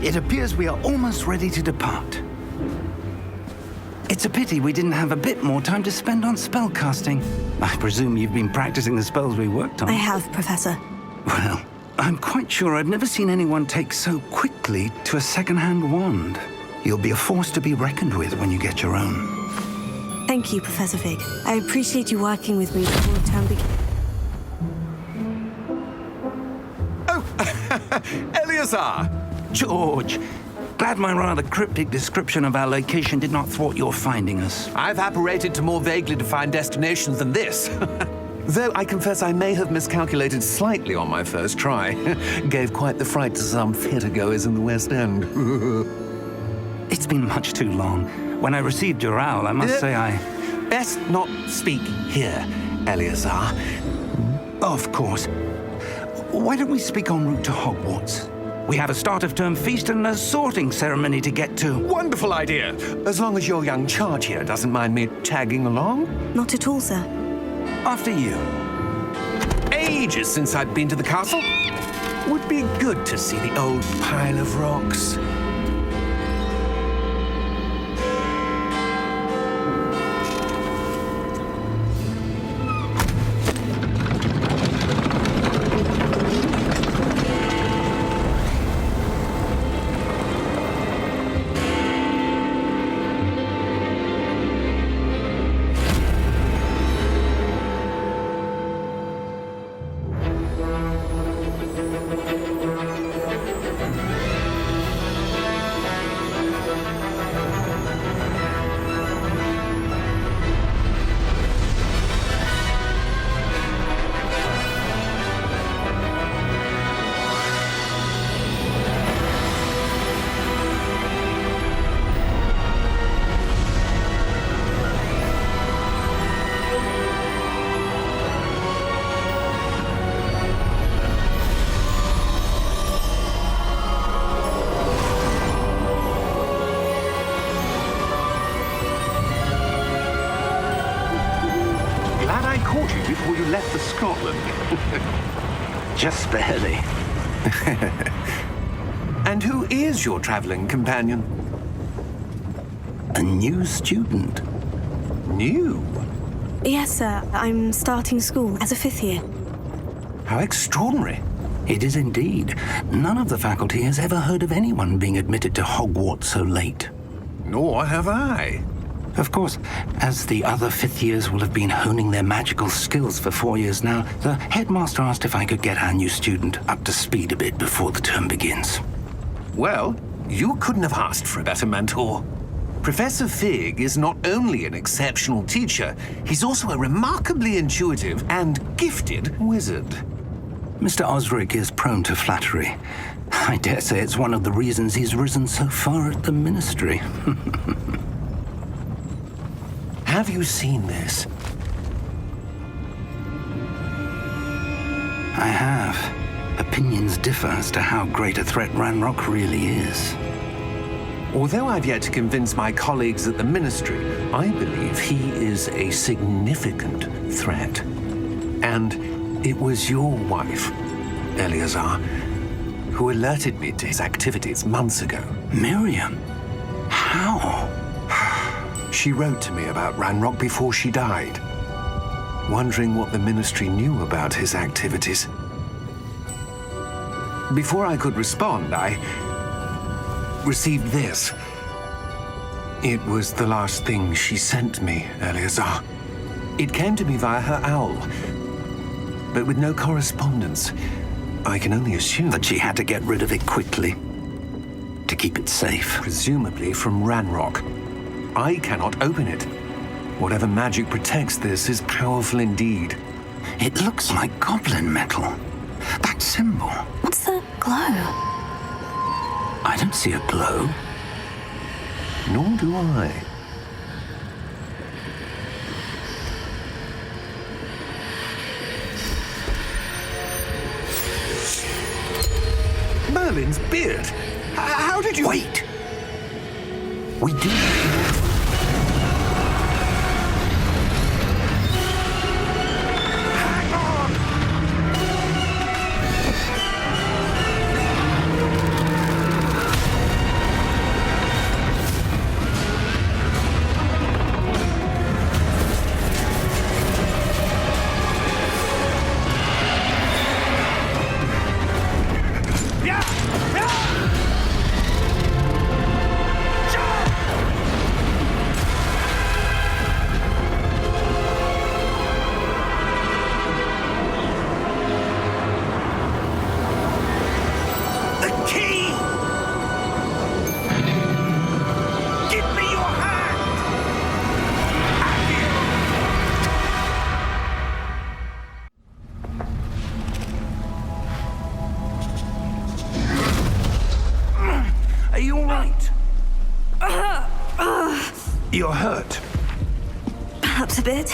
It appears we are almost ready to depart. It's a pity we didn't have a bit more time to spend on spellcasting. I presume you've been practicing the spells we worked on. I have, Professor. Well, I'm quite sure I've never seen anyone take so quickly to a second-hand wand. You'll be a force to be reckoned with when you get your own. Thank you, Professor Fig. I appreciate you working with me before the term begins. Oh, Eleazar! George, glad my rather cryptic description of our location did not thwart your finding us. I've apparated to more vaguely defined destinations than this. Though I confess I may have miscalculated slightly on my first try. Gave quite the fright to some theatre-goers in the West End. It's been much too long. When I received your owl, I must say I... Best not speak here, Eleazar. Of course. Why don't we speak en route to Hogwarts? We have a start-of-term feast and a sorting ceremony to get to. Wonderful idea. As long as your young charge here doesn't mind me tagging along. Not at all, sir. After you. Ages since I've been to the castle. Would be good to see the old pile of rocks. Before you left for Scotland. Just barely. And who is your traveling companion? A new student. New? Yes, sir. I'm starting school as a 5th year. How extraordinary. It is indeed. None of the faculty has ever heard of anyone being admitted to Hogwarts so late. Nor have I. Of course, as the other 5th years will have been honing their magical skills for 4 years now, the headmaster asked if I could get our new student up to speed a bit before the term begins. Well, you couldn't have asked for a better mentor. Professor Fig is not only an exceptional teacher, he's also a remarkably intuitive and gifted wizard. Mr. Osric is prone to flattery. I dare say it's one of the reasons he's risen so far at the ministry. Have you seen this? I have. Opinions differ as to how great a threat Ranrock really is. Although I've yet to convince my colleagues at the Ministry, I believe he is a significant threat. And it was your wife, Eleazar, who alerted me to his activities months ago. Miriam? How? She wrote to me about Ranrock before she died, wondering what the Ministry knew about his activities. Before I could respond, I received this. It was the last thing she sent me, Eleazar. It came to me via her owl, but with no correspondence. I can only assume that she had to get rid of it quickly to keep it safe. Presumably from Ranrock. I cannot open it. Whatever magic protects this is powerful indeed. It looks like goblin metal. That symbol. What's the glow? I don't see a glow. Nor do I. Merlin's beard. How did you... Wait! We do... You're hurt. Perhaps a bit.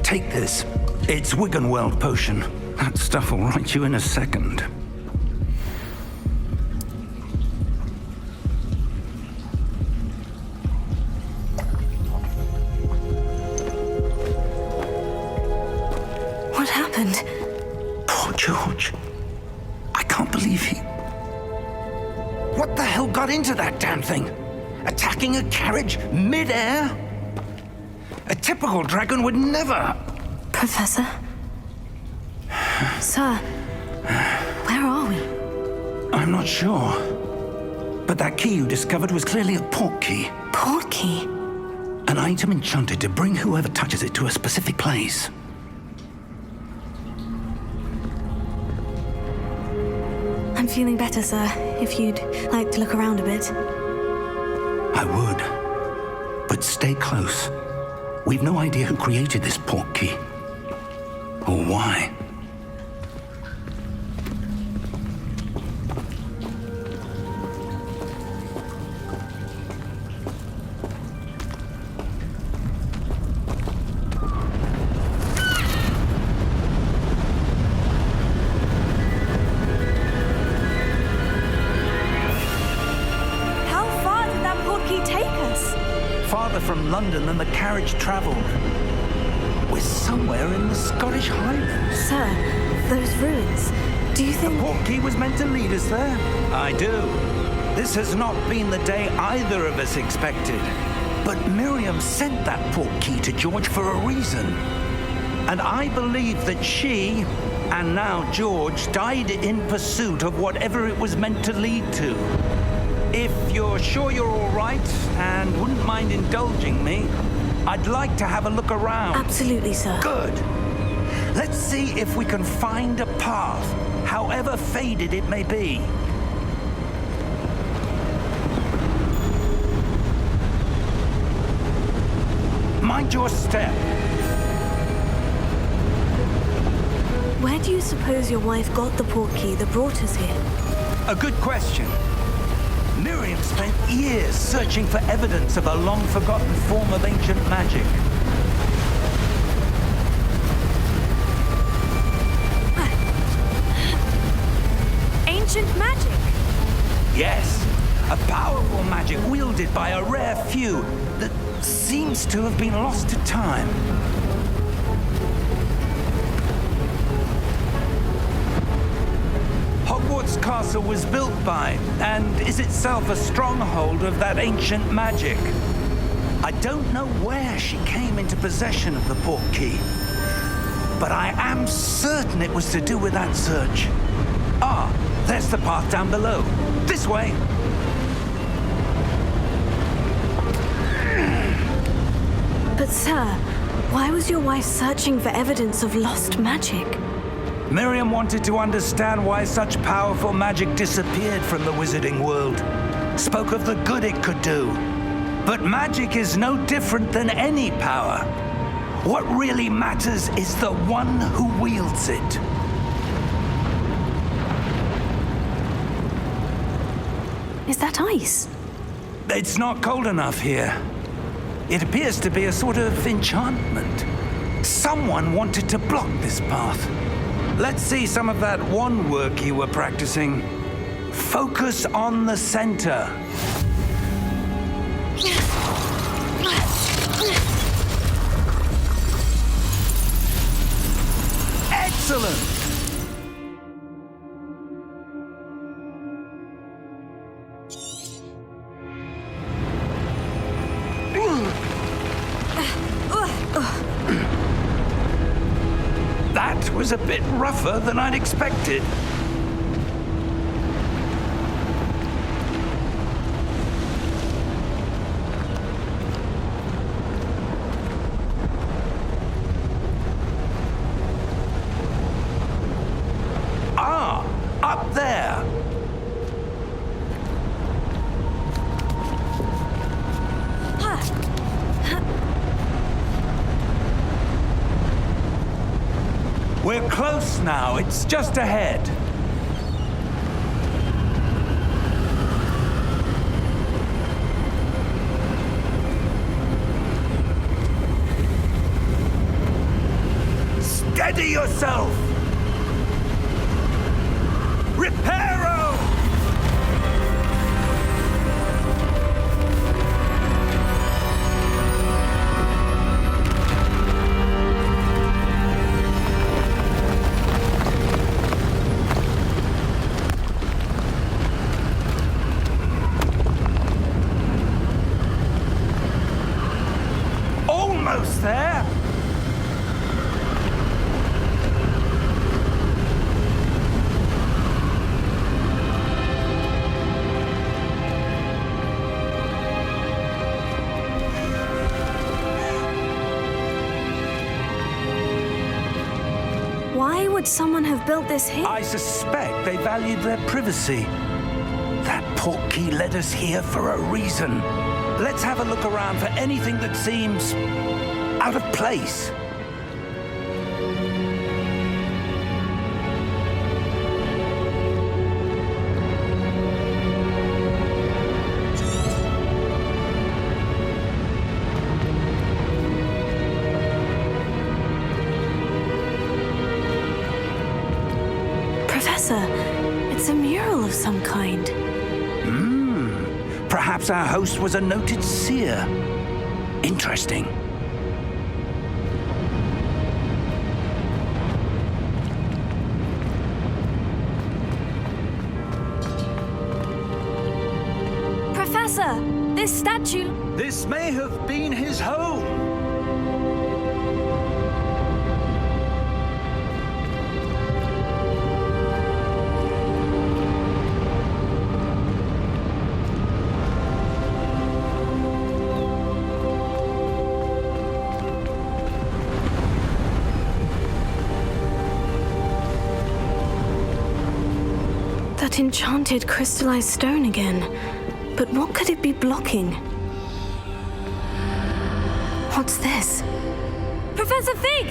Take this. It's Wiggenweld potion. That stuff will right you in a second. What happened? Poor George. I can't believe he... What the hell got into that damn thing? Attacking a carriage mid-air? A typical dragon would never... Professor? Sir, where are we? I'm not sure. But that key you discovered was clearly a port key. Port key? An item enchanted to bring whoever touches it to a specific place. I'm feeling better, sir. If you'd like to look around a bit. I would. But stay close. We've no idea who created this port key. Or why. Farther from London than the carriage travelled. We're somewhere in the Scottish Highlands. Sir, those ruins, do you think... The port key was meant to lead us there? I do. This has not been the day either of us expected. But Miriam sent that port key to George for a reason. And I believe that she, and now George, died in pursuit of whatever it was meant to lead to. If you're sure you're all right and wouldn't mind indulging me, I'd like to have a look around. Absolutely, sir. Good. Let's see if we can find a path, however faded it may be. Mind your step. Where do you suppose your wife got the port key that brought us here? A good question. Miriam spent years searching for evidence of a long-forgotten form of ancient magic. Ancient magic? Yes, a powerful magic wielded by a rare few that seems to have been lost to time. Hogwarts Castle was built by, and is itself a stronghold of that ancient magic. I don't know where she came into possession of the port key, but I am certain it was to do with that search. Ah, there's the path down below. This way. But sir, why was your wife searching for evidence of lost magic? Miriam wanted to understand why such powerful magic disappeared from the wizarding world. Spoke of the good it could do. But magic is no different than any power. What really matters is the one who wields it. Is that ice? It's not cold enough here. It appears to be a sort of enchantment. Someone wanted to block this path. Let's see some of that wand work you were practicing. Focus on the center. Excellent! That was a bit rougher than I'd expected. Ah, up there. We're close now. It's just ahead. Steady yourself! Reparo! Almost there! Why would someone have built this here? I suspect they valued their privacy. That portkey led us here for a reason. Let's have a look around for anything that seems out of place. Professor, it's a mural of some kind. Perhaps our host was a noted seer. Interesting. Professor, this statue... This may have been his home. That enchanted crystallized stone again. But what could it be blocking? What's this? Professor Fig!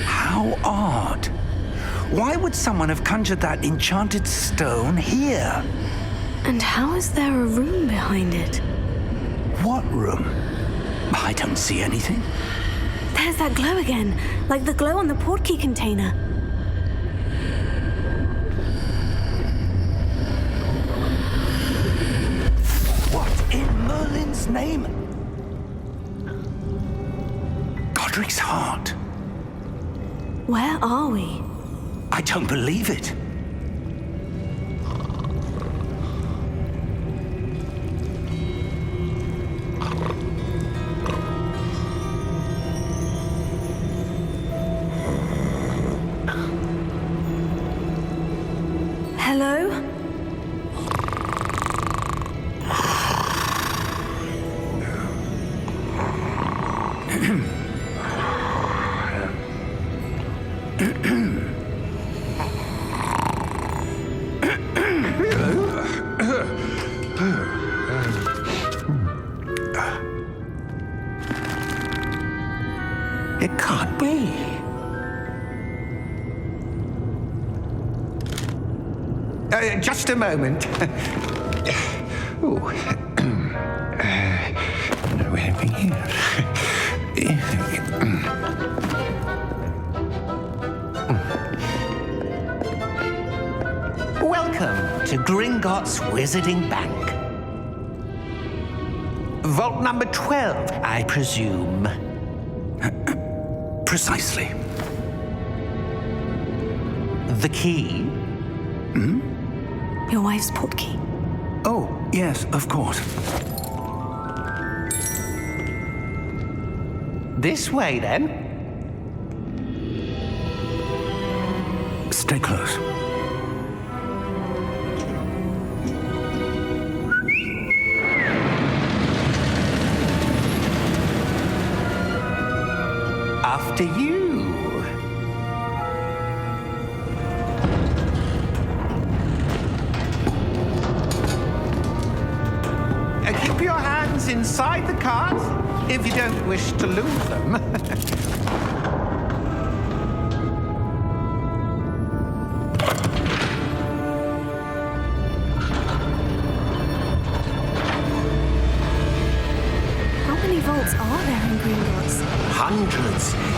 How odd. Why would someone have conjured that enchanted stone here? And how is there a room behind it? What room? I don't see anything. There's that glow again, like the glow on the portkey container. What in Merlin's name? Godric's heart. Where are we? I don't believe it. Hello? It can't be. Just a moment. Oh. No, anything here. Welcome to Gringotts Wizarding Bank. Vault number 12, I presume. Precisely. The key? Your wife's portkey. Oh, yes, of course. This way, then. Stay close. After you. Keep your hands inside the cards if you don't wish to lose them.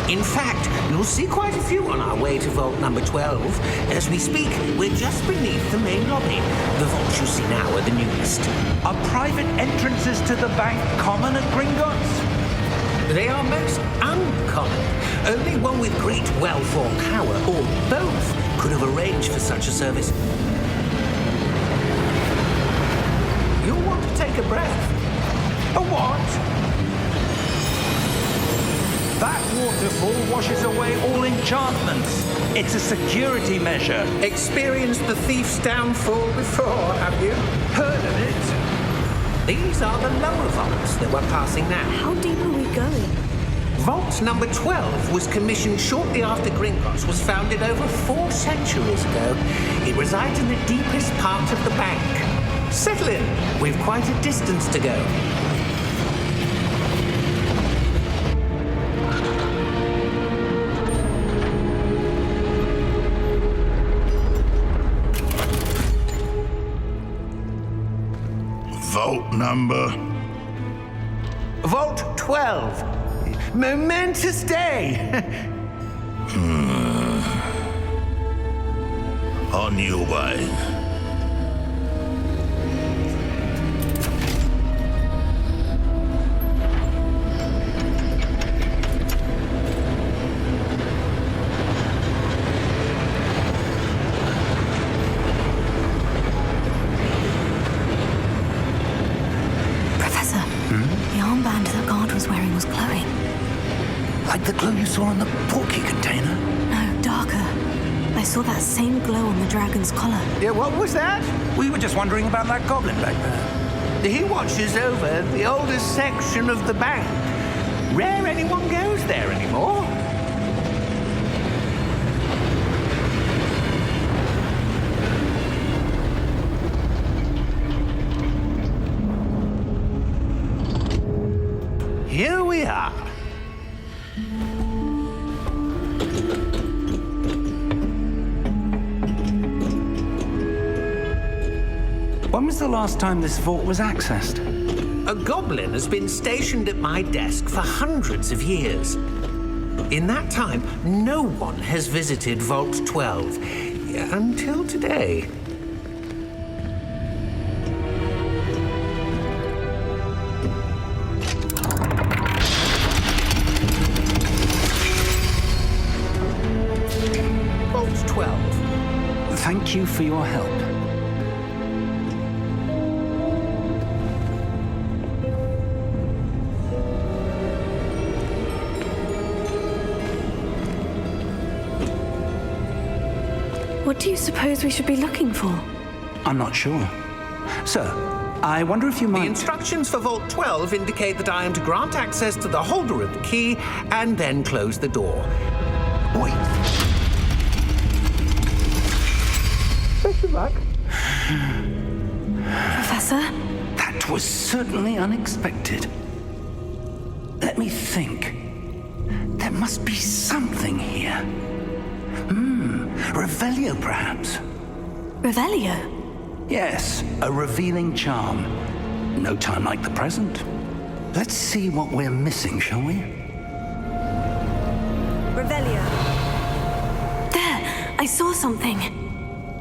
In fact, you'll see quite a few on our way to vault number 12. As we speak, we're just beneath the main lobby. The vaults you see now are the newest. Are private entrances to the bank common at Gringotts? They are most uncommon. Only one with great wealth or power, or both, could have arranged for such a service. You'll want to take a breath. A what? That waterfall washes away all enchantments. It's a security measure. Experienced the thief's downfall before, have you? Heard of it? These are the lower vaults that we're passing now. How deep are we going? Vault number 12 was commissioned shortly after Gringotts was founded over 4 centuries ago. It resides in the deepest part of the bank. Settle in. We've quite a distance to go. Vault number? Vault 12. Momentous day. On your way. Professor, the armband that guard was wearing was glowing. Like the glow you saw on the porky container? No, darker. I saw that same glow on the dragon's collar. Yeah, what was that? We were just wondering about that goblin back there. He watches over the oldest section of the bank. Rare anyone goes there anymore. Here we are. When was the last time this vault was accessed? A goblin has been stationed at my desk for hundreds of years. In that time, no one has visited Vault 12 until today. Vault 12. Thank you for your help. What do you suppose we should be looking for? I'm not sure. Sir, I wonder if you The might... instructions for Vault 12 indicate that I am to grant access to the holder of the key and then close the door. Wait. Best of luck. Professor? That was certainly unexpected. Let me think. There must be something here. Revelio, perhaps? Revelio? Yes, a revealing charm. No time like the present. Let's see what we're missing, shall we? Revelio. There! I saw something.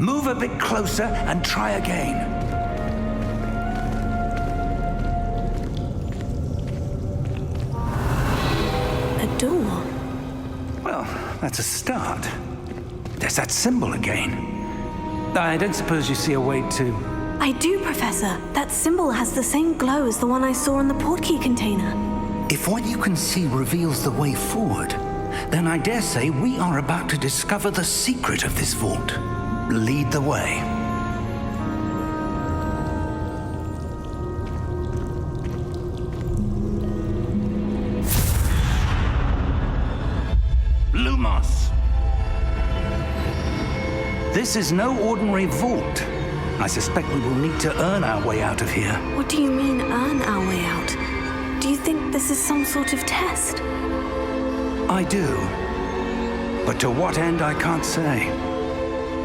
Move a bit closer and try again. A door. Well, that's a start. There's that symbol again. I don't suppose you see a way to... I do, Professor. That symbol has the same glow as the one I saw in the portkey container. If what you can see reveals the way forward, then I dare say we are about to discover the secret of this vault. Lead the way. Lumos. This is no ordinary vault. I suspect we will need to earn our way out of here. What do you mean, earn our way out? Do you think this is some sort of test? I do. But to what end, I can't say.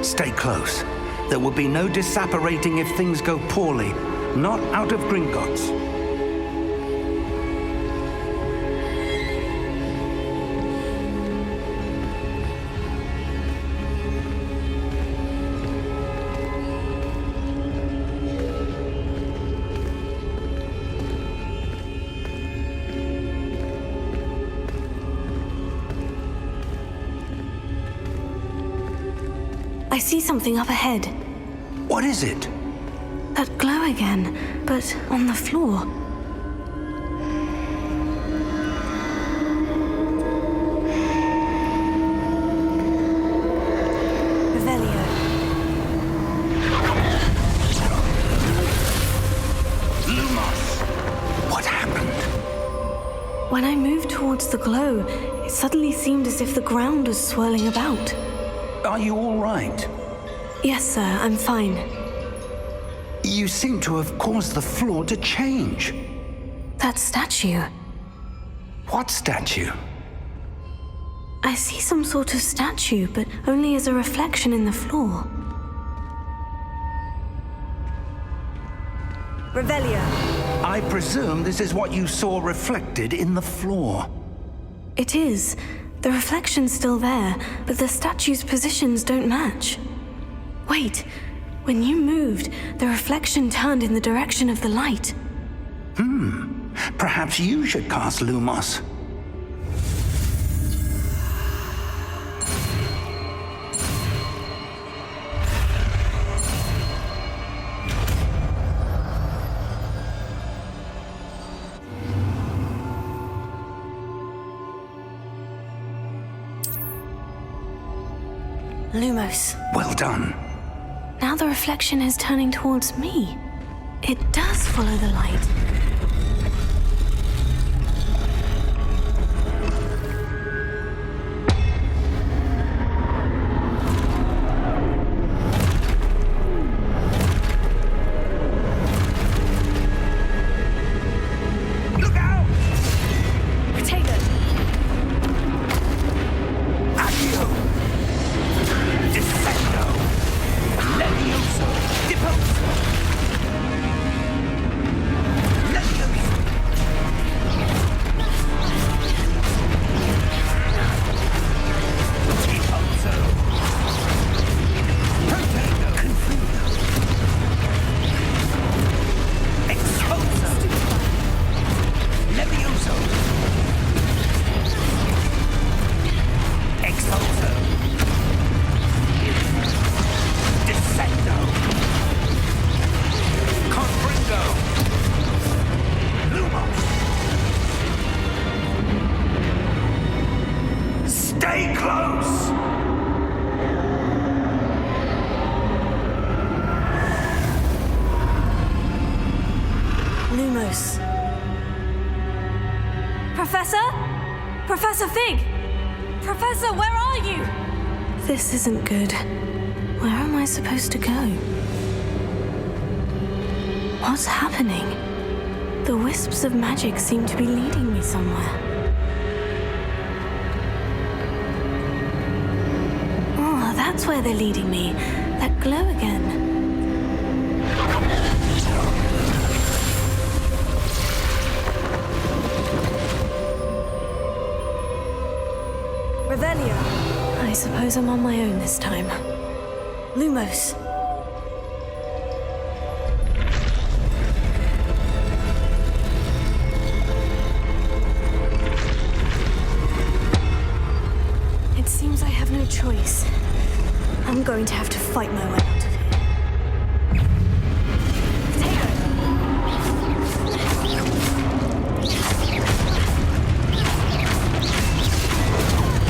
Stay close. There will be no disapparating if things go poorly. Not out of Gringotts. I see something up ahead. What is it? That glow again, but on the floor. Revelio. Lumos! What happened? When I moved towards the glow, it suddenly seemed as if the ground was swirling about. Are you all right? Yes, sir, I'm fine. You seem to have caused the floor to change. That statue. What statue? I see some sort of statue, but only as a reflection in the floor. Revelio. I presume this is what you saw reflected in the floor. It is. The reflection's still there, but the statue's positions don't match. Wait. When you moved, the reflection turned in the direction of the light. Perhaps you should cast Lumos. Lumos. Well done. Now the reflection is turning towards me. It does follow the light. Look out! Potato. Accio! Dissecto! Levioso! Deposo! Levioso! Deposo! Potato! Confuso! Exposo! Levioso! Exposo! Dissecto! Confringo! Lumos! Stay close! Lumos. Professor? Professor Fig! Professor, where are you? This isn't good. Where am I supposed to go? What's happening? The wisps of magic seem to be leading me somewhere. Oh, that's where they're leading me. That glow again. Revelio. I suppose I'm on my own this time. Lumos. It seems I have no choice. I'm going to have to fight my way out of here. Potato.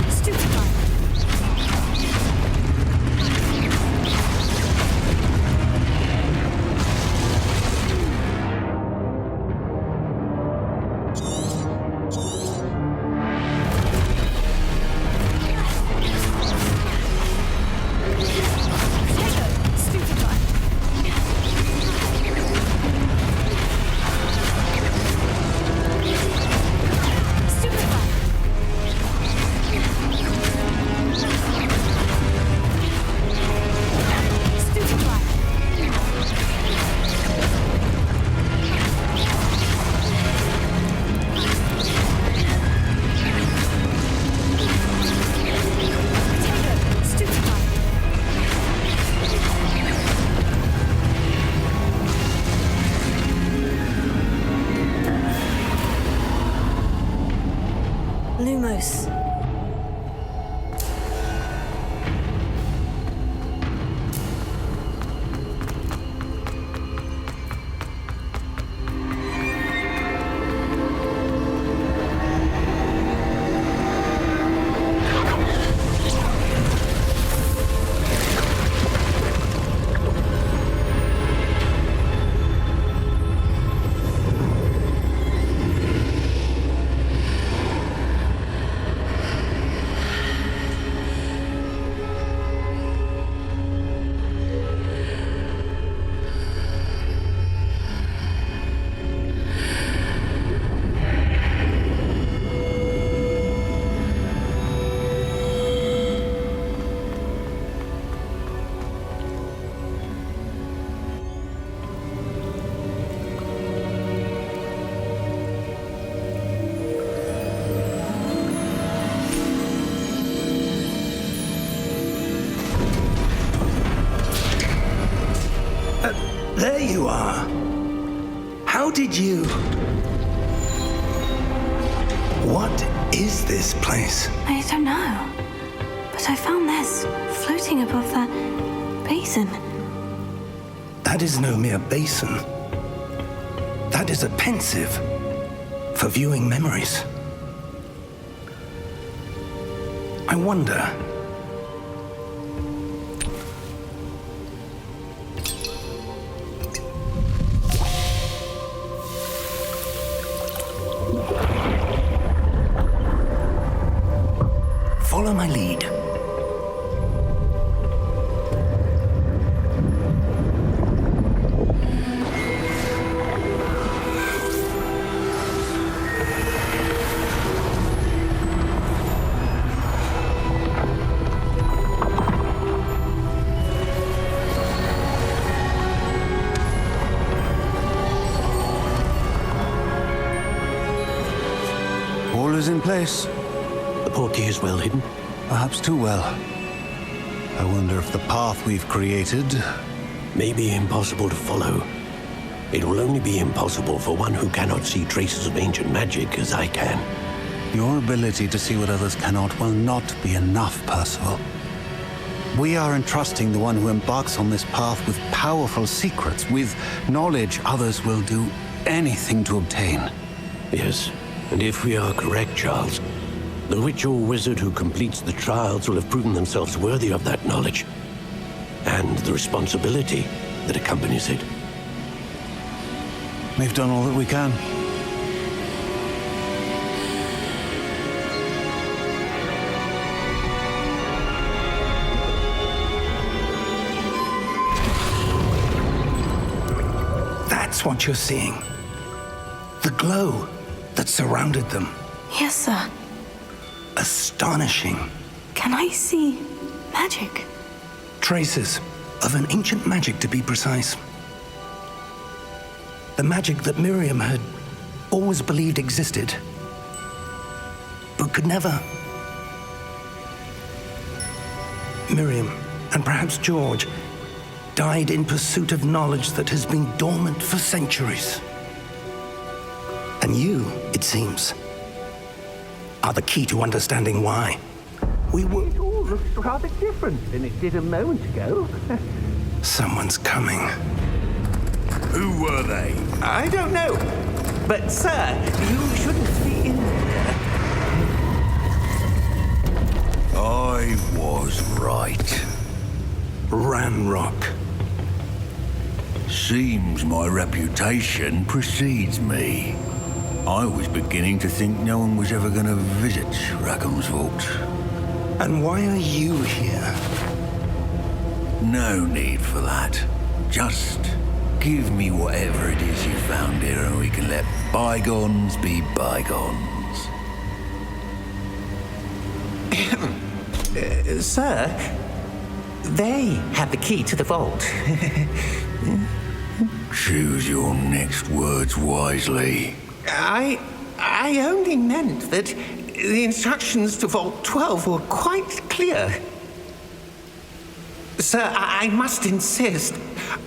Stupefy. There you are. How did you... What is this place? I don't know. But I found this floating above that basin. That is no mere basin. That is a pensive for viewing memories. I wonder... Follow my lead. All is in place. The portkey is well hidden. Perhaps too well. I wonder if the path we've created... May be impossible to follow. It will only be impossible for one who cannot see traces of ancient magic as I can. Your ability to see what others cannot will not be enough, Percival. We are entrusting the one who embarks on this path with powerful secrets, with knowledge others will do anything to obtain. Yes, and if we are correct, Charles, the witch or wizard who completes the trials will have proven themselves worthy of that knowledge, and the responsibility that accompanies it. We've done all that we can. That's what you're seeing. The glow that surrounded them. Yes, sir. Astonishing. Can I see magic? Traces of an ancient magic, to be precise. The magic that Miriam had always believed existed, but could never. Miriam, and perhaps George, died in pursuit of knowledge that has been dormant for centuries. And you, it seems, are the key to understanding why. It all looks rather different than it did a moment ago. Someone's coming. Who were they? I don't know. But, sir, you shouldn't be in there. I was right. Ranrock. Seems my reputation precedes me. I was beginning to think no one was ever going to visit Rackham's Vault. And why are you here? No need for that. Just give me whatever it is you found here and we can let bygones be bygones. Sir, they have the key to the vault. Choose your next words wisely. I only meant that the instructions to Vault 12 were quite clear. Sir, I must insist.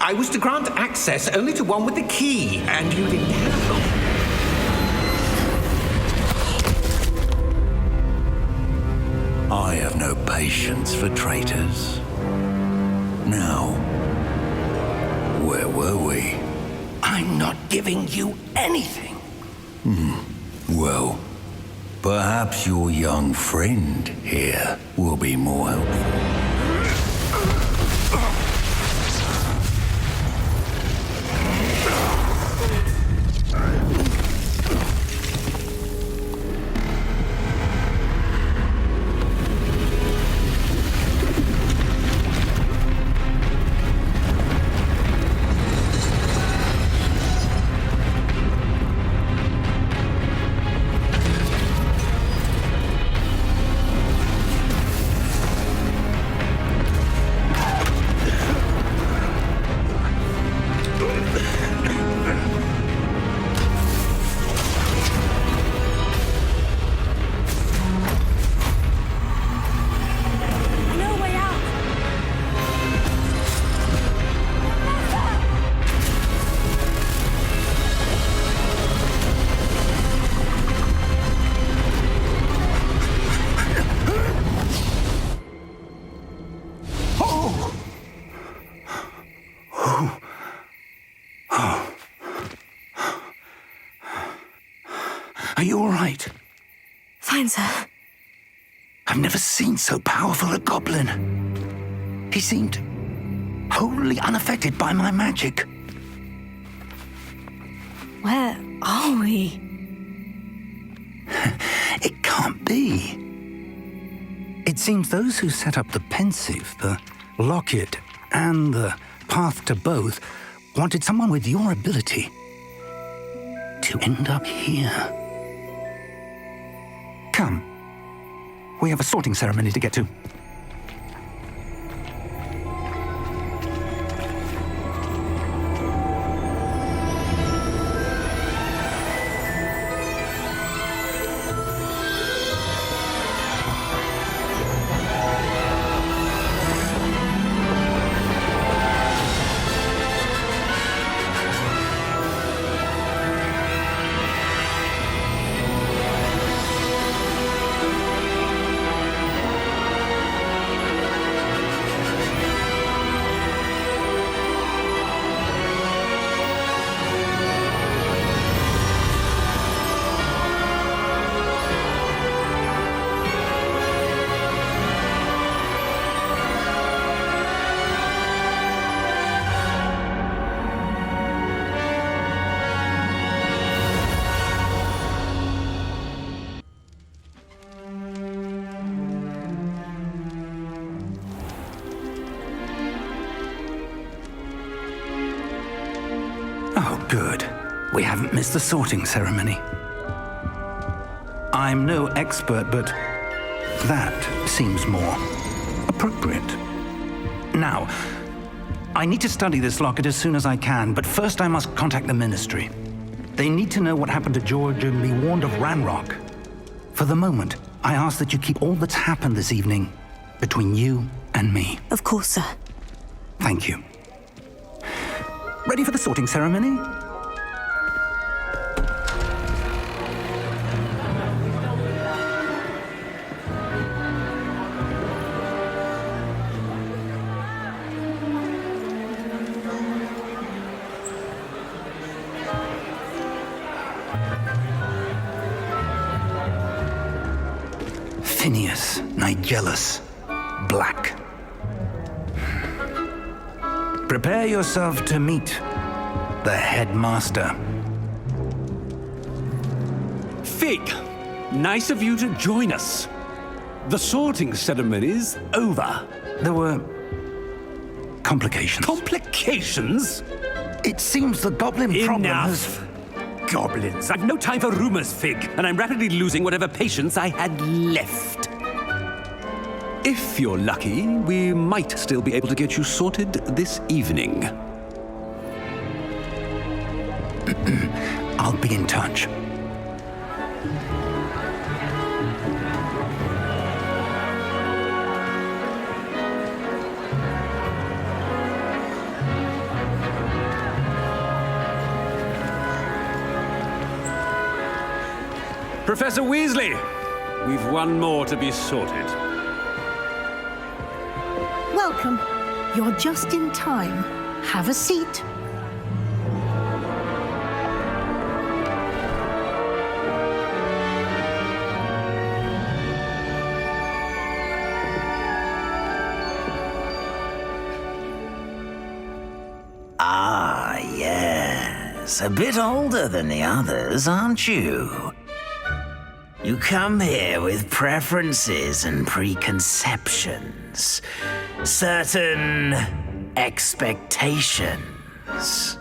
I was to grant access only to one with the key, and you didn't have them. I have no patience for traitors. Now, where were we? I'm not giving you anything. Well, perhaps your young friend here will be more helpful. Are you all right? Fine, sir. I've never seen so powerful a goblin. He seemed wholly unaffected by my magic. Where are we? It can't be. It seems those who set up the pensive, the locket, and the path to both wanted someone with your ability to end up here. Come. We have a sorting ceremony to get to. Oh, good. We haven't missed the sorting ceremony. I'm no expert, but that seems more appropriate. Now, I need to study this locket as soon as I can, but first I must contact the Ministry. They need to know what happened to George and be warned of Ranrock. For the moment, I ask that you keep all that's happened this evening between you and me. Of course, sir. Thank you. Ready for the sorting ceremony? Phineas Nigellus Black. Prepare yourself to meet the headmaster. Fig, nice of you to join us. The sorting ceremony's over. There were complications. Complications? It seems the goblin problem has... Enough! Goblins. I've no time for rumors, Fig, and I'm rapidly losing whatever patience I had left. If you're lucky, we might still be able to get you sorted this evening. I'll be in touch. Professor Weasley, we've one more to be sorted. Welcome. You're just in time. Have a seat. Ah, yes. A bit older than the others, aren't you? You come here with preferences and preconceptions. Certain expectations.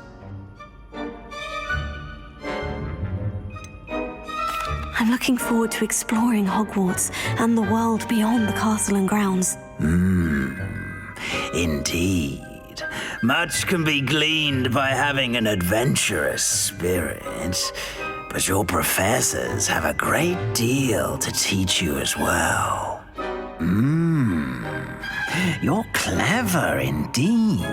I'm looking forward to exploring Hogwarts and the world beyond the castle and grounds. Indeed. Much can be gleaned by having an adventurous spirit, but your professors have a great deal to teach you as well. You're clever indeed.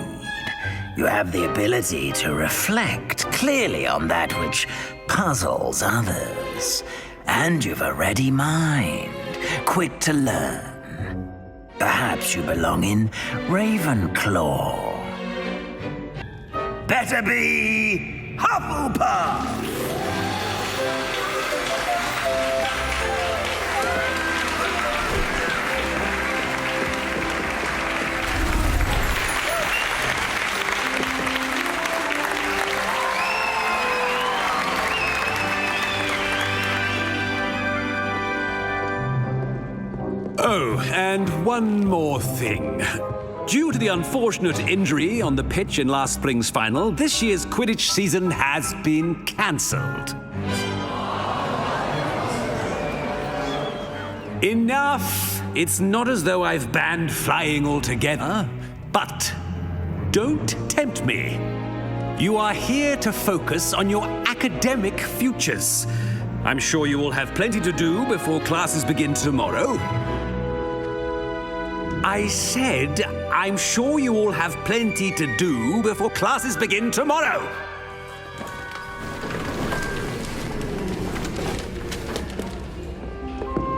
You have the ability to reflect clearly on that which puzzles others. And you've a ready mind, quick to learn. Perhaps you belong in Ravenclaw. Better be Hufflepuff! And one more thing. Due to the unfortunate injury on the pitch in last spring's final, this year's Quidditch season has been cancelled. Enough! It's not as though I've banned flying altogether, but don't tempt me. You are here to focus on your academic futures. I'm sure you will have plenty to do before classes begin tomorrow. I said, I'm sure you all have plenty to do before classes begin tomorrow.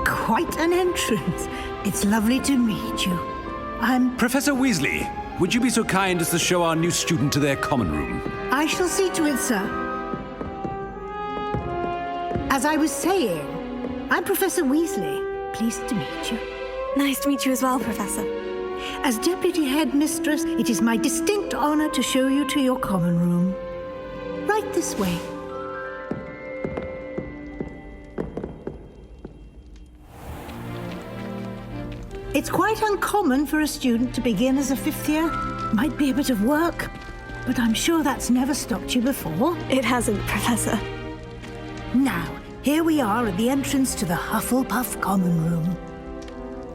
Quite an entrance. It's lovely to meet you. Professor Weasley, would you be so kind as to show our new student to their common room? I shall see to it, sir. As I was saying, I'm Professor Weasley. Pleased to meet you. Nice to meet you as well, Professor. As Deputy Headmistress, it is my distinct honor to show you to your common room. Right this way. It's quite uncommon for a student to begin as a fifth year. Might be a bit of work, but I'm sure that's never stopped you before. It hasn't, Professor. Now, here we are at the entrance to the Hufflepuff Common Room.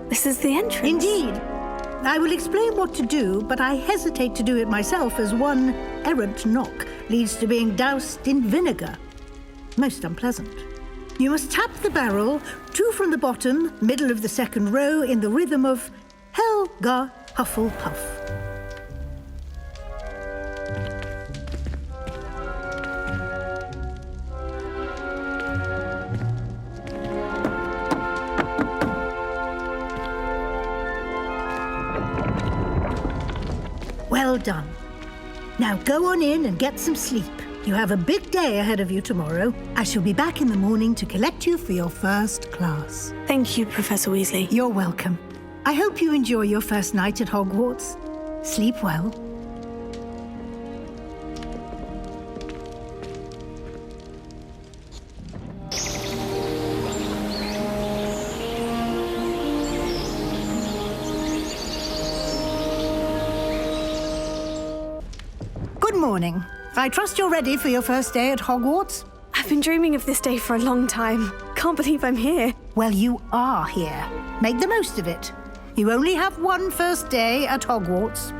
This is the entrance? Indeed. I will explain what to do, but I hesitate to do it myself as one errant knock leads to being doused in vinegar. Most unpleasant. You must tap the barrel, 2 from the bottom, middle of the second row, in the rhythm of Helga Hufflepuff. Well done. Now go on in and get some sleep. You have a big day ahead of you tomorrow. I shall be back in the morning to collect you for your first class. Thank you, Professor Weasley. You're welcome. I hope you enjoy your first night at Hogwarts. Sleep well. Good morning. I trust you're ready for your first day at Hogwarts? I've been dreaming of this day for a long time. Can't believe I'm here. Well, you are here. Make the most of it. You only have one first day at Hogwarts.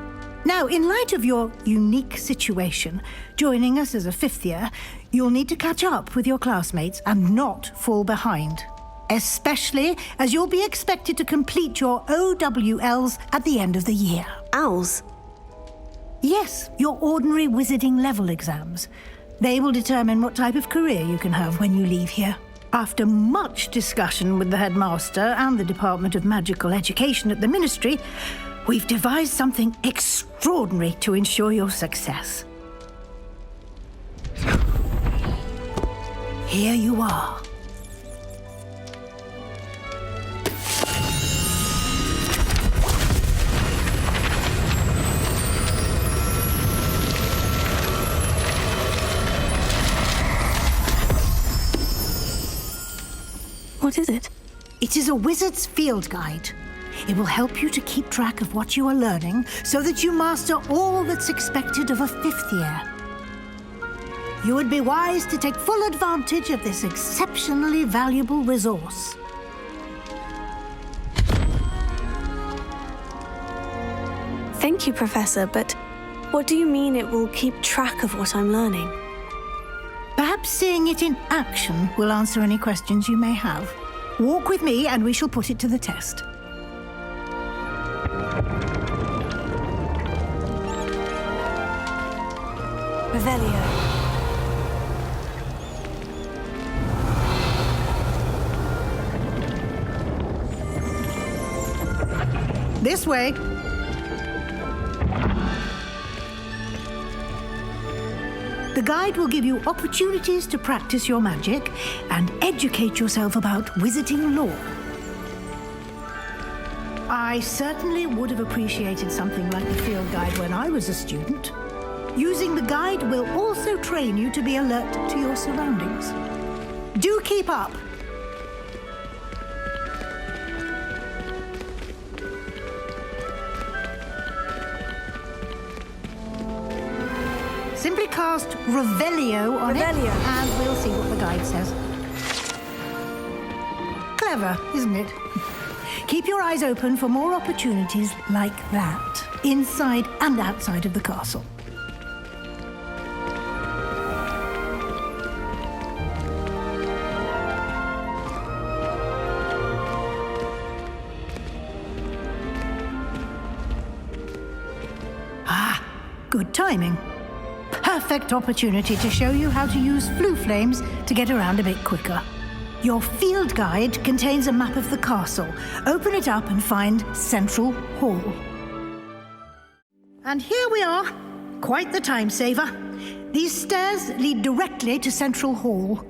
Now, in light of your unique situation, joining us as a fifth year, you'll need to catch up with your classmates and not fall behind. Especially as you'll be expected to complete your OWLs at the end of the year. Owls? Yes, your ordinary wizarding level exams. They will determine what type of career you can have when you leave here. After much discussion with the headmaster and the Department of Magical Education at the Ministry, we've devised something extraordinary to ensure your success. Here you are. What is it? It is a wizard's field guide. It will help you to keep track of what you are learning so that you master all that's expected of a fifth year. You would be wise to take full advantage of this exceptionally valuable resource. Thank you, Professor, but what do you mean it will keep track of what I'm learning? Perhaps seeing it in action will answer any questions you may have. Walk with me and we shall put it to the test. Revelio. This way. The guide will give you opportunities to practice your magic and educate yourself about wizarding lore. I certainly would have appreciated something like a field guide when I was a student. Using the guide will also train you to be alert to your surroundings. Do keep up. Simply cast Revelio on it, and we'll see what the guide says. Clever, isn't it? Keep your eyes open for more opportunities like that, inside and outside of the castle. Good timing. Perfect opportunity to show you how to use flue flames to get around a bit quicker. Your field guide contains a map of the castle. Open it up and find Central Hall. And here we are. Quite the time saver. These stairs lead directly to Central Hall.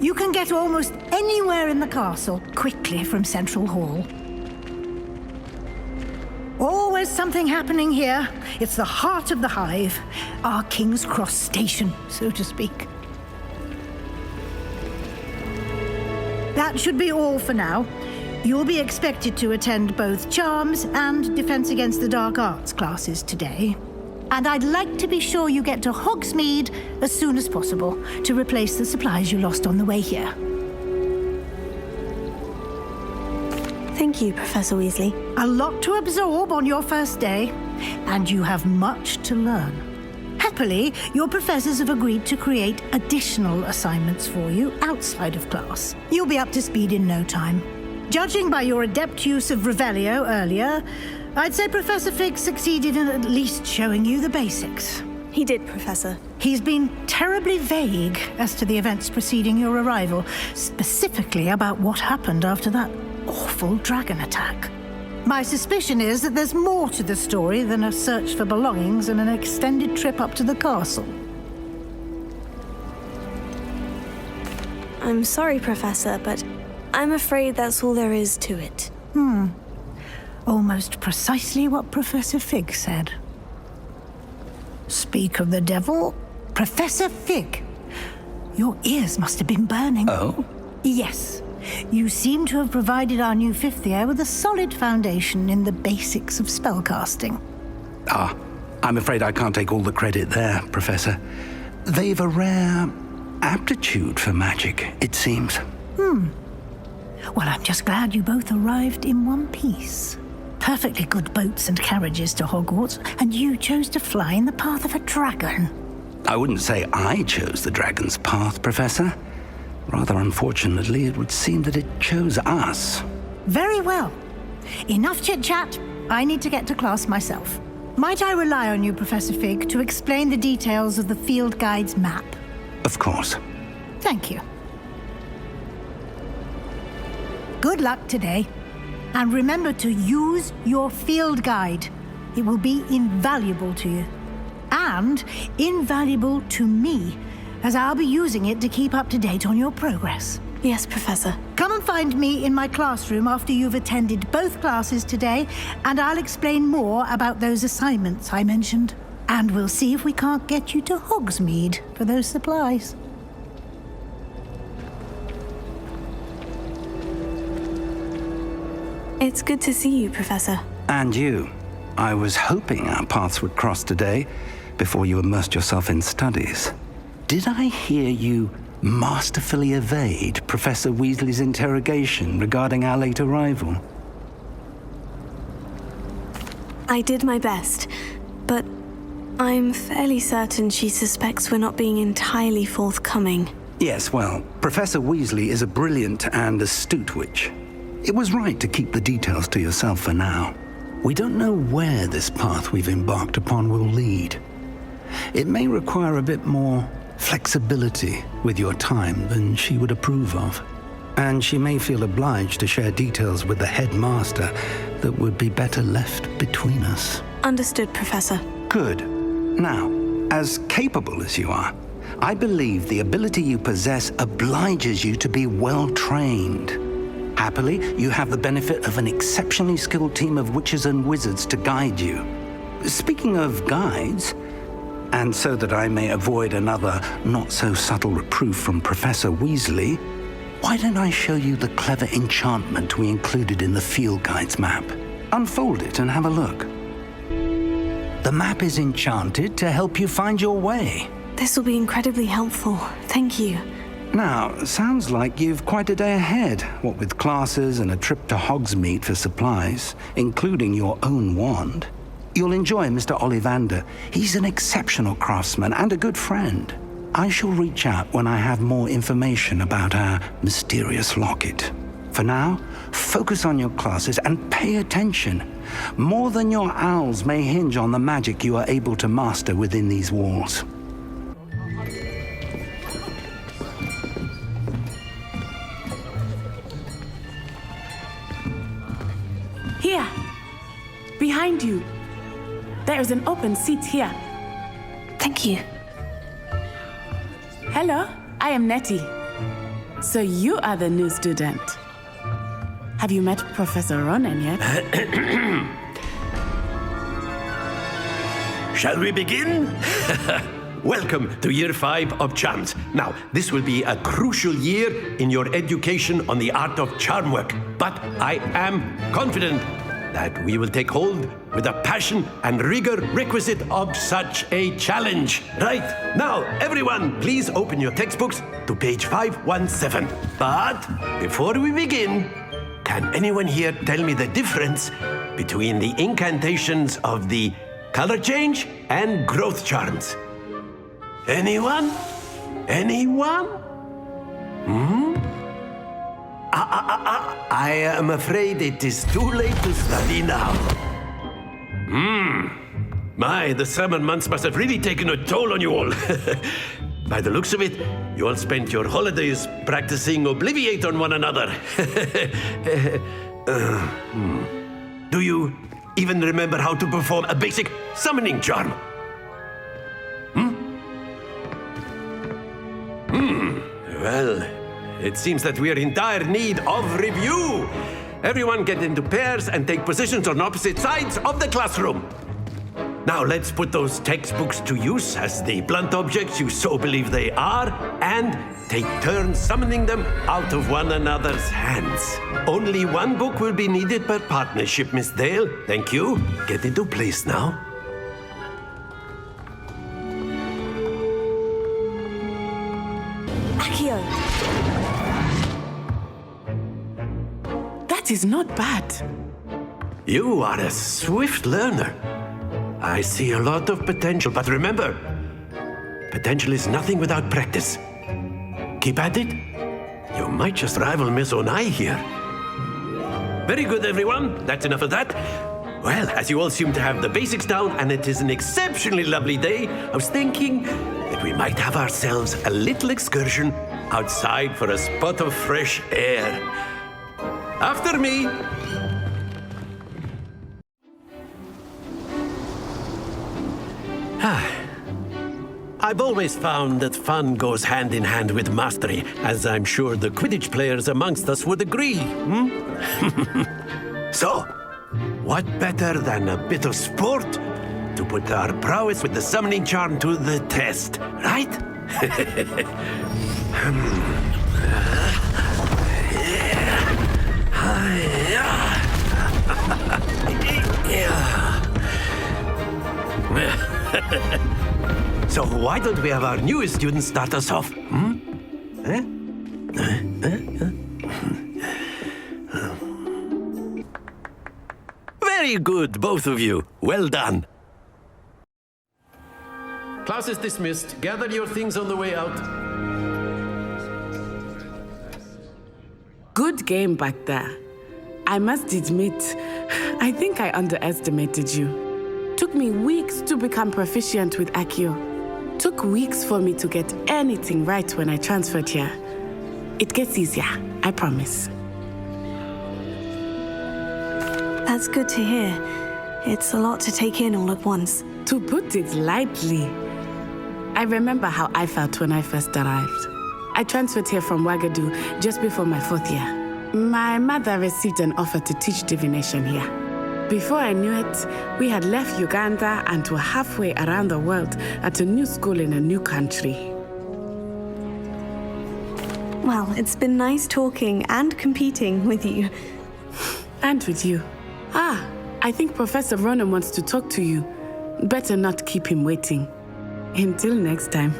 You can get almost anywhere in the castle quickly from Central Hall. Always something happening here. It's the heart of the hive, our King's Cross station, so to speak. That should be all for now. You'll be expected to attend both Charms and Defense Against the Dark Arts classes today. And I'd like to be sure you get to Hogsmeade as soon as possible to replace the supplies you lost on the way here. Thank you, Professor Weasley. A lot to absorb on your first day, and you have much to learn. Happily, your professors have agreed to create additional assignments for you outside of class. You'll be up to speed in no time. Judging by your adept use of Revelio earlier, I'd say Professor Fig succeeded in at least showing you the basics. He did, Professor. He's been terribly vague as to the events preceding your arrival, specifically about what happened after that awful dragon attack. My suspicion is that there's more to the story than a search for belongings and an extended trip up to the castle. I'm sorry, Professor, but I'm afraid that's all there is to it. Almost precisely what Professor Fig said. Speak of the devil, Professor Fig. Your ears must have been burning. Oh? Yes. You seem to have provided our new fifth year with a solid foundation in the basics of spellcasting. I'm afraid I can't take all the credit there, Professor. They've a rare aptitude for magic, it seems. Well, I'm just glad you both arrived in one piece. Perfectly good boats and carriages to Hogwarts, and you chose to fly in the path of a dragon. I wouldn't say I chose the dragon's path, Professor. Rather unfortunately, it would seem that it chose us. Very well. Enough chit-chat. I need to get to class myself. Might I rely on you, Professor Fig, to explain the details of the field guide's map? Of course. Thank you. Good luck today. And remember to use your field guide. It will be invaluable to you. And invaluable to me, as I'll be using it to keep up to date on your progress. Yes, Professor. Come and find me in my classroom after you've attended both classes today, and I'll explain more about those assignments I mentioned. And we'll see if we can't get you to Hogsmeade for those supplies. It's good to see you, Professor. And you. I was hoping our paths would cross today before you immersed yourself in studies. Did I hear you masterfully evade Professor Weasley's interrogation regarding our late arrival? I did my best, but I'm fairly certain she suspects we're not being entirely forthcoming. Yes, well, Professor Weasley is a brilliant and astute witch. It was right to keep the details to yourself for now. We don't know where this path we've embarked upon will lead. It may require a bit more flexibility with your time than she would approve of. And she may feel obliged to share details with the headmaster that would be better left between us. Understood, Professor. Good. Now, as capable as you are, I believe the ability you possess obliges you to be well trained. Happily, you have the benefit of an exceptionally skilled team of witches and wizards to guide you. Speaking of guides, and so that I may avoid another not-so-subtle reproof from Professor Weasley, why don't I show you the clever enchantment we included in the field guide's map? Unfold it and have a look. The map is enchanted to help you find your way. This will be incredibly helpful. Thank you. Now, sounds like you've quite a day ahead, what with classes and a trip to Hogsmeade for supplies, including your own wand. You'll enjoy Mr. Ollivander. He's an exceptional craftsman and a good friend. I shall reach out when I have more information about our mysterious locket. For now, focus on your classes and pay attention. More than your owls may hinge on the magic you are able to master within these walls. Here, behind you. There is an open seat here. Thank you. Hello, I am Nettie. So you are the new student. Have you met Professor Ronan yet? Shall we begin? Welcome to Year 5 of Charms. Now, this will be a crucial year in your education on the art of charm work. But I am confident that we will take hold with the passion and rigor requisite of such a challenge. Right, now, everyone, please open your textbooks to page 517. But before we begin, can anyone here tell me the difference between the incantations of the color change and growth charms? Anyone? Anyone? I am afraid it is too late to study now. My, the summer months must have really taken a toll on you all. By the looks of it, you all spent your holidays practicing Obliviate on one another. Do you even remember how to perform a basic summoning charm? Well, it seems that we are in dire need of review. Everyone get into pairs and take positions on opposite sides of the classroom. Now let's put those textbooks to use as the blunt objects you so believe they are, and take turns summoning them out of one another's hands. Only one book will be needed per partnership, Miss Dale. Thank you. Get into place now. Akio! That is not bad. You are a swift learner. I see a lot of potential, but remember, potential is nothing without practice. Keep at it. You might just rival Miss Onai here. Very good, everyone. That's enough of that. Well, as you all seem to have the basics down, and it is an exceptionally lovely day, I was thinking that we might have ourselves a little excursion outside for a spot of fresh air. After me. I've always found that fun goes hand in hand with mastery, as I'm sure the Quidditch players amongst us would agree. So, what better than a bit of sport to put our prowess with the summoning charm to the test, right? So why don't we have our newest student start us off? Very good, both of you. Well done. Class is dismissed. Gather your things on the way out. Good game back there. I must admit, I think I underestimated you. Took me weeks to become proficient with Akio. Took weeks for me to get anything right when I transferred here. It gets easier, I promise. That's good to hear. It's a lot to take in all at once. To put it lightly, I remember how I felt when I first arrived. I transferred here from Wagadu just before my 4th year. My mother received an offer to teach divination here. Before I knew it, we had left Uganda and were halfway around the world at a new school in a new country. Well, it's been nice talking and competing with you. And with you. I think Professor Ronan wants to talk to you. Better not keep him waiting. Until next time.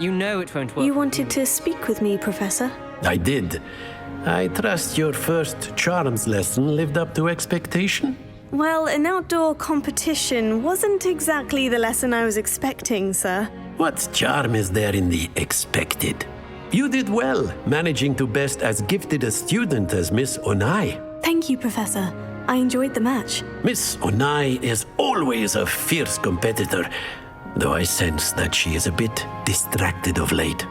You know it won't work. You wanted to speak with me, Professor? I did. I trust your first charms lesson lived up to expectation? Well, an outdoor competition wasn't exactly the lesson I was expecting, sir. What charm is there in the expected? You did well, managing to best as gifted a student as Miss Onai. Thank you, Professor. I enjoyed the match. Miss Onai is always a fierce competitor, though I sense that she is a bit distracted of late.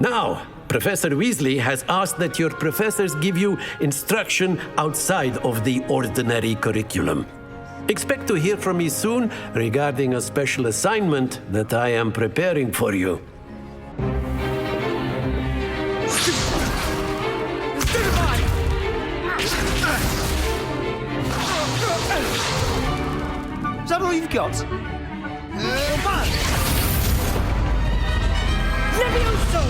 Now, Professor Weasley has asked that your professors give you instruction outside of the ordinary curriculum. Expect to hear from me soon regarding a special assignment that I am preparing for you. Is that all you've got? Levioso!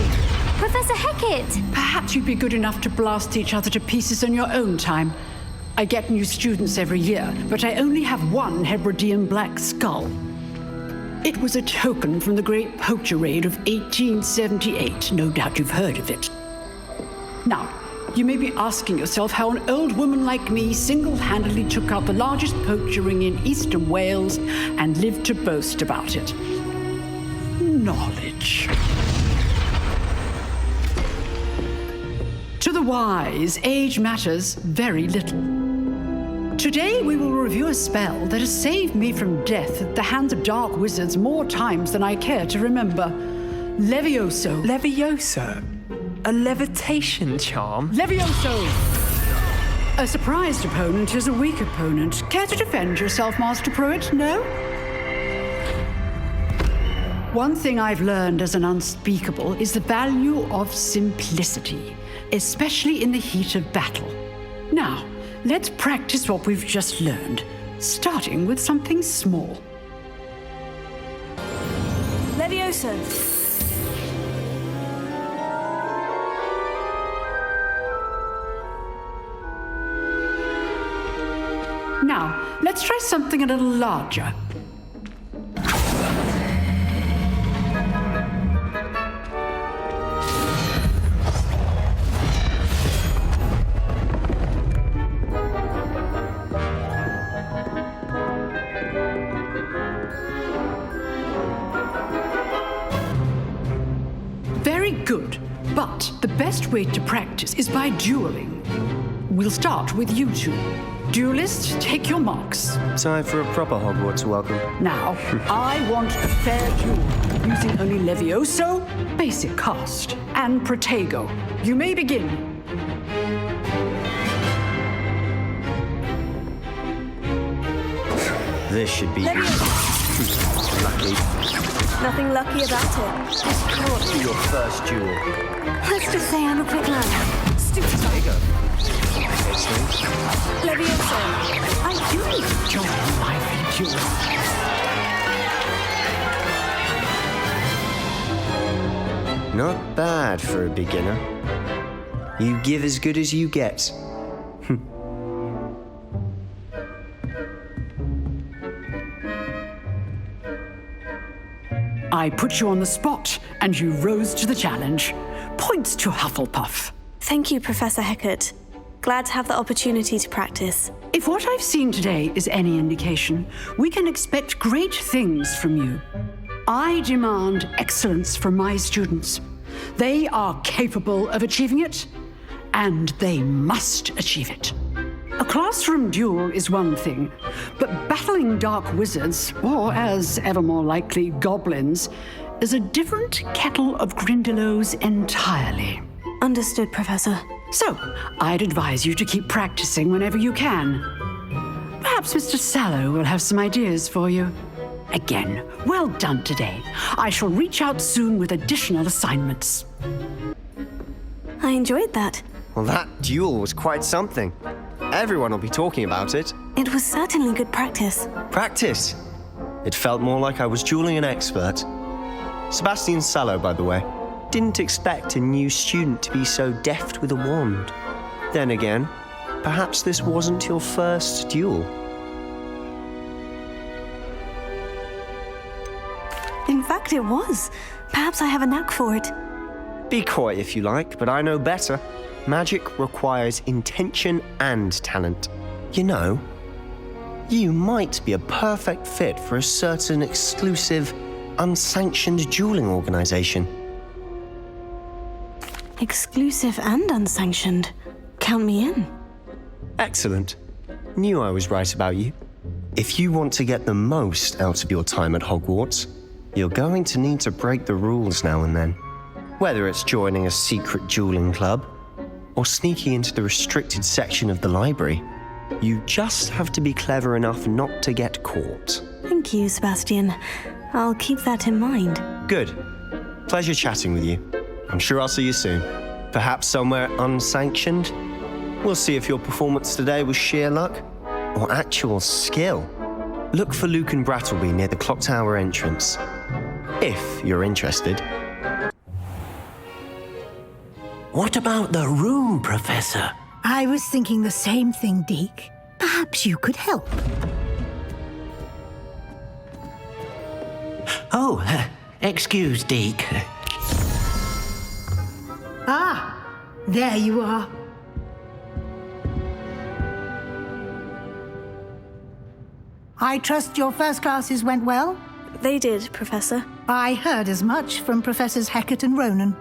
Professor Hecat! Perhaps you'd be good enough to blast each other to pieces on your own time. I get new students every year, but I only have one Hebridean black skull. It was a token from the Great Poacher Raid of 1878. No doubt you've heard of it. Now, you may be asking yourself how an old woman like me single-handedly took out the largest poacher ring in eastern Wales and lived to boast about it. Knowledge. To the wise, age matters very little. Today we will review a spell that has saved me from death at the hands of dark wizards more times than I care to remember. Levioso. Levioso? A levitation charm? Levioso! A surprised opponent is a weak opponent. Care to defend yourself, Master Pruitt? No? One thing I've learned as an unspeakable is the value of simplicity, especially in the heat of battle. Now, let's practice what we've just learned, starting with something small. Levioso! Now, let's try something a little larger. Very good, but the best way to practice is by dueling. We'll start with you two. Duelists, take your marks. Time for a proper Hogwarts welcome. Now, I want a fair duel, using only Levioso, basic cast, and Protego. You may begin. This should be lucky. Nothing lucky about it. This can't be your first duel. Let's just say I'm a quick learner. Stupid. There you go. Levioso! I do enjoy lively duels. Not bad for a beginner. You give as good as you get. I put you on the spot, and you rose to the challenge. Points to Hufflepuff. Thank you, Professor Hecat. Glad to have the opportunity to practice. If what I've seen today is any indication, we can expect great things from you. I demand excellence from my students. They are capable of achieving it, and they must achieve it. A classroom duel is one thing, but battling dark wizards, or as ever more likely, goblins, is a different kettle of Grindylows entirely. Understood, Professor. So, I'd advise you to keep practicing whenever you can. Perhaps Mr. Sallow will have some ideas for you. Again, well done today. I shall reach out soon with additional assignments. I enjoyed that. Well, that duel was quite something. Everyone will be talking about it. It was certainly good practice. Practice? It felt more like I was dueling an expert. Sebastian Sallow, by the way. Didn't expect a new student to be so deft with a wand. Then again, perhaps this wasn't your first duel. In fact, it was. Perhaps I have a knack for it. Be coy if you like, but I know better. Magic requires intention and talent. You know, you might be a perfect fit for a certain exclusive, unsanctioned dueling organization. Exclusive and unsanctioned. Count me in. Excellent. Knew I was right about you. If you want to get the most out of your time at Hogwarts, you're going to need to break the rules now and then. Whether it's joining a secret dueling club or sneaking into the restricted section of the library, you just have to be clever enough not to get caught. Thank you, Sebastian. I'll keep that in mind. Good. Pleasure chatting with you. I'm sure I'll see you soon. Perhaps somewhere unsanctioned? We'll see if your performance today was sheer luck or actual skill. Look for Luke and Brattleby near the clock tower entrance, if you're interested. What about the room, Professor? I was thinking the same thing, Deke. Perhaps you could help. Oh, excuse, Deke. Ah, there you are. I trust your first classes went well? They did, Professor. I heard as much from Professors Hecat and Ronan.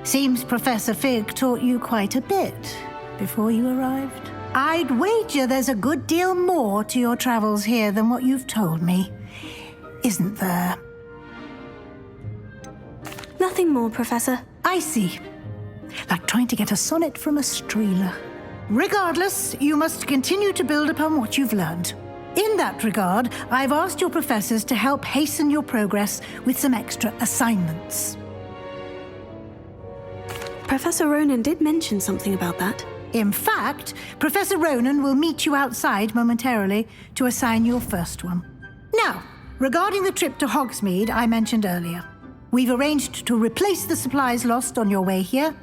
Seems Professor Fig taught you quite a bit before you arrived. I'd wager there's a good deal more to your travels here than what you've told me. Isn't there? Nothing more, Professor. I see. Like trying to get a sonnet from a streeler. Regardless, you must continue to build upon what you've learned. In that regard, I've asked your professors to help hasten your progress with some extra assignments. Professor Ronan did mention something about that. In fact, Professor Ronan will meet you outside momentarily to assign your first one. Now, regarding the trip to Hogsmeade I mentioned earlier, we've arranged to replace the supplies lost on your way here,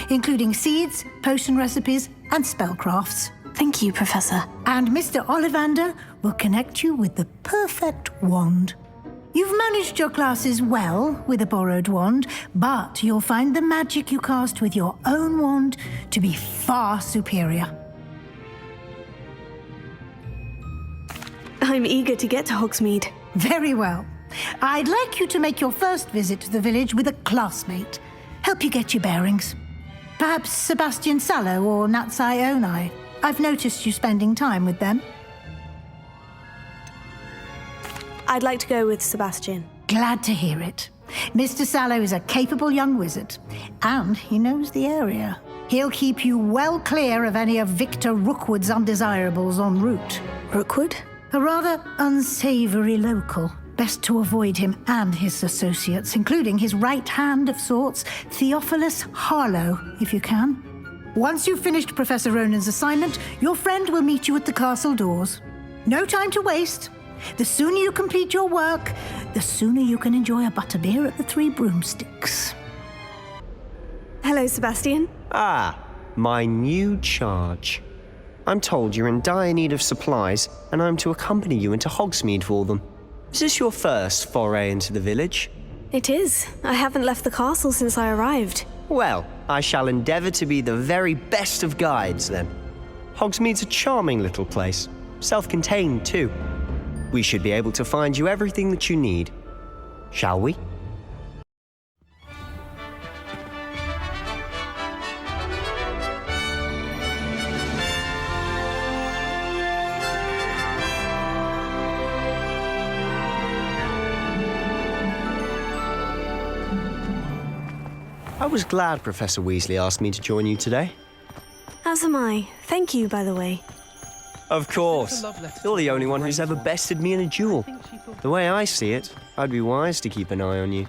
including seeds, potion recipes, and spellcrafts. Thank you, Professor. And Mr. Ollivander will connect you with the perfect wand. You've managed your classes well with a borrowed wand, but you'll find the magic you cast with your own wand to be far superior. I'm eager to get to Hogsmeade. Very well. I'd like you to make your first visit to the village with a classmate. Help you get your bearings. Perhaps Sebastian Sallow or Natsai Onai. I've noticed you spending time with them. I'd like to go with Sebastian. Glad to hear it. Mr. Sallow is a capable young wizard, and he knows the area. He'll keep you well clear of any of Victor Rookwood's undesirables en route. Rookwood? A rather unsavory local. Best to avoid him and his associates, including his right hand of sorts, Theophilus Harlow, if you can. Once you've finished Professor Ronan's assignment, your friend will meet you at the castle doors. No time to waste. The sooner you complete your work, the sooner you can enjoy a butterbeer at the Three Broomsticks. Hello, Sebastian. Ah, my new charge. I'm told you're in dire need of supplies, and I'm to accompany you into Hogsmeade for them. Is this your first foray into the village? It is. I haven't left the castle since I arrived. Well, I shall endeavour to be the very best of guides, then. Hogsmeade's a charming little place. Self-contained, too. We should be able to find you everything that you need. Shall we? I was glad Professor Weasley asked me to join you today. As am I. Thank you, by the way. Of course. You're the only one who's ever bested me in a duel. The way I see it, I'd be wise to keep an eye on you.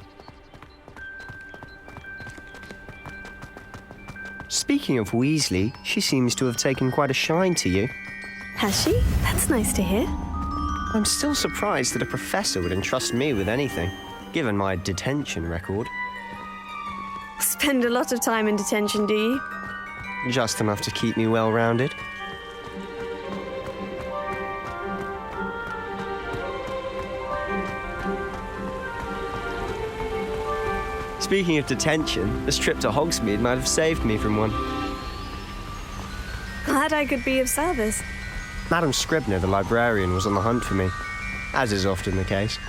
Speaking of Weasley, she seems to have taken quite a shine to you. Has she? That's nice to hear. I'm still surprised that a professor would entrust me with anything, given my detention record. Spend a lot of time in detention, do you? Just enough to keep me well-rounded. Speaking of detention, this trip to Hogsmeade might have saved me from one. Glad I could be of service. Madam Scribner, the librarian, was on the hunt for me, as is often the case.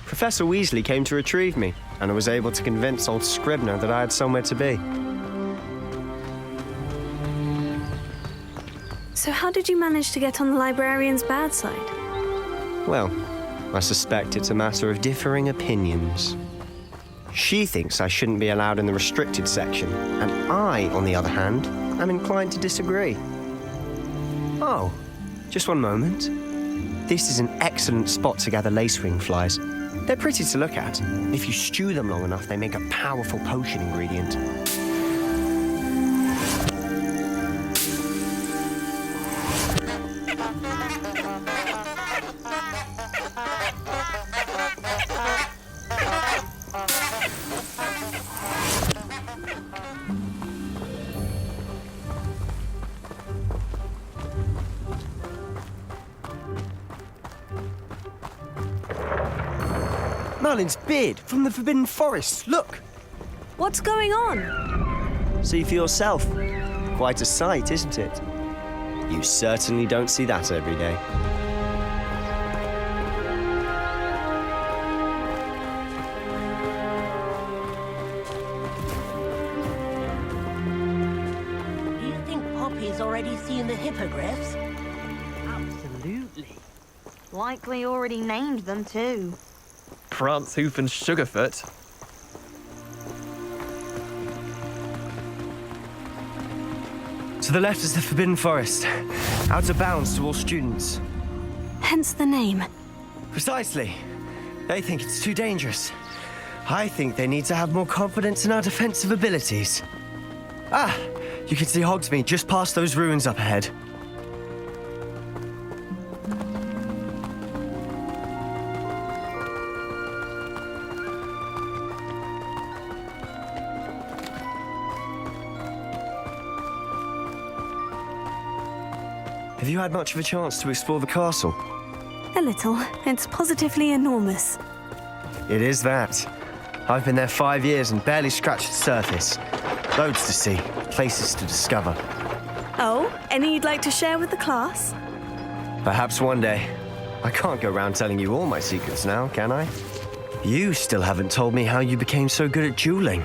Professor Weasley came to retrieve me, and I was able to convince old Scribner that I had somewhere to be. So how did you manage to get on the librarian's bad side? Well, I suspect it's a matter of differing opinions. She thinks I shouldn't be allowed in the restricted section, and I, on the other hand, am inclined to disagree. Oh, just one moment. This is an excellent spot to gather lacewing flies. They're pretty to look at. If you stew them long enough, they make a powerful potion ingredient. Merlin's beard from the Forbidden Forest. Look! What's going on? See for yourself. Quite a sight, isn't it? You certainly don't see that every day. Do you think Poppy's already seen the hippogriffs? Absolutely. Likely already named them too. Prance, Hoof and Sugarfoot. To the left is the Forbidden Forest, out of bounds to all students. Hence the name. Precisely. They think it's too dangerous. I think they need to have more confidence in our defensive abilities. Ah, you can see Hogsmeade just past those ruins up ahead. Have you had much of a chance to explore the castle? A little. It's positively enormous. It is that. I've been there 5 years and barely scratched the surface. Loads to see, places to discover. Oh, any you'd like to share with the class? Perhaps one day. I can't go around telling you all my secrets now, can I? You still haven't told me how you became so good at dueling.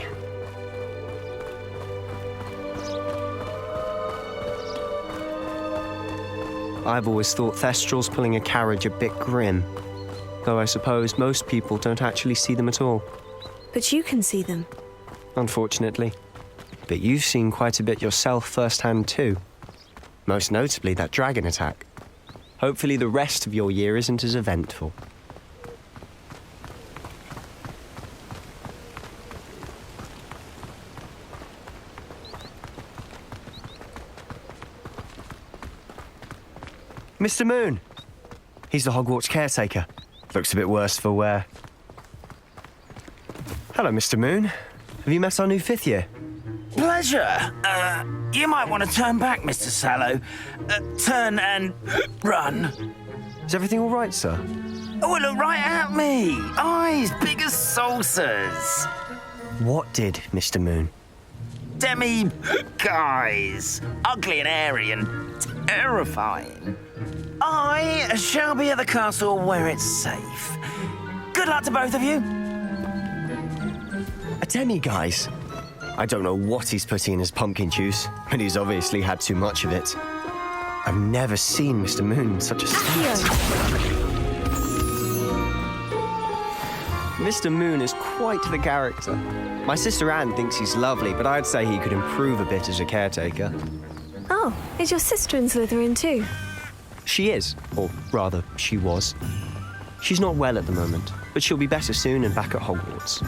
I've always thought Thestrals pulling a carriage a bit grim, though I suppose most people don't actually see them at all. But you can see them. Unfortunately. But you've seen quite a bit yourself firsthand too. Most notably that dragon attack. Hopefully the rest of your year isn't as eventful. Mr. Moon. He's the Hogwarts caretaker. Looks a bit worse for wear. Hello, Mr. Moon. Have you met our new 5th year? Pleasure. You might want to turn back, Mr. Sallow. Turn and run. Is everything all right, sir? Oh, look right at me. Eyes big as saucers. What did, Mr. Moon? Guys. Ugly and airy and terrifying. I shall be at the castle where it's safe. Good luck to both of you. A demi-guise? I don't know what he's putting in his pumpkin juice, but he's obviously had too much of it. I've never seen Mr. Moon in such a state. Mr. Moon is quite the character. My sister Anne thinks he's lovely, but I'd say he could improve a bit as a caretaker. Oh, is your sister in Slytherin too? She is, or rather, she was. She's not well at the moment, but she'll be better soon and back at Hogwarts.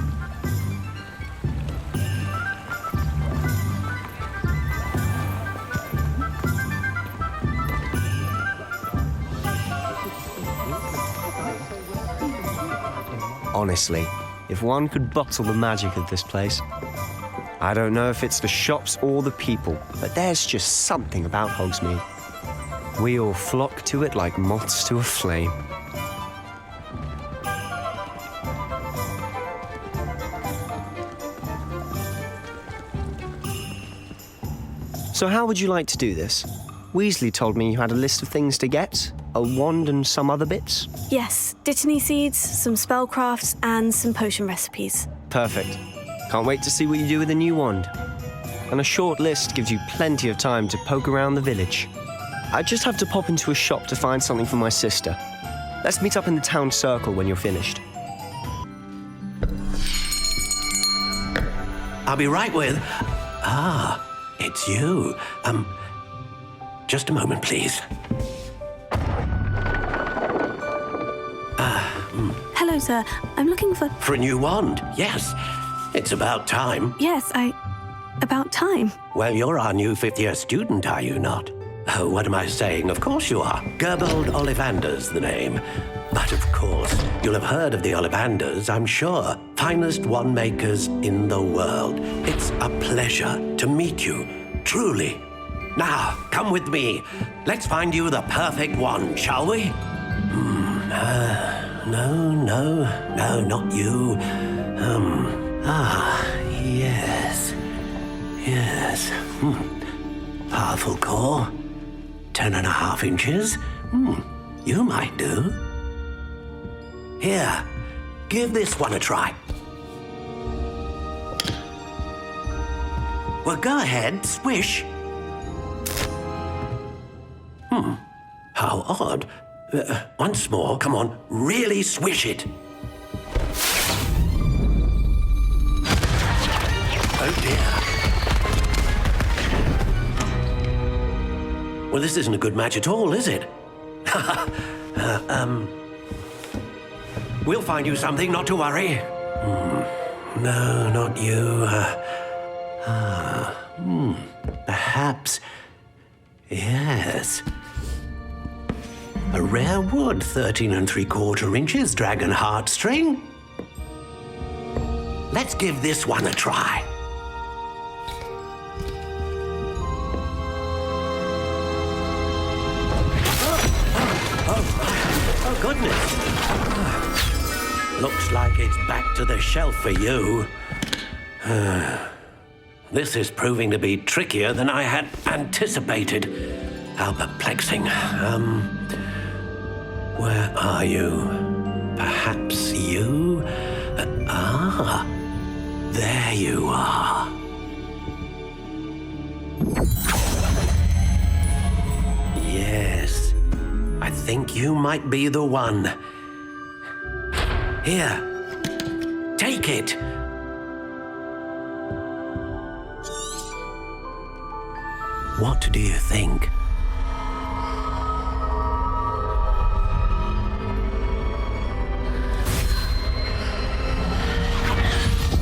Honestly, if one could bottle the magic of this place. I don't know if it's the shops or the people, but there's just something about Hogsmeade. We all flock to it like moths to a flame. So how would you like to do this? Weasley told me you had a list of things to get, a wand and some other bits. Yes, dittany seeds, some spellcrafts, and some potion recipes. Perfect. Can't wait to see what you do with the new wand. And a short list gives you plenty of time to poke around the village. I just have to pop into a shop to find something for my sister. Let's meet up in the town circle when you're finished. I'll be right with... Ah, it's you. Just a moment, please. Hello, sir. I'm looking for... For a new wand, yes. It's about time. Yes, About time. Well, you're our new fifth-year student, are you not? Oh, what am I saying? Of course you are. Gerbold Ollivander's the name. But of course, you'll have heard of the Ollivanders, I'm sure. Finest wand makers in the world. It's a pleasure to meet you, truly. Now, come with me. Let's find you the perfect wand, shall we? No, not you. Yes. Powerful core. 10.5 inches. You might do. Here, give this one a try. Well, go ahead, swish. How odd. Once more, come on, really swish it. Oh dear. Well, this isn't a good match at all, is it? We'll find you something, not to worry. No, not you. Perhaps... Yes. A rare wood, 13 3/4 inches, dragon heartstring. Let's give this one a try. Oh, goodness. Looks like it's back to the shelf for you. This is proving to be trickier than I had anticipated. How perplexing. Where are you? Perhaps you? There you are. Yes, I think you might be the one. Here, take it. What do you think?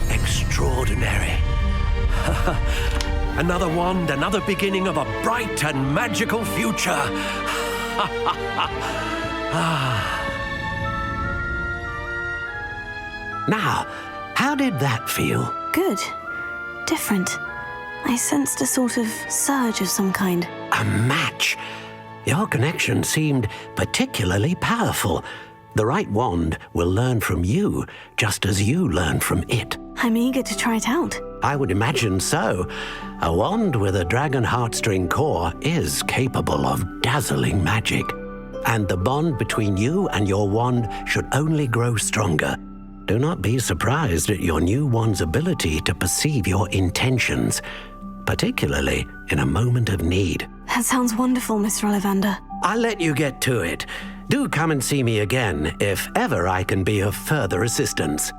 Extraordinary. Another wand, another beginning of a bright and magical future. Now, how did that feel? Good. Different. I sensed a sort of surge of some kind. A match? Your connection seemed particularly powerful. The right wand will learn from you, just as you learn from it. I'm eager to try it out. I would imagine so. A wand with a dragon heartstring core is capable of dazzling magic. And the bond between you and your wand should only grow stronger. Do not be surprised at your new wand's ability to perceive your intentions, particularly in a moment of need. That sounds wonderful, Mr. Ollivander. I'll let you get to it. Do come and see me again if ever I can be of further assistance.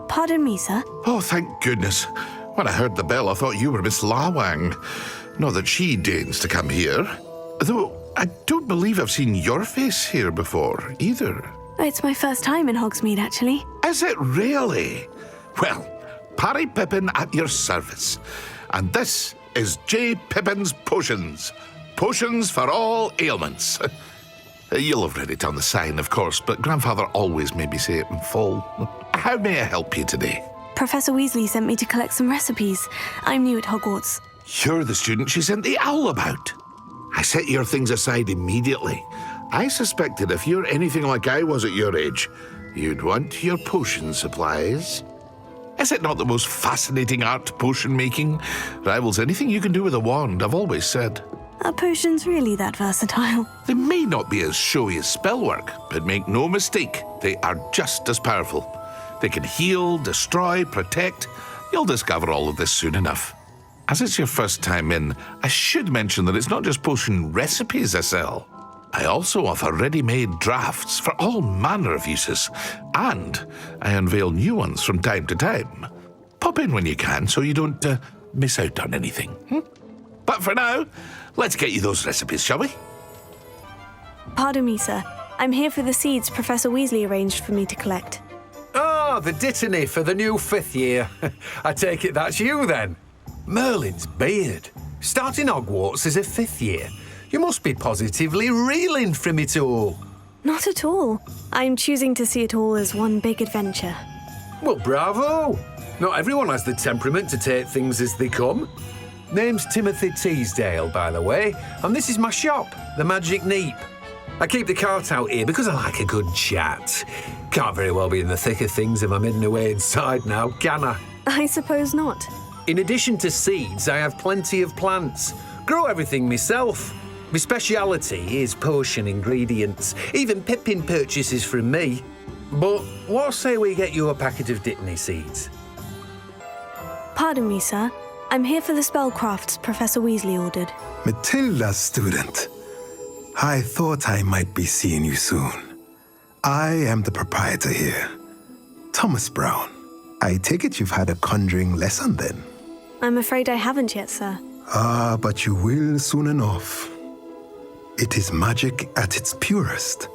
Pardon me, sir. Oh, thank goodness. When I heard the bell, I thought you were Miss Lawang. Not that she deigns to come here. Though I don't believe I've seen your face here before, either. It's my first time in Hogsmeade, actually. Is it really? Well, Parry Pippin at your service. And this is J. Pippin's Potions. Potions for all ailments. You'll have read it on the sign, of course, but Grandfather always made me say it in full. How may I help you today? Professor Weasley sent me to collect some recipes. I'm new at Hogwarts. You're the student she sent the owl about. I set your things aside immediately. I suspected if you're anything like I was at your age, you'd want your potion supplies. Is it not the most fascinating art, potion making? Rivals anything you can do with a wand, I've always said. Are potions really that versatile? They may not be as showy as spellwork, but make no mistake, they are just as powerful. They can heal, destroy, protect. You'll discover all of this soon enough. As it's your first time in, I should mention that it's not just potion recipes I sell. I also offer ready-made drafts for all manner of uses, and I unveil new ones from time to time. Pop in when you can so you don't miss out on anything. But for now, let's get you those recipes, shall we? Pardon me, sir. I'm here for the seeds Professor Weasley arranged for me to collect. Oh, the dittany for the new 5th year. I take it that's you, then. Merlin's beard. Starting Hogwarts as a 5th year. You must be positively reeling from it all. Not at all. I'm choosing to see it all as one big adventure. Well, bravo. Not everyone has the temperament to take things as they come. Name's Timothy Teasdale, by the way, and this is my shop, the Magic Neep. I keep the cart out here because I like a good chat. Can't very well be in the thick of things if I'm hidden away inside now, can I? I suppose not. In addition to seeds, I have plenty of plants. Grow everything myself. My speciality is potion ingredients, even Pippin purchases from me. But what say we get you a packet of dittany seeds? Pardon me, sir. I'm here for the spellcrafts Professor Weasley ordered. Matilda's student. I thought I might be seeing you soon. I am the proprietor here, Thomas Brown. I take it you've had a conjuring lesson then? I'm afraid I haven't yet, sir. Ah, but you will soon enough. It is magic at its purest,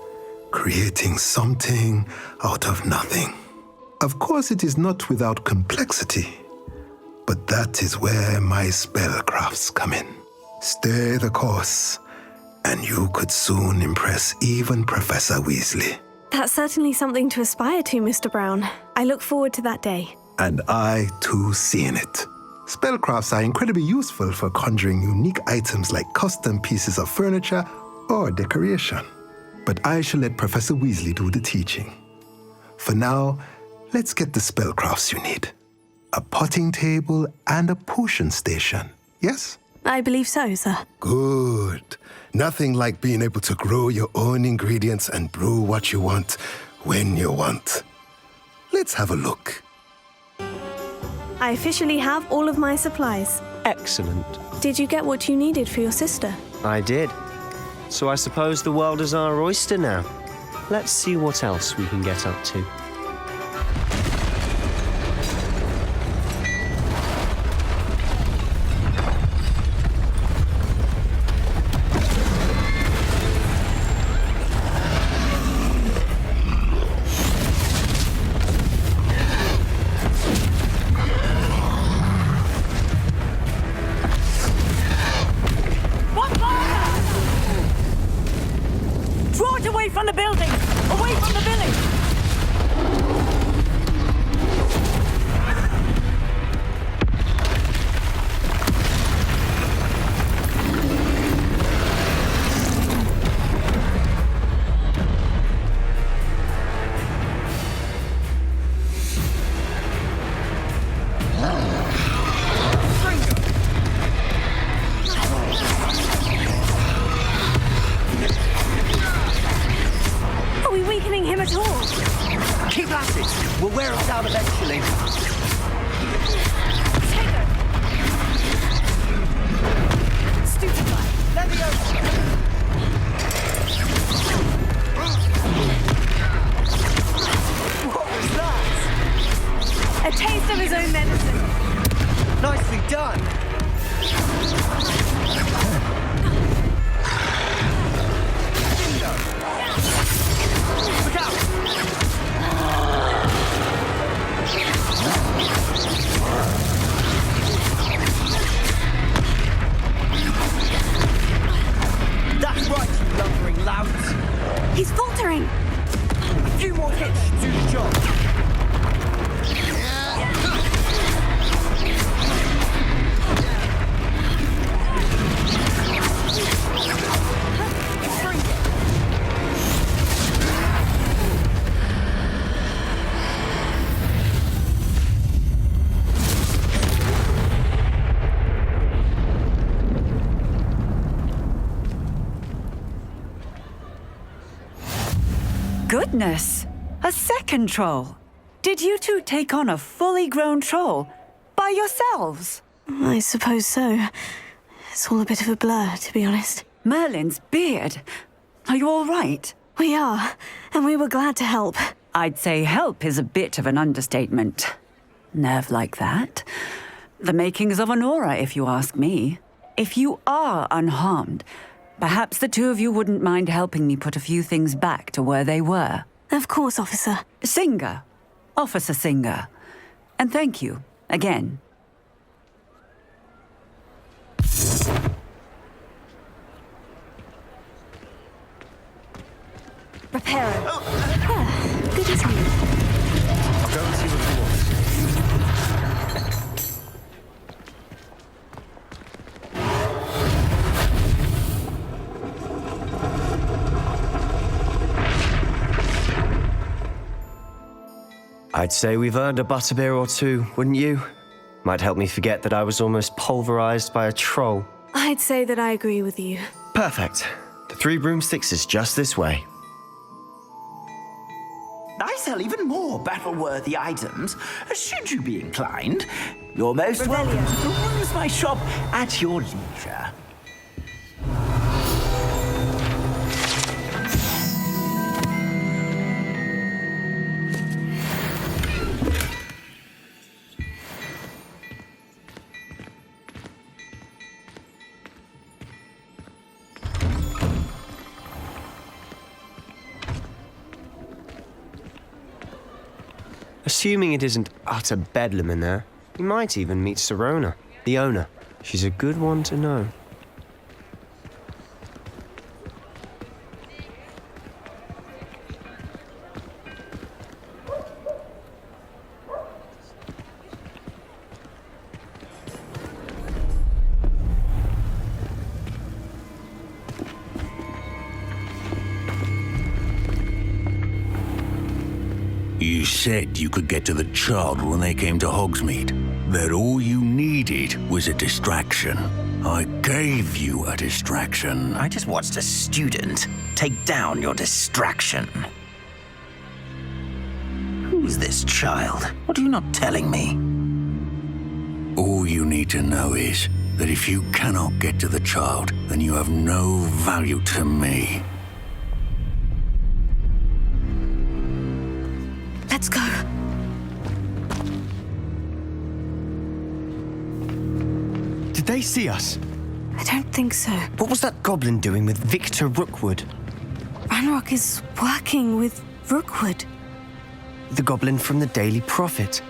creating something out of nothing. Of course, it is not without complexity, but that is where my spellcrafts come in. Stay the course, and you could soon impress even Professor Weasley. That's certainly something to aspire to, Mr. Brown. I look forward to that day. And I, too, seeing it. Spellcrafts are incredibly useful for conjuring unique items like custom pieces of furniture or decoration. But I shall let Professor Weasley do the teaching. For now, let's get the spellcrafts you need. A potting table and a potion station, yes? I believe so, sir. Good. Nothing like being able to grow your own ingredients and brew what you want when you want. Let's have a look. I officially have all of my supplies. Excellent. Did you get what you needed for your sister? I did. So I suppose the world is our oyster now. Let's see what else we can get up to. Draw it away from the building! Away from the village! Are we weakening him at all? Keep at it. We'll wear him down eventually. Stupefy! Let me over! What was that? A taste of his own medicine. Nicely done. Look out! That's right, you lumbering louts. He's faltering. A few more hits should do the job. goodness! A second troll. Did you two take on a fully grown troll by yourselves? I suppose so. It's all a bit of a blur, to be honest. Merlin's beard. Are you all right? We are, and we were glad to help. I'd say help is a bit of an understatement. Nerve like that. The makings of an aura, if you ask me. If you are unharmed, perhaps the two of you wouldn't mind helping me put a few things back to where they were. Of course, officer. Singer. Officer Singer. And thank you, again. Reparo. Good as new. I'll go and see what he wants. I'd say we've earned a butterbeer or two, wouldn't you? Might help me forget that I was almost pulverized by a troll. I'd say that I agree with you. Perfect. The 3 broomsticks is just this way. I sell even more battle-worthy items, should you be inclined. You're most welcome to peruse my shop at your leisure. Assuming it isn't utter bedlam in there, you might even meet Sirona, the owner. She's a good one to know. You said you could get to the child when they came to Hogsmeade. That all you needed was a distraction. I gave you a distraction. I just watched a student take down your distraction. Who's this child? What are you not telling me? All you need to know is that if you cannot get to the child, then you have no value to me. Let's go. Did they see us? I don't think so. What was that goblin doing with Victor Rookwood? Ranrock is working with Rookwood. The goblin from the Daily Prophet.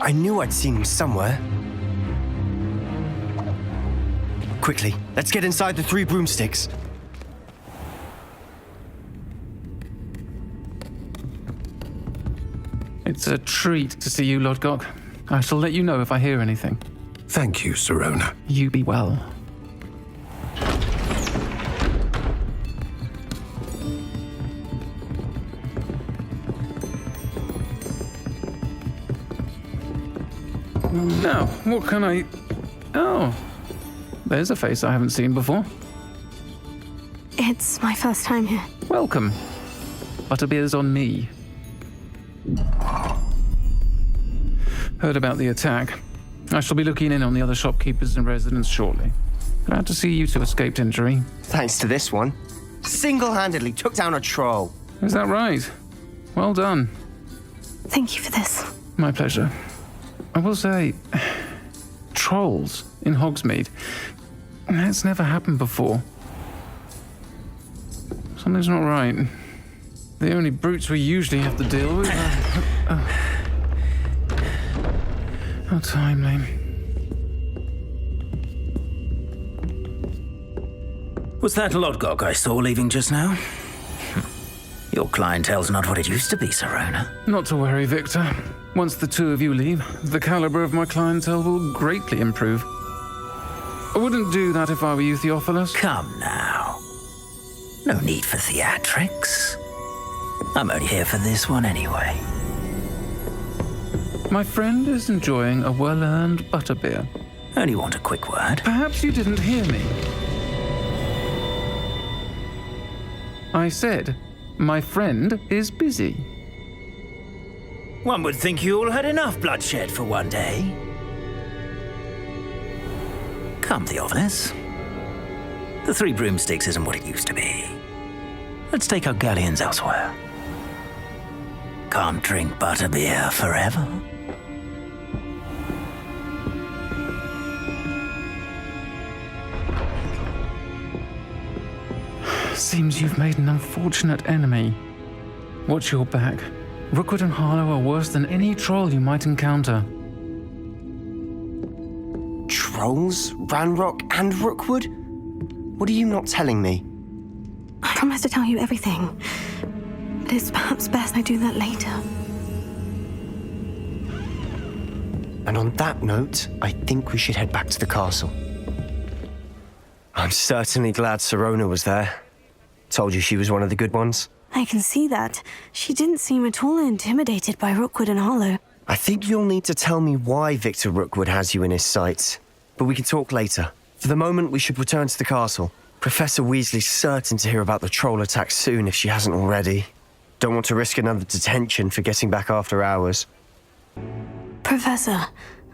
I knew I'd seen him somewhere. Quickly, let's get inside the 3 broomsticks. It's a treat to see you, Lodgok. I shall let you know if I hear anything. Thank you, Sirona. You be well. Now, what can I... Oh, there's a face I haven't seen before. It's my first time here. Welcome. Butterbeer's on me. Heard about the attack. I shall be looking in on the other shopkeepers and residents shortly. Glad to see you two escaped injury. Thanks to this one. Single-handedly took down a troll. Is that right? Well done. Thank you for this. My pleasure. I will say, trolls in Hogsmeade. That's never happened before. Something's not right. The only brutes we usually have to deal with are... How timely. Was that Lodgok I saw leaving just now? Your clientele's not what it used to be, Sirona. Not to worry, Victor. Once the two of you leave, the caliber of my clientele will greatly improve. I wouldn't do that if I were you, Theophilus. Come now. No need for theatrics. I'm only here for this one anyway. My friend is enjoying a well-earned butterbeer. Only want a quick word. Perhaps you didn't hear me. I said, My friend is busy. One would think you all had enough bloodshed for one day. Come, Theophilus. The Three Broomsticks isn't what it used to be. Let's take our galleons elsewhere. Can't drink butterbeer forever. Seems you've made an unfortunate enemy. Watch your back. Rookwood and Harlow are worse than any troll you might encounter. Trolls? Ranrock and Rookwood? What are you not telling me? I promise to tell you everything. But it's perhaps best I do that later. And on that note, I think we should head back to the castle. I'm certainly glad Sirona was there. Told you she was one of the good ones. I can see that. She didn't seem at all intimidated by Rookwood and Harlow. I think you'll need to tell me why Victor Rookwood has you in his sights. But we can talk later. For the moment, we should return to the castle. Professor Weasley's certain to hear about the troll attack soon if she hasn't already. Don't want to risk another detention for getting back after hours. Professor,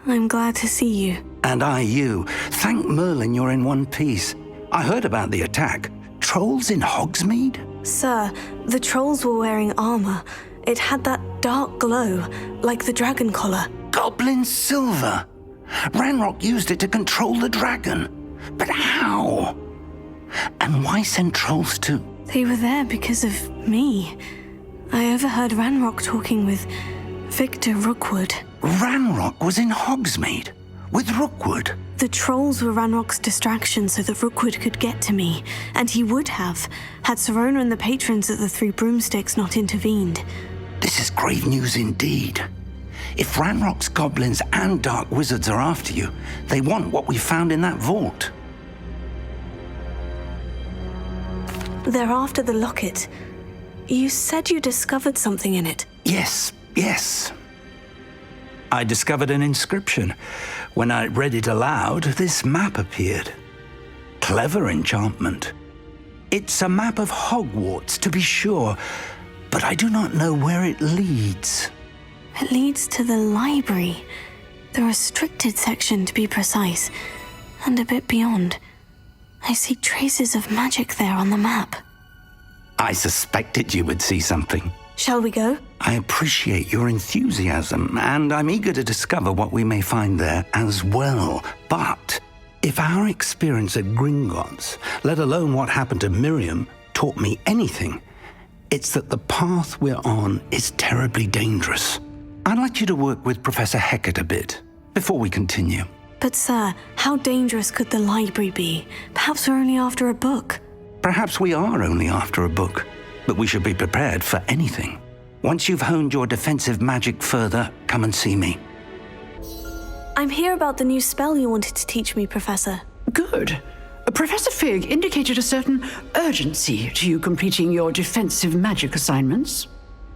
I'm glad to see you. And I you. Thank Merlin you're in one piece. I heard about the attack. Trolls in Hogsmeade? Sir, the trolls were wearing armor. It had that dark glow, like the dragon collar. Goblin silver! Ranrock used it to control the dragon. But how? And why send trolls too? They were there because of me. I overheard Ranrock talking with Victor Rookwood. Ranrock was in Hogsmeade? With Rookwood? The trolls were Ranrock's distraction so that Rookwood could get to me, and he would have, had Sirona and the patrons of the Three Broomsticks not intervened. This is grave news indeed. If Ranrock's goblins and dark wizards are after you, they want what we found in that vault. They're after the locket. You said you discovered something in it. Yes. I discovered an inscription. When I read it aloud, this map appeared. Clever enchantment. It's a map of Hogwarts, to be sure, but I do not know where it leads. It leads to the library. The restricted section, to be precise, and a bit beyond. I see traces of magic there on the map. I suspected you would see something. Shall we go? I appreciate your enthusiasm, and I'm eager to discover what we may find there as well. But if our experience at Gringotts, let alone what happened to Miriam, taught me anything, it's that the path we're on is terribly dangerous. I'd like you to work with Professor Hecat a bit before we continue. But sir, how dangerous could the library be? Perhaps we're only after a book. Perhaps we are only after a book, but we should be prepared for anything. Once you've honed your defensive magic further, come and see me. I'm here about the new spell you wanted to teach me, Professor. Good. Professor Fig indicated a certain urgency to you completing your defensive magic assignments.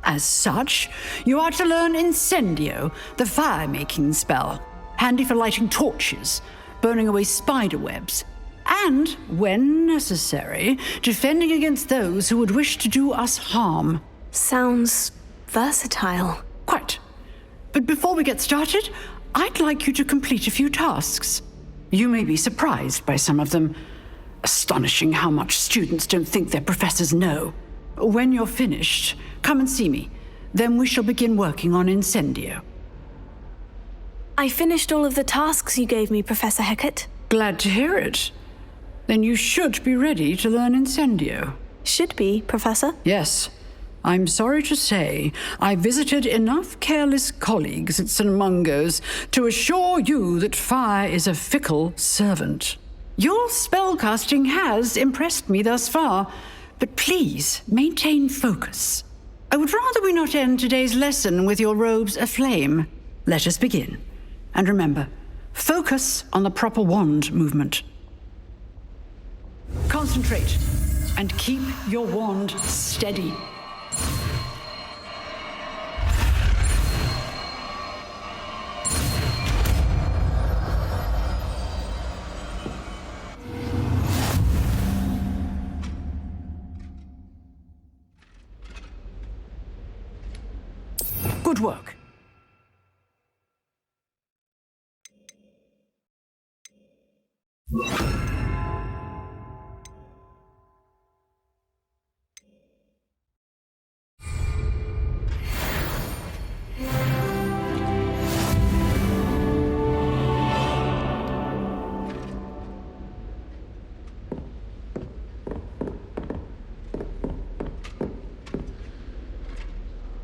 As such, you are to learn Incendio, the fire-making spell, handy for lighting torches, burning away spider webs, and, when necessary, defending against those who would wish to do us harm. Sounds versatile. Quite. But before we get started, I'd like you to complete a few tasks. You may be surprised by some of them. Astonishing how much students don't think their professors know. When you're finished, come and see me. Then we shall begin working on Incendio. I finished all of the tasks you gave me, Professor Hecat. Glad to hear it. Then you should be ready to learn Incendio. Should be, Professor? Yes. I'm sorry to say, I visited enough careless colleagues at St. Mungo's to assure you that fire is a fickle servant. Your spellcasting has impressed me thus far, but please maintain focus. I would rather we not end today's lesson with your robes aflame. Let us begin. And remember, focus on the proper wand movement. Concentrate and keep your wand steady. Good work.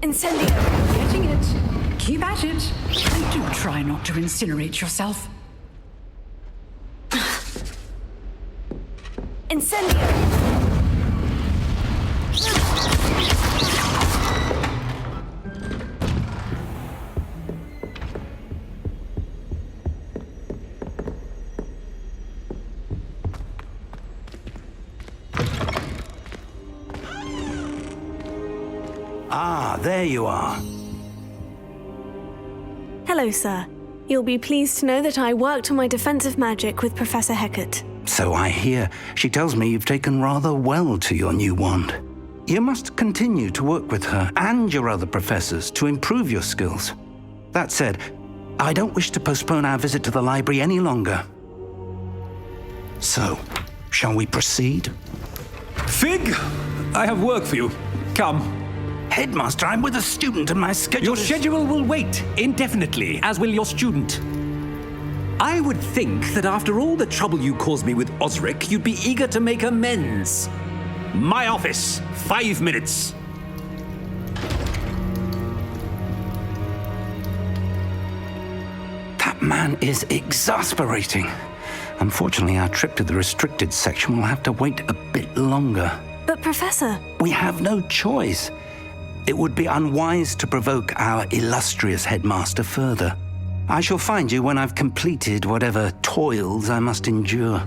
Incendio! Getting it. Keep at it. And do try not to incinerate yourself. Incendio! Ah, there you are. Hello, sir. You'll be pleased to know that I worked on my defensive magic with Professor Hecat. So I hear. She tells me you've taken rather well to your new wand. You must continue to work with her and your other professors to improve your skills. That said, I don't wish to postpone our visit to the library any longer. So, shall we proceed? Fig, I have work for you. Come. Headmaster, I'm with a student and my schedule Your schedule will wait indefinitely, as will your student. I would think that after all the trouble you caused me with Osric, you'd be eager to make amends. My office, 5 minutes. That man is exasperating. Unfortunately, our trip to the restricted section will have to wait a bit longer. But, Professor... We have no choice. It would be unwise to provoke our illustrious headmaster further. I shall find you when I've completed whatever toils I must endure.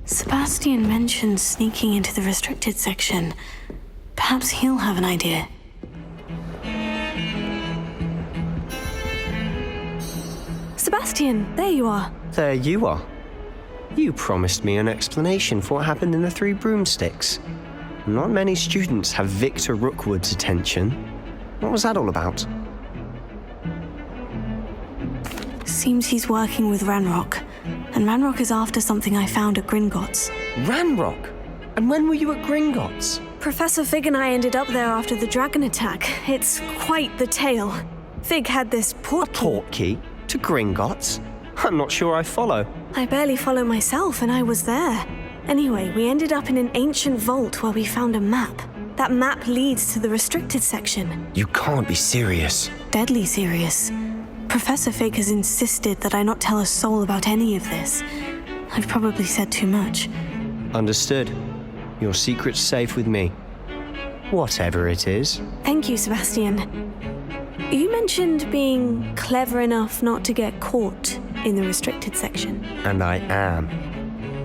Sebastian mentioned sneaking into the restricted section. Perhaps he'll have an idea. Sebastian, there you are. There you are. You promised me an explanation for what happened in the Three Broomsticks. Not many students have Victor Rookwood's attention. What was that all about? Seems he's working with Ranrock. And Ranrock is after something I found at Gringotts. Ranrock? And when were you at Gringotts? Professor Fig and I ended up there after the dragon attack. It's quite the tale. Fig had this portkey. A portkey? To Gringotts? I'm not sure I follow. I barely follow myself, and I was there. Anyway, we ended up in an ancient vault where we found a map. That map leads to the restricted section. You can't be serious. Deadly serious. Professor Fig has insisted that I not tell a soul about any of this. I've probably said too much. Understood. Your secret's safe with me. Whatever it is. Thank you, Sebastian. You mentioned being clever enough not to get caught in the restricted section. And I am.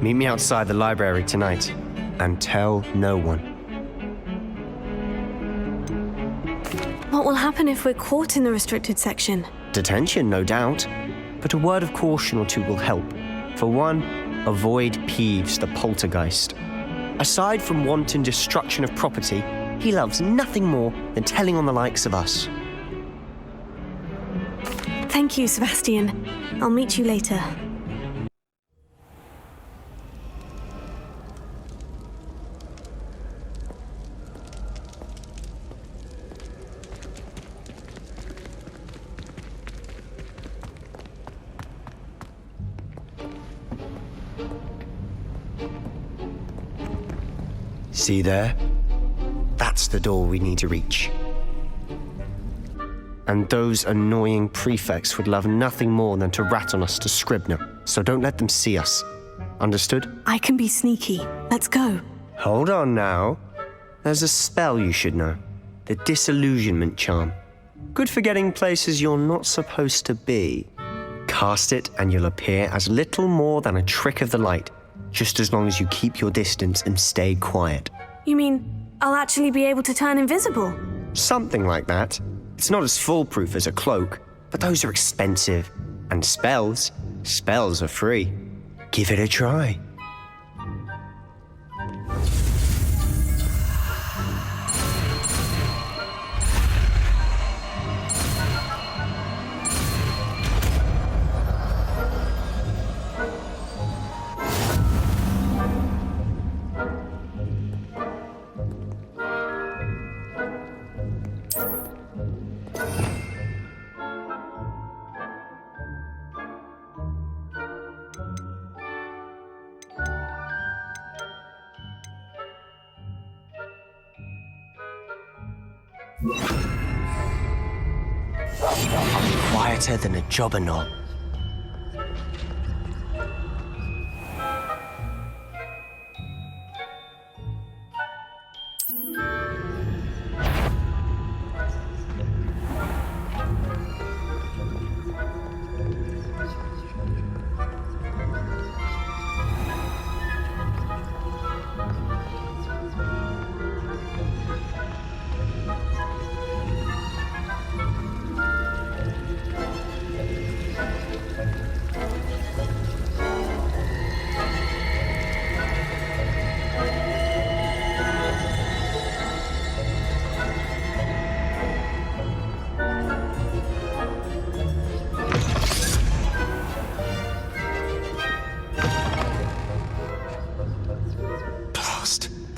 Meet me outside the library tonight. And tell no one. What will happen if we're caught in the restricted section? Detention, no doubt. But a word of caution or two will help. For one, avoid Peeves the poltergeist. Aside from wanton destruction of property, he loves nothing more than telling on the likes of us. Thank you, Sebastian. I'll meet you later. See there? That's the door we need to reach. And those annoying prefects would love nothing more than to rat on us to Scribner, so don't let them see us. Understood? I can be sneaky. Let's go. Hold on now. There's a spell you should know. The disillusionment charm. Good for getting places you're not supposed to be. Cast it and you'll appear as little more than a trick of the light, just as long as you keep your distance and stay quiet. You mean I'll actually be able to turn invisible? Something like that. It's not as foolproof as a cloak, but those are expensive. And spells are free. Give it a try. I'll be quieter than a jobberknoll.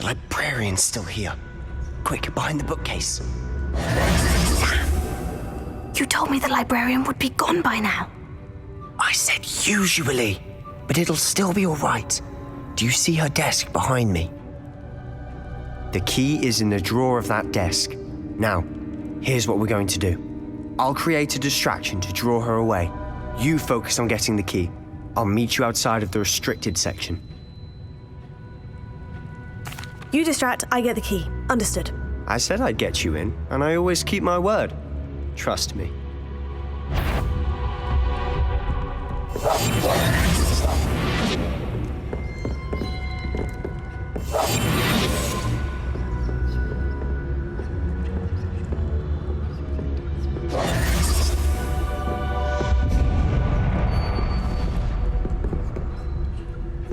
Librarian's still here. Quick, behind the bookcase. You told me the librarian would be gone by now. I said usually, but it'll still be all right. Do you see her desk behind me? The key is in the drawer of that desk. Now, here's what we're going to do. I'll create a distraction to draw her away. You focus on getting the key. I'll meet you outside of the restricted section. You distract, I get the key. Understood. I said I'd get you in, and I always keep my word. Trust me.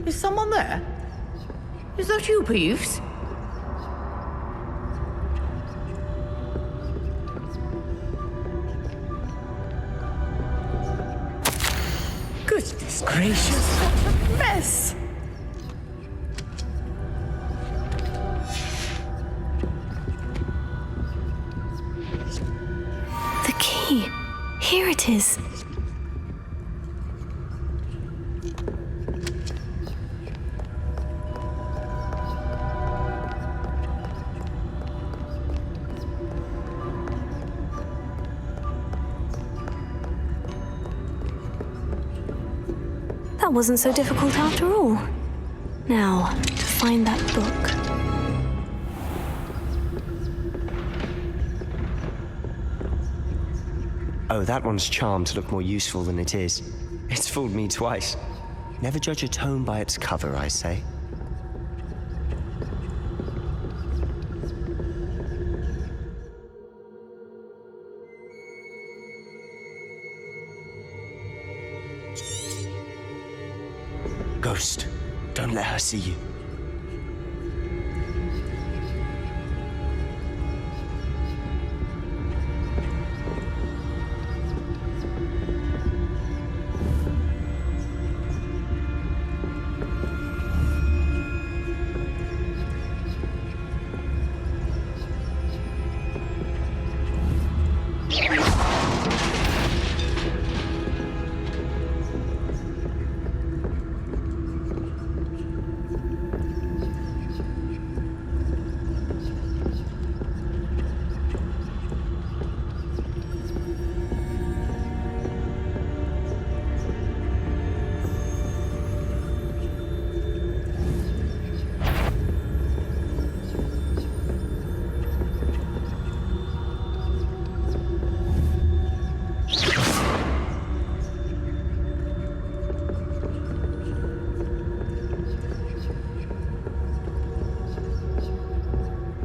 Is someone there? Is that you, Peeves? Goodness gracious, what a mess! The key. Here it is. That wasn't so difficult after all. Now, to find that book. Oh, that one's charmed to look more useful than it is. It's fooled me twice. Never judge a tome by its cover, I say. Ghost, don't let her see you.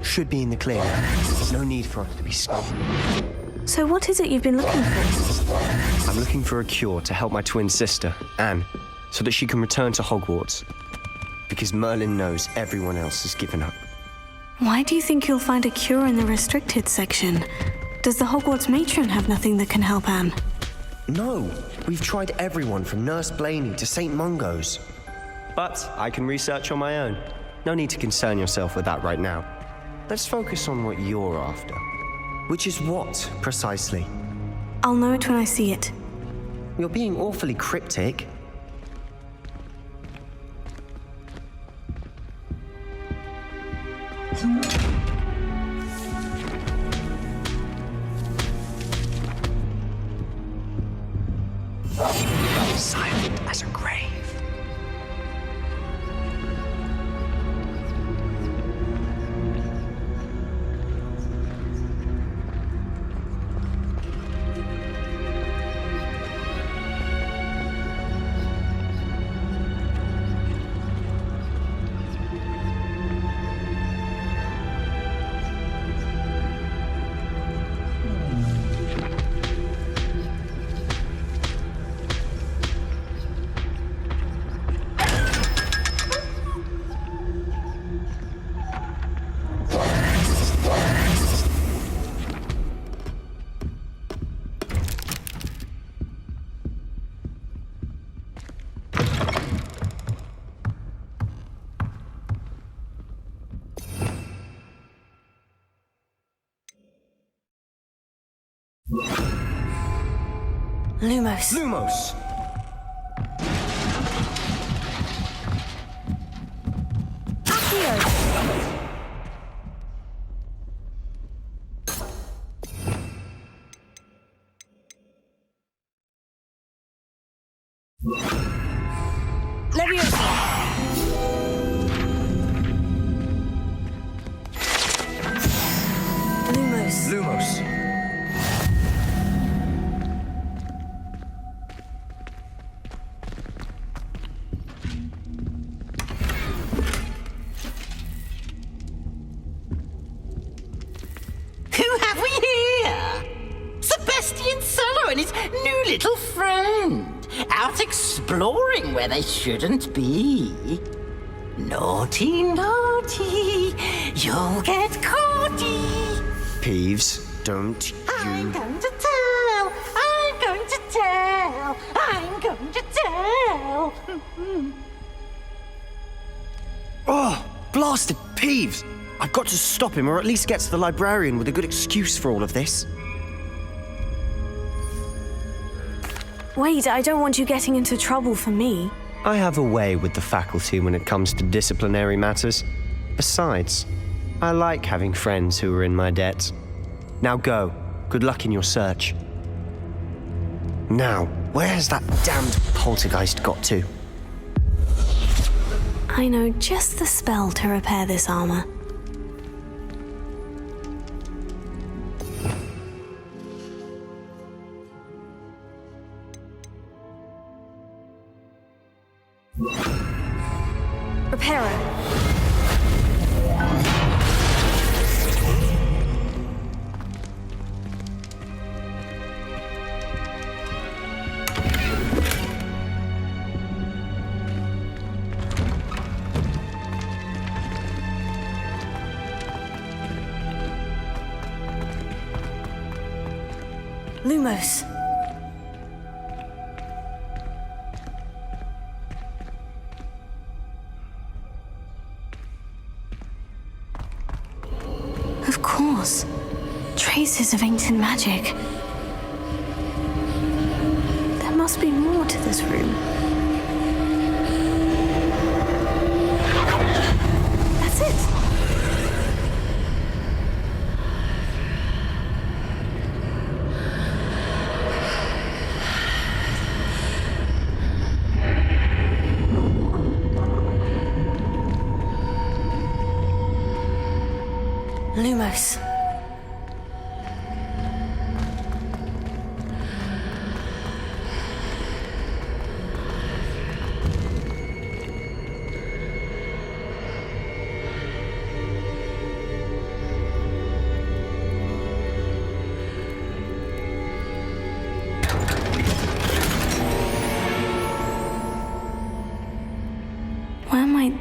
should be in the clear. No need for us to be scared. So what is it you've been looking for? I'm looking for a cure to help my twin sister, Anne, so that she can return to Hogwarts. Because Merlin knows everyone else has given up. Why do you think you'll find a cure in the restricted section? Does the Hogwarts matron have nothing that can help Anne? No, we've tried everyone from Nurse Blaney to St. Mungo's. But I can research on my own. No need to concern yourself with that right now. Let's focus on what you're after. Which is what, precisely? I'll know it when I see it. You're being awfully cryptic. Silent as a grave. Lumos. Lumos! Lumos. Lumos. And his new little friend, out exploring where they shouldn't be. Naughty, naughty, you'll get caughty. Peeves, don't you... I'm going to tell, I'm going to tell, I'm going to tell. Oh, blasted Peeves! I've got to stop him, or at least get to the librarian with a good excuse for all of this. Wait, I don't want you getting into trouble for me. I have a way with the faculty when it comes to disciplinary matters. Besides, I like having friends who are in my debt. Now go. Good luck in your search. Now, where has that damned poltergeist got to? I know just the spell to repair this armor. Repairer. Lumos. Of course. Traces of ancient magic. There must be more to this room. That's it. Lumos.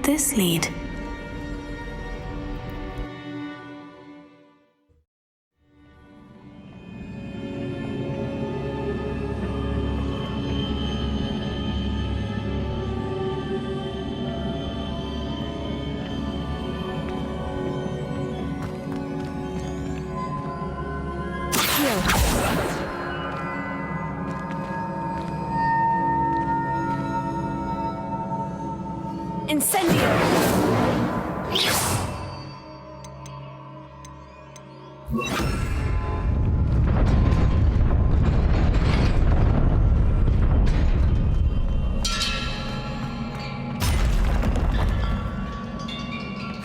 this lead? Incendio!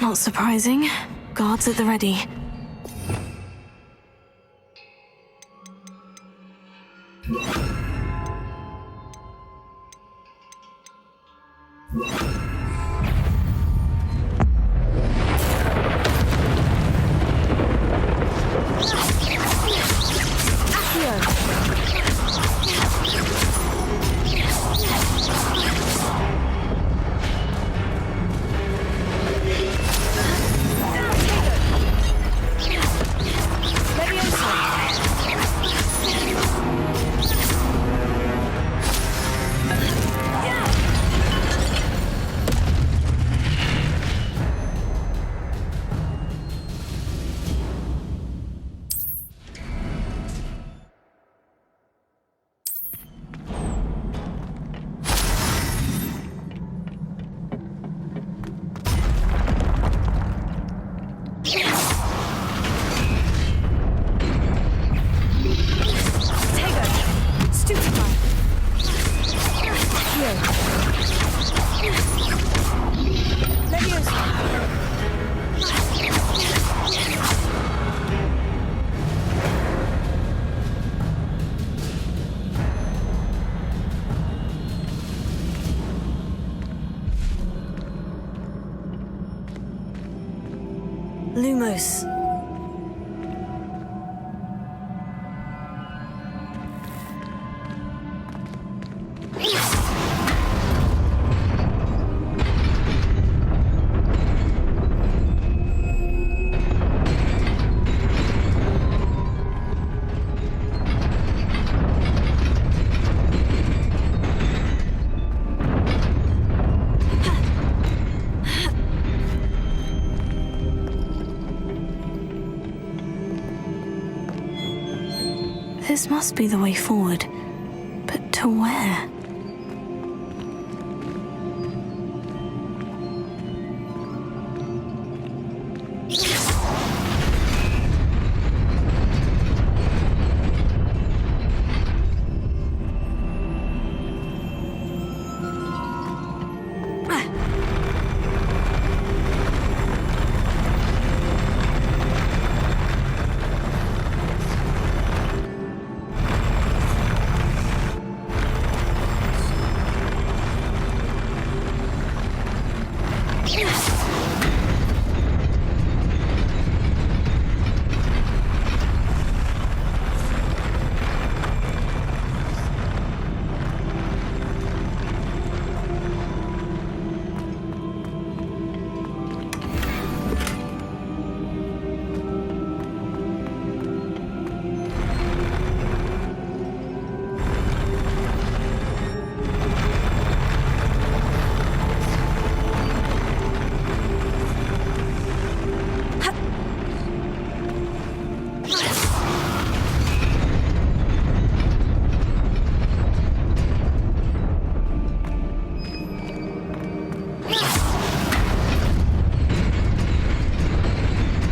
Not surprising. Guards at the ready. Lumos. This must be the way forward. But to where?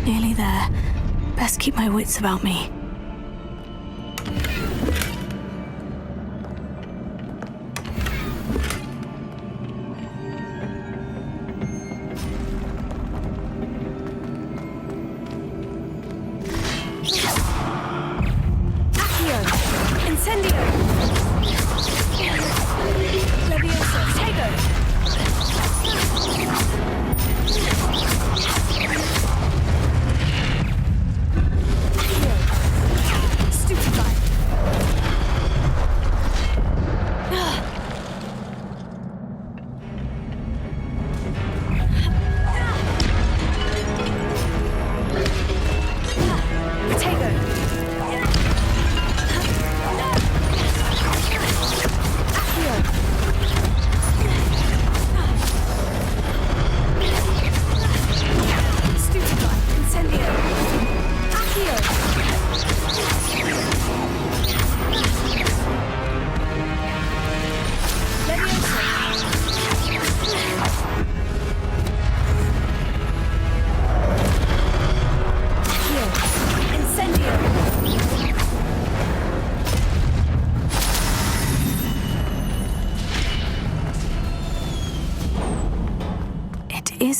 Nearly there. Best keep my wits about me.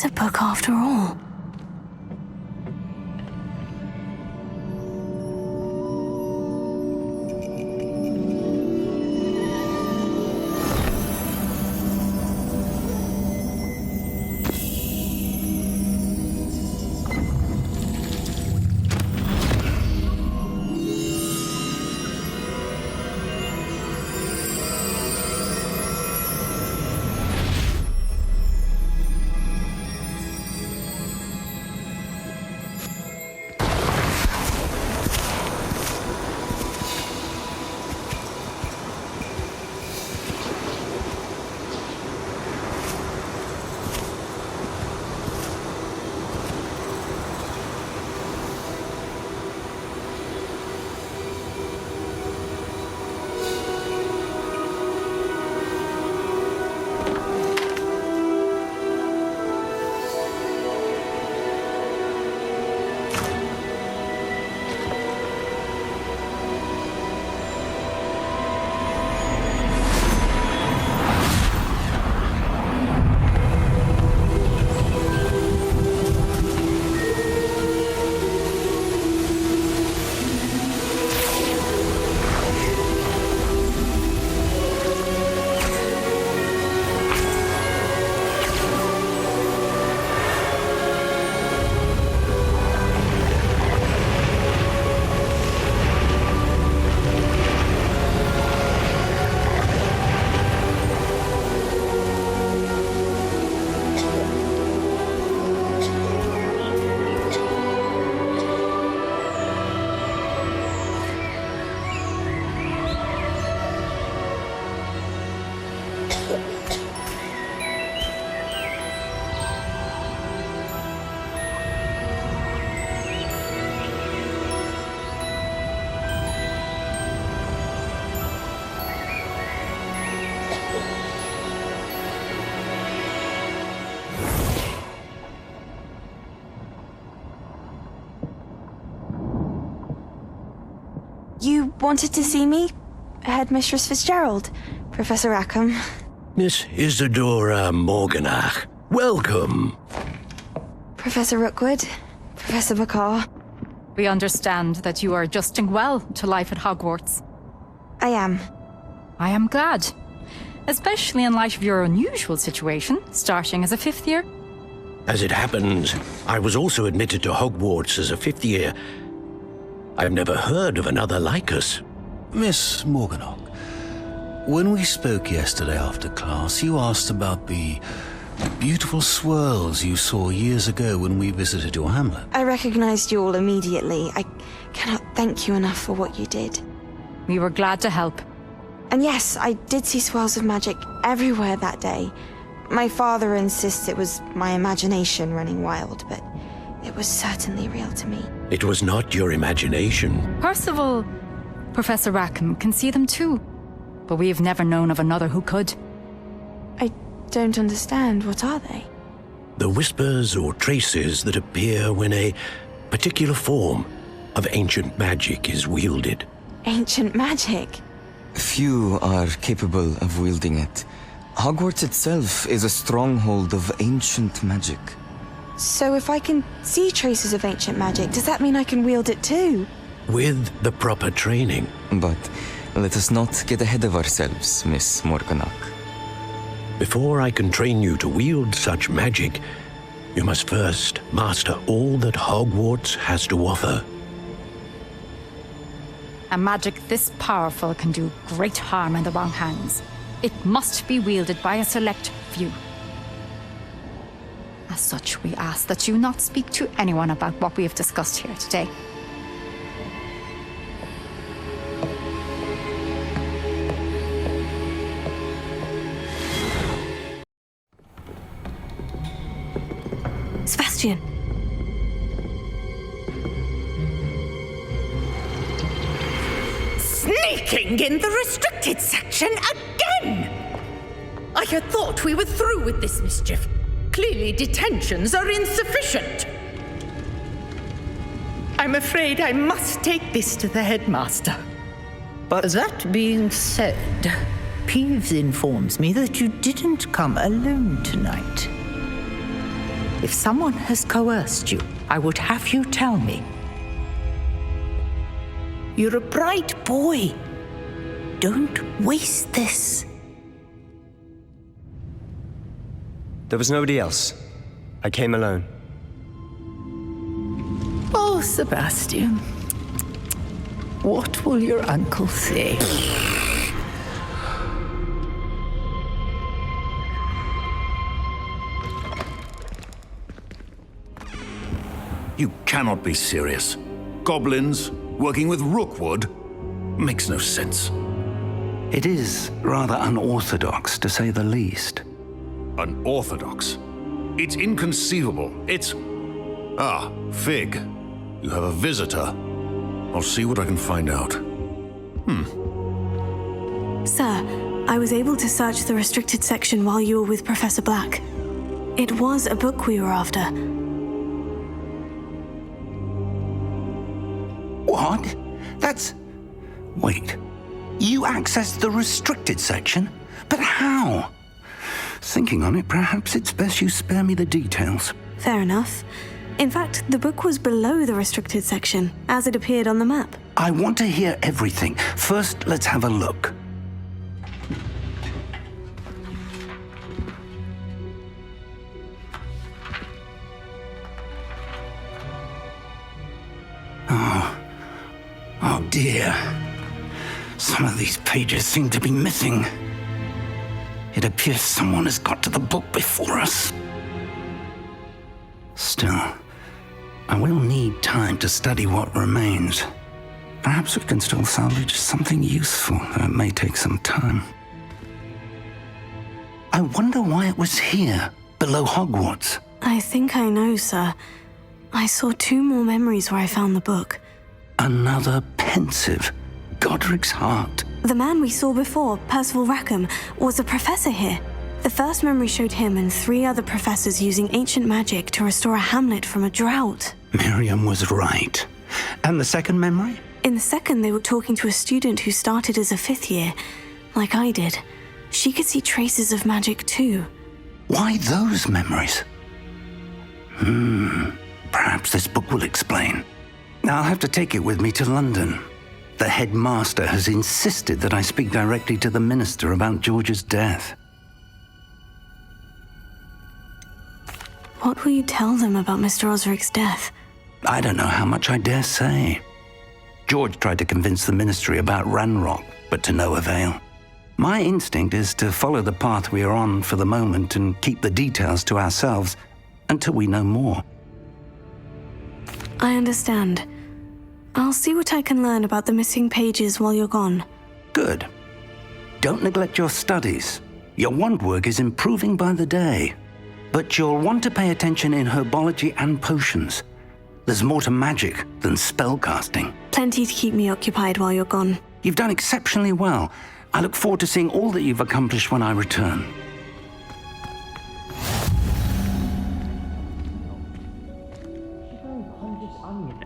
is a book after all. You wanted to see me? Headmistress Fitzgerald, Professor Rackham. Miss Isadora Morganach, welcome. Professor Rookwood, Professor McCaw. We understand that you are adjusting well to life at Hogwarts. I am. I am glad. Especially in light of your unusual situation, starting as a 5th year. As it happens, I was also admitted to Hogwarts as a 5th year. I've never heard of another like us. Miss Morganach, when we spoke yesterday after class, you asked about the beautiful swirls you saw years ago when we visited your hamlet. I recognized you all immediately. I cannot thank you enough for what you did. We were glad to help. And yes, I did see swirls of magic everywhere that day. My father insists it was my imagination running wild, but it was certainly real to me. It was not your imagination. Percival, Professor Rackham can see them too, but we have never known of another who could. I don't understand. What are they? The whispers or traces that appear when a particular form of ancient magic is wielded. Ancient magic? Few are capable of wielding it. Hogwarts itself is a stronghold of ancient magic. So if I can see traces of ancient magic, does that mean I can wield it too? With the proper training. But let us not get ahead of ourselves, Miss Morganach. Before I can train you to wield such magic, you must first master all that Hogwarts has to offer. A magic this powerful can do great harm in the wrong hands. It must be wielded by a select few. As such, we ask that you not speak to anyone about what we have discussed here today. Sebastian. Sneaking in the restricted section again! I had thought we were through with this mischief. Clearly detentions are insufficient. I'm afraid I must take this to the headmaster. But that being said, Peeves informs me that you didn't come alone tonight. If someone has coerced you, I would have you tell me. You're a bright boy. Don't waste this. There was nobody else. I came alone. Oh, Sebastian. What will your uncle say? You cannot be serious. Goblins working with Rookwood? Makes no sense. It is rather unorthodox, to say the least. Unorthodox? It's inconceivable. It's... Ah, Fig. You have a visitor. I'll see what I can find out. Sir, I was able to search the restricted section while you were with Professor Black. It was a book we were after. What? That's... Wait. You accessed the restricted section? But how? Thinking on it, perhaps it's best you spare me the details. Fair enough. In fact, the book was below the restricted section, as it appeared on the map. I want to hear everything. First, let's have a look. Oh dear. Some of these pages seem to be missing. It appears someone has got to the book before us. Still, I will need time to study what remains. Perhaps we can still salvage something useful, though it may take some time. I wonder why it was here, below Hogwarts. I think I know, sir. I saw 2 more memories where I found the book. Another pensive. Godric's heart. The man we saw before, Percival Rackham, was a professor here. The first memory showed him and 3 other professors using ancient magic to restore a hamlet from a drought. Miriam was right. And the second memory? In the second, they were talking to a student who started as a 5th year, like I did. She could see traces of magic too. Why those memories? Perhaps this book will explain. I'll have to take it with me to London. The headmaster has insisted that I speak directly to the minister about George's death. What will you tell them about Mr. Osric's death? I don't know how much I dare say. George tried to convince the ministry about Ranrock, but to no avail. My instinct is to follow the path we are on for the moment and keep the details to ourselves until we know more. I understand. I'll see what I can learn about the missing pages while you're gone. Good. Don't neglect your studies. Your wand work is improving by the day. But you'll want to pay attention in herbology and potions. There's more to magic than spellcasting. Plenty to keep me occupied while you're gone. You've done exceptionally well. I look forward to seeing all that you've accomplished when I return.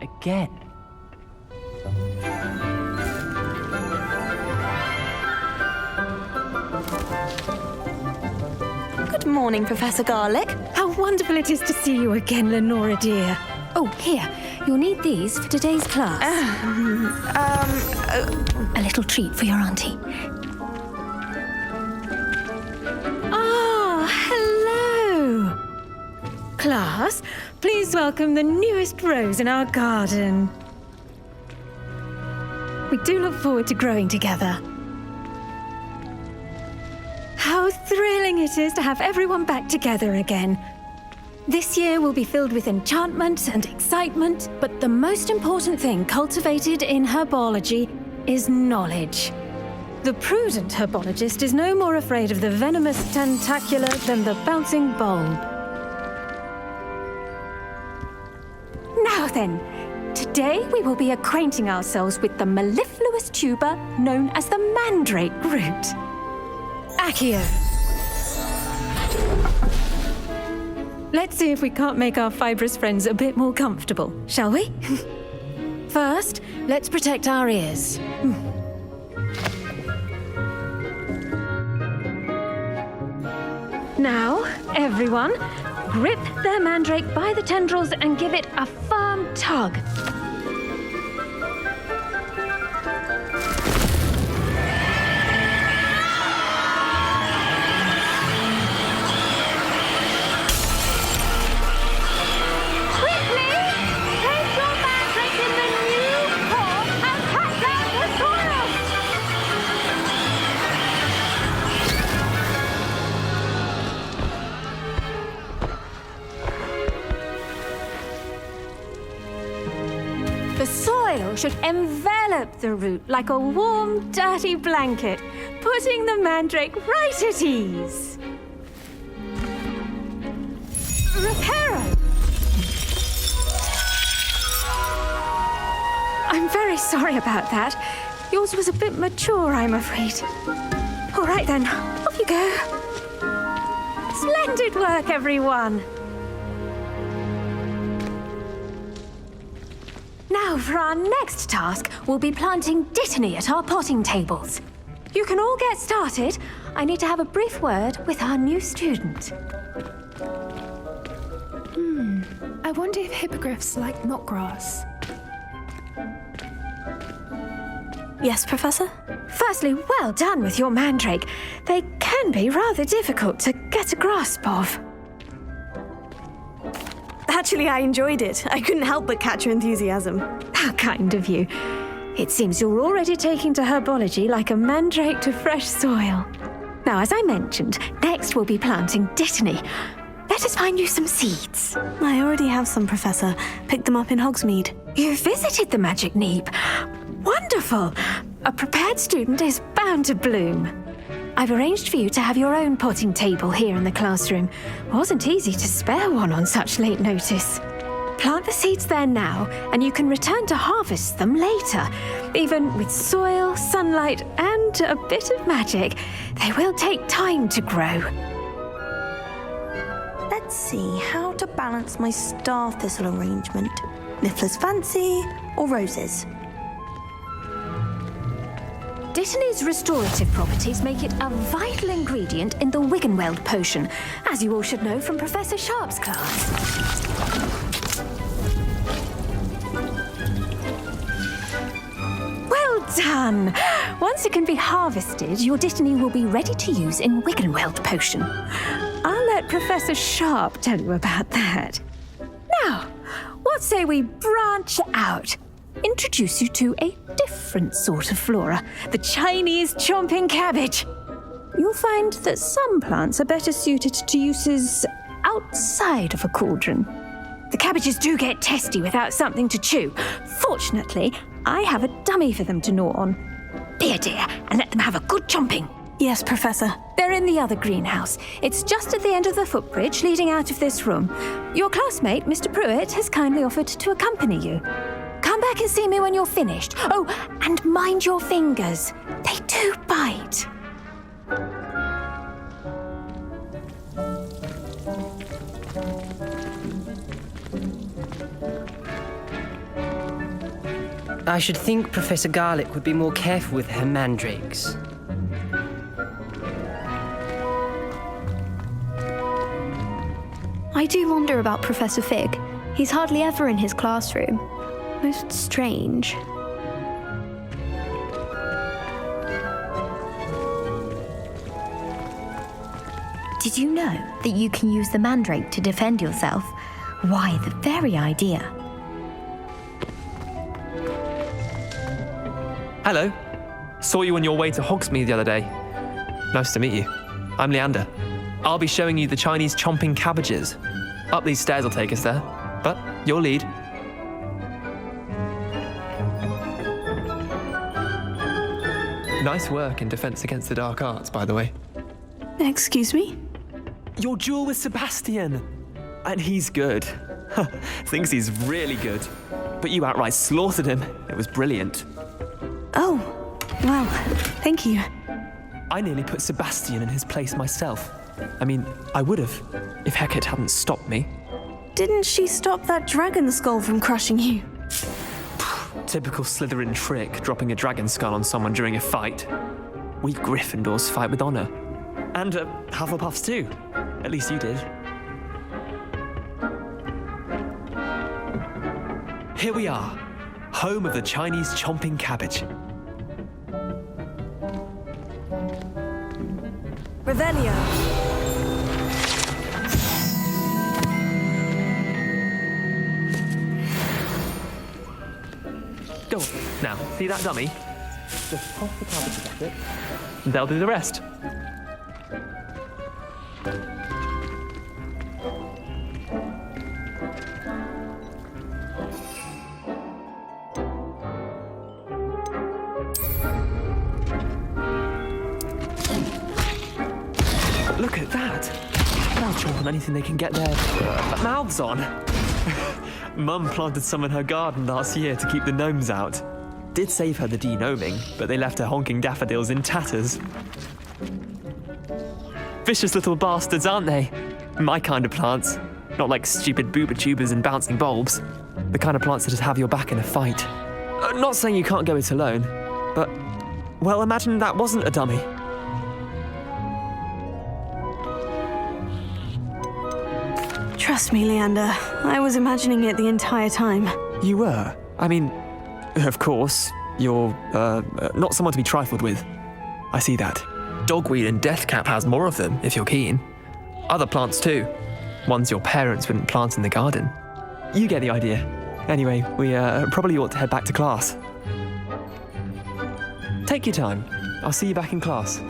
Again. Good morning, Professor Garlick. How wonderful it is to see you again, Lenora dear. Oh, here. You'll need these for today's class. A little treat for your auntie. Ah, hello. Class, please welcome the newest rose in our garden. We do look forward to growing together. How thrilling it is to have everyone back together again. This year will be filled with enchantment and excitement, but the most important thing cultivated in herbology is knowledge. The prudent herbologist is no more afraid of the venomous tentacula than the bouncing bulb. Now then, today we will be acquainting ourselves with the mellifluous tuber known as the mandrake root. Accio. Let's see if we can't make our fibrous friends a bit more comfortable, shall we? First, let's protect our ears. Now, everyone, grip their mandrake by the tendrils and give it a firm tug. The soil should envelop the root like a warm, dirty blanket, putting the mandrake right at ease. Reparo! I'm very sorry about that. Yours was a bit mature, I'm afraid. All right then, off you go. Splendid work, everyone. Now, for our next task, we'll be planting Dittany at our potting tables. You can all get started. I need to have a brief word with our new student. I wonder if hippogriffs like knotgrass. Yes, Professor? Firstly, well done with your mandrake. They can be rather difficult to get a grasp of. Actually, I enjoyed it. I couldn't help but catch your enthusiasm. How kind of you. It seems you're already taking to herbology like a mandrake to fresh soil. Now, as I mentioned, next we'll be planting Dittany. Let us find you some seeds. I already have some, Professor. Picked them up in Hogsmeade. You visited the Magic Neep. Wonderful. A prepared student is bound to bloom. I've arranged for you to have your own potting table here in the classroom. Wasn't easy to spare one on such late notice. Plant the seeds there now, and you can return to harvest them later. Even with soil, sunlight, and a bit of magic, they will take time to grow. Let's see how to balance my star thistle arrangement. Niffler's Fancy or roses? Dittany's restorative properties make it a vital ingredient in the Wiggenweld potion, as you all should know from Professor Sharp's class. Well done! Once it can be harvested, your Dittany will be ready to use in Wiggenweld potion. I'll let Professor Sharp tell you about that. Now, what say we branch out? Introduce you to a different sort of flora, the Chinese chomping cabbage. You'll find that some plants are better suited to uses outside of a cauldron. The cabbages do get testy without something to chew. Fortunately, I have a dummy for them to gnaw on. Be a dear and let them have a good chomping. Yes, Professor. They're in the other greenhouse. It's just at the end of the footbridge leading out of this room. Your classmate, Mr. Pruitt, has kindly offered to accompany you. Come back and see me when you're finished. Oh, and mind your fingers. They do bite. I should think Professor Garlick would be more careful with her mandrakes. I do wonder about Professor Fig. He's hardly ever in his classroom. Most strange. Did you know that you can use the mandrake to defend yourself? Why, the very idea. Hello. Saw you on your way to Hogsmeade the other day. Nice to meet you. I'm Leander. I'll be showing you the Chinese chomping cabbages. Up these stairs will take us there, but your lead. Nice work in Defense Against the Dark Arts, by the way. Excuse me? Your duel with Sebastian. And he's good. Thinks he's really good. But you outright slaughtered him. It was brilliant. Oh, well, thank you. I nearly put Sebastian in his place myself. I mean, I would have, if Hecate hadn't stopped me. Didn't she stop that dragon skull from crushing you? Typical Slytherin trick, dropping a dragon skull on someone during a fight. We Gryffindors fight with honor. And Hufflepuffs too. At least you did. Here we are, home of the Chinese chomping cabbage. Revelio. Go on. Now, see that dummy? Just toss the cabbage at it. They'll do the rest. Look at that! They'll chomp on anything they can get their mouths on. Mum planted some in her garden last year to keep the gnomes out. Did save her the de-gnoming, but they left her honking daffodils in tatters. Vicious little bastards, aren't they? My kind of plants. Not like stupid booba tubers and bouncing bulbs. The kind of plants that just have your back in a fight. Not saying you can't go it alone, but, well, imagine that wasn't a dummy. Trust me, Leander. I was imagining it the entire time. You were? I mean, of course, you're, not someone to be trifled with. I see that. Dogweed and deathcap has more of them, if you're keen. Other plants too. Ones your parents wouldn't plant in the garden. You get the idea. Anyway, we probably ought to head back to class. Take your time. I'll see you back in class.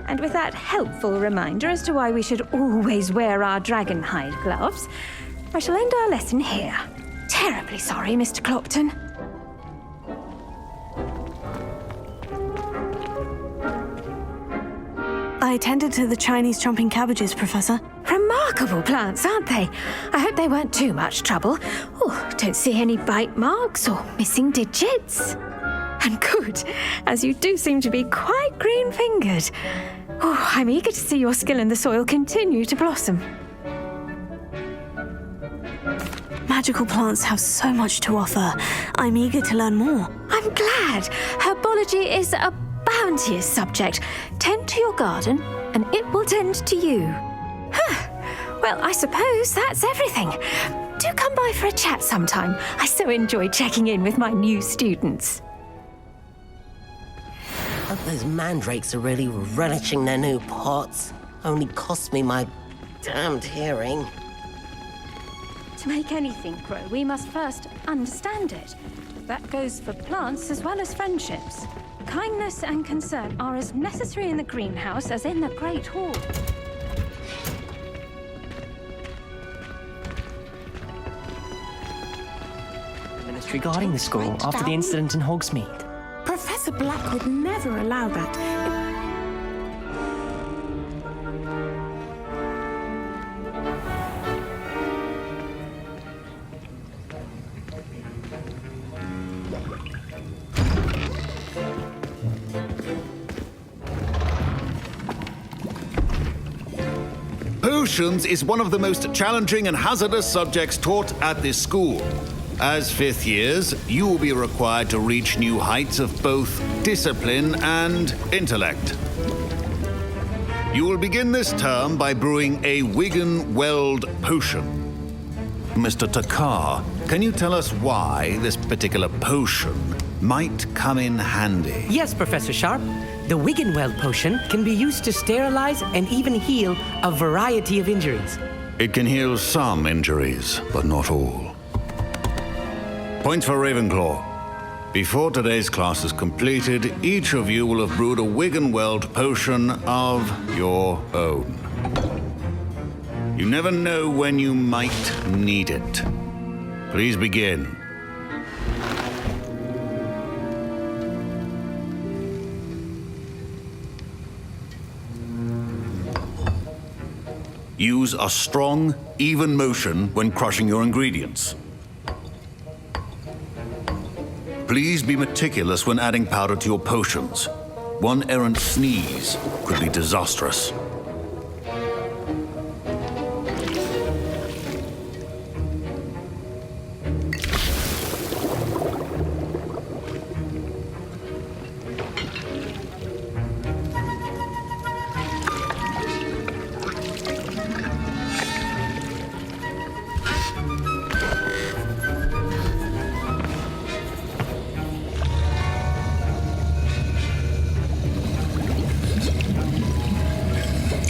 And with that helpful reminder as to why we should always wear our dragon hide gloves, I shall end our lesson here. Terribly sorry, Mr. Clopton. I attended to the Chinese chomping cabbages, Professor. Remarkable plants, aren't they? I hope they weren't too much trouble. Oh, don't see any bite marks or missing digits. And good, as you do seem to be quite green-fingered. Oh, I'm eager to see your skill in the soil continue to blossom. Magical plants have so much to offer. I'm eager to learn more. I'm glad. Herbology is a bounteous subject. Tend to your garden, and it will tend to you. Huh. Well, I suppose that's everything. Do come by for a chat sometime. I so enjoy checking in with my new students. Those mandrakes are really relishing their new pots. Only cost me my damned hearing. To make anything grow, we must first understand it. That goes for plants as well as friendships. Kindness and concern are as necessary in the greenhouse as in the Great Hall. Ministry guarding the school after the incident in Hogsmeade. Professor Black would never allow that. Potions is one of the most challenging and hazardous subjects taught at this school. As fifth years, you will be required to reach new heights of both discipline and intellect. You will begin this term by brewing a Wigan-Weld potion. Mr. Takar, can you tell us why this particular potion might come in handy? Yes, Professor Sharp. The Wigan-Weld potion can be used to sterilize and even heal a variety of injuries. It can heal some injuries, but not all. Points for Ravenclaw. Before today's class is completed, each of you will have brewed a Wigan-Weld potion of your own. You never know when you might need it. Please begin. Use a strong, even motion when crushing your ingredients. Please be meticulous when adding powder to your potions. One errant sneeze could be disastrous.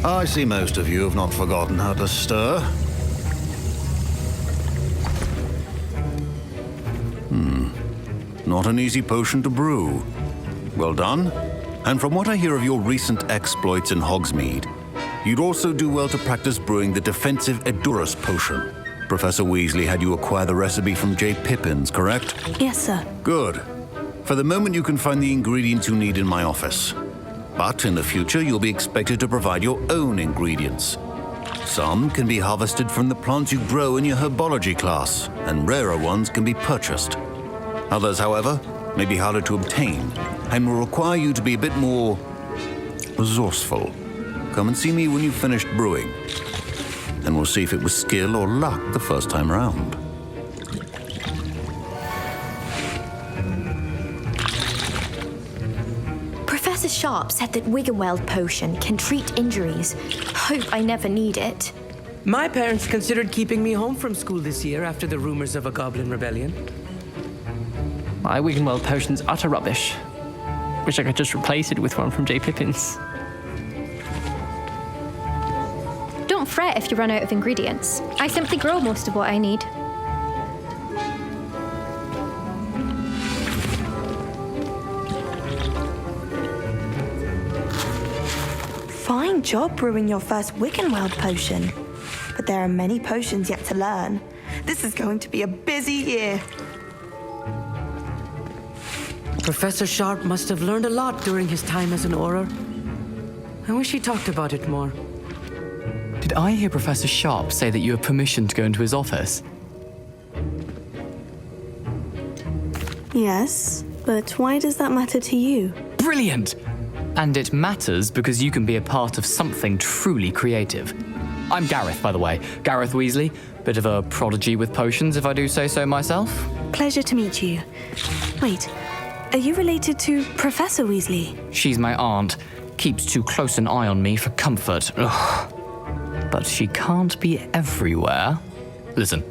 I see most of you have not forgotten how to stir. Not an easy potion to brew. Well done. And from what I hear of your recent exploits in Hogsmeade, you'd also do well to practice brewing the defensive Edurus potion. Professor Weasley had you acquire the recipe from J. Pippin's, correct? Yes, sir. Good. For the moment, you can find the ingredients you need in my office. But in the future, you'll be expected to provide your own ingredients. Some can be harvested from the plants you grow in your herbology class, and rarer ones can be purchased. Others, however, may be harder to obtain, and will require you to be a bit more resourceful. Come and see me when you've finished brewing, and we'll see if it was skill or luck the first time round. Professor Sharp said that Wiggenweld potion can treat injuries. Hope I never need it. My parents considered keeping me home from school this year after the rumors of a goblin rebellion. My Wiggenweld potion's utter rubbish. Wish I could just replace it with one from J. Pippin's. Don't fret if you run out of ingredients. I simply grow most of what I need. Fine job brewing your first Wiggenweld potion. But there are many potions yet to learn. This is going to be a busy year. Professor Sharp must have learned a lot during his time as an Auror. I wish he talked about it more. Did I hear Professor Sharp say that you have permission to go into his office? Yes, but why does that matter to you? Brilliant! And it matters because you can be a part of something truly creative. I'm Gareth, by the way. Gareth Weasley. Bit of a prodigy with potions, if I do say so myself. Pleasure to meet you. Wait, are you related to Professor Weasley? She's my aunt. Keeps too close an eye on me for comfort. Ugh. But she can't be everywhere. Listen,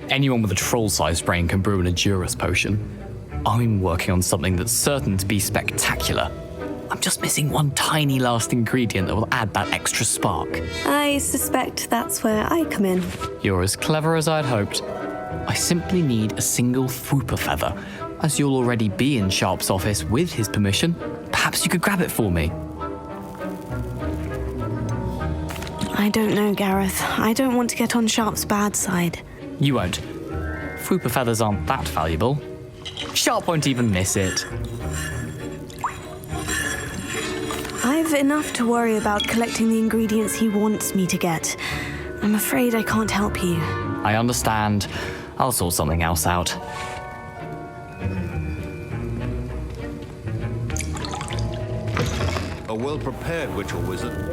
anyone with a troll-sized brain can brew an Edurus potion. I'm working on something that's certain to be spectacular. I'm just missing one tiny last ingredient that will add that extra spark. I suspect that's where I come in. You're as clever as I'd hoped. I simply need a single Fwooper feather. As you'll already be in Sharp's office with his permission, perhaps you could grab it for me. I don't know, Gareth. I don't want to get on Sharp's bad side. You won't. Fwooper feathers aren't that valuable. Sharp won't even miss it. I've enough to worry about collecting the ingredients he wants me to get. I'm afraid I can't help you. I understand. I'll sort something else out. A well-prepared witch or wizard.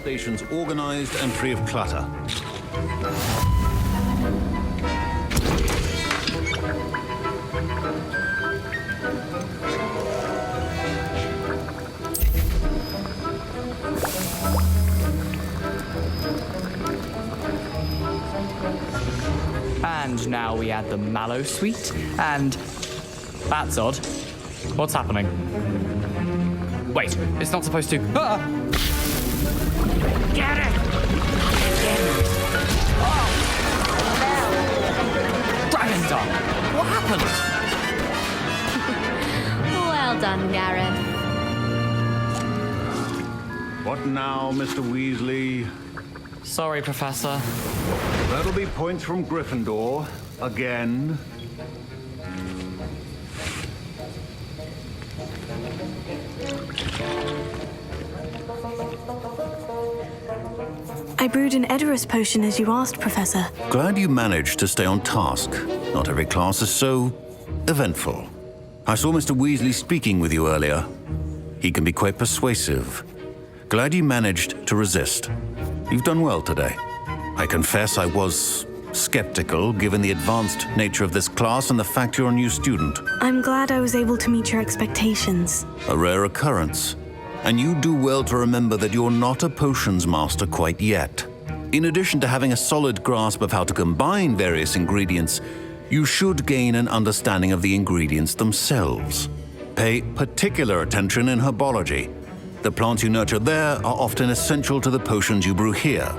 Stations organized and free of clutter. And now we add the mallow sweet, and that's odd. What's happening? Wait, it's not supposed to. Ah! Get it! Dragon Dog! What happened? Well done, Gareth. What now, Mr. Weasley? Sorry, Professor. That'll be points from Gryffindor. Again. I brewed an Edorus potion as you asked, Professor. Glad you managed to stay on task. Not every class is so eventful. I saw Mr. Weasley speaking with you earlier. He can be quite persuasive. Glad you managed to resist. You've done well today. I confess I was skeptical, given the advanced nature of this class and the fact you're a new student. I'm glad I was able to meet your expectations. A rare occurrence. And you do well to remember that you're not a potions master quite yet. In addition to having a solid grasp of how to combine various ingredients, you should gain an understanding of the ingredients themselves. Pay particular attention in herbology. The plants you nurture there are often essential to the potions you brew here.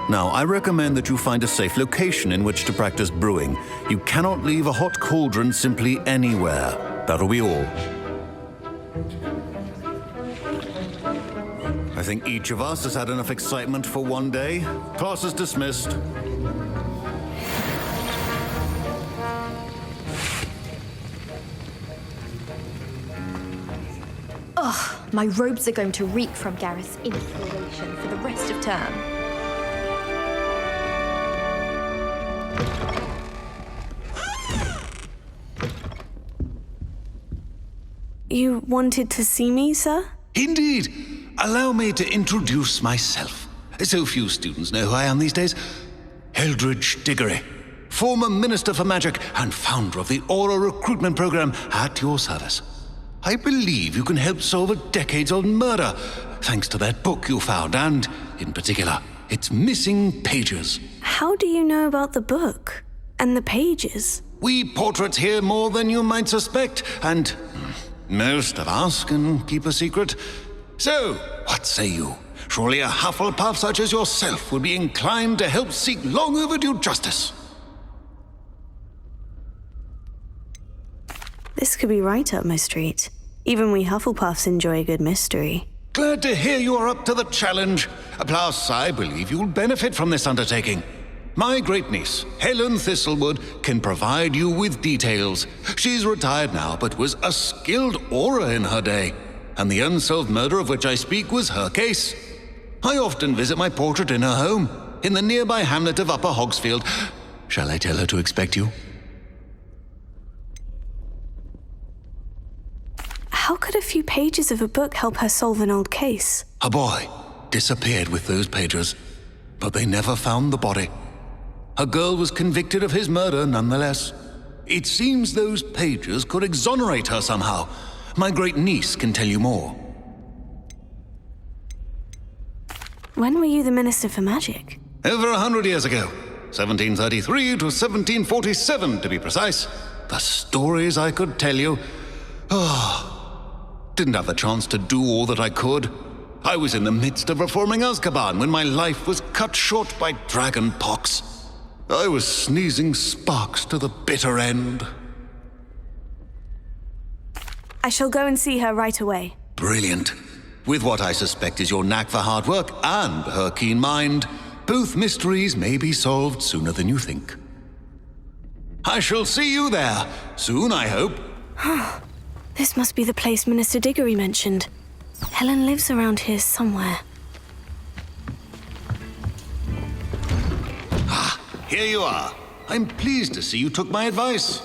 Now, I recommend that you find a safe location in which to practice brewing. You cannot leave a hot cauldron simply anywhere. That'll be all. I think each of us has had enough excitement for one day. Class is dismissed. Ugh, my robes are going to reek from Gareth's inspiration for the rest of term. You wanted to see me, sir? Indeed. Allow me to introduce myself. So few students know who I am these days. Eldridge Diggory, former Minister for Magic and founder of the Aura Recruitment Program, at your service. I believe you can help solve a decades-old murder, thanks to that book you found, and, in particular, its missing pages. How do you know about the book? And the pages? We portraits hear more than you might suspect, and most of us can keep a secret. So, what say you? Surely a Hufflepuff such as yourself would be inclined to help seek long overdue justice. This could be right up my street. Even we Hufflepuffs enjoy a good mystery. Glad to hear you are up to the challenge. Plus, I believe you'll benefit from this undertaking. My great niece, Helen Thistlewood, can provide you with details. She's retired now, but was a skilled aura in her day. And the unsolved murder of which I speak was her case. I often visit my portrait in her home, in the nearby hamlet of Upper Hogsfield. Shall I tell her to expect you? How could a few pages of a book help her solve an old case? A boy disappeared with those pages, but they never found the body. A girl was convicted of his murder nonetheless. It seems those pages could exonerate her somehow. My great niece can tell you more. When were you the Minister for Magic? Over 100 years ago. 1733 to 1747, to be precise. The stories I could tell you. Didn't have the chance to do all that I could. I was in the midst of reforming Azkaban when my life was cut short by dragon pox. I was sneezing sparks to the bitter end. I shall go and see her right away. Brilliant. With what I suspect is your knack for hard work and her keen mind, both mysteries may be solved sooner than you think. I shall see you there, soon, I hope. This must be the place Minister Diggory mentioned. Helen lives around here somewhere. Here you are. I'm pleased to see you took my advice.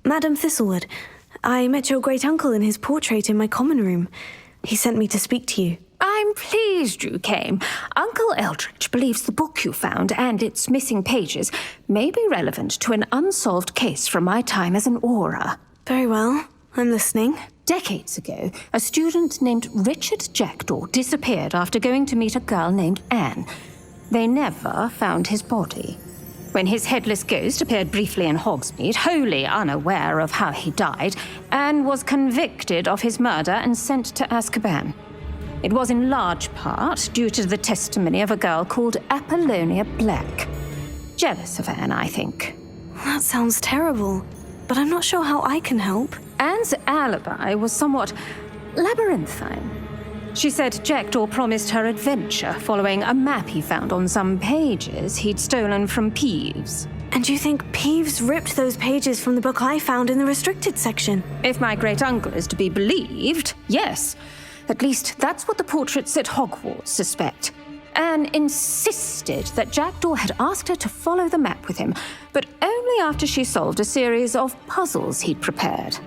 Madam Thistlewood, I met your great-uncle in his portrait in my common room. He sent me to speak to you. I'm pleased you came. Uncle Eldridge believes the book you found and its missing pages may be relevant to an unsolved case from my time as an aura. Very well. I'm listening. Decades ago, a student named Richard Jackdaw disappeared after going to meet a girl named Anne. They never found his body. When his headless ghost appeared briefly in Hogsmeade, wholly unaware of how he died, Anne was convicted of his murder and sent to Azkaban. It was in large part due to the testimony of a girl called Apollonia Black. Jealous of Anne, I think. That sounds terrible, but I'm not sure how I can help. Anne's alibi was somewhat labyrinthine. She said Jackdaw promised her adventure following a map he found on some pages he'd stolen from Peeves. And you think Peeves ripped those pages from the book I found in the restricted section? If my great-uncle is to be believed, yes. At least that's what the portraits at Hogwarts suspect. Anne insisted that Jackdaw had asked her to follow the map with him, but only after she solved a series of puzzles he'd prepared.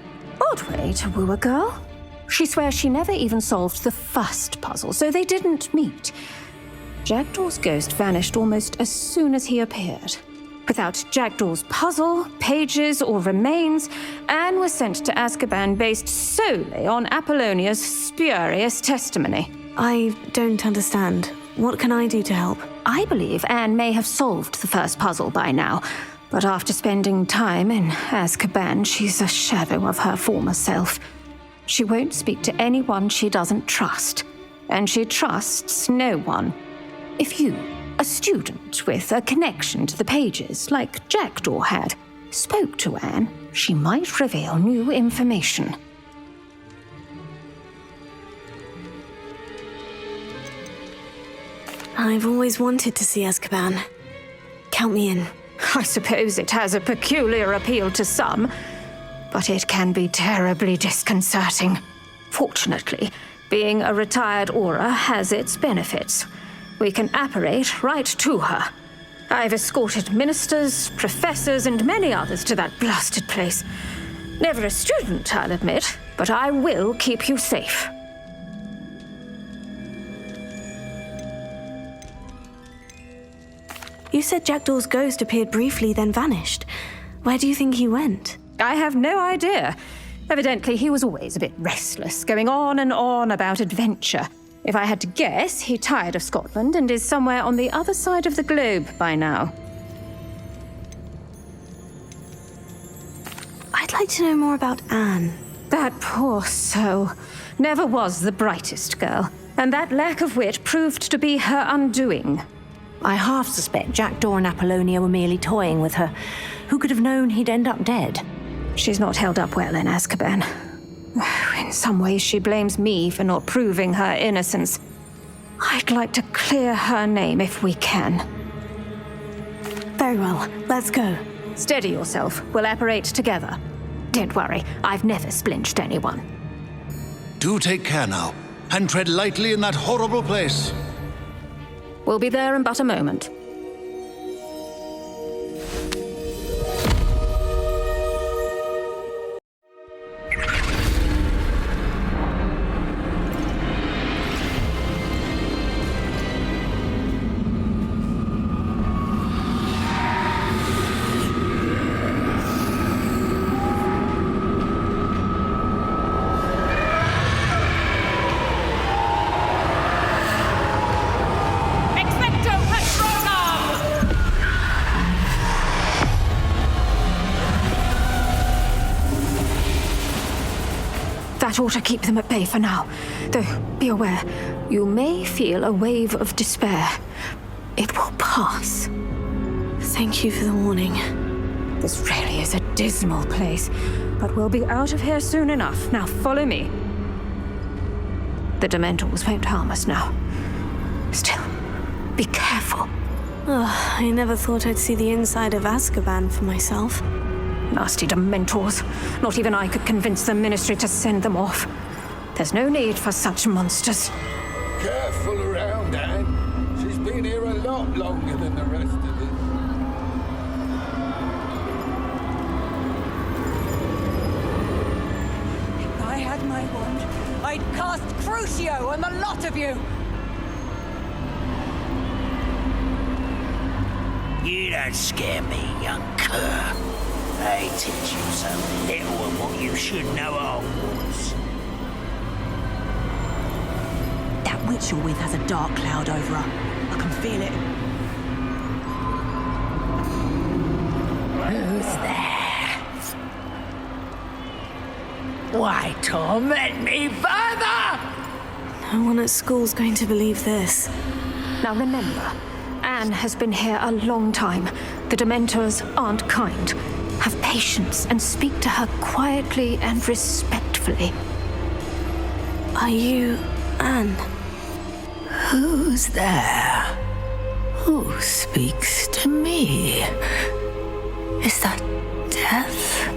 Odd way to woo a girl. She swears she never even solved the first puzzle, so they didn't meet. Jackdaw's ghost vanished almost as soon as he appeared. Without Jackdaw's puzzle, pages, or remains, Anne was sent to Azkaban based solely on Apollonia's spurious testimony. I don't understand. What can I do to help? I believe Anne may have solved the first puzzle by now, but after spending time in Azkaban, she's a shadow of her former self. She won't speak to anyone she doesn't trust, and she trusts no one. If you, a student with a connection to the pages, like Jackdaw had, spoke to Anne, she might reveal new information. I've always wanted to see Azkaban. Count me in. I suppose it has a peculiar appeal to some, but it can be terribly disconcerting. Fortunately, being a retired Auror has its benefits. We can apparate right to her. I've escorted ministers, professors, and many others to that blasted place. Never a student, I'll admit, but I will keep you safe. You said Jackdaw's ghost appeared briefly, then vanished. Where do you think he went? I have no idea. Evidently, he was always a bit restless, going on and on about adventure. If I had to guess, he tired of Scotland and is somewhere on the other side of the globe by now. I'd like to know more about Anne. That poor soul. Never was the brightest girl, and that lack of wit proved to be her undoing. I half suspect Jackdaw and Apollonia were merely toying with her. Who could have known he'd end up dead? She's not held up well in Azkaban. In some ways, she blames me for not proving her innocence. I'd like to clear her name if we can. Very well, let's go. Steady yourself. We'll apparate together. Don't worry, I've never splinched anyone. Do take care now, and tread lightly in that horrible place. We'll be there in but a moment. That ought to keep them at bay for now. Though, be aware, you may feel a wave of despair. It will pass. Thank you for the warning. This really is a dismal place, but we'll be out of here soon enough. Now follow me. The Dementors won't harm us now. Still, be careful. Oh, I never thought I'd see the inside of Azkaban for myself. Nasty Dementors. Not even I could convince the Ministry to send them off. There's no need for such monsters. Careful around, Anne. She's been here a lot longer than the rest of us. If I had my wand, I'd cast Crucio on the lot of you! You don't scare me, young cur. They teach you so little of what you should know at Hogwarts. That witch you're with has a dark cloud over her. I can feel it. Who's there? Why torment me further? No one at school's going to believe this. Now remember, Anne has been here a long time. The Dementors aren't kind. Have patience and speak to her quietly and respectfully. Are you Anne? Who's there? Who speaks to me? Is that death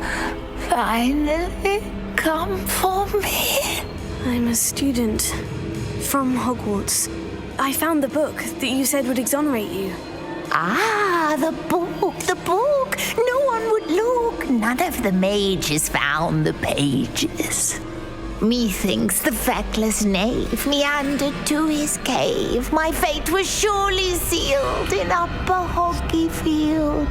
finally come for me? I'm a student from Hogwarts. I found the book that you said would exonerate you. Ah, the book, the book. No one would look. None of the mages found the pages. Methinks the feckless knave meandered to his cave. My fate was surely sealed in Upper Hoggyfield.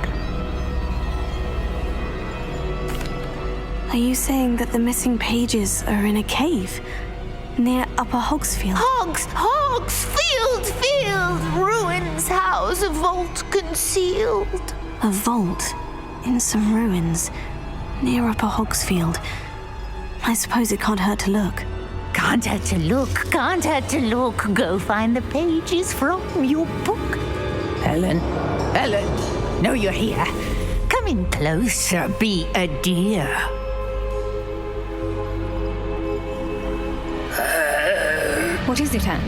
Are you saying that the missing pages are in a cave near Upper Hogsfield? Field, ruins house, a vault concealed. A vault in some ruins near Upper Hogsfield. I suppose it can't hurt to look. Can't hurt to look. Go find the pages from your book. Helen, no, you're here. Come in closer, be a dear. What is it, Anne?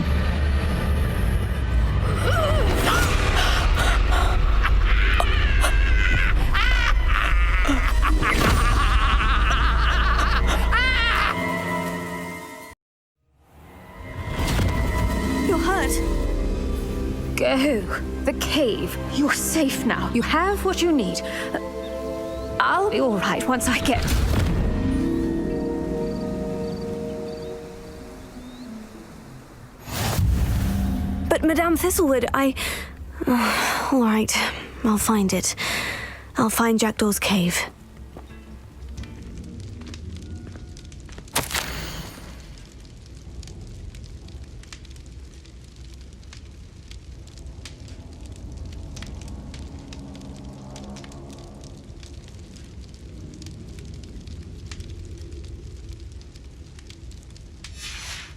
You're hurt. Go. The cave. You're safe now. You have what you need. I'll be all right once I get... But Madame Thistlewood, all right, I'll find it. I'll find Jackdaw's cave.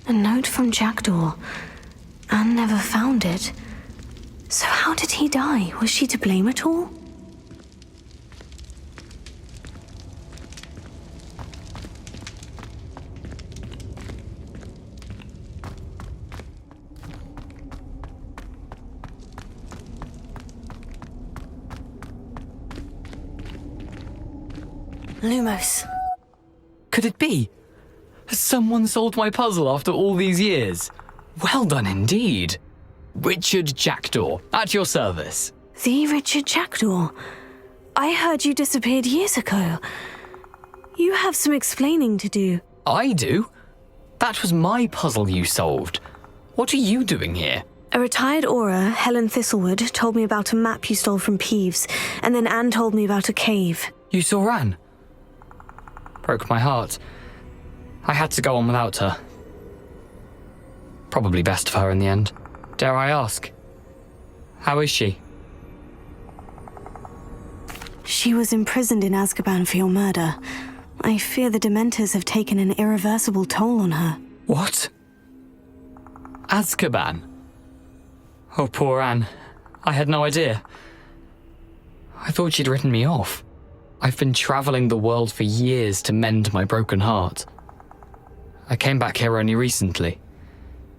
A note from Jackdaw. Anne never found it. So how did he die? Was she to blame at all? Lumos. Could it be? Has someone solved my puzzle after all these years? Well done indeed. Richard Jackdaw, at your service. The Richard Jackdaw? I heard you disappeared years ago. You have some explaining to do. I do? That was my puzzle you solved. What are you doing here? A retired Aura, Helen Thistlewood, told me about a map you stole from Peeves, and then Anne told me about a cave. You saw Anne? Broke my heart. I had to go on without her. Probably best for her in the end. Dare I ask? How is she? She was imprisoned in Azkaban for your murder. I fear the Dementors have taken an irreversible toll on her. What? Azkaban? Oh, poor Anne. I had no idea. I thought she'd written me off. I've been traveling the world for years to mend my broken heart. I came back here only recently.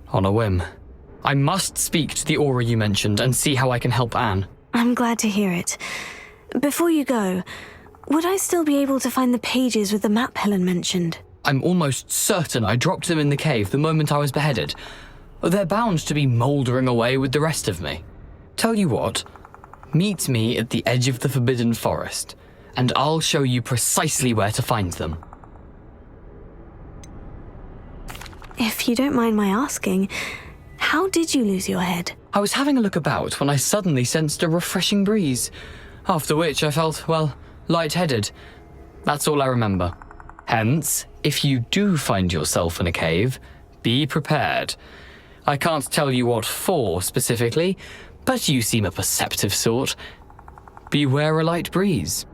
On a whim. I must speak to the Aura you mentioned and see how I can help Anne. I'm glad to hear it. Before you go, would I still be able to find the pages with the map Helen mentioned? I'm almost certain I dropped them in the cave the moment I was beheaded. They're bound to be mouldering away with the rest of me. Tell you what, meet me at the edge of the Forbidden Forest, and I'll show you precisely where to find them. If you don't mind my asking, how did you lose your head? I was having a look about when I suddenly sensed a refreshing breeze, after which I felt, well, lightheaded. That's all I remember. Hence, if you do find yourself in a cave, be prepared. I can't tell you what for specifically, but you seem a perceptive sort. Beware a light breeze.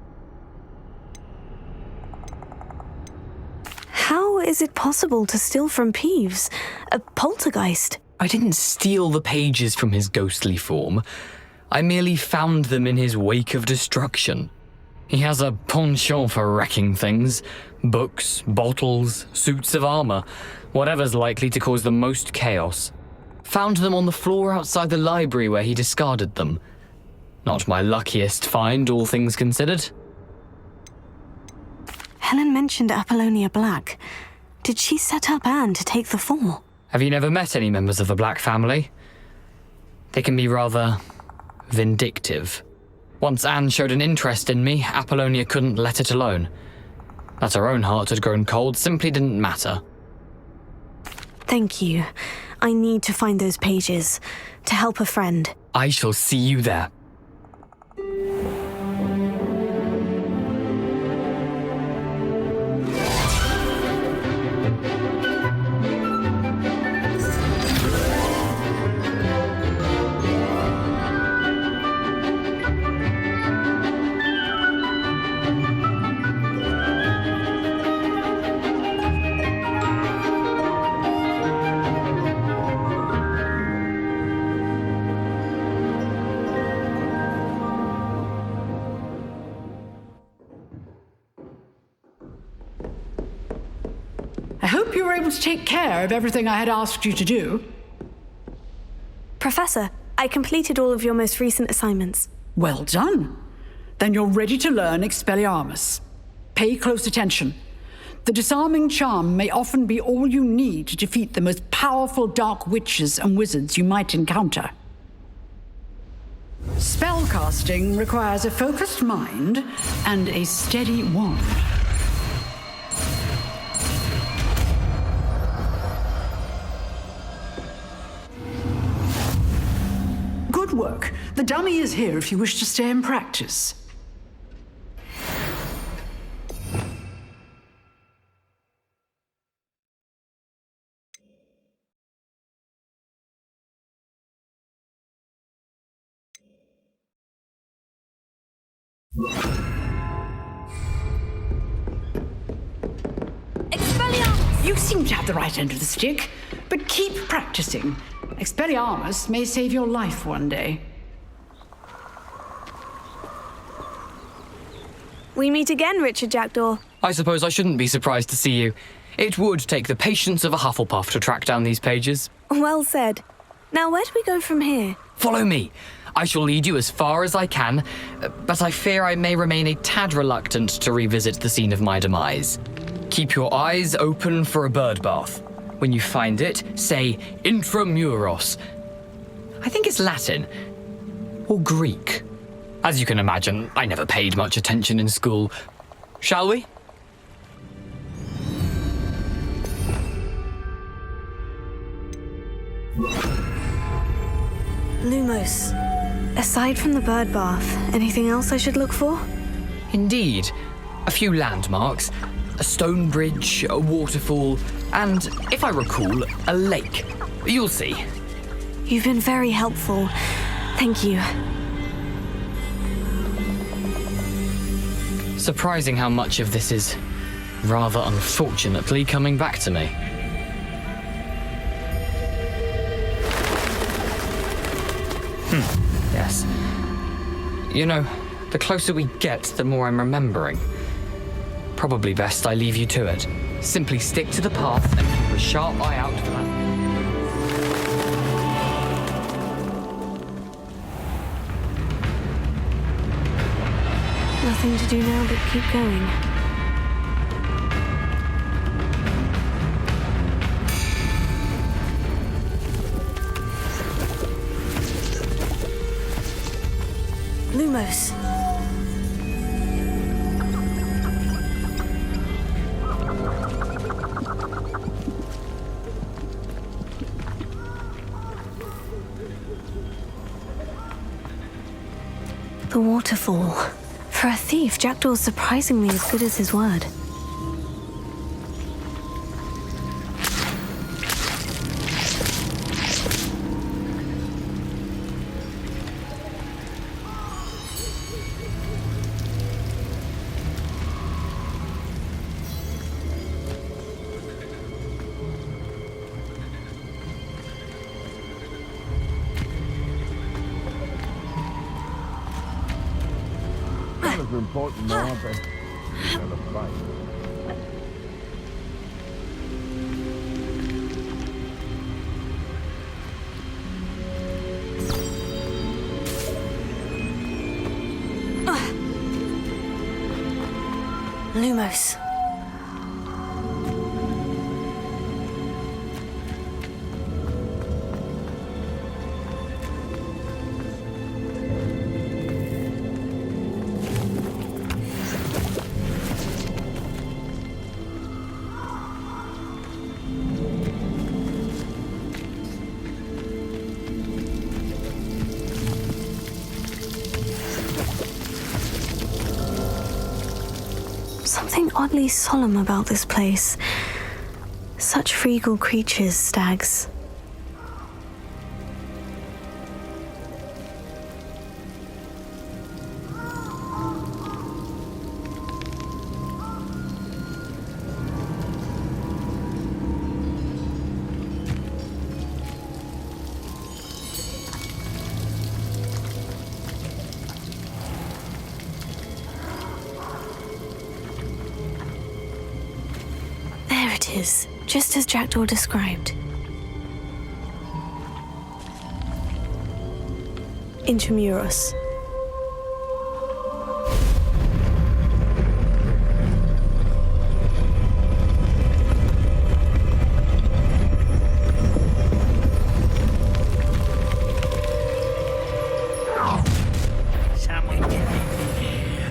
How is it possible to steal from Peeves, a poltergeist? I didn't steal the pages from his ghostly form. I merely found them in his wake of destruction. He has a penchant for wrecking things. Books, bottles, suits of armor, whatever's likely to cause the most chaos. Found them on the floor outside the library where he discarded them. Not my luckiest find, all things considered. Helen mentioned Apollonia Black. Did she set up Anne to take the fall? Have you never met any members of the Black family? They can be rather vindictive. Once Anne showed an interest in me, Apollonia couldn't let it alone. That her own heart had grown cold simply didn't matter. Thank you. I need to find those pages to help a friend. I shall see you there. I hope you were able to take care of everything I had asked you to do. Professor, I completed all of your most recent assignments. Well done. Then you're ready to learn Expelliarmus. Pay close attention. The disarming charm may often be all you need to defeat the most powerful dark witches and wizards you might encounter. Spellcasting requires a focused mind and a steady wand. Good work. The dummy is here if you wish to stay and practice. Expelliarmus! You seem to have the right end of the stick, but keep practicing. Expelliarmus may save your life one day. We meet again, Richard Jackdaw. I suppose I shouldn't be surprised to see you. It would take the patience of a Hufflepuff to track down these pages. Well said. Now, where do we go from here? Follow me. I shall lead you as far as I can, but I fear I may remain a tad reluctant to revisit the scene of my demise. Keep your eyes open for a bird bath. When you find it, say intramuros. I think it's Latin. Or Greek. As you can imagine, I never paid much attention in school. Shall we? Lumos. Aside from the bird bath, anything else I should look for? Indeed. A few landmarks. A stone bridge, a waterfall, and, if I recall, a lake. You'll see. You've been very helpful. Thank you. Surprising how much of this is, rather unfortunately, coming back to me. Yes. You know, the closer we get, the more I'm remembering. Probably best I leave you to it. Simply stick to the path and keep a sharp eye out for that. Nothing to do now but keep going. Lumos. The waterfall. For a thief, Jackdaw's surprisingly as good as his word. important now, but another fight. Lumos. Something oddly solemn about this place. Such regal creatures, stags. There it is, just as Jackdaw described. Intramuros.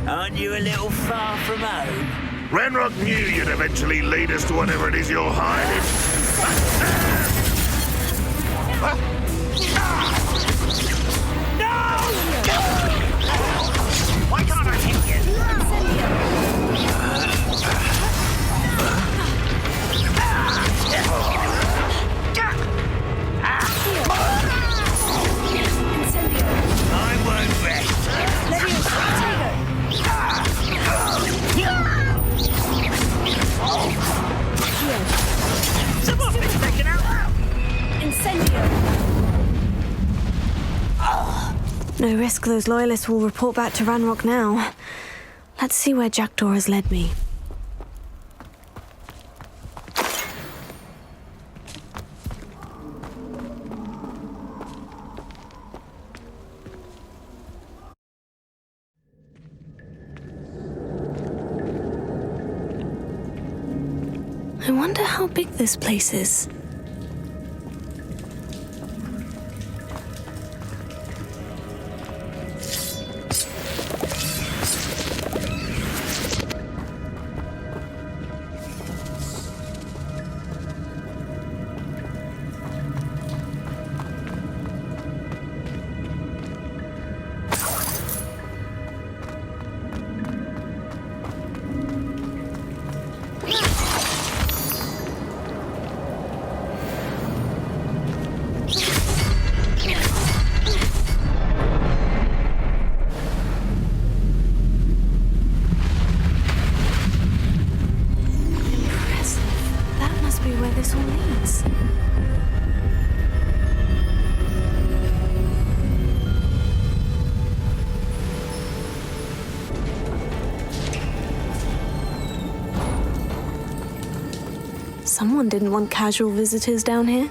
Aren't you a little far from home? Ranrock knew you'd eventually lead us to whatever it is you're hiding. Why can't I hit I won't rest. Someone's been taken out. No risk those loyalists will report back to Ranrock now. Let's see where Jackdaw has led me. I wonder how big this place is. Where this all leads. Someone didn't want casual visitors down here.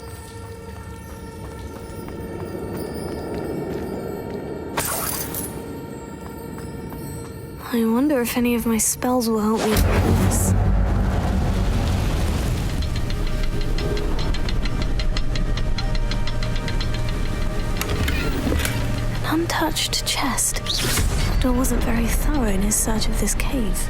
I wonder if any of my spells will help me with this. Untouched chest. Jackdaw wasn't very thorough in his search of this cave.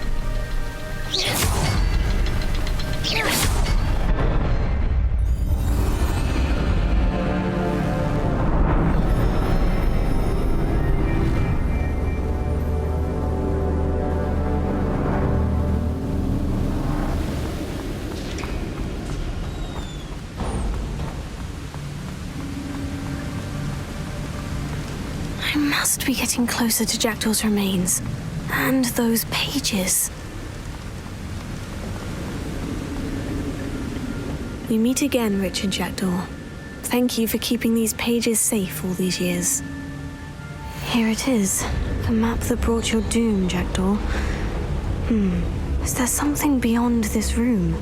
I must be getting closer to Jackdaw's remains. And those pages. We meet again, Richard Jackdaw. Thank you for keeping these pages safe all these years. Here it is, The map that brought your doom, Jackdaw. Is there something beyond this room?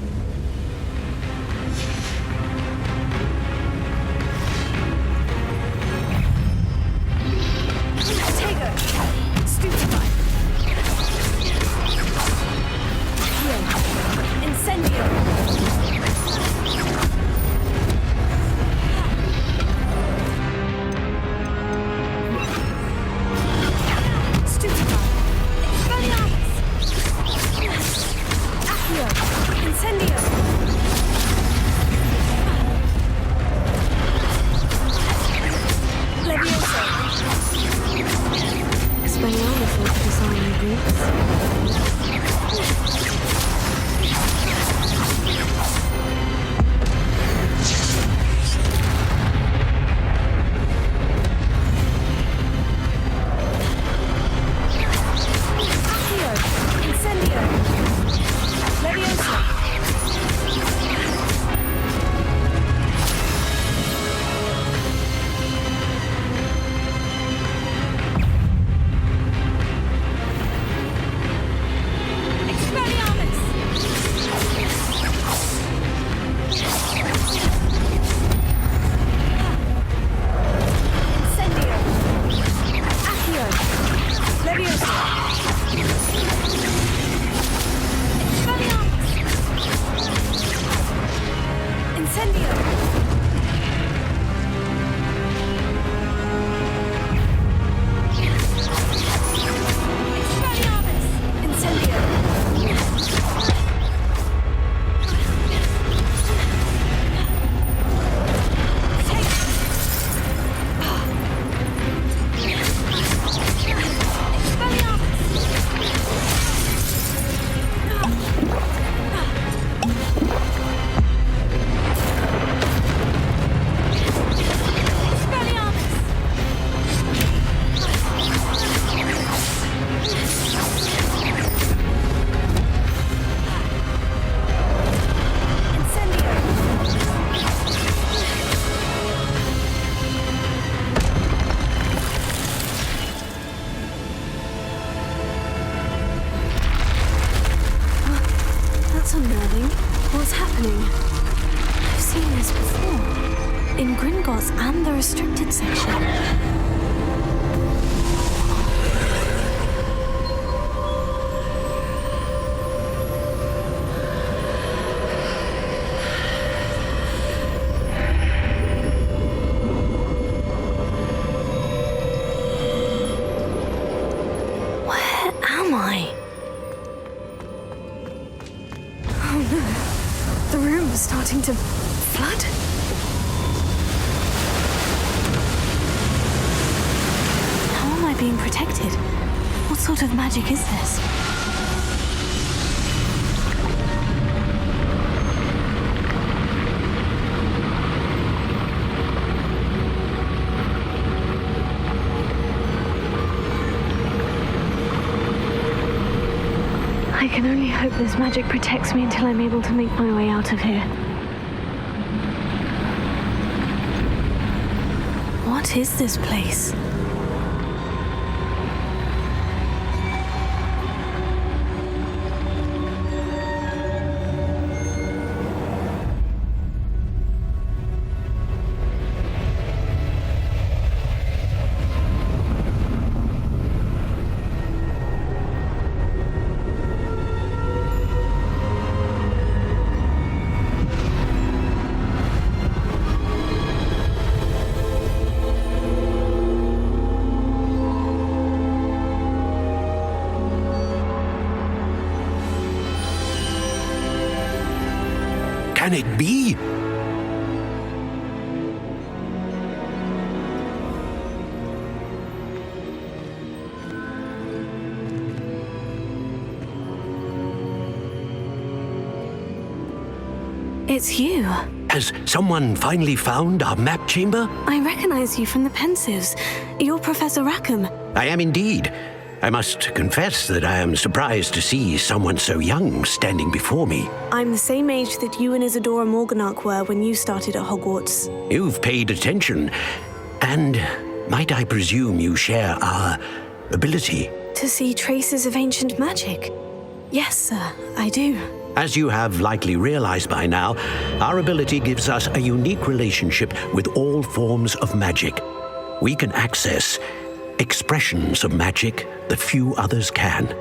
What's happening? I've seen this before. In Gringotts and the restricted section. Starting to flood? How am I being protected? What sort of magic is this? I can only hope this magic protects me until I'm able to make my way out of here. What is this place? Can it be? It's you. Has someone finally found our map chamber? I recognize you from the Pensives. You're Professor Rackham. I am indeed. I must confess that I am surprised to see someone so young standing before me. I'm the same age that you and Isadora Morganach were when you started at Hogwarts. You've paid attention. And might I presume you share our ability? To see traces of ancient magic? Yes, sir, I do. As you have likely realized by now, our ability gives us a unique relationship with all forms of magic. We can access expressions of magic that few others can.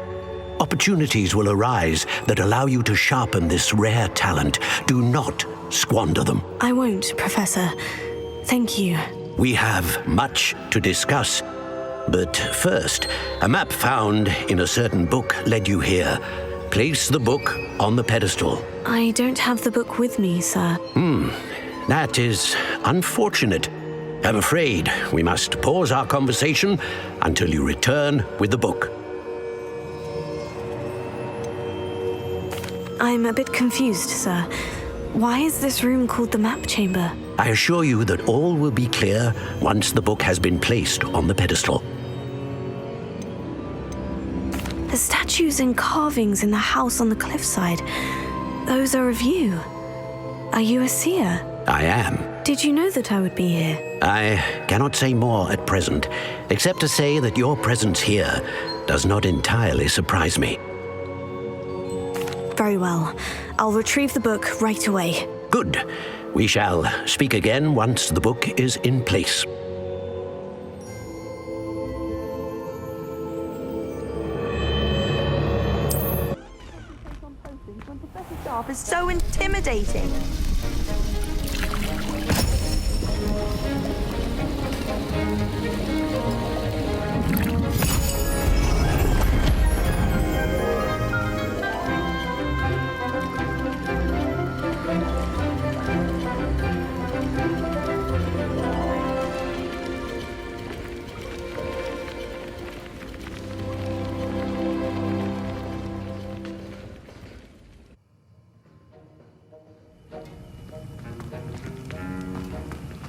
Opportunities will arise that allow you to sharpen this rare talent. Do not squander them. I won't, Professor. Thank you. We have much to discuss. But first, a map found in a certain book led you here. Place the book on the pedestal. I don't have the book with me, sir. That is unfortunate. I'm afraid we must pause our conversation until you return with the book. I'm a bit confused, sir. Why is this room called the map chamber? I assure you that all will be clear once the book has been placed on the pedestal. The statues and carvings in the house on the cliffside, those are of you. Are you a seer? I am. Did you know that I would be here? I cannot say more at present, except to say that your presence here does not entirely surprise me. Very well. I'll retrieve the book right away. Good. We shall speak again once the book is in place. Is so intimidating.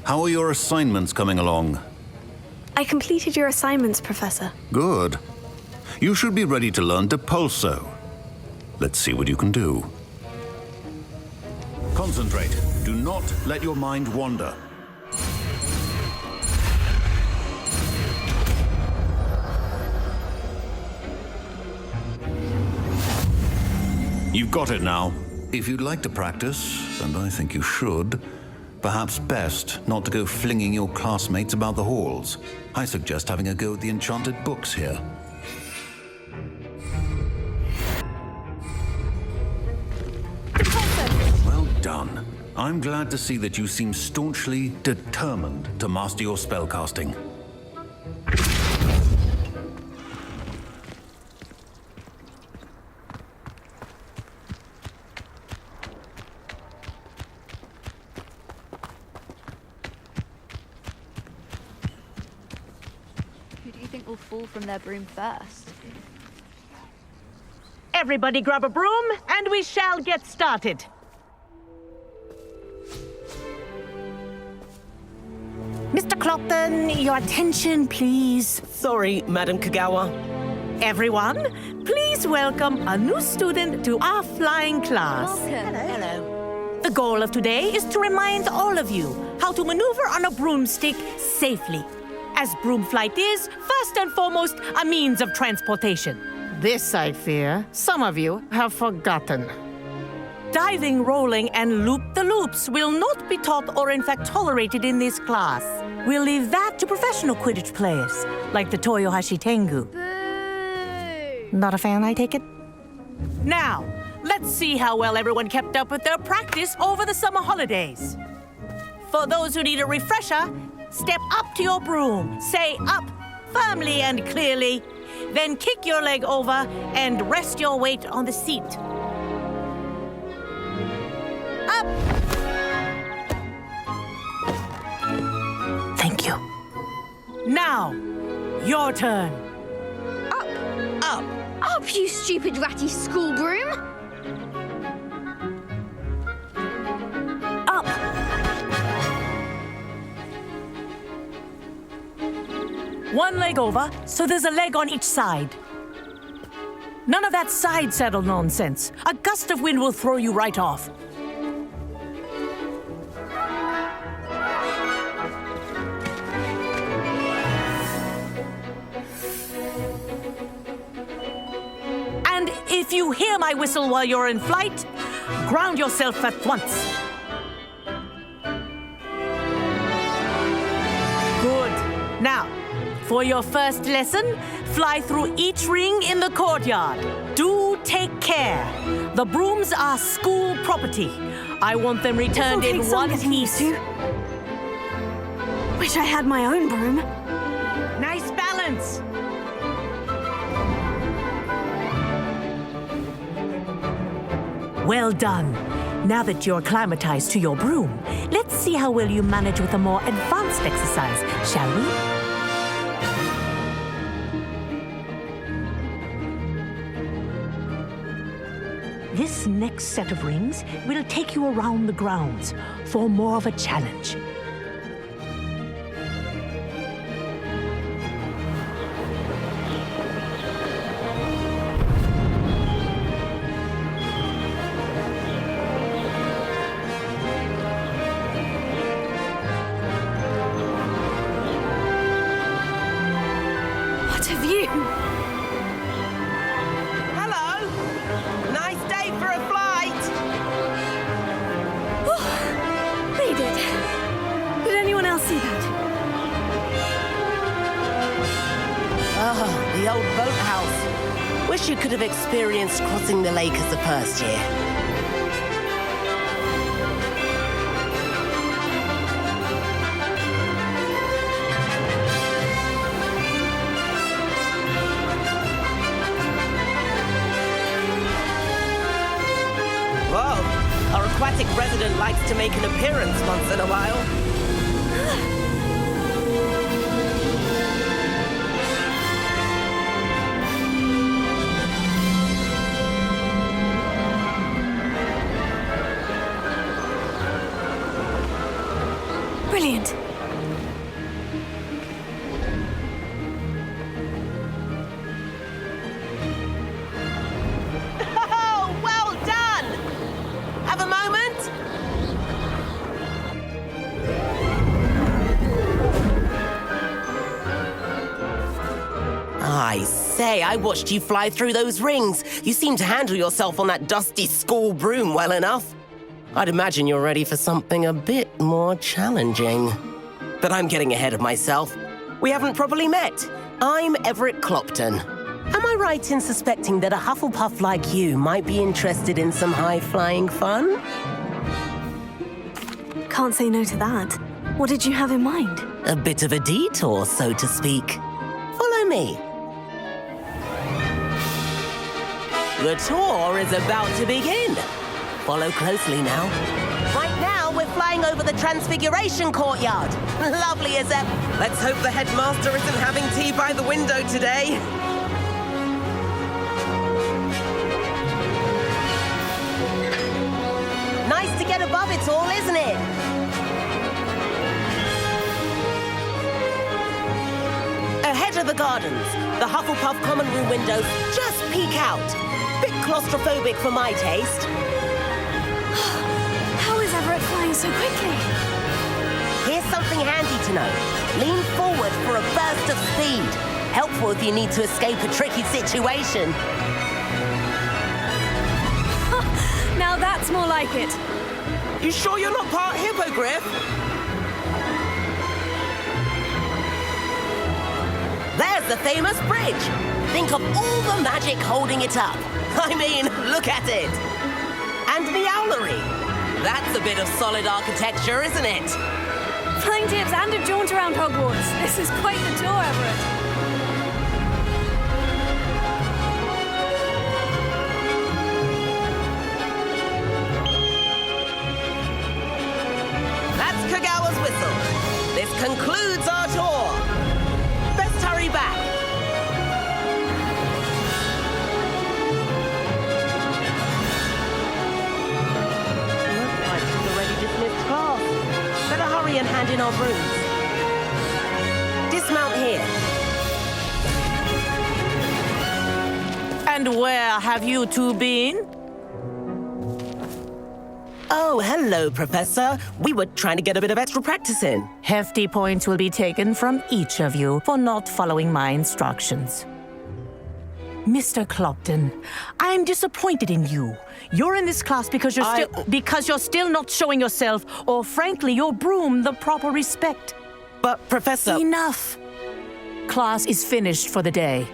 How are your assignments coming along? I completed your assignments, Professor. Good. You should be ready to learn Depulso. Let's see what you can do. Concentrate. Do not let your mind wander. You've got it now. If you'd like to practice, and I think you should, perhaps best not to go flinging your classmates about the halls. I suggest having a go at the enchanted books here. Well done. I'm glad to see that you seem staunchly determined to master your spellcasting. Will fall from their broom first. Everybody grab a broom, and we shall get started. Mr. Clopton, your attention, please. Sorry, Madam Kagawa. Everyone, please welcome a new student to our flying class. Welcome. Hello. The goal of today is to remind all of you how to maneuver on a broomstick safely. As broom flight is, first and foremost, a means of transportation. This, I fear, some of you have forgotten. Diving, rolling, and loop-the-loops will not be taught or in fact tolerated in this class. We'll leave that to professional Quidditch players, like the Toyohashi Tengu. Boo! Not a fan, I take it? Now, let's see how well everyone kept up with their practice over the summer holidays. For those who need a refresher, step up to your broom, say up firmly and clearly, then kick your leg over and rest your weight on the seat. Up! Thank you. Now, your turn. Up, you stupid ratty school broom! Up! One leg over, so there's a leg on each side. None of that side saddle nonsense. A gust of wind will throw you right off. If you hear my whistle while you're in flight, ground yourself at once. Good. Now, for your first lesson, fly through each ring in the courtyard. Do take care. The brooms are school property. I want them returned in one piece. Wish I had my own broom. Nice balance. Well done. Now that you're acclimatized to your broom, let's see how well you manage with a more advanced exercise, shall we? This next set of rings will take you around the grounds for more of a challenge. What a view! Hello! Nice day for a flight! Made it! Did anyone else see that? Oh, the old boathouse. Wish you could have experienced crossing the lake as a first year. Whoa, our aquatic resident likes to make an appearance once in a while. Brilliant. Oh, well done! Have a moment? I say, I watched you fly through those rings. You seem to handle yourself on that dusty school broom well enough. I'd imagine you're ready for something a bit more challenging. But I'm getting ahead of myself. We haven't properly met. I'm Everett Clopton. Am I right in suspecting that a Hufflepuff like you might be interested in some high-flying fun? Can't say no to that. What did you have in mind? A bit of a detour, so to speak. Follow me. The tour is about to begin. Follow closely now. Right now, we're flying over the Transfiguration Courtyard. Lovely as ever. Let's hope the headmaster isn't having tea by the window today. Nice to get above it all, isn't it? Ahead of the gardens, the Hufflepuff common room windows just peek out. Bit claustrophobic for my taste. How is Everett flying so quickly? Here's something handy to know. Lean forward for a burst of speed. Helpful if you need to escape a tricky situation. Now that's more like it. You sure you're not part hippogriff? There's the famous bridge. Think of all the magic holding it up. I mean, look at it. And the owlery. That's a bit of solid architecture, isn't it? Flying tips and a jaunt around Hogwarts. This is quite the tour, Everett. That's Kagawa's whistle. This concludes our tour. Best hurry back. Looks like she's already dismissed class. Better hurry and hand in our brooms. Dismount here. And where have you two been? Oh, hello, Professor. We were trying to get a bit of extra practice in. Hefty points will be taken from each of you for not following my instructions. Mr. Clopton, I'm disappointed in you. You're in this class because you're still not showing yourself, or frankly, your broom the proper respect. But, Professor... Enough! Class is finished for the day.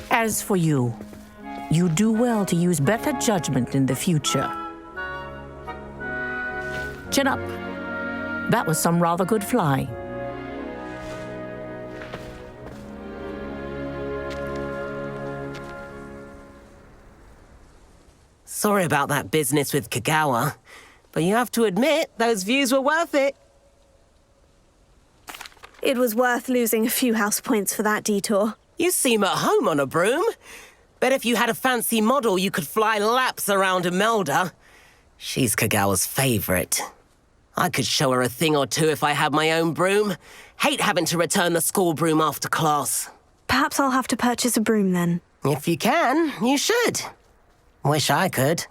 As for you, you do well to use better judgment in the future. Chin up. That was some rather good flying. Sorry about that business with Kagawa, but you have to admit, those views were worth it. It was worth losing a few house points for that detour. You seem at home on a broom. Bet if you had a fancy model, you could fly laps around Imelda. She's Kagawa's favorite. I could show her a thing or two if I had my own broom. Hate having to return the school broom after class. Perhaps I'll have to purchase a broom then. If you can, you should. Wish I could.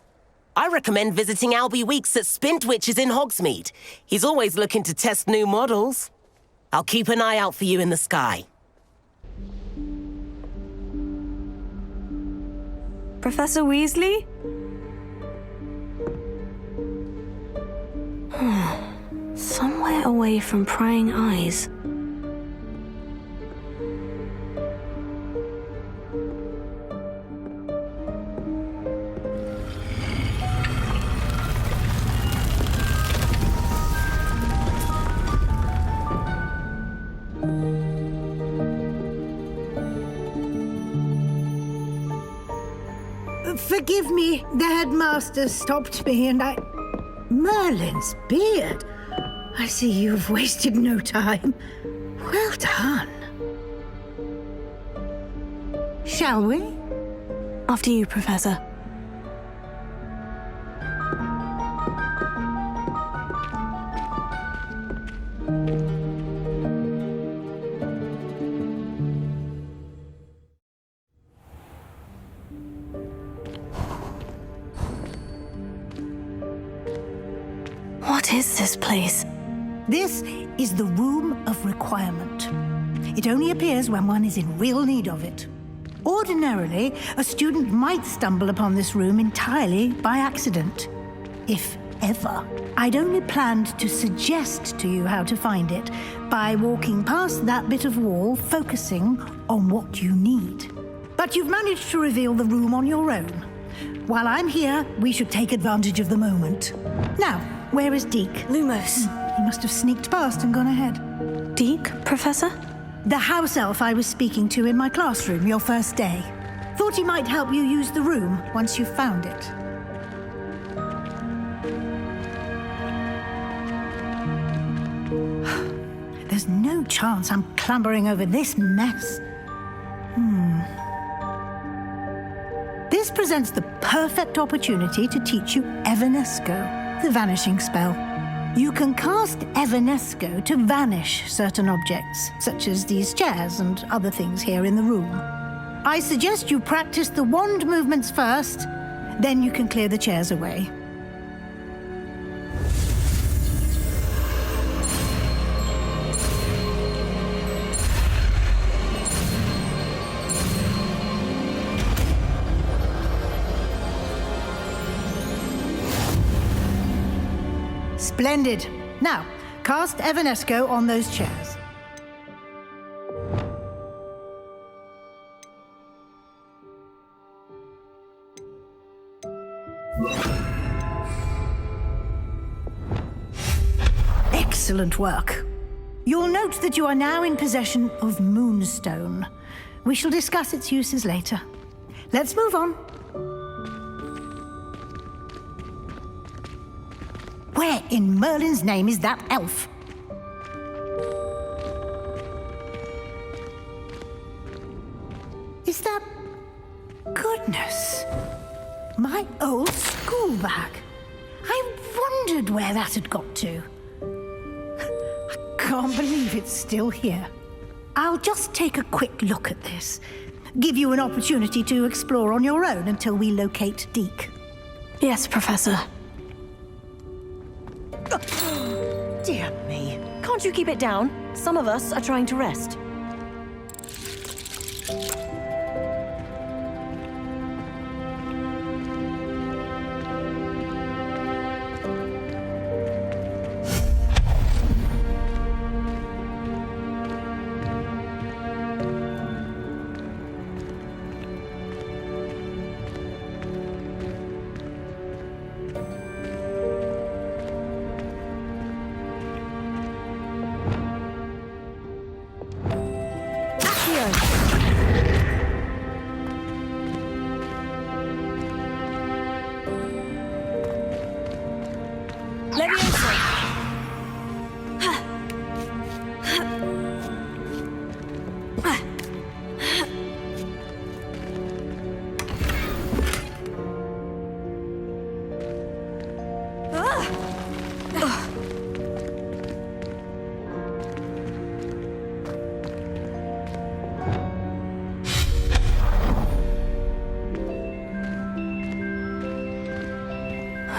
I recommend visiting Albie Weeks at Spintwitches in Hogsmeade. He's always looking to test new models. I'll keep an eye out for you in the sky. Professor Weasley? Somewhere away from prying eyes. Forgive me, the headmaster stopped me and I... Merlin's beard. I see you've wasted no time. Well done. Shall we? After you, Professor. What is this place? This is the Room of Requirement. It only appears when one is in real need of it. Ordinarily, a student might stumble upon this room entirely by accident, if ever. I'd only planned to suggest to you how to find it by walking past that bit of wall, focusing on what you need. But you've managed to reveal the room on your own. While I'm here, we should take advantage of the moment. Now, where is Deke? Lumos. He must have sneaked past and gone ahead. Deke, Professor? The house elf I was speaking to in my classroom your first day. Thought he might help you use the room once you've found it. There's no chance I'm clambering over this mess. This presents the perfect opportunity to teach you Evanesco, the vanishing spell. You can cast Evanesco to vanish certain objects, such as these chairs and other things here in the room. I suggest you practice the wand movements first, then you can clear the chairs away. Splendid. Now, cast Evanesco on those chairs. Excellent work. You'll note that you are now in possession of Moonstone. We shall discuss its uses later. Let's move on. Where in Merlin's name is that elf? Is that... Goodness. My old school bag. I wondered where that had got to. I can't believe it's still here. I'll just take a quick look at this. Give you an opportunity to explore on your own until we locate Deke. Yes, Professor. Dear me. Can't you keep it down? Some of us are trying to rest.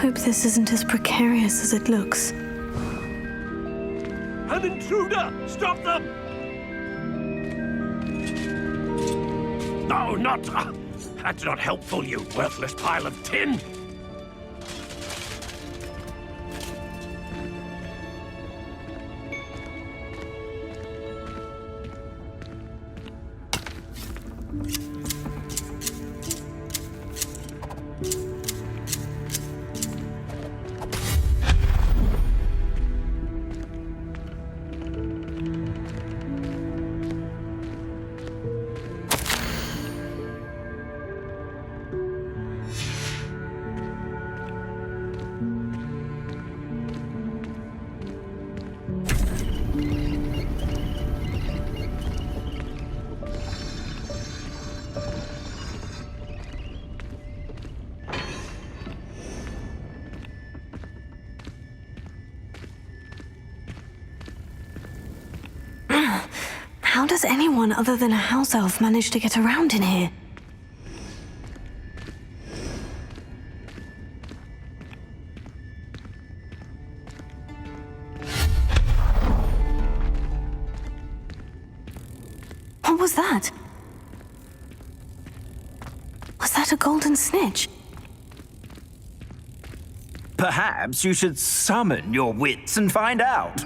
hope this isn't as precarious as it looks. An intruder! Stop them! No, not... that's not helpful, you worthless pile of tin! How does anyone other than a house elf manage to get around in here? What was that? Was that a golden snitch? Perhaps you should summon your wits and find out.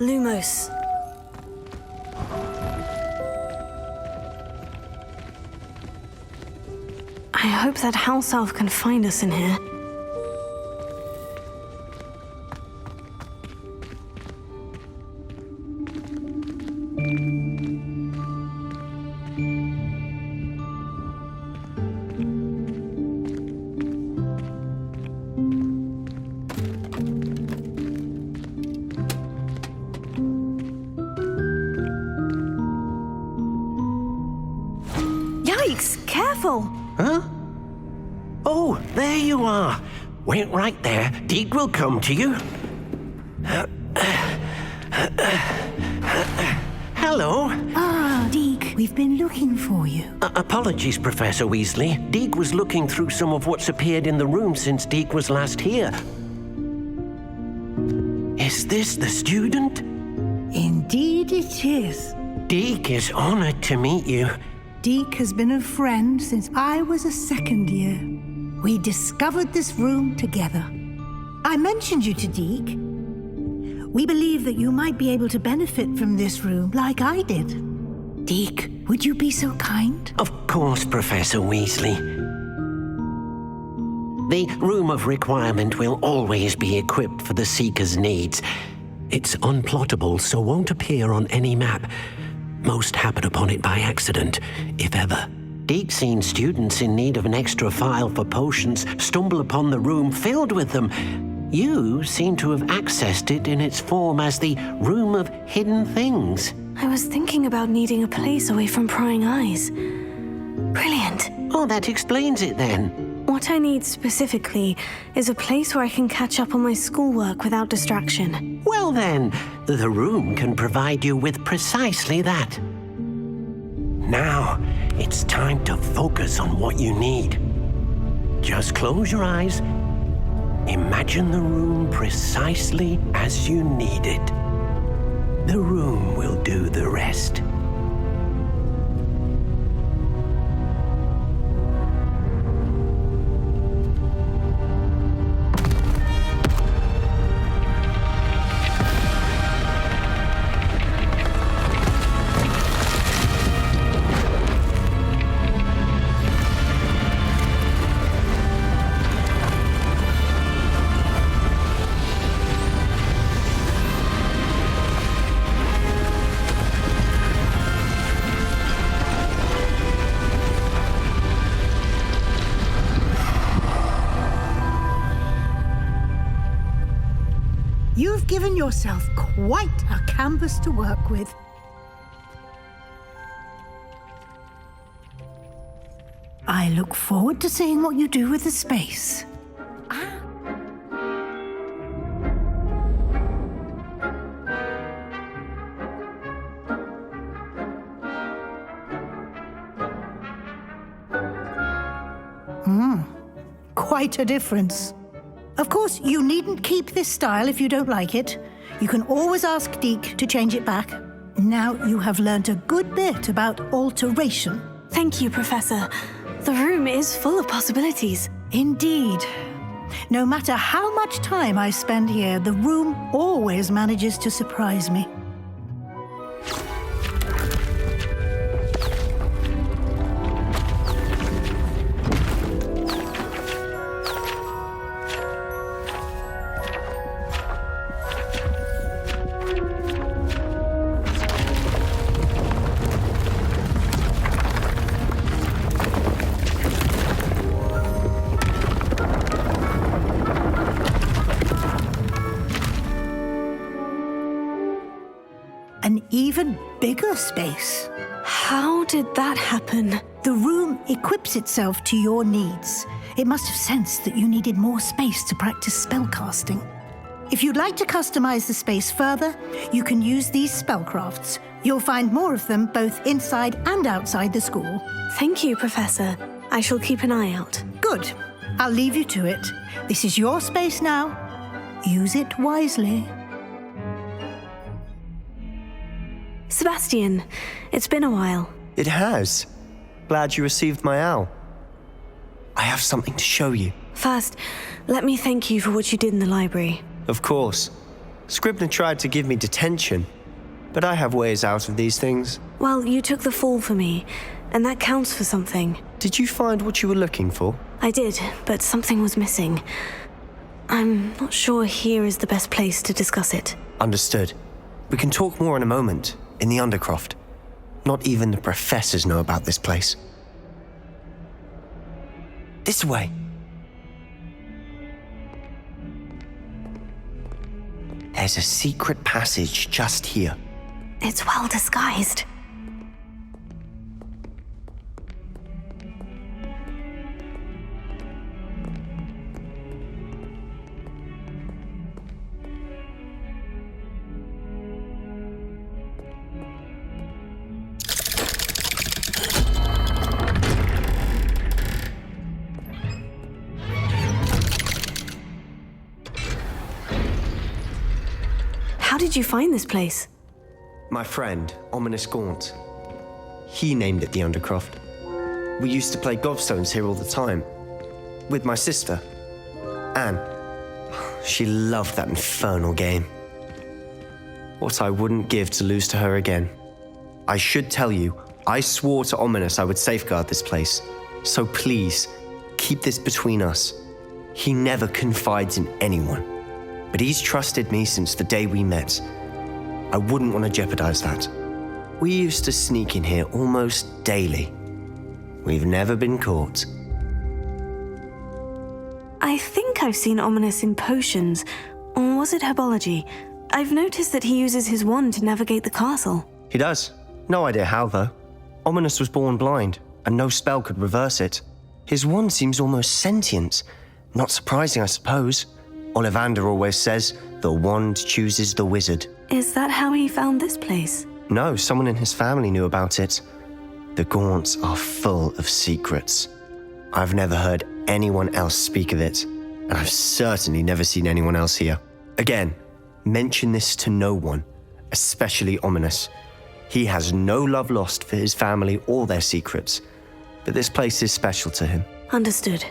Lumos. I hope that house elf can find us in here. Careful! Huh? Oh, there you are. Wait right there. Deek will come to you. Hello. Ah, Deek, we've been looking for you. Apologies, Professor Weasley. Deek was looking through some of what's appeared in the room since Deek was last here. Is this the student? Indeed it is. Deek is honored to meet you. Deek has been a friend since I was a second year. We discovered this room together. I mentioned you to Deek. We believe that you might be able to benefit from this room like I did. Deek, would you be so kind? Of course, Professor Weasley. The Room of Requirement will always be equipped for the Seeker's needs. It's unplottable, so won't appear on any map. Most happen upon it by accident, if ever. Deek's seen students in need of an extra file for potions stumble upon the room filled with them. You seem to have accessed it in its form as the Room of Hidden Things. I was thinking about needing a place away from prying eyes. Brilliant. Oh, that explains it then. What I need specifically is a place where I can catch up on my schoolwork without distraction. Well then, the room can provide you with precisely that. Now, it's time to focus on what you need. Just close your eyes. Imagine the room precisely as you need it. The room will do the rest. You've given yourself quite a canvas to work with. I look forward to seeing what you do with the space. Quite a difference. Of course, you needn't keep this style if you don't like it. You can always ask Deke to change it back. Now you have learnt a good bit about alteration. Thank you, Professor. The room is full of possibilities. Indeed. No matter how much time I spend here, the room always manages to surprise me. An even bigger space. How did that happen? The room equips itself to your needs. It must have sensed that you needed more space to practice spellcasting. If you'd like to customize the space further, you can use these spellcrafts. You'll find more of them both inside and outside the school. Thank you, Professor. I shall keep an eye out. Good. I'll leave you to it. This is your space now. Use it wisely. Sebastian, it's been a while. It has. Glad you received my owl. I have something to show you. First, let me thank you for what you did in the library. Of course. Scribner tried to give me detention, but I have ways out of these things. Well, you took the fall for me, and that counts for something. Did you find what you were looking for? I did, but something was missing. I'm not sure here is the best place to discuss it. Understood. We can talk more in a moment, in the Undercroft. Not even the professors know about this place. This way. There's a secret passage just here. It's well disguised. How did you find this place? My friend, Ominous Gaunt. He named it the Undercroft. We used to play gobstones here all the time. With my sister, Anne. She loved that infernal game. What I wouldn't give to lose to her again. I should tell you, I swore to Ominous I would safeguard this place. So please, keep this between us. He never confides in anyone. But he's trusted me since the day we met. I wouldn't want to jeopardize that. We used to sneak in here almost daily. We've never been caught. I think I've seen Ominous in potions. Or was it herbology? I've noticed that he uses his wand to navigate the castle. He does. No idea how, though. Ominous was born blind, and no spell could reverse it. His wand seems almost sentient. Not surprising, I suppose. Ollivander always says, the wand chooses the wizard. Is that how he found this place? No, someone in his family knew about it. The Gaunts are full of secrets. I've never heard anyone else speak of it, and I've certainly never seen anyone else here. Again, mention this to no one, especially Ominis. He has no love lost for his family or their secrets, but this place is special to him. Understood.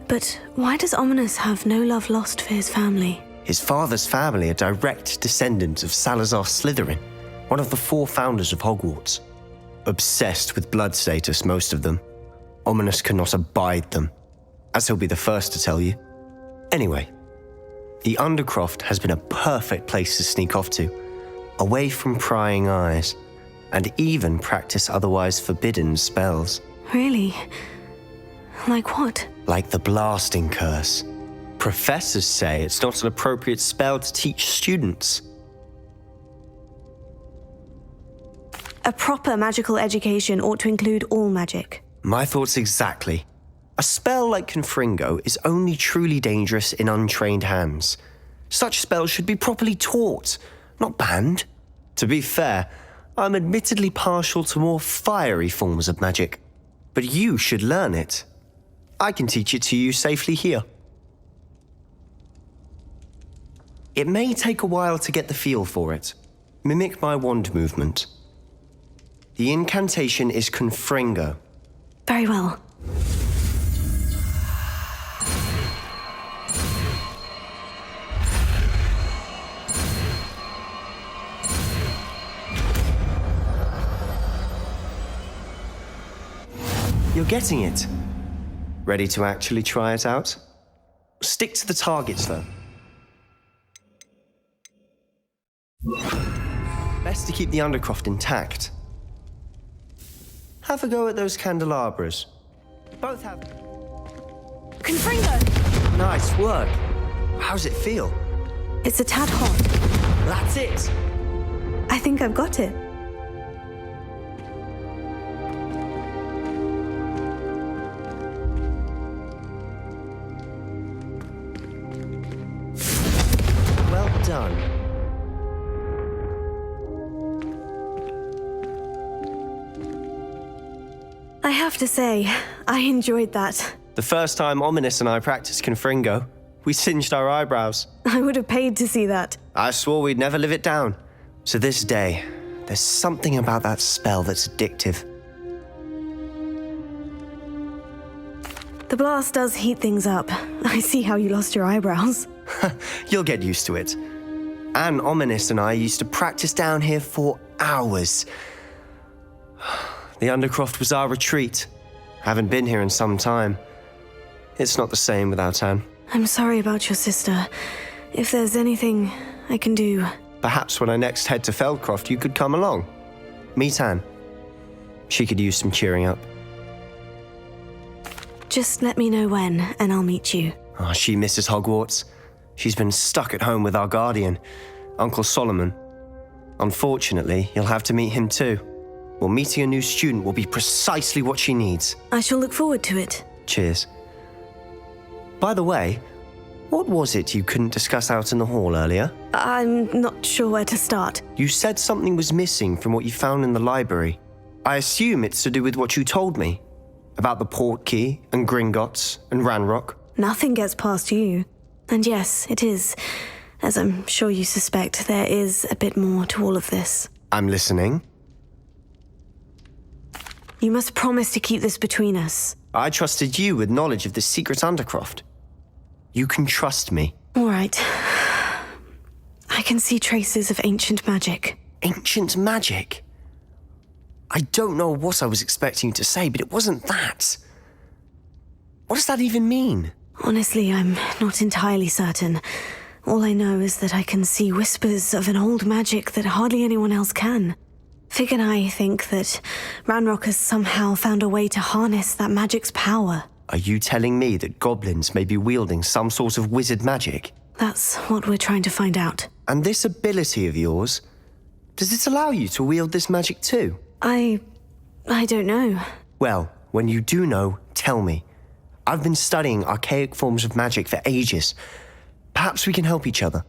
But why does Ominis have no love lost for his family? His father's family are direct descendants of Salazar Slytherin, one of the 4 founders of Hogwarts. Obsessed with blood status, most of them. Ominis cannot abide them, as he'll be the first to tell you. Anyway, the Undercroft has been a perfect place to sneak off to, away from prying eyes, and even practice otherwise forbidden spells. Really? Like what? Like the blasting curse. Professors say it's not an appropriate spell to teach students. A proper magical education ought to include all magic. My thoughts exactly. A spell like Confringo is only truly dangerous in untrained hands. Such spells should be properly taught, not banned. To be fair, I'm admittedly partial to more fiery forms of magic. But you should learn it. I can teach it to you safely here. It may take a while to get the feel for it. Mimic my wand movement. The incantation is Confringo. Very well. You're getting it. Ready to actually try it out? Stick to the targets, though. Best to keep the Undercroft intact. Have a go at those candelabras. Both have... Confringo! Nice work. How's it feel? It's a tad hot. That's it. I think I've got it. Well done. I have to say, I enjoyed that. The first time Ominis and I practiced Confringo, we singed our eyebrows. I would have paid to see that. I swore we'd never live it down. To this day, there's something about that spell that's addictive. The blast does heat things up. I see how you lost your eyebrows. You'll get used to it. Anne Ominis and I used to practice down here for hours. The Undercroft was our retreat. Haven't been here in some time. It's not the same without Anne. I'm sorry about your sister. If there's anything I can do... Perhaps when I next head to Feldcroft, you could come along. Meet Anne. She could use some cheering up. Just let me know when, and I'll meet you. Oh, she misses Hogwarts. She's been stuck at home with our guardian, Uncle Solomon. Unfortunately, you'll have to meet him too. Well, meeting a new student will be precisely what she needs. I shall look forward to it. Cheers. By the way, what was it you couldn't discuss out in the hall earlier? I'm not sure where to start. You said something was missing from what you found in the library. I assume it's to do with what you told me. About the Portkey, and Gringotts, and Ranrock. Nothing gets past you. And yes, it is. As I'm sure you suspect, there is a bit more to all of this. I'm listening. You must promise to keep this between us. I trusted you with knowledge of the secret Undercroft. You can trust me. All right. I can see traces of ancient magic. Ancient magic? I don't know what I was expecting you to say, but it wasn't that. What does that even mean? Honestly, I'm not entirely certain. All I know is that I can see whispers of an old magic that hardly anyone else can. Fig and I think that Ranrock has somehow found a way to harness that magic's power. Are you telling me that goblins may be wielding some sort of wizard magic? That's what we're trying to find out. And this ability of yours, does it allow you to wield this magic too? I don't know. Well, when you do know, tell me. I've been studying archaic forms of magic for ages. Perhaps we can help each other.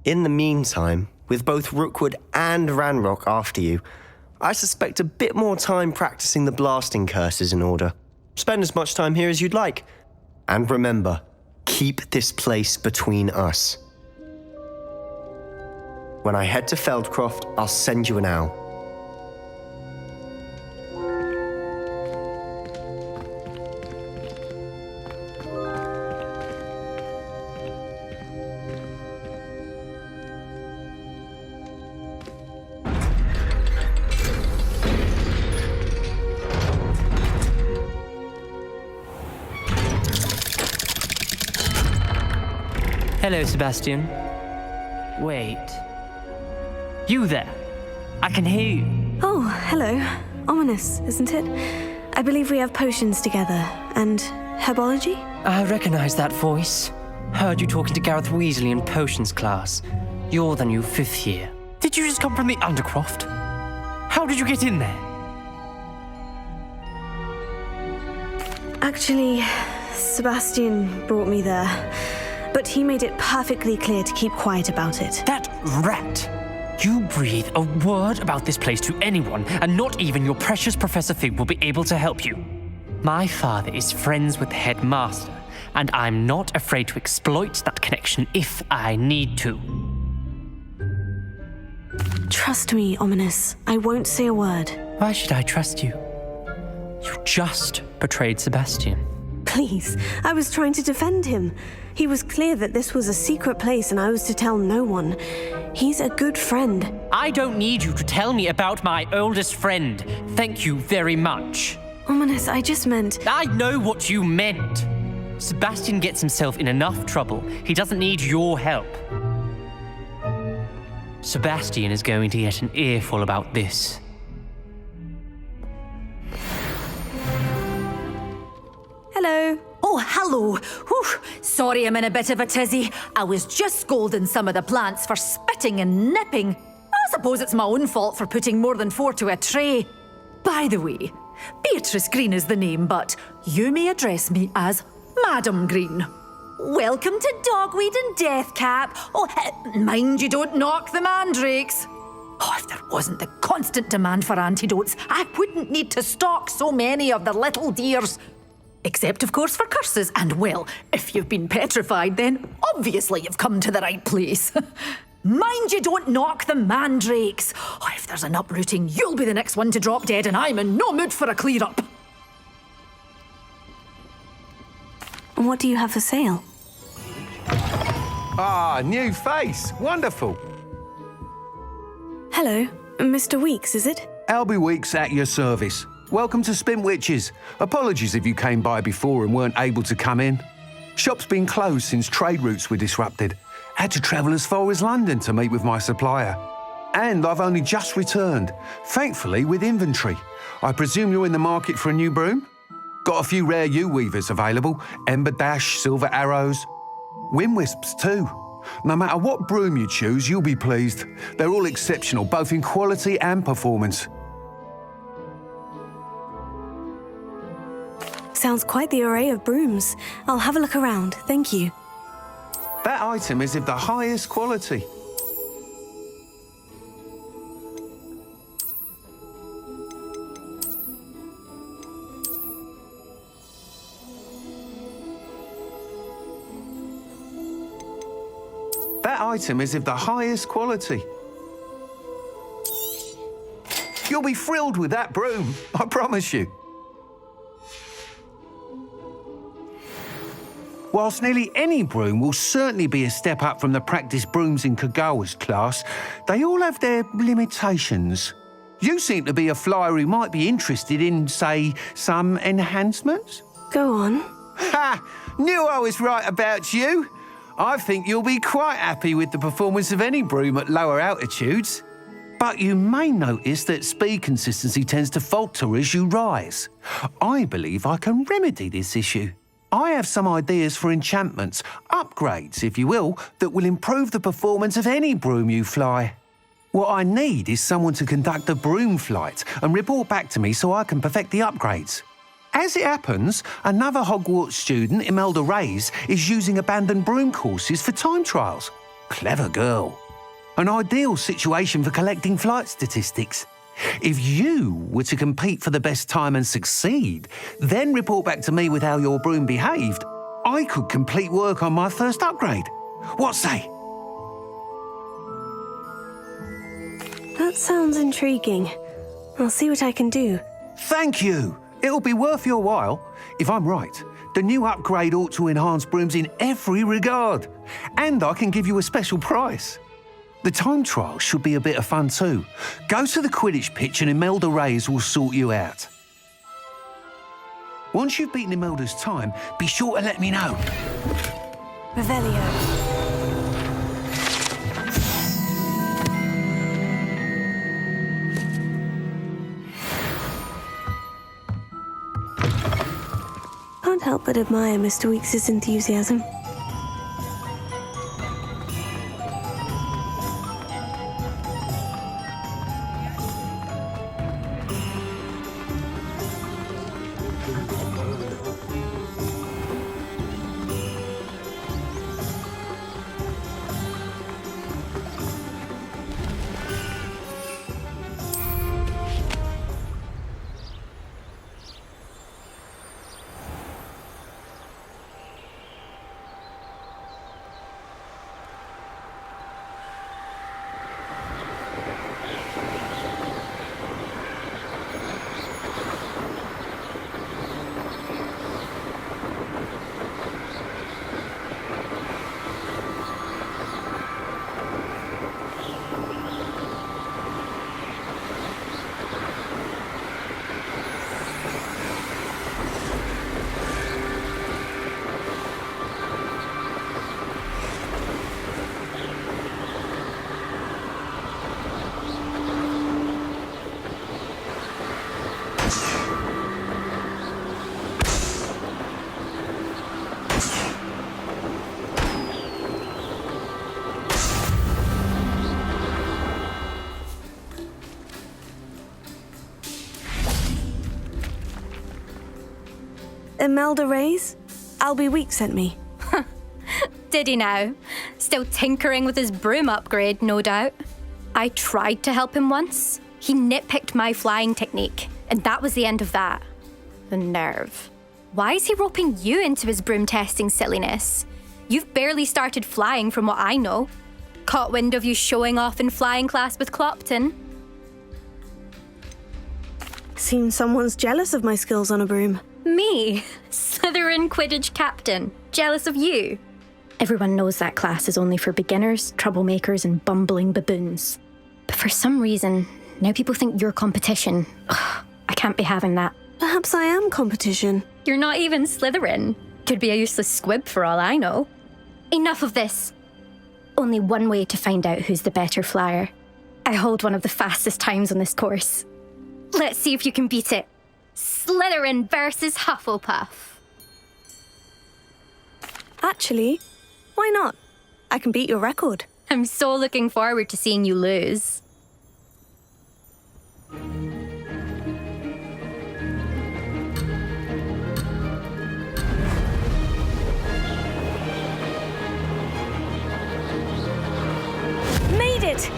In the meantime, with both Rookwood and Ranrock after you, I suspect a bit more time practicing the blasting curse is in order. Spend as much time here as you'd like. And remember, keep this place between us. When I head to Feldcroft, I'll send you an owl. Hello, Sebastian. Wait. You there? I can hear you. Oh, hello. Ominous, isn't it? I believe we have potions together. And herbology? I recognize that voice. Heard you talking to Gareth Weasley in potions class. You're the new 5th year. Did you just come from the Undercroft? How did you get in there? Actually, Sebastian brought me there. But he made it perfectly clear to keep quiet about it. That rat! You breathe a word about this place to anyone, and not even your precious Professor Fig will be able to help you. My father is friends with the headmaster, and I'm not afraid to exploit that connection if I need to. Trust me, Ominous. I won't say a word. Why should I trust you? You just betrayed Sebastian. Please, I was trying to defend him. He was clear that this was a secret place and I was to tell no one. He's a good friend. I don't need you to tell me about my oldest friend. Thank you very much. Ominous, I just meant... I know what you meant. Sebastian gets himself in enough trouble. He doesn't need your help. Sebastian is going to get an earful about this. Hello. Oh, hello. Whew. Sorry I'm in a bit of a tizzy. I was just scolding some of the plants for spitting and nipping. I suppose it's my own fault for putting more than 4 to a tray. By the way, Beatrice Green is the name, but you may address me as Madam Green. Welcome to Dogweed and Deathcap. Oh, mind you don't knock the mandrakes. Oh, if there wasn't the constant demand for antidotes, I wouldn't need to stock so many of the little dears. Except, of course, for curses. And, well, if you've been petrified, then obviously you've come to the right place. Mind you don't knock the mandrakes. Oh, if there's an uprooting, you'll be the next one to drop dead, and I'm in no mood for a clear-up. What do you have for sale? Ah, new face. Wonderful. Hello, Mr. Weeks, is it? Albie Weeks at your service. Welcome to Spintwitches. Apologies if you came by before and weren't able to come in. Shop's been closed since trade routes were disrupted. Had to travel as far as London to meet with my supplier. And I've only just returned, thankfully with inventory. I presume you're in the market for a new broom? Got a few rare yew-weavers available, Ember Dash, Silver Arrows, Wind-Wisps too. No matter what broom you choose, you'll be pleased. They're all exceptional, both in quality and performance. Sounds quite the array of brooms. I'll have a look around, thank you. That item is of the highest quality. That item is of the highest quality. You'll be thrilled with that broom, I promise you. Whilst nearly any broom will certainly be a step up from the practice brooms in Kagawa's class, they all have their limitations. You seem to be a flyer who might be interested in, say, some enhancements? Go on. Ha! Knew I was right about you. I think you'll be quite happy with the performance of any broom at lower altitudes. But you may notice that speed consistency tends to falter as you rise. I believe I can remedy this issue. I have some ideas for enchantments, upgrades, if you will, that will improve the performance of any broom you fly. What I need is someone to conduct a broom flight and report back to me so I can perfect the upgrades. As it happens, another Hogwarts student, Imelda Reyes, is using abandoned broom courses for time trials. Clever girl. An ideal situation for collecting flight statistics. If you were to compete for the best time and succeed, then report back to me with how your broom behaved, I could complete work on my first upgrade. What say? That sounds intriguing. I'll see what I can do. Thank you. It'll be worth your while. If I'm right, the new upgrade ought to enhance brooms in every regard. And I can give you a special price. The time trial should be a bit of fun too. Go to the Quidditch pitch and Imelda Reyes will sort you out. Once you've beaten Imelda's time, be sure to let me know. Revelio. Can't help but admire Mr. Weekes' enthusiasm. Imelda Reyes? Albie Week sent me. Did he now? Still tinkering with his broom upgrade, no doubt. I tried to help him once. He nitpicked my flying technique, and that was the end of that. The nerve. Why is he roping you into his broom testing silliness? You've barely started flying from what I know. Caught wind of you showing off in flying class with Clopton. Seems someone's jealous of my skills on a broom. Me? Slytherin Quidditch captain. Jealous of you? Everyone knows that class is only for beginners, troublemakers, and bumbling baboons. But for some reason, now people think you're competition. Ugh, I can't be having that. Perhaps I am competition. You're not even Slytherin. Could be a useless squib for all I know. Enough of this. Only one way to find out who's the better flyer. I hold one of the fastest times on this course. Let's see if you can beat it. Slytherin versus Hufflepuff. Actually, why not? I can beat your record. I'm so looking forward to seeing you lose. Made it!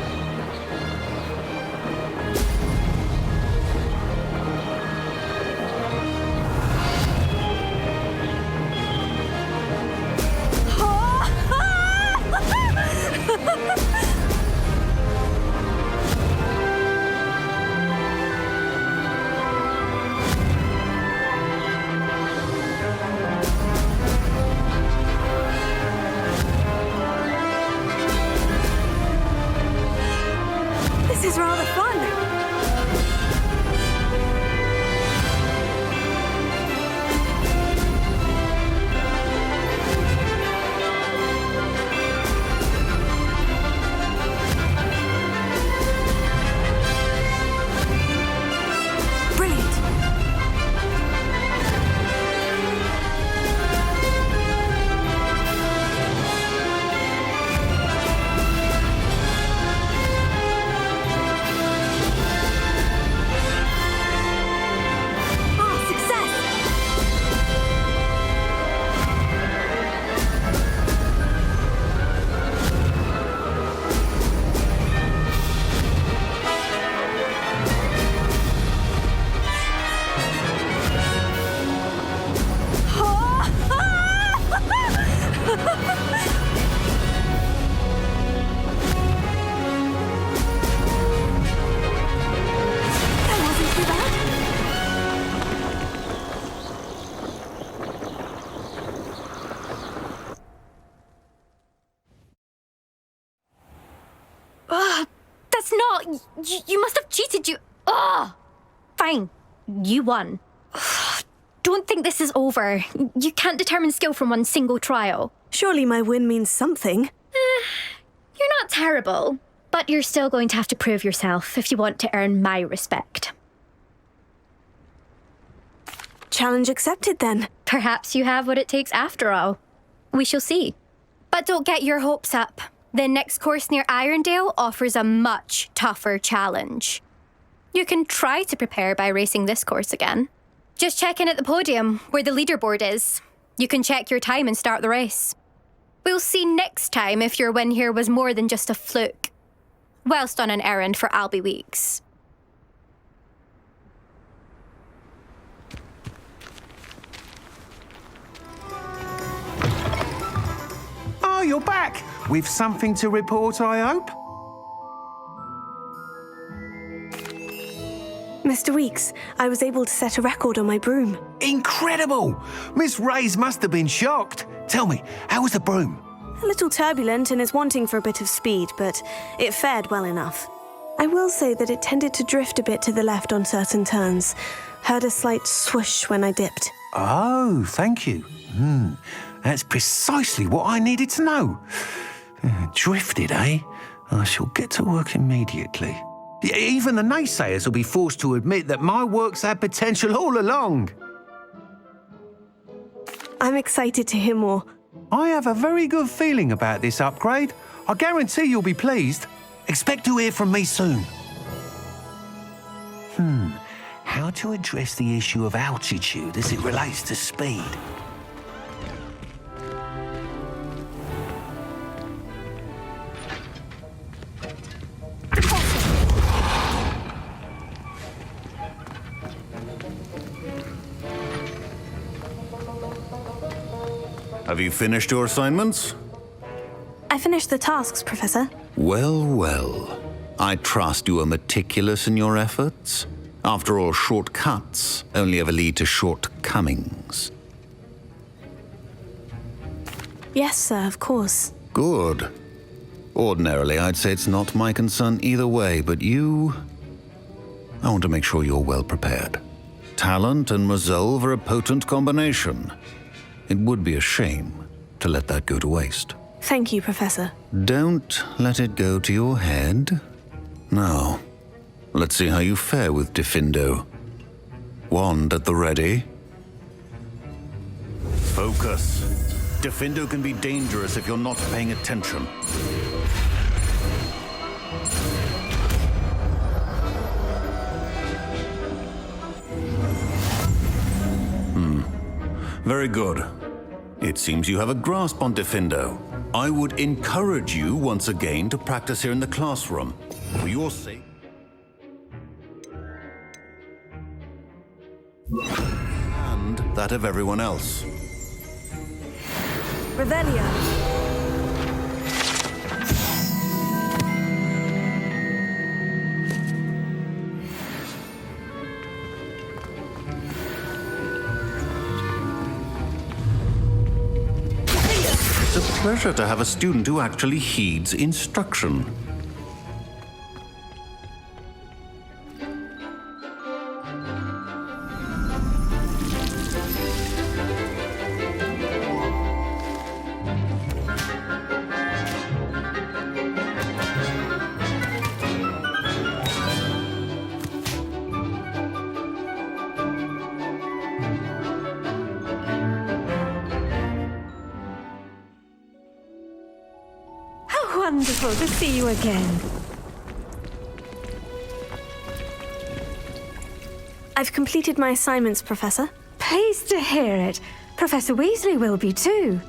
Oh, you must have cheated, you... Oh! Fine. You won. Don't think this is over. You can't determine skill from one single trial. Surely my win means something. You're not terrible, but you're still going to have to prove yourself if you want to earn my respect. Challenge accepted, then. Perhaps you have what it takes after all. We shall see. But don't get your hopes up. The next course near Irondale offers a much tougher challenge. You can try to prepare by racing this course again. Just check in at the podium, where the leaderboard is. You can check your time and start the race. We'll see next time if your win here was more than just a fluke, whilst on an errand for Albie Weeks. Oh, you're back! With something to report, I hope? Mr. Weeks, I was able to set a record on my broom. Incredible! Miss Reyes must have been shocked. Tell me, how was the broom? A little turbulent and is wanting for a bit of speed, but it fared well enough. I will say that it tended to drift a bit to the left on certain turns. Heard a slight swoosh when I dipped. Oh, thank you. That's precisely what I needed to know. Drifted, eh? I shall get to work immediately. Even the naysayers will be forced to admit that my work's had potential all along. I'm excited to hear more. I have a very good feeling about this upgrade. I guarantee you'll be pleased. Expect to hear from me soon. How to address the issue of altitude as it relates to speed? Have you finished your assignments? I finished the tasks, Professor. Well, well. I trust you are meticulous in your efforts. After all, shortcuts only ever lead to shortcomings. Yes, sir, of course. Good. Ordinarily, I'd say it's not my concern either way, but you... I want to make sure you're well prepared. Talent and resolve are a potent combination. It would be a shame to let that go to waste. Thank you, Professor. Don't let it go to your head. Now, let's see how you fare with Diffindo. Wand at the ready. Focus. Diffindo can be dangerous if you're not paying attention. Very good. It seems you have a grasp on Diffindo. I would encourage you once again to practice here in the classroom. For your sake. And that of everyone else. Revelio. It's a pleasure to have a student who actually heeds instruction. Wonderful to see you again. I've completed my assignments, Professor. Pleased to hear it. Professor Weasley will be too.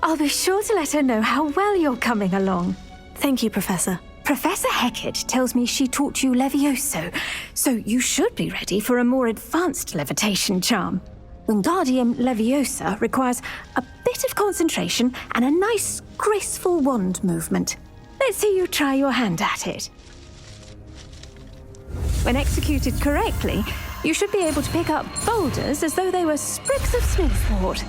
I'll be sure to let her know how well you're coming along. Thank you, Professor. Professor Hecat tells me she taught you Levioso, so you should be ready for a more advanced levitation charm. Wingardium Leviosa requires a bit of concentration and a nice, graceful wand movement. Let's see you try your hand at it. When executed correctly, you should be able to pick up boulders as though they were sprigs of smoothwort.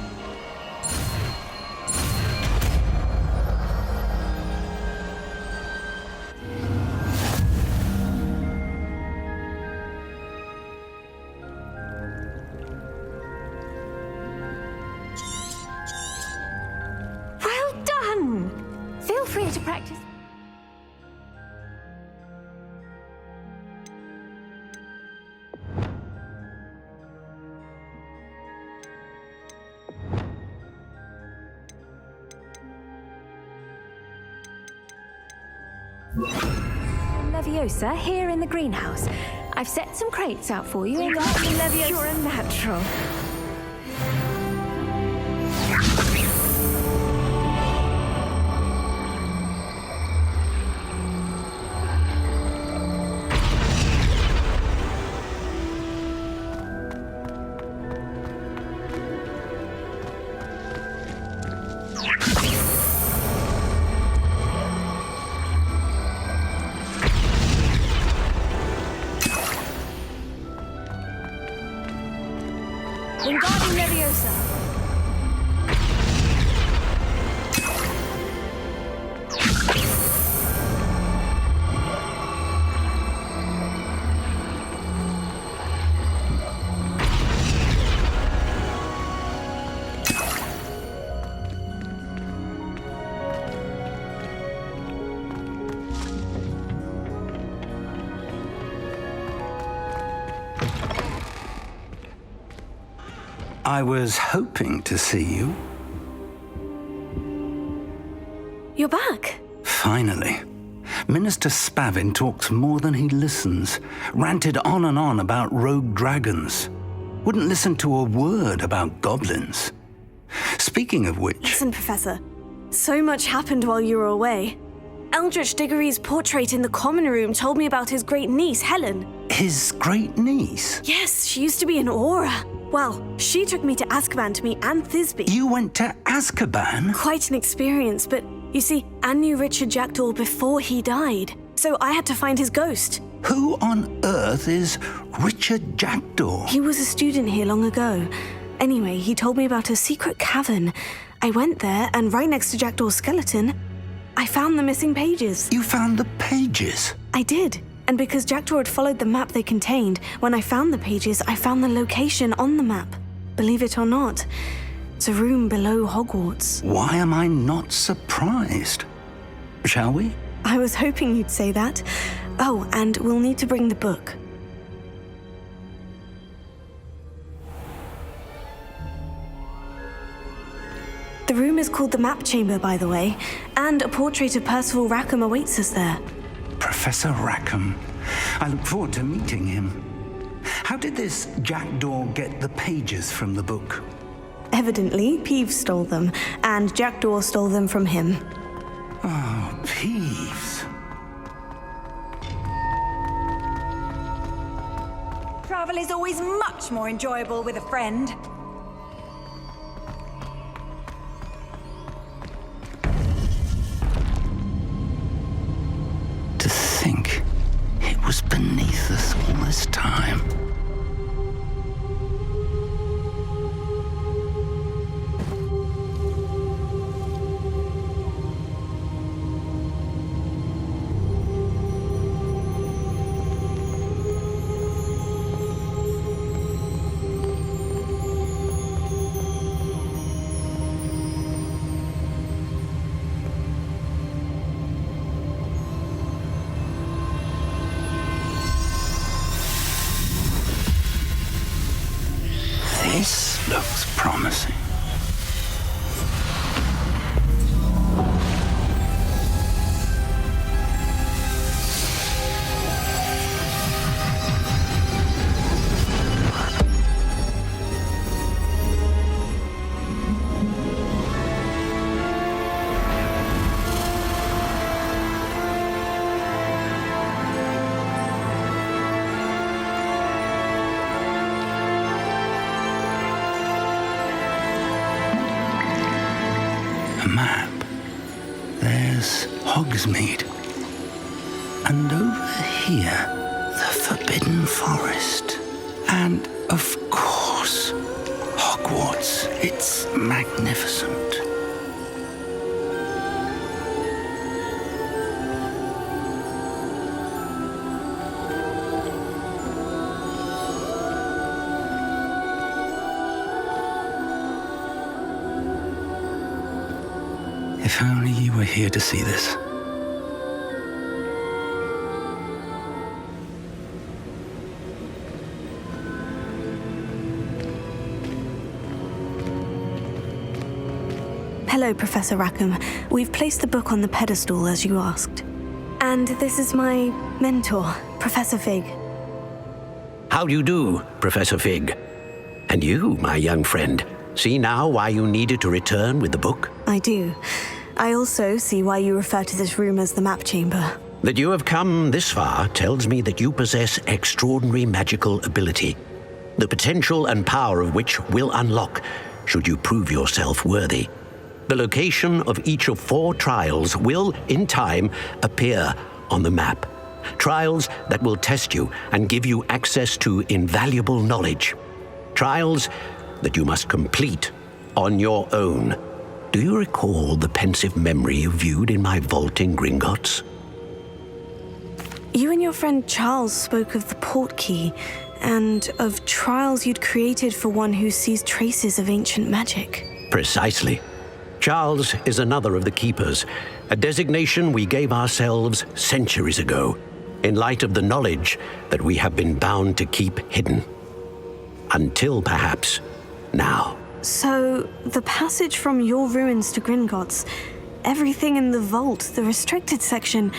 to practice? Leviosa, here in the greenhouse. I've set some crates out for you. Leviosa, you're a natural. Wingardium Leviosa. I was hoping to see you. You're back. Finally. Minister Spavin talks more than he listens. Ranted on and on about rogue dragons. Wouldn't listen to a word about goblins. Speaking of which... Listen, Professor. So much happened while you were away. Eldritch Diggory's portrait in the common room told me about his great niece, Helen. His great niece? Yes, she used to be an Auror. Well, she took me to Azkaban to meet Anne Thisbe. You went to Azkaban? Quite an experience, but you see, Anne knew Richard Jackdaw before he died, so I had to find his ghost. Who on earth is Richard Jackdaw? He was a student here long ago. Anyway, he told me about a secret cavern. I went there, and right next to Jackdaw's skeleton, I found the missing pages. You found the pages? I did. And because Jackdaw had followed the map they contained, when I found the pages, I found the location on the map. Believe it or not, it's a room below Hogwarts. Why am I not surprised? Shall we? I was hoping you'd say that. Oh, and we'll need to bring the book. The room is called the Map Chamber, by the way, and a portrait of Percival Rackham awaits us there. Professor Rackham. I look forward to meeting him. How did this Jackdaw get the pages from the book? Evidently, Peeves stole them, and Jackdaw stole them from him. Oh, Peeves. Travel is always much more enjoyable with a friend. To think it was beneath us all this time. This looks promising. A map. There's Hogsmeade. And over here, the Forbidden Forest. And, of course, Hogwarts. It's magnificent. If only you were here to see this. Hello, Professor Rackham. We've placed the book on the pedestal as you asked. And this is my mentor, Professor Fig. How do you do, Professor Fig? And you, my young friend, see now why you needed to return with the book? I do. I also see why you refer to this room as the map chamber. That you have come this far tells me that you possess extraordinary magical ability, the potential and power of which will unlock should you prove yourself worthy. The location of each of 4 trials will, in time, appear on the map. Trials that will test you and give you access to invaluable knowledge. Trials that you must complete on your own. Do you recall the pensive memory you viewed in my vault in Gringotts? You and your friend Charles spoke of the port key and of trials you'd created for one who sees traces of ancient magic. Precisely. Charles is another of the Keepers, a designation we gave ourselves centuries ago, in light of the knowledge that we have been bound to keep hidden. Until perhaps now. So, the passage from your ruins to Gringotts, everything in the vault, the restricted section,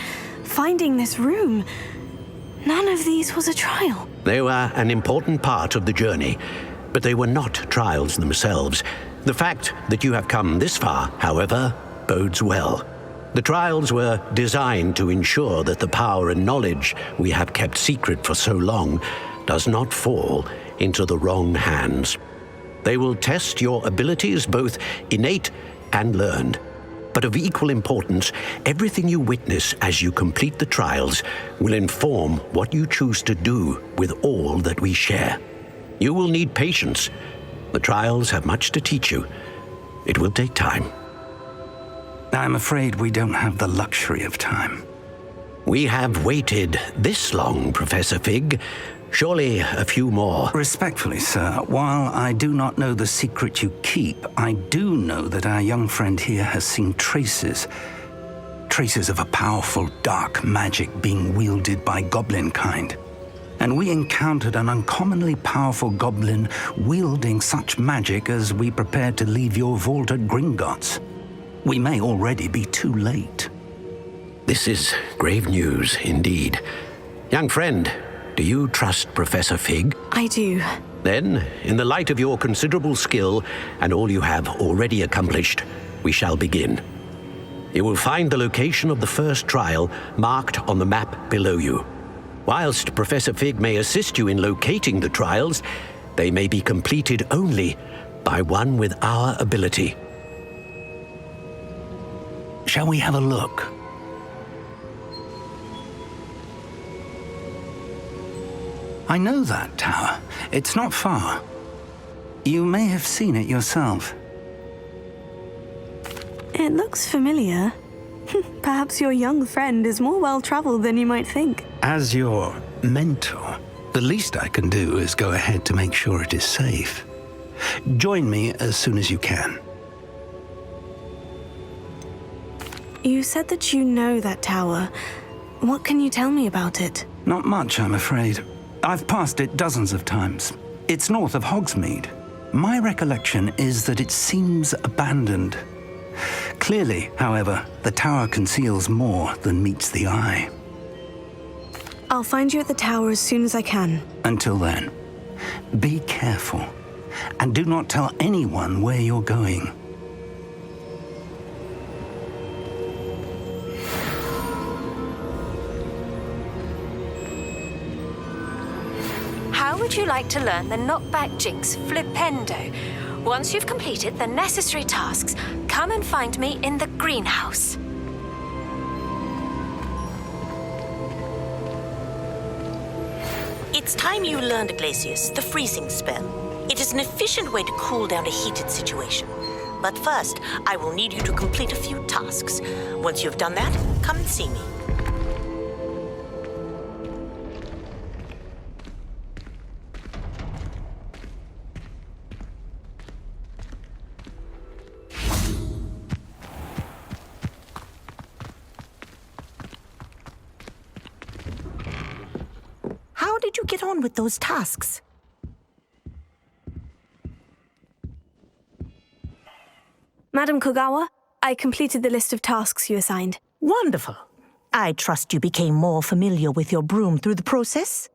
finding this room, none of these was a trial. They were an important part of the journey, but they were not trials themselves. The fact that you have come this far, however, bodes well. The trials were designed to ensure that the power and knowledge we have kept secret for so long does not fall into the wrong hands. They will test your abilities, both innate and learned. But of equal importance, everything you witness as you complete the trials will inform what you choose to do with all that we share. You will need patience. The trials have much to teach you. It will take time. I'm afraid we don't have the luxury of time. We have waited this long, Professor Fig. Surely a few more. Respectfully, sir, while I do not know the secret you keep, I do know that our young friend here has seen traces of a powerful dark magic being wielded by goblin kind. And we encountered an uncommonly powerful goblin wielding such magic as we prepared to leave your vault at Gringotts. We may already be too late. This is grave news indeed. Young friend, do you trust Professor Fig? I do. Then, in the light of your considerable skill and all you have already accomplished, we shall begin. You will find the location of the first trial marked on the map below you. Whilst Professor Fig may assist you in locating the trials, they may be completed only by one with our ability. Shall we have a look? I know that tower. It's not far. You may have seen it yourself. It looks familiar. Perhaps your young friend is more well-traveled than you might think. As your mentor, the least I can do is go ahead to make sure it is safe. Join me as soon as you can. You said that you know that tower. What can you tell me about it? Not much, I'm afraid. I've passed it dozens of times. It's north of Hogsmeade. My recollection is that it seems abandoned. Clearly, however, the tower conceals more than meets the eye. I'll find you at the tower as soon as I can. Until then, be careful, and do not tell anyone where you're going. How would you like to learn the knockback jinx flipendo? Once you've completed the necessary tasks, come and find me in the greenhouse. It's time you learned, Glacius, the freezing spell. It is an efficient way to cool down a heated situation. But first, I will need you to complete a few tasks. Once you've done that, come and see me. How did you get on with those tasks? Madam Kogawa, I completed the list of tasks you assigned. Wonderful. I trust you became more familiar with your broom through the process?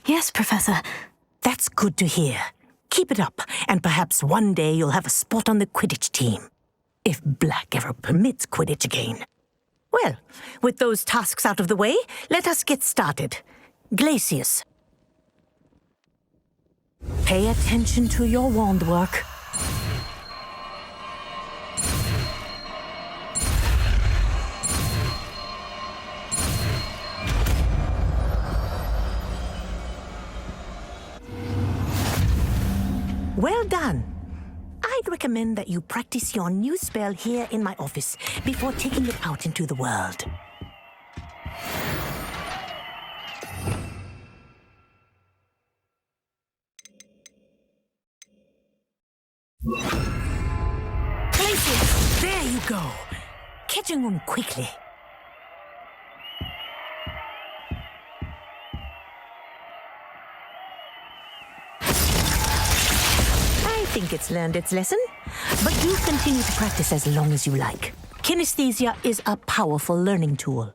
Yes, Professor. That's good to hear. Keep it up, and perhaps one day you'll have a spot on the Quidditch team. If Black ever permits Quidditch again. Well, with those tasks out of the way, let us get started. Glacius. Pay attention to your wand work. Well done. I'd recommend that you practice your new spell here in my office before taking it out into the world. Glacius, there you go. Catching them quickly. I think it's learned its lesson, but do continue to practice as long as you like. Kinesthesia is a powerful learning tool.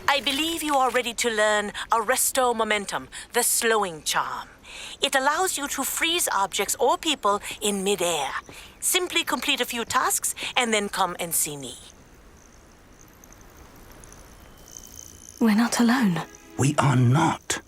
I believe you are ready to learn Arresto Momentum, the slowing charm. It allows you to freeze objects or people in midair. Simply complete a few tasks and then come and see me. We're not alone. We are not.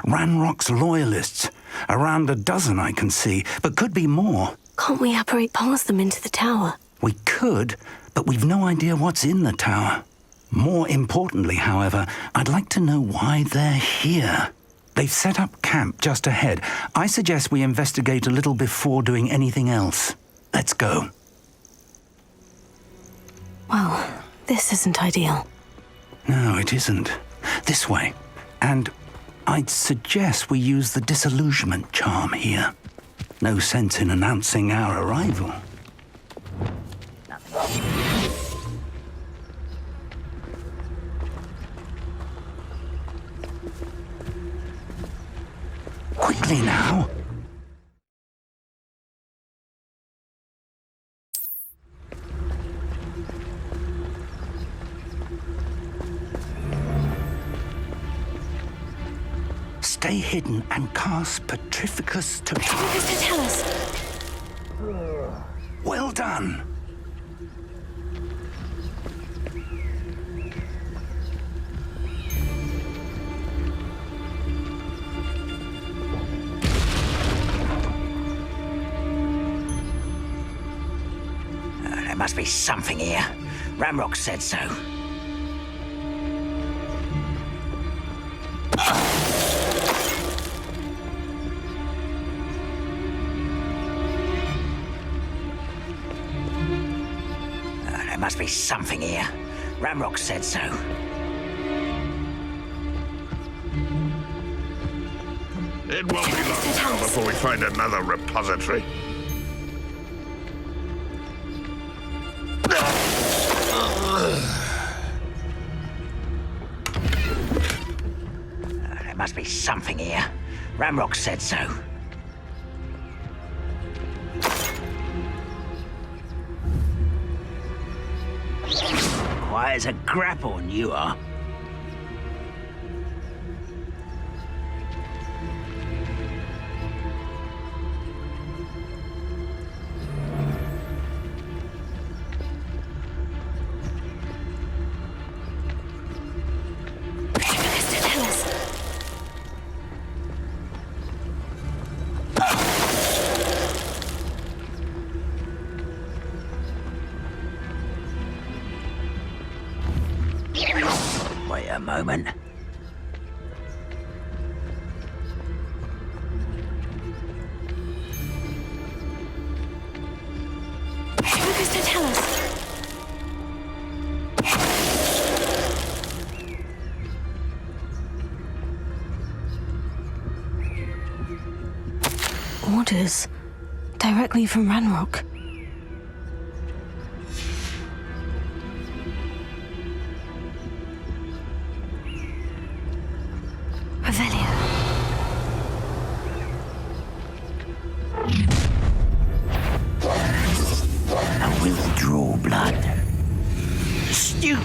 Ranrock's loyalists. Around a dozen I can see, but could be more. Can't we apparate past them into the tower? We could, but we've no idea what's in the tower. More importantly, however, I'd like to know why they're here. They've set up camp just ahead. I suggest we investigate a little before doing anything else. Let's go. Well, this isn't ideal. No, it isn't. This way. And I'd suggest we use the disillusionment charm here. No sense in announcing our arrival. Quickly now. Stay hidden and cast Petrificus Totalus. Well done. There must be something here. Ramrock said so. There must be something here. Ramrock said so. It won't be long now before we find another repository. There must be something here. Ramrock said so. Quiet as a grapple, you are. Wait a moment. Focus to tell us. Orders directly from Ranrock.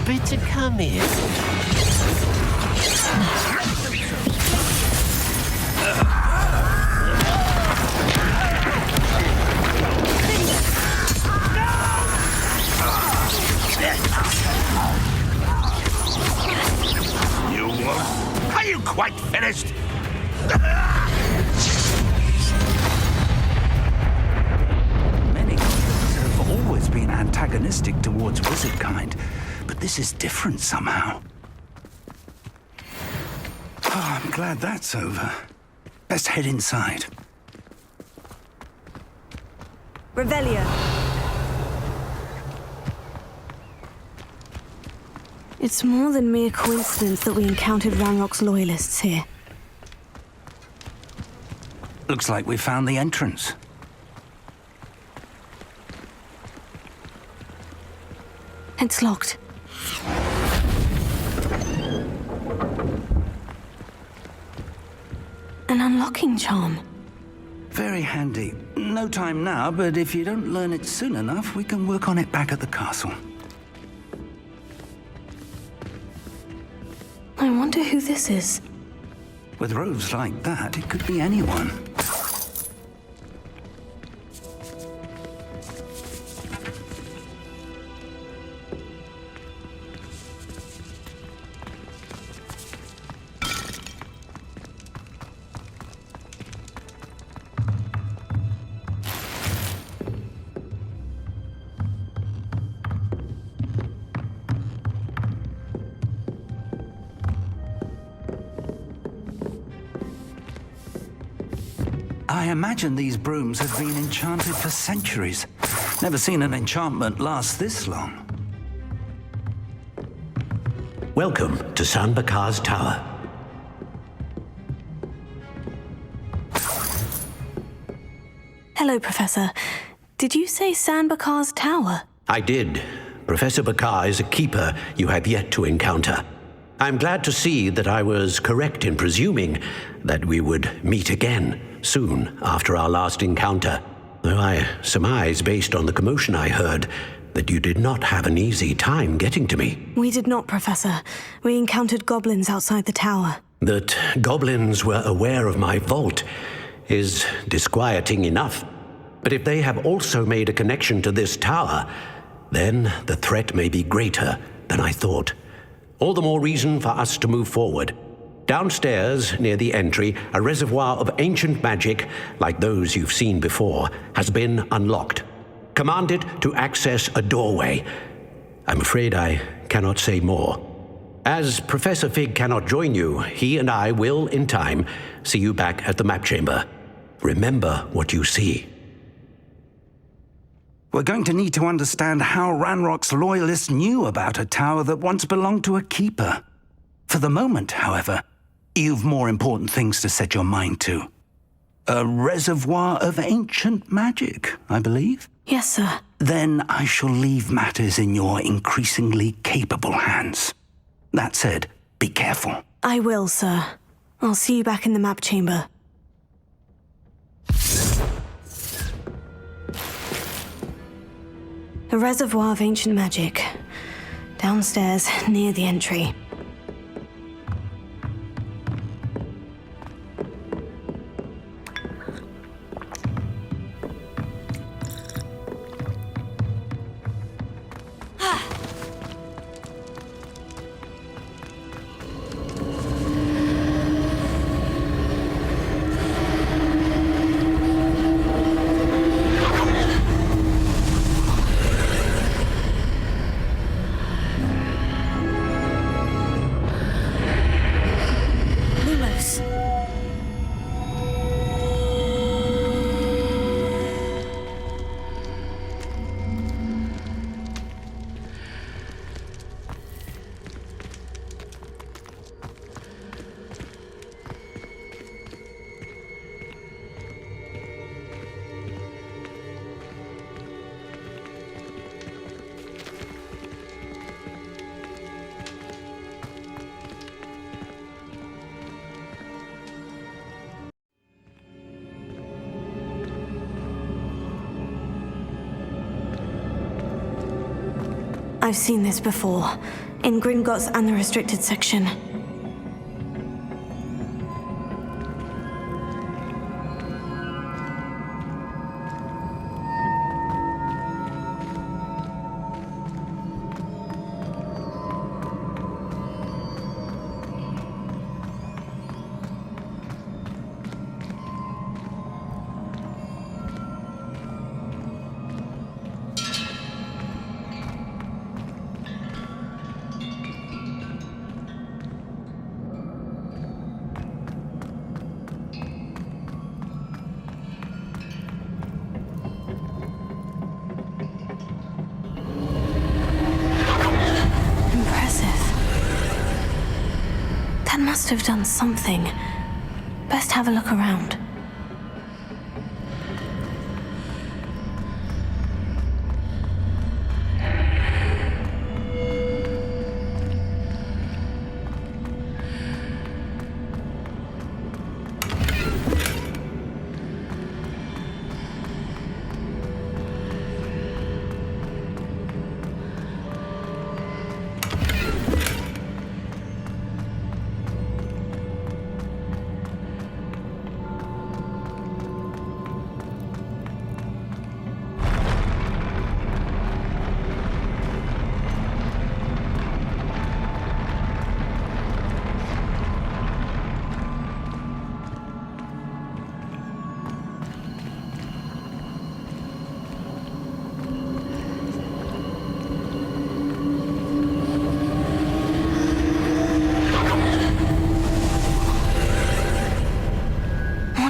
better come in. You won't. Are you quite finished? Many goblins have always been antagonistic towards wizard kind, but this is different somehow. Oh, I'm glad that's over. Best head inside. Revelio. It's more than mere coincidence that we encountered Ranrock's loyalists here. Looks like we found the entrance. It's locked. An unlocking charm. Very handy. No time now, but if you don't learn it soon enough, we can work on it back at the castle. I wonder who this is. With robes like that, it could be anyone. I imagine these brooms have been enchanted for centuries. Never seen an enchantment last this long. Welcome to San Bakar's Tower. Hello, Professor. Did you say San Bakar's Tower? I did. Professor Bakar is a keeper you have yet to encounter. I'm glad to see that I was correct in presuming that we would meet again soon after our last encounter, though I surmise, based on the commotion I heard, that you did not have an easy time getting to me. We did not, Professor. We encountered goblins outside the tower. That goblins were aware of my vault is disquieting enough. But if they have also made a connection to this tower, then the threat may be greater than I thought. All the more reason for us to move forward. Downstairs, near the entry, a reservoir of ancient magic, like those you've seen before, has been unlocked. Commanded to access a doorway. I'm afraid I cannot say more. As Professor Fig cannot join you, he and I will, in time, see you back at the map chamber. Remember what you see. We're going to need to understand how Ranrock's loyalists knew about a tower that once belonged to a keeper. For the moment, however, you've more important things to set your mind to. A reservoir of ancient magic, I believe? Yes, sir. Then I shall leave matters in your increasingly capable hands. That said, be careful. I will, sir. I'll see you back in the map chamber. A reservoir of ancient magic. Downstairs, near the entry. I've seen this before. in Gringotts and the restricted section. Must have done something. Best have a look around.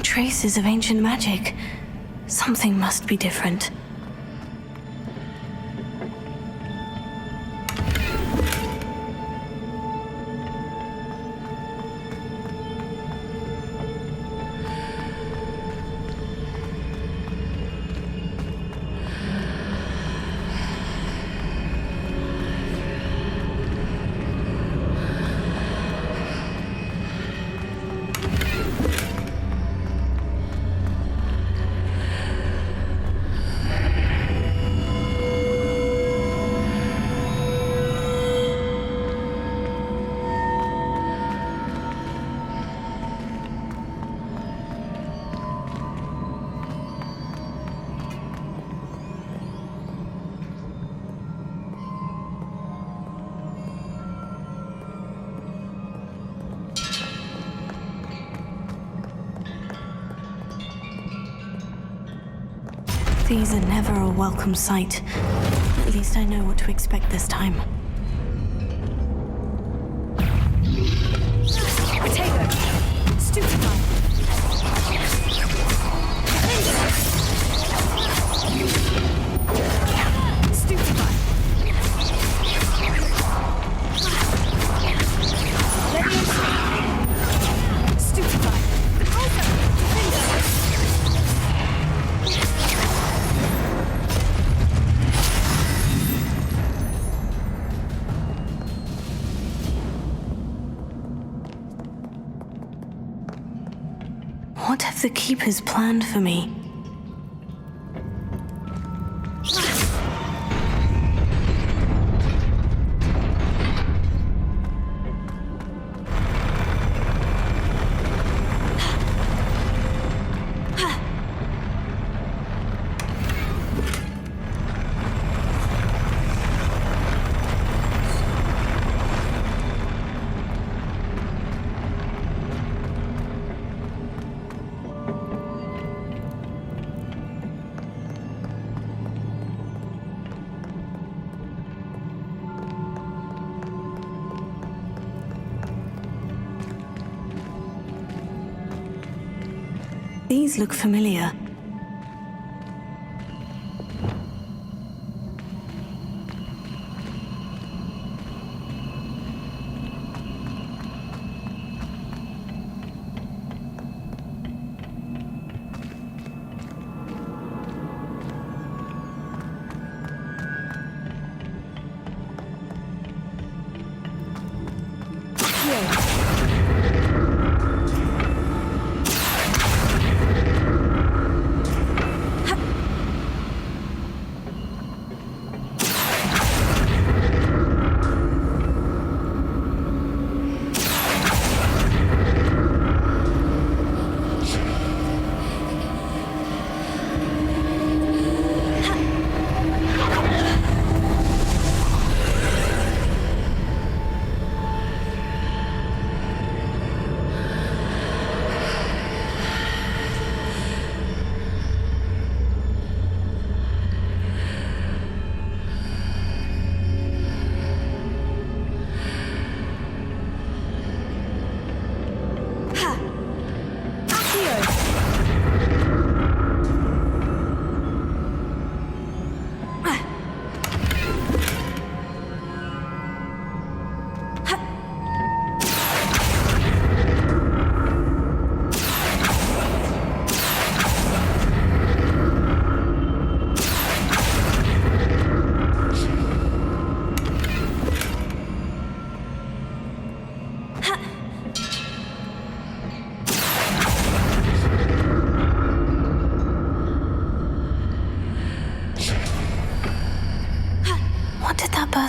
Traces of ancient magic. Something must be different. These are never a welcome sight. At least I know what to expect this time. Potato! Stupefy! Stupefy! Stupefy! What have the Keepers planned for me? These look familiar.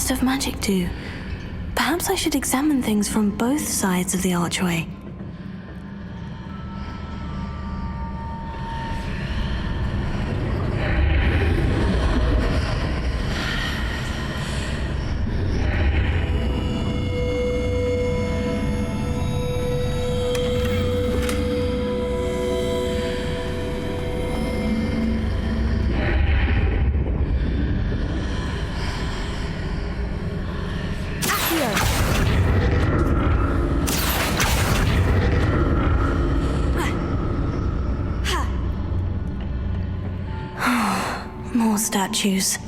burst of magic do? Perhaps I should examine things from both sides of the archway. More statues.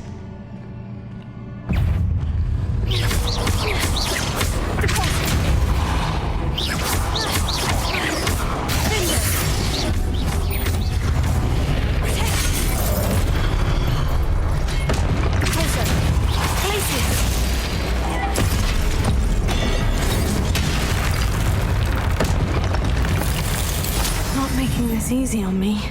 Not making this easy on me.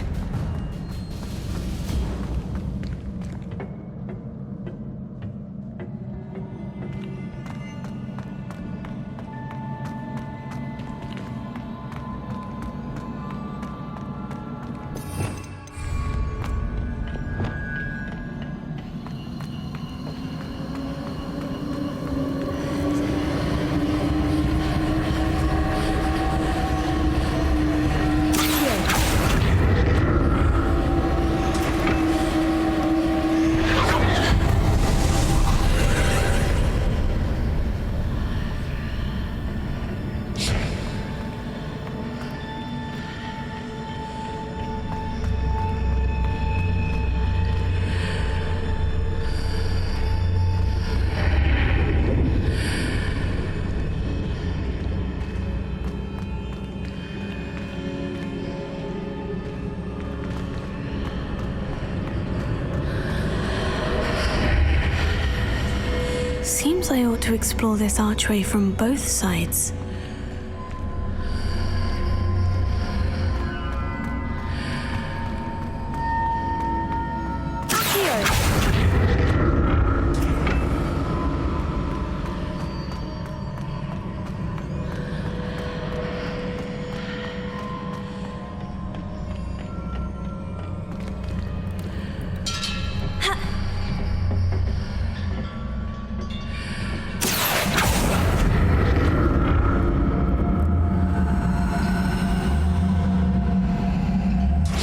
Seems I ought to explore this archway from both sides.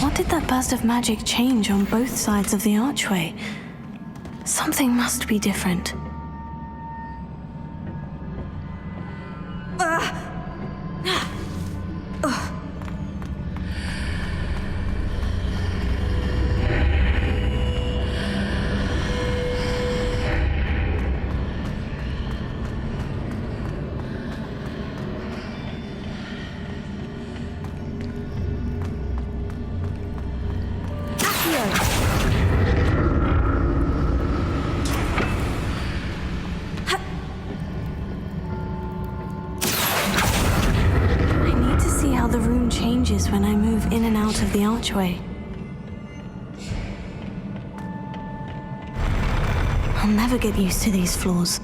What did that burst of magic change on both sides of the archway? Something must be different. The room changes when I move in and out of the archway. I'll never get used to these floors.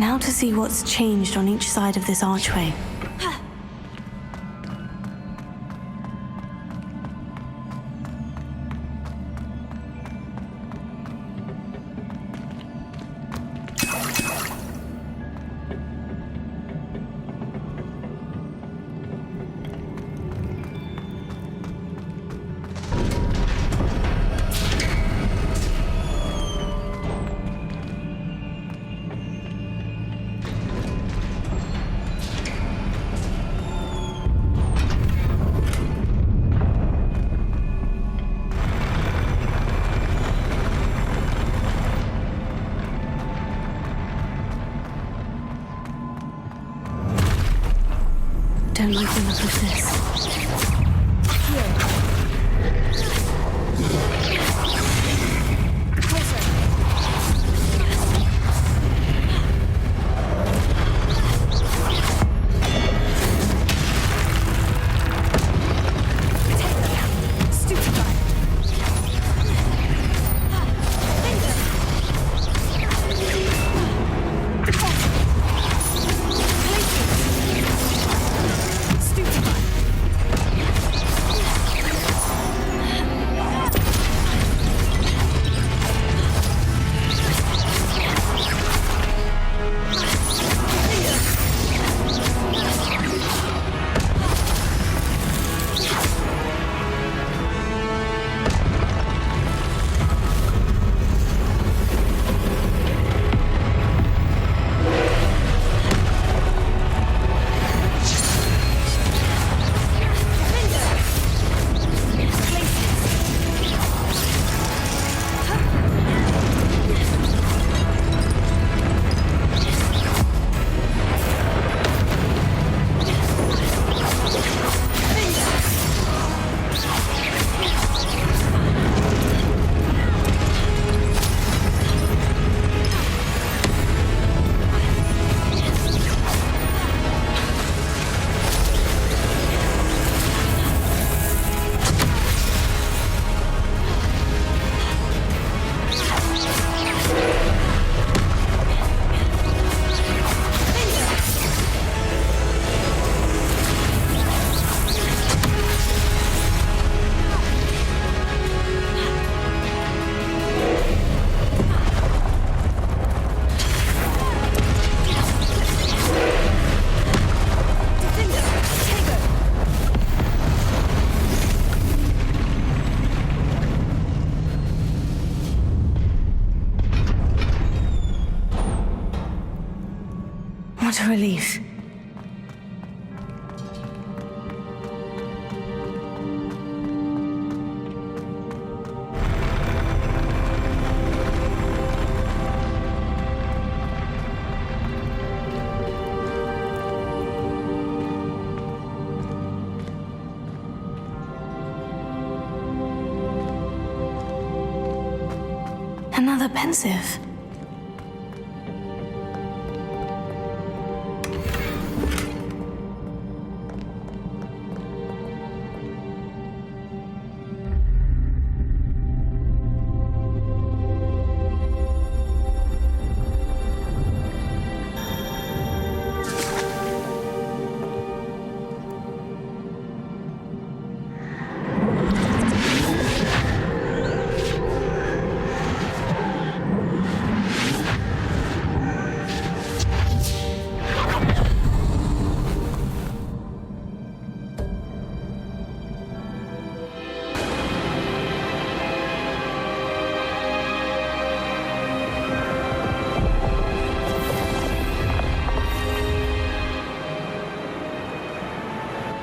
Now to see what's changed on each side of this archway. Don't like the look of this. What a relief. Another pensive.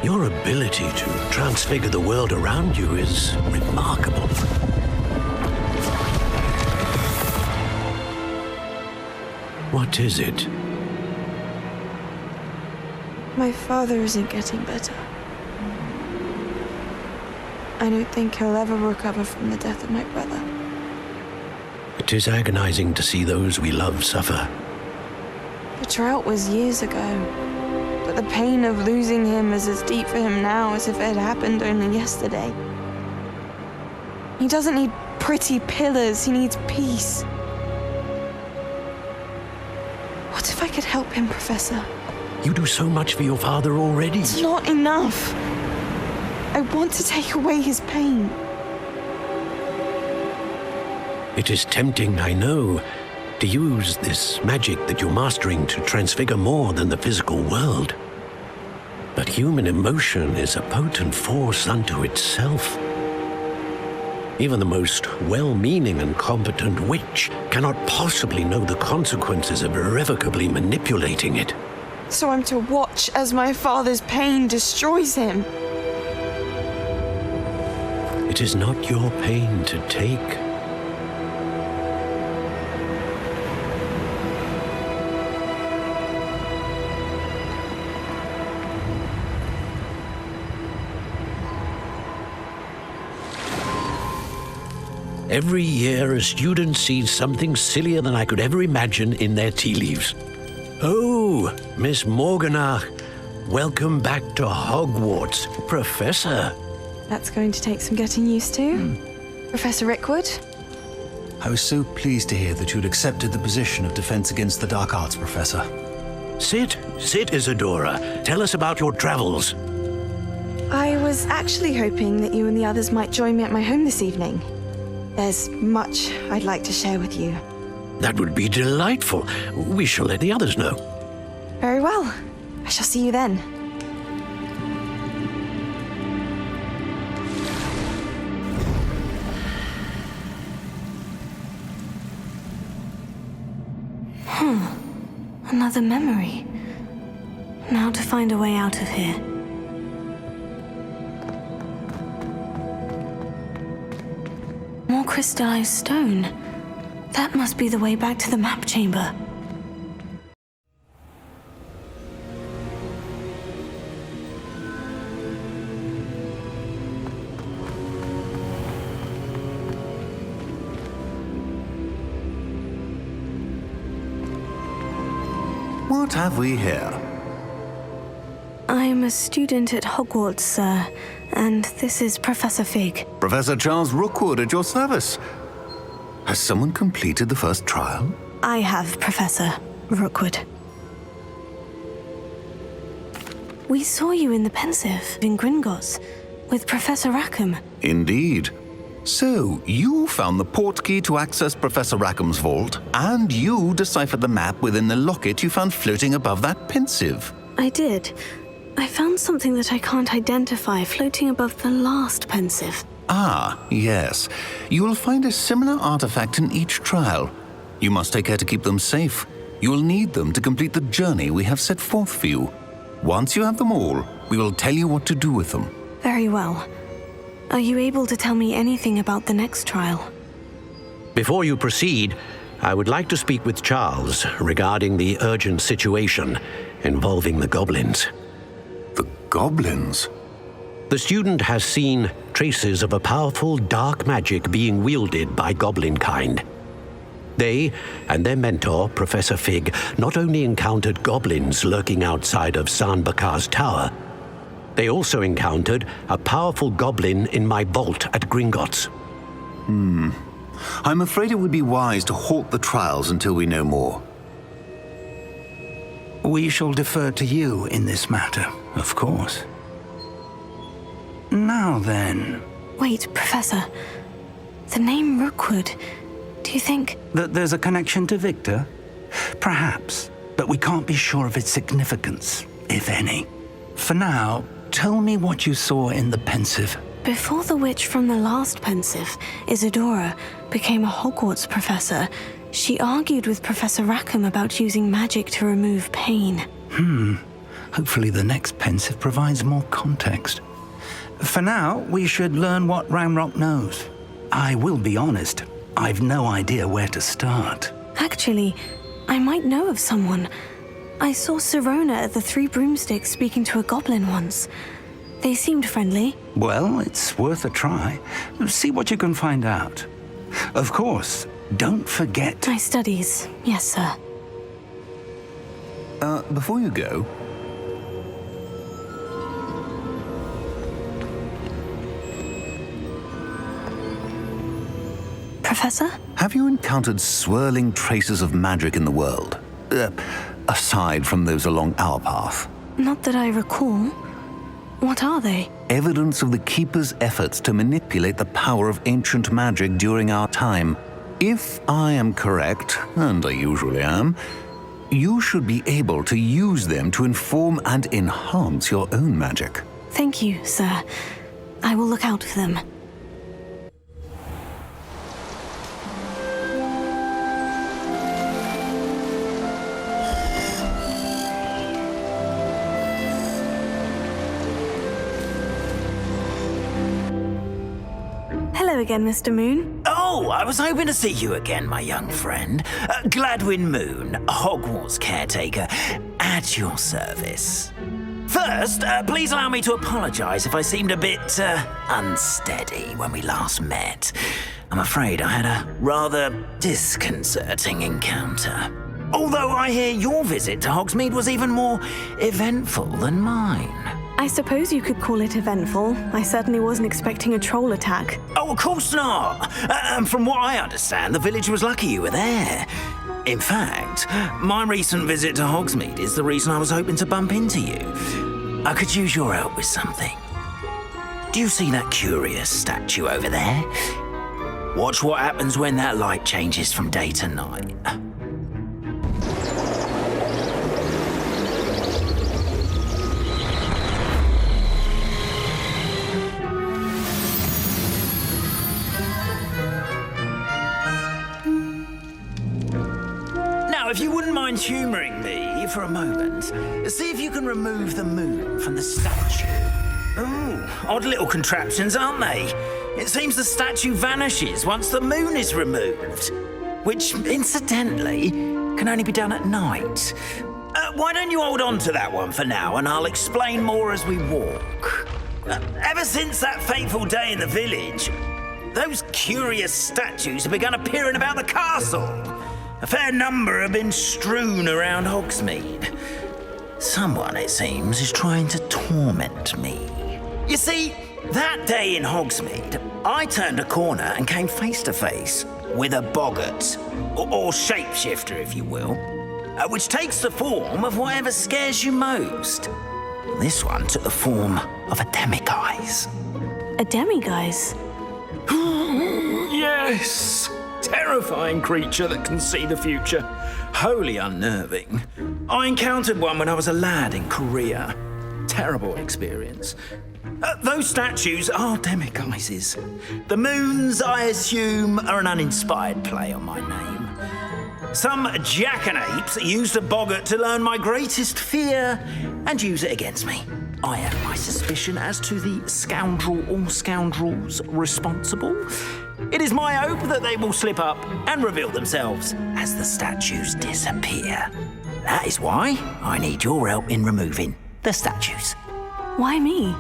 Your ability to transfigure the world around you is remarkable. What is it? My father isn't getting better. I don't think he'll ever recover from the death of my brother. It is agonizing to see those we love suffer. The drought was years ago. But the pain of losing him is as deep for him now as if it had happened only yesterday. He doesn't need pretty pillars, he needs peace. What if if I could help him, Professor. You do so much for your father already. It's not enough. I want to take away his pain. It is tempting, I know, to use this magic that you're mastering to transfigure more than the physical world. But human emotion is a potent force unto itself. Even the most well-meaning and competent witch cannot possibly know the consequences of irrevocably manipulating it. So I'm to watch as my father's pain destroys him. It is not your pain to take. Every year, a student sees something sillier than I could ever imagine in their tea leaves. Oh, Miss Morganach, welcome back to Hogwarts, Professor. That's going to take some getting used to. Professor Rickwood? I was so pleased to hear that you'd accepted the position of Defense Against the Dark Arts, Professor. Sit, Isadora. Tell us about your travels. I was actually hoping that you and the others might join me at my home this evening. There's much I'd like to share with you. That would be delightful. We shall let the others know. Very well. I shall see you then. Another memory. Now to find a way out of here. More crystallized stone. That must be the way back to the map chamber. What have we here? I'm a student at Hogwarts, sir, and this is Professor Fig. Professor Charles Rookwood at your service. Has someone completed the first trial? I have, Professor Rookwood. We saw you in the Pensive in Gringotts with Professor Rackham. Indeed. So, you found the portkey to access Professor Rackham's vault, and you deciphered the map within the locket you found floating above that Pensive. I did. I found something that I can't identify floating above the last Pensive. Ah, yes. You will find a similar artifact in each trial. You must take care to keep them safe. You will need them to complete the journey we have set forth for you. Once you have them all, we will tell you what to do with them. Very well. Are you able to tell me anything about the next trial? Before you proceed, I would like to speak with Charles regarding the urgent situation involving the goblins. The goblins? The student has seen traces of a powerful dark magic being wielded by goblin kind. They and their mentor, Professor Fig, not only encountered goblins lurking outside of San Bakar's tower, they also encountered a powerful goblin in my vault at Gringotts. I'm afraid it would be wise to halt the trials until we know more. We shall defer to you in this matter, of course. Now then... Wait, Professor. The name Rookwood. Do you think... That there's a connection to Victor? Perhaps, but we can't be sure of its significance, if any. For now, tell me what you saw in the Pensive. Before the witch from the last Pensive, Isadora, became a Hogwarts professor, she argued with Professor Rackham about using magic to remove pain. Hopefully the next Pensive provides more context. For now, we should learn what Ramrock knows. I will be honest, I've no idea where to start. Actually, I might know of someone. I saw Sirona at the Three Broomsticks speaking to a goblin once. They seemed friendly. Well, it's worth a try. See what you can find out. Of course, don't forget... My studies, yes, sir. Before you go... Professor? Have you encountered swirling traces of magic in the world? aside from those along our path? Not that I recall. What are they? Evidence of the Keeper's efforts to manipulate the power of ancient magic during our time. If I am correct, and I usually am, you should be able to use them to inform and enhance your own magic. Thank you, sir. I will look out for them. Hello again, Mr. Moon. Oh, I was hoping to see you again, my young friend. Gladwin Moon, Hogwarts caretaker, at your service. First, please allow me to apologize if I seemed a bit unsteady when we last met. I'm afraid I had a rather disconcerting encounter. Although I hear your visit to Hogsmeade was even more eventful than mine. I suppose you could call it eventful. I certainly wasn't expecting a troll attack. Oh, of course not. From what I understand, the village was lucky you were there. In fact, my recent visit to Hogsmeade is the reason I was hoping to bump into you. I could use your help with something. Do you see that curious statue over there? Watch what happens when that light changes from day to night. Now, if you wouldn't mind humouring me for a moment, see if you can remove the moon from the statue. Ooh, odd little contraptions, aren't they? It seems the statue vanishes once the moon is removed, which, incidentally, can only be done at night. Why don't you hold on to that one for now, and I'll explain more as we walk. Ever since that fateful day in the village, those curious statues have begun appearing about the castle. A fair number have been strewn around Hogsmeade. Someone, it seems, is trying to torment me. You see, that day in Hogsmeade, I turned a corner and came face to face with a boggart, or shapeshifter, if you will, which takes the form of whatever scares you most. This one took the form of a demiguise. A demiguise? Yes! Terrifying creature that can see the future. Wholly unnerving. I encountered one when I was a lad in Korea. Terrible experience. Those statues are demiguises. The moons, I assume, are an uninspired play on my name. Some jackanapes used a boggart to learn my greatest fear and use it against me. I have my suspicion as to the scoundrel or scoundrels responsible. It is my hope that they will slip up and reveal themselves as the statues disappear. That is why I need your help in removing the statues. Why me?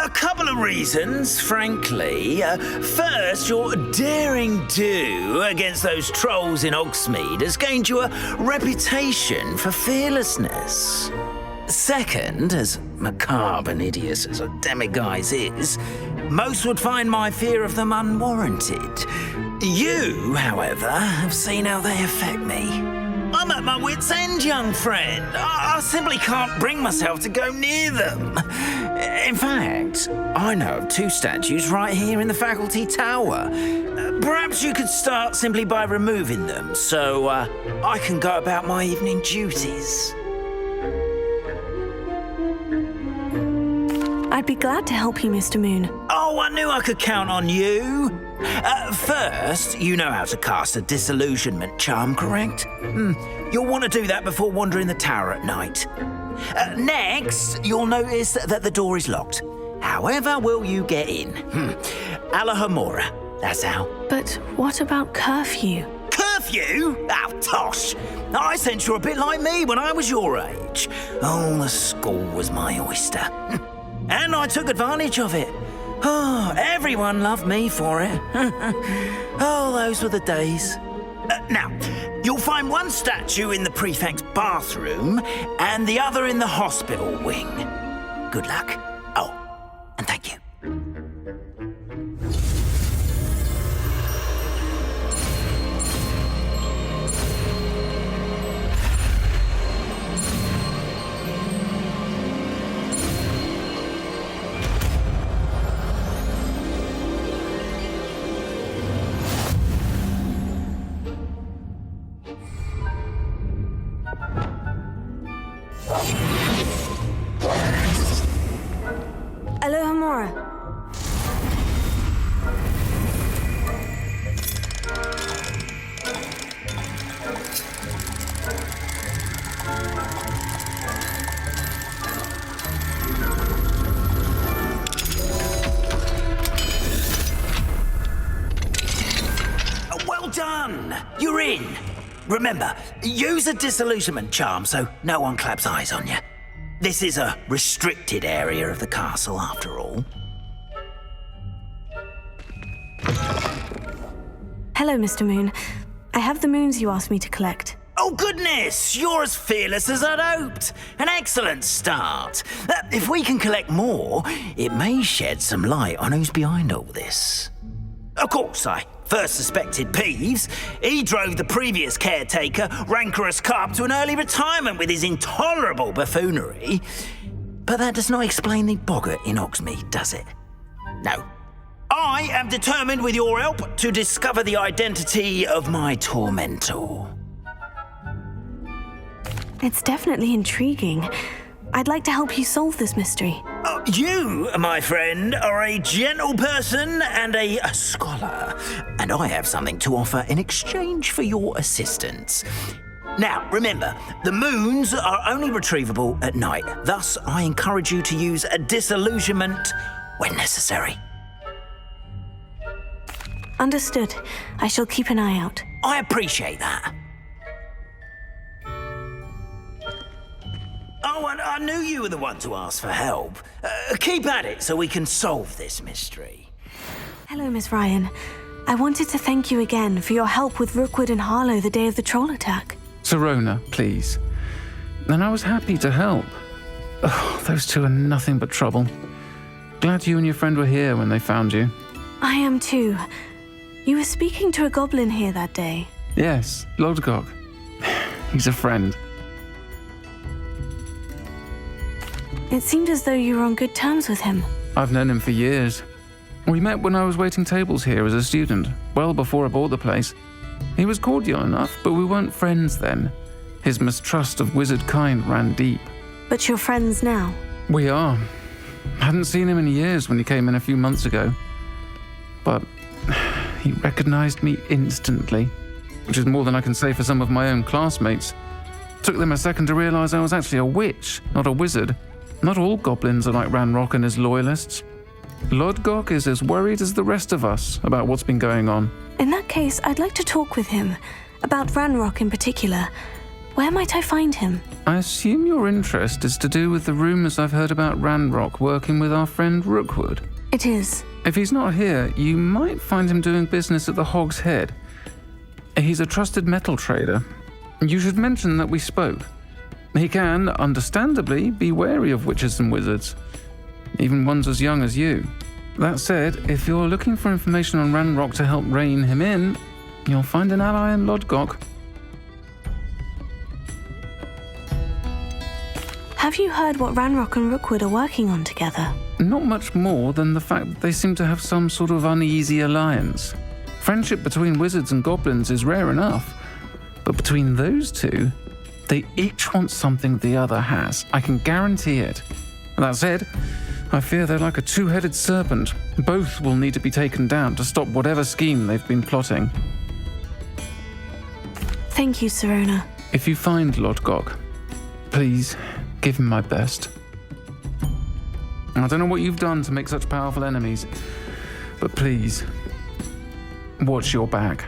A couple of reasons, frankly. First, your daring do against those trolls in Hogsmeade has gained you a reputation for fearlessness. Second, as macabre and hideous as a demiguise is, most would find my fear of them unwarranted. You, however, have seen how they affect me. I'm at my wit's end, young friend. I simply can't bring myself to go near them. In fact, I know of two statues right here in the faculty tower. Perhaps you could start simply by removing them so I can go about my evening duties. I'd be glad to help you, Mr. Moon. Oh, I knew I could count on you. First, you know how to cast a disillusionment charm, correct? You'll want to do that before wandering the tower at night. Next, you'll notice that the door is locked. However will you get in? Alahomora, that's how. But what about curfew? Curfew? Oh, tosh. I sense you're a bit like me when I was your age. Oh, the school was my oyster. And I took advantage of it. Oh, everyone loved me for it. Oh, those were the days. Now, you'll find one statue in the prefect's bathroom and the other in the hospital wing. Good luck. Oh, and thank you. Well done! You're in. Remember, use a disillusionment charm so no one claps eyes on you. This is a restricted area of the castle, after all. Hello, Mr. Moon. I have the moons you asked me to collect. Oh, goodness! You're as fearless as I'd hoped. An excellent start. If we can collect more, it may shed some light on who's behind all this. Of course, I first suspected Peeves. He drove the previous caretaker, Rancorous Carp, to an early retirement with his intolerable buffoonery. But that does not explain the boggart in Hogsmeade, does it? No. I am determined, with your help, to discover the identity of my tormentor. It's definitely intriguing. I'd like to help you solve this mystery. You, my friend, are a gentle person and a scholar, and I have something to offer in exchange for your assistance. Now, remember, the moons are only retrievable at night. Thus, I encourage you to use a disillusionment when necessary. Understood. I shall keep an eye out. I appreciate that. Oh, and I knew you were the one to ask for help. Keep at it so we can solve this mystery. Hello, Miss Ryan. I wanted to thank you again for your help with Rookwood and Harlow the day of the troll attack. Sirona, please. And I was happy to help. Oh, those two are nothing but trouble. Glad you and your friend were here when they found you. I am too. You were speaking to a goblin here that day. Yes, Lodgok. He's a friend. It seemed as though you were on good terms with him. I've known him for years. We met when I was waiting tables here as a student, well before I bought the place. He was cordial enough, but we weren't friends then. His mistrust of wizard kind ran deep. But you're friends now? We are. Hadn't seen him in years when he came in a few months ago. But he recognized me instantly, which is more than I can say for some of my own classmates. Took them a second to realize I was actually a witch, not a wizard. Not all goblins are like Ranrock and his loyalists. Lodgok is as worried as the rest of us about what's been going on. In that case, I'd like to talk with him. About Ranrock in particular. Where might I find him? I assume your interest is to do with the rumors I've heard about Ranrock working with our friend Rookwood. It is. If he's not here, you might find him doing business at the Hog's Head. He's a trusted metal trader. You should mention that we spoke. He can, understandably, be wary of witches and wizards, even ones as young as you. That said, if you're looking for information on Ranrock to help rein him in, you'll find an ally in Lodgok. Have you heard what Ranrock and Rookwood are working on together? Not much more than the fact that they seem to have some sort of uneasy alliance. Friendship between wizards and goblins is rare enough, but between those two, they each want something the other has. I can guarantee it. That said, I fear they're like a two-headed serpent. Both will need to be taken down to stop whatever scheme they've been plotting. Thank you, Sirona. If you find Lodgok, please give him my best. I don't know what you've done to make such powerful enemies, but please, watch your back.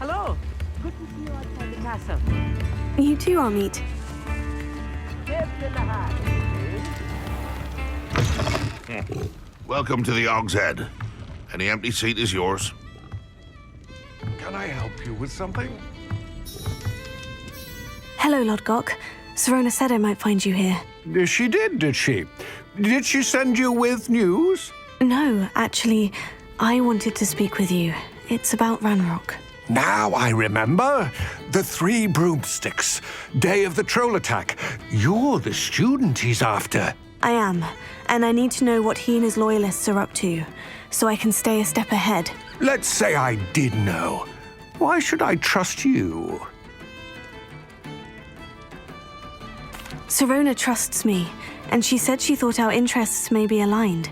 Hello. Good to see you outside the castle. You too, Amit. Welcome to the Hog's Head. Any empty seat is yours. Can I help you with something? Hello, Lodgok. Sirona said I might find you here. She did she? Did she send you with news? No, actually, I wanted to speak with you. It's about Ranrock. Now I remember. The 3 broomsticks. Day of the troll attack. You're the student he's after. I am, and I need to know what he and his loyalists are up to, so I can stay a step ahead. Let's say I did know. Why should I trust you? Sirona trusts me. and she said she thought our interests may be aligned.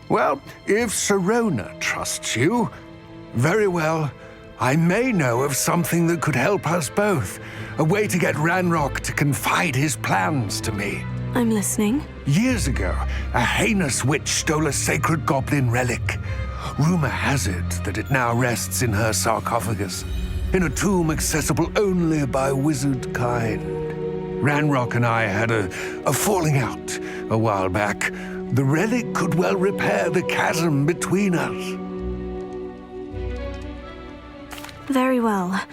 Well, if Sirona trusts you, very well. I may know of something that could help us both. A way to get Ranrock to confide his plans to me. I'm listening. Years ago, a heinous witch stole a sacred goblin relic. Rumor has it that it now rests in her sarcophagus, in a tomb accessible only by wizard kind. Ranrock and I had a falling out a while back. The relic could well repair the chasm between us. Very well.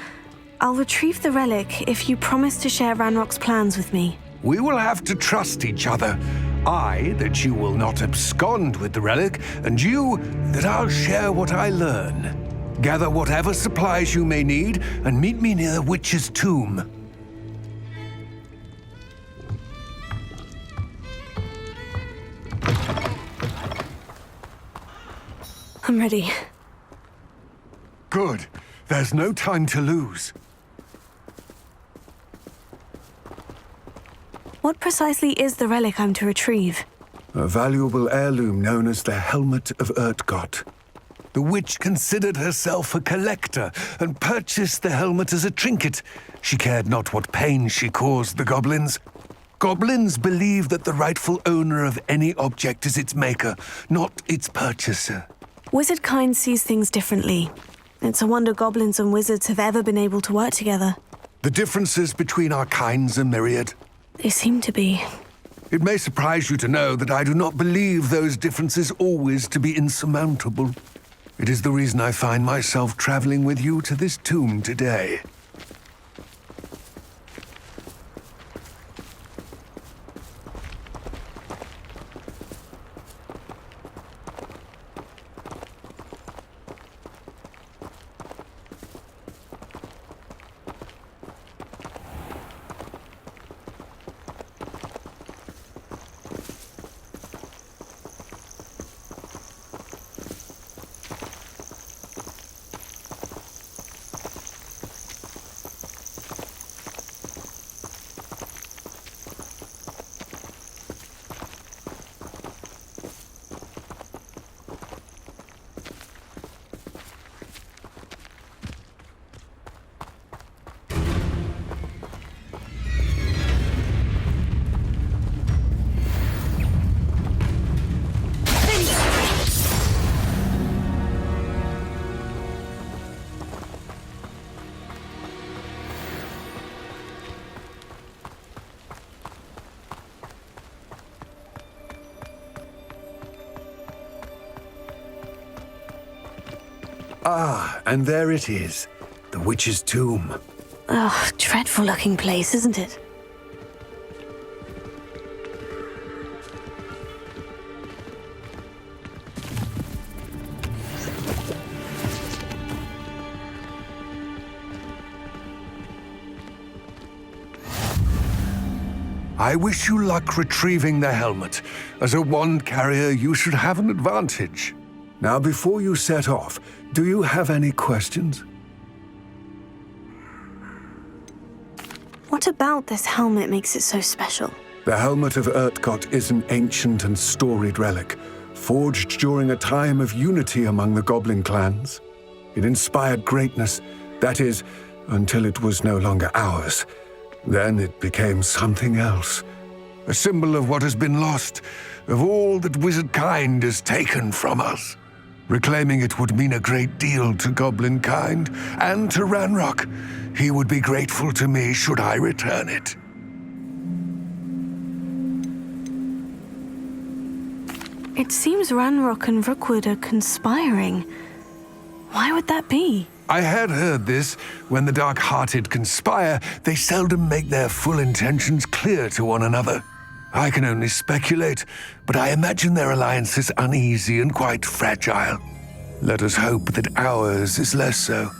I'll retrieve the relic if you promise to share Ranrock's plans with me. We will have to trust each other. I, that you will not abscond with the relic, and you, that I'll share what I learn. Gather whatever supplies you may need, and meet me near the witch's tomb. I'm ready. Good. There's no time to lose. What precisely is the relic I'm to retrieve? A valuable heirloom known as the Helmet of Urtkot. The witch considered herself a collector and purchased the helmet as a trinket. She cared not what pain she caused the goblins. Goblins believe that the rightful owner of any object is its maker, not its purchaser. Wizard kind sees things differently. It's a wonder goblins and wizards have ever been able to work together. The differences between our kinds are myriad. They seem to be. It may surprise you to know that I do not believe those differences always to be insurmountable. It is the reason I find myself traveling with you to this tomb today. Ah, and there it is, the witch's tomb. Oh, dreadful looking place, isn't it? I wish you luck retrieving the helmet. As a wand carrier, you should have an advantage. Now, before you set off, do you have any questions? What about this helmet makes it so special? The Helmet of Urtkot is an ancient and storied relic, forged during a time of unity among the goblin clans. It inspired greatness, that is, until it was no longer ours. Then it became something else. A symbol of what has been lost, of all that wizard kind has taken from us. Reclaiming it would mean a great deal to goblin kind, and to Ranrock. He would be grateful to me should I return it. It seems Ranrock and Rookwood are conspiring. Why would that be? I had heard this. When the dark-hearted conspire, they seldom make their full intentions clear to one another. I can only speculate, but I imagine their alliance is uneasy and quite fragile. Let us hope that ours is less so.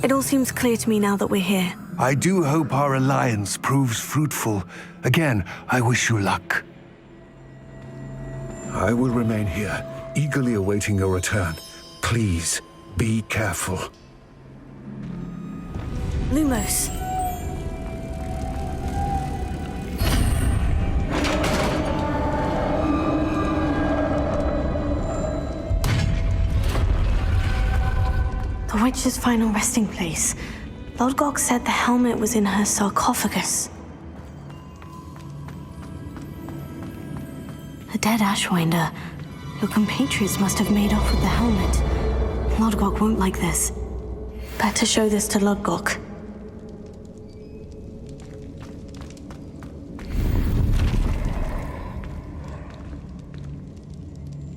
It all seems clear to me now that we're here. I do hope our alliance proves fruitful. Again, I wish you luck. I will remain here, eagerly awaiting your return. Please, be careful. Lumos. Witch's final resting place. Lodgok said the helmet was in her sarcophagus. A dead Ashwinder. Your compatriots must have made off with the helmet. Lodgok won't like this. Better show this to Lodgok.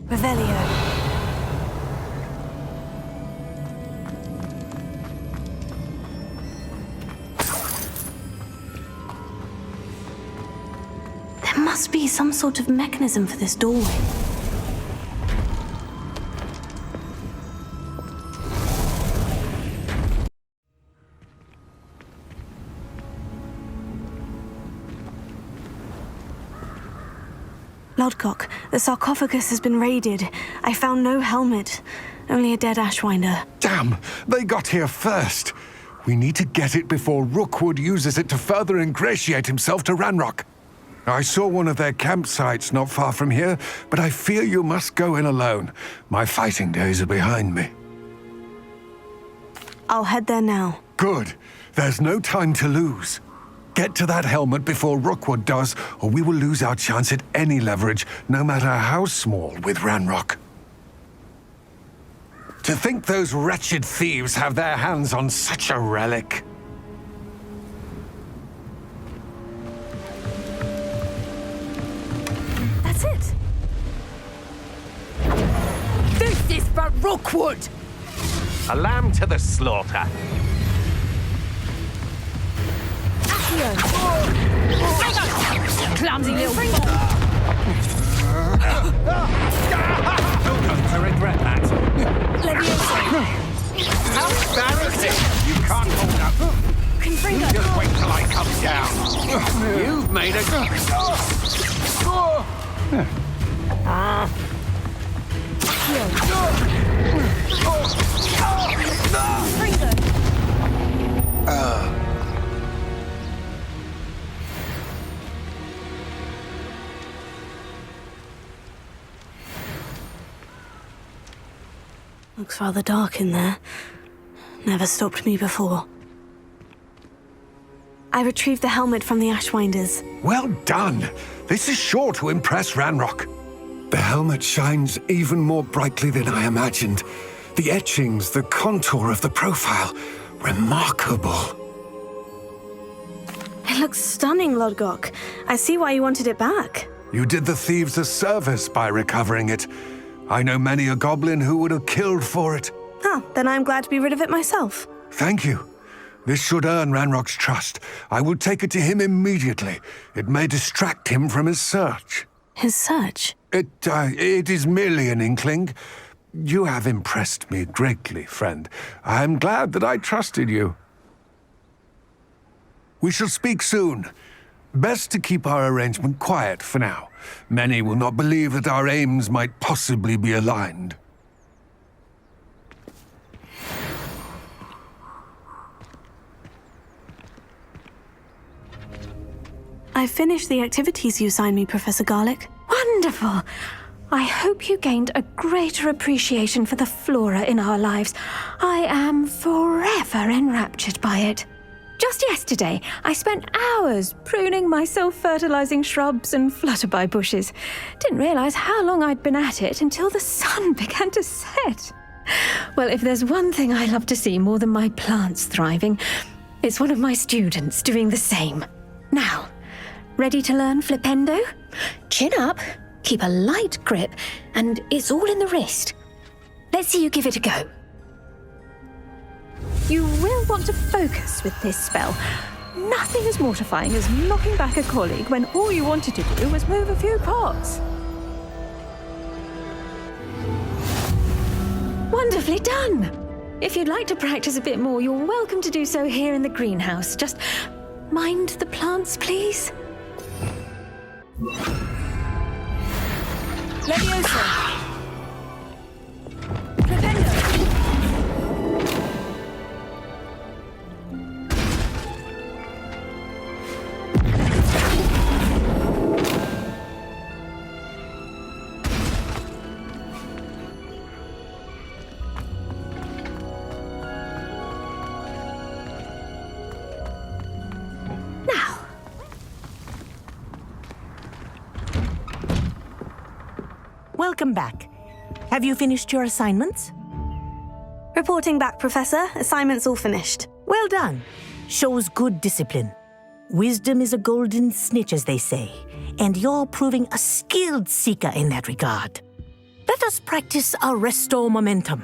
Revelio. There must be some sort of mechanism for this doorway. Lodgok, the sarcophagus has been raided. I found no helmet, only a dead Ashwinder. Damn! They got here first. We need to get it before Rookwood uses it to further ingratiate himself to Ranrock. I saw one of their campsites not far from here, but I fear you must go in alone. My fighting days are behind me. I'll head there now. Good. There's no time to lose. Get to that helmet before Rookwood does, or we will lose our chance at any leverage, no matter how small, with Ranrock. To think those wretched thieves have their hands on such a relic. That's it. This is for Rookwood! A lamb to the slaughter. Clumsy little You're going to regret that. How embarrassing! You can't hold up. You just wait till I come down. You've made a... Looks rather dark in there. Never stopped me before. I retrieved the helmet from the Ashwinders. Well done! This is sure to impress Ranrock. The helmet shines even more brightly than I imagined. The etchings, the contour of the profile. Remarkable. It looks stunning, Lodgok. I see why you wanted it back. You did the thieves a service by recovering it. I know many a goblin who would have killed for it. Ah, then I'm glad to be rid of it myself. Thank you. This should earn Ranrock's trust. I will take it to him immediately. It may distract him from his search. His search? It is merely an inkling. You have impressed me greatly, friend. I am glad that I trusted you. We shall speak soon. Best to keep our arrangement quiet for now. Many will not believe that our aims might possibly be aligned. I finished the activities you assigned me, Professor Garlick. Wonderful! I hope you gained a greater appreciation for the flora in our lives. I am forever enraptured by it. Just yesterday, I spent hours pruning my self-fertilizing shrubs and flutterby bushes. Didn't realize how long I'd been at it until the sun began to set. Well, if there's one thing I love to see more than my plants thriving, it's one of my students doing the same. Now, ready to learn Flipendo? Chin up, keep a light grip, and it's all in the wrist. Let's see you give it a go. You will want to focus with this spell. Nothing as mortifying as knocking back a colleague when all you wanted to do was move a few pots. Wonderfully done! If you'd like to practice a bit more, you're welcome to do so here in the greenhouse. Just mind the plants, please. Leviosa! Flipendo! Welcome back. Have you finished your assignments? Reporting back, Professor. Assignment's all finished. Well done. Shows good discipline. Wisdom is a golden snitch, as they say, and you're proving a skilled seeker in that regard. Let us practice Arresto Momentum.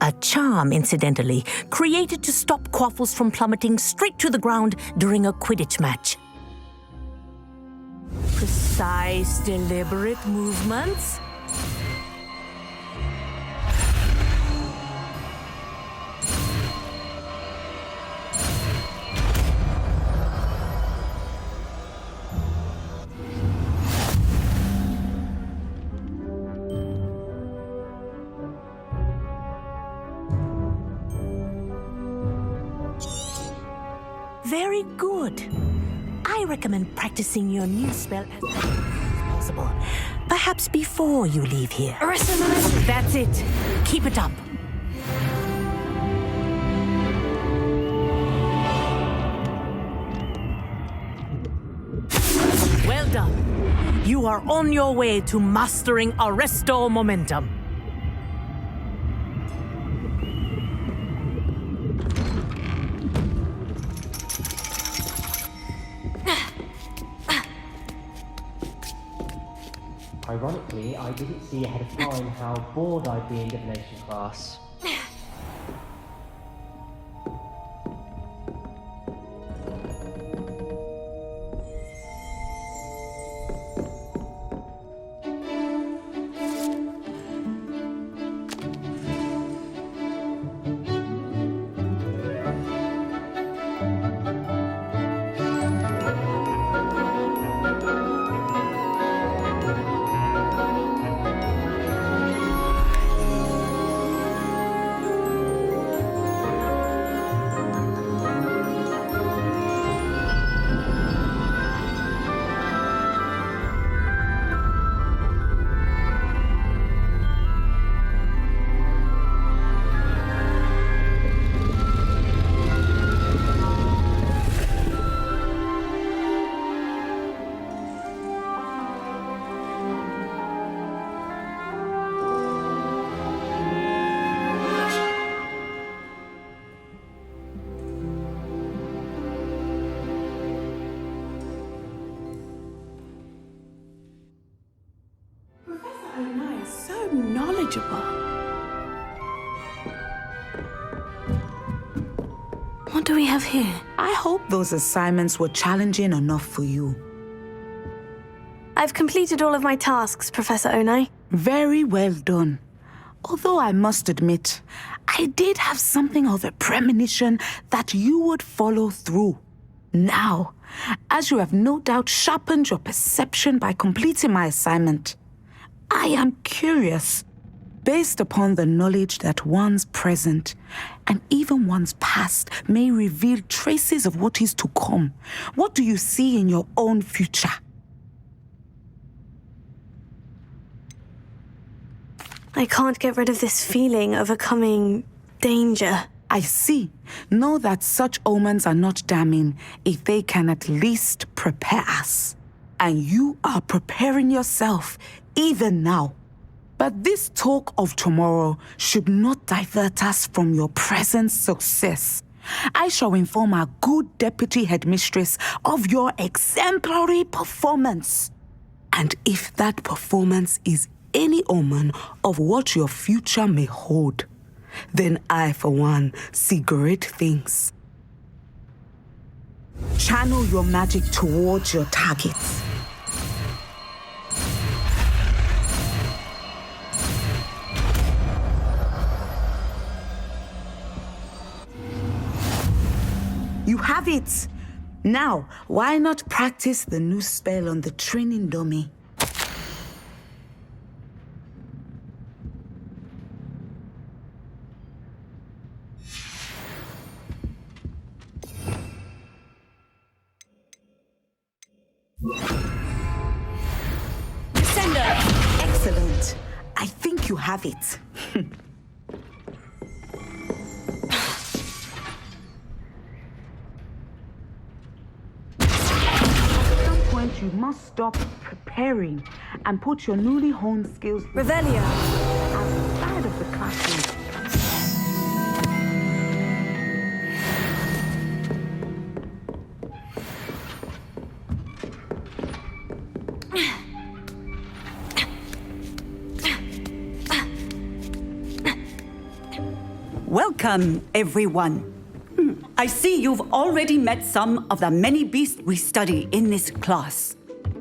A charm, incidentally, created to stop quaffles from plummeting straight to the ground during a Quidditch match. Precise, deliberate movements. Very good. I recommend practicing your new spell as quickly as possible. Perhaps before you leave here. That's it. Keep it up. Well done. You are on your way to mastering Arresto Momentum. Ironically, I didn't see ahead of time how bored I'd be in divination class. What do we have here? I hope those assignments were challenging enough for you. I've completed all of my tasks, Professor Onai. Very well done. Although I must admit, I did have something of a premonition that you would follow through. Now, as you have no doubt sharpened your perception by completing my assignment, I am curious, based upon the knowledge that one's present and even one's past may reveal traces of what is to come. What do you see in your own future? I can't get rid of this feeling of a coming danger. I see. Know that such omens are not damning if they can at least prepare us. And you are preparing yourself, even now. But this talk of tomorrow should not divert us from your present success. I shall inform our good deputy headmistress of your exemplary performance. And if that performance is any omen of what your future may hold, then I, for one, see great things. Channel your magic towards your targets. You have it! Now, why not practice the new spell on the training dummy? Excellent. I think you have it. At some point, you you must stop preparing and put your newly honed skills Revelio outside of the classroom. Welcome, everyone. I see you've already met some of the many beasts we study in this class.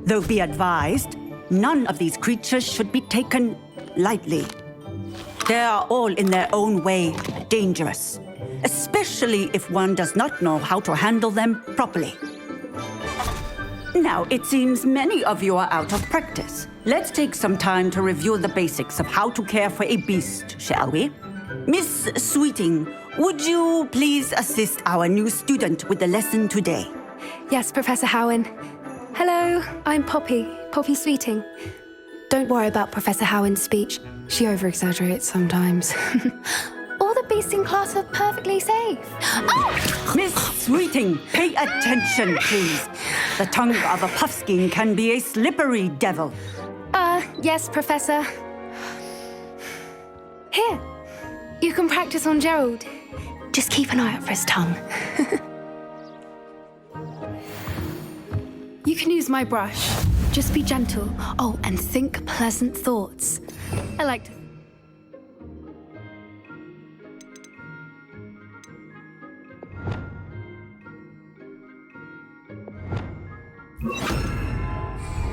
Though be advised, none of these creatures should be taken lightly. They are all in their own way dangerous, especially if one does not know how to handle them properly. Now, it seems many of you are out of practice. Let's take some time to review the basics of how to care for a beast, shall we? Miss Sweeting, would you please assist our new student with the lesson today? Yes, Professor Howen. Hello, I'm Poppy Sweeting. Don't worry about Professor Howen's speech. She over-exaggerates sometimes. All the beasts in class are perfectly safe. Oh! Miss Sweeting, pay attention, please. The tongue of a puffskein can be a slippery devil. Yes, Professor. Here, you can practice on Gerald. Just keep an eye out for his tongue. You can use my brush. Just be gentle. Oh, and think pleasant thoughts. I like to...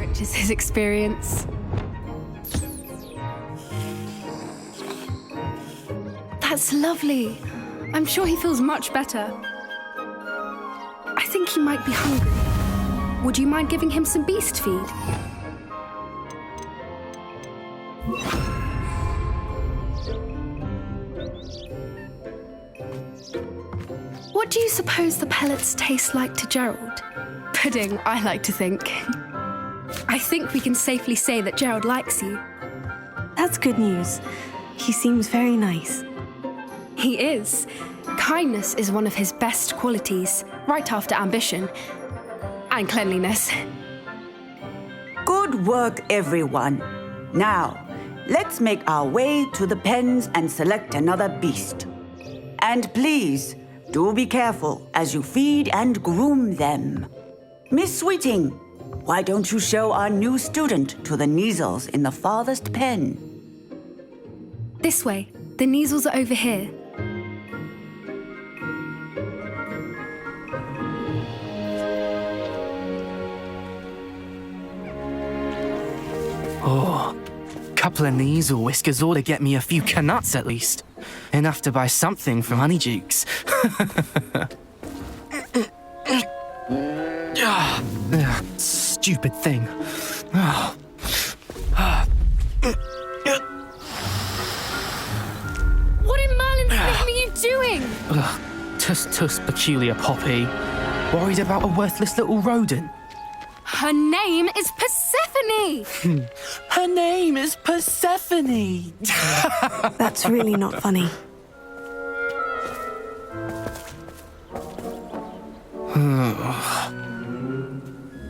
Enriches his experience. That's lovely. I'm sure he feels much better. I think he might be hungry. Would you mind giving him some beast feed? What do you suppose the pellets taste like to Gerald? Pudding, I like to think. I think we can safely say that Gerald likes you. That's good news. He seems very nice. He is. Kindness is one of his best qualities, right after ambition. And cleanliness. Good work, everyone. Now, let's make our way to the pens and select another beast. And please, do be careful as you feed and groom them. Miss Sweeting, why don't you show our new student to the Neasels in the farthest pen? This way. The Neasels are over here. Oh, couple of Neasel whiskers ought to get me a few canuts at least. Enough to buy something from Honeydukes. Stupid thing. What in Merlin's name are you doing? Tuss, peculiar Poppy. Worried about a worthless little rodent? Her name is Persephone! Her name is Persephone! That's really not funny.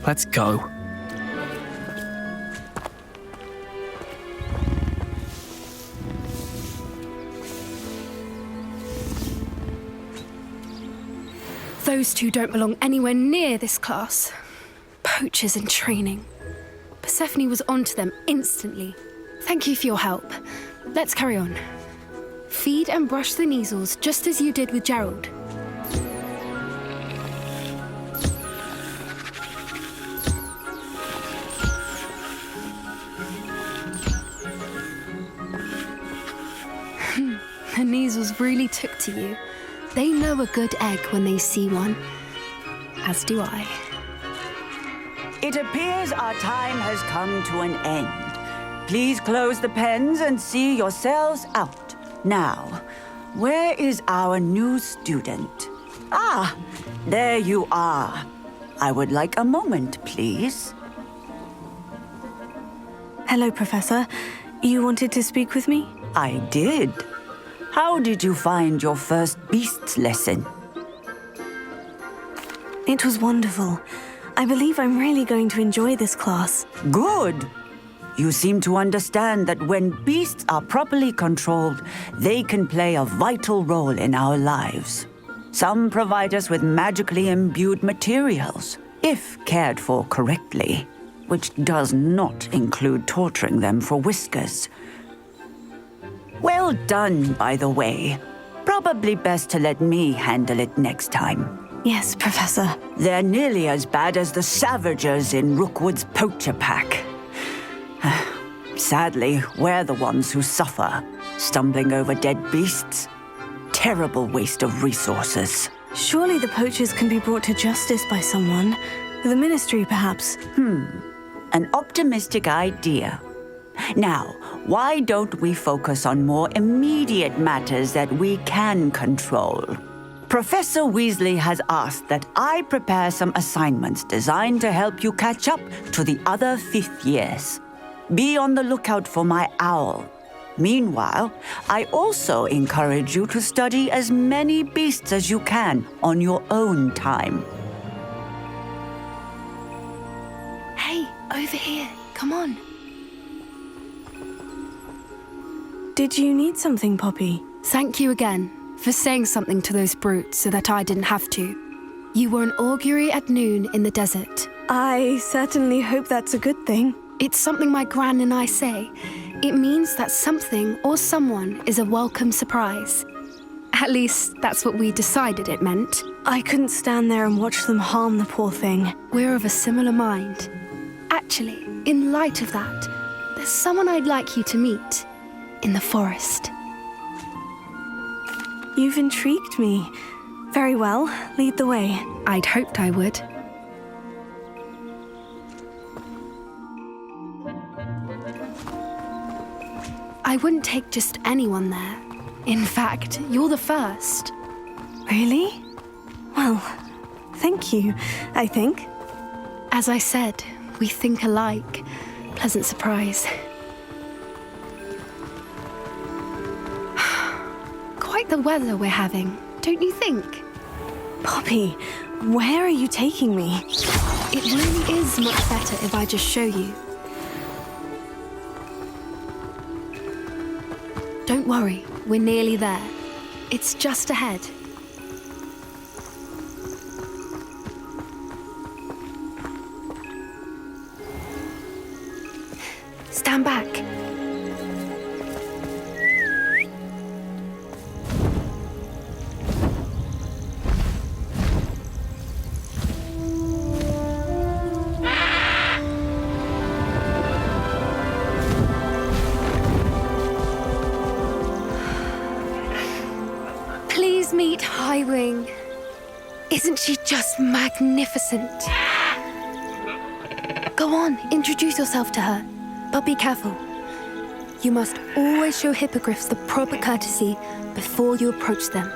Let's go. Those two don't belong anywhere near this class. Poachers in training. Persephone was onto them instantly. Thank you for your help. Let's carry on. Feed and brush the Neasels just as you did with Gerald. The Neasels really took to you. They know a good egg when they see one. As do I. It appears our time has come to an end. Please close the pens and see yourselves out. Now, where is our new student? Ah, there you are. I would like a moment, please. Hello, Professor. You wanted to speak with me? I did. How did you find your first beasts lesson? It was wonderful. I believe I'm really going to enjoy this class. Good. You seem to understand that when beasts are properly controlled, they can play a vital role in our lives. Some provide us with magically imbued materials, if cared for correctly, which does not include torturing them for whiskers. Well done, by the way. Probably best to let me handle it next time. Yes, Professor. They're nearly as bad as the Savagers in Rookwood's poacher pack. Sadly, we're the ones who suffer, stumbling over dead beasts. Terrible waste of resources. Surely the poachers can be brought to justice by someone. The Ministry, perhaps. An optimistic idea. Now, why don't we focus on more immediate matters that we can control? Professor Weasley has asked that I prepare some assignments designed to help you catch up to the other 5th years. Be on the lookout for my owl. Meanwhile, I also encourage you to study as many beasts as you can on your own time. Hey, over here. Come on. Did you need something, Poppy? Thank you again for saying something to those brutes so that I didn't have to. You were an augury at noon in the desert. I certainly hope that's a good thing. It's something my gran and I say. It means that something or someone is a welcome surprise. At least, that's what we decided it meant. I couldn't stand there and watch them harm the poor thing. We're of a similar mind. Actually, in light of that, there's someone I'd like you to meet in the forest. You've intrigued me. Very well, lead the way. I'd hoped I would. I wouldn't take just anyone there. In fact, you're the first. Really? Well, thank you, I think. As I said, we think alike. Pleasant surprise. Quite the weather we're having, don't you think? Poppy, where are you taking me? It really is much better if I just show you. Don't worry, we're nearly there. It's just ahead. Stand back. Please meet Highwing. Isn't she just magnificent? Go on, introduce yourself to her. But be careful. You must always show hippogriffs the proper courtesy before you approach them.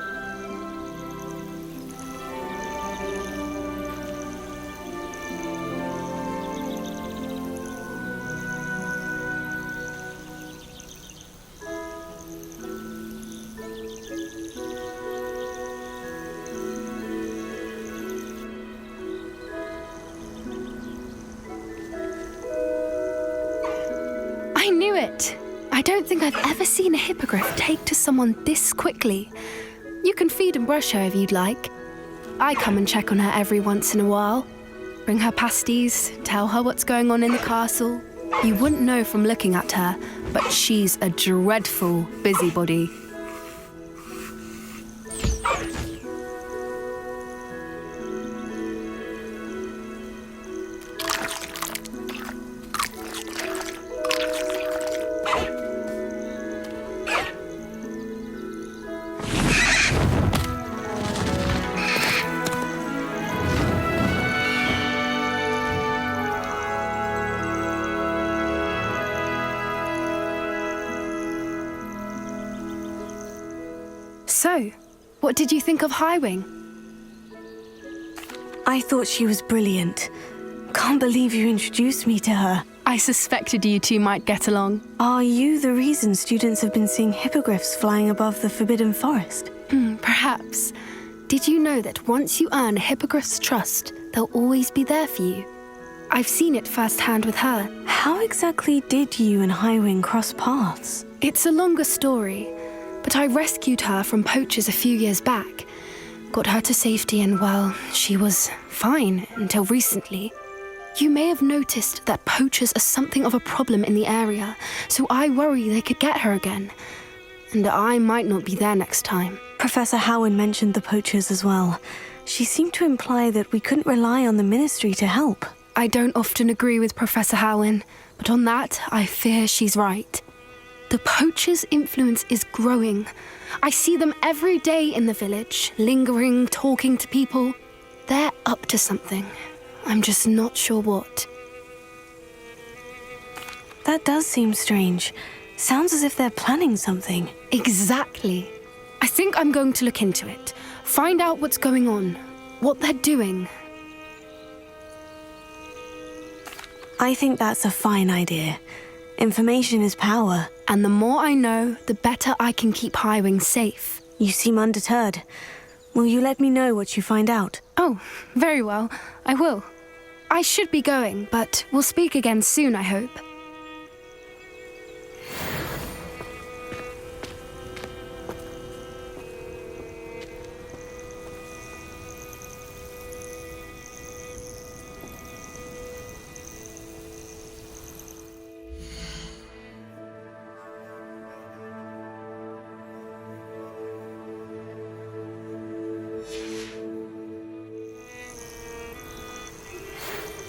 I knew it! I don't think I've ever seen a hippogriff take to someone this quickly. You can feed and brush her if you'd like. I come and check on her every once in a while. Bring her pasties, tell her what's going on in the castle. You wouldn't know from looking at her, but she's a dreadful busybody. So, what did you think of Highwing? I thought she was brilliant. Can't believe you introduced me to her. I suspected you two might get along. Are you the reason students have been seeing hippogriffs flying above the Forbidden Forest? Perhaps. Did you know that once you earn a hippogriff's trust, they'll always be there for you. I've seen it firsthand with her. How exactly did you and Highwing cross paths? It's a longer story, but I rescued her from poachers a few years back. Got her to safety and, well, she was fine until recently. You may have noticed that poachers are something of a problem in the area, so I worry they could get her again. And I might not be there next time. Professor Howin mentioned the poachers as well. She seemed to imply that we couldn't rely on the Ministry to help. I don't often agree with Professor Howin, but on that, I fear she's right. The poachers' influence is growing. I see them every day in the village, lingering, talking to people. They're up to something. I'm just not sure what. That does seem strange. Sounds as if they're planning something. Exactly. I think I'm going to look into it. Find out what's going on, what they're doing. I think that's a fine idea. Information is power. And the more I know, the better I can keep Highwing safe. You seem undeterred. Will you let me know what you find out? Oh, very well. I will. I should be going, but we'll speak again soon, I hope.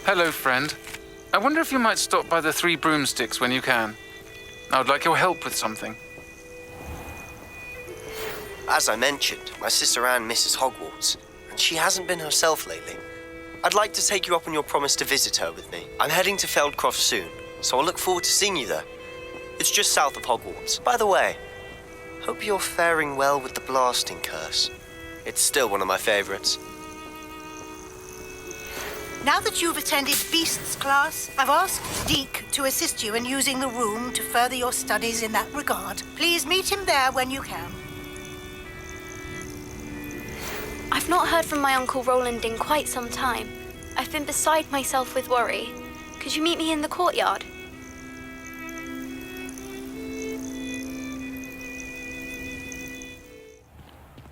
Hello, friend. I wonder if you might stop by the Three Broomsticks when you can. I would like your help with something. As I mentioned, my sister Anne misses Hogwarts, and she hasn't been herself lately. I'd like to take you up on your promise to visit her with me. I'm heading to Feldcroft soon, so I'll look forward to seeing you there. It's just south of Hogwarts. By the way, hope you're faring well with the blasting curse. It's still one of my favorites. Now that you've attended Beasts class, I've asked Deke to assist you in using the room to further your studies in that regard. Please meet him there when you can. I've not heard from my Uncle Roland in quite some time. I've been beside myself with worry. Could you meet me in the courtyard?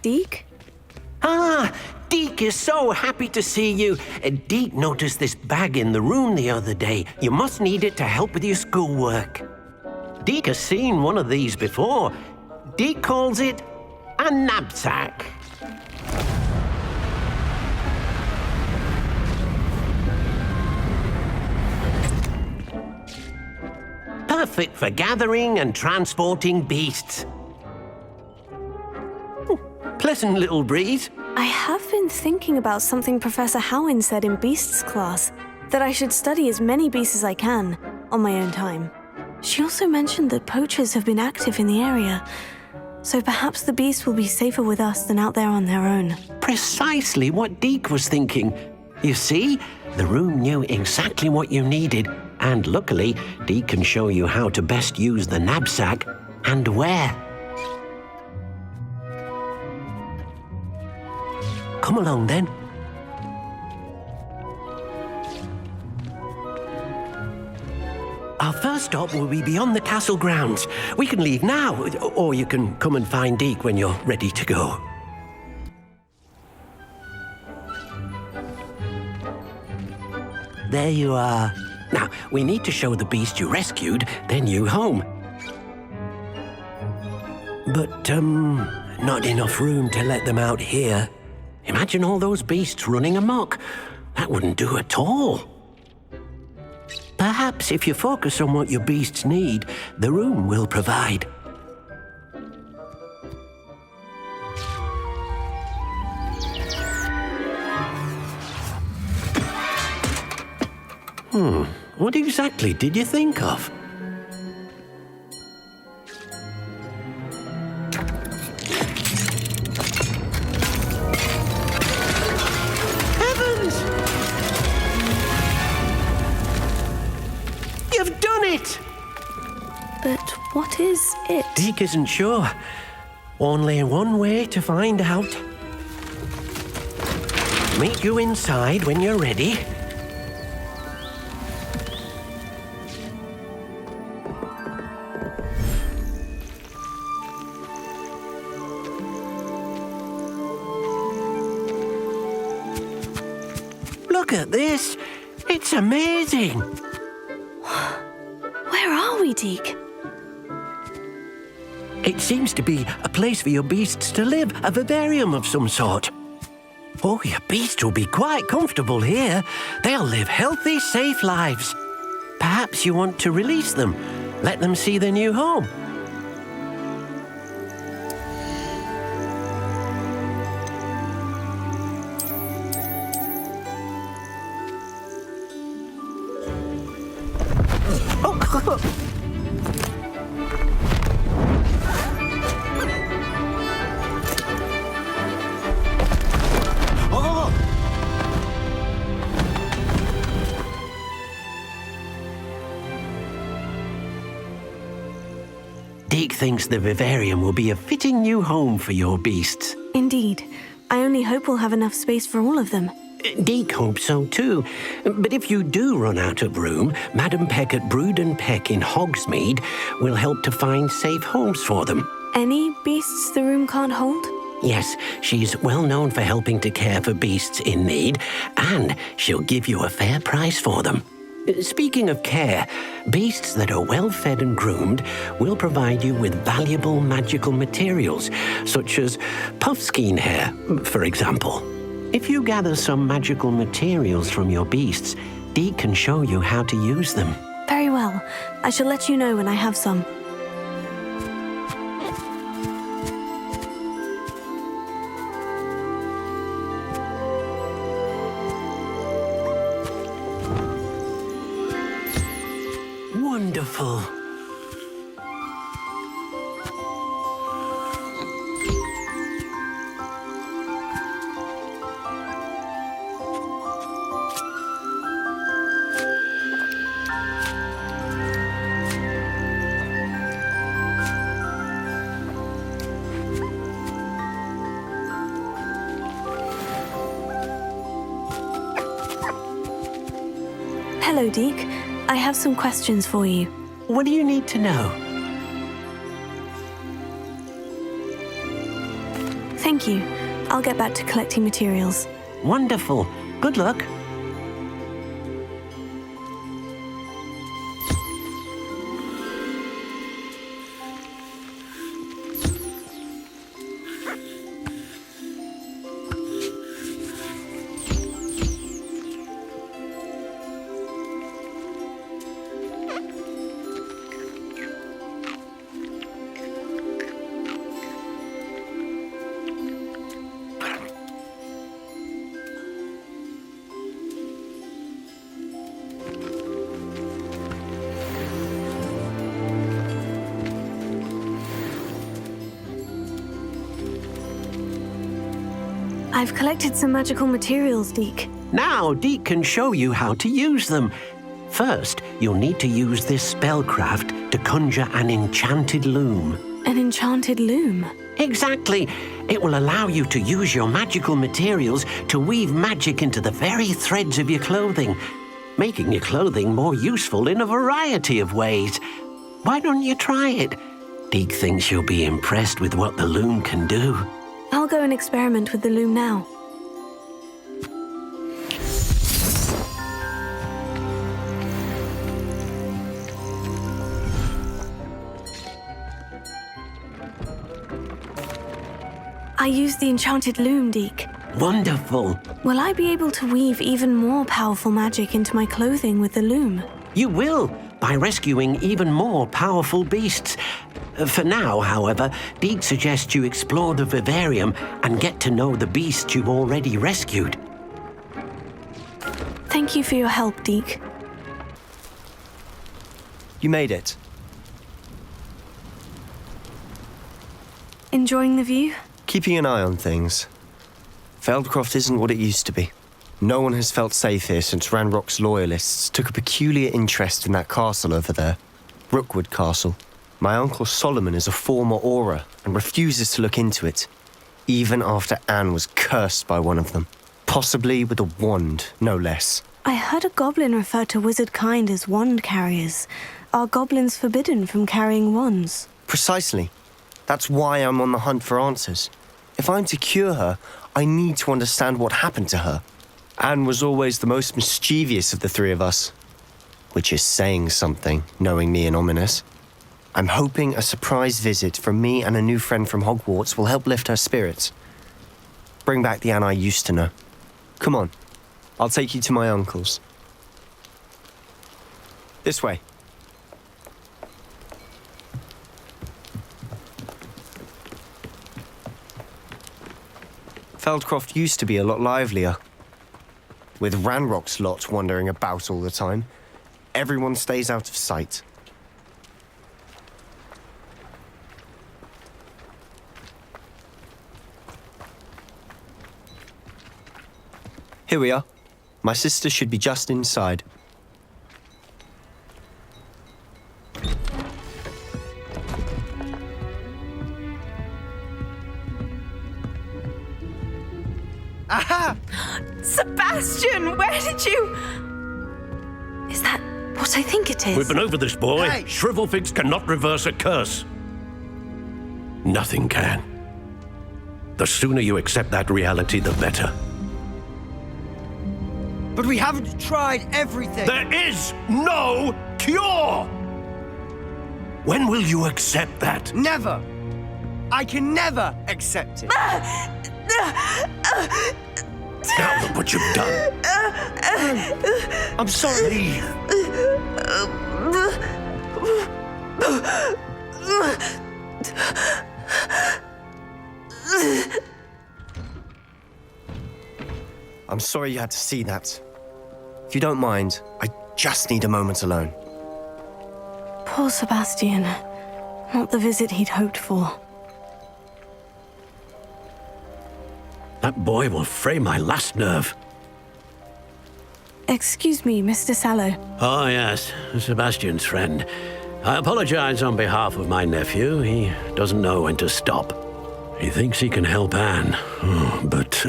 Deke? Ah, Deke is so happy to see you. Deke noticed this bag in the room the other day. You must need it to help with your schoolwork. Deke has seen one of these before. Deke calls it a knapsack. Perfect for gathering and transporting beasts. Pleasant little breeze. I have been thinking about something Professor Howin said in Beasts class, that I should study as many beasts as I can, on my own time. She also mentioned that poachers have been active in the area, so perhaps the beasts will be safer with us than out there on their own. Precisely what Deke was thinking. You see, the room knew exactly what you needed, and luckily, Deke can show you how to best use the knapsack and where. Come along, then. Our first stop will be beyond the castle grounds. We can leave now, or you can come and find Deke when you're ready to go. There you are. Now, we need to show the beast you rescued, then you home. But, not enough room to let them out here. Imagine all those beasts running amok. That wouldn't do at all. Perhaps if you focus on what your beasts need, the room will provide. What exactly did you think of? You've done it! But what is it? Deke isn't sure. Only one way to find out. meet you inside when you're ready. Look at this. It's amazing. Where are we, Deke? It seems to be a place for your beasts to live, a vivarium of some sort. Oh, your beasts will be quite comfortable here. They'll live healthy, safe lives. Perhaps you want to release them, let them see their new home. Deke thinks the vivarium will be a fitting new home for your beasts. Indeed. I only hope we'll have enough space for all of them. Deke hopes so too. But if you do run out of room, Madam Peck at Brood and Peck in Hogsmeade will help to find safe homes for them. Any beasts the room can't hold? Yes, she's well known for helping to care for beasts in need, and she'll give you a fair price for them. Speaking of care, beasts that are well fed and groomed will provide you with valuable magical materials, such as puffskein hair, for example. If you gather some magical materials from your beasts, Deke can show you how to use them. Very well. I shall let you know when I have some. Wonderful. Hello, Deke. I have some questions for you. What do you need to know? Thank you. I'll get back to collecting materials. Wonderful. Good luck. I've collected some magical materials, Deke. Now Deke can show you how to use them. First, you'll need to use this spellcraft to conjure an enchanted loom. An enchanted loom? Exactly. It will allow you to use your magical materials to weave magic into the very threads of your clothing, making your clothing more useful in a variety of ways. Why don't you try it? Deke thinks you'll be impressed with what the loom can do. I'll go and experiment with the loom now. I used the enchanted loom, Deke. Wonderful. Will I be able to weave even more powerful magic into my clothing with the loom? You will, by rescuing even more powerful beasts. For now, however, Deke suggests you explore the vivarium and get to know the beasts you've already rescued. Thank you for your help, Deke. You made it. Enjoying the view? Keeping an eye on things. Feldcroft isn't what it used to be. No one has felt safe here since Ranrock's loyalists took a peculiar interest in that castle over there, Rookwood Castle. My uncle Solomon is a former Auror and refuses to look into it, even after Anne was cursed by one of them. Possibly with a wand, no less. I heard a goblin refer to wizard kind as wand carriers. Are goblins forbidden from carrying wands? Precisely. That's why I'm on the hunt for answers. If I'm to cure her, I need to understand what happened to her. Anne was always the most mischievous of the three of us. Which is saying something, knowing me and ominous. I'm hoping a surprise visit from me and a new friend from Hogwarts will help lift her spirits. Bring back the Anne I used to know. Come on, I'll take you to my uncle's. This way. Feldcroft used to be a lot livelier. With Ranrock's lot wandering about all the time, everyone stays out of sight. Here we are. My sister should be just inside. Aha! Sebastian, where did you... Is that what I think it is? We've been over this, boy. Hey! Shrivelfigs cannot reverse a curse. Nothing can. The sooner you accept that reality, the better. But we haven't tried everything. There is no cure! When will you accept that? Never. I can never accept it. Now look what you've done. I'm sorry. I'm sorry you had to see that. If you don't mind, I just need a moment alone. Poor Sebastian. Not the visit he'd hoped for. That boy will fray my last nerve. Excuse me, Mr. Sallow. Oh, yes, Sebastian's friend. I apologize on behalf of my nephew. He doesn't know when to stop. He thinks he can help Anne, but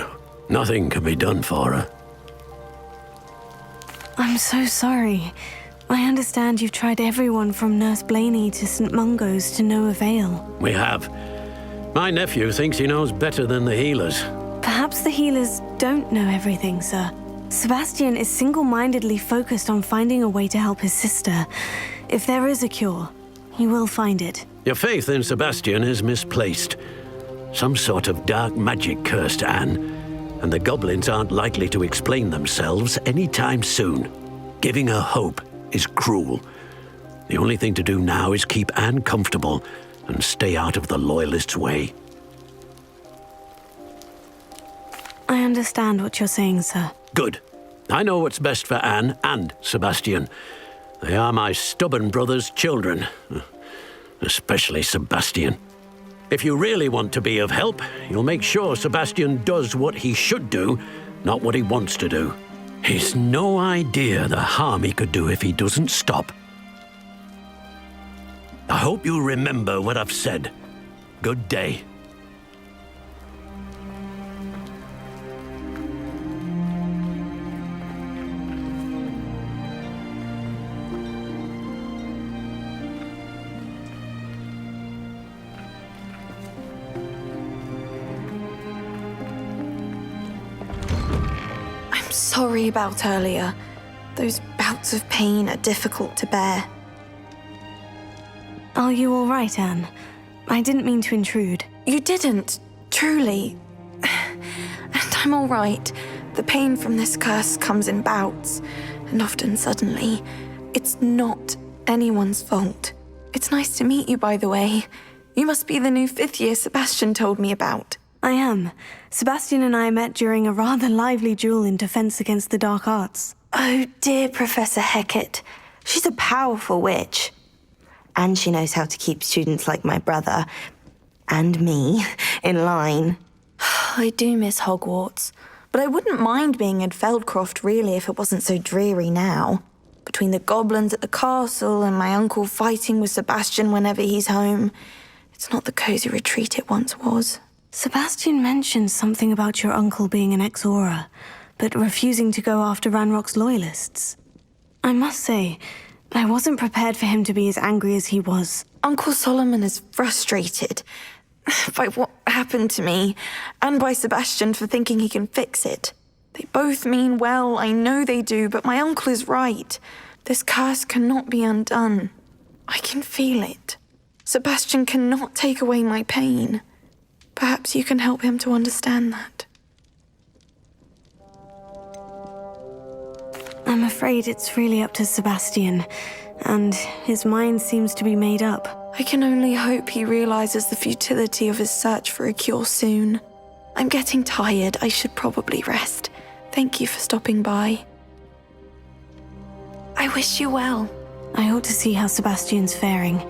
nothing can be done for her. I'm so sorry. I understand you've tried everyone from Nurse Blaney to St. Mungo's to no avail. We have. My nephew thinks he knows better than the healers. Perhaps the healers don't know everything, sir. Sebastian is single-mindedly focused on finding a way to help his sister. If there is a cure, he will find it. Your faith in Sebastian is misplaced. Some sort of dark magic cursed Anne, and the goblins aren't likely to explain themselves anytime soon. Giving her hope is cruel. The only thing to do now is keep Anne comfortable and stay out of the Loyalists' way. I understand what you're saying, sir. Good. I know what's best for Anne and Sebastian. They are my stubborn brother's children. Especially Sebastian. If you really want to be of help, you'll make sure Sebastian does what he should do, not what he wants to do. He's no idea the harm he could do if he doesn't stop. I hope you'll remember what I've said. Good day. Sorry about earlier. Those bouts of pain are difficult to bear. Are you all right, Anne? I didn't mean to intrude. You didn't, truly. And I'm all right. The pain from this curse comes in bouts, and often suddenly. It's not anyone's fault. It's nice to meet you, by the way. You must be the new fifth year Sebastian told me about. I am. Sebastian and I met during a rather lively duel in defense against the dark arts. Oh, dear Professor Hecat. She's a powerful witch. And she knows how to keep students like my brother, and me, in line. I do miss Hogwarts, but I wouldn't mind being in Feldcroft, really, if it wasn't so dreary now. Between the goblins at the castle and my uncle fighting with Sebastian whenever he's home, it's not the cosy retreat it once was. Sebastian mentioned something about your uncle being an ex-Aura, but refusing to go after Ranrock's loyalists. I must say, I wasn't prepared for him to be as angry as he was. Uncle Solomon is frustrated by what happened to me, and by Sebastian for thinking he can fix it. They both mean well, I know they do, but my uncle is right. This curse cannot be undone. I can feel it. Sebastian cannot take away my pain. Perhaps you can help him to understand that. I'm afraid it's really up to Sebastian, and his mind seems to be made up. I can only hope he realizes the futility of his search for a cure soon. I'm getting tired. I should probably rest. Thank you for stopping by. I wish you well. I ought to see how Sebastian's faring.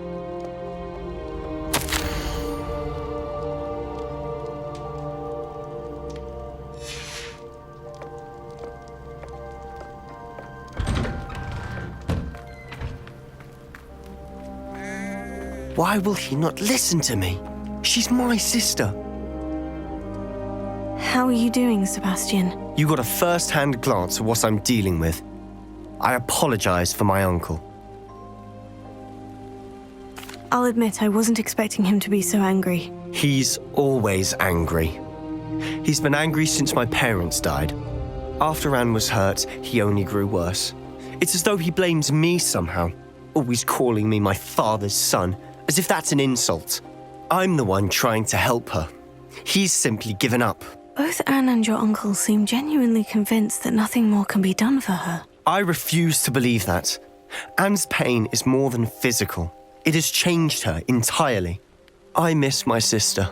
Why will he not listen to me? She's my sister. How are you doing, Sebastian? You got a first-hand glance at what I'm dealing with. I apologize for my uncle. I'll admit I wasn't expecting him to be so angry. He's always angry. He's been angry since my parents died. After Anne was hurt, he only grew worse. It's as though he blames me somehow, always calling me my father's son, as if that's an insult. I'm the one trying to help her. He's simply given up. Both Anne and your uncle seem genuinely convinced that nothing more can be done for her. I refuse to believe that. Anne's pain is more than physical. It has changed her entirely. I miss my sister.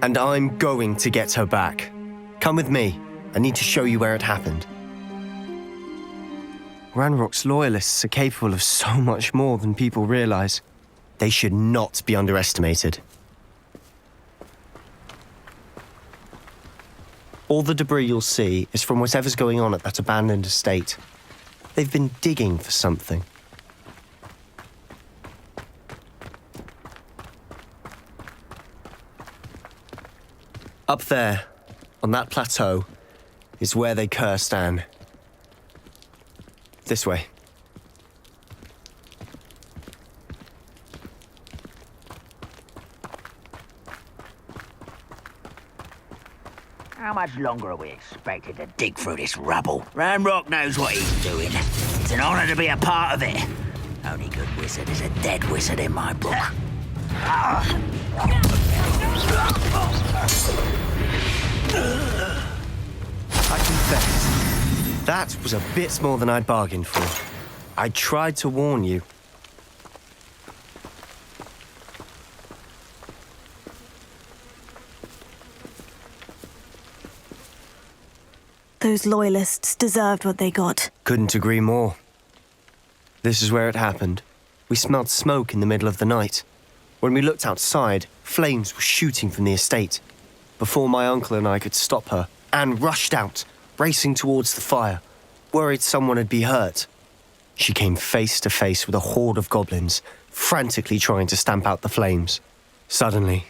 And I'm going to get her back. Come with me. I need to show you where it happened. Ranrock's loyalists are capable of so much more than people realize. They should not be underestimated. All the debris you'll see is from whatever's going on at that abandoned estate. They've been digging for something. Up there, on that plateau, is where they cursed Anne. This way. How much longer are we expected to dig through this rubble? Ranrock knows what he's doing. It's an honor to be a part of it. Only good wizard is a dead wizard in my book. I confess, that was a bit more than I'd bargained for. I tried to warn you. Those loyalists deserved what they got. Couldn't agree more. This is where it happened. We smelled smoke in the middle of the night. When we looked outside, flames were shooting from the estate. Before my uncle and I could stop her, Anne rushed out, racing towards the fire, worried someone had been hurt. She came face to face with a horde of goblins, frantically trying to stamp out the flames. Suddenly,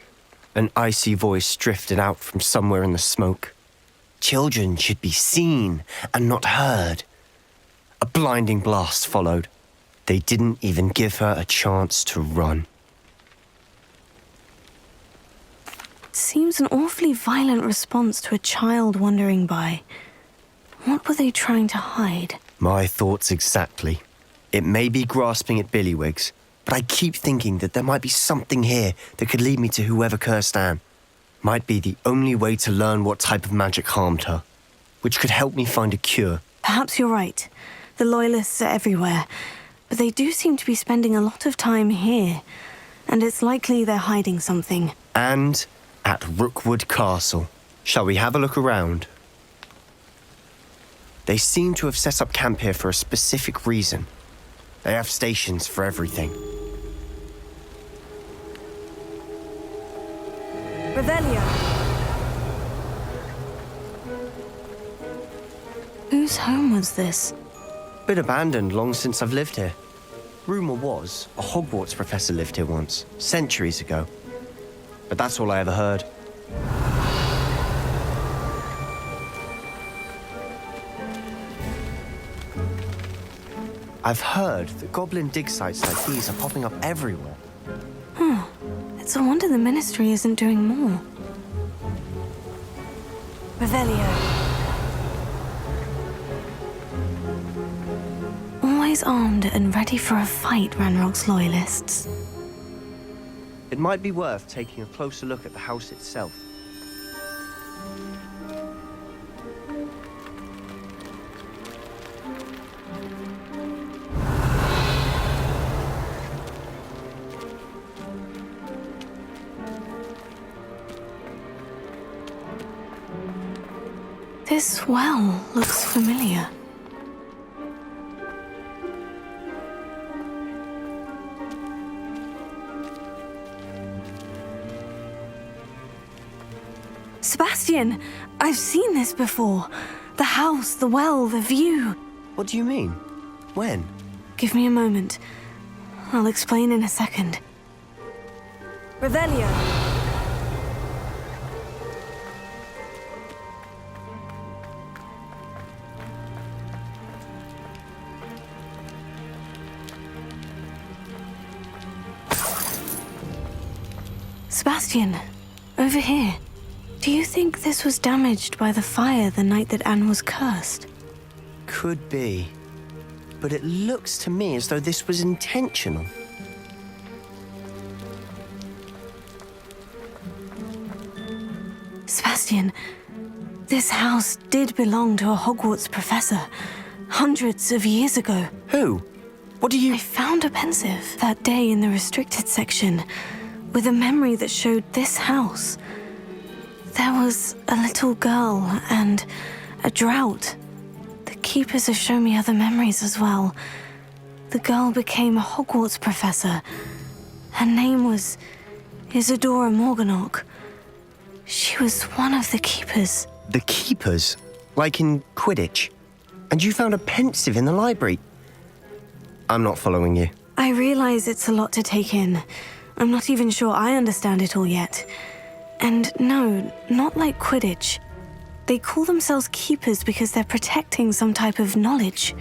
an icy voice drifted out from somewhere in the smoke. Children should be seen and not heard. A blinding blast followed. They didn't even give her a chance to run. It seems an awfully violent response to a child wandering by. What were they trying to hide? My thoughts exactly. It may be grasping at Billywigs, but I keep thinking that there might be something here that could lead me to whoever cursed Anne. Might be the only way to learn what type of magic harmed her, which could help me find a cure. Perhaps you're right. The Loyalists are everywhere, but they do seem to be spending a lot of time here, and it's likely they're hiding something. And at Rookwood Castle. Shall we have a look around? They seem to have set up camp here for a specific reason. They have stations for everything. Revelio. Whose home was this? Been abandoned long since I've lived here. Rumour was a Hogwarts professor lived here once, centuries ago. But that's all I ever heard. I've heard that goblin dig sites like these are popping up everywhere. It's a wonder the Ministry isn't doing more. Revelio. Always armed and ready for a fight, Ranrock's loyalists. It might be worth taking a closer look at the house itself. This well looks familiar. Sebastian, I've seen this before. The house, the well, the view. What do you mean? When? Give me a moment. I'll explain in a second. Revelio. Sebastian, over here. Do you think this was damaged by the fire the night that Anne was cursed? Could be. But it looks to me as though this was intentional. Sebastian, this house did belong to a Hogwarts professor, hundreds of years ago. Who? What do you... I found a pensive that day in the restricted section, with a memory that showed this house. There was a little girl and a drought. The keepers have shown me other memories as well. The girl became a Hogwarts professor. Her name was Isadora Morganach. She was one of the keepers. The keepers? Like in Quidditch? And you found a pensive in the library? I'm not following you. I realize it's a lot to take in. I'm not even sure I understand it all yet. And no, not like Quidditch. They call themselves keepers because they're protecting some type of knowledge.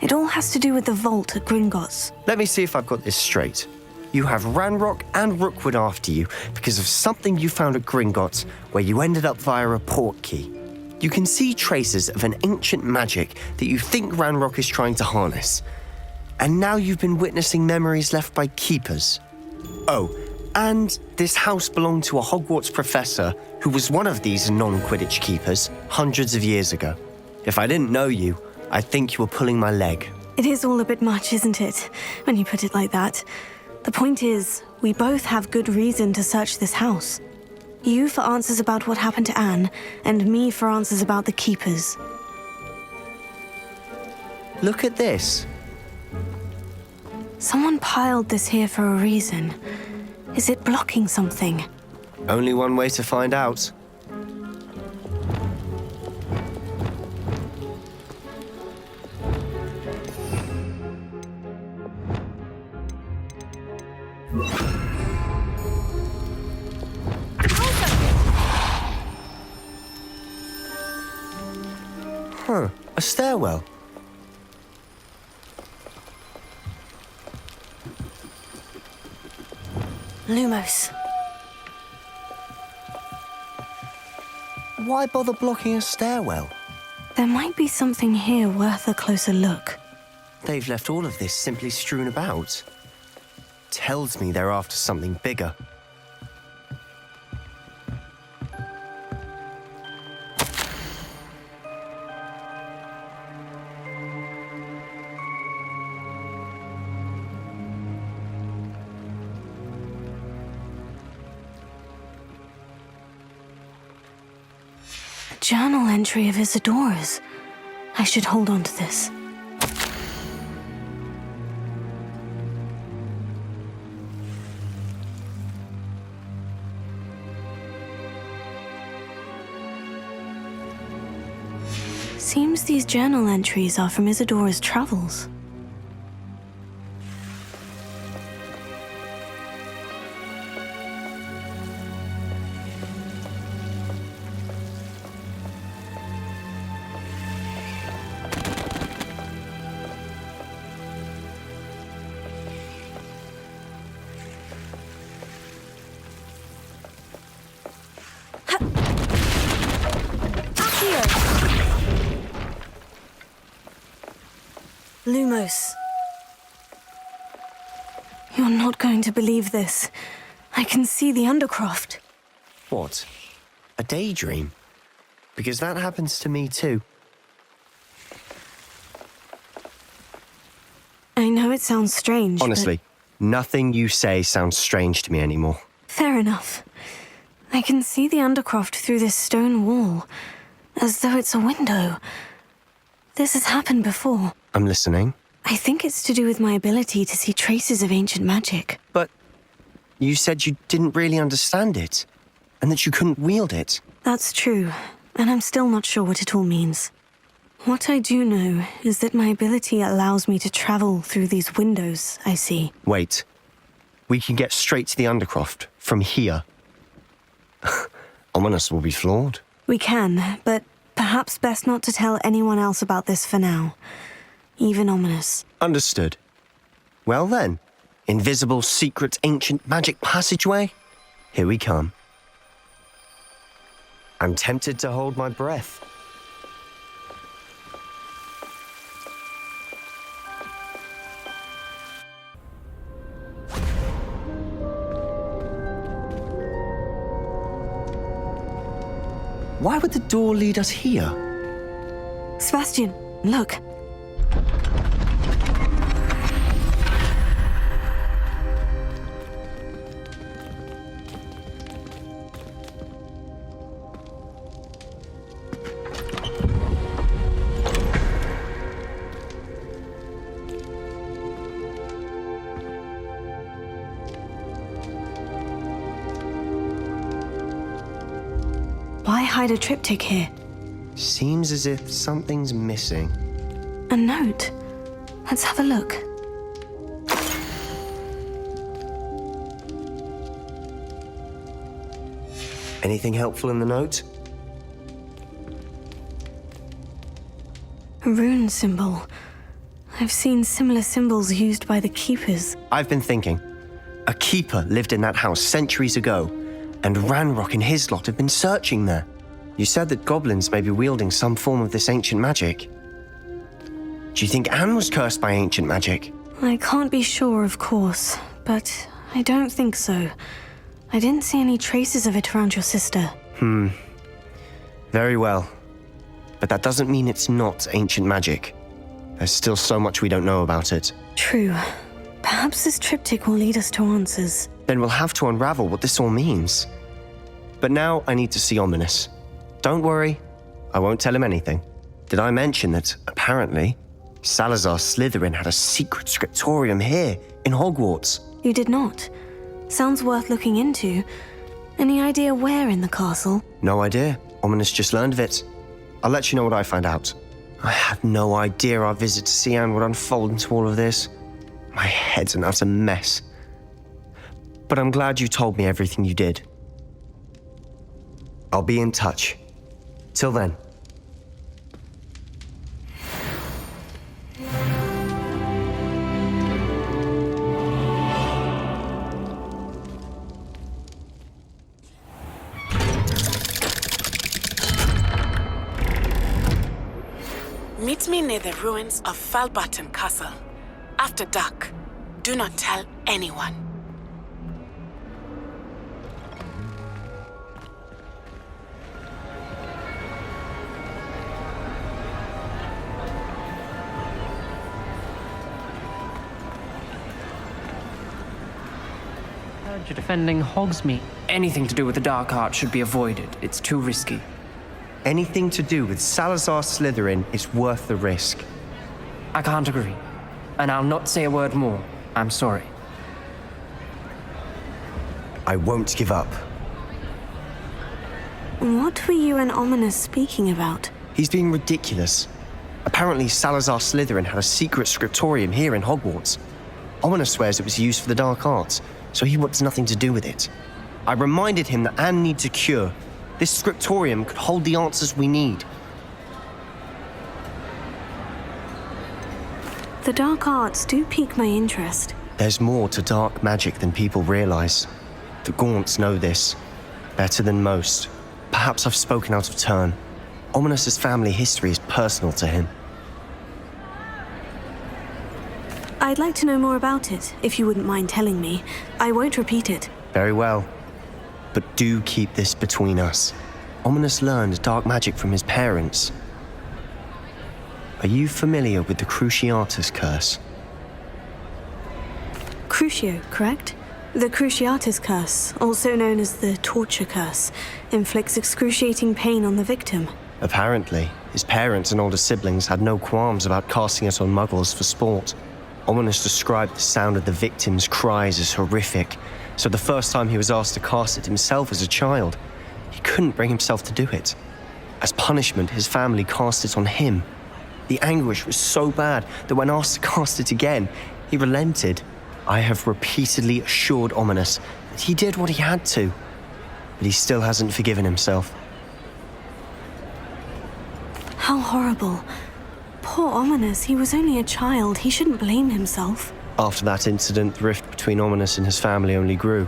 It all has to do with the vault at Gringotts. Let me see if I've got this straight. You have Ranrock and Rookwood after you because of something you found at Gringotts where you ended up via a port key. You can see traces of an ancient magic that you think Ranrock is trying to harness. And now you've been witnessing memories left by keepers. Oh, and this house belonged to a Hogwarts professor who was one of these non-Quidditch keepers hundreds of years ago. If I didn't know you, I'd think you were pulling my leg. It is all a bit much, isn't it, when you put it like that? The point is, we both have good reason to search this house. You for answers about what happened to Anne, and me for answers about the keepers. Look at this. Someone piled this here for a reason. Is it blocking something? Only one way to find out. Huh, a stairwell. Lumos. Why bother blocking a stairwell? There might be something here worth a closer look. They've left all of this simply strewn about. Tells me they're after something bigger. Journal entry of Isadora's. I should hold on to this. Seems these journal entries are from Isadora's travels. Lumos. You're not going to believe this. I can see the Undercroft. What? A daydream? Because that happens to me too. I know it sounds strange, Honestly, nothing you say sounds strange to me anymore. Fair enough. I can see the Undercroft through this stone wall, as though it's a window. This has happened before. I'm listening. I think it's to do with my ability to see traces of ancient magic. But you said you didn't really understand it, and that you couldn't wield it. That's true, and I'm still not sure what it all means. What I do know is that my ability allows me to travel through these windows I see. Wait. We can get straight to the Undercroft from here. Ominous will be floored. We can, but perhaps best not to tell anyone else about this for now. Even Ominous. Understood. Well then, invisible, secret, ancient magic passageway? Here we come. I'm tempted to hold my breath. Why would the door lead us here? Sebastian, look. Why hide a triptych here? Seems as if something's missing. A note. Let's have a look. Anything helpful in the note? A rune symbol. I've seen similar symbols used by the keepers. I've been thinking. A keeper lived in that house centuries ago, and Ranrock and his lot have been searching there. You said that goblins may be wielding some form of this ancient magic. Do you think Anne was cursed by ancient magic? I can't be sure, of course, but I don't think so. I didn't see any traces of it around your sister. Very well. But that doesn't mean it's not ancient magic. There's still so much we don't know about it. True. Perhaps this triptych will lead us to answers. Then we'll have to unravel what this all means. But now I need to see Ominous. Don't worry, I won't tell him anything. Did I mention that, apparently, Salazar Slytherin had a secret scriptorium here in Hogwarts? You did not. Sounds worth looking into. Any idea where in the castle? No idea. Ominous just learned of it. I'll let you know what I find out. I had no idea our visit to see Anne would unfold into all of this. My head's an utter mess. But I'm glad you told me everything you did. I'll be in touch. Till then. Meet me near the ruins of Falbaton Castle. After dark. Do not tell anyone. Heard you're defending Hogsmeade. Anything to do with the dark art should be avoided. It's too risky. Anything to do with Salazar Slytherin is worth the risk. I can't agree. And I'll not say a word more. I'm sorry. I won't give up. What were you and Ominous speaking about? He's being ridiculous. Apparently Salazar Slytherin had a secret scriptorium here in Hogwarts. Ominous swears it was used for the dark arts, so he wants nothing to do with it. I reminded him that Anne needs a cure. This scriptorium could hold the answers we need. The dark arts do pique my interest. There's more to dark magic than people realize. The Gaunts know this. Better than most. Perhaps I've spoken out of turn. Ominous's family history is personal to him. I'd like to know more about it, if you wouldn't mind telling me. I won't repeat it. Very well. But do keep this between us. Ominous learned dark magic from his parents. Are you familiar with the Cruciatus curse? Crucio, correct? The Cruciatus curse, also known as the torture curse, inflicts excruciating pain on the victim. Apparently, his parents and older siblings had no qualms about casting it on muggles for sport. Ominous described the sound of the victim's cries as horrific, so the first time he was asked to cast it himself as a child, he couldn't bring himself to do it. As punishment, his family cast it on him. The anguish was so bad that when asked to cast it again, he relented. I have repeatedly assured Ominous that he did what he had to, but he still hasn't forgiven himself. How horrible. Poor Ominous, he was only a child. He shouldn't blame himself. After that incident, the rift between Ominous and his family only grew.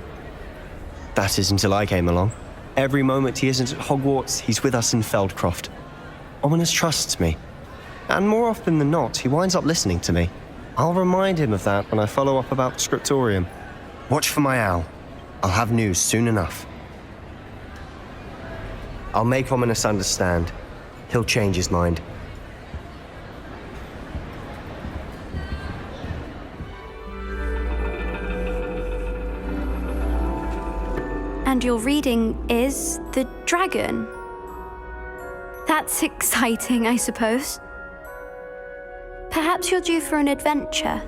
That is until I came along. Every moment he isn't at Hogwarts, he's with us in Feldcroft. Ominous trusts me. And more often than not, he winds up listening to me. I'll remind him of that when I follow up about the Scriptorium. Watch for my owl. I'll have news soon enough. I'll make Ominous understand. He'll change his mind. And your reading is the dragon. That's exciting, I suppose. Perhaps you're due for an adventure.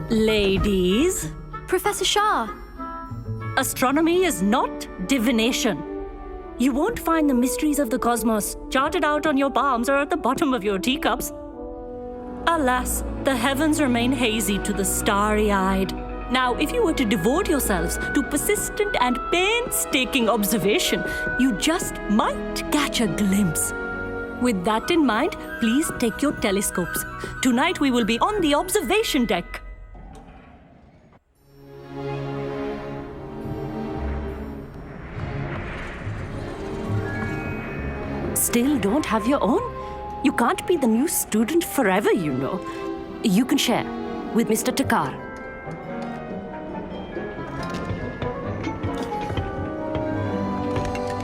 Ladies. Professor Shah. Astronomy is not divination. You won't find the mysteries of the cosmos charted out on your palms or at the bottom of your teacups. Alas, the heavens remain hazy to the starry-eyed. Now, if you were to devote yourselves to persistent and painstaking observation, you just might catch a glimpse. With that in mind, please take your telescopes. Tonight we will be on the observation deck. Still don't have your own? You can't be the new student forever, you know. You can share with Mr. Takar.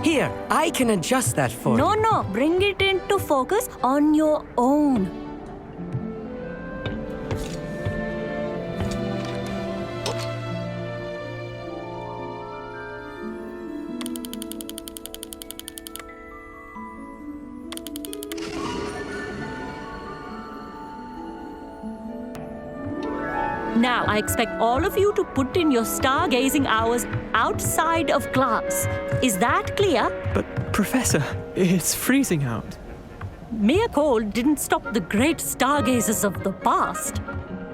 Here, I can adjust that for you. No, bring it into focus on your own. Now, I expect all of you to put in your stargazing hours outside of class. Is that clear? But, Professor, it's freezing out. Mere cold didn't stop the great stargazers of the past.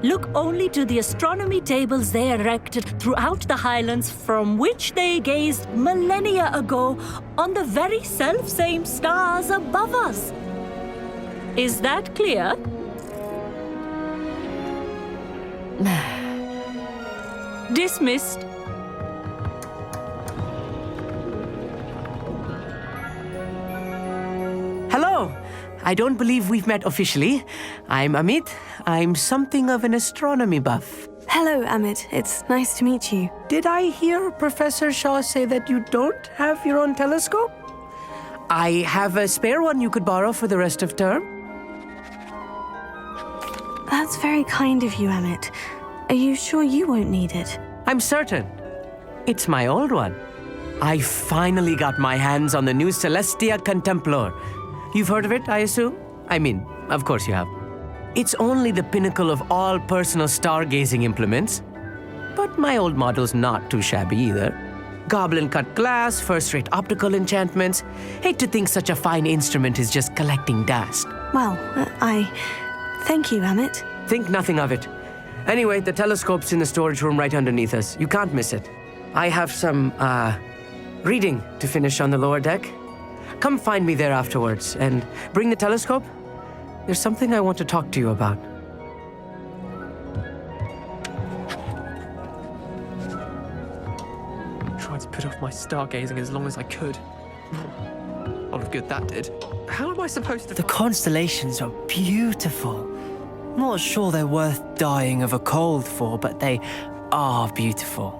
Look only to the astronomy tables they erected throughout the Highlands from which they gazed millennia ago on the very self-same stars above us. Is that clear? Dismissed. Hello. I don't believe we've met officially. I'm Amit. I'm something of an astronomy buff. Hello, Amit. It's nice to meet you. Did I hear Professor Shaw say that you don't have your own telescope? I have a spare one you could borrow for the rest of term. That's very kind of you, Amit. Are you sure you won't need it? I'm certain. It's my old one. I finally got my hands on the new Celestia Contemplar. You've heard of it, I assume? I mean, of course you have. It's only the pinnacle of all personal stargazing implements. But my old model's not too shabby either. Goblin-cut glass, first-rate optical enchantments. Hate to think such a fine instrument is just collecting dust. Well, thank you, Amit. Think nothing of it. Anyway, the telescope's in the storage room right underneath us. You can't miss it. I have some, reading to finish on the lower deck. Come find me there afterwards, and bring the telescope. There's something I want to talk to you about. I tried to put off my stargazing as long as I could. of good that did. How am I supposed to... The constellations are beautiful. Not sure they're worth dying of a cold for, but they are beautiful.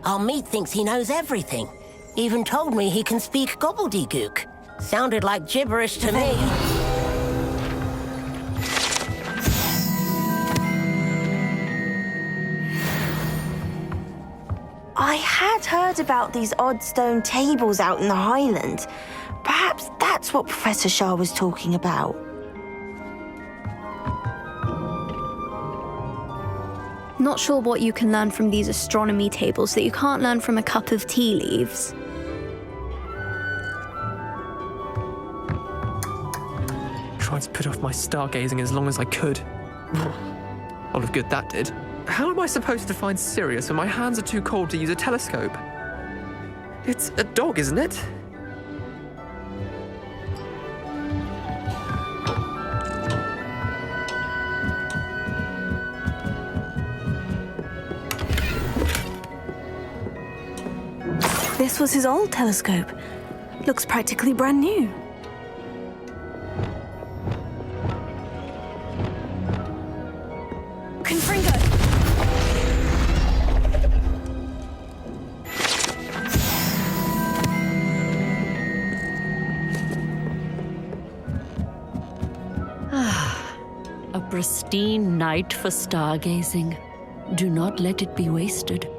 Our meat thinks he knows everything. Even told me he can speak gobbledygook. Sounded like gibberish to me. I had heard about these odd stone tables out in the Highlands. Perhaps that's what Professor Shah was talking about. Not sure what you can learn from these astronomy tables that you can't learn from a cup of tea leaves. Tried to put off my stargazing as long as I could. All of good that did. How am I supposed to find Sirius when my hands are too cold to use a telescope? It's a dog, isn't it? This was his old telescope. Looks practically brand new. Confringo! A pristine night for stargazing. Do not let it be wasted.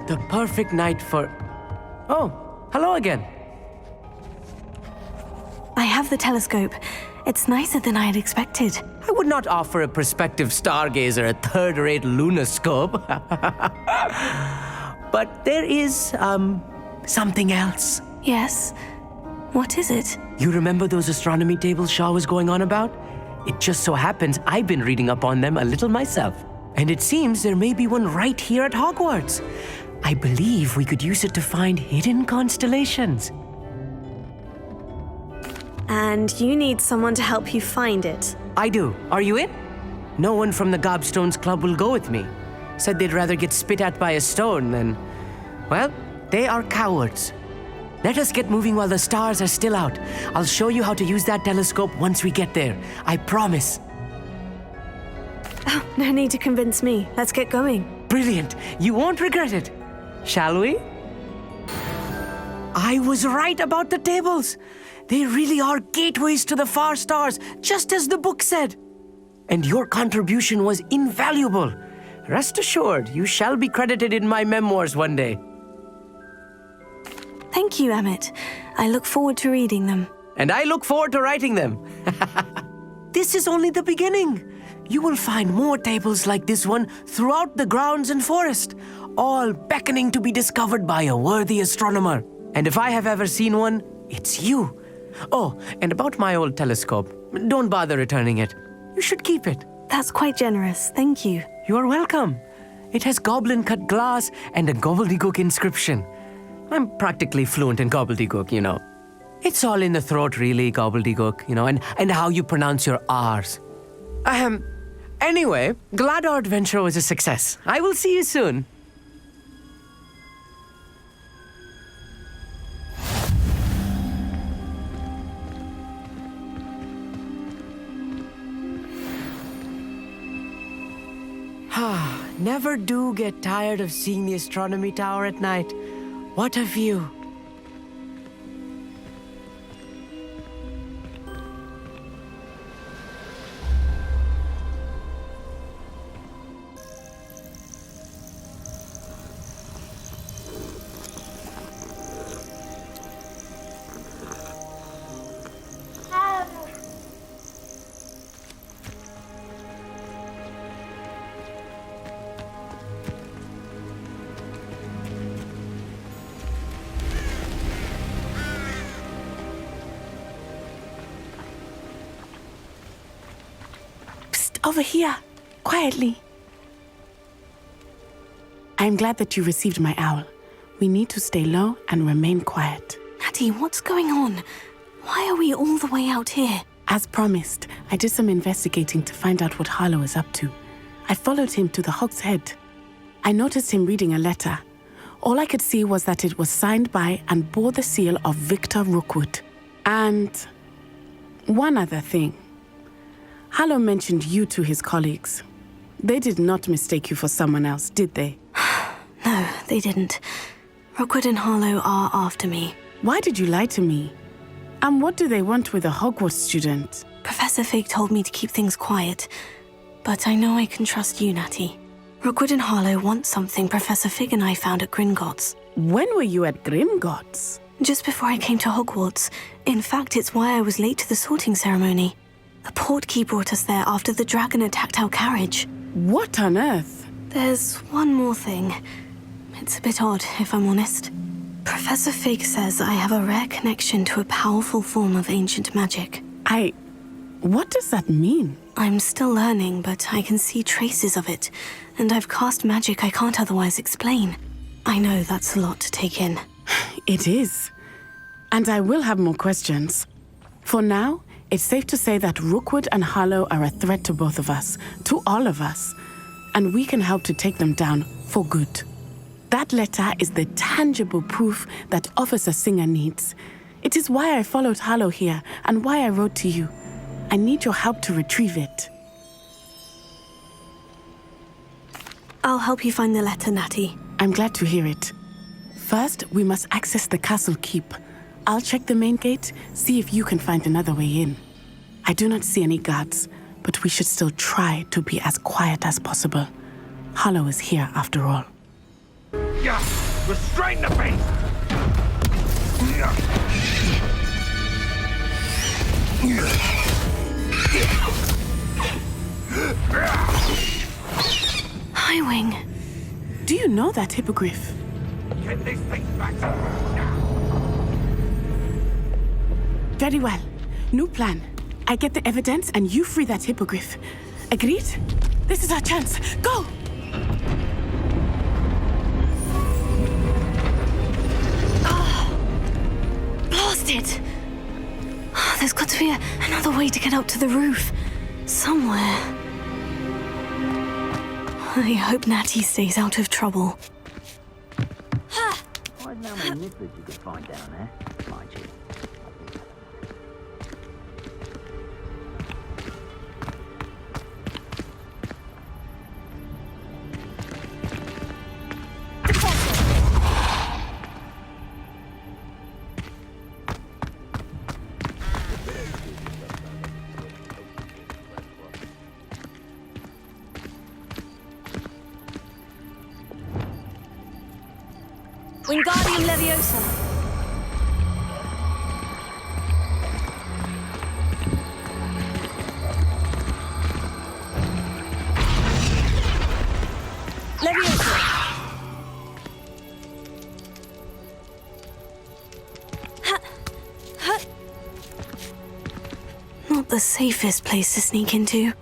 The perfect night for... Oh, hello again. I have the telescope. It's nicer than I had expected. I would not offer a prospective stargazer a third-rate lunoscope. But there is, something else. Yes? What is it? You remember those astronomy tables Shaw was going on about? It just so happens I've been reading up on them a little myself. And it seems there may be one right here at Hogwarts. I believe we could use it to find hidden constellations. And you need someone to help you find it. I do. Are you in? No one from the Gobstones Club will go with me. Said they'd rather get spit at by a stone than... Well, they are cowards. Let us get moving while the stars are still out. I'll show you how to use that telescope once we get there. I promise. Oh, no need to convince me. Let's get going. Brilliant. You won't regret it. Shall we? I was right about the tables. They really are gateways to the far stars, just as the book said. And your contribution was invaluable. Rest assured, you shall be credited in my memoirs one day. Thank you, Amit. I look forward to reading them. And I look forward to writing them. This is only the beginning. You will find more tables like this one throughout the grounds and forest, all beckoning to be discovered by a worthy astronomer. And if I have ever seen one, it's you. Oh, and about my old telescope, don't bother returning it. You should keep it. That's quite generous. Thank you. You are welcome. It has goblin-cut glass and a gobbledygook inscription. I'm practically fluent in gobbledygook, you know. It's all in the throat, really, gobbledygook, you know, and how you pronounce your R's. Anyway, glad our adventure was a success. I will see you soon. Never do get tired of seeing the astronomy tower at night. What a view. Over here, quietly. I'm glad that you received my owl. We need to stay low and remain quiet. Natty, what's going on? Why are we all the way out here? As promised, I did some investigating to find out what Harlow is up to. I followed him to the Hog's Head. I noticed him reading a letter. All I could see was that it was signed by and bore the seal of Victor Rookwood. And one other thing. Harlow mentioned you to his colleagues. They did not mistake you for someone else, did they? No, they didn't. Rookwood and Harlow are after me. Why did you lie to me? And what do they want with a Hogwarts student? Professor Fig told me to keep things quiet, but I know I can trust you, Natty. Rookwood and Harlow want something Professor Fig and I found at Gringotts. When were you at Gringotts? Just before I came to Hogwarts. In fact, it's why I was late to the sorting ceremony. The portkey brought us there after the dragon attacked our carriage. What on earth? There's one more thing. It's a bit odd, if I'm honest. Professor Fig says I have a rare connection to a powerful form of ancient magic. What does that mean? I'm still learning, but I can see traces of it, and I've cast magic I can't otherwise explain. I know that's a lot to take in. It is. And I will have more questions. For now, it's safe to say that Rookwood and Harlow are a threat to both of us, to all of us, and we can help to take them down for good. That letter is the tangible proof that Officer Singer needs. It is why I followed Harlow here and why I wrote to you. I need your help to retrieve it. I'll help you find the letter, Natty. I'm glad to hear it. First, we must access the castle keep. I'll check the main gate, see if you can find another way in. I do not see any guards, but we should still try to be as quiet as possible. Harlow is here after all. Yeah, restrain the beast! Highwing. Do you know that hippogriff? Get this thing back to Very well. New plan. I get the evidence and you free that hippogriff. Agreed? This is our chance. Go! Blasted! There's got to be another way to get up to the roof. Somewhere. I hope Natty stays out of trouble. I don't know how many nippers you could find down there, mind you. Wingardium Leviosa. Leviosa. Not the safest place to sneak into.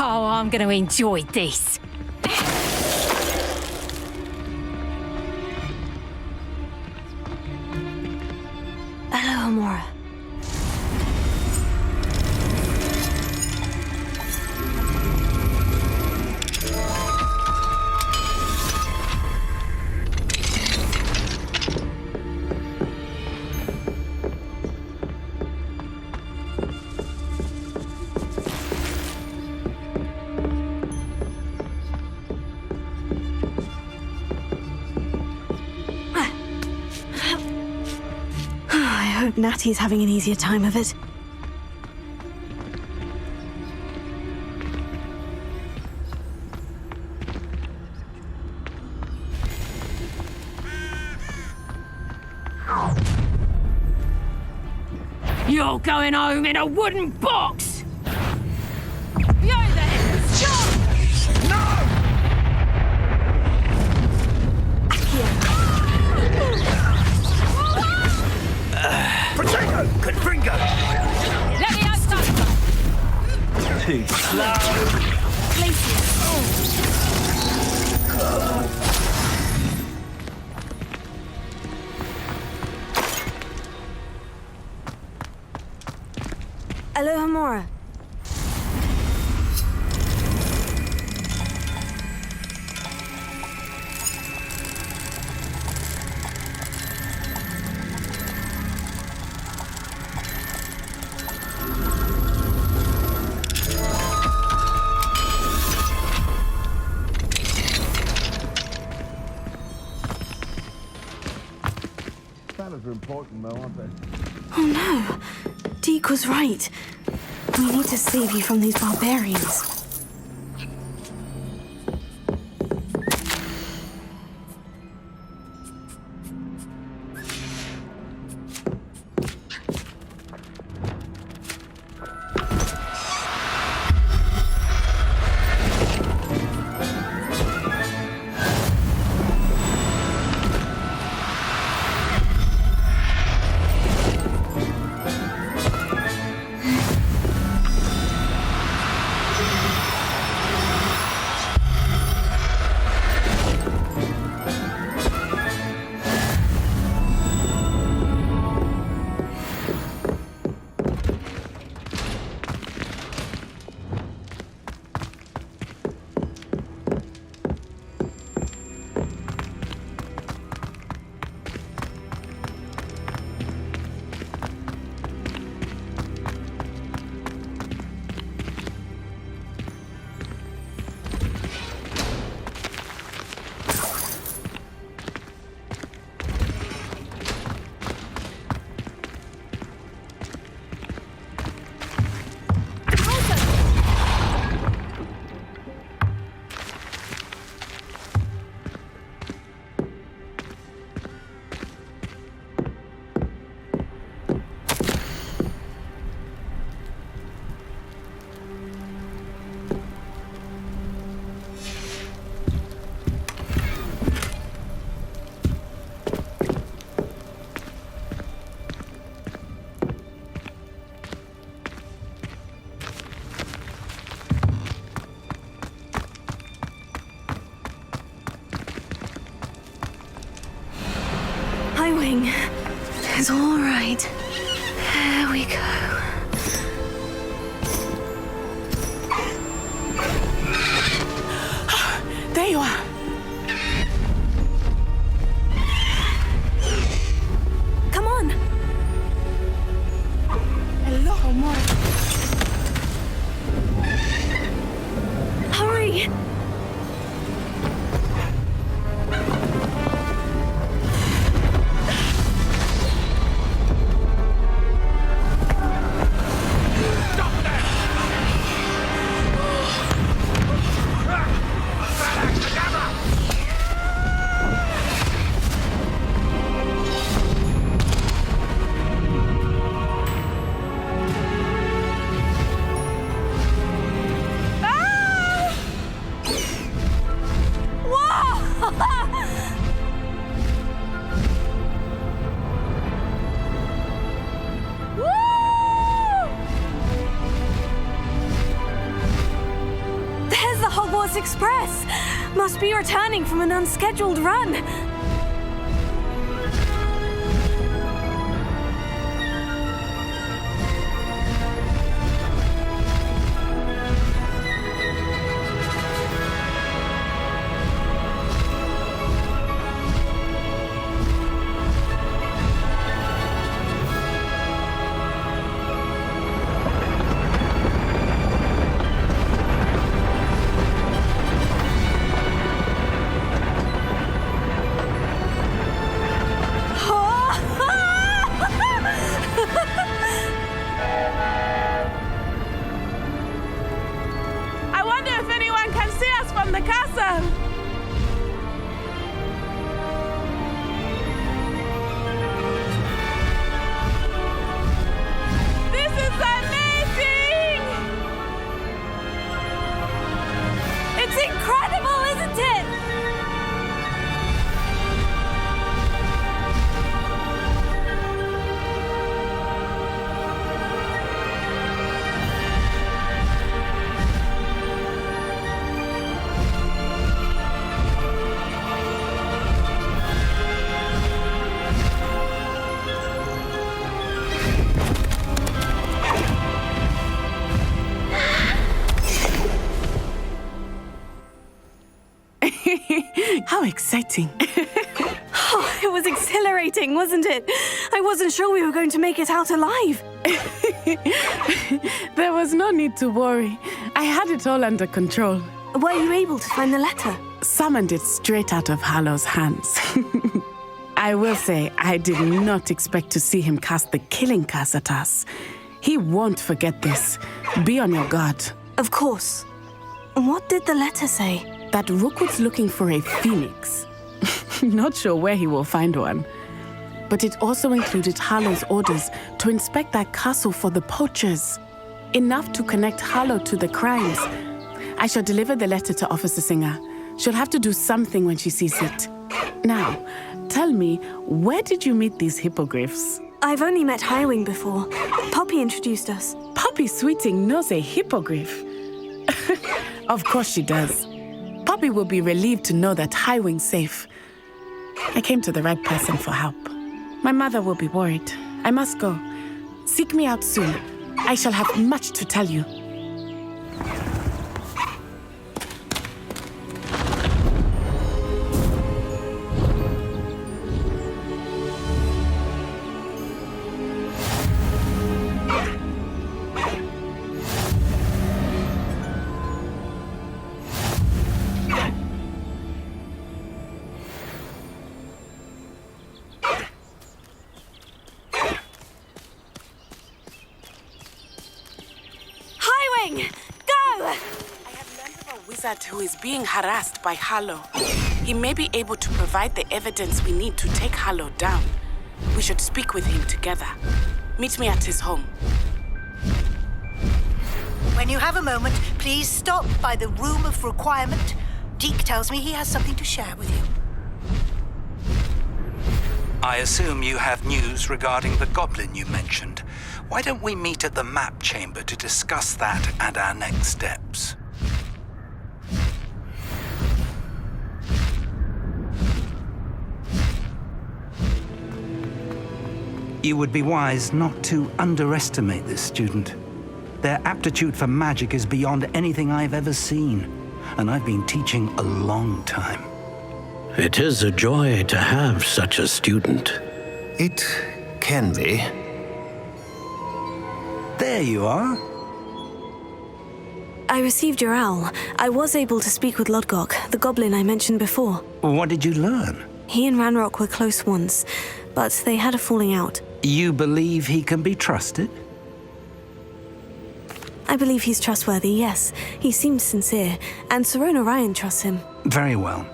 Oh, I'm going to enjoy this. Hello, Amora. I hope Natty's having an easier time of it. all going home in a wooden box! Yo there! Stop! Potato! Confringo! Let me outside! Too slow! Aloha Mora. Fellas are important though, aren't they? Oh no! Deke was right. We need to save you from these barbarians. Hi, Wing. It's all right. There we go. There you are. Come on. Hello, Mora. Hurry. There's the Hogwarts Express! Must be returning from an unscheduled run. I wonder if anyone can see us from the castle. How exciting. Oh, it was exhilarating, wasn't it? I wasn't sure we were going to make it out alive. There was no need to worry. I had it all under control. Were you able to find the letter? Summoned it straight out of Hallow's hands. I will say, I did not expect to see him cast the killing curse at us. He won't forget this. Be on your guard. Of course. What did the letter say? That Rookwood's looking for a phoenix. Not sure where he will find one. But it also included Hallow's orders to inspect that castle for the poachers. Enough to connect Hallow to the crimes. I shall deliver the letter to Officer Singer. She'll have to do something when she sees it. Now, tell me, where did you meet these hippogriffs? I've only met Highwing before. Poppy introduced us. Poppy Sweeting knows a hippogriff. Of course she does. Poppy will be relieved to know that Highwing's safe. I came to the right person for help. My mother will be worried. I must go. Seek me out soon. I shall have much to tell you. Who is being harassed by Hallow. He may be able to provide the evidence we need to take Hallow down. We should speak with him together. Meet me at his home. When you have a moment, please stop by the Room of Requirement. Deke tells me he has something to share with you. I assume you have news regarding the goblin you mentioned. Why don't we meet at the map chamber to discuss that and our next steps? You would be wise not to underestimate this student. Their aptitude for magic is beyond anything I've ever seen, and I've been teaching a long time. It is a joy to have such a student. It can be. There you are. I received your owl. I was able to speak with Lodgok, the goblin I mentioned before. What did you learn? He and Ranrock were close once, but they had a falling out. You believe he can be trusted? I believe he's trustworthy, yes. He seems sincere, and Serona Ryan trusts him. Very well.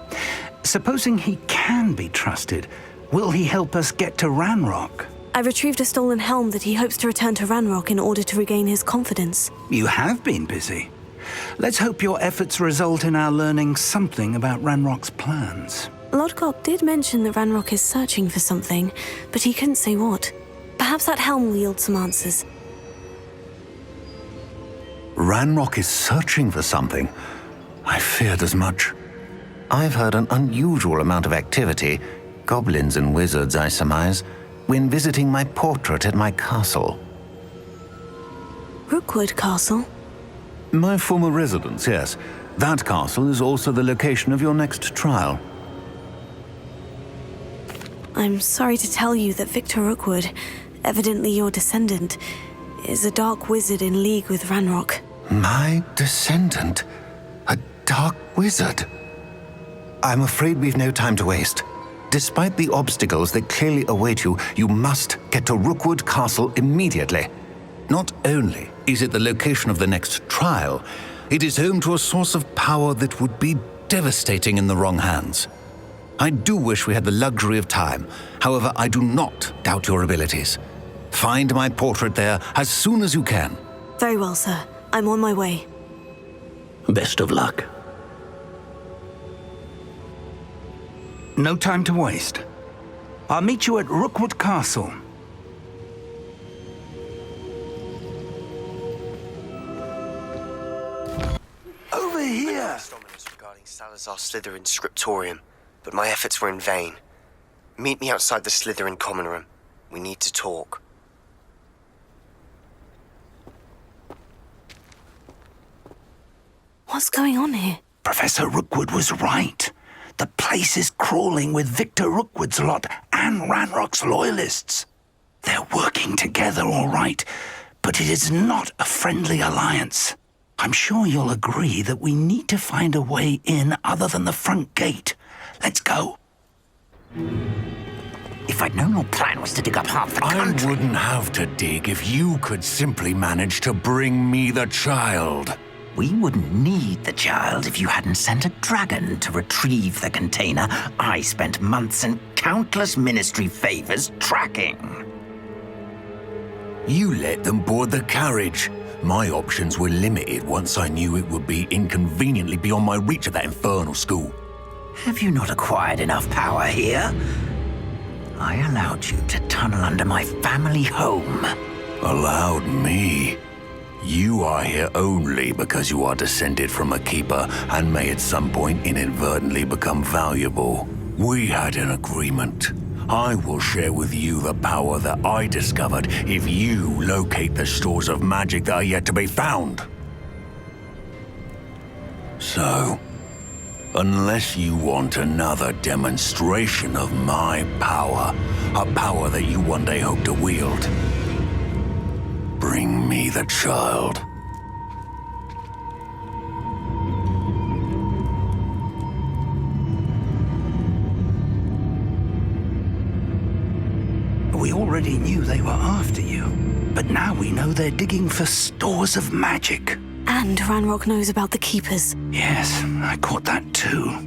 Supposing he can be trusted, will he help us get to Ranrock? I retrieved a stolen helm that he hopes to return to Ranrock in order to regain his confidence. You have been busy. Let's hope your efforts result in our learning something about Ranrock's plans. Lodgok did mention that Ranrock is searching for something, but he couldn't say what. Perhaps that helm will yield some answers. Ranrock is searching for something. I feared as much. I've heard an unusual amount of activity, goblins and wizards, I surmise, when visiting my portrait at my castle. Rookwood Castle? My former residence, yes. That castle is also the location of your next trial. I'm sorry to tell you that Victor Rookwood, evidently your descendant, is a dark wizard in league with Ranrock. My descendant? A dark wizard? I'm afraid we've no time to waste. Despite the obstacles that clearly await you, you must get to Rookwood Castle immediately. Not only is it the location of the next trial, it is home to a source of power that would be devastating in the wrong hands. I do wish we had the luxury of time. However, I do not doubt your abilities. Find my portrait there as soon as you can. Very well, sir. I'm on my way. Best of luck. No time to waste. I'll meet you at Rookwood Castle. Over here! Regarding Salazar Slytherin's scriptorium, but my efforts were in vain. Meet me outside the Slytherin common room. We need to talk. What's going on here? Professor Rookwood was right. The place is crawling with Victor Rookwood's lot and Ranrock's loyalists. They're working together, all right, but it is not a friendly alliance. I'm sure you'll agree that we need to find a way in other than the front gate. Let's go. If I'd known your plan was to dig up half the country... I wouldn't have to dig if you could simply manage to bring me the child. We wouldn't need the child if you hadn't sent a dragon to retrieve the container I spent months and countless ministry favors tracking. You let them board the carriage. My options were limited once I knew it would be inconveniently beyond my reach at that infernal school. Have you not acquired enough power here? I allowed you to tunnel under my family home. Allowed me? You are here only because you are descended from a keeper and may at some point inadvertently become valuable. We had an agreement. I will share with you the power that I discovered if you locate the stores of magic that are yet to be found. So, unless you want another demonstration of my power, a power that you one day hope to wield, bring me the child. We already knew they were after you, but now we know they're digging for stores of magic. And Ranrock knows about the Keepers. Yes, I caught that too.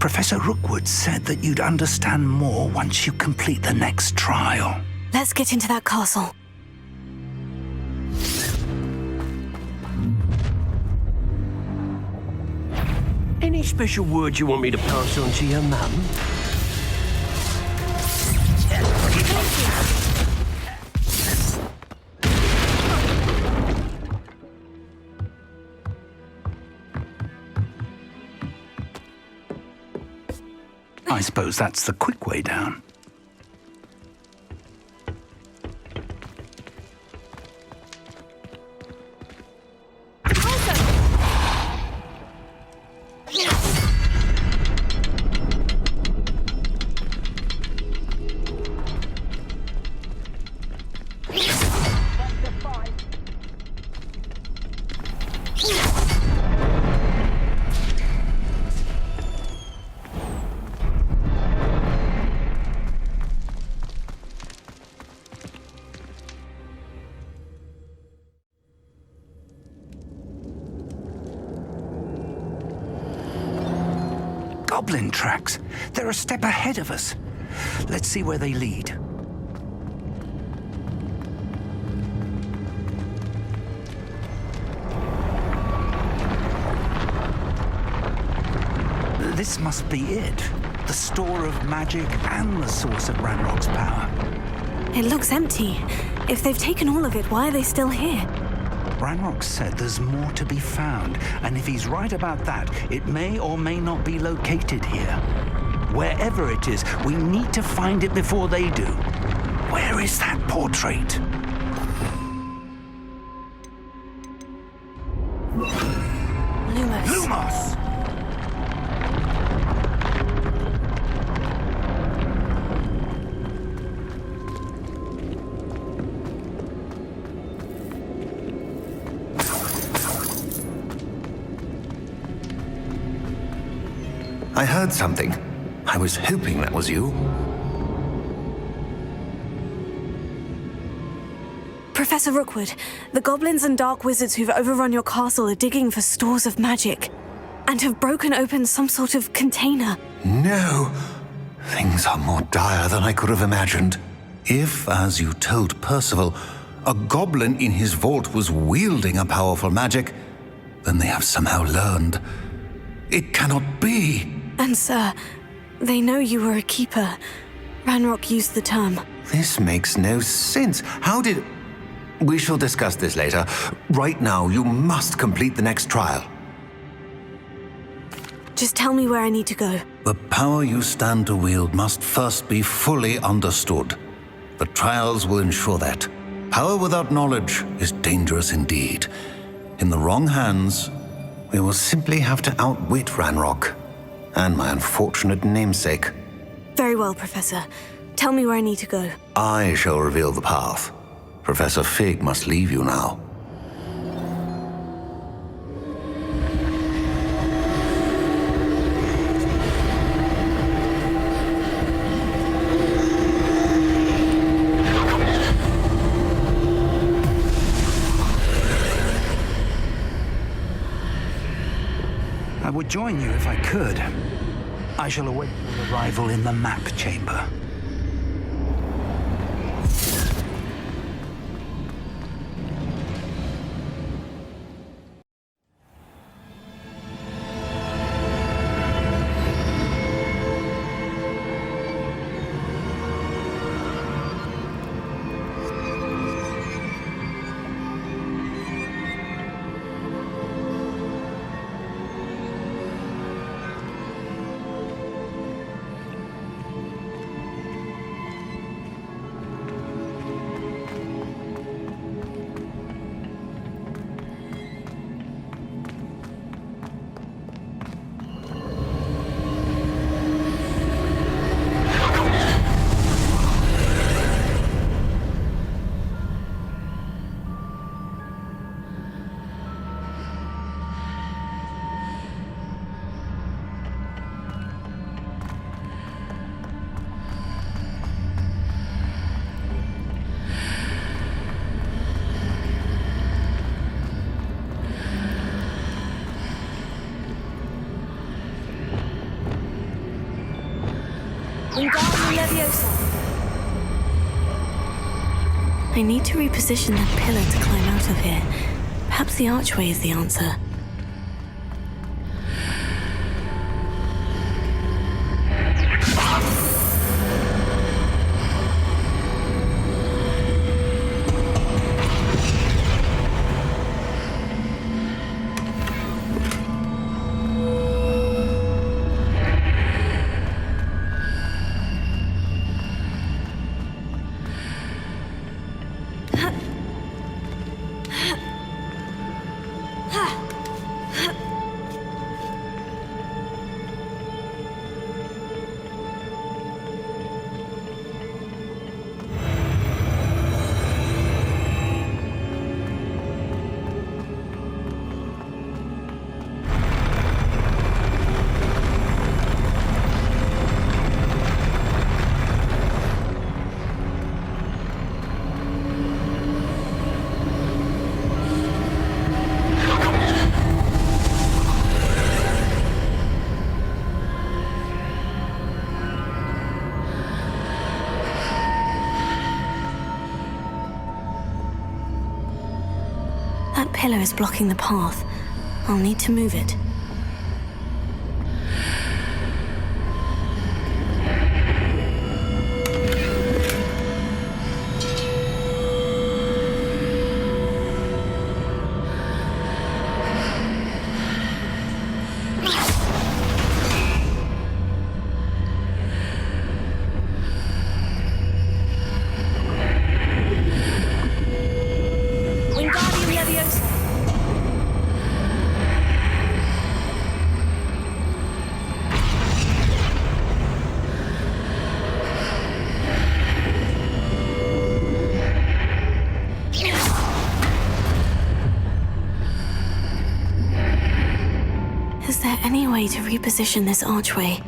Professor Rookwood said that you'd understand more once you complete the next trial. Let's get into that castle. Any special words you want me to pass on to your mum? I suppose that's the quick way down. Goblin tracks. They're a step ahead of us. Let's see where they lead. This must be it. The store of magic and the source of Ranrock's power. It looks empty. If they've taken all of it, why are they still here? Ranrock said there's more to be found, and if he's right about that, it may or may not be located here. Wherever it is, we need to find it before they do. Where is that portrait? Lumos. Lumos! I heard something. I was hoping that was you. Professor Rookwood, the goblins and dark wizards who've overrun your castle are digging for stores of magic and have broken open some sort of container. No. Things are more dire than I could have imagined. If, as you told Percival, a goblin in his vault was wielding a powerful magic, then they have somehow learned. It cannot be. And sir, they know you were a keeper. Ranrock used the term. This makes no sense. How did... We shall discuss this later. Right now, you must complete the next trial. Just tell me where I need to go. The power you stand to wield must first be fully understood. The trials will ensure that. Power without knowledge is dangerous indeed. In the wrong hands, we will simply have to outwit Ranrock. and my unfortunate namesake. Very well, Professor. Tell me where I need to go. I shall reveal the path. Professor Fig must leave you now. I would join you if I could. I shall await your arrival in the map chamber. I need to reposition that pillar to climb out of here. Perhaps the archway is the answer. That pillar is blocking the path. I'll need to move it. Is there any way to reposition this archway?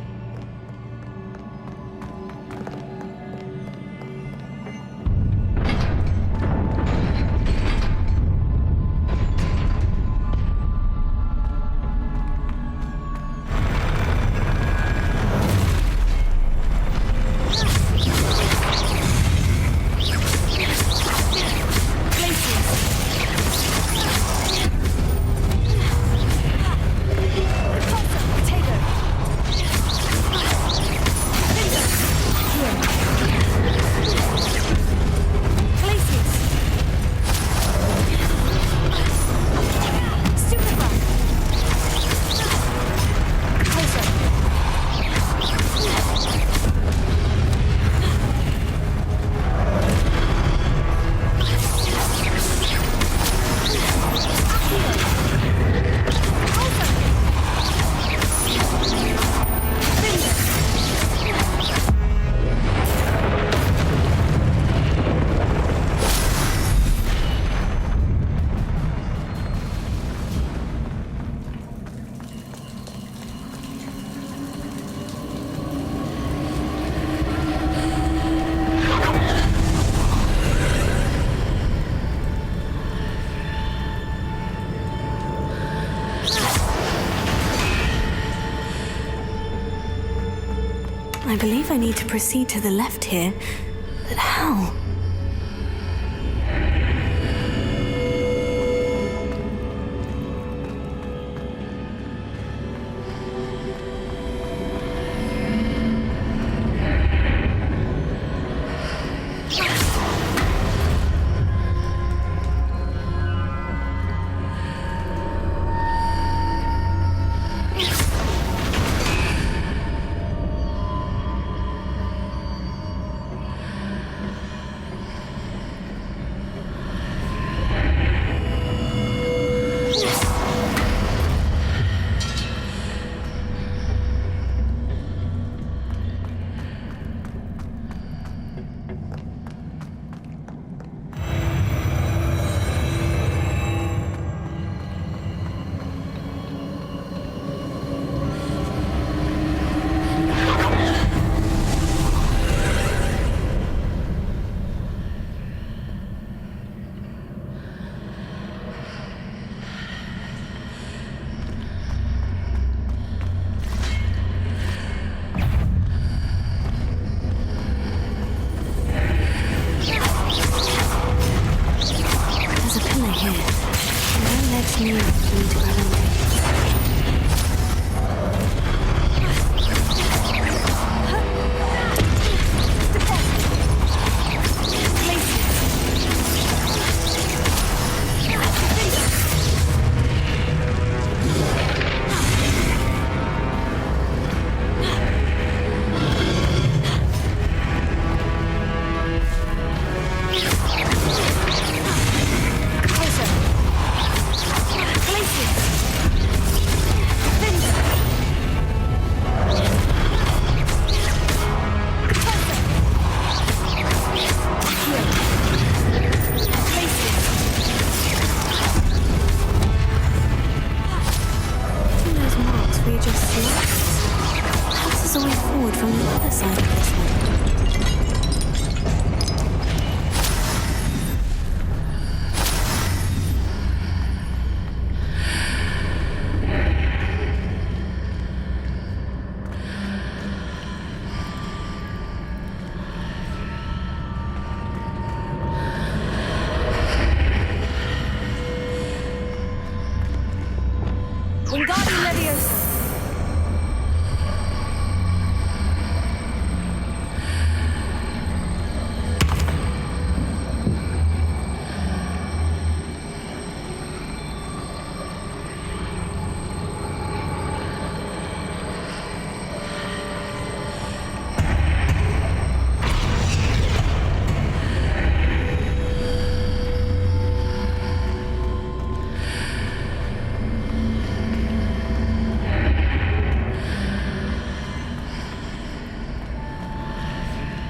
I believe I need to proceed to the left here, but how?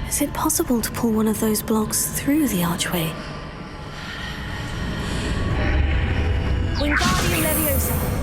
Is it possible to pull one of those blocks through the archway? Wingardium Leviosa.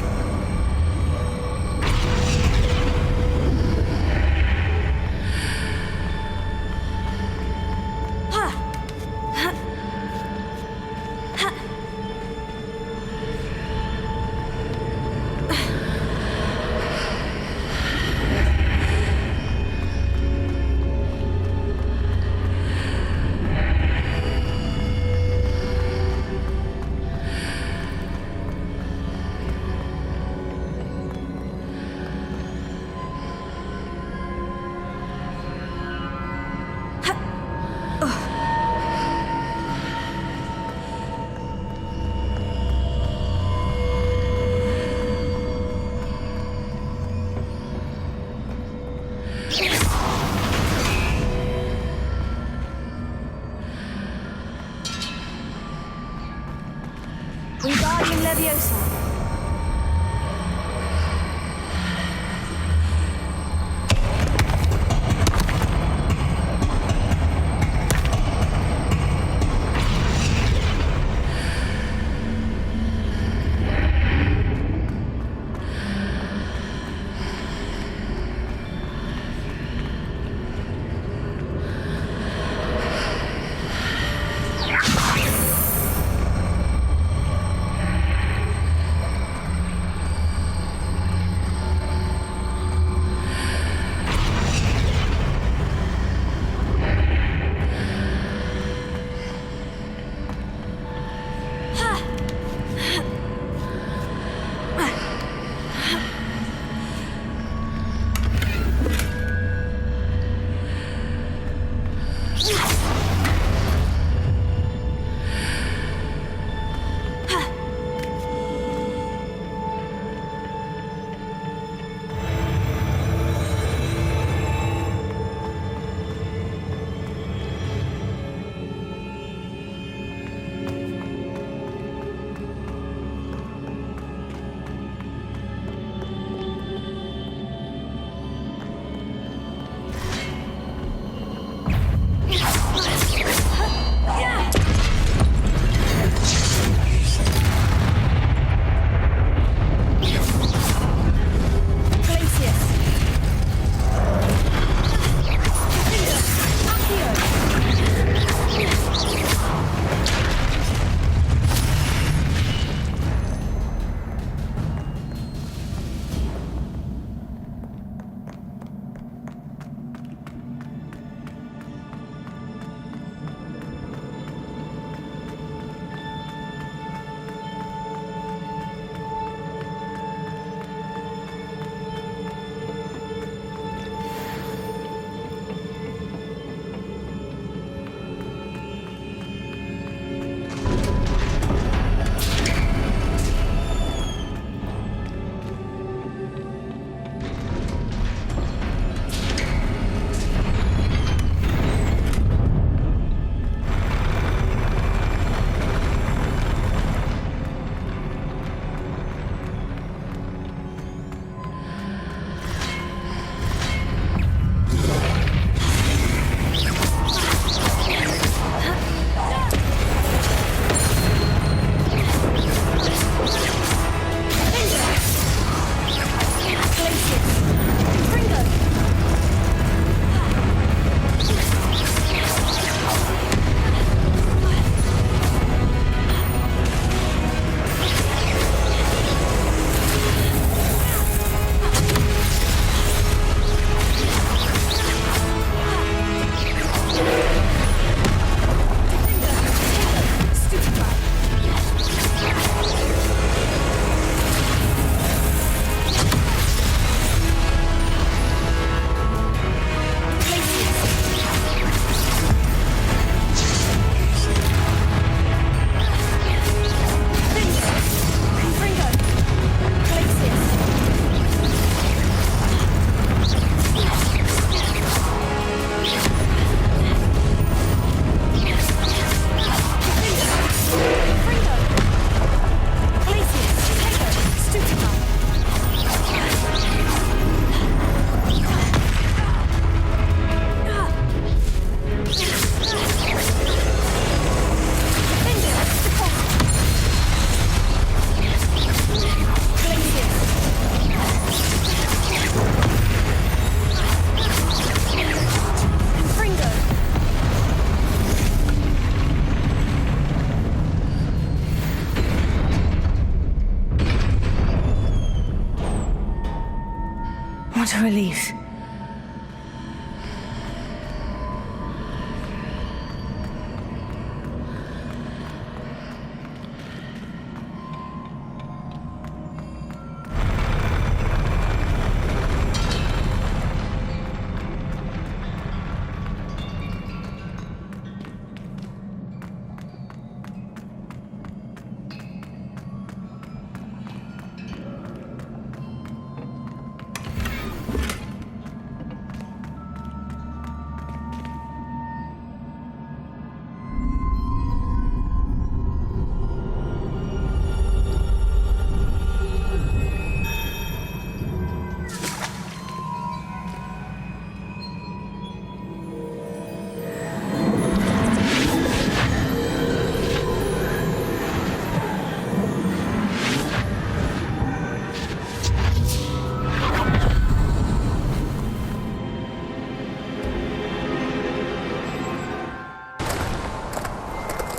What a relief.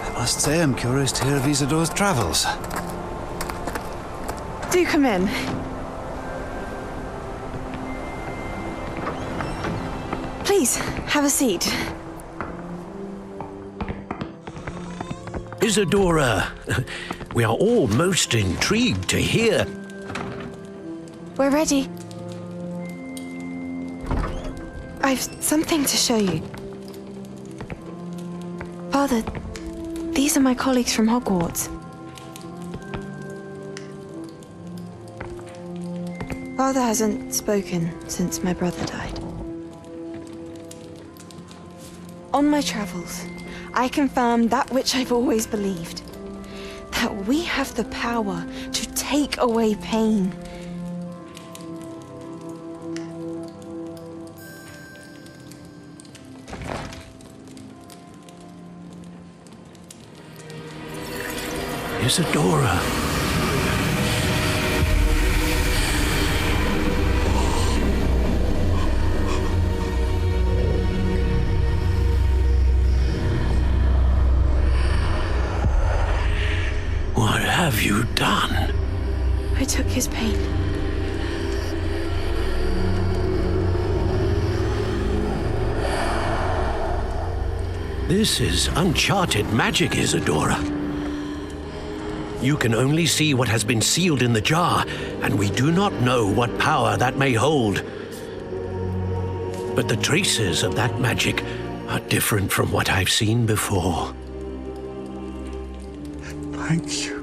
I must say I'm curious to hear of Isadore's travels. Do come in. Please, have a seat. Isadora, we are all most intrigued to hear. We're ready. I've something to show you. Father, these are my colleagues from Hogwarts. Father hasn't spoken since my brother died. On my travels, I confirmed that which I've always believed. That we have the power to take away pain. Isadora. What have you done? I took his pain. This is uncharted magic, Isadora. You can only see what has been sealed in the jar, and we do not know what power that may hold. But the traces of that magic are different from what I've seen before. Thank you.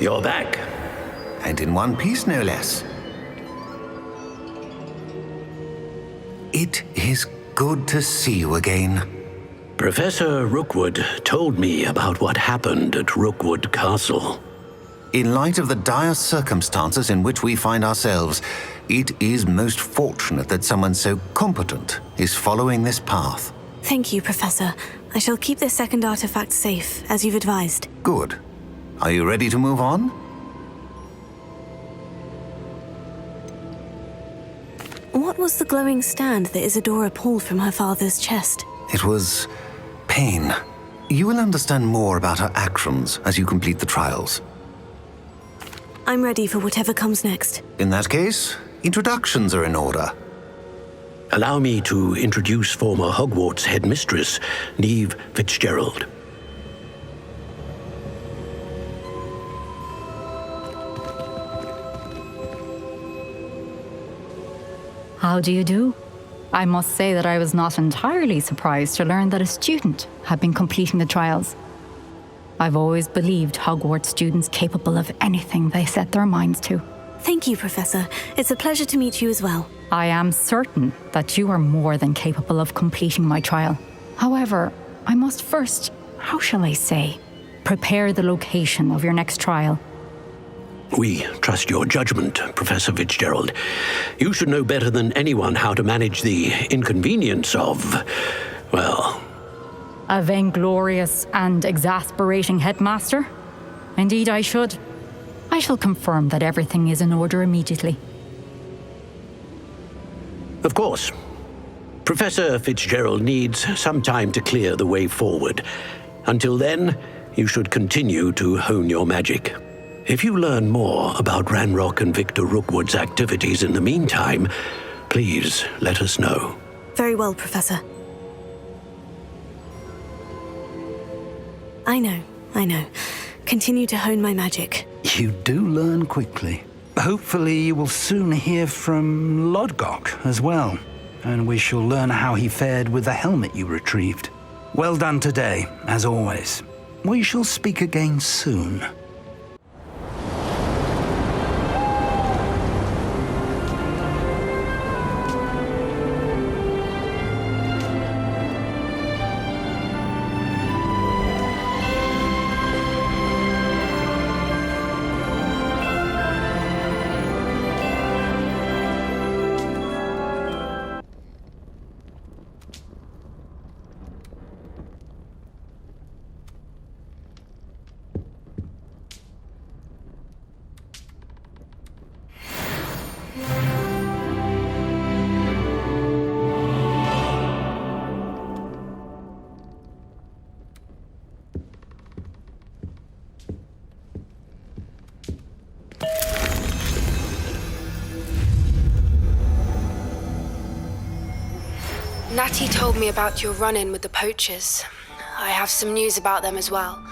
You're back. And in one piece, no less. It is good to see you again. Professor Rookwood told me about what happened at Rookwood Castle. In light of the dire circumstances in which we find ourselves, it is most fortunate that someone so competent is following this path. Thank you, Professor. I shall keep this second artifact safe, as you've advised. Good. Are you ready to move on? What was the glowing stand that Isadora pulled from her father's chest? It was pain. You will understand more about her actions as you complete the trials. I'm ready for whatever comes next. In that case, introductions are in order. Allow me to introduce former Hogwarts headmistress, Neve Fitzgerald. How do you do? I must say that I was not entirely surprised to learn that a student had been completing the trials. I've always believed Hogwarts students capable of anything they set their minds to. Thank you, Professor. It's a pleasure to meet you as well. I am certain that you are more than capable of completing my trial. However, I must first, how shall I say, prepare the location of your next trial. We trust your judgment, Professor Fitzgerald. You should know better than anyone how to manage the inconvenience of, well... A vainglorious and exasperating headmaster? Indeed I should. I shall confirm that everything is in order immediately. Of course. Professor Fitzgerald needs some time to clear the way forward. Until then, you should continue to hone your magic. If you learn more about Ranrock and Victor Rookwood's activities in the meantime, please let us know. Very well, Professor. I know. Continue to hone my magic. You do learn quickly. Hopefully you will soon hear from Lodgok as well, and we shall learn how he fared with the helmet you retrieved. Well done today, as always. We shall speak again soon. Natty told me about your run-in with the poachers. I have some news about them as well.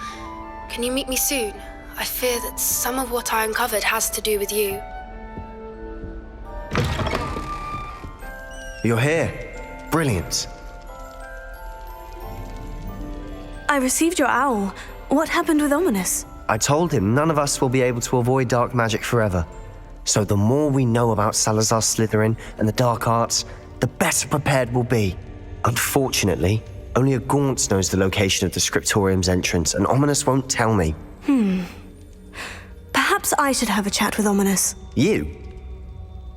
Can you meet me soon? I fear that some of what I uncovered has to do with you. You're here. Brilliant. I received your owl. What happened with Ominous? I told him none of us will be able to avoid dark magic forever. So the more we know about Salazar Slytherin and the dark arts, the better prepared we'll be. Unfortunately, only a Gaunt knows the location of the Scriptorium's entrance, and Ominous won't tell me. Perhaps I should have a chat with Ominous. You?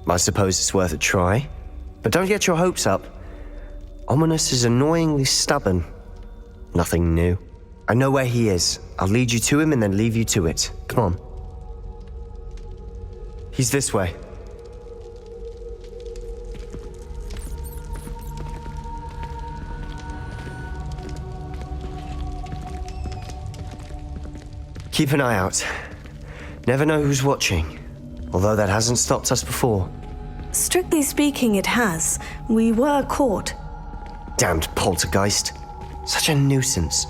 I suppose it's worth a try. But don't get your hopes up. Ominous is annoyingly stubborn. Nothing new. I know where he is. I'll lead you to him and then leave you to it. Come on. He's this way. Keep an eye out. Never know who's watching, although that hasn't stopped us before. Strictly speaking, it has. We were caught. Damned poltergeist. Such a nuisance.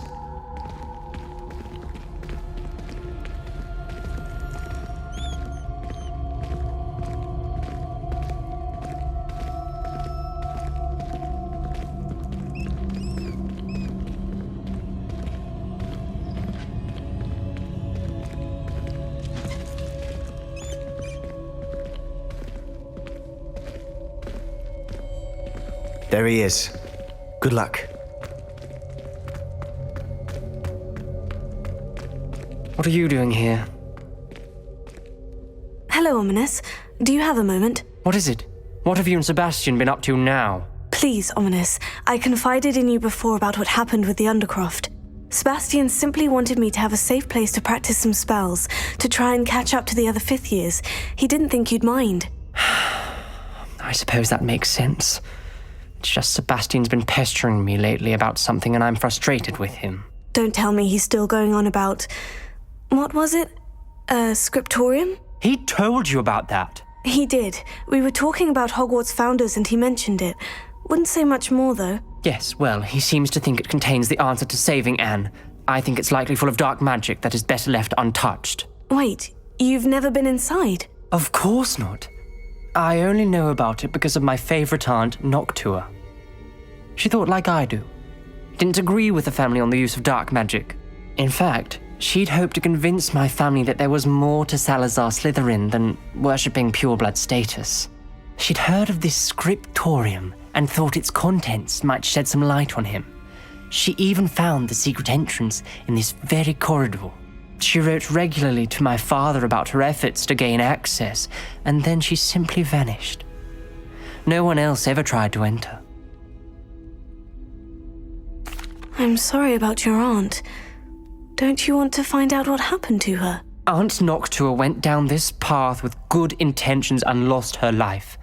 There he is. Good luck. What are you doing here? Hello, Ominous. Do you have a moment? What is it? What have you and Sebastian been up to now? Please, Ominous. I confided in you before about what happened with the Undercroft. Sebastian simply wanted me to have a safe place to practice some spells, to try and catch up to the other fifth years. He didn't think you'd mind. I suppose that makes sense. It's just Sebastian's been pestering me lately about something and I'm frustrated with him. Don't tell me he's still going on about... What was it? Scriptorium? He told you about that? He did. We were talking about Hogwarts founders and he mentioned it. Wouldn't say much more, though. Yes, well, he seems to think it contains the answer to saving Anne. I think it's likely full of dark magic that is better left untouched. Wait, you've never been inside? Of course not. I only know about it because of my favorite aunt, Noctua. She thought like I do. Didn't agree with the family on the use of dark magic. In fact, she'd hoped to convince my family that there was more to Salazar Slytherin than worshipping pureblood status. She'd heard of this scriptorium and thought its contents might shed some light on him. She even found the secret entrance in this very corridor. She wrote regularly to my father about her efforts to gain access, and then she simply vanished. No one else ever tried to enter. I'm sorry about your aunt. Don't you want to find out what happened to her? Aunt Noctua went down this path with good intentions and lost her life.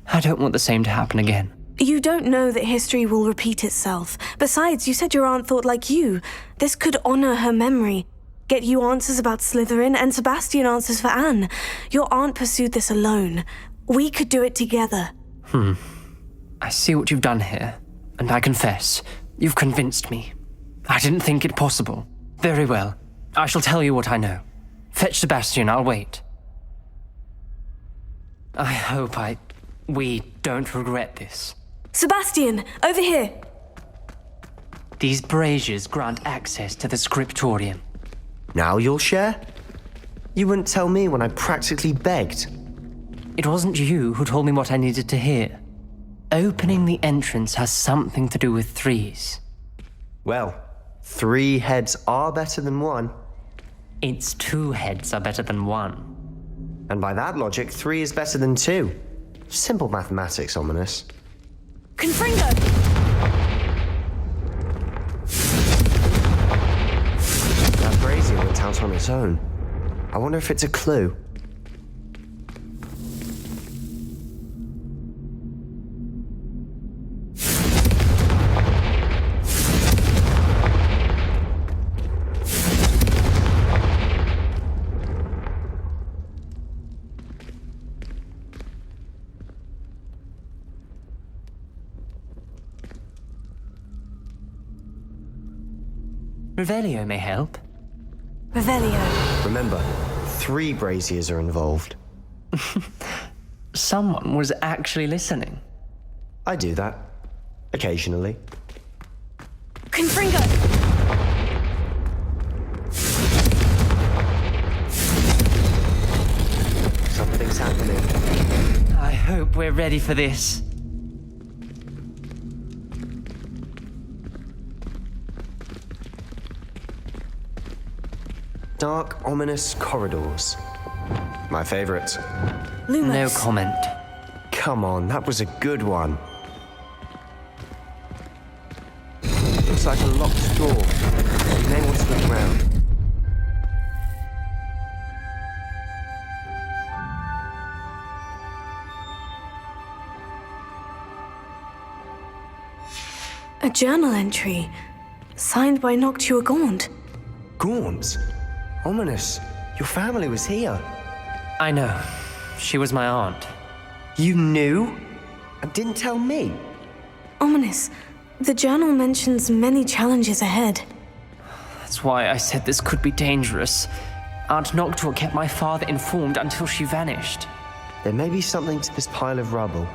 I don't want the same to happen again. You don't know that history will repeat itself. Besides, you said your aunt thought like you. This could honor her memory. Get you answers about Slytherin, and Sebastian answers for Anne. Your aunt pursued this alone. We could do it together. I see what you've done here, and I confess, you've convinced me. I didn't think it possible. Very well. I shall tell you what I know. Fetch Sebastian, I'll wait. I hope we don't regret this. Sebastian, over here! These braziers grant access to the scriptorium. Now you'll share? You wouldn't tell me when I practically begged. It wasn't you who told me what I needed to hear. Opening the entrance has something to do with threes. Well, 3 heads are better than 1. It's 2 heads are better than 1. And by that logic, 3 is better than 2. Simple mathematics, Ominous. Confringo! That brazier went out on its own. I wonder if it's a clue. Revelio may help. Revelio. Remember, 3 braziers are involved. Someone was actually listening. I do that. Occasionally. Confringo! Something's happening. I hope we're ready for this. Dark, ominous corridors. My favorite. Lumos. No comment. Come on, that was a good one. Looks like a locked door. You may want to look around. A journal entry. Signed by Noctua Gaunt. Gaunt? Ominous. Your family was here. I know. She was my aunt. You knew? And didn't tell me? Ominous. The journal mentions many challenges ahead. That's why I said this could be dangerous. Aunt Noctua kept my father informed until she vanished. There may be something to this pile of rubble.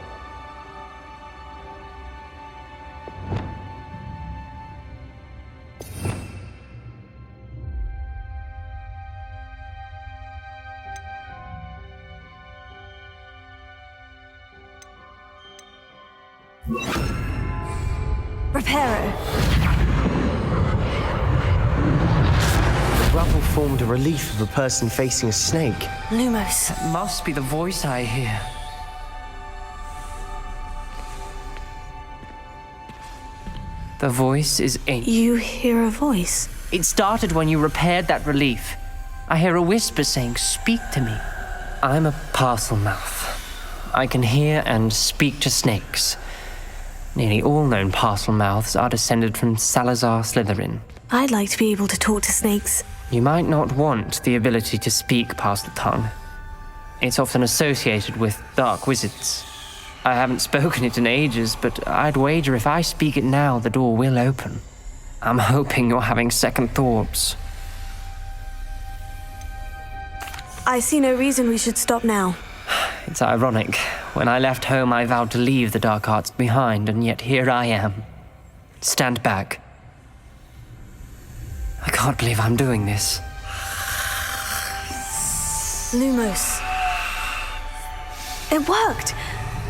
Reparo. The rubble formed a relief of a person facing a snake. Lumos. That must be the voice I hear. The voice is ancient. You hear a voice? It started when you repaired that relief. I hear a whisper saying, "Speak to me." I'm a parcel mouth. I can hear and speak to snakes. Nearly all known parcel mouths are descended from Salazar Slytherin. I'd like to be able to talk to snakes. You might not want the ability to speak past the tongue. It's often associated with dark wizards. I haven't spoken it in ages, but I'd wager if I speak it now, the door will open. I'm hoping you're having second thoughts. I see no reason we should stop now. It's ironic. When I left home, I vowed to leave the dark arts behind, and yet here I am. Stand back. I can't believe I'm doing this. Lumos. It worked!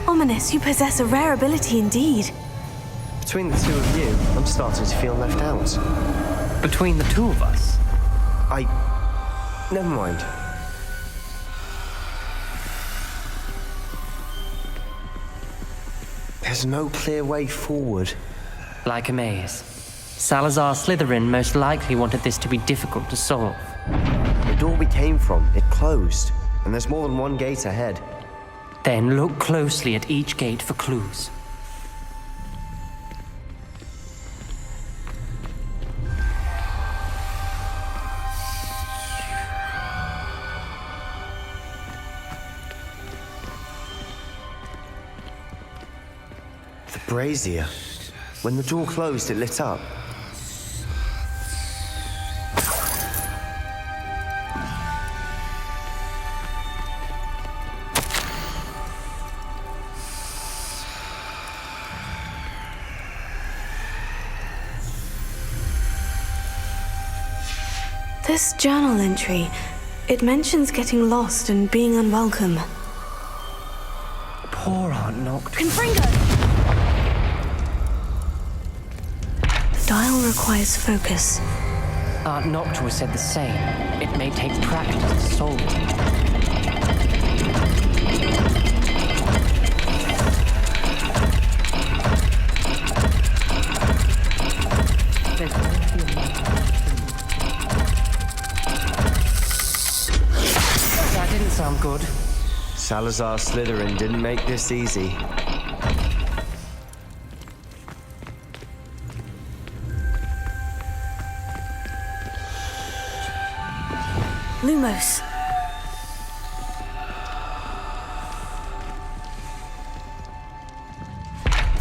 Ominous, you possess a rare ability indeed. Between the two of you, I'm starting to feel left out. Between the two of us? Never mind. There's no clear way forward. Like a maze. Salazar Slytherin most likely wanted this to be difficult to solve. The door we came from, it closed. And there's more than one gate ahead. Then look closely at each gate for clues. The brazier. When the door closed, it lit up. This journal entry, it mentions getting lost and being unwelcome. Poor Aunt Noct. Confringo! The dial requires focus. Aunt Noctua said the same. It may take practice to solve it. That didn't sound good. Salazar Slytherin didn't make this easy. Lumos.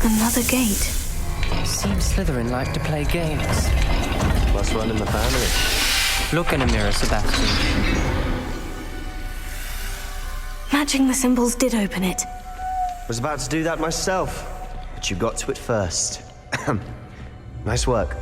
Another gate. Seems Slytherin like to play games. Must run in the family. Look in a mirror, Sebastian. Matching the symbols did open it. Was about to do that myself, but you got to it first. Nice work.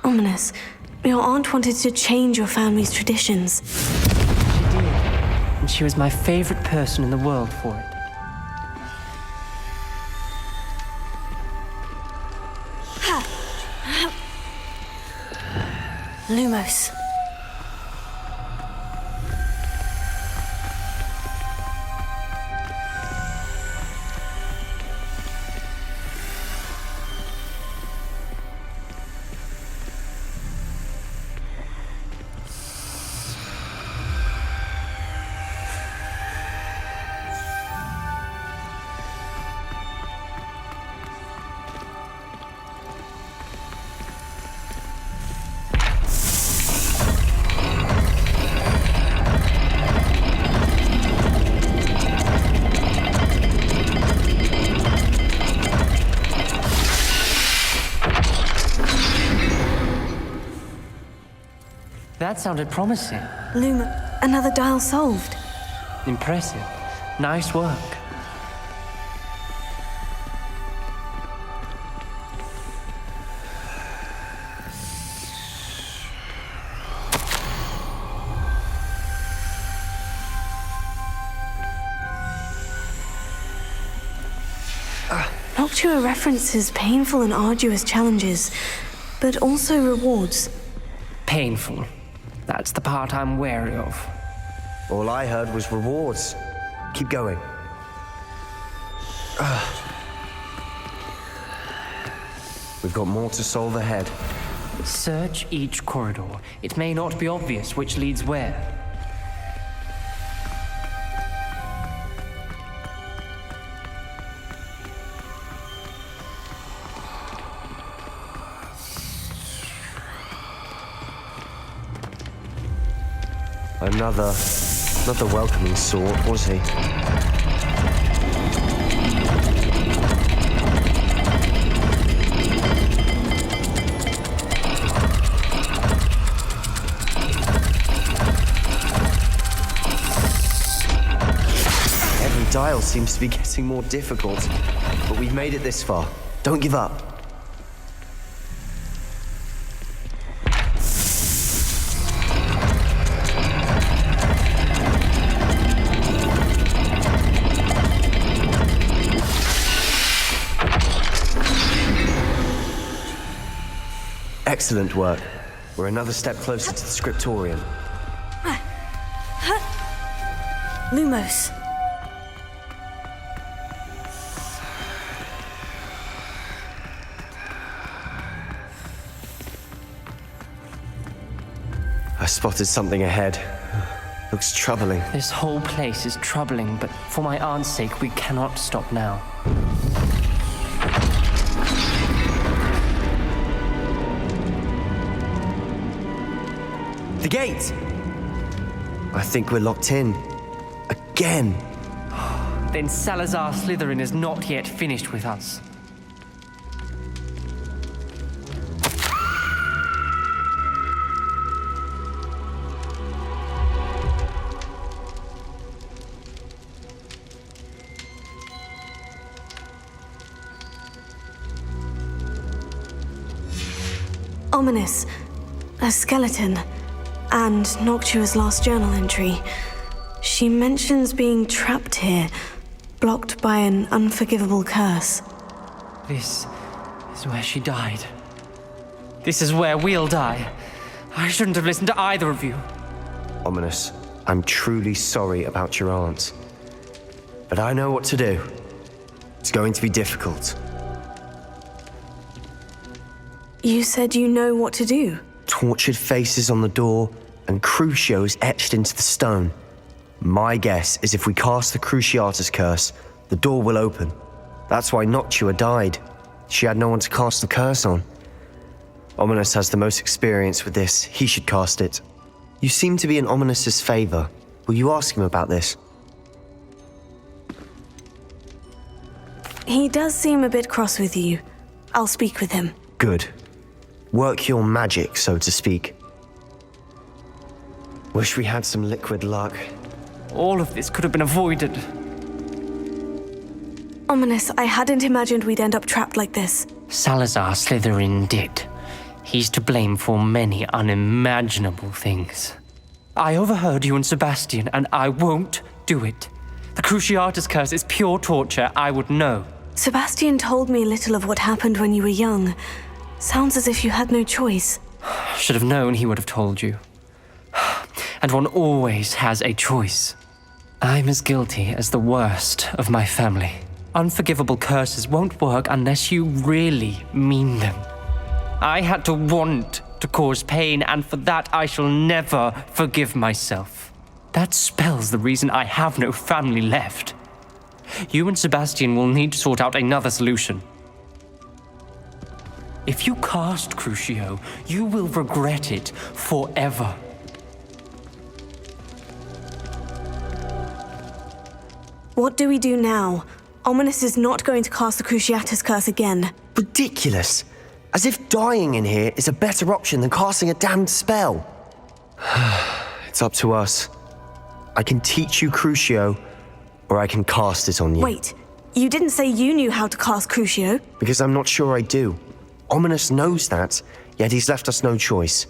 Ominous. Your aunt wanted to change your family's traditions. She did. And she was my favorite person in the world for it. Lumos. That sounded promising. Luma, another dial solved. Impressive. Nice work. Noctua references painful and arduous challenges, but also rewards. Painful. That's the part I'm wary of. All I heard was rewards. Keep going. We've got more to solve ahead. Search each corridor. It may not be obvious which leads where. Not the welcoming sort, was he? Every dial trial seems to be getting more difficult, but we've made it this far. Don't give up. Excellent work. We're another step closer to the scriptorium. Lumos. I spotted something ahead. Looks troubling. This whole place is troubling, but for my aunt's sake, we cannot stop now. The gate! I think we're locked in. Again. Then Salazar Slytherin is not yet finished with us. Ominous. A skeleton. And Noctua's last journal entry. She mentions being trapped here, blocked by an unforgivable curse. This is where she died. This is where we'll die. I shouldn't have listened to either of you. Ominous, I'm truly sorry about your aunt. But I know what to do. It's going to be difficult. You said you know what to do. Tortured faces on the door and Crucios etched into the stone. My guess is if we cast the Cruciatus curse, the door will open. That's why Noctua died. She had no one to cast the curse on. Ominous has the most experience with this. He should cast it. You seem to be in Ominous's favor. Will you ask him about this? He does seem a bit cross with you. I'll speak with him. Good. Work your magic, so to speak. Wish we had some liquid luck. All of this could have been avoided. Ominous, I hadn't imagined we'd end up trapped like this. Salazar Slytherin did. He's to blame for many unimaginable things. I overheard you and Sebastian, and I won't do it. The Cruciatus curse is pure torture, I would know. Sebastian told me little of what happened when you were young. Sounds as if you had no choice. Should have known he would have told you. And one always has a choice. I'm as guilty as the worst of my family. Unforgivable curses won't work unless you really mean them. I had to want to cause pain, and for that I shall never forgive myself. That spells the reason I have no family left. You and Sebastian will need to sort out another solution. If you cast Crucio, you will regret it forever. What do we do now? Ominous is not going to cast the Cruciatus curse again. Ridiculous. As if dying in here is a better option than casting a damned spell. It's up to us. I can teach you Crucio, or I can cast it on you. Wait, you didn't say you knew how to cast Crucio? Because I'm not sure I do. Ominous knows that, yet he's left us no choice.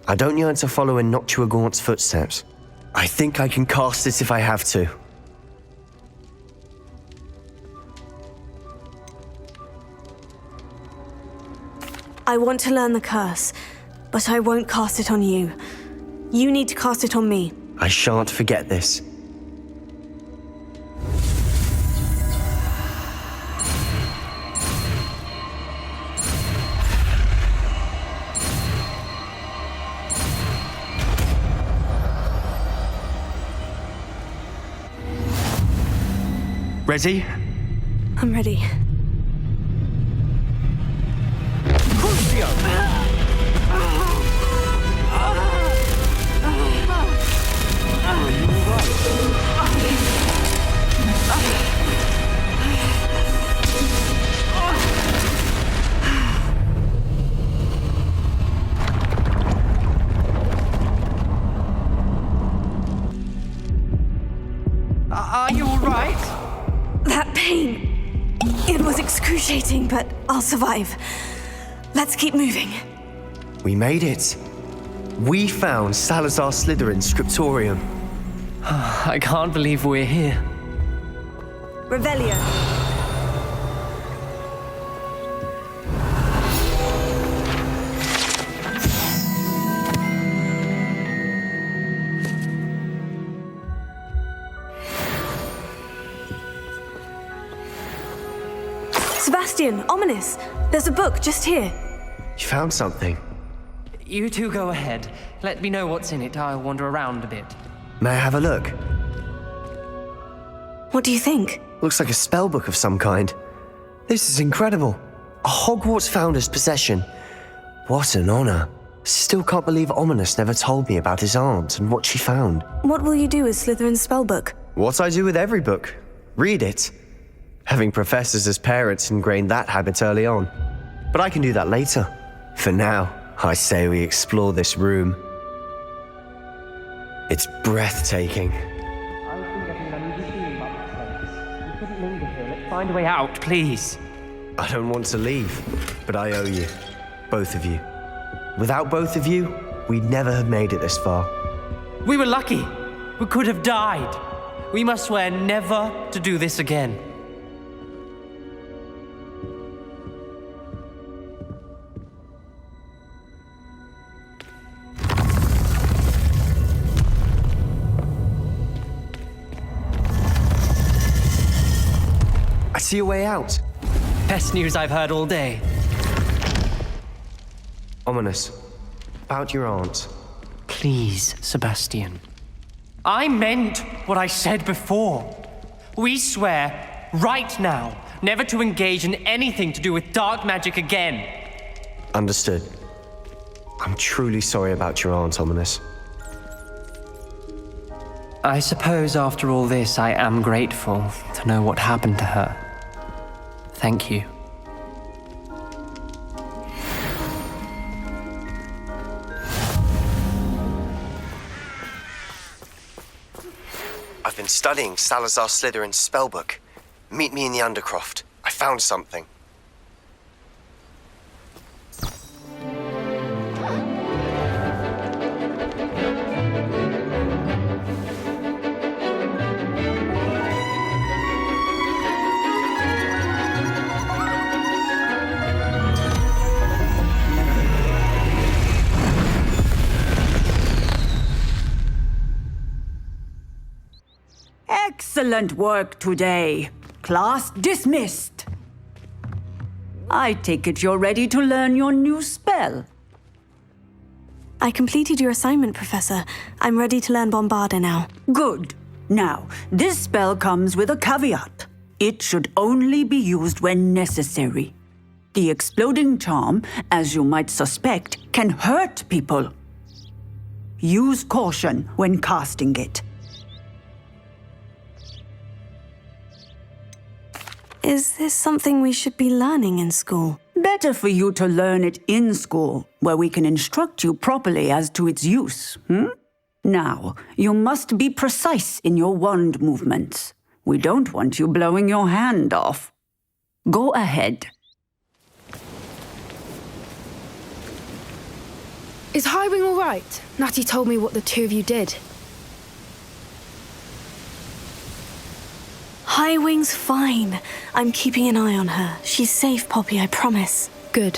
I don't yearn to follow in Noctua Gaunt's footsteps. I think I can cast it if I have to. I want to learn the curse, but I won't cast it on you. You need to cast it on me. I shan't forget this. Ready? I'm ready. Are you all right? excruciating, but I'll survive. Let's keep moving. We made it. We found Salazar Slytherin's scriptorium. I can't believe we're here. Revelio. Sebastian, ominous. There's a book just here. You found something. You two go ahead. Let me know what's in it. I'll wander around a bit. May I have a look? What do you think? Looks like a spellbook of some kind. This is incredible. A Hogwarts founder's possession. What an honor. Still can't believe Ominous never told me about his aunt and what she found. What will you do with Slytherin's spellbook? What I do with every book. Read it. Having professors as parents ingrained that habit early on. But I can do that later. For now, I say we explore this room. It's breathtaking. Find a way out, please. I don't want to leave, but I owe you. Both of you. Without both of you, we'd never have made it this far. We were lucky. We could have died. We must swear never to do this again. I see a way out. Best news I've heard all day. Ominous. About your aunt. Please, Sebastian. I meant what I said before. We swear, right now, never to engage in anything to do with dark magic again. Understood. I'm truly sorry about your aunt, Ominous. I suppose after all this, I am grateful to know what happened to her. Thank you. I've been studying Salazar Slytherin's spellbook. Meet me in the Undercroft. I found something. Excellent work today. Class dismissed. I take it you're ready to learn your new spell. I completed your assignment, Professor. I'm ready to learn Bombarda now. Good. Now, this spell comes with a caveat. It should only be used when necessary. The exploding charm, as you might suspect, can hurt people. Use caution when casting it. Is this something we should be learning in school? Better for you to learn it in school, where we can instruct you properly as to its use, Now, you must be precise in your wand movements. We don't want you blowing your hand off. Go ahead. Is Highwing all right? Natty told me what the two of you did. Highwing's fine. I'm keeping an eye on her. She's safe, Poppy, I promise. Good.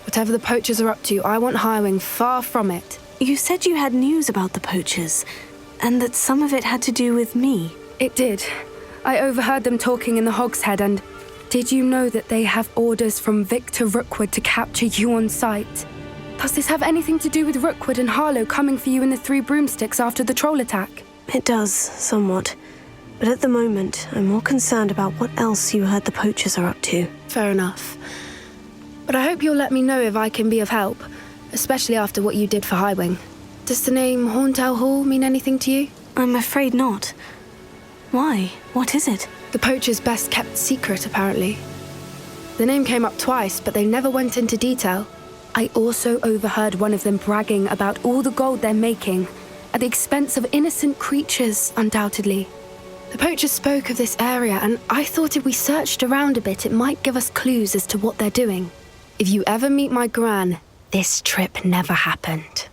Whatever the poachers are up to, I want Highwing far from it. You said you had news about the poachers, and that some of it had to do with me. It did. I overheard them talking in the Hogshead, and did you know that they have orders from Victor Rookwood to capture you on sight? Does this have anything to do with Rookwood and Harlow coming for you in the Three Broomsticks after the troll attack? It does, somewhat. But at the moment, I'm more concerned about what else you heard the poachers are up to. Fair enough. But I hope you'll let me know if I can be of help, especially after what you did for Highwing. Does the name Horntail Hall mean anything to you? I'm afraid not. Why? What is it? The poachers' best-kept secret, apparently. The name came up twice, but they never went into detail. I also overheard one of them bragging about all the gold they're making, at the expense of innocent creatures, undoubtedly. The poacher spoke of this area, and I thought if we searched around a bit, it might give us clues as to what they're doing. If you ever meet my gran, this trip never happened.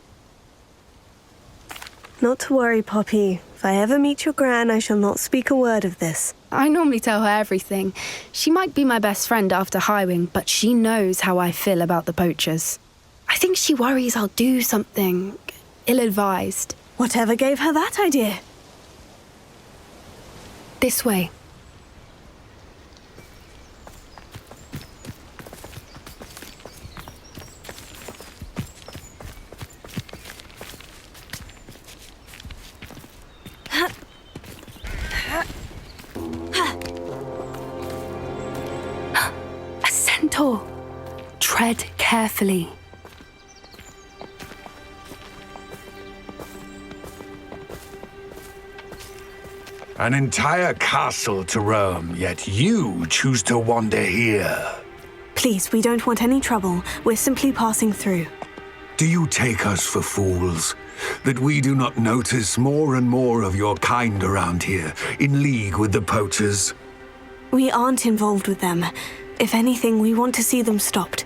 Not to worry, Poppy. If I ever meet your gran, I shall not speak a word of this. I normally tell her everything. She might be my best friend after Highwing, but she knows how I feel about the poachers. I think she worries I'll do something ill-advised. Whatever gave her that idea? This way. A centaur. Tread carefully. An entire castle to roam, yet you choose to wander here. Please, we don't want any trouble. We're simply passing through. Do you take us for fools? That we do not notice more and more of your kind around here, in league with the poachers? We aren't involved with them. If anything, we want to see them stopped.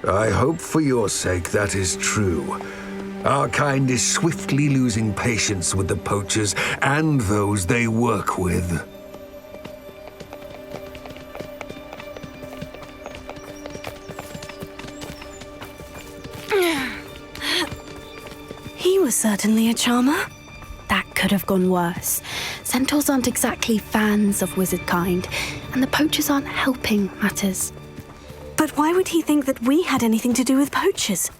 I hope for your sake that is true. Our kind is swiftly losing patience with the poachers and those they work with. He was certainly a charmer. That could have gone worse. Centaurs aren't exactly fans of wizard kind, and the poachers aren't helping matters. But why would he think that we had anything to do with poachers?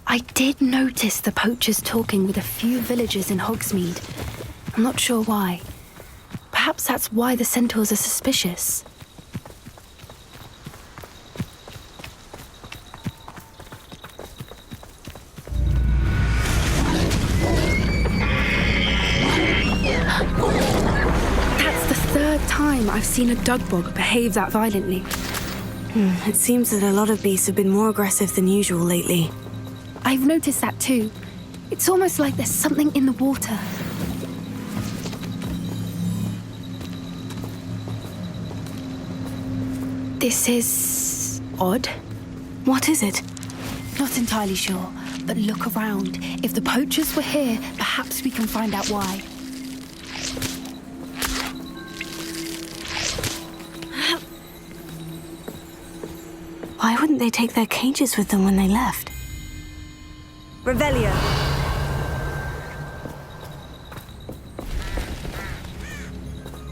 I did notice the poachers talking with a few villagers in Hogsmeade. I'm not sure why. Perhaps that's why the centaurs are suspicious. That's the third time I've seen a dugbog behave that violently. It seems that a lot of beasts have been more aggressive than usual lately. I've noticed that too. It's almost like there's something in the water. This is odd. What is it? Not entirely sure, but look around. If the poachers were here, perhaps we can find out why. Why wouldn't they take their cages with them when they left? Revelio.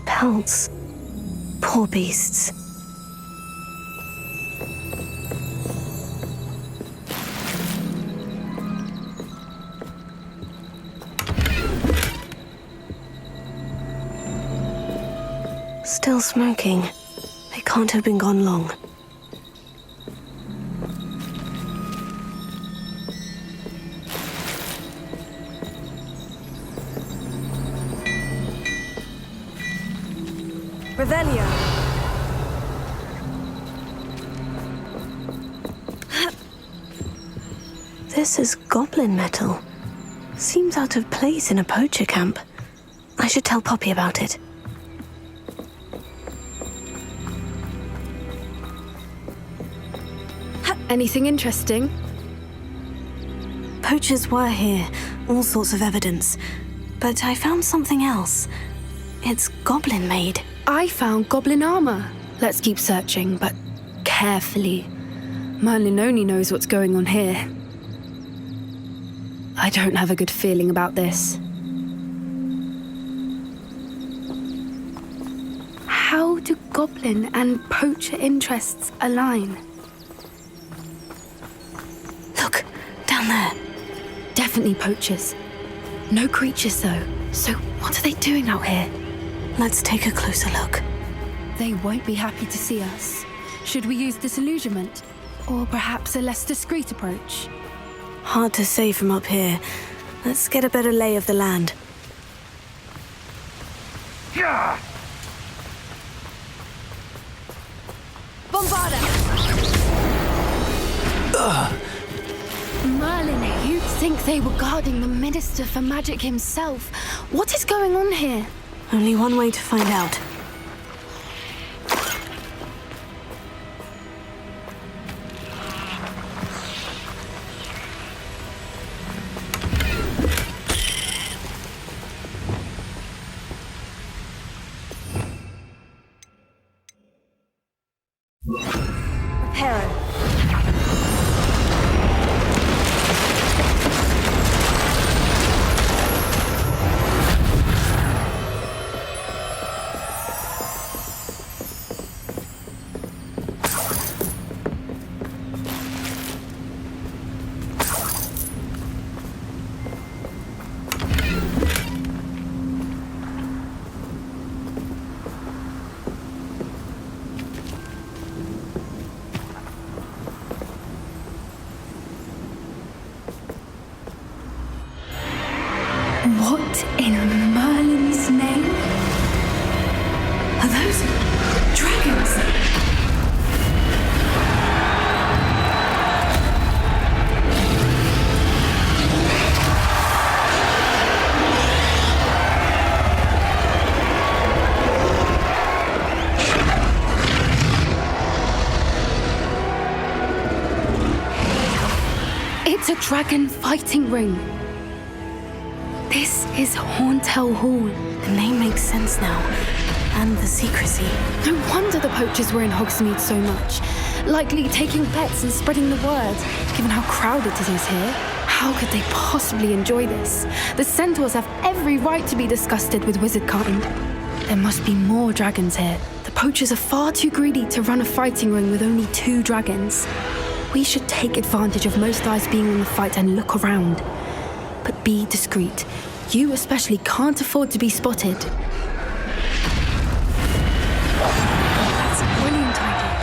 Pelts. Poor beasts. Still smoking. They can't have been gone long. Revelio. This is goblin metal. Seems out of place in a poacher camp. I should tell Poppy about it. Anything interesting? Poachers were here, all sorts of evidence. But I found something else. It's goblin made. I found goblin armor. Let's keep searching, but carefully. Merlin only knows what's going on here. I don't have a good feeling about this. How do goblin and poacher interests align? Look, down there. Definitely poachers. No creatures, though. So what are they doing out here? Let's take a closer look. They won't be happy to see us. Should we use disillusionment? Or perhaps a less discreet approach? Hard to say from up here. Let's get a better lay of the land. Yeah! Bombarda! Merlin, you'd think they were guarding the Minister for Magic himself. What is going on here? Only one way to find out. What in Merlin's name? Are those dragons? It's a dragon fighting ring. This is Horntail Hall. The name makes sense now. And the secrecy. No wonder the poachers were in Hogsmeade so much. Likely taking bets and spreading the word, given how crowded it is here. How could they possibly enjoy this? The centaurs have every right to be disgusted with wizard kind. There must be more dragons here. The poachers are far too greedy to run a fighting ring with only 2 dragons. We should take advantage of most eyes being on the fight and look around. But be discreet. You especially can't afford to be spotted. That's a brilliant idea.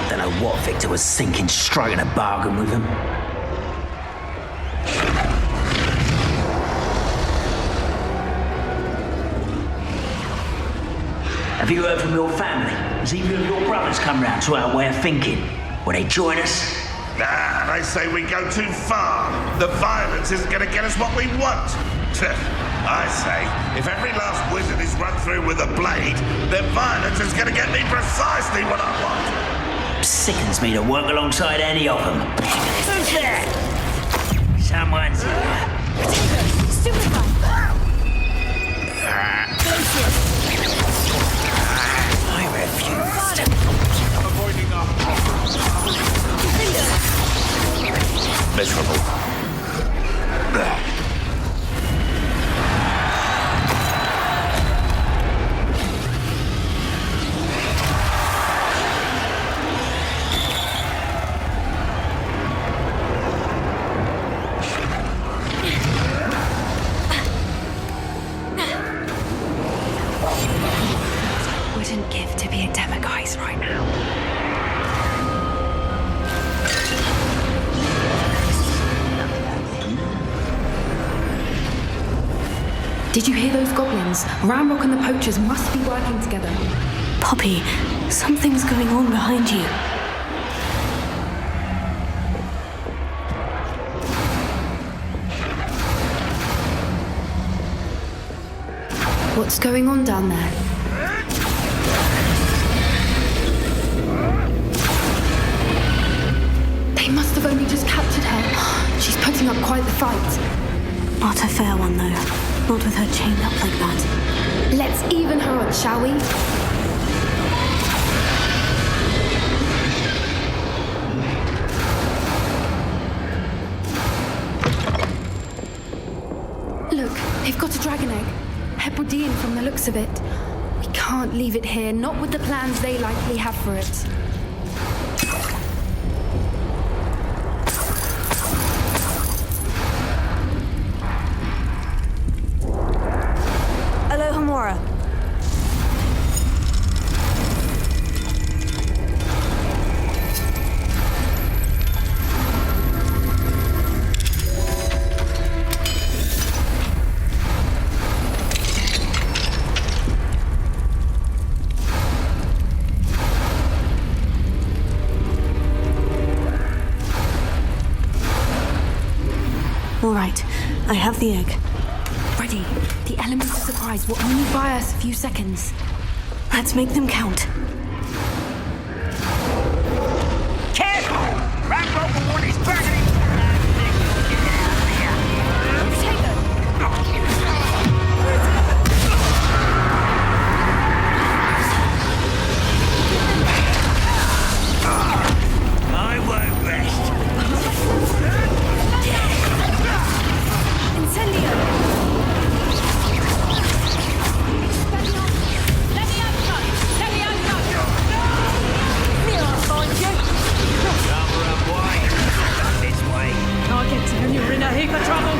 Don't know what Victor was thinking, striking a bargain with him. Have you heard from your family? Has either of your brothers come round to our way of thinking? Will they join us? Nah, they say we go too far. The violence isn't going to get us what we want. I say, if every last wizard is run through with a blade, then violence is going to get me precisely what I want. Sickens me to work alongside any of them. Who's there? Someone's here. I refused. Avoiding our miserable. Wouldn't give to be a demiguise right now. Did you hear those goblins? Ramrock and the poachers must be working together. Poppy, something's going on behind you. What's going on down there? They must have only just captured her. She's putting up quite the fight. Not a fair one, though. Not with her chained up like that. Let's even her out, shall we? Look, they've got a dragon egg. Hebridean from the looks of it. We can't leave it here, not with the plans they likely have for it. Alohomora. All right, I have the egg. Ready. The element of surprise will only buy us a few seconds. Let's make them count. Careful! Rambo will want his dragon in. I won't rest. Incendio! And you're in a heap of trouble.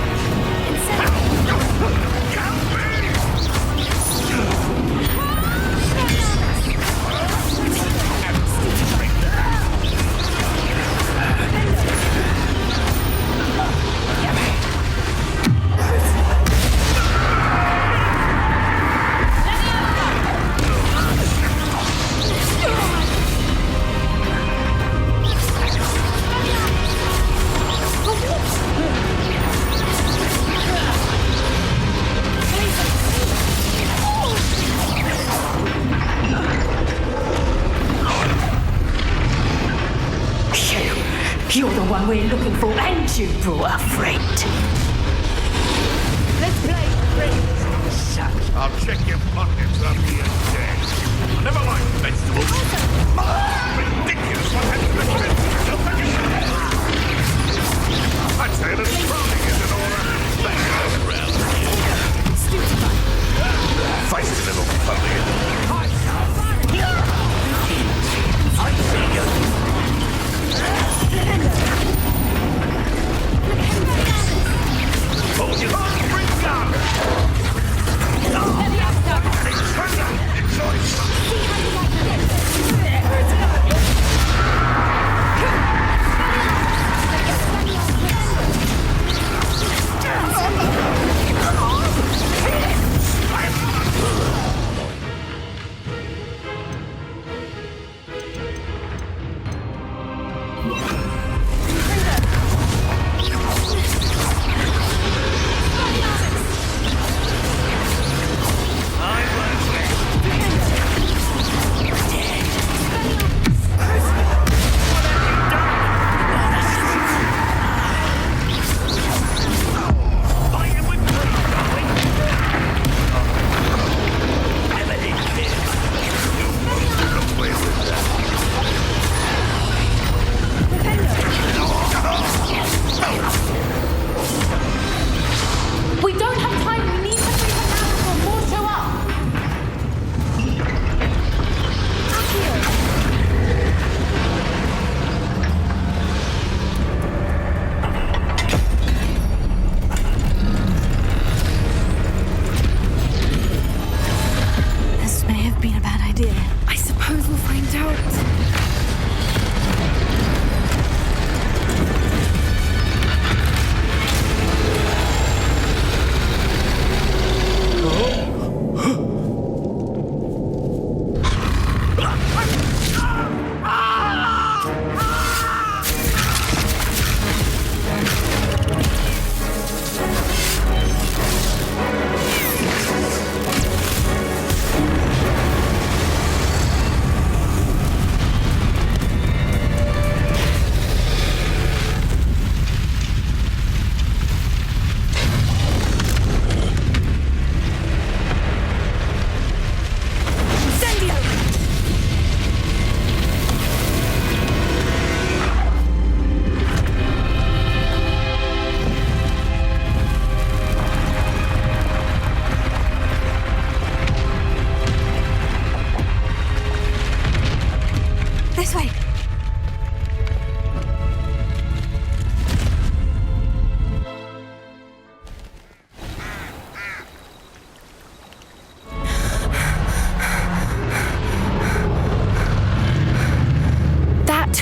You're the one we're looking for, and you brought a friend. Let's play, friends. I'll check your pockets up here dead. I never liked vegetables. Ridiculous what had to I'd say a little crowding is in order. Thank you, around here. Face a little funny. I see you. Hold your arms, bring down!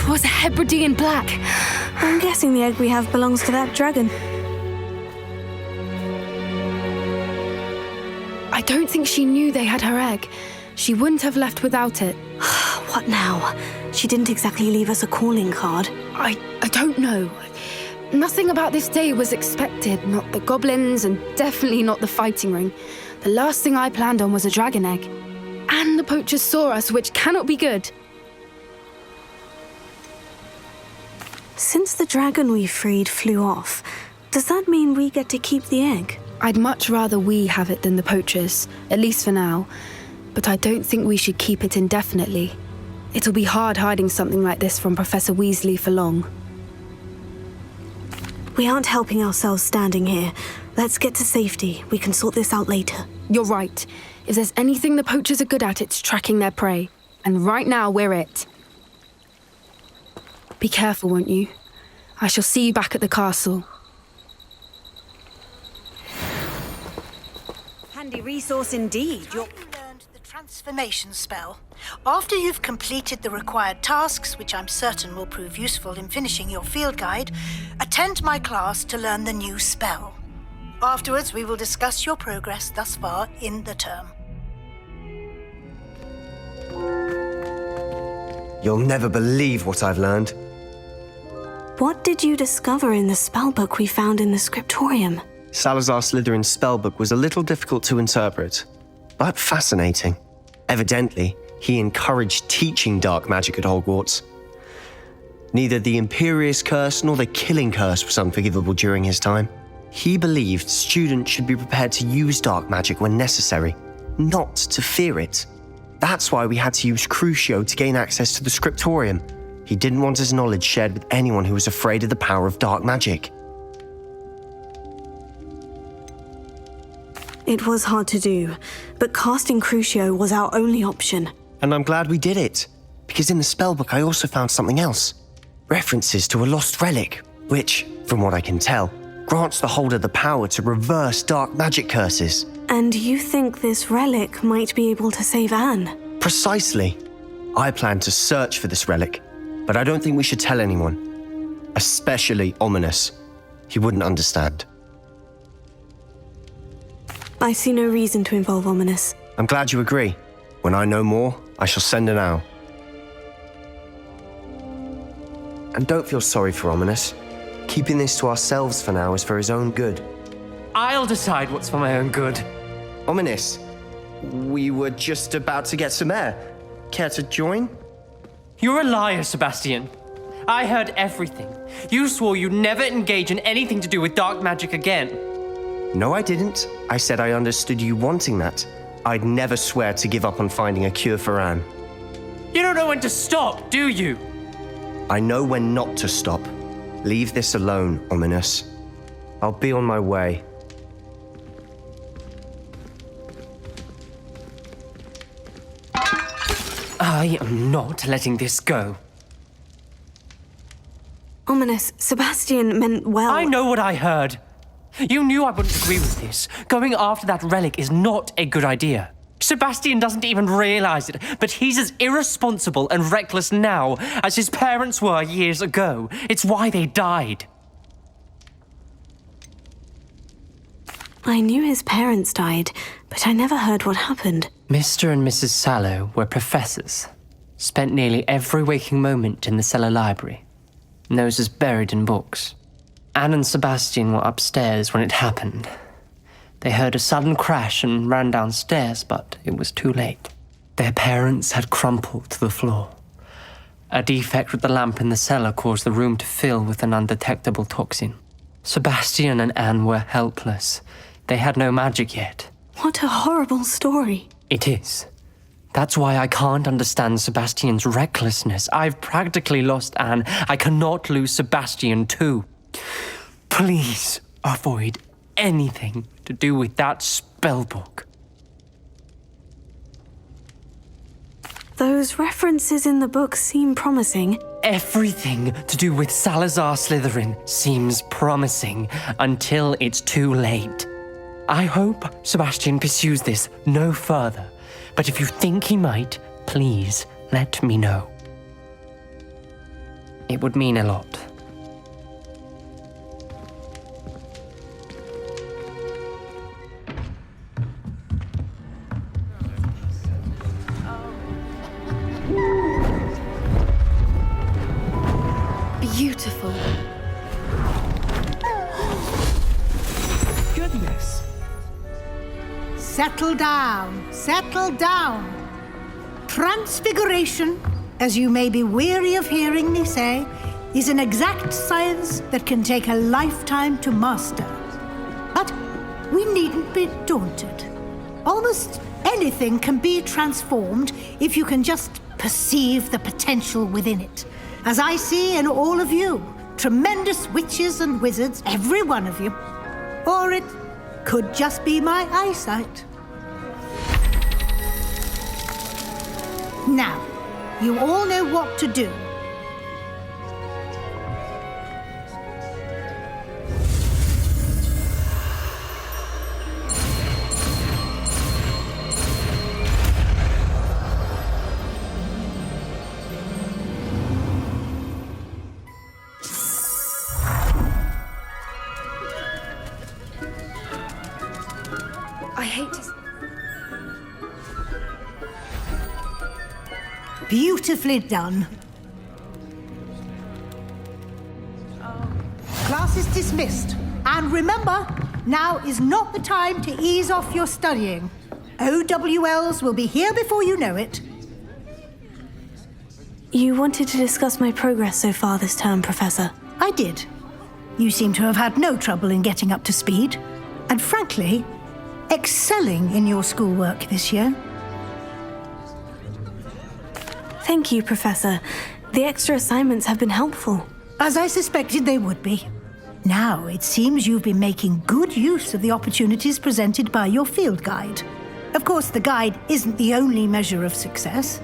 Was a Hebridean black. I'm guessing the egg we have belongs to that dragon. I don't think she knew they had her egg. She wouldn't have left without it. What now? She didn't exactly leave us a calling card. I don't know. Nothing about this day was expected. Not the goblins, and definitely not the fighting ring. The last thing I planned on was a dragon egg. And the poachers saw us, which cannot be good. Since the dragon we freed flew off, does that mean we get to keep the egg? I'd much rather we have it than the poachers, at least for now. But I don't think we should keep it indefinitely. It'll be hard hiding something like this from Professor Weasley for long. We aren't helping ourselves standing here. Let's get to safety. We can sort this out later. You're right. If there's anything the poachers are good at, it's tracking their prey. And right now, we're it. Be careful, won't you? I shall see you back at the castle. Handy resource indeed. You learned the transformation spell. After you've completed the required tasks, which I'm certain will prove useful in finishing your field guide, attend my class to learn the new spell. Afterwards, we will discuss your progress thus far in the term. You'll never believe what I've learned. What did you discover in the spellbook we found in the scriptorium? Salazar Slytherin's spellbook was a little difficult to interpret, but fascinating. Evidently, he encouraged teaching dark magic at Hogwarts. Neither the Imperious Curse nor the Killing Curse was unforgivable during his time. He believed students should be prepared to use dark magic when necessary, not to fear it. That's why we had to use Crucio to gain access to the scriptorium. He didn't want his knowledge shared with anyone who was afraid of the power of dark magic. It was hard to do, but casting Crucio was our only option. And I'm glad we did it, because in the spellbook I also found something else. References to a lost relic, which, from what I can tell, grants the holder the power to reverse dark magic curses. And you think this relic might be able to save Anne? Precisely. I plan to search for this relic, but I don't think we should tell anyone. Especially Ominous. He wouldn't understand. I see no reason to involve Ominous. I'm glad you agree. When I know more, I shall send an owl. And don't feel sorry for Ominous. Keeping this to ourselves for now is for his own good. I'll decide what's for my own good. Ominous, we were just about to get some air. Care to join? You're a liar, Sebastian. I heard everything. You swore you'd never engage in anything to do with dark magic again. No, I didn't. I said I understood you wanting that. I'd never swear to give up on finding a cure for Anne. You don't know when to stop, do you? I know when not to stop. Leave this alone, Ominous. I'll be on my way. I am not letting this go. Ominous, Sebastian meant well. I know what I heard. You knew I wouldn't agree with this. Going after that relic is not a good idea. Sebastian doesn't even realize it, but he's as irresponsible and reckless now as his parents were years ago. It's why they died. I knew his parents died, but I never heard what happened. Mr. and Mrs. Sallow were professors. Spent nearly every waking moment in the cellar library. Noses buried in books. Anne and Sebastian were upstairs when it happened. They heard a sudden crash and ran downstairs, but it was too late. Their parents had crumpled to the floor. A defect with the lamp in the cellar caused the room to fill with an undetectable toxin. Sebastian and Anne were helpless. They had no magic yet. What a horrible story. It is. That's why I can't understand Sebastian's recklessness. I've practically lost Anne. I cannot lose Sebastian too. Please avoid anything to do with that spellbook. Those references in the book seem promising. Everything to do with Salazar Slytherin seems promising until it's too late. I hope Sebastian pursues this no further, but if you think he might, please let me know. It would mean a lot. Beautiful. settle down. Settle down. Transfiguration, as you may be weary of hearing me say, is an exact science that can take a lifetime to master. But we needn't be daunted. Almost anything can be transformed if you can just perceive the potential within it. As I see in all of you, tremendous witches and wizards, every one of you. Or it could just be my eyesight. Now, you all know what to do. I hate to... Beautifully done. Class is dismissed. And remember, now is not the time to ease off your studying. OWLs will be here before you know it. You wanted to discuss my progress so far this term, Professor. I did. You seem to have had no trouble in getting up to speed. And frankly, excelling in your schoolwork this year. Thank you, Professor. The extra assignments have been helpful. As I suspected they would be. Now, it seems you've been making good use of the opportunities presented by your field guide. Of course, the guide isn't the only measure of success.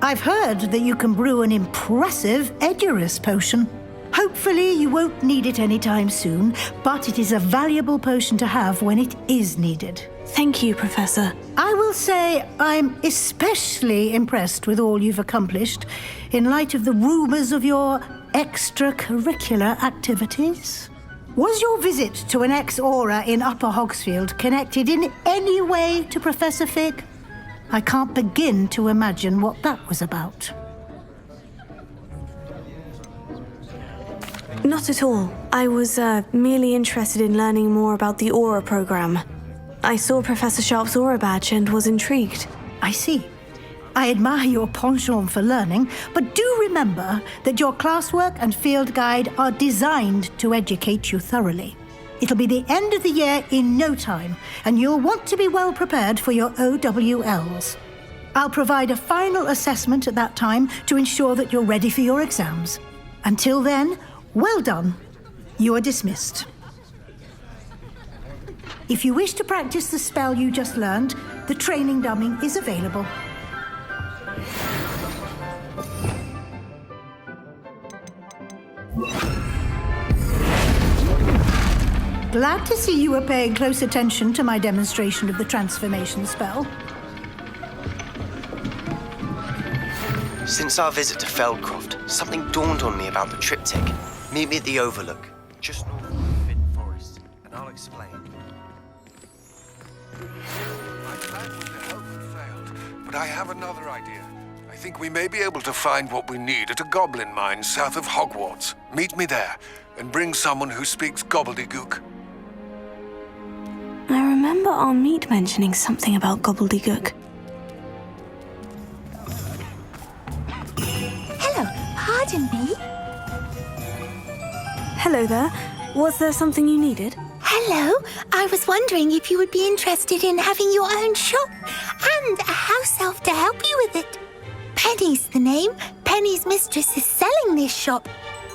I've heard that you can brew an impressive Edurus potion. Hopefully, you won't need it anytime soon, but it is a valuable potion to have when it is needed. Thank you, Professor. I will say I'm especially impressed with all you've accomplished in light of the rumors of your extracurricular activities. Was your visit to an ex-aura in Upper Hogsfield connected in any way to Professor Fig? I can't begin to imagine what that was about. Not at all. I was merely interested in learning more about the Aura program. I saw Professor Sharp's Aura badge and was intrigued. I see. I admire your penchant for learning, but do remember that your classwork and field guide are designed to educate you thoroughly. It'll be the end of the year in no time, and you'll want to be well prepared for your OWLs. I'll provide a final assessment at that time to ensure that you're ready for your exams. Until then, well done. You are dismissed. If you wish to practice the spell you just learned, the training dummy is available. Glad to see you are paying close attention to my demonstration of the transformation spell. Since our visit to Feldcroft, something dawned on me about the triptych. Meet me at the Overlook, just north of the Forbidden Forest, and I'll explain. My plan with the help had failed, but I have another idea. I think we may be able to find what we need at a goblin mine south of Hogwarts. Meet me there, and bring someone who speaks gobbledygook. I remember our meet mentioning something about gobbledygook. Hello, pardon me. Hello there. Was there something you needed? Hello, I was wondering if you would be interested in having your own shop and a house elf to help you with it. Penny's the name. Penny's mistress is selling this shop,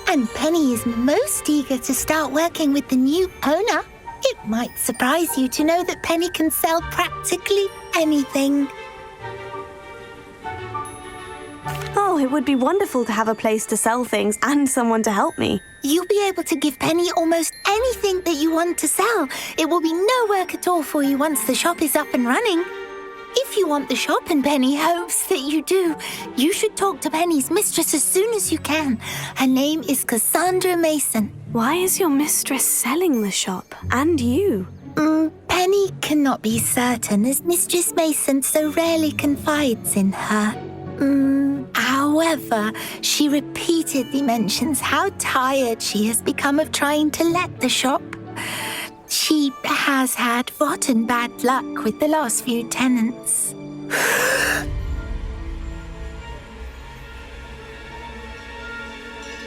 and Penny is most eager to start working with the new owner. It might surprise you to know that Penny can sell practically anything. Oh, it would be wonderful to have a place to sell things and someone to help me. You'll be able to give Penny almost anything that you want to sell. It will be no work at all for you once the shop is up and running. If you want the shop and Penny hopes that you do, you should talk to Penny's mistress as soon as you can. Her name is Cassandra Mason. Why is your mistress selling the shop? And you? Penny cannot be certain, as Mistress Mason so rarely confides in her. However, she repeatedly mentions how tired she has become of trying to let the shop. She has had rotten bad luck with the last few tenants.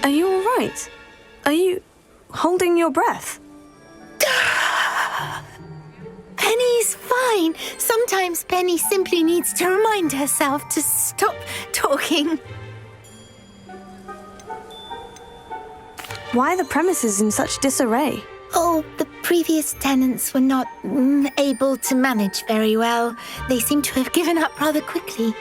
Are you all right? Are you holding your breath? Penny's fine. Sometimes Penny simply needs to remind herself to stop talking. Why are the premises in such disarray? Oh, the previous tenants were not able to manage very well. They seem to have given up rather quickly.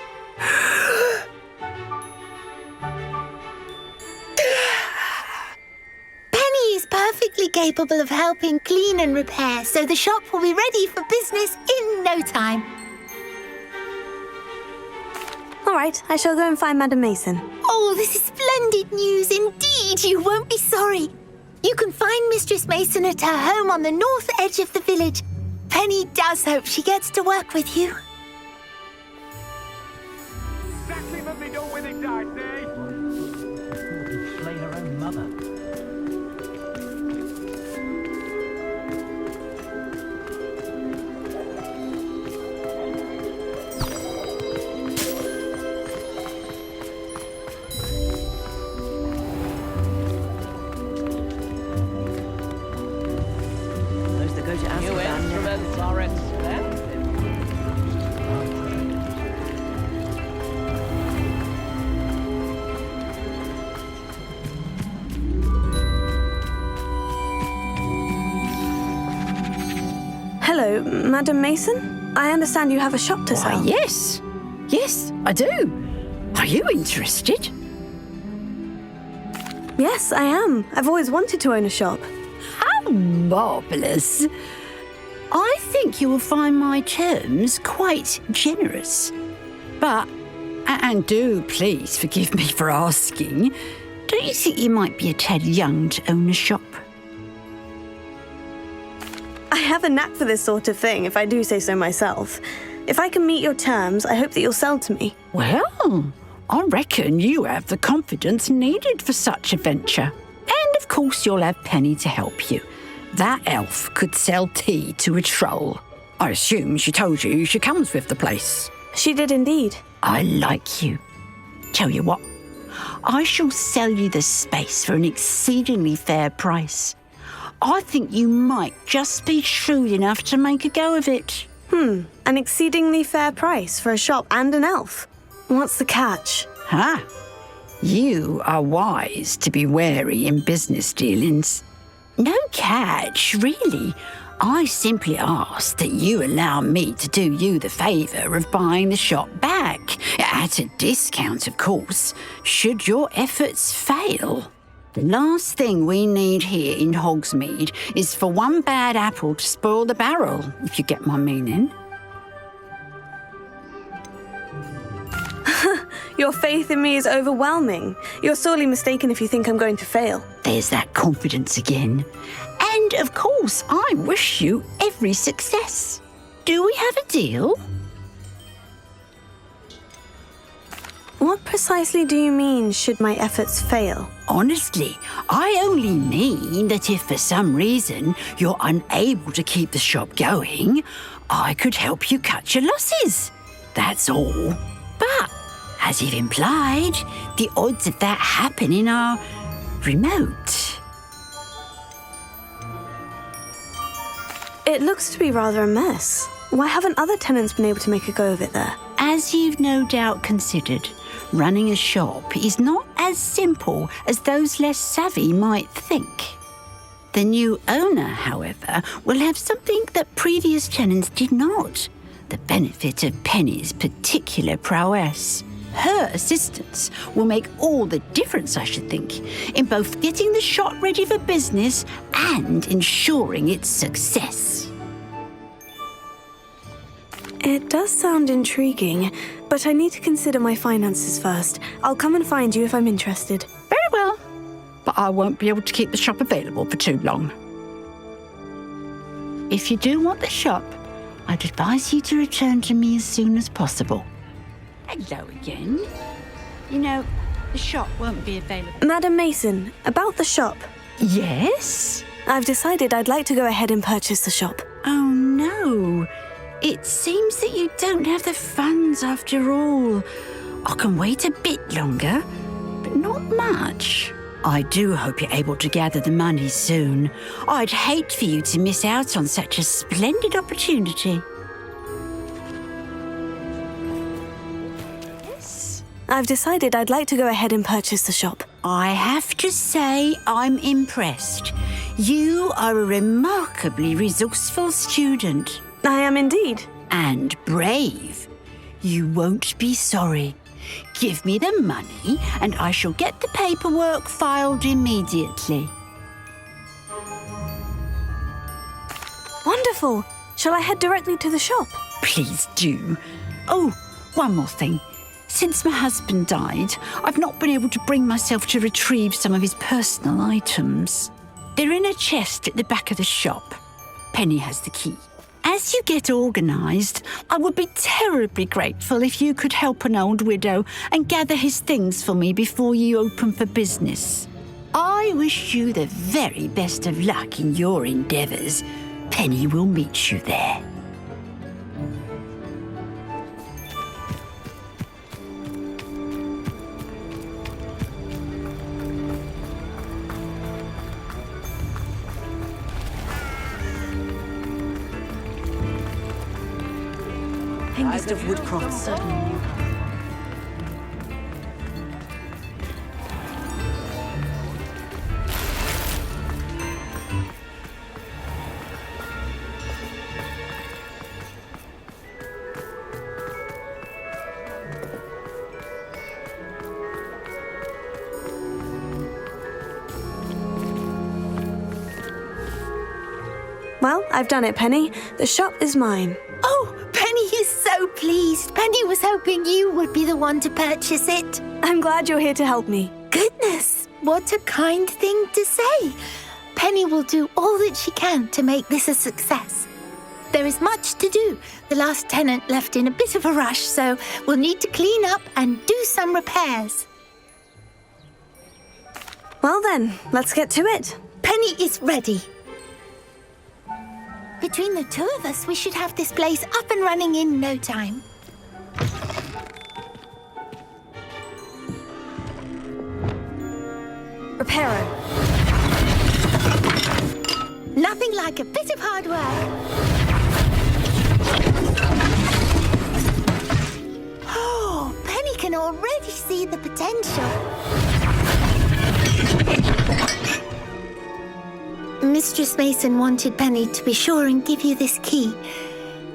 Penny is perfectly capable of helping clean and repair, so the shop will be ready for business in no time. All right, I shall go and find Madam Mason. Oh, this is splendid news indeed. You won't be sorry. You can find Mistress Mason at her home on the north edge of the village. Penny does hope she gets to work with you. Exactly what they do when they die, Slay her own mother. Those that go to Amsterdam. New instruments are expensive. Hello, Madam Mason? I understand you have a shop to sell. Yes. Yes, I do. Are you interested? Yes, I am. I've always wanted to own a shop. How marvellous. I think you will find my terms quite generous. But, and do please forgive me for asking, don't you think you might be a tad young to own a shop? I have a knack for this sort of thing, if I do say so myself. If I can meet your terms, I hope that you'll sell to me. Well, I reckon you have the confidence needed for such a venture. And of course you'll have Penny to help you. That elf could sell tea to a troll. I assume she told you she comes with the place. She did indeed. I like you. Tell you what, I shall sell you the space for an exceedingly fair price. I think you might just be shrewd enough to make a go of it. An exceedingly fair price for a shop and an elf. What's the catch? Huh? You are wise to be wary in business dealings. No catch, really. I simply ask that you allow me to do you the favour of buying the shop back, at a discount, of course, should your efforts fail. The last thing we need here in Hogsmeade is for one bad apple to spoil the barrel, if you get my meaning. Your faith in me is overwhelming. You're sorely mistaken if you think I'm going to fail. There's that confidence again. And, of course, I wish you every success. Do we have a deal? What precisely do you mean, should my efforts fail? Honestly, I only mean that if for some reason you're unable to keep the shop going, I could help you cut your losses. That's all. But, as you've implied, the odds of that happening are remote. It looks to be rather a mess. Why haven't other tenants been able to make a go of it there? As you've no doubt considered, running a shop is not as simple as those less savvy might think. The new owner, however, will have something that previous tenants did not, the benefit of Penny's particular prowess. Her assistance will make all the difference, I should think, in both getting the shop ready for business and ensuring its success. It does sound intriguing, but I need to consider my finances first. I'll come and find you if I'm interested. Very well, but I won't be able to keep the shop available for too long. If you do want the shop, I'd advise you to return to me as soon as possible. Hello again. You know, the shop won't be available. Madam Mason, about the shop. Yes? I've decided I'd like to go ahead and purchase the shop. Oh no. It seems that you don't have the funds after all. I can wait a bit longer, but not much. I do hope you're able to gather the money soon. I'd hate for you to miss out on such a splendid opportunity. I've decided I'd like to go ahead and purchase the shop. I have to say I'm impressed. You are a remarkably resourceful student. I am indeed. And brave. You won't be sorry. Give me the money and I shall get the paperwork filed immediately. Wonderful. Shall I head directly to the shop? Please do. Oh, one more thing. Since my husband died, I've not been able to bring myself to retrieve some of his personal items. They're in a chest at the back of the shop. Penny has the key. As you get organised, I would be terribly grateful if you could help an old widow and gather his things for me before you open for business. I wish you the very best of luck in your endeavours. Penny will meet you there. Hengist of Woodcroft certainly knew. Well, I've done it, Penny. The shop is mine. Oh, Penny is so pleased. Penny was hoping you would be the one to purchase it. I'm glad you're here to help me. Goodness, what a kind thing to say. Penny will do all that she can to make this a success. There is much to do. The last tenant left in a bit of a rush, so we'll need to clean up and do some repairs. Well then, let's get to it. Penny is ready. Between the two of us, we should have this place up and running in no time. Reparo. Nothing like a bit of hard work. Oh, Penny can already see the potential. Mistress Mason wanted Penny to be sure and give you this key.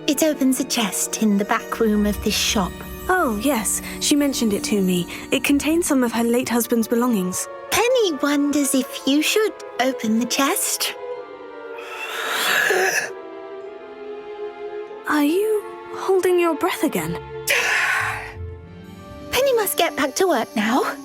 It opens a chest in the back room of this shop. Oh, yes. She mentioned it to me. It contains some of her late husband's belongings. Penny wonders if you should open the chest. Are you holding your breath again? Penny must get back to work now.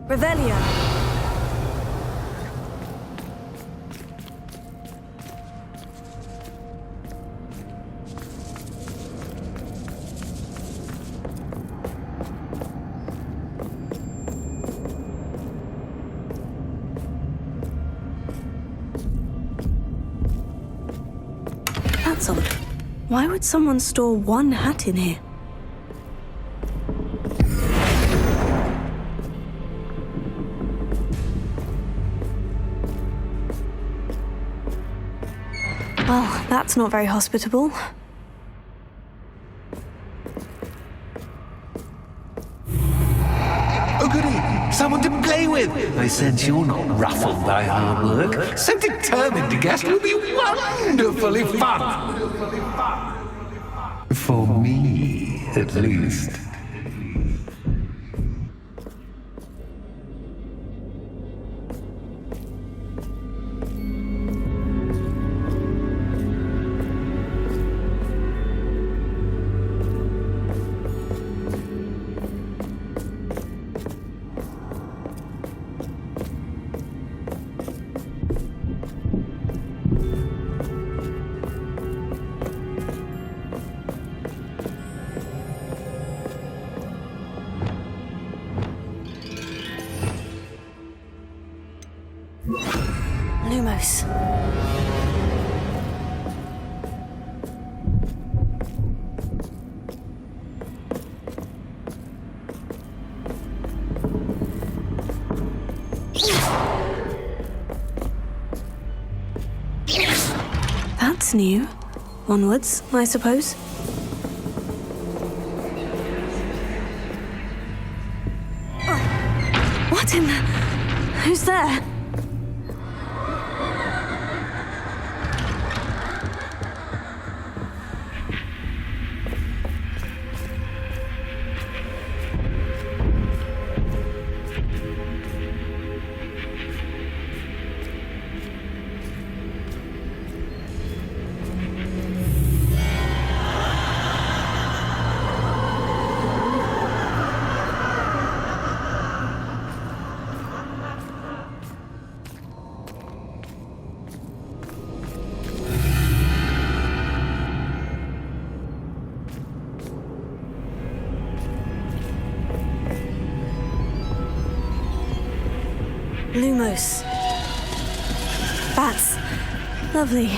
Revelio. That's odd. Why would someone store one hat in here? Well, that's not very hospitable. Oh, goody! Someone to play with! I sense you're not ruffled by hard work. So determined a guest will be wonderfully fun! For me, at least. Lumos. That's new. Onwards, I suppose. What in the... Who's there? Lumos. Bats. Lovely.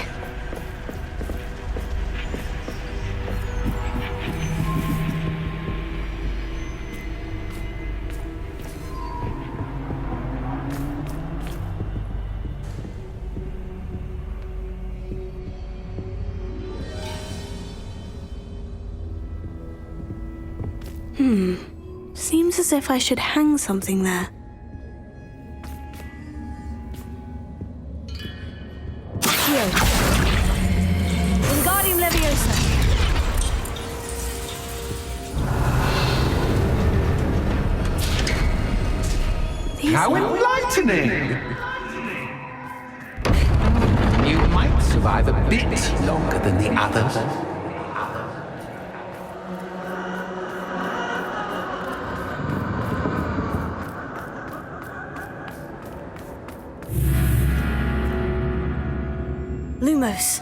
Seems as if I should hang something there. Wingardium Leviosa. How enlightening! You might survive a bit longer than the others. Lumos.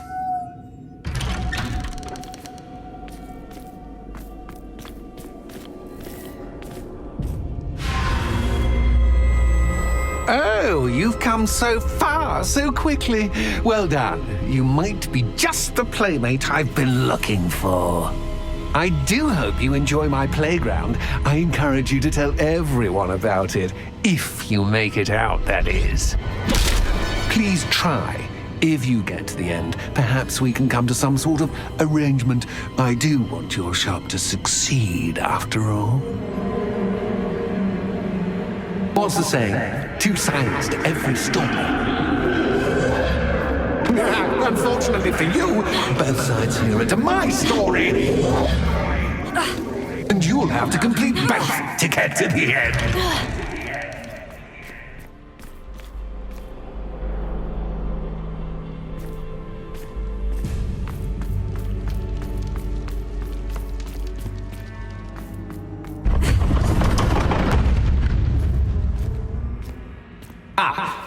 Oh, you've come so far so quickly. Well done. You might be just the playmate I've been looking for. I do hope you enjoy my playground. I encourage you to tell everyone about it, if you make it out, that is. Please try. If you get to the end, perhaps we can come to some sort of arrangement. I do want your shop to succeed, after all. What's the saying? Two sides to every story. Unfortunately for you, both sides here are to my story. And you'll have to complete both to get to the end.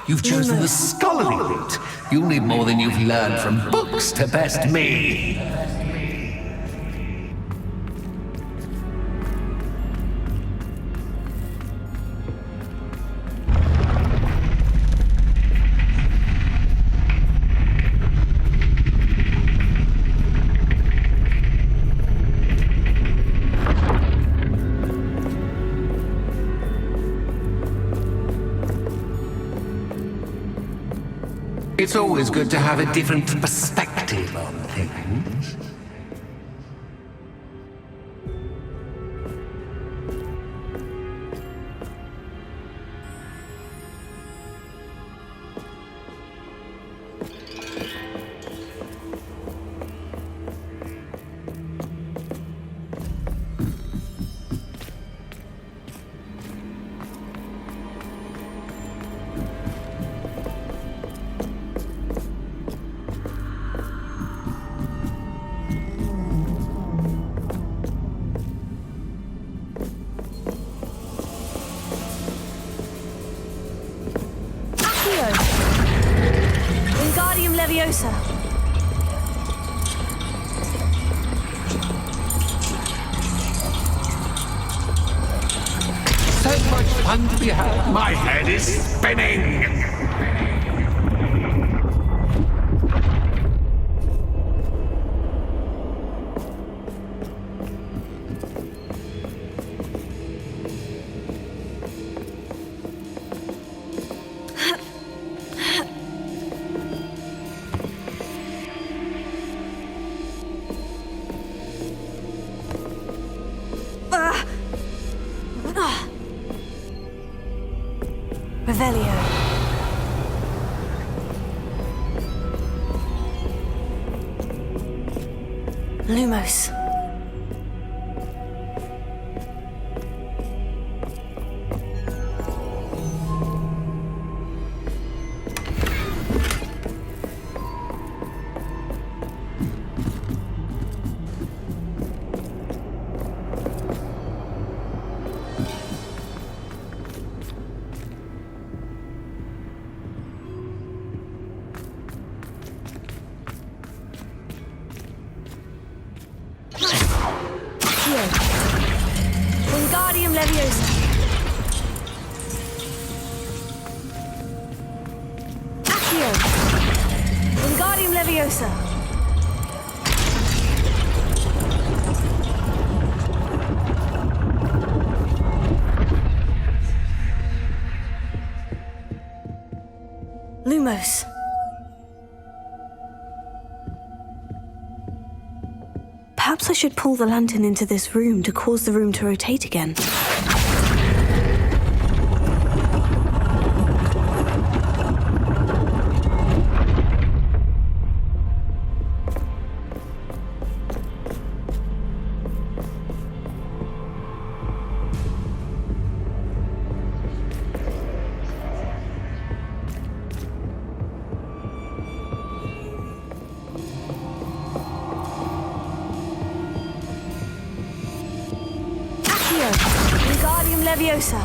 You've chosen the scholarly route. You'll need more than you've learned from books to best me. It's always good to have a different perspective on things. Wingardium Leviosa. So much fun to be had. My head is spinning. Revelio. Lumos. Wingardium Leviosa. Accio. Wingardium Leviosa. Lumos. Perhaps I should pull the lantern into this room to cause the room to rotate again. Wingardium Leviosa.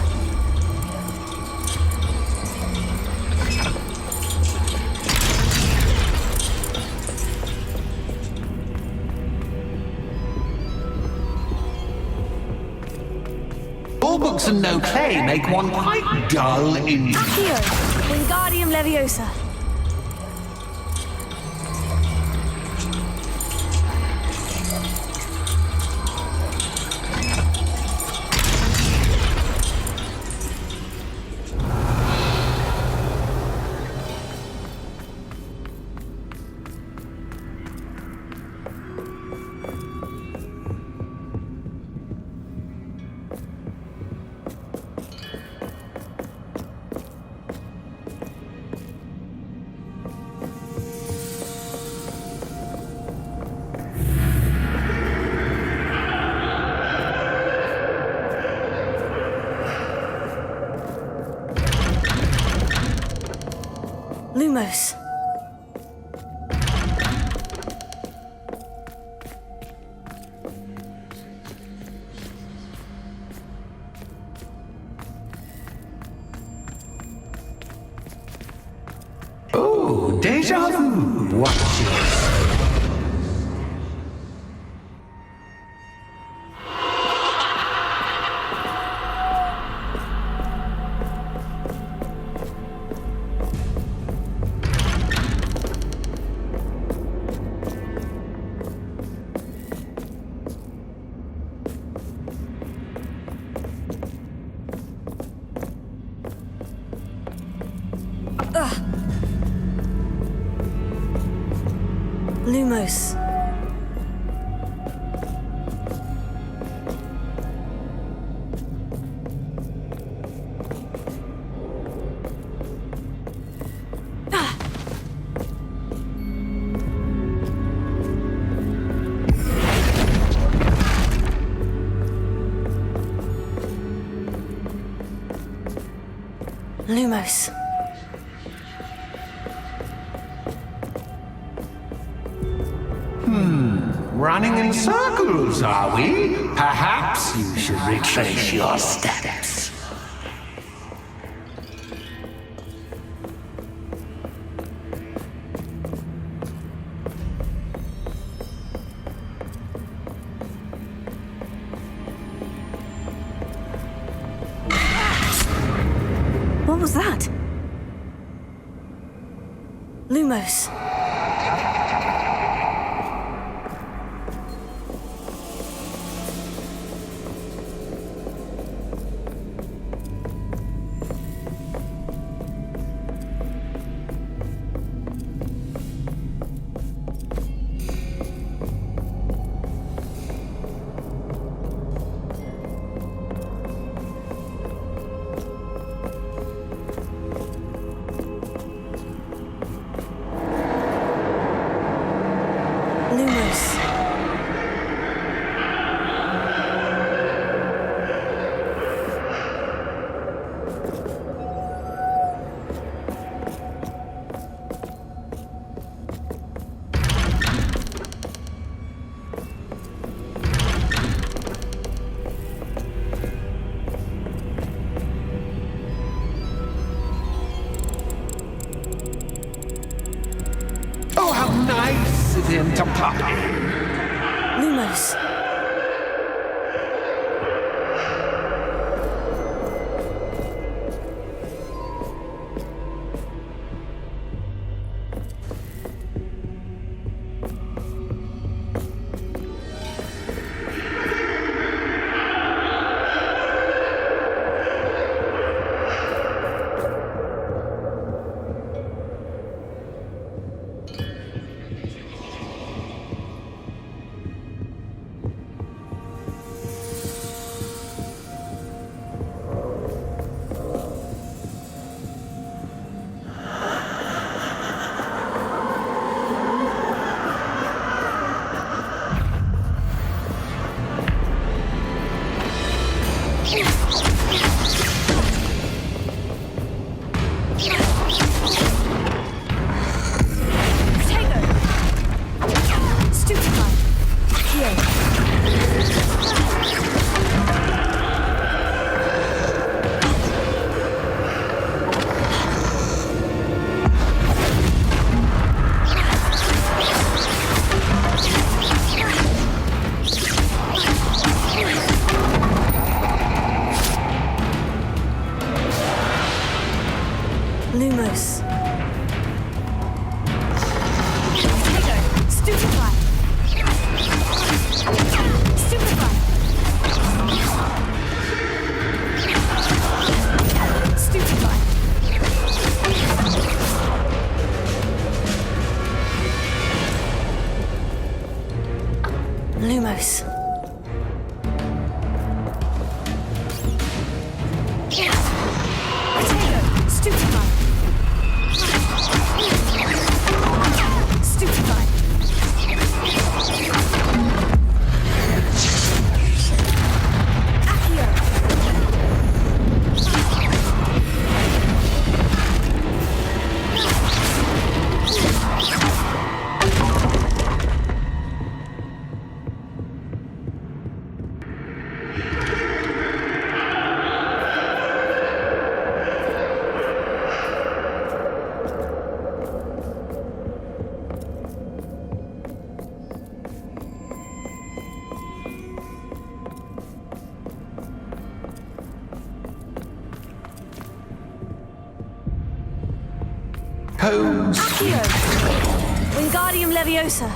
All books and no play make one quite dull indeed. Accio. Wingardium Leviosa. Lumos. Oh, deja vu. Watch yourself. Lumos. Lumos. Running in circles, are we? Perhaps you should retrace your steps. What was that? Lumos. Oh, how nice of him to pop in. Lumos. Lumos. Stupefy. Stupefy. Stupefy. Lumos. Stupefy. Stupefy. Accio. Accio. Wingardium Leviosa.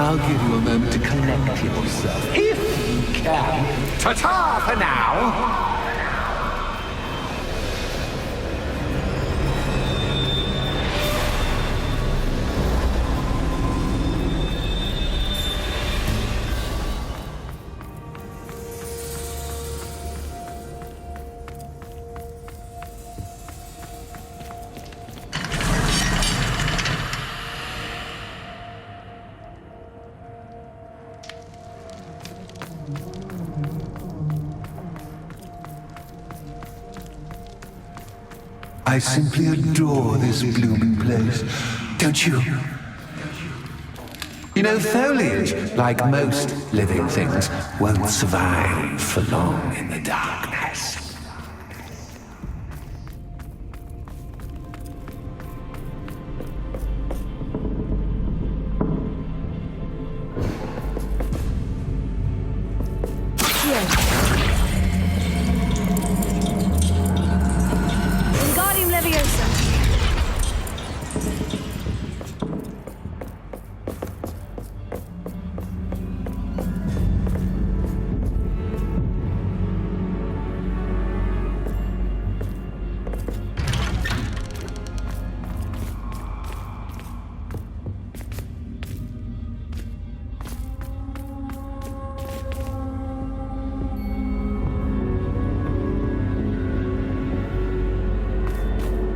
I'll give you a moment to collect yourself, if you can. Ta-ta for now! I simply adore this blooming place, don't you? You know, foliage, like most living things, won't survive for long in the darkness.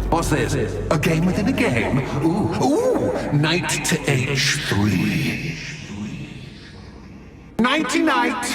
What's this? A game within a game? Ooh, knight to H3. Nighty-night!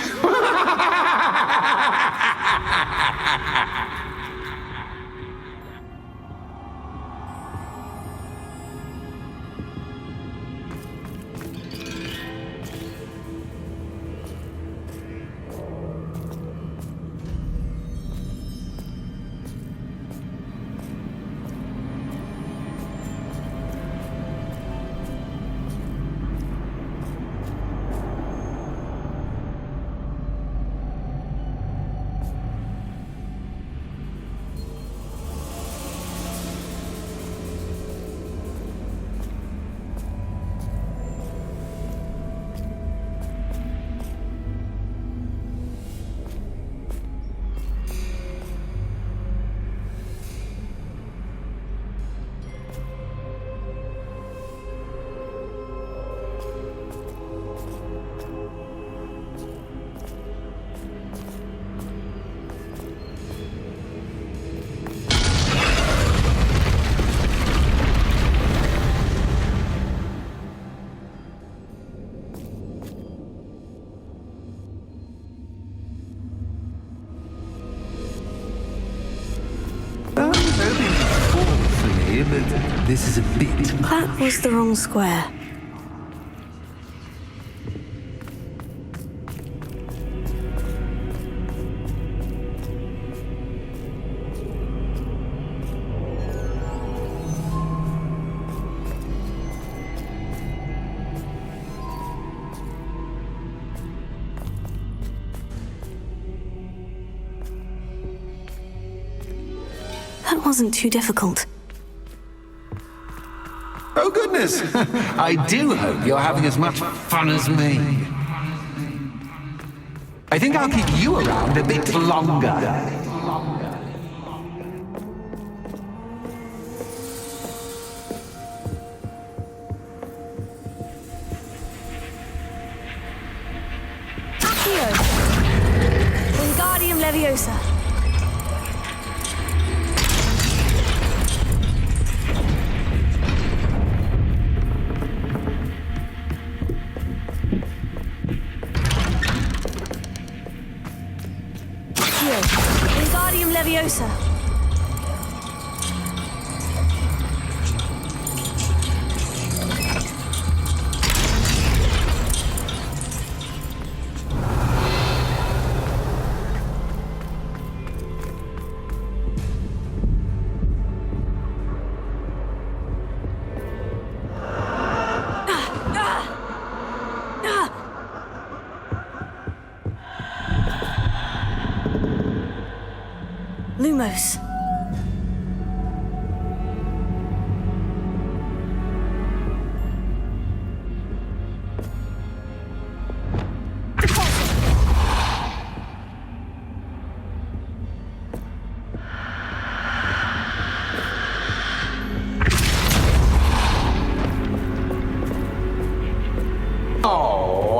But this is a bit... That was the wrong square. That wasn't too difficult. Oh, goodness! I do hope you're having as much fun as me. I think I'll keep you around a bit longer. Wingardium Leviosa. Wingardium Leviosa. Lumos.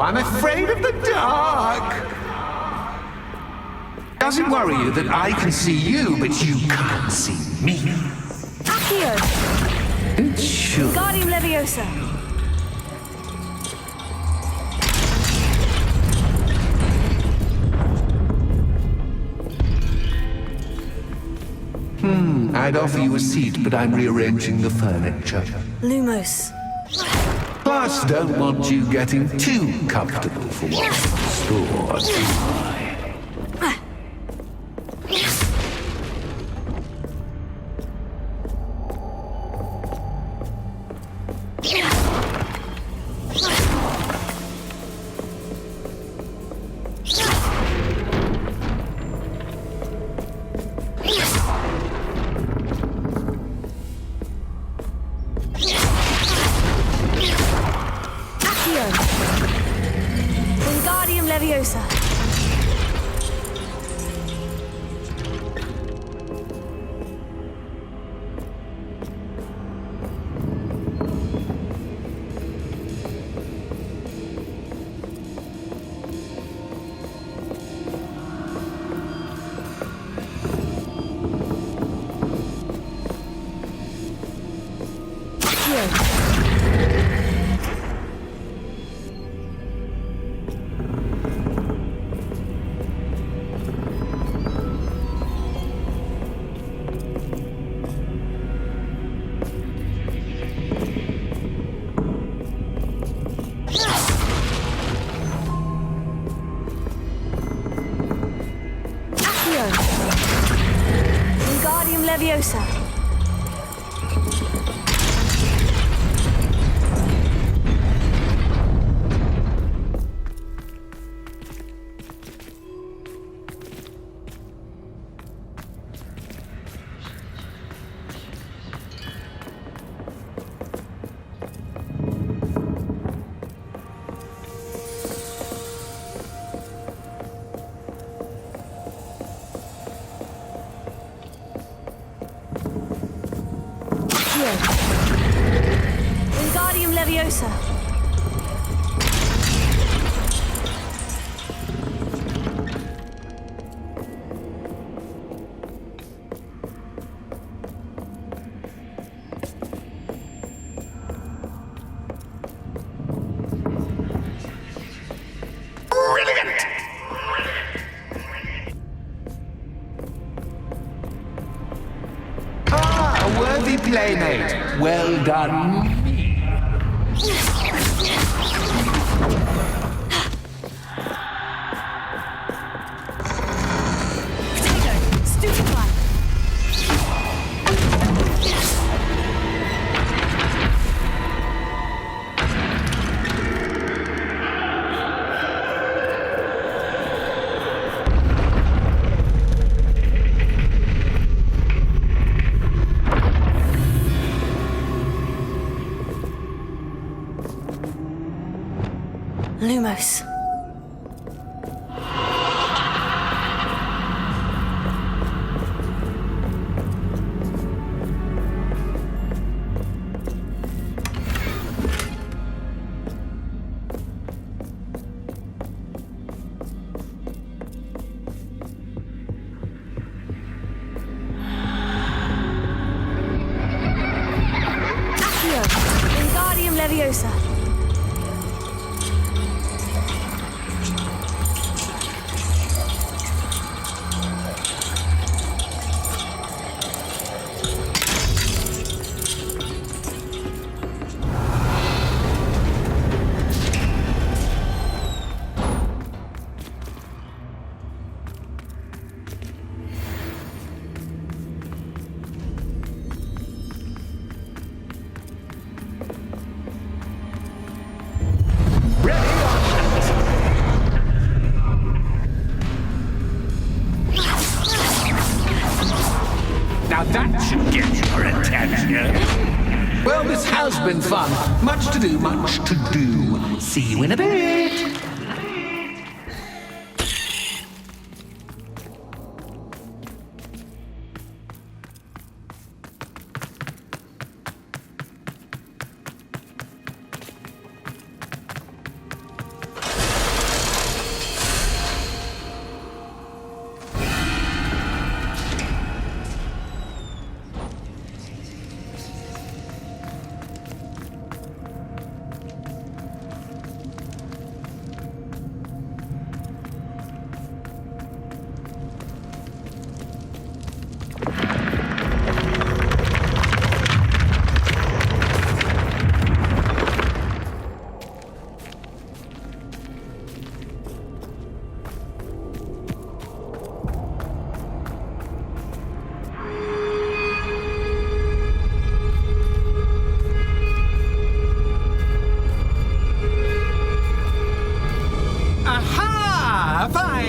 I'm afraid of the dark. Does it worry you that I can see you, but you can't see me? Accio! It should. Wingardium Leviosa! I'd offer you a seat, but I'm rearranging the furniture. Lumos. Plus, don't want you getting too comfortable for once. Or do I? Wingardium Leviosa. Wingardium Leviosa. Wingardium Leviosa. Brilliant! Ah, worthy playmate. Well done. Lumos. Accio. Wingardium Leviosa. Now that should get your attention. Well, this has been fun. Much to do, much to do. See you in a bit.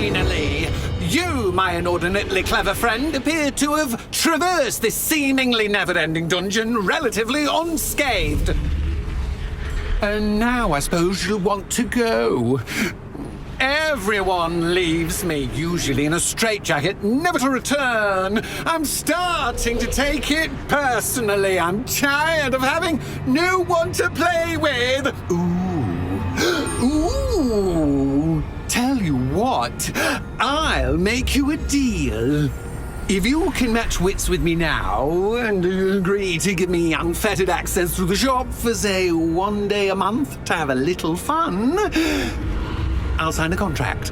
Finally! You, my inordinately clever friend, appear to have traversed this seemingly never-ending dungeon relatively unscathed. And now I suppose you'll want to go. Everyone leaves me, usually in a straitjacket, never to return. I'm starting to take it personally. I'm tired of having no one to play with. Ooh. Tell you what, I'll make you a deal. If you can match wits with me now and agree to give me unfettered access to the shop for, say, 1 day a month to have a little fun, I'll sign a contract.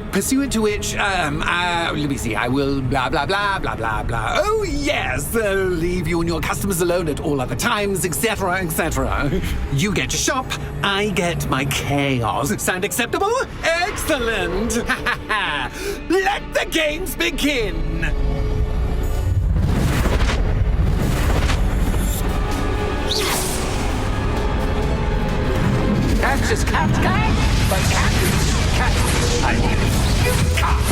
Pursuant to which, let me see, I will blah, blah, blah, blah, blah, blah. Oh, yes, leave you and your customers alone at all other times, etc., etc. You get your shop, I get my chaos. Sound acceptable? Excellent! Let the games begin! Catch is cat, but cat is cat. I need you cat.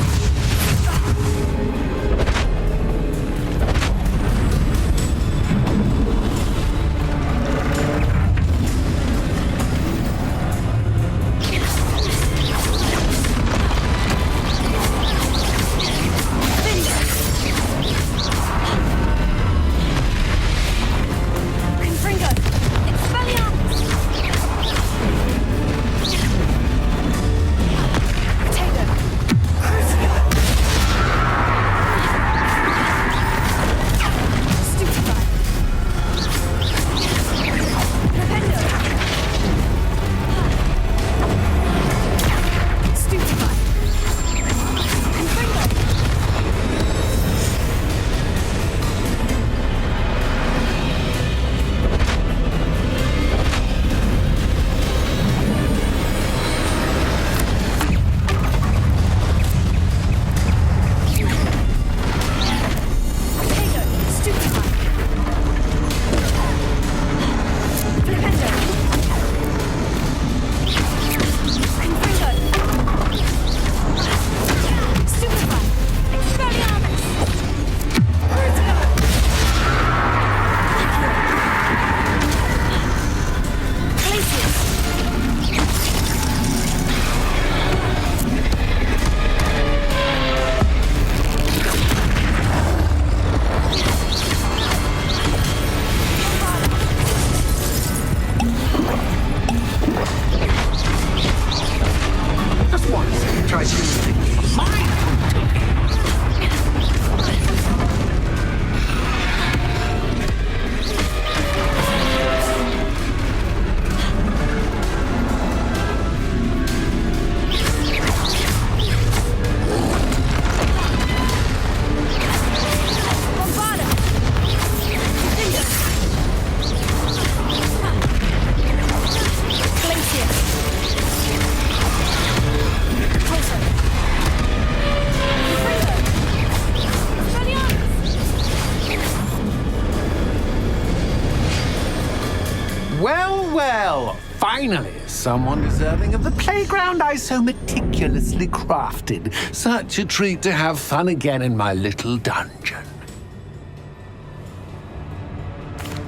Well, finally, someone deserving of the playground I so meticulously crafted. Such a treat to have fun again in my little dungeon.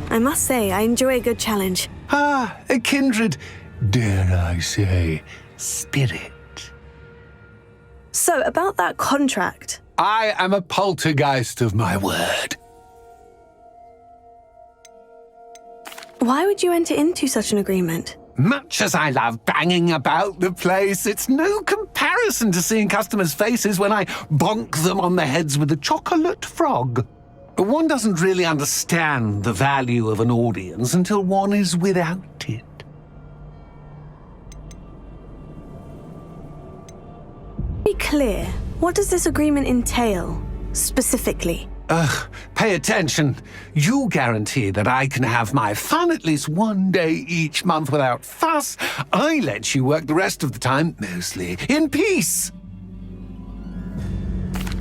I must say, I enjoy a good challenge. Ah, a kindred, dare I say, spirit. So, about that contract. I am a poltergeist of my word. Why would you enter into such an agreement? Much as I love banging about the place, it's no comparison to seeing customers' faces when I bonk them on the heads with a chocolate frog. One doesn't really understand the value of an audience until one is without it. Be clear, what does this agreement entail, specifically? Pay attention. You guarantee that I can have my fun at least 1 day each month without fuss. I let you work the rest of the time, mostly in peace.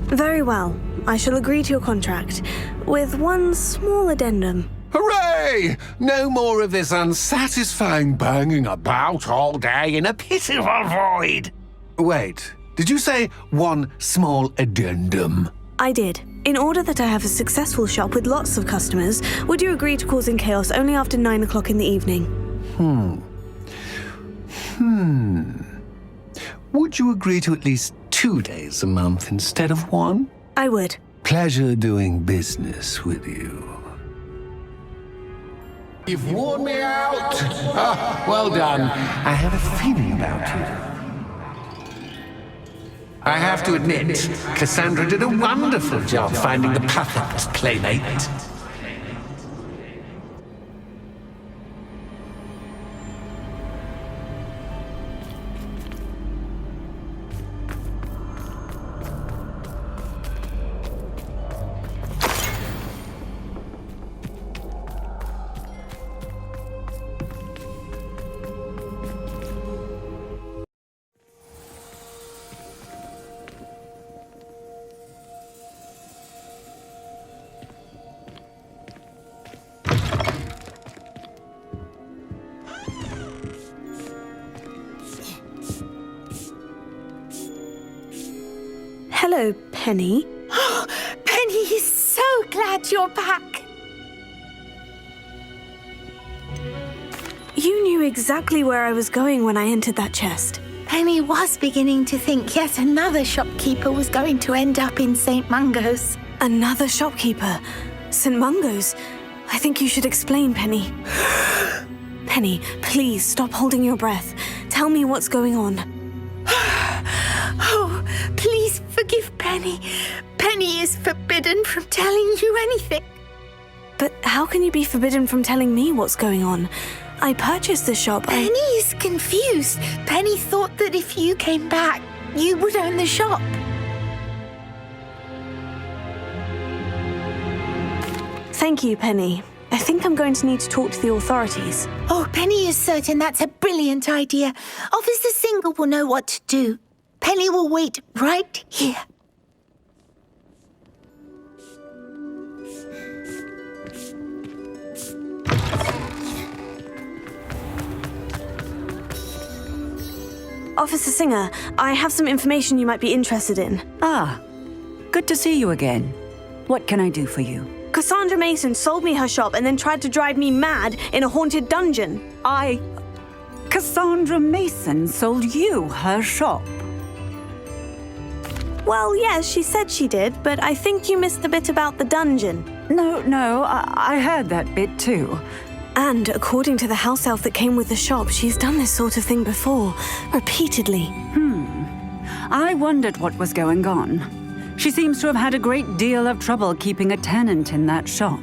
Very well. I shall agree to your contract, with one small addendum. Hooray! No more of this unsatisfying banging about all day in a pitiful void. Wait, Did you say one small addendum? I did. In order that I have a successful shop with lots of customers, would you agree to causing chaos only after 9 o'clock in the evening? Would you agree to at least 2 days a month instead of 1? I would. Pleasure doing business with you. You've worn me out. Well done. I have a feeling about you. I have to admit, Cassandra did a wonderful job finding the perfect playmate. Hello, Penny. Penny is so glad you're back. You knew exactly where I was going when I entered that chest. Penny was beginning to think yet another shopkeeper was going to end up in St. Mungo's. Another shopkeeper? St. Mungo's? I think you should explain, Penny. Penny, please stop holding your breath. Tell me what's going on. Oh, please forgive Penny. Penny is forbidden from telling you anything. But how can you be forbidden from telling me what's going on? I purchased the shop. Penny is confused. Penny thought that if you came back, you would own the shop. Thank you, Penny. I think I'm going to need to talk to the authorities. Oh, Penny is certain that's a brilliant idea. Officer Single will know what to do. Penny will wait right here. Officer Singer, I have some information you might be interested in. Ah, good to see you again. What can I do for you? Cassandra Mason sold me her shop and then tried to drive me mad in a haunted dungeon. Cassandra Mason sold you her shop? Well, yes, she said she did, but I think you missed the bit about the dungeon. No, I heard that bit too. And according to the house elf that came with the shop, she's done this sort of thing before, repeatedly. I wondered what was going on. She seems to have had a great deal of trouble keeping a tenant in that shop.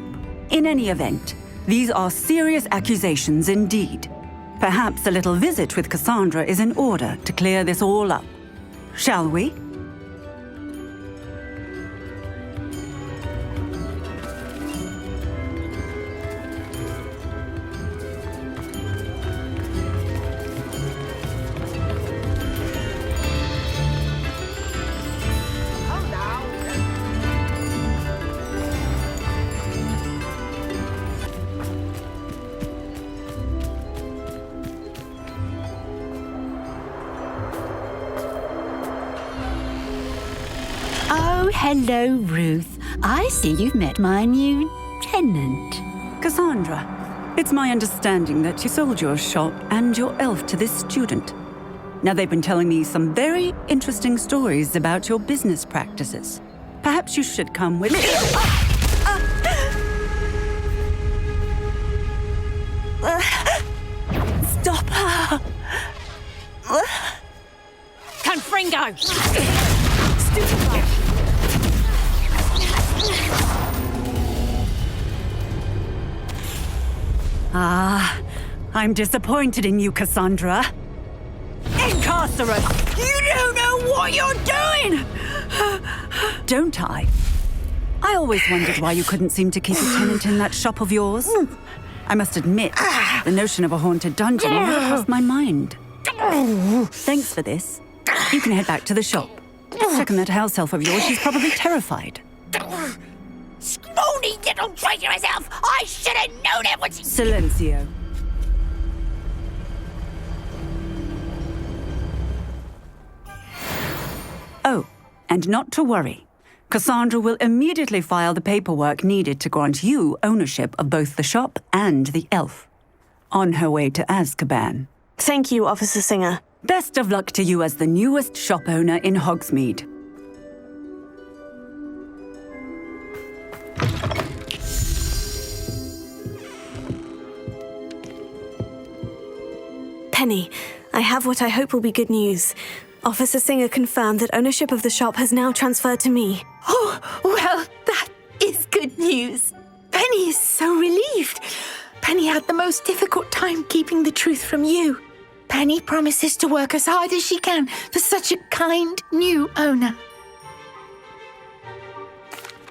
In any event, these are serious accusations indeed. Perhaps a little visit with Cassandra is in order to clear this all up. Shall we? Oh, hello, Ruth. I see you've met my new tenant. Cassandra, it's my understanding that you sold your shop and your elf to this student. Now, they've been telling me some very interesting stories about your business practices. Perhaps you should come with me. Stop her! Confringo! Stupid. I'm disappointed in you, Cassandra. Incarcerate! You don't know what you're doing! Don't I? I always wondered why you couldn't seem to keep a tenant in that shop of yours. I must admit, the notion of a haunted dungeon never crossed my mind. Thanks for this. You can head back to the shop. Check on that house elf of yours. She's probably terrified. Scrawny little traitorous elf! I should have known it was... Silencio. Oh, and not to worry. Cassandra will immediately file the paperwork needed to grant you ownership of both the shop and the elf. On her way to Azkaban. Thank you, Officer Singer. Best of luck to you as the newest shop owner in Hogsmeade. Penny, I have what I hope will be good news. Officer Singer confirmed that ownership of the shop has now transferred to me. Oh, well, that is good news. Penny is so relieved. Penny had the most difficult time keeping the truth from you. Penny promises to work as hard as she can for such a kind new owner.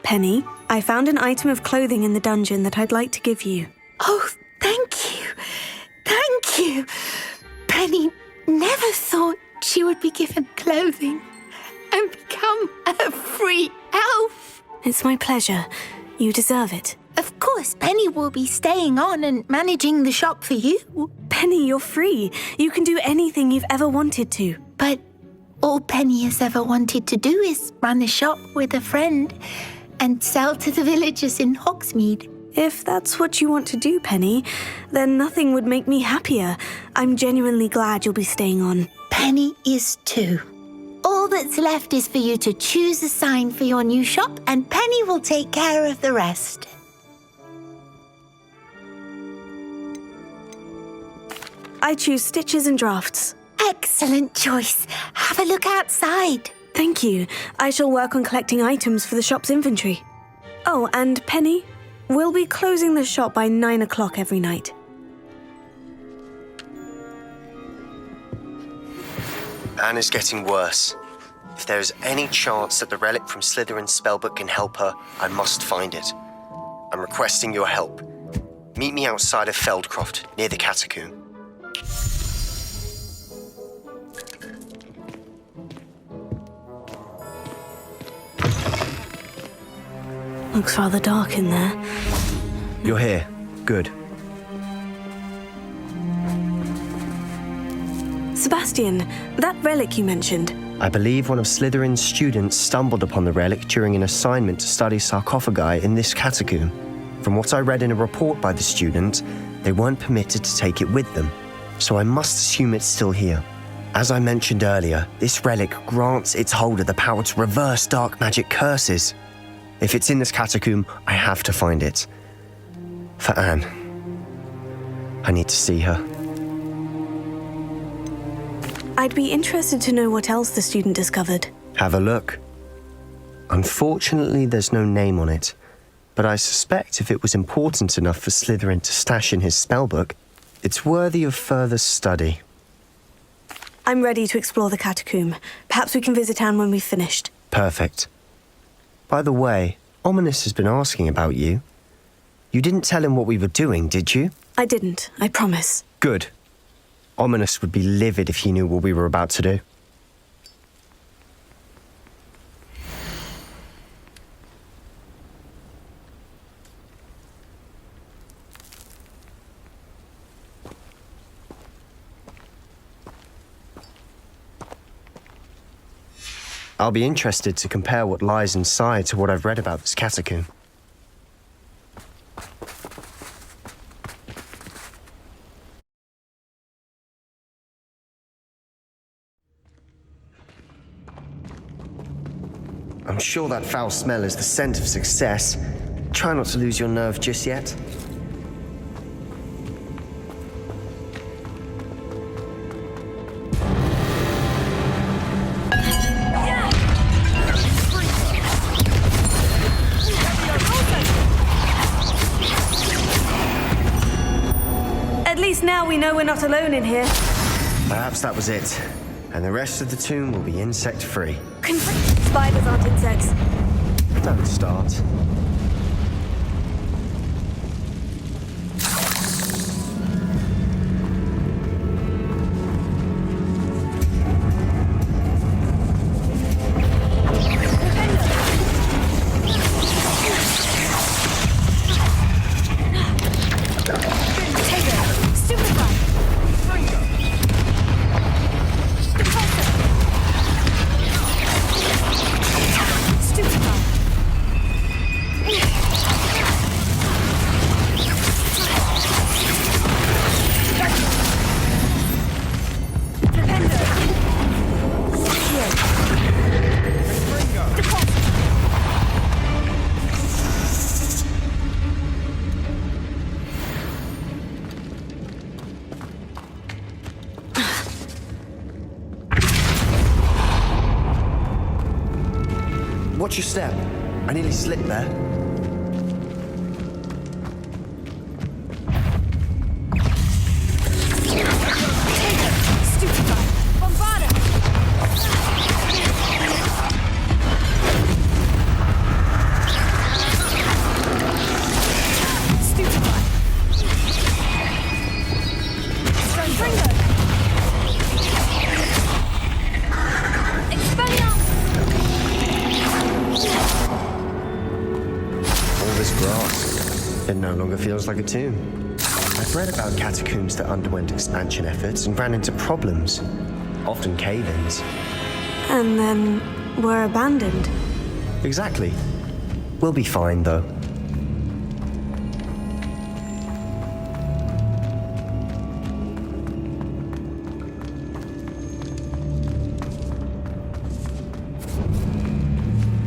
Penny, I found an item of clothing in the dungeon that I'd like to give you. Oh, thank you. Thank you. Penny never thought she would be given clothing and become a free elf. It's my pleasure. You deserve it. Of course, Penny will be staying on and managing the shop for you. Penny, you're free. You can do anything you've ever wanted to. But all Penny has ever wanted to do is run a shop with a friend and sell to the villagers in Hogsmeade. If that's what you want to do, Penny, then nothing would make me happier. I'm genuinely glad you'll be staying on. Penny is too. All that's left is for you to choose a sign for your new shop, and Penny will take care of the rest. I choose stitches and drafts. Excellent choice. Have a look outside. Thank you. I shall work on collecting items for the shop's inventory. Oh, and Penny, we'll be closing the shop by 9 o'clock every night. Anne is getting worse. If there is any chance that the relic from Slytherin's spellbook can help her, I must find it. I'm requesting your help. Meet me outside of Feldcroft, near the catacomb. Looks rather dark in there. You're here. Good. Sebastian, that relic you mentioned. I believe one of Slytherin's students stumbled upon the relic during an assignment to study sarcophagi in this catacomb. From what I read in a report by the student, they weren't permitted to take it with them, so I must assume it's still here. As I mentioned earlier, this relic grants its holder the power to reverse dark magic curses. If it's in this catacomb, I have to find it. For Anne. I need to see her. I'd be interested to know what else the student discovered. Have a look. Unfortunately, there's no name on it, but I suspect if it was important enough for Slytherin to stash in his spellbook, it's worthy of further study. I'm ready to explore the catacomb. Perhaps we can visit Anne when we've finished. Perfect. By the way, Ominous has been asking about you. You didn't tell him what we were doing, did you? I didn't, I promise. Good. Ominous would be livid if he knew what we were about to do. I'll be interested to compare what lies inside to what I've read about this catacomb. I'm sure that foul smell is the scent of success. Try not to lose your nerve just yet. At least now we know we're not alone in here. Perhaps that was it. And the rest of the tomb will be insect-free. Spiders aren't insects. Don't start. Watch your step. I nearly slipped there. It no longer feels like a tomb. I've read about catacombs that underwent expansion efforts and ran into problems, often cave-ins. And then were abandoned. Exactly. We'll be fine, though.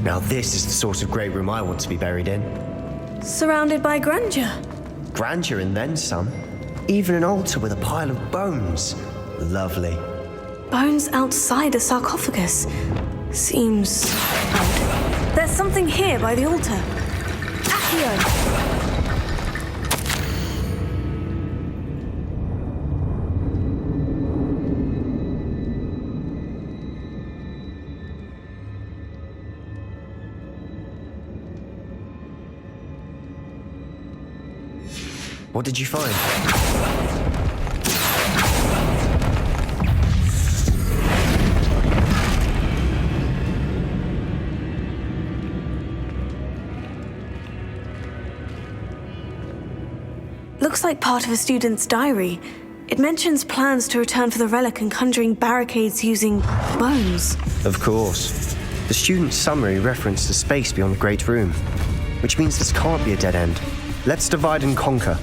Now this is the sort of great room I want to be buried in. Surrounded by grandeur. Grandeur and then some. Even an altar with a pile of bones. Lovely. Bones outside a sarcophagus. Seems odd. There's something here by the altar. Accio! What did you find? Looks like part of a student's diary. It mentions plans to return for the relic and conjuring barricades using bones. Of course. The student's summary referenced a space beyond the Great Room, which means this can't be a dead end. Let's divide and conquer.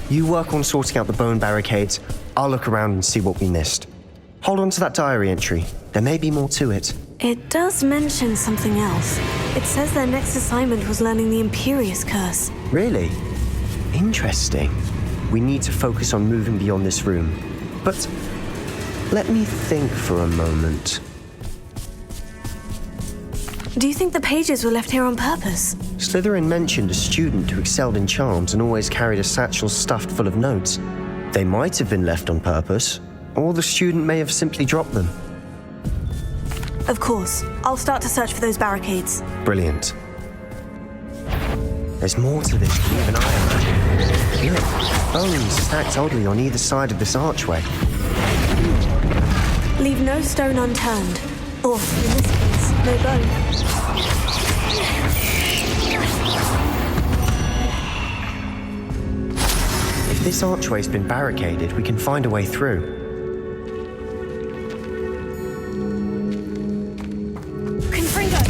You work on sorting out the bone barricades. I'll look around and see what we missed. Hold on to that diary entry. There may be more to it. It does mention something else. It says their next assignment was learning the Imperious Curse. Really? Interesting. We need to focus on moving beyond this room. But let me think for a moment. Do you think the pages were left here on purpose? Slytherin mentioned a student who excelled in charms and always carried a satchel stuffed full of notes. They might have been left on purpose, or the student may have simply dropped them. Of course. I'll start to search for those barricades. Brilliant. There's more to this than even I imagined. Look, bones stacked oddly on either side of this archway. Leave no stone unturned. Or, in this case, no bone. If this archway's been barricaded, we can find a way through. Confringo!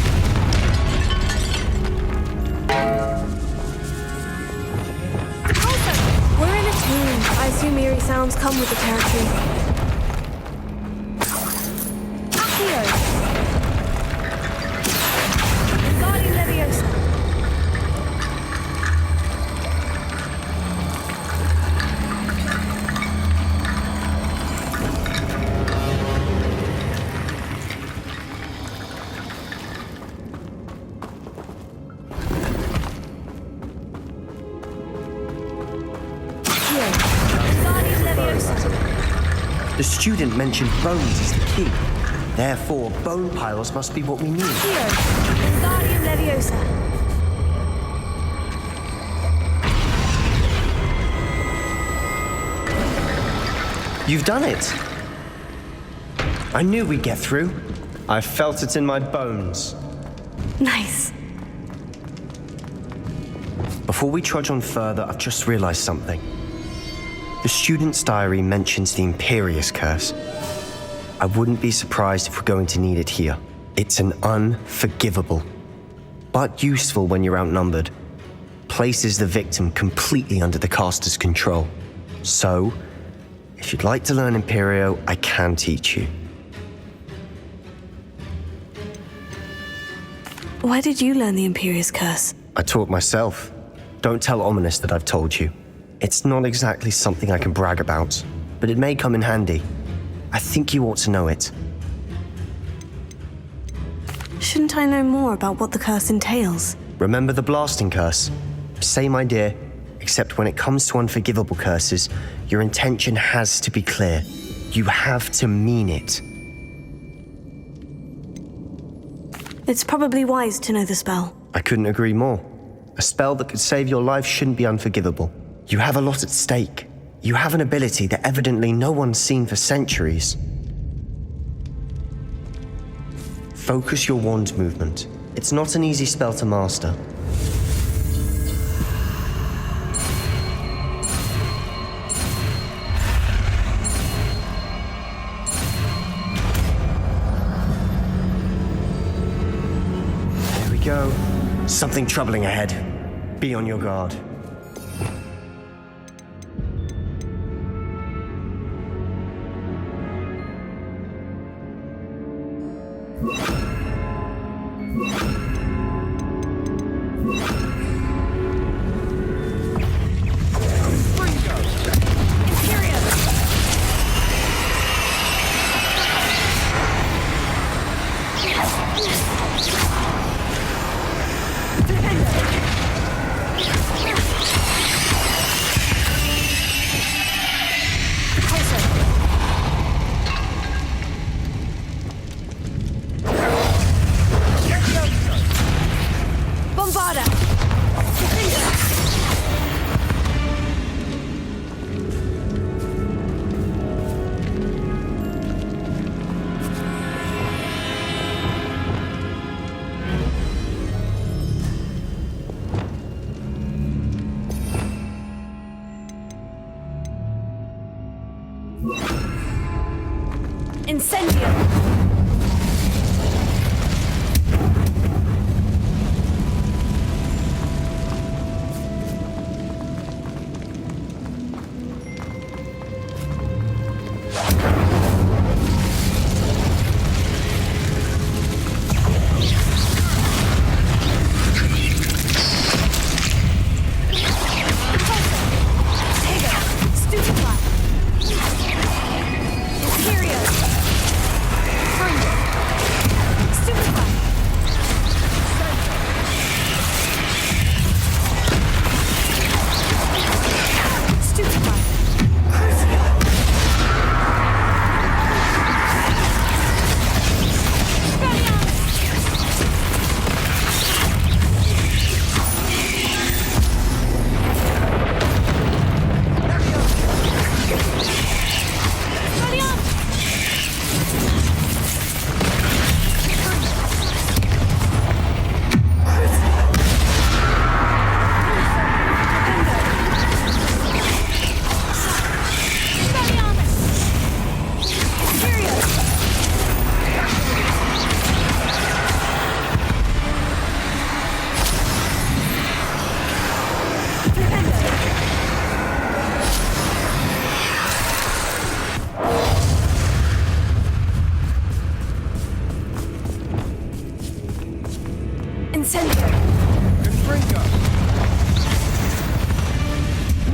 Also, we're in a tomb. I assume eerie sounds come with the territory. The student mentioned bones as the key. Therefore, bone piles must be what we need. Here, Wingardium Leviosa. You've done it! I knew we'd get through. I felt it in my bones. Nice. Before we trudge on further, I've just realized something. The student's diary mentions the Imperious Curse. I wouldn't be surprised if we're going to need it here. It's an unforgivable, but useful when you're outnumbered. Places the victim completely under the caster's control. So, if you'd like to learn Imperio, I can teach you. Why did you learn the Imperious Curse? I taught myself. Don't tell Ominous that I've told you. It's not exactly something I can brag about, but it may come in handy. I think you ought to know it. Shouldn't I know more about what the curse entails? Remember the blasting curse? Same idea, except when it comes to unforgivable curses, your intention has to be clear. You have to mean it. It's probably wise to know the spell. I couldn't agree more. A spell that could save your life shouldn't be unforgivable. You have a lot at stake. You have an ability that evidently no one's seen for centuries. Focus your wand movement. It's not an easy spell to master. There we go. Something troubling ahead. Be on your guard.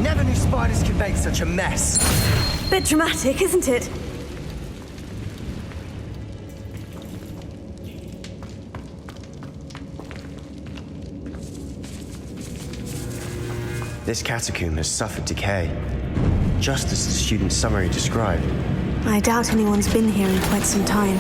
Never knew spiders could make such a mess. Bit dramatic, isn't it? This catacomb has suffered decay, just as the student's summary described. I doubt anyone's been here in quite some time.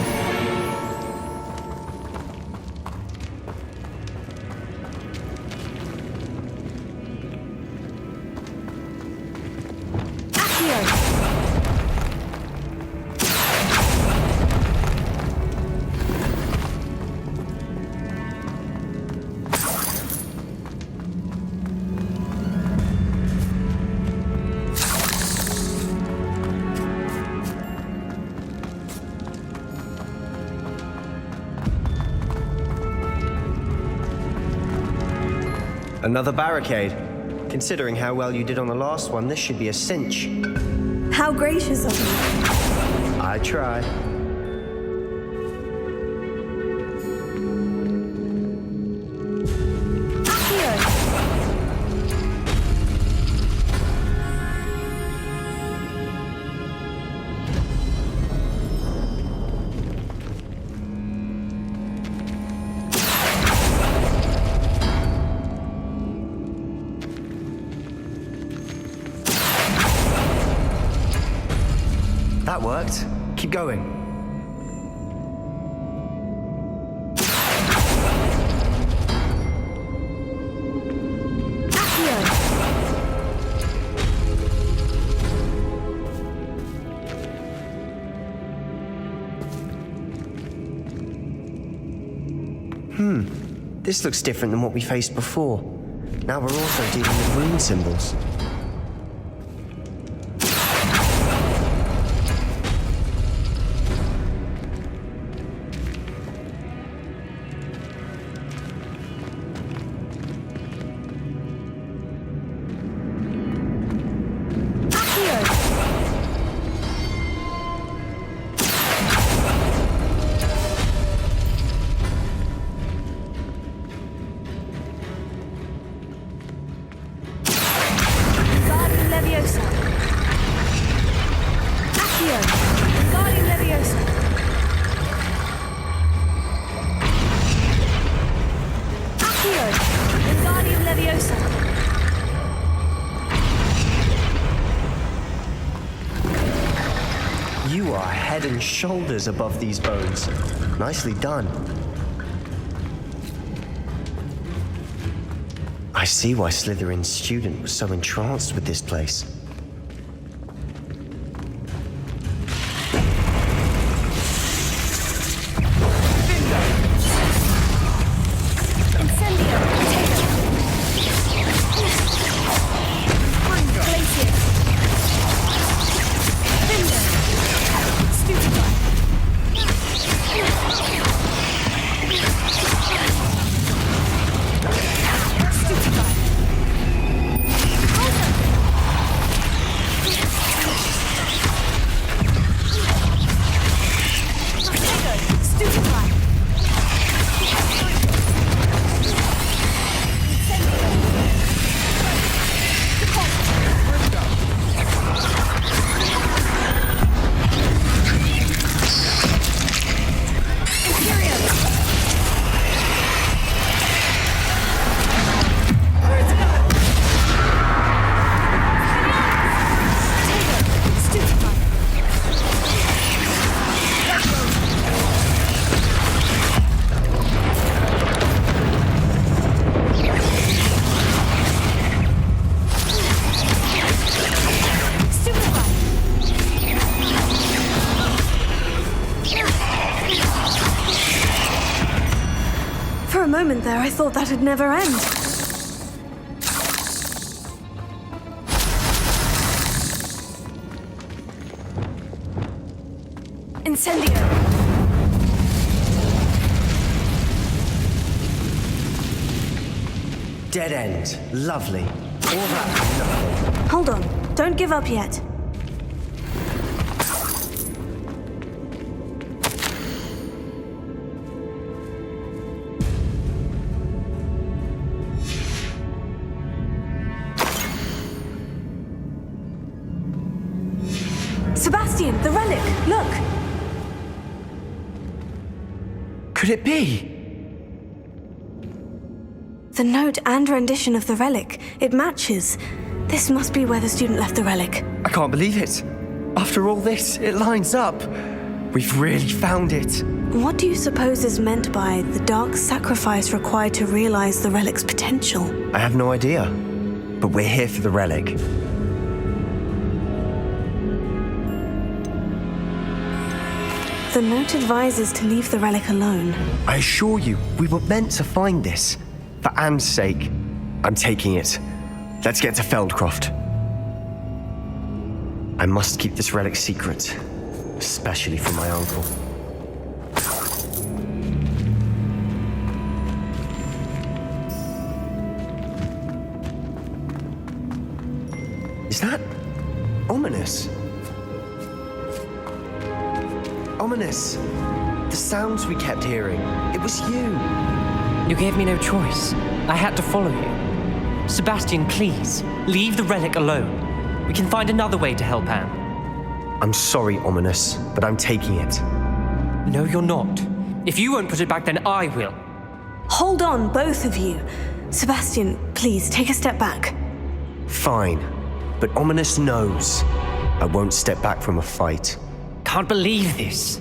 Another barricade. Considering how well you did on the last one, this should be a cinch. How gracious of you. I tried. worked. Keep going. This looks different than what we faced before. Now we're also dealing with rune symbols. You are head and shoulders above these bones. Nicely done. I see why Slytherin's student was so entranced with this place. For a moment there, I thought that'd never end. Incendio! Dead end. Lovely. All that, nothing. Hold on. Don't give up yet. Sebastian, the relic! Look! Could it be? The note and rendition of the relic. It matches. This must be where the student left the relic. I can't believe it. After all this, it lines up. We've really found it. What do you suppose is meant by the dark sacrifice required to realize the relic's potential? I have no idea. But we're here for the relic. The note advises to leave the relic alone. I assure you, we were meant to find this. For Anne's sake, I'm taking it. Let's get to Feldcroft. I must keep this relic secret, especially from my uncle. Is that ominous? Ominous. The sounds we kept hearing. It was you. You gave me no choice. I had to follow you. Sebastian, please, leave the relic alone. We can find another way to help Anne. I'm sorry, Ominous, but I'm taking it. No, you're not. If you won't put it back, then I will. Hold on, both of you. Sebastian, please, take a step back. Fine, but Ominous knows I won't step back from a fight. can't believe this.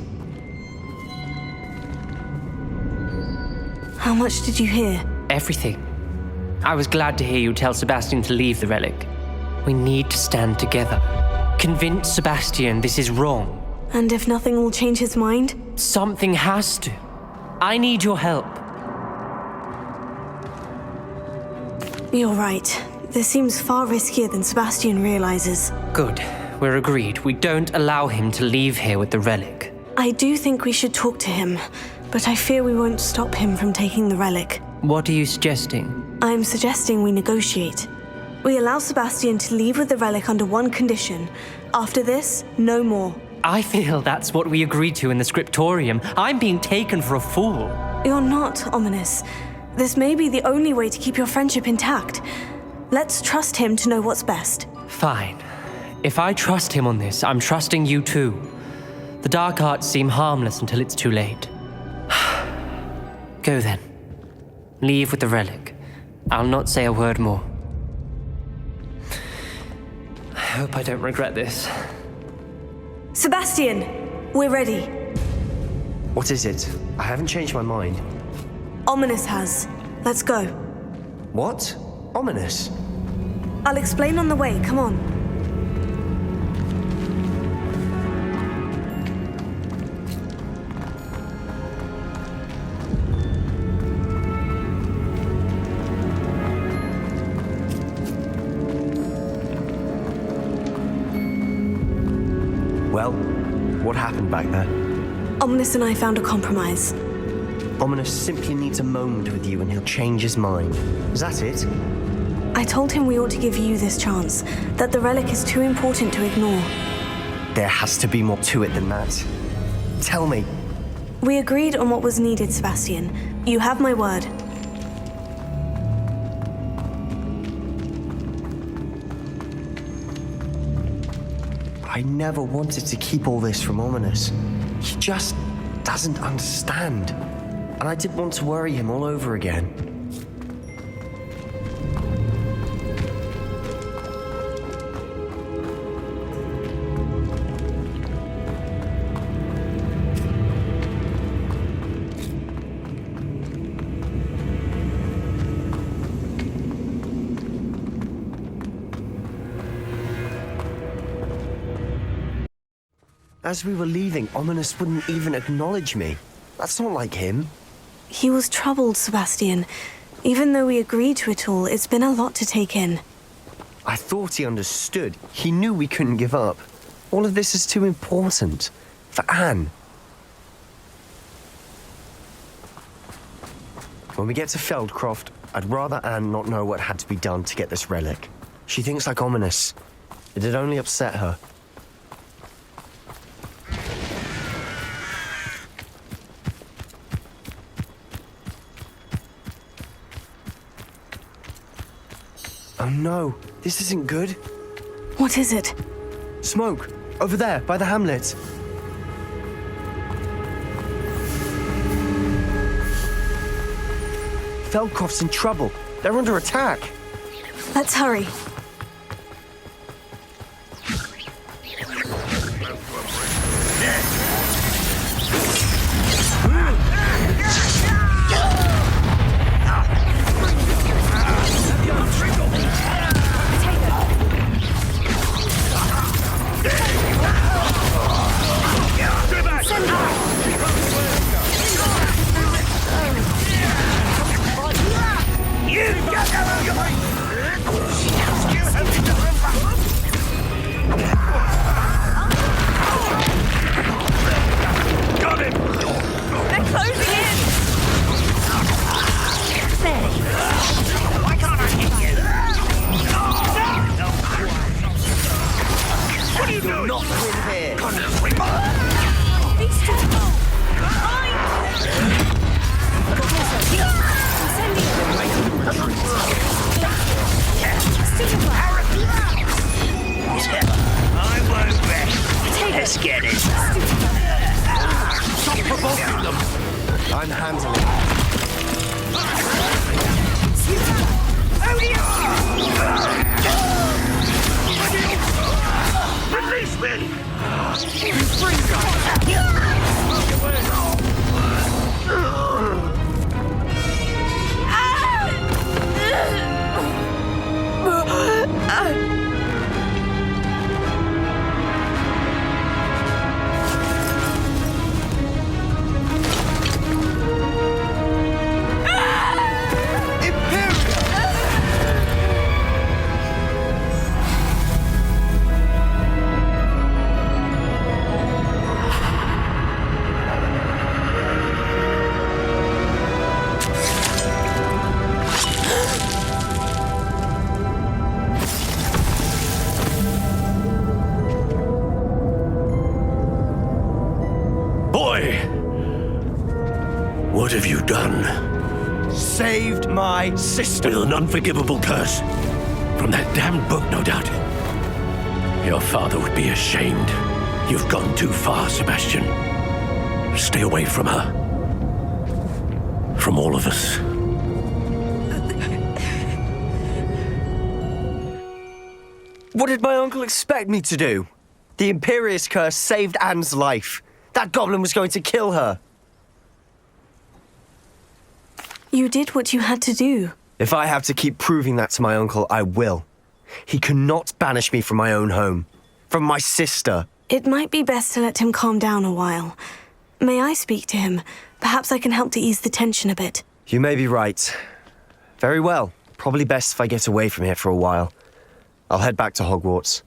How much did you hear? Everything. I was glad to hear you tell Sebastian to leave the relic. We need to stand together. Convince Sebastian this is wrong. And if nothing will change his mind? Something has to. I need your help. You're right. This seems far riskier than Sebastian realizes. Good. We're agreed. We don't allow him to leave here with the relic. I do think we should talk to him, but I fear we won't stop him from taking the relic. What are you suggesting? I'm suggesting we negotiate. We allow Sebastian to leave with the relic under one condition. After this, no more. I feel that's what we agreed to in the scriptorium. I'm being taken for a fool. You're not, Ominous. This may be the only way to keep your friendship intact. Let's trust him to know what's best. Fine. If I trust him on this, I'm trusting you too. The dark arts seem harmless until it's too late. Go then. Leave with the relic. I'll not say a word more. I hope I don't regret this. Sebastian! We're ready. What is it? I haven't changed my mind. Ominous has. Let's go. What? Ominous? I'll explain on the way. Come on. Well, what happened back there? Ominous and I found a compromise. Ominous simply needs a moment with you and he'll change his mind. Is that it? I told him we ought to give you this chance, that the relic is too important to ignore. There has to be more to it than that. Tell me. We agreed on what was needed, Sebastian. You have my word. I never wanted to keep all this from Ominous. He just doesn't understand. And I didn't want to worry him all over again. As we were leaving, Ominous wouldn't even acknowledge me. That's not like him. He was troubled, Sebastian. Even though we agreed to it all, it's been a lot to take in. I thought he understood. He knew we couldn't give up. All of this is too important. For Anne. When we get to Feldcroft, I'd rather Anne not know what had to be done to get this relic. She thinks like Ominous. It'd only upset her. Oh no, this isn't good. What is it? Smoke! Over there, by the hamlet. Feldcroft's in trouble. They're under attack. Let's hurry. Let's get it. Stop provoking them. I'm handling it. Release me! What have you done? Saved my sister. With an unforgivable curse. From that damned book, no doubt. Your father would be ashamed. You've gone too far, Sebastian. Stay away from her. From all of us. What did my uncle expect me to do? The Imperious curse saved Anne's life. That goblin was going to kill her. You did what you had to do. If I have to keep proving that to my uncle, I will. He cannot banish me from my own home. From my sister. It might be best to let him calm down a while. May I speak to him? Perhaps I can help to ease the tension a bit. You may be right. Very well. Probably best if I get away from here for a while. I'll head back to Hogwarts.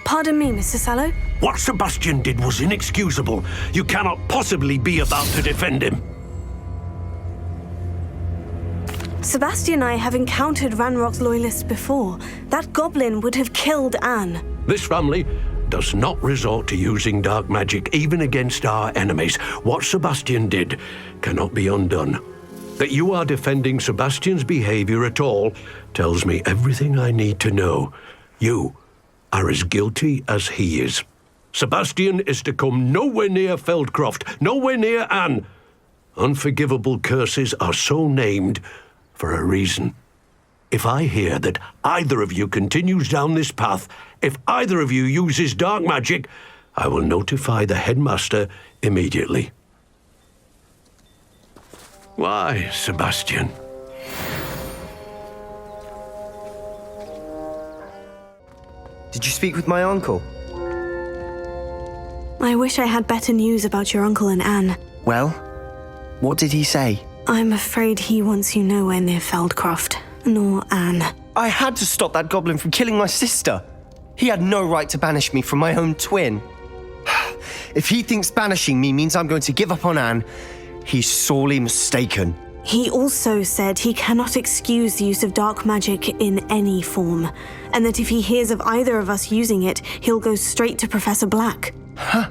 Pardon me, Mr. Sallow? What Sebastian did was inexcusable. You cannot possibly be about to defend him. Sebastian and I have encountered Ranrock's loyalists before. That goblin would have killed Anne. This family does not resort to using dark magic even against our enemies. What Sebastian did cannot be undone. That you are defending Sebastian's behavior at all tells me everything I need to know. You are as guilty as he is. Sebastian is to come nowhere near Feldcroft, nowhere near Anne. Unforgivable curses are so named for a reason. If I hear that either of you continues down this path, if either of you uses dark magic, I will notify the headmaster immediately. Why, Sebastian? Did you speak with my uncle? I wish I had better news about your uncle and Anne. Well, what did he say? I'm afraid he wants you nowhere near Feldcroft, nor Anne. I had to stop that goblin from killing my sister. He had no right to banish me from my own twin. If he thinks banishing me means I'm going to give up on Anne, he's sorely mistaken. He also said he cannot excuse the use of dark magic in any form, and that if he hears of either of us using it, he'll go straight to Professor Black. Huh?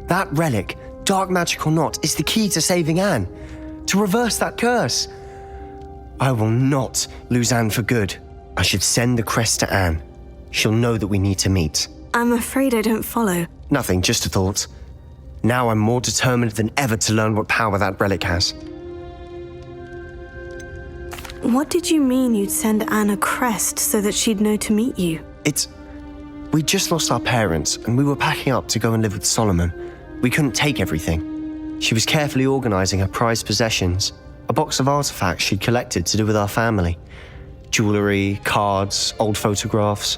That relic, dark magic or not, is the key to saving Anne. To reverse that curse. I will not lose Anne for good. I should send the crest to Anne. She'll know that we need to meet. I'm afraid I don't follow. Nothing, just a thought. Now I'm more determined than ever to learn what power that relic has. What did you mean you'd send Anne a crest so that she'd know to meet you? We'd just lost our parents, and we were packing up to go and live with Solomon. We couldn't take everything. She was carefully organising her prized possessions, a box of artifacts she'd collected to do with our family. Jewellery, cards, old photographs.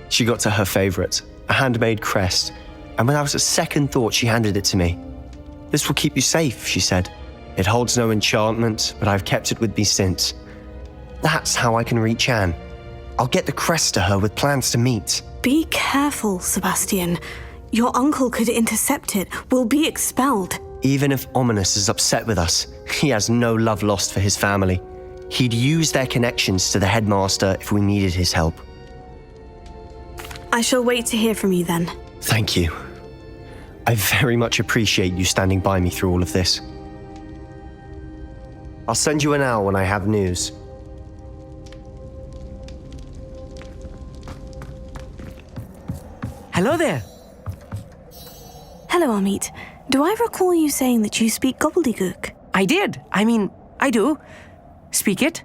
She got to her favourite, a handmade crest, and without a second thought she handed it to me. "This will keep you safe," she said. "It holds no enchantment, but I've kept it with me since. That's how I can reach Anne. I'll get the crest to her with plans to meet." Be careful, Sebastian. Your uncle could intercept it. We'll be expelled. Even if Ominous is upset with us, he has no love lost for his family. He'd use their connections to the headmaster if we needed his help. I shall wait to hear from you then. Thank you. I very much appreciate you standing by me through all of this. I'll send you an owl when I have news. Hello there. Hello, Amit. Do I recall you saying that you speak gobbledygook? I did. I do. Speak it.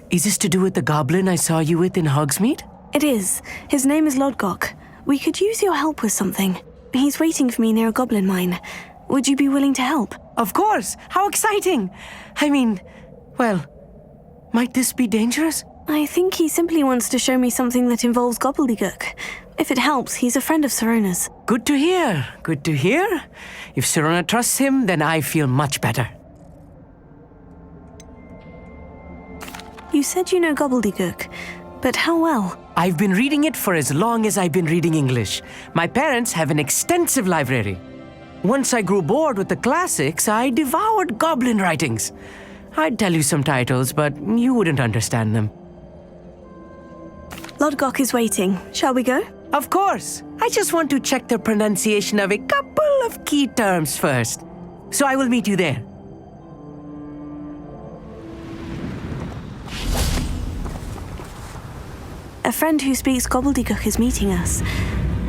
Is this to do with the goblin I saw you with in Hogsmeade? It is. His name is Lodgok. We could use your help with something. He's waiting for me near a goblin mine. Would you be willing to help? Of course. How exciting. Well, might this be dangerous? I think he simply wants to show me something that involves gobbledygook. If it helps, he's a friend of Sirona's. Good to hear. Good to hear. If Sirona trusts him, then I feel much better. You said you know gobbledygook, but how well? I've been reading it for as long as I've been reading English. My parents have an extensive library. Once I grew bored with the classics, I devoured goblin writings. I'd tell you some titles, but you wouldn't understand them. Lodgok is waiting. Shall we go? Of course. I just want to check the pronunciation of a couple of key terms first. So I will meet you there. A friend who speaks gobbledygook is meeting us.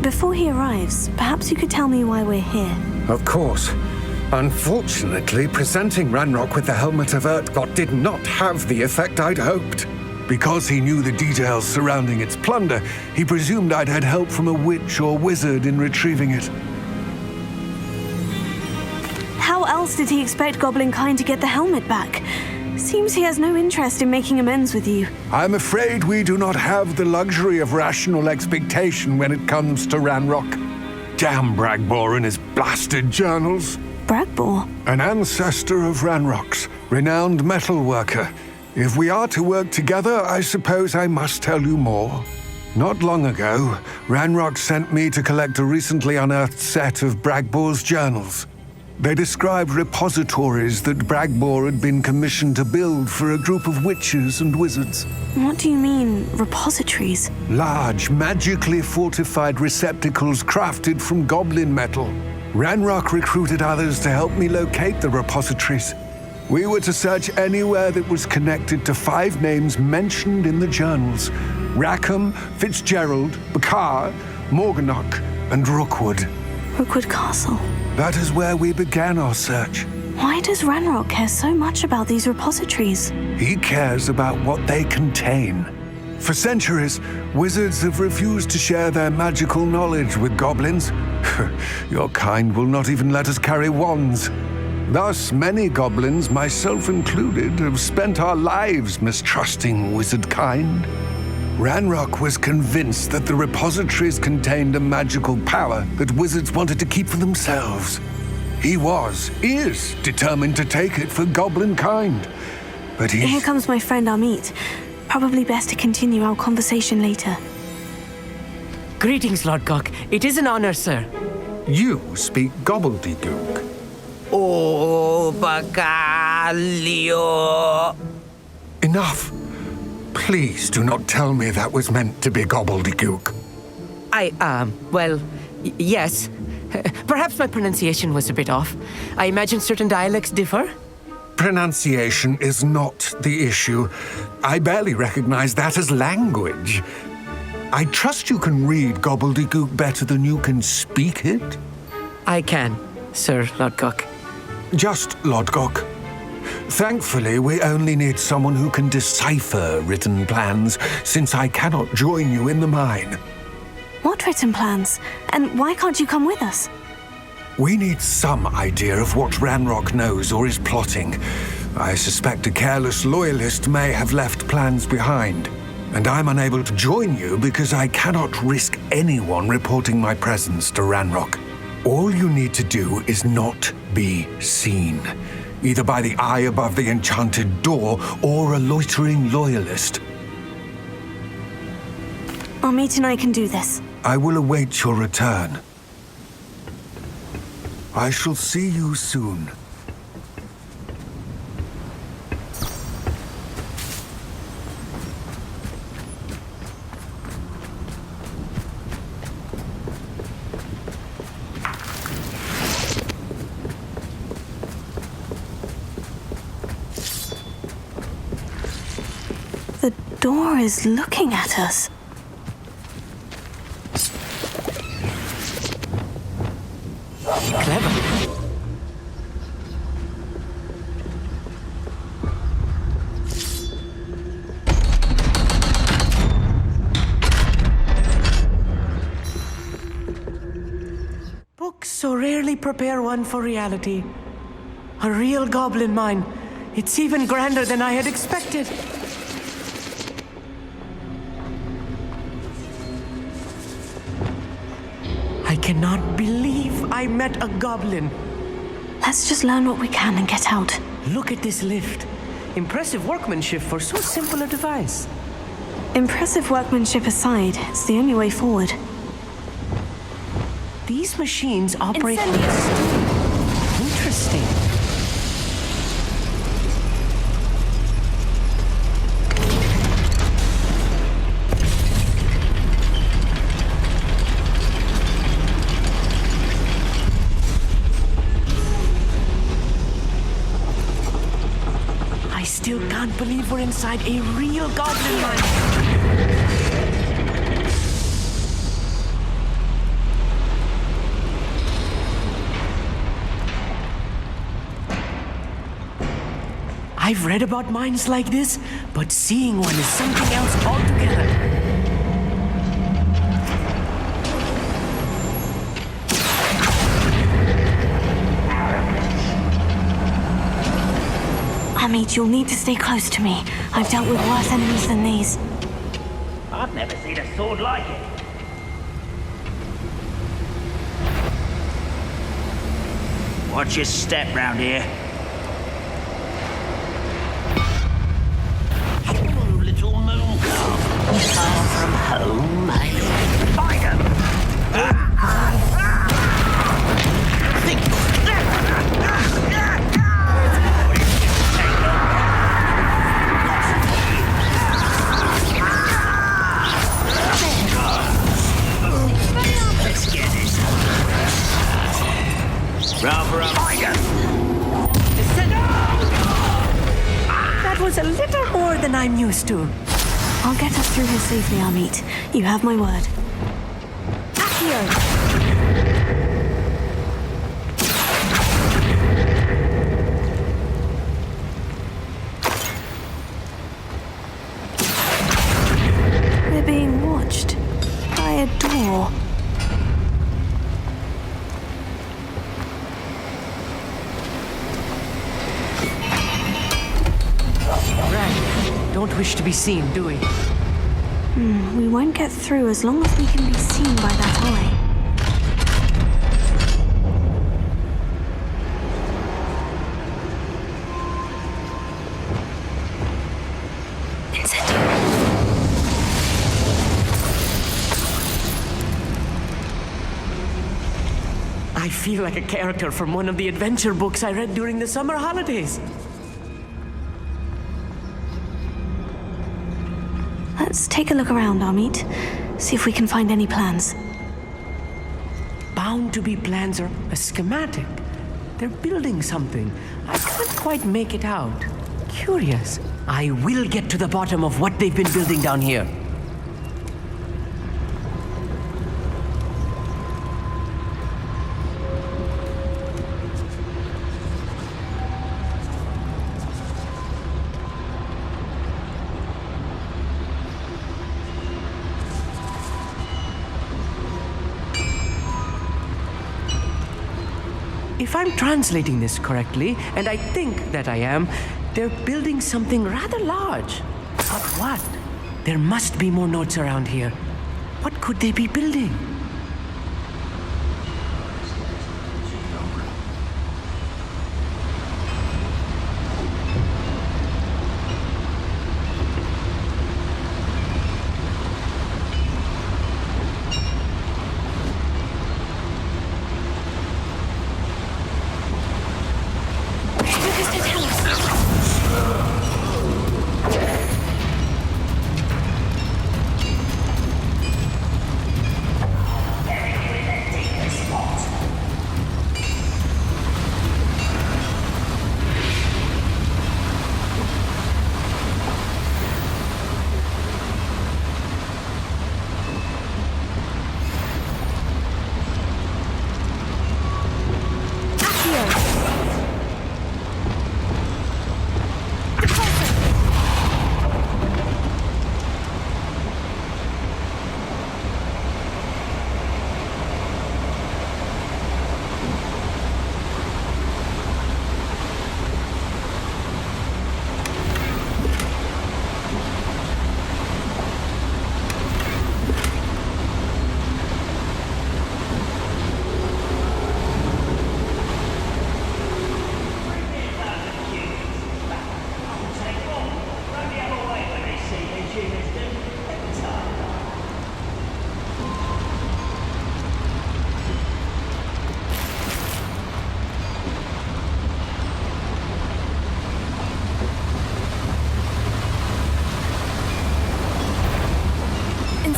Before he arrives, perhaps you could tell me why we're here. Of course. Unfortunately, presenting Ranrock with the Helmet of Urtkot did not have the effect I'd hoped. Because he knew the details surrounding its plunder, he presumed I'd had help from a witch or wizard in retrieving it. How else did he expect Goblin Kind to get the helmet back? Seems he has no interest in making amends with you. I'm afraid we do not have the luxury of rational expectation when it comes to Ranrock. Damn Bragbor and his blasted journals. Bragbor? An ancestor of Ranrock's, renowned metal worker. If we are to work together, I suppose I must tell you more. Not long ago, Ranrock sent me to collect a recently unearthed set of Bragbor's journals. They described repositories that Bragbor had been commissioned to build for a group of witches and wizards. What do you mean, repositories? Large, magically fortified receptacles crafted from goblin metal. Ranrock recruited others to help me locate the repositories. We were to search anywhere that was connected to 5 names mentioned in the journals: Rackham, Fitzgerald, Bakar, Morganach, and Rookwood. Rookwood Castle? That is where we began our search. Why does Ranrock care so much about these repositories? He cares about what they contain. For centuries, wizards have refused to share their magical knowledge with goblins. Your kind will not even let us carry wands. Thus, many goblins, myself included, have spent our lives mistrusting wizard kind. Ranrock was convinced that the repositories contained a magical power that wizards wanted to keep for themselves. He is determined to take it for goblin kind. But Here comes my friend Amit. Probably best to continue our conversation later. Greetings, Lodgok. It is an honor, sir. You speak gobbledygook. Oh, Bacalio. Enough. Please do not tell me that was meant to be gobbledygook. Yes. Perhaps my pronunciation was a bit off. I imagine certain dialects differ. Pronunciation is not the issue. I barely recognize that as language. I trust you can read gobbledygook better than you can speak it? I can, Sir Lodgok. Just Lodgok. Thankfully, we only need someone who can decipher written plans, since I cannot join you in the mine. What written plans? And why can't you come with us? We need some idea of what Ranrock knows or is plotting. I suspect a careless loyalist may have left plans behind. And I'm unable to join you because I cannot risk anyone reporting my presence to Ranrock. All you need to do is not be seen, either by the eye above the enchanted door or a loitering loyalist. Amit and I can do this. I will await your return. I shall see you soon. The door is looking at us. Clever. so rarely prepare one for reality. A real goblin mine. It's even grander than I had expected. I cannot believe I met a goblin. Let's just learn what we can and get out. Look at this lift. Impressive workmanship for so simple a device. Impressive workmanship aside, it's the only way forward. These machines operate with steam. Interesting. I still can't believe we're inside a real goblin mine. I've read about mines like this, but seeing one is something else altogether. Amit, you'll need to stay close to me. I've dealt with worse enemies than these. I've never seen a sword like it. Watch your step round here. Little moon calf. Far from home, eh? Find him! Think. Let's get this. Rather up. Find him! That was a little more than I'm used to. I'll get us through here safely, Amit. You have my word. Accio! We're being watched by a door. Right. Don't wish to be seen, do we? We won't get through as long as we can be seen by that eye. I feel like a character from one of the adventure books I read during the summer holidays. Let's take a look around, Amit. See if we can find any plans. Bound to be plans or a schematic. They're building something. I can't quite make it out. Curious. I will get to the bottom of what they've been building down here. If I'm translating this correctly, and I think that I am, they're building something rather large. But what? There must be more notes around here. What could they be building?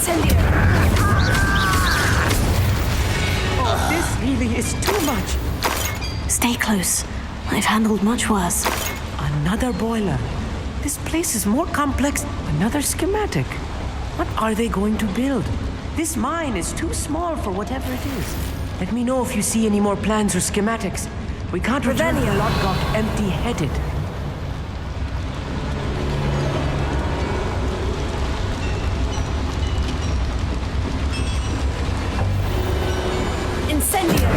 Incendio! Oh, this really is too much. Stay close. I've handled much worse. Another boiler. This place is more complex. Another schematic. What are they going to build? This mine is too small for whatever it is. Let me know if you see any more plans or schematics. We can't return to Lodgok empty-headed. Incendio!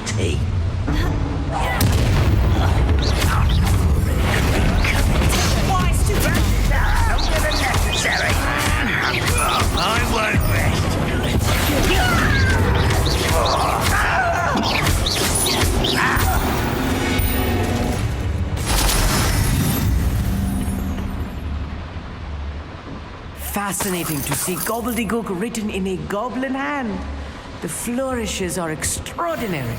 Tea. Necessary. I won't Fascinating to see gobbledygook written in a goblin hand. The flourishes are extraordinary.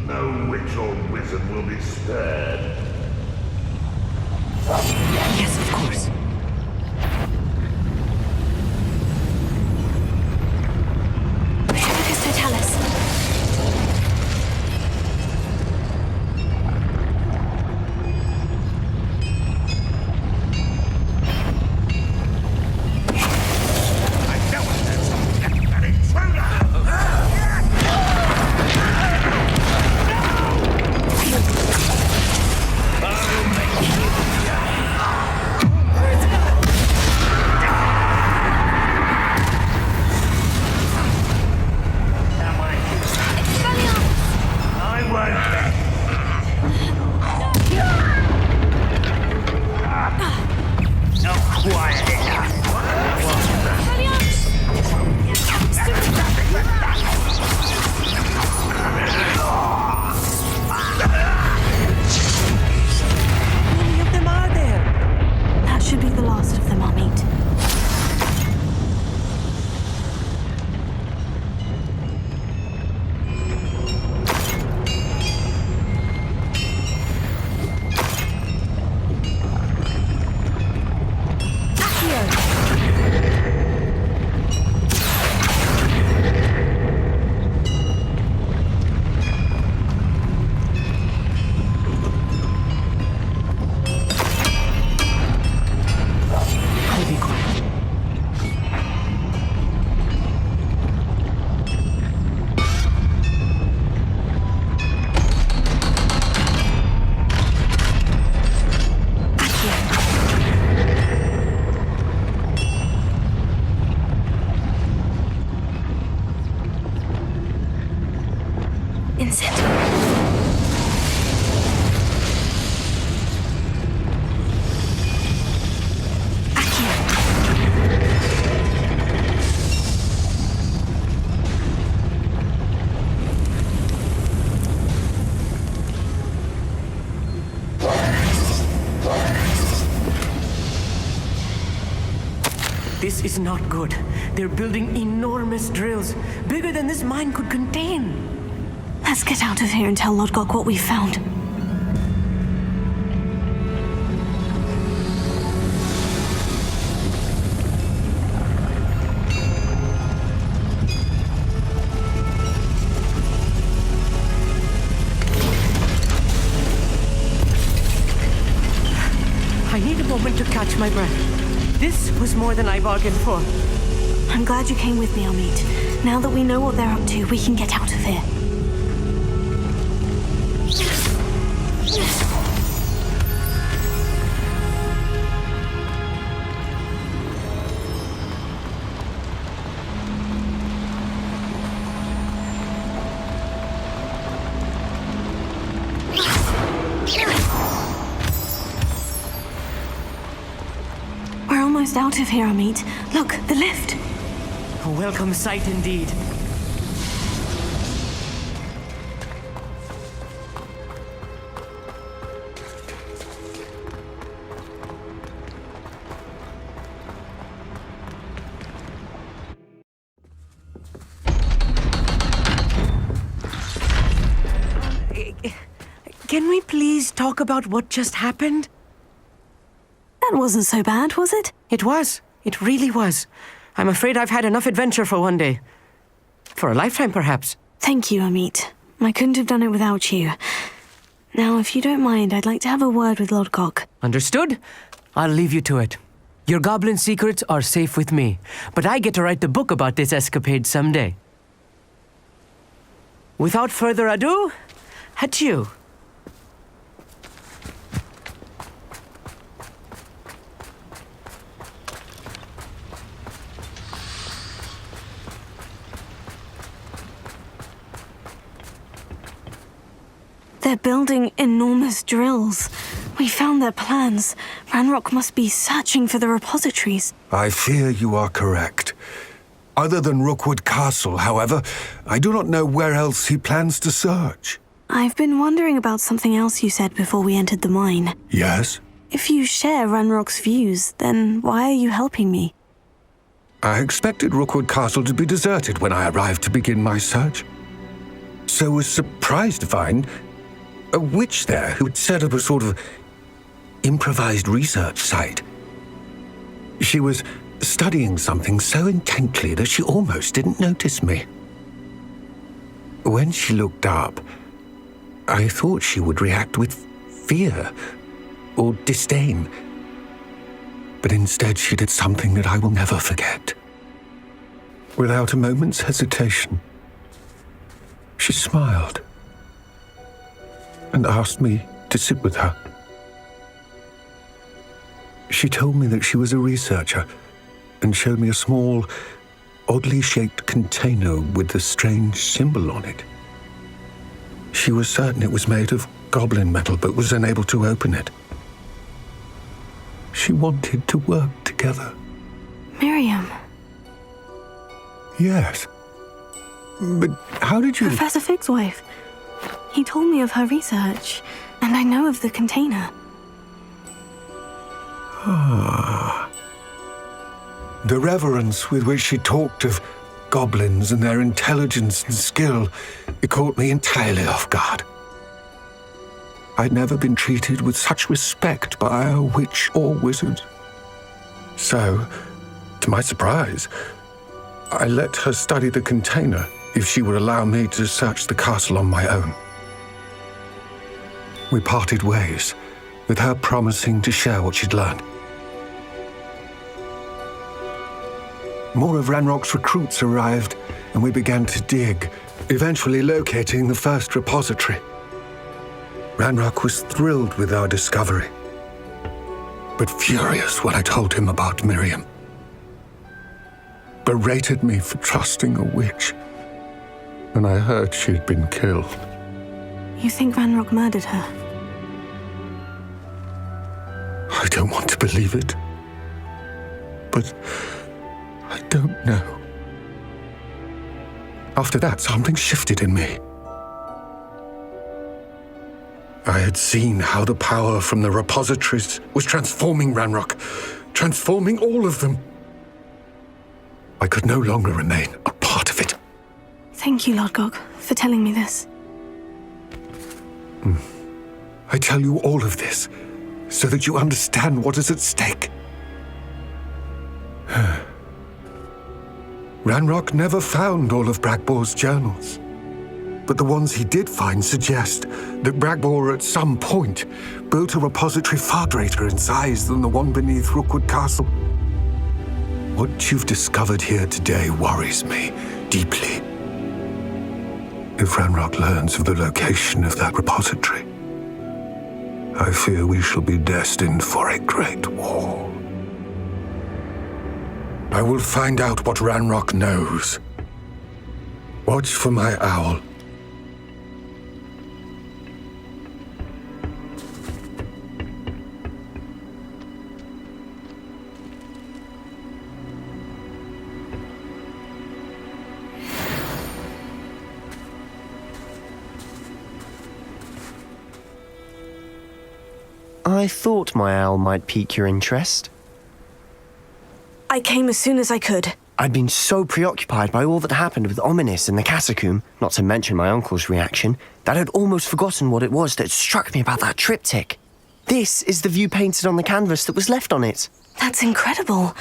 No witch or wizard will be spared. Yes, of course. Because Totalis. This is not good. They're building enormous drills, bigger than this mine could contain. Let's get out of here and tell Lodgok what we found. I need a moment to catch my breath. This was more than I bargained for. I'm glad you came with me, Amit. Now that we know what they're up to, we can get out of here. We're almost out of here, Amit. Look, the lift. A welcome sight indeed. Can we please talk about what just happened? That wasn't so bad, was it? It was. It really was. I'm afraid I've had enough adventure for one day. For a lifetime, perhaps. Thank you, Amit. I couldn't have done it without you. Now, if you don't mind, I'd like to have a word with Lodgok. Understood? I'll leave you to it. Your goblin secrets are safe with me, but I get to write the book about this escapade someday. Without further ado, adieu. They're building enormous drills. We found their plans. Ranrock must be searching for the repositories. I fear you are correct. Other than Rookwood Castle, however, I do not know where else he plans to search. I've been wondering about something else you said before we entered the mine. Yes? If you share Ranrock's views, then why are you helping me? I expected Rookwood Castle to be deserted when I arrived to begin my search. So was surprised to find a witch there who had set up a sort of improvised research site. She was studying something so intently that she almost didn't notice me. When she looked up, I thought she would react with fear or disdain. But instead she did something that I will never forget. Without a moment's hesitation, she smiled and asked me to sit with her. She told me that she was a researcher and showed me a small, oddly shaped container with a strange symbol on it. She was certain it was made of goblin metal, but was unable to open it. She wanted to work together. Miriam. Yes. But how did you... Professor Fig's wife. He told me of her research, and I know of the container. Ah. The reverence with which she talked of goblins and their intelligence and skill, it caught me entirely off guard. I'd never been treated with such respect by a witch or wizard. So, to my surprise, I let her study the container if she would allow me to search the castle on my own. We parted ways, with her promising to share what she'd learned. More of Ranrock's recruits arrived, and we began to dig, eventually locating the first repository. Ranrock was thrilled with our discovery, but furious when I told him about Miriam. Berated me for trusting a witch, and I heard she'd been killed. You think Ranrock murdered her? I don't want to believe it, but I don't know. After that, something shifted in me. I had seen how the power from the repositories was transforming Ranrock, transforming all of them. I could no longer remain a part of it. Thank you, Lord Gog, for telling me this. I tell you all of this so that you understand what is at stake. Ranrock never found all of Bragbor's journals, but the ones he did find suggest that Bragbor at some point built a repository far greater in size than the one beneath Rookwood Castle. What you've discovered here today worries me deeply. If Ranrock learns of the location of that repository, I fear we shall be destined for a great war. I will find out what Ranrock knows. Watch for my owl. I thought my owl might pique your interest. I came as soon as I could. I'd been so preoccupied by all that happened with Ominis and the catacomb, not to mention my uncle's reaction, that I'd almost forgotten what it was that struck me about that triptych. This is the view painted on the canvas that was left on it. That's incredible.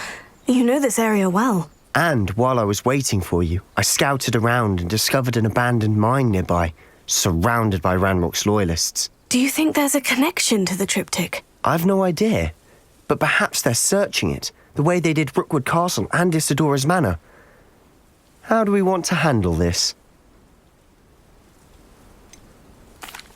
You know this area well. And while I was waiting for you, I scouted around and discovered an abandoned mine nearby, surrounded by Ranrock's loyalists. Do you think there's a connection to the triptych? I've no idea, but perhaps they're searching it, the way they did Rookwood Castle and Isidora's Manor. How do we want to handle this?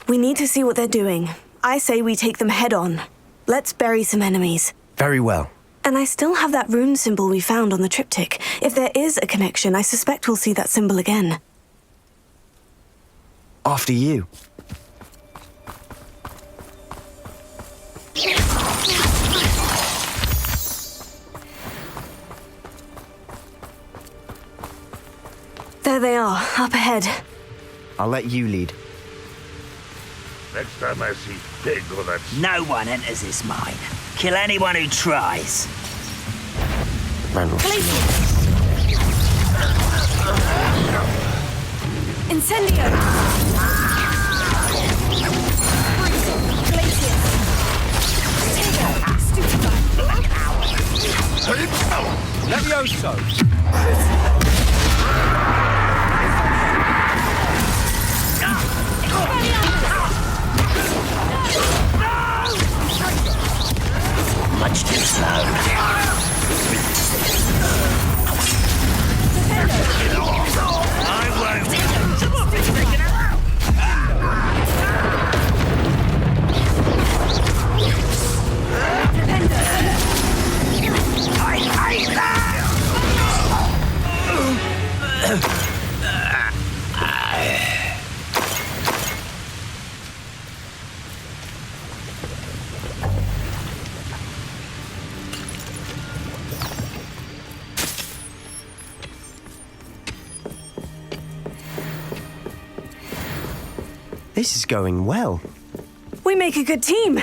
We need to see what they're doing. I say we take them head on. Let's bury some enemies. Very well. And I still have that rune symbol we found on the triptych. If there is a connection, I suspect we'll see that symbol again. After you. There they are, up ahead. I'll let you lead. Next time I see pig or that... No one enters this mine. Kill anyone who tries. Incendio! Levioso! Much too slow. I won't. I hate that! This is going well. We make a good team.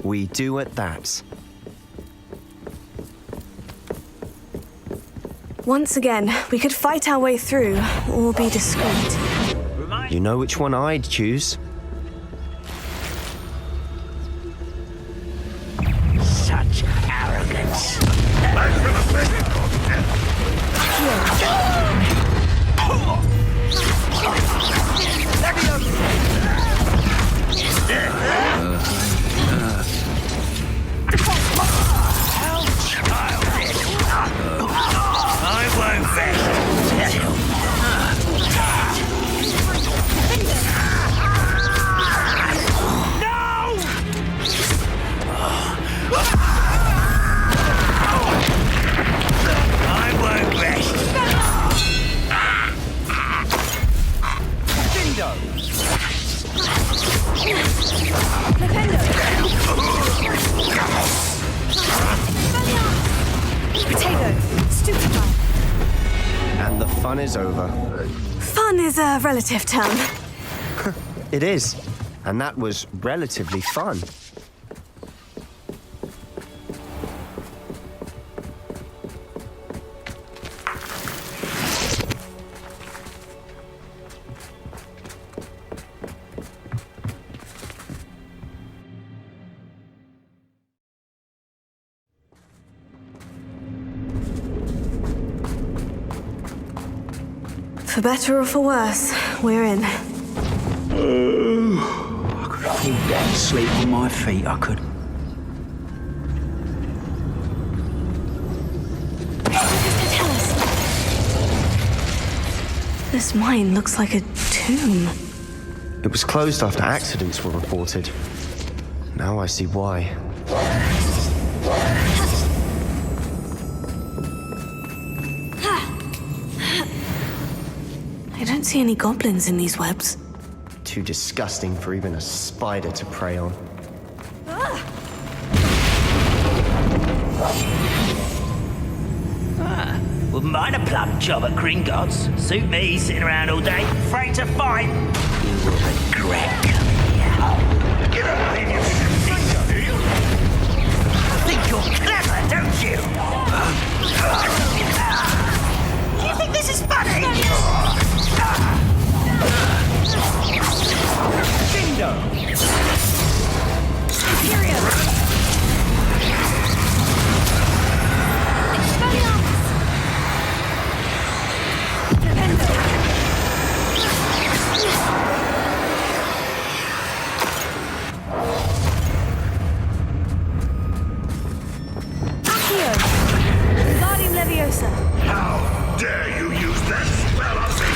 We do at that. Once again, we could fight our way through, or be discreet. You know which one I'd choose. Such arrogance. I won't vest. I won't rest. And the fun is over. Fun is a relative term. It is. And that was relatively fun. For better or for worse, we're in. I could fall down asleep on my feet, I could. This mine looks like a tomb. It was closed after accidents were reported. Now I see why. I don't see any goblins in these webs. Too disgusting for even a spider to prey on. Wouldn't mind a plum job at Gringotts. Suit me, sitting around all day, afraid to fight. You will regret coming here. You don't believe you can defeat her, do you? Think you're clever, don't you? You think this is funny? Kingdom! Superior! How dare you use that spell on me?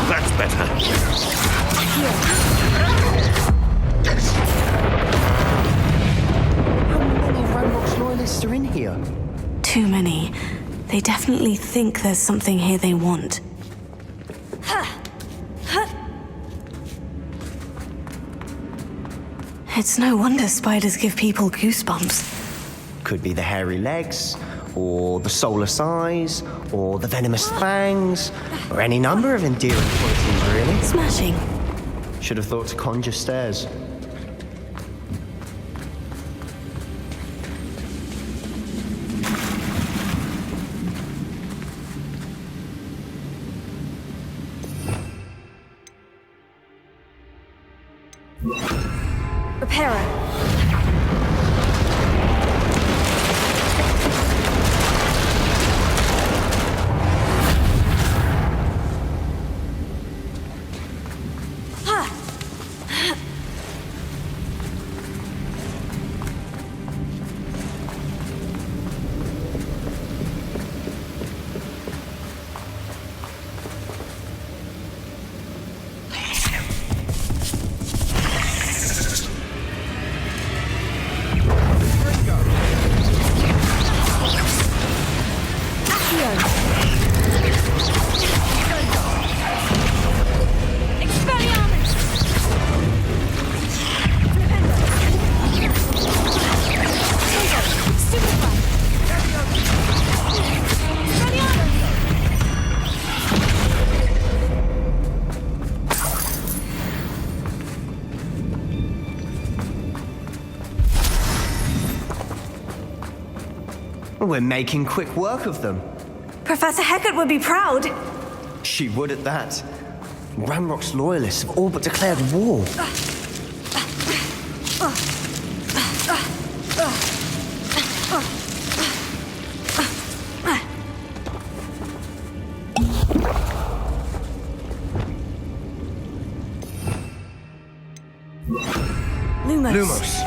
That's better. How many Ranrock's loyalists are in here? Too many. They definitely think there's something here they want. It's no wonder spiders give people goosebumps. Could be the hairy legs, or the soulless eyes, or the venomous fangs, or any number of endearing qualities, really. Smashing. Should have thought to conjure stairs. Reparo. We're making quick work of them. Professor Hecat would be proud. She would at that. Ranrock's loyalists have all but declared war. Lumos.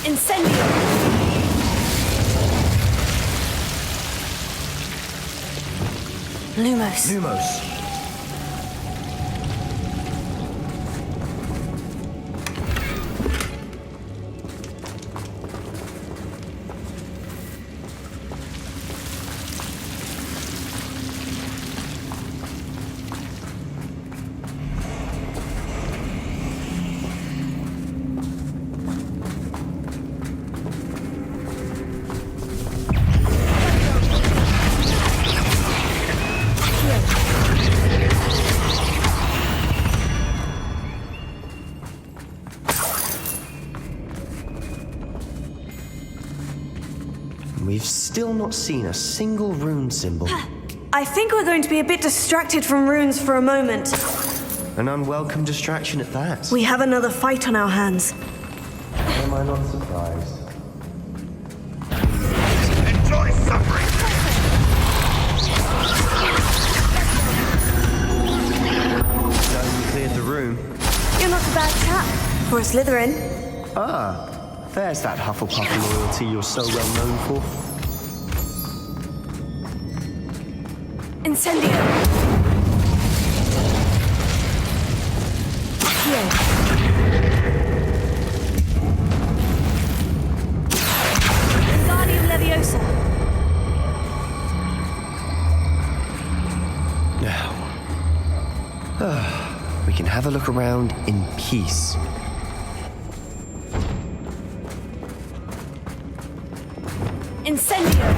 Incendio! Lumos. We've still not seen a single rune symbol. I think we're going to be a bit distracted from runes for a moment. An unwelcome distraction at that. We have another fight on our hands. Am I not surprised? Enjoy suffering! So you cleared the room. You're not a bad chap for a Slytherin. Ah, there's that Hufflepuff loyalty you're so well known for. Incendio! Here. Wingardium Leviosa. Now, we can have a look around in peace. Incendio!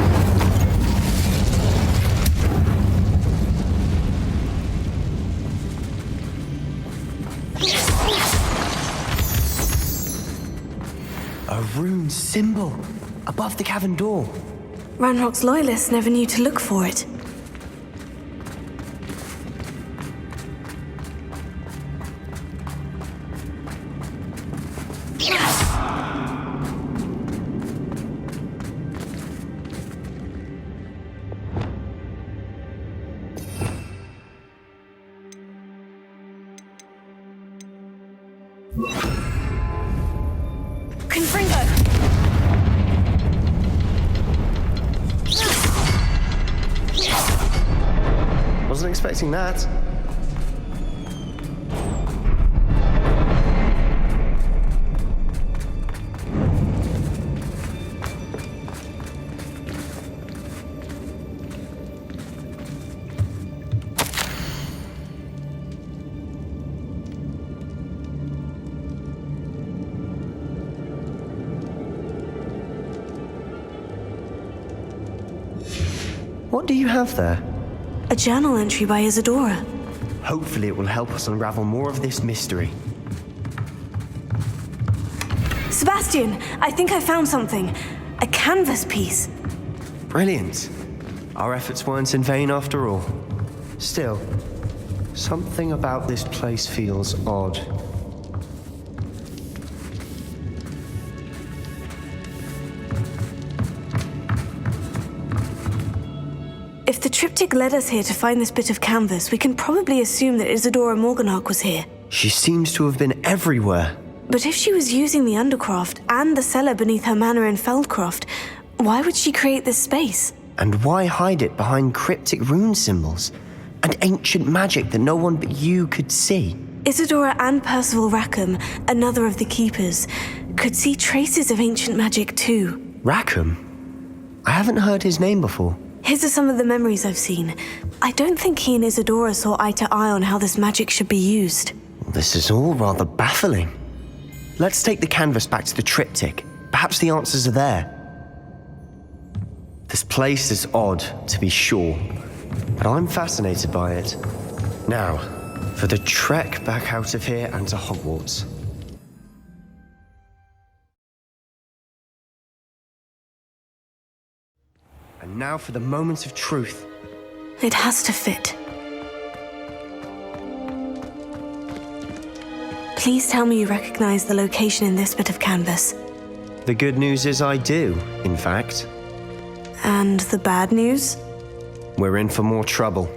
A rune symbol above the cavern door. Ranrock's loyalists never knew to look for it. Confringo! Wasn't expecting that. What do you have there? A journal entry by Isadora. Hopefully it will help us unravel more of this mystery. Sebastian, I think I found something. A canvas piece. Brilliant. Our efforts weren't in vain after all. Still, something about this place feels odd. If the triptych led us here to find this bit of canvas, we can probably assume that Isadora Morganach was here. She seems to have been everywhere. But if she was using the Undercroft and the cellar beneath her manor in Feldcroft, why would she create this space? And why hide it behind cryptic rune symbols and ancient magic that no one but you could see? Isadora and Percival Rackham, another of the Keepers, could see traces of ancient magic too. Rackham? I haven't heard his name before. His are some of the memories I've seen. I don't think he and Isadora saw eye to eye on how this magic should be used. This is all rather baffling. Let's take the canvas back to the triptych. Perhaps the answers are there. This place is odd, to be sure, but I'm fascinated by it. Now, for the trek back out of here and to Hogwarts. And now for the moment of truth. It has to fit. Please tell me you recognize the location in this bit of canvas. The good news is I do, in fact. And the bad news? We're in for more trouble.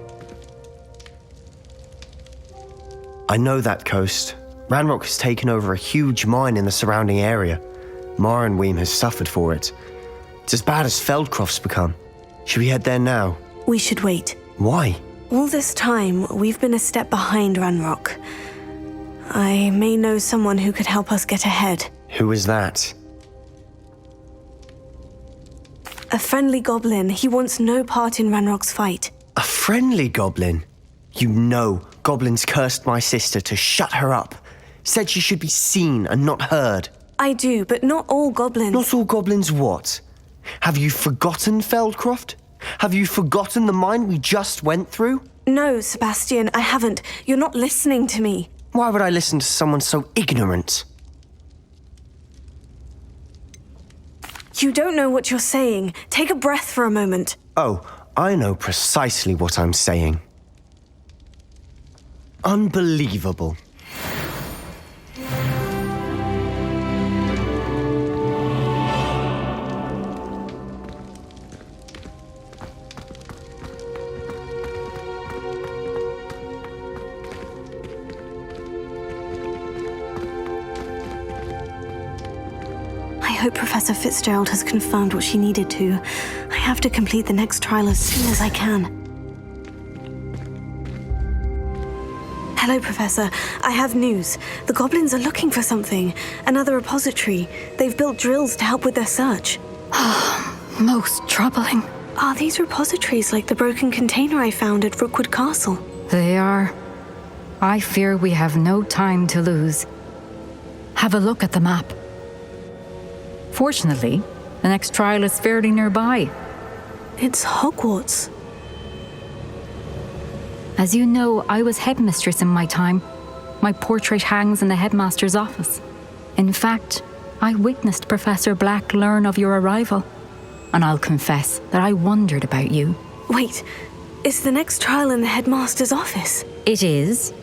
I know that coast. Ranrock has taken over a huge mine in the surrounding area. Marrenweem has suffered for it. It's as bad as Feldcroft's become. Should we head there now? We should wait. Why? All this time, we've been a step behind Ranrock. I may know someone who could help us get ahead. Who is that? A friendly goblin. He wants no part in Ranrock's fight. A friendly goblin? You know goblins cursed my sister to shut her up. Said she should be seen and not heard. I do, but not all goblins. Not all goblins what? Have you forgotten Feldcroft? Have you forgotten the mine we just went through? No, Sebastian, I haven't. You're not listening to me. Why would I listen to someone so ignorant? You don't know what you're saying. Take a breath for a moment. Oh, I know precisely what I'm saying. Unbelievable. I hope Professor Fitzgerald has confirmed what she needed to. I have to complete the next trial as soon as I can. Hello, Professor. I have news. The goblins are looking for something. Another repository. They've built drills to help with their search. Most troubling. Are these repositories like the broken container I found at Rookwood Castle? They are. I fear we have no time to lose. Have a look at the map. Fortunately, the next trial is fairly nearby. It's Hogwarts. As you know, I was headmistress in my time. My portrait hangs in the headmaster's office. In fact, I witnessed Professor Black learn of your arrival. And I'll confess that I wondered about you. Wait, is the next trial in the headmaster's office? It is.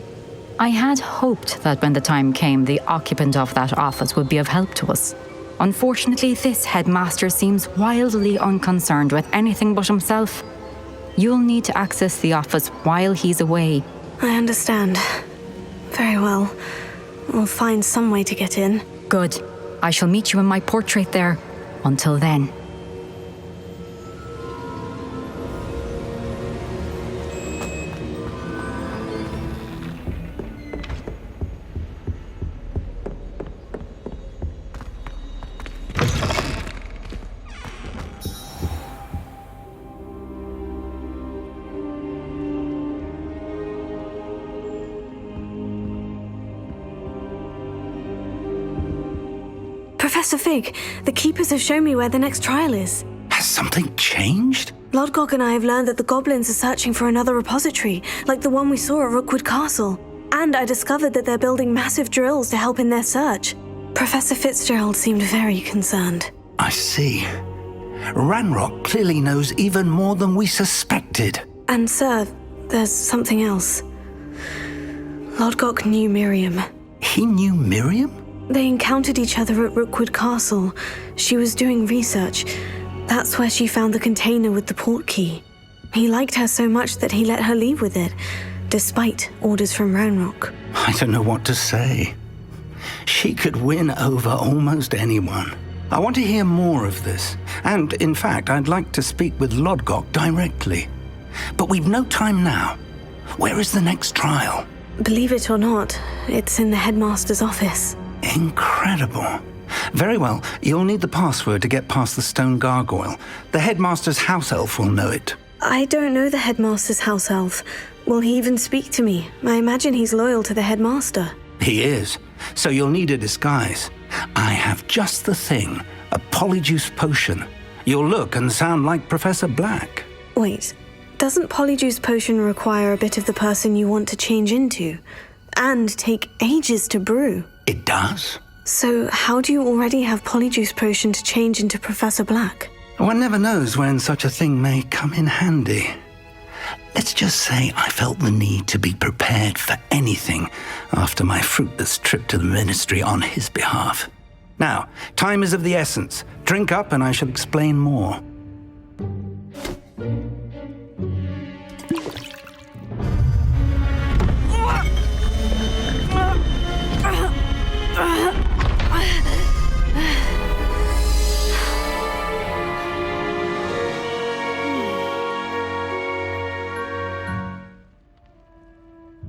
I had hoped that when the time came, the occupant of that office would be of help to us. Unfortunately, this headmaster seems wildly unconcerned with anything but himself. You'll need to access the office while he's away. I understand. Very well. We'll find some way to get in. Good. I shall meet you in my portrait there. Until then. Professor Fig, the Keepers have shown me where the next trial is. Has something changed? Lodgok and I have learned that the goblins are searching for another repository, like the one we saw at Rookwood Castle. And I discovered that they're building massive drills to help in their search. Professor Fitzgerald seemed very concerned. I see. Ranrock clearly knows even more than we suspected. And sir, there's something else. Lodgok knew Miriam. He knew Miriam? They encountered each other at Rookwood Castle. She was doing research. That's where she found the container with the port key. He liked her so much that he let her leave with it, despite orders from Ranrock. I don't know what to say. She could win over almost anyone. I want to hear more of this. And, in fact, I'd like to speak with Lodgok directly. But we've no time now. Where is the next trial? Believe it or not, it's in the headmaster's office. Incredible. Very well, you'll need the password to get past the stone gargoyle. The headmaster's house elf will know it. I don't know the headmaster's house elf. Will he even speak to me? I imagine he's loyal to the headmaster. He is, so you'll need a disguise. I have just the thing, a polyjuice potion. You'll look and sound like Professor Black. Wait, doesn't polyjuice potion require a bit of the person you want to change into? And take ages to brew? It does. So how do you already have polyjuice potion to change into Professor Black? One never knows when such a thing may come in handy. Let's just say I felt the need to be prepared for anything after my fruitless trip to the ministry on his behalf. Now, time is of the essence. Drink up and I shall explain more.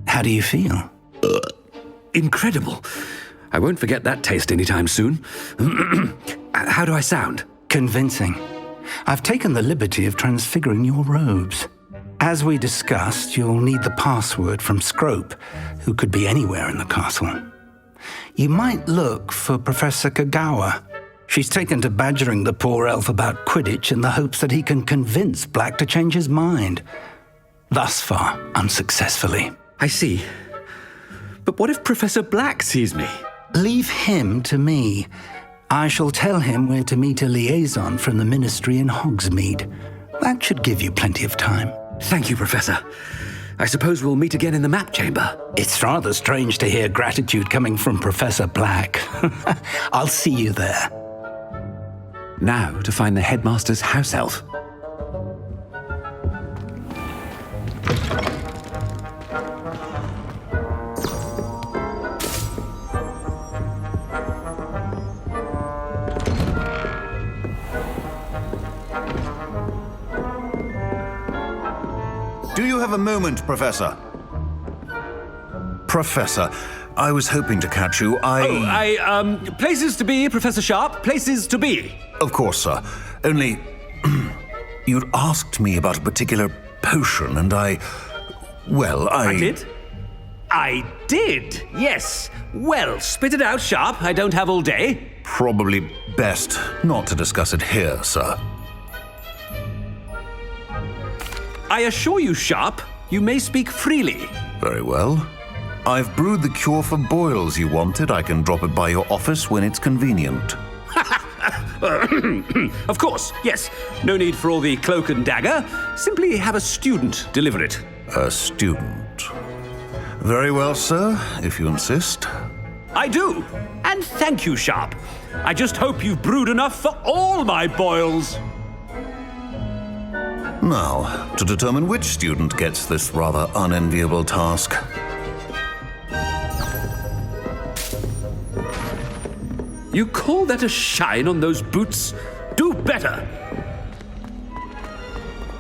How do you feel? Incredible. I won't forget that taste anytime soon. How do I sound? Convincing. I've taken the liberty of transfiguring your robes. As we discussed, you'll need the password from Scrope, who could be anywhere in the castle. You might look for Professor Kagawa. She's taken to badgering the poor elf about Quidditch in the hopes that he can convince Black to change his mind. Thus far, unsuccessfully. I see. But what if Professor Black sees me? Leave him to me. I shall tell him where to meet a liaison from the Ministry in Hogsmeade. That should give you plenty of time. Thank you, Professor. I suppose we'll meet again in the map chamber. It's rather strange to hear gratitude coming from Professor Black. I'll see you there. Now to find the headmaster's house elf. Do you have a moment, Professor? Professor, I was hoping to catch you. Places to be, Professor Sharp. Places to be. Of course, sir. Only, you'd asked me about a particular potion, and I did? I did, yes. Well, spit it out, Sharp. I don't have all day. Probably best not to discuss it here, sir. I assure you, Sharp, you may speak freely. Very well. I've brewed the cure for boils you wanted. I can drop it by your office when it's convenient. Of course, yes. No need for all the cloak and dagger. Simply have a student deliver it. A student? Very well, sir, if you insist. I do. And thank you, Sharp. I just hope you've brewed enough for all my boils. Now, to determine which student gets this rather unenviable task. You call that a shine on those boots? Do better!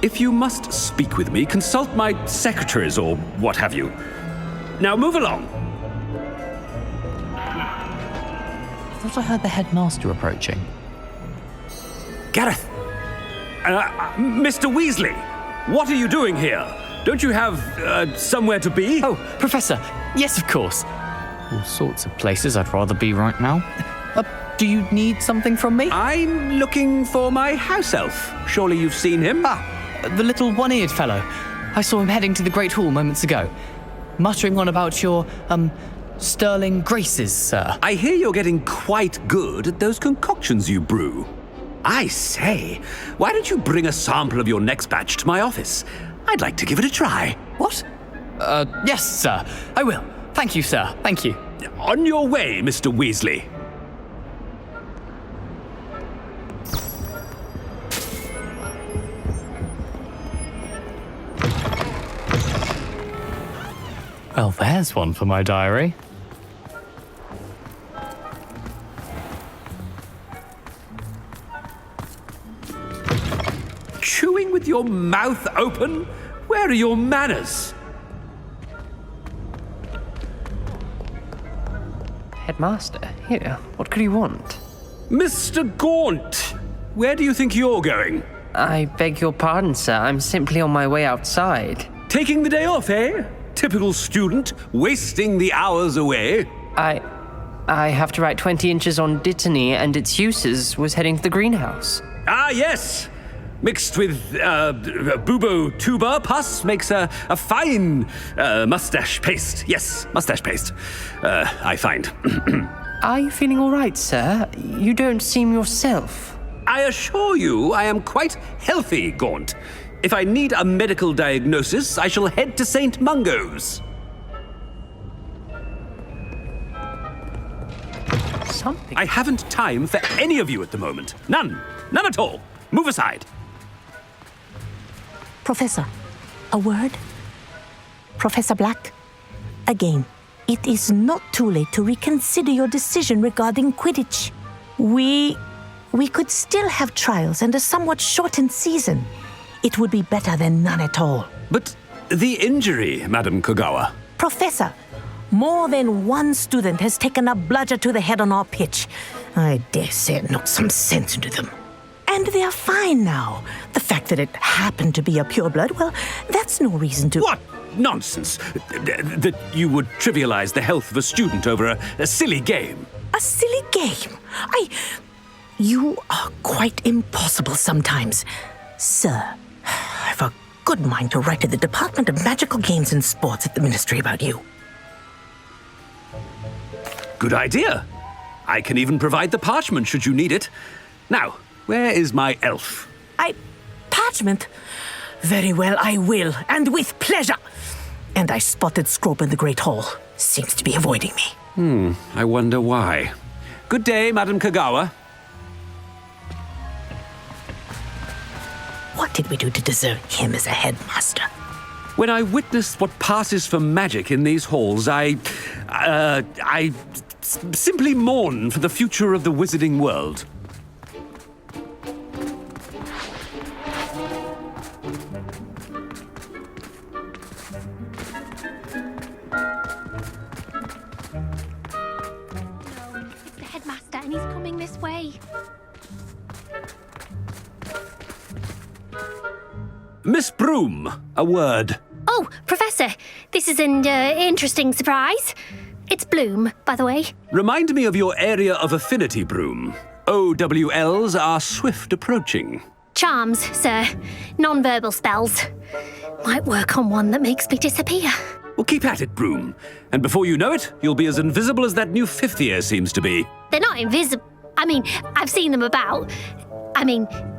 If you must speak with me, consult my secretaries or what have you. Now move along. I thought I heard the headmaster approaching. Gareth! Mr. Weasley, what are you doing here? Don't you have somewhere to be? Oh, Professor, yes, of course. All sorts of places I'd rather be right now. Do you need something from me? I'm looking for my house elf. Surely you've seen him? The little one-eared fellow. I saw him heading to the Great Hall moments ago, muttering on about your, sterling graces, sir. I hear you're getting quite good at those concoctions you brew. I say, why don't you bring a sample of your next batch to my office? I'd like to give it a try. What? Yes, sir. I will. Thank you, sir. Thank you. On your way, Mr. Weasley. Well, there's one for my diary. Chewing with your mouth open? Where are your manners? Headmaster, here. What could he want? Mr. Gaunt, where do you think you're going? I beg your pardon, sir. I'm simply on my way outside. Taking the day off, eh? Typical student, wasting the hours away. I have to write 20 inches on Dittany and its uses. Was heading to the greenhouse. Ah, yes. Mixed with bubo tuber pus makes a fine mustache paste. Yes, mustache paste. I find. Are you feeling all right, sir? You don't seem yourself. I assure you I am quite healthy, Gaunt. If I need a medical diagnosis, I shall head to St. Mungo's. Something. I haven't time for any of you at the moment. None. None at all. Move aside. Professor, a word? Professor Black, again, it is not too late to reconsider your decision regarding Quidditch. We could still have trials and a somewhat shortened season. It would be better than none at all. But the injury, Madam Kogawa. Professor, more than one student has taken a bludger to the head on our pitch. I dare say it knocked some sense into them. And they are fine now. The fact that it happened to be a pureblood, well, that's no reason to... What nonsense! That you would trivialize the health of a student over a silly game. A silly game? You are quite impossible sometimes. Sir, I've a good mind to write to the Department of Magical Games and Sports at the Ministry about you. Good idea. I can even provide the parchment should you need it. Now, where is my elf? Parchment? Very well, I will, and with pleasure. And I spotted Scrope in the Great Hall. Seems to be avoiding me. I wonder why. Good day, Madam Kagawa. What did we do to deserve him as a headmaster? When I witness what passes for magic in these halls, I simply mourn for the future of the wizarding world. It's the headmaster, and he's coming this way. Miss Broom, a word. Oh, Professor, this is an interesting surprise. It's Bloom, by the way. Remind me of your area of affinity, Broom. OWLs are swift approaching. Charms, sir. Non-verbal spells. Might work on one that makes me disappear. Well, keep at it, Broom. And before you know it, you'll be as invisible as that new fifth year seems to be. They're not invisible. I mean, I've seen them about.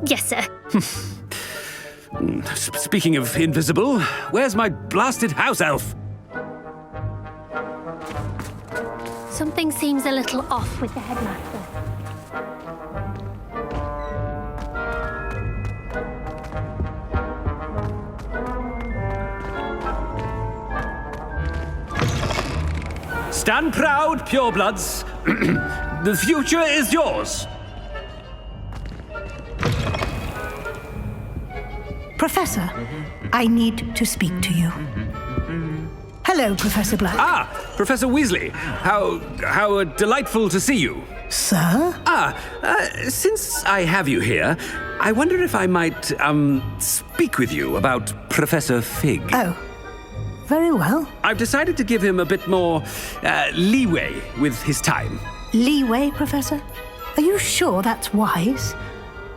Yes, sir. Speaking of invisible, where's my blasted house elf? Something seems a little off with the headmaster. Stand proud, purebloods. The future is yours. Professor, I need to speak to you. Hello, Professor Black. Ah, Professor Weasley. How delightful to see you. Sir? Since I have you here, I wonder if I might, speak with you about Professor Fig. Oh, very well. I've decided to give him a bit more, leeway with his time. Leeway, Professor? Are you sure that's wise?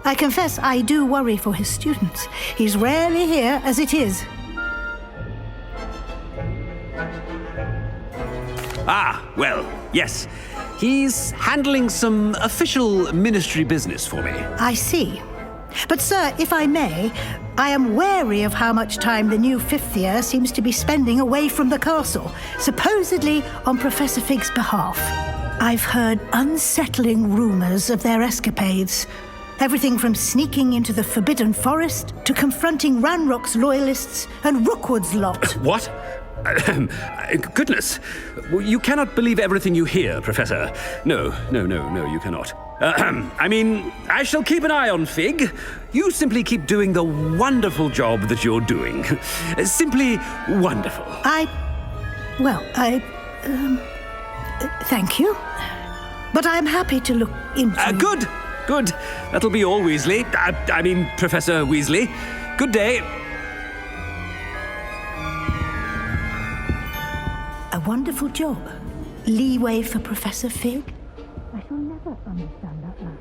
I confess I do worry for his students. He's rarely here as it is. Well, yes. He's handling some official ministry business for me. I see. But, sir, if I may, I am wary of how much time the new fifth year seems to be spending away from the castle, supposedly on Professor Fig's behalf. I've heard unsettling rumors of their escapades. Everything from sneaking into the Forbidden Forest to confronting Ranrock's loyalists and Rookwood's lot. What? Goodness. You cannot believe everything you hear, Professor. No, you cannot. I shall keep an eye on Fig. You simply keep doing the wonderful job that you're doing. Simply wonderful. Thank you. But I'm happy to look into... Good. That'll be all, Weasley. Professor Weasley. Good day. A wonderful job. Leeway for Professor Fig. I shall never understand that man.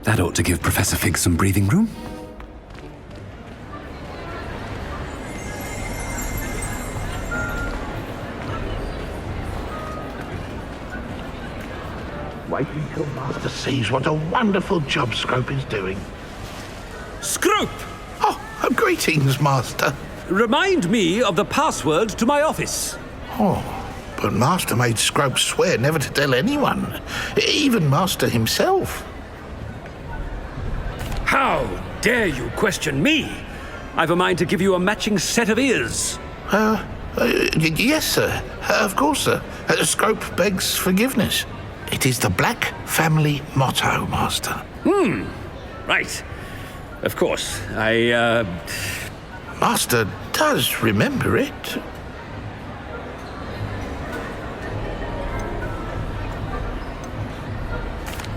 That ought to give Professor Fig some breathing room. Wait until Master sees what a wonderful job Scrope is doing. Scrope! Oh, greetings, Master. Remind me of the password to my office. Oh, but Master made Scrope swear never to tell anyone, even Master himself. How dare you question me? I've a mind to give you a matching set of ears. Yes, sir. Of course, sir. Scrope begs forgiveness. It is the Black family motto, Master. Right. Of course. Master does remember it.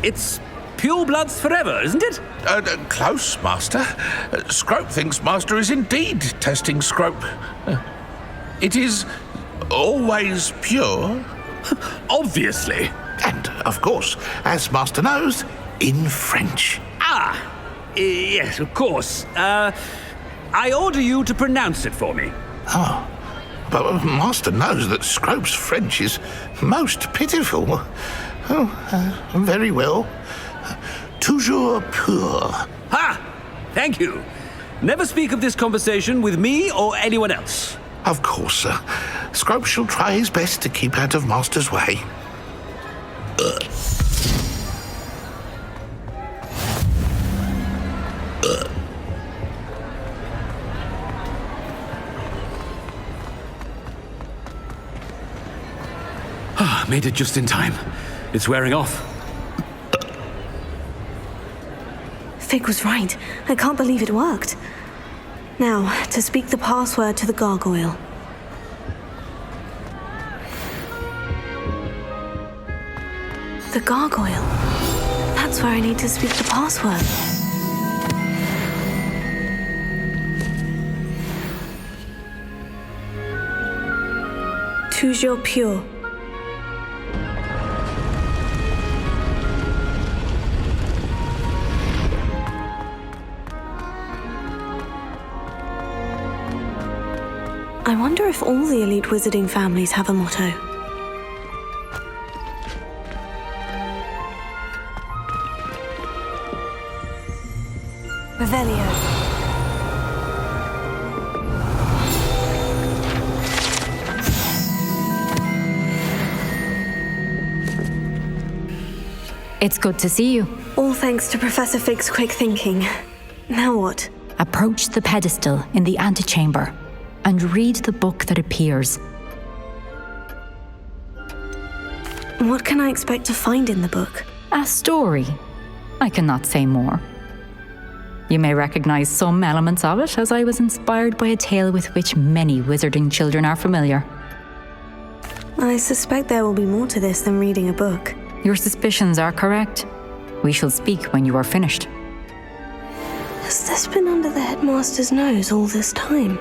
It's purebloods forever, isn't it? Close, Master. Scrope thinks Master is indeed testing Scrope. It is always pure. Obviously. And, of course, as Master knows, in French. Yes, of course. I order you to pronounce it for me. But Master knows that Scrope's French is most pitiful. Very well. Toujours pur. Ha! Thank you. Never speak of this conversation with me or anyone else. Of course, sir. Scrope shall try his best to keep out of Master's way. Made it just in time. It's wearing off. Fig was right. I can't believe it worked. Now, to speak the password to the gargoyle. The gargoyle. That's where I need to speak the password. Toujours pure. I wonder if all the elite wizarding families have a motto. Revelio. It's good to see you. All thanks to Professor Fig's quick thinking. Now what? Approach the pedestal in the antechamber and read the book that appears. What can I expect to find in the book? A story. I cannot say more. You may recognize some elements of it, as I was inspired by a tale with which many wizarding children are familiar. I suspect there will be more to this than reading a book. Your suspicions are correct. We shall speak when you are finished. Has this been under the headmaster's nose all this time?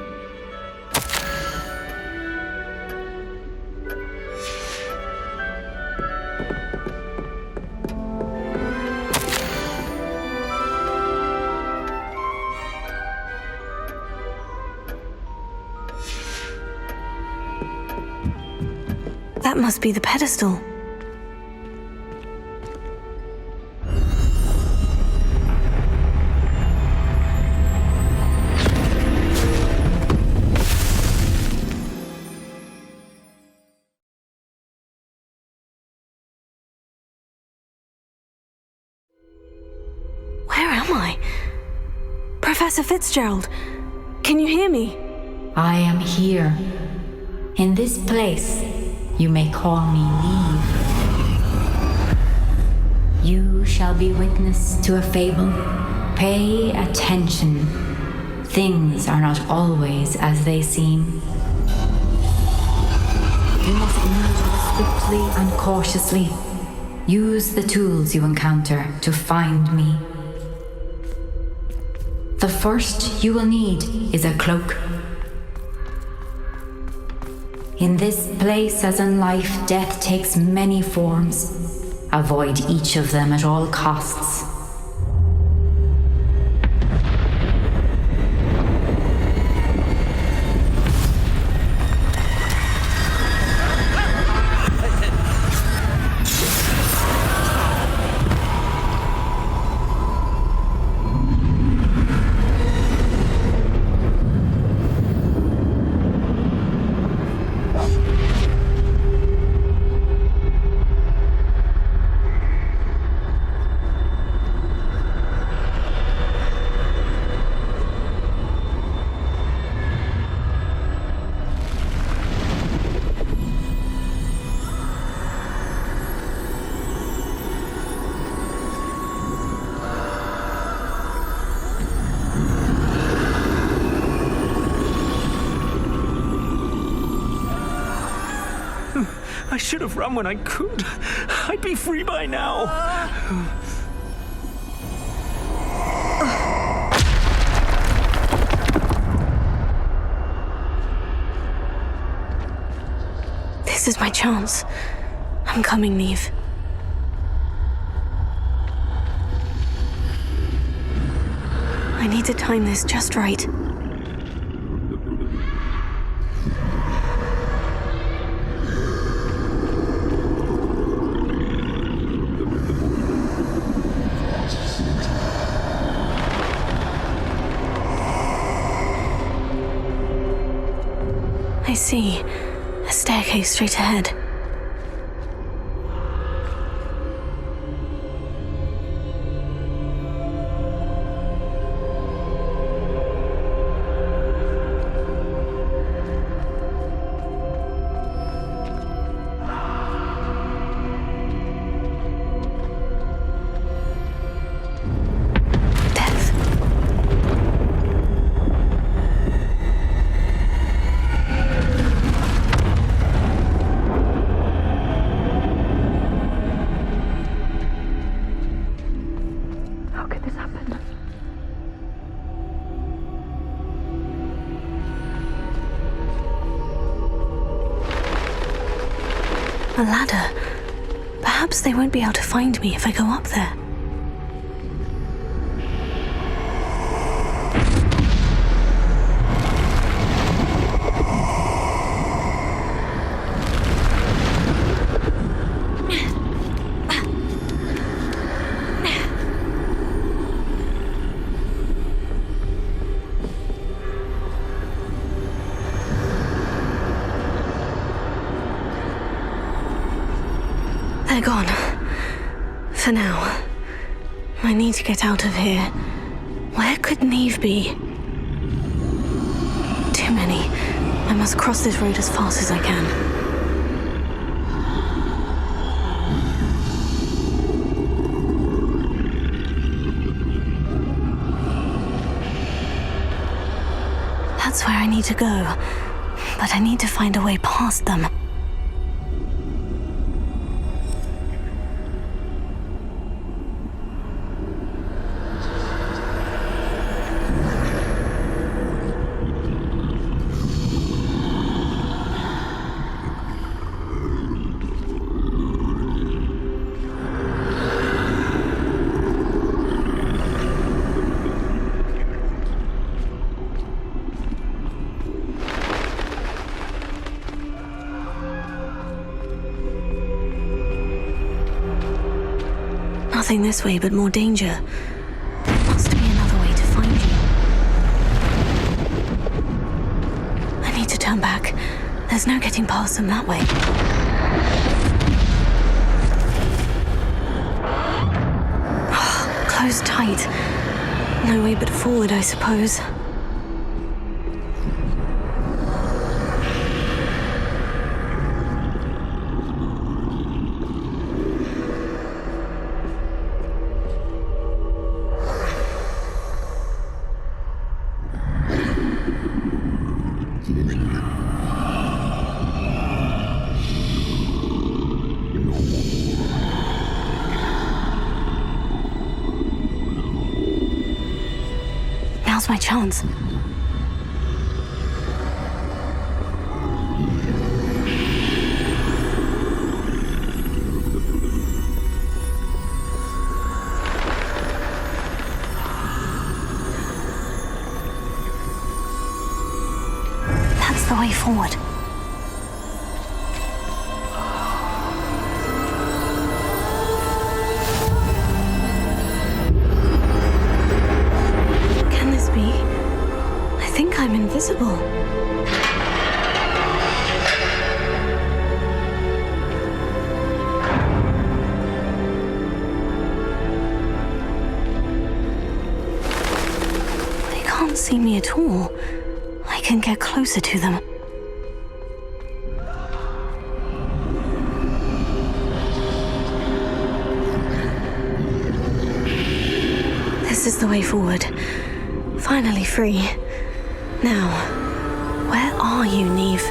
That must be the pedestal. Where am I? Professor Fitzgerald, can you hear me? I am here. In this place, you may call me Neve. You shall be witness to a fable. Pay attention. Things are not always as they seem. You must move swiftly and cautiously. Use the tools you encounter to find me. The first you will need is a cloak. In this place, as in life, death takes many forms. Avoid each of them at all costs. I should have run when I could. I'd be free by now. This is my chance. I'm coming, Neve. I need to time this just right. see. A staircase straight ahead. A ladder. Perhaps they won't be able to find me if I go up there. They're gone. For now. I need to get out of here. Where could Neve be? Too many. I must cross this road as fast as I can. That's where I need to go. But I need to find a way past them. Nothing this way, but more danger. There must be another way to find you. I need to turn back. There's no getting past them that way. Closed tight. No way but forward, I suppose. Now's my chance. That's the way forward. I think I'm invisible. They can't see me at all. I can get closer to them. This is the way forward. Finally free. Now, where are you, Neve?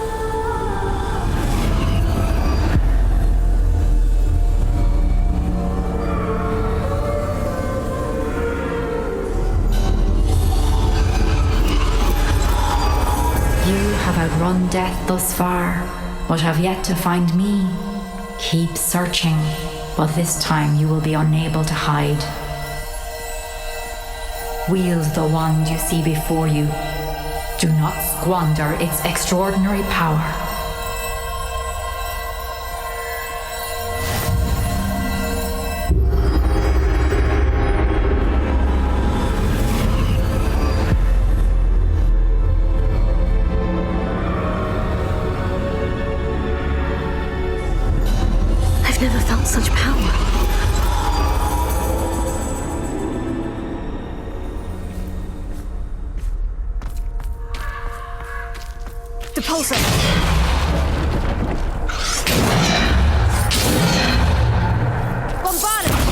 You have outrun death thus far, but have yet to find me. Keep searching, but this time you will be unable to hide. Wield the wand you see before you. Do not squander its extraordinary power. Depulsor! Bombardment!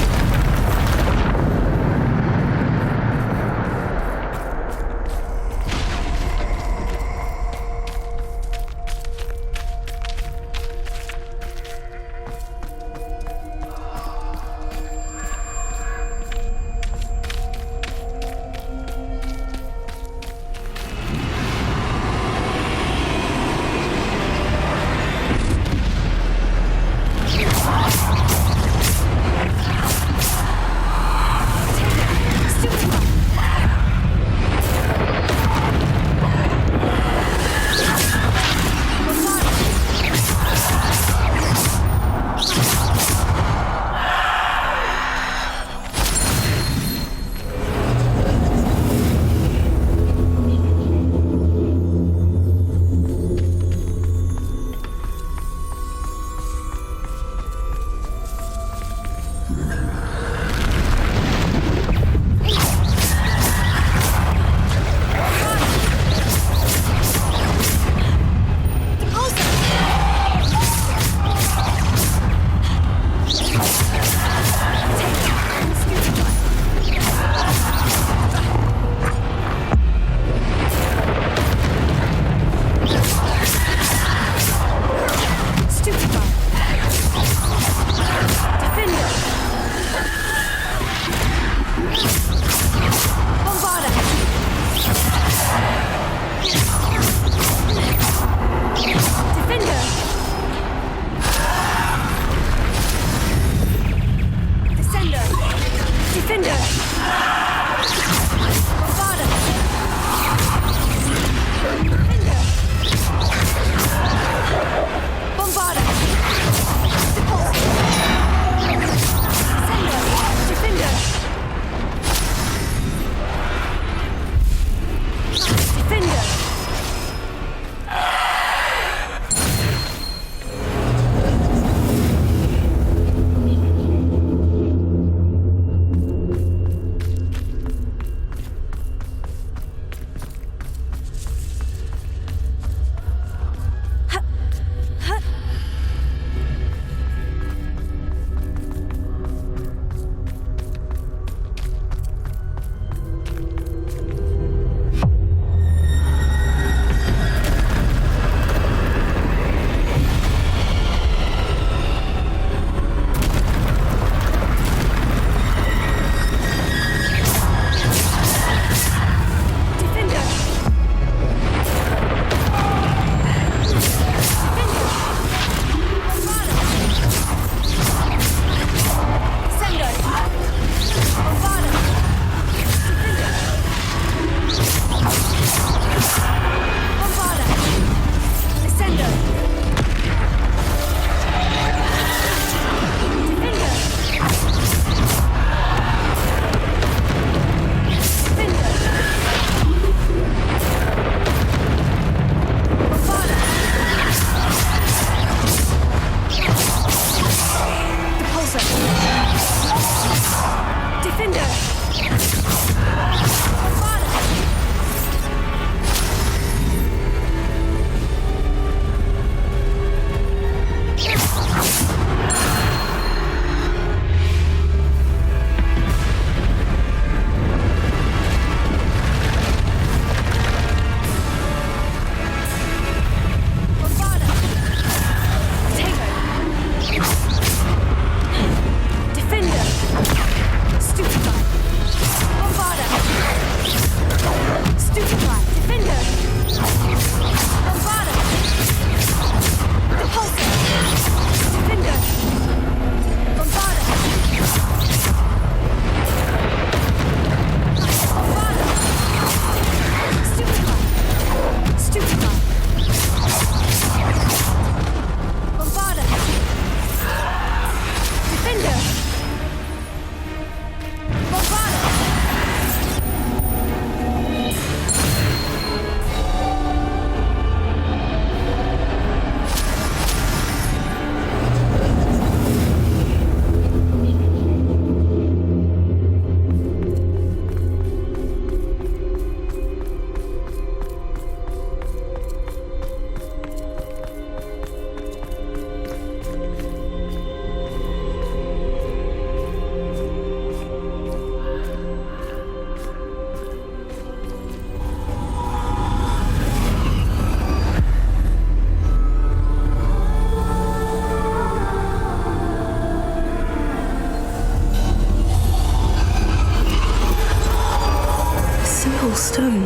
purple stone.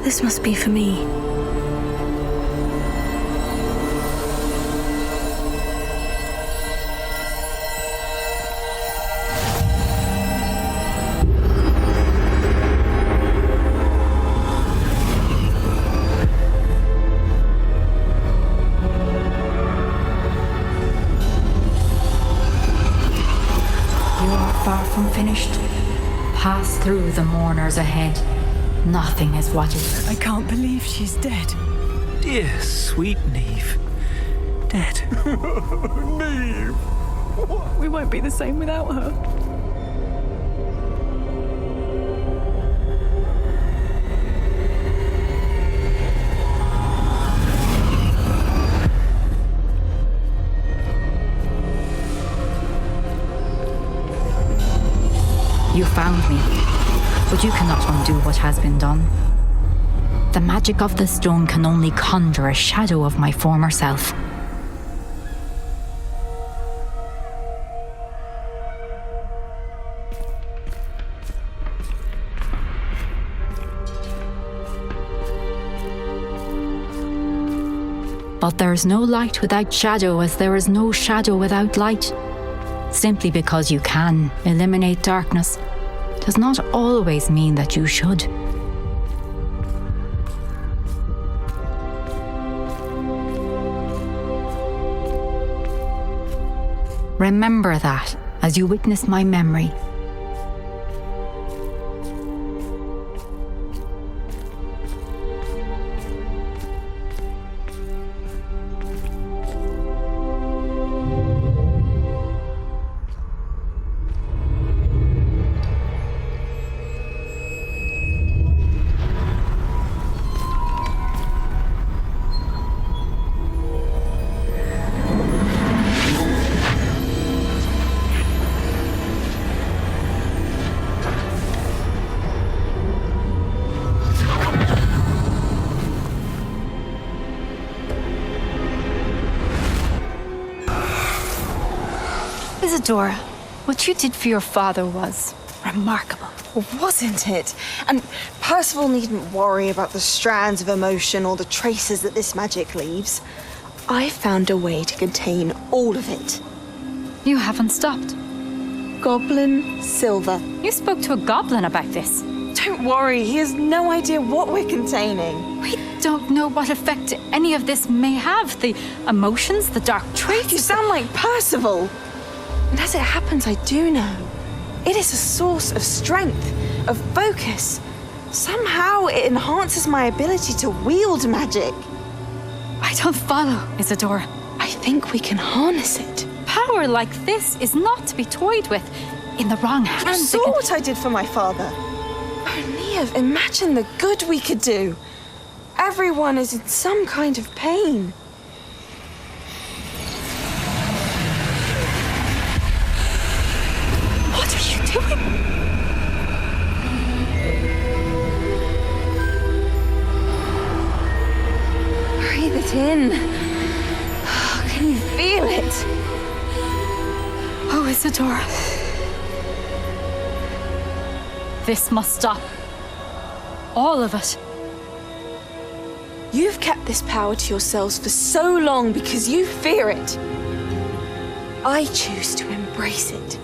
This must be for me. Far from finished. Pass through the mourners ahead. Nothing is what it. I can't believe she's dead. Dear, sweet Neve. Dead. Neve! We won't be the same without her. You found me, but you cannot undo what has been done. The magic of the stone can only conjure a shadow of my former self. But there is no light without shadow, as there is no shadow without light. Simply because you can eliminate darkness does not always mean that you should. Remember that as you witness my memory. Isadora, what you did for your father was remarkable. Wasn't it? And Percival needn't worry about the strands of emotion or the traces that this magic leaves. I found a way to contain all of it. You haven't stopped. Goblin Silver. You spoke to a goblin about this. Don't worry, he has no idea what we're containing. We don't know what effect any of this may have. The emotions, the dark traits. You sound like Percival. And as it happens, I do know. It is a source of strength, of focus. Somehow it enhances my ability to wield magic. I don't follow, Isadora. I think we can harness it. Power like this is not to be toyed with. In the wrong hands. You saw what I did for my father. Oh, Neve, imagine the good we could do. Everyone is in some kind of pain. What are you doing? Breathe it in. Can you feel it? Oh, Isadora. This must stop. All of it. You've kept this power to yourselves for so long because you fear it. I choose to embrace it.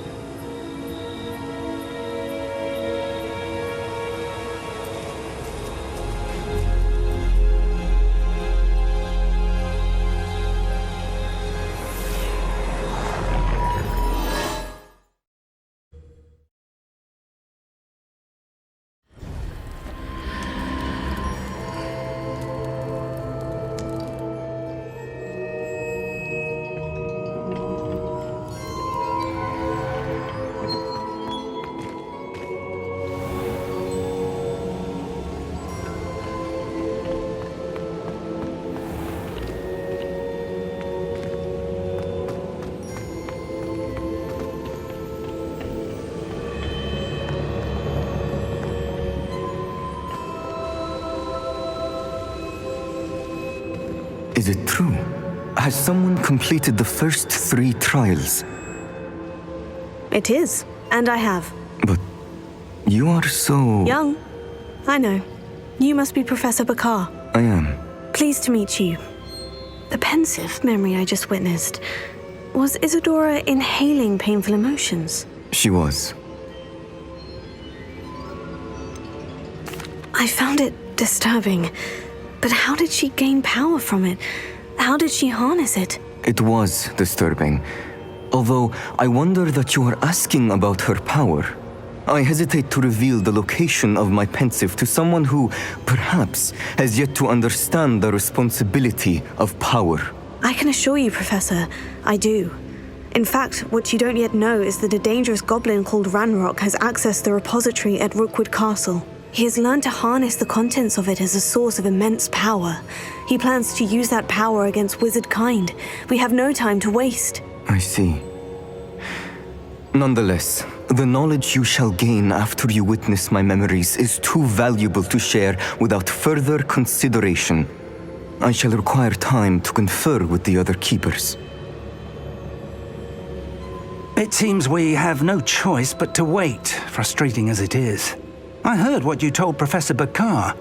Is it true? Has someone completed the first 3 trials? It is, and I have. But you are so... Young. I know. You must be Professor Bakar. I am. Pleased to meet you. The pensive memory I just witnessed. Was Isadora inhaling painful emotions? She was. I found it disturbing. But how did she gain power from it? How did she harness it? It was disturbing. Although I wonder that you are asking about her power. I hesitate to reveal the location of my pensive to someone who, perhaps, has yet to understand the responsibility of power. I can assure you, Professor, I do. In fact, what you don't yet know is that a dangerous goblin called Ranrock has accessed the repository at Rookwood Castle. He has learned to harness the contents of it as a source of immense power. He plans to use that power against wizard kind. We have no time to waste. I see. Nonetheless, the knowledge you shall gain after you witness my memories is too valuable to share without further consideration. I shall require time to confer with the other keepers. It seems we have no choice but to wait, frustrating as it is. I heard what you told Professor Bakar.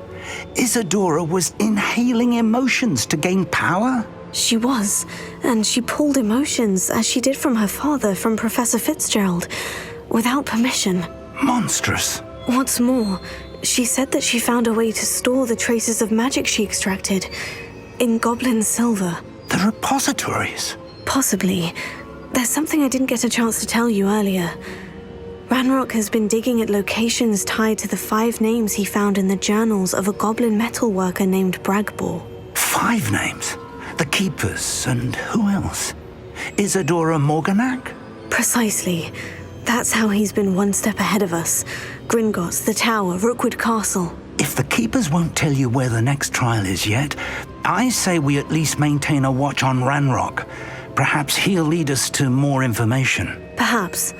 Isadora was inhaling emotions to gain power? She was, and she pulled emotions, as she did from her father, from Professor Fitzgerald, without permission. Monstrous. What's more, she said that she found a way to store the traces of magic she extracted in goblin silver. The repositories? Possibly. There's something I didn't get a chance to tell you earlier. Ranrock has been digging at locations tied to the 5 names he found in the journals of a goblin metalworker named Bragbor. 5 names? The Keepers, and who else? Isadora Morganac? Precisely. That's how he's been one step ahead of us. Gringotts, the Tower, Rookwood Castle. If the Keepers won't tell you where the next trial is yet, I say we at least maintain a watch on Ranrock. Perhaps he'll lead us to more information. Perhaps.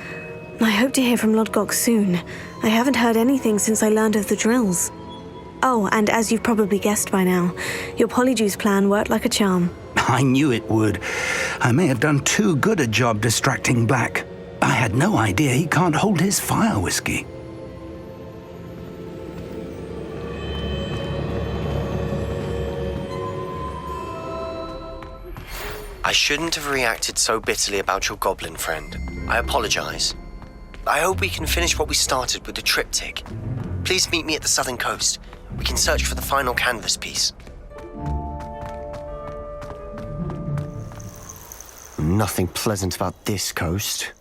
I hope to hear from Lodgok soon. I haven't heard anything since I learned of the drills. Oh, and as you've probably guessed by now, your polyjuice plan worked like a charm. I knew it would. I may have done too good a job distracting Black. I had no idea he can't hold his fire whiskey. I shouldn't have reacted so bitterly about your goblin friend. I apologize. I hope we can finish what we started with the triptych. Please meet me at the southern coast. We can search for the final canvas piece. Nothing pleasant about this coast.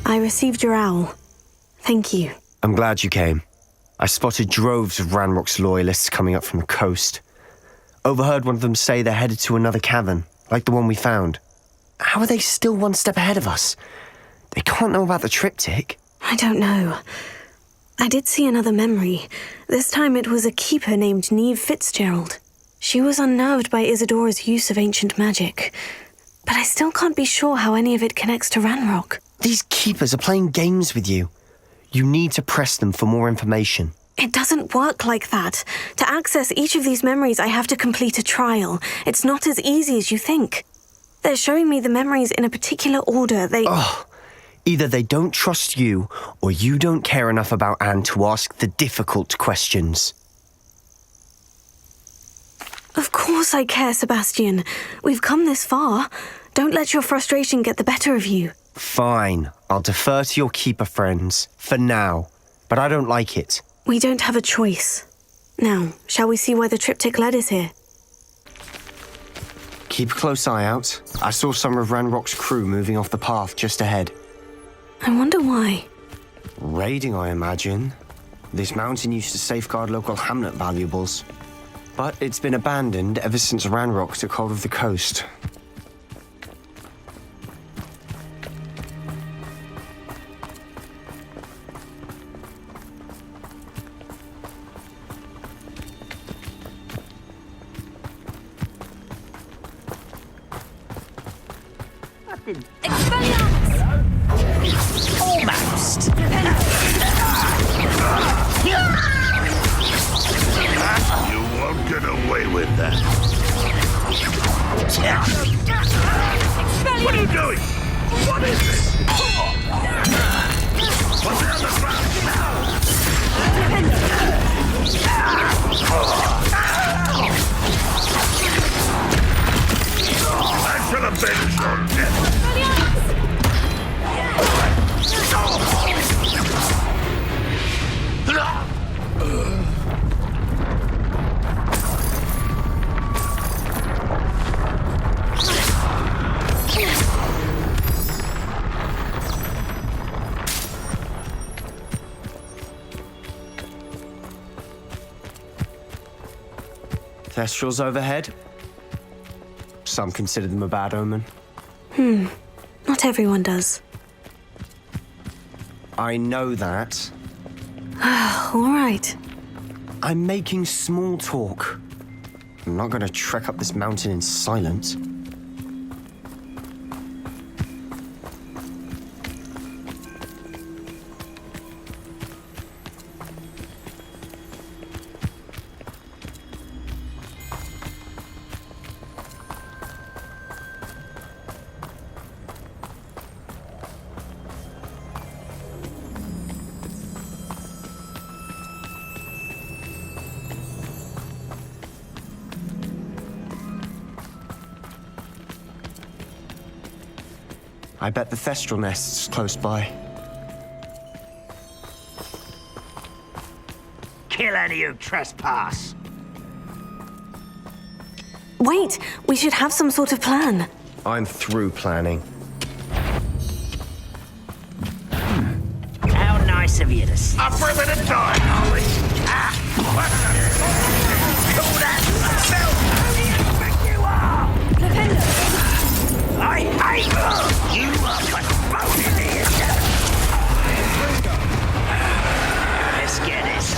I received your owl. Thank you. I'm glad you came. I spotted droves of Ranrock's loyalists coming up from the coast. Overheard one of them say they're headed to another cavern, like the one we found. How are they still one step ahead of us? They can't know about the triptych. I don't know. I did see another memory. This time it was a keeper named Neve Fitzgerald. She was unnerved by Isadora's use of ancient magic. But I still can't be sure how any of it connects to Ranrock. These keepers are playing games with you. You need to press them for more information. It doesn't work like that. To access each of these memories, I have to complete a trial. It's not as easy as you think. They're showing me the memories in a particular order. Either they don't trust you, or you don't care enough about Anne to ask the difficult questions. Of course I care, Sebastian. We've come this far. Don't let your frustration get the better of you. Fine. I'll defer to your keeper friends, for now. But I don't like it. We don't have a choice. Now, shall we see why the triptych led us here? Keep a close eye out. I saw some of Ranrock's crew moving off the path just ahead. I wonder why. Raiding, I imagine. This mountain used to safeguard local hamlet valuables. But it's been abandoned ever since Ranrock took hold of the coast. Almost. You won't get away with that. What are you doing? What is this? I shall avenge your death. Thestrals overhead. Some consider them a bad omen. Not everyone does. I know that. All right. I'm making small talk. I'm not going to trek up this mountain in silence. I bet the Thestral nest's close by. Kill any who trespass. Wait, we should have some sort of plan. I'm through planning. How nice of you to Up for a bit of time, Holly. Call that myself! Who do you think you are? I hate you! You are postponing here. Let's get this.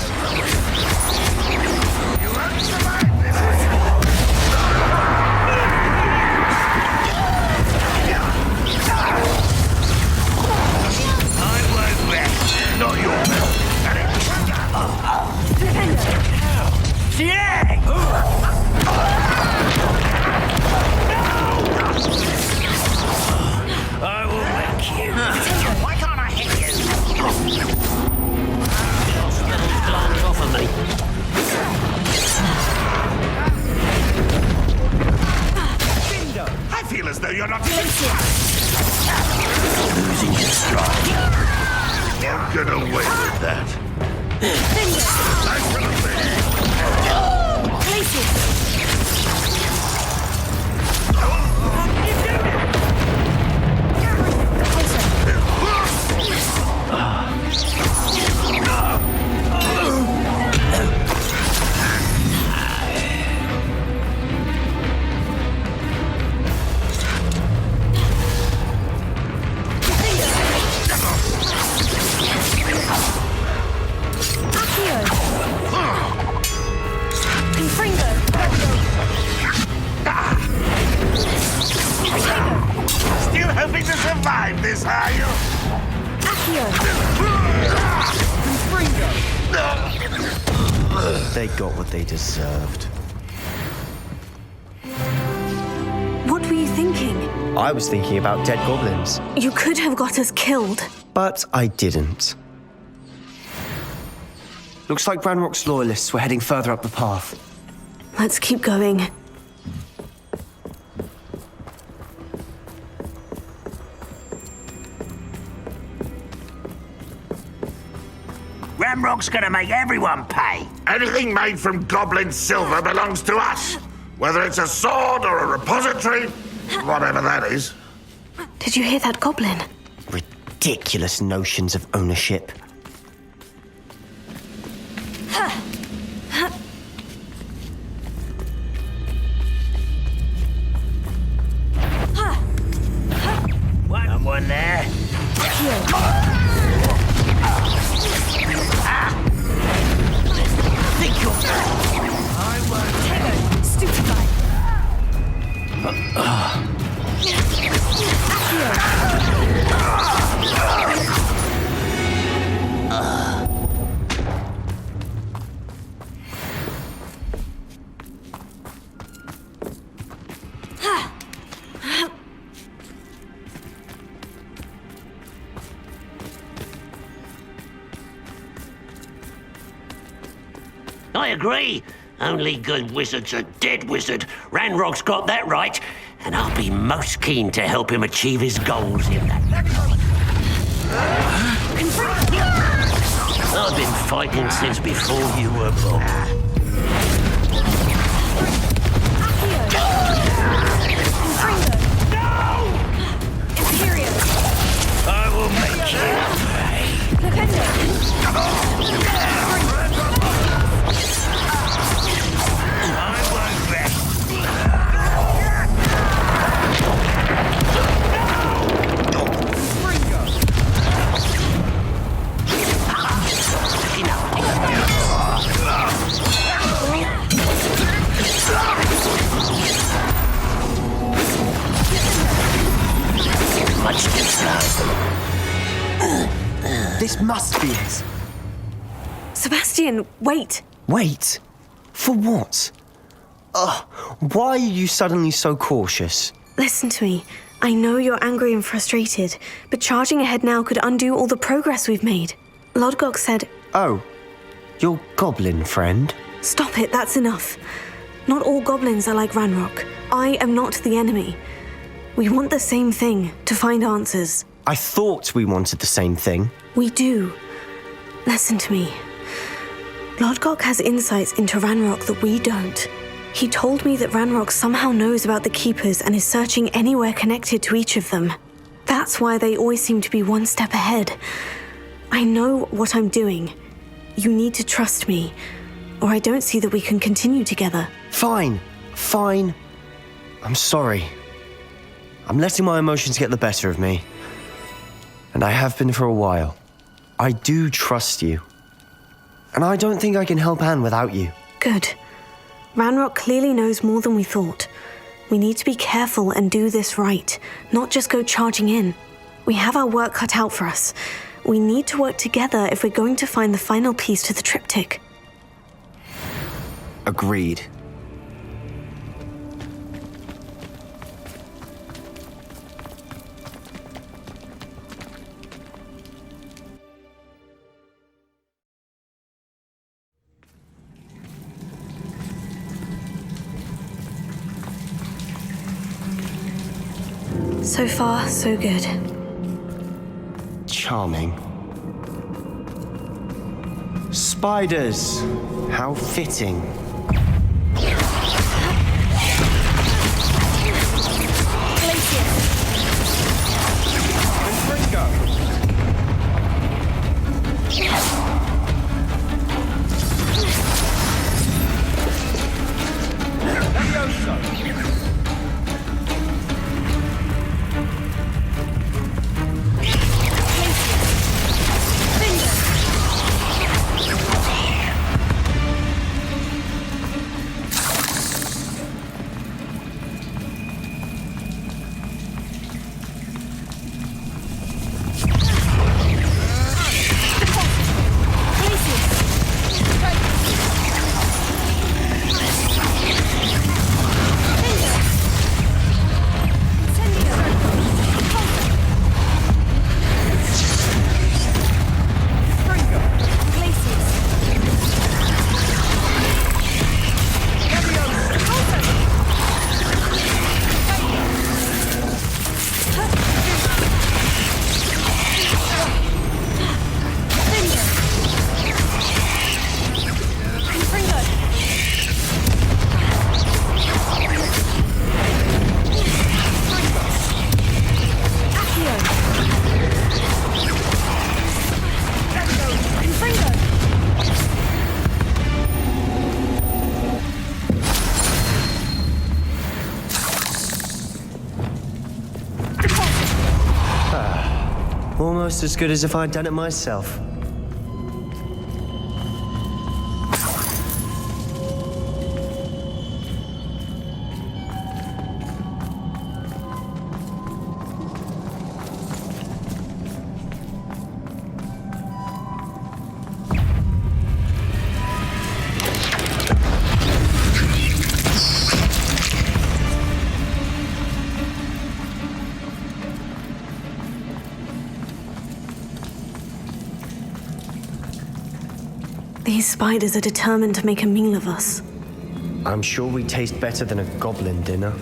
You won't survive this. I won't rest. Not your belt. Yeah! I will wreck you. Why can't I hit you? Little blonde off of me. I feel as though you're not Losing your stride. Don't get away with that. I shall avenge. Still hoping to survive this, are you? They got what they deserved. What were you thinking? I was thinking about dead goblins. You could have got us killed. But I didn't. Looks like Ranrock's loyalists were heading further up the path. Let's keep going. Ramrock's gonna make everyone pay. Anything made from goblin silver belongs to us. Whether it's a sword or a repository, whatever that is. Did you hear that goblin? Ridiculous notions of ownership. Someone there? Think you're... I won't. Stupefied. I agree. Only good wizard's a dead wizard. Ranrock's got that right, and I'll be most keen to help him achieve his goals in that. I've been fighting since before you were born. I will make you much This must be it. Sebastian, wait. Wait? For what? Ugh, why are you suddenly so cautious? Listen to me. I know you're angry and frustrated, but charging ahead now could undo all the progress we've made. Lodgok said... Oh, your goblin friend? Stop it, that's enough. Not all goblins are like Ranrock. I am not the enemy. We want the same thing, to find answers. I thought we wanted the same thing. We do. Listen to me. Lodgok has insights into Ranrock that we don't. He told me that Ranrock somehow knows about the Keepers and is searching anywhere connected to each of them. That's why they always seem to be one step ahead. I know what I'm doing. You need to trust me, or I don't see that we can continue together. Fine. I'm sorry. I'm letting my emotions get the better of me. And I have been for a while. I do trust you. And I don't think I can help Anne without you. Good. Ranrock clearly knows more than we thought. We need to be careful and do this right, not just go charging in. We have our work cut out for us. We need to work together if we're going to find the final piece to the triptych. Agreed. So far, so good. Charming. Spiders! How fitting. Almost as good as if I'd done it myself. These spiders are determined to make a meal of us. I'm sure we taste better than a goblin dinner.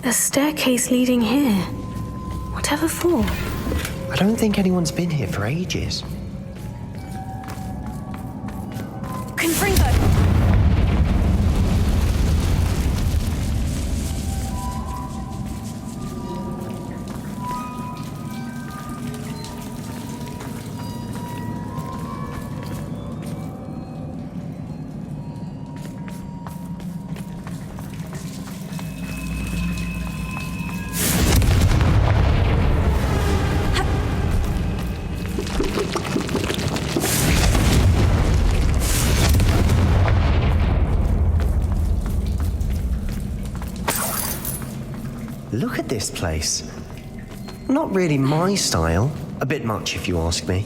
A staircase leading here. Whatever for? I don't think anyone's been here for ages. Confringo! Look at this place. Not really my style. A bit much, if you ask me.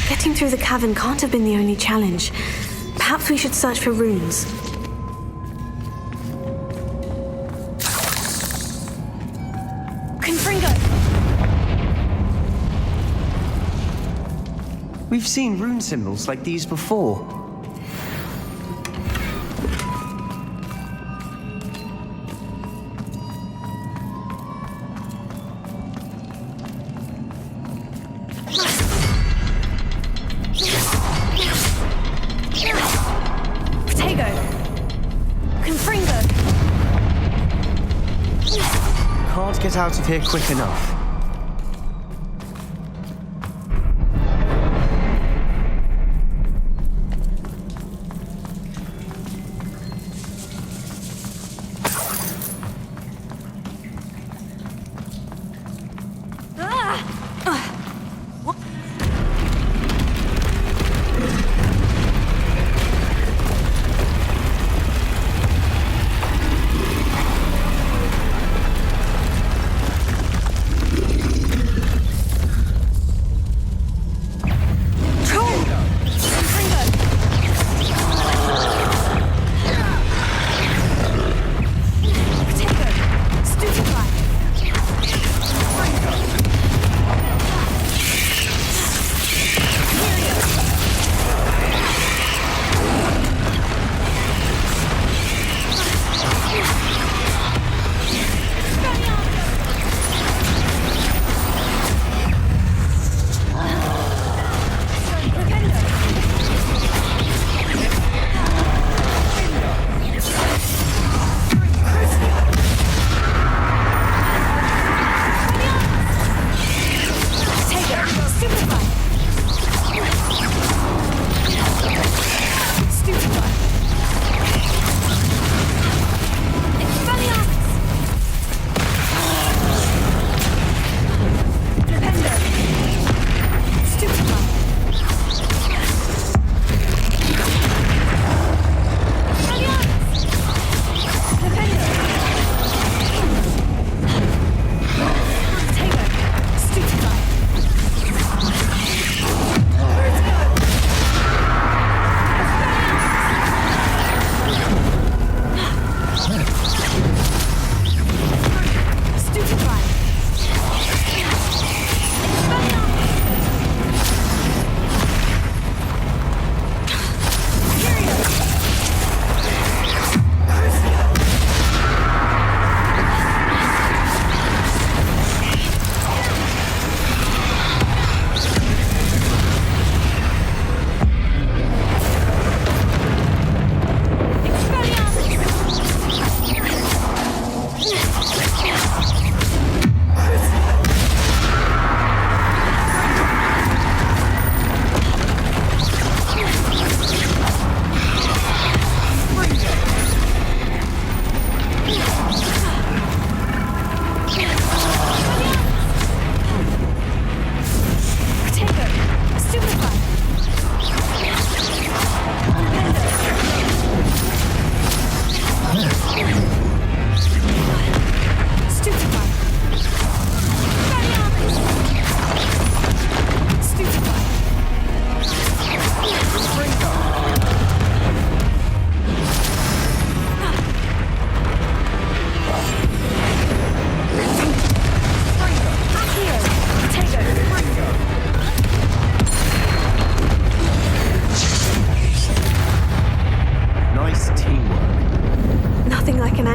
Getting through the cavern can't have been the only challenge. Perhaps we should search for runes. Confringo! We've seen rune symbols like these before. Can't get out of here quick enough.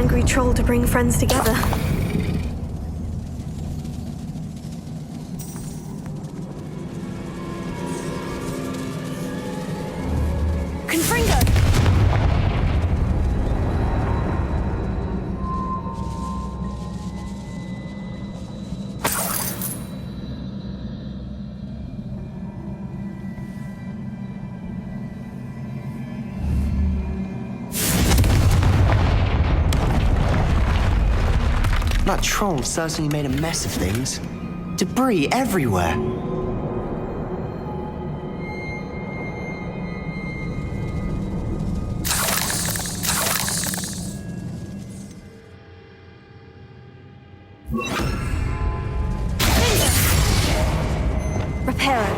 angry troll to bring friends together. Confringo! That troll certainly made a mess of things. Debris everywhere. Reparo.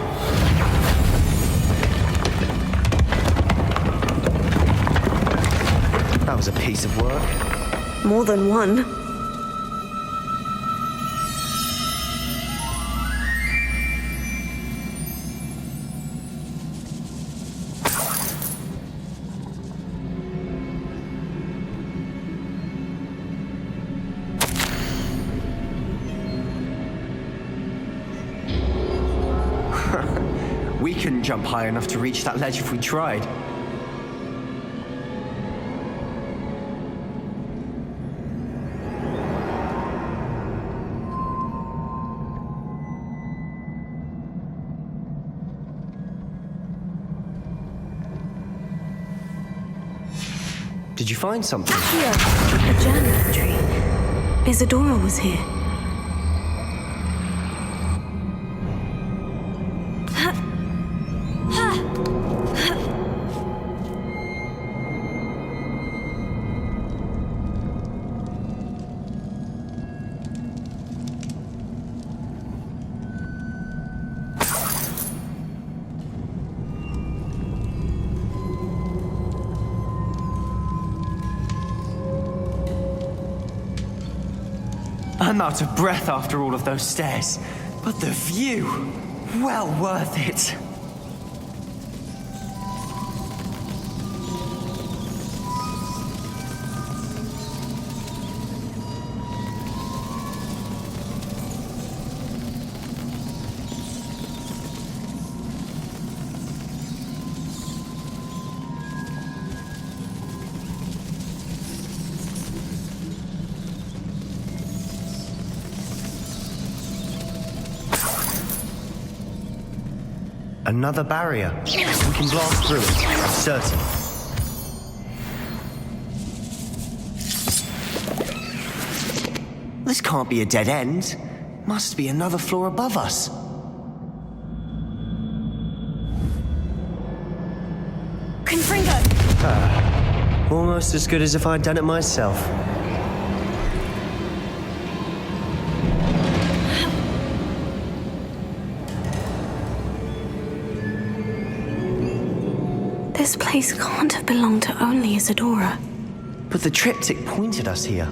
That was a piece of work. More than one. We couldn't jump high enough to reach that ledge if we tried. Did you find something? Here, a journal entry. Isadora was here. I'm out of breath after all of those stairs, but the view, well worth it. Another barrier. We can blast through it, I'm certain. This can't be a dead end. Must be another floor above us. Confringo! Almost as good as if I'd done it myself. This place can't have belonged to only Isadora. But the triptych pointed us here.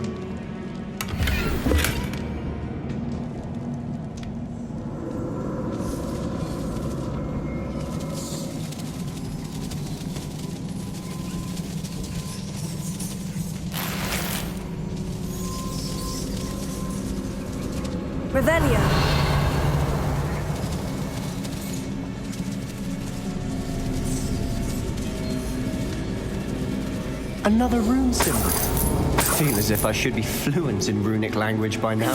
Revelio. Another rune symbol. I feel as if I should be fluent in runic language by now.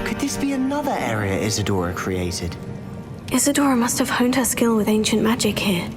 Could this be another area Isadora created? Isadora must have honed her skill with ancient magic here.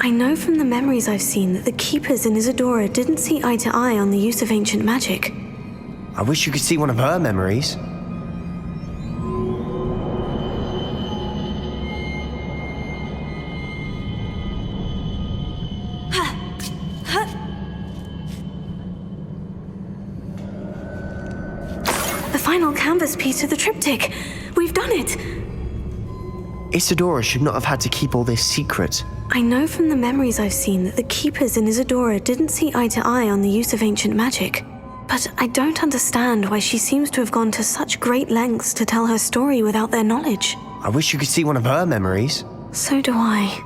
I know from the memories I've seen that the Keepers in Isadora didn't see eye to eye on the use of ancient magic. I wish you could see one of her memories. The final canvas piece of the triptych. We've done it. Isadora should not have had to keep all this secret. I know from the memories I've seen that the Keepers in Isadora didn't see eye to eye on the use of ancient magic. But I don't understand why she seems to have gone to such great lengths to tell her story without their knowledge. I wish you could see one of her memories. So do I.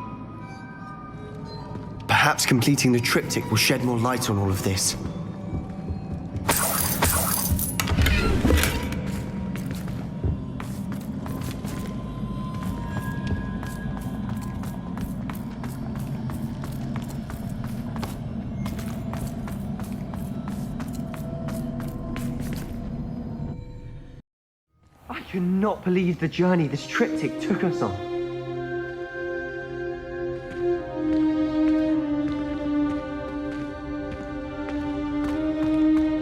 Perhaps completing the triptych will shed more light on all of this. I cannot believe the journey this triptych took us on.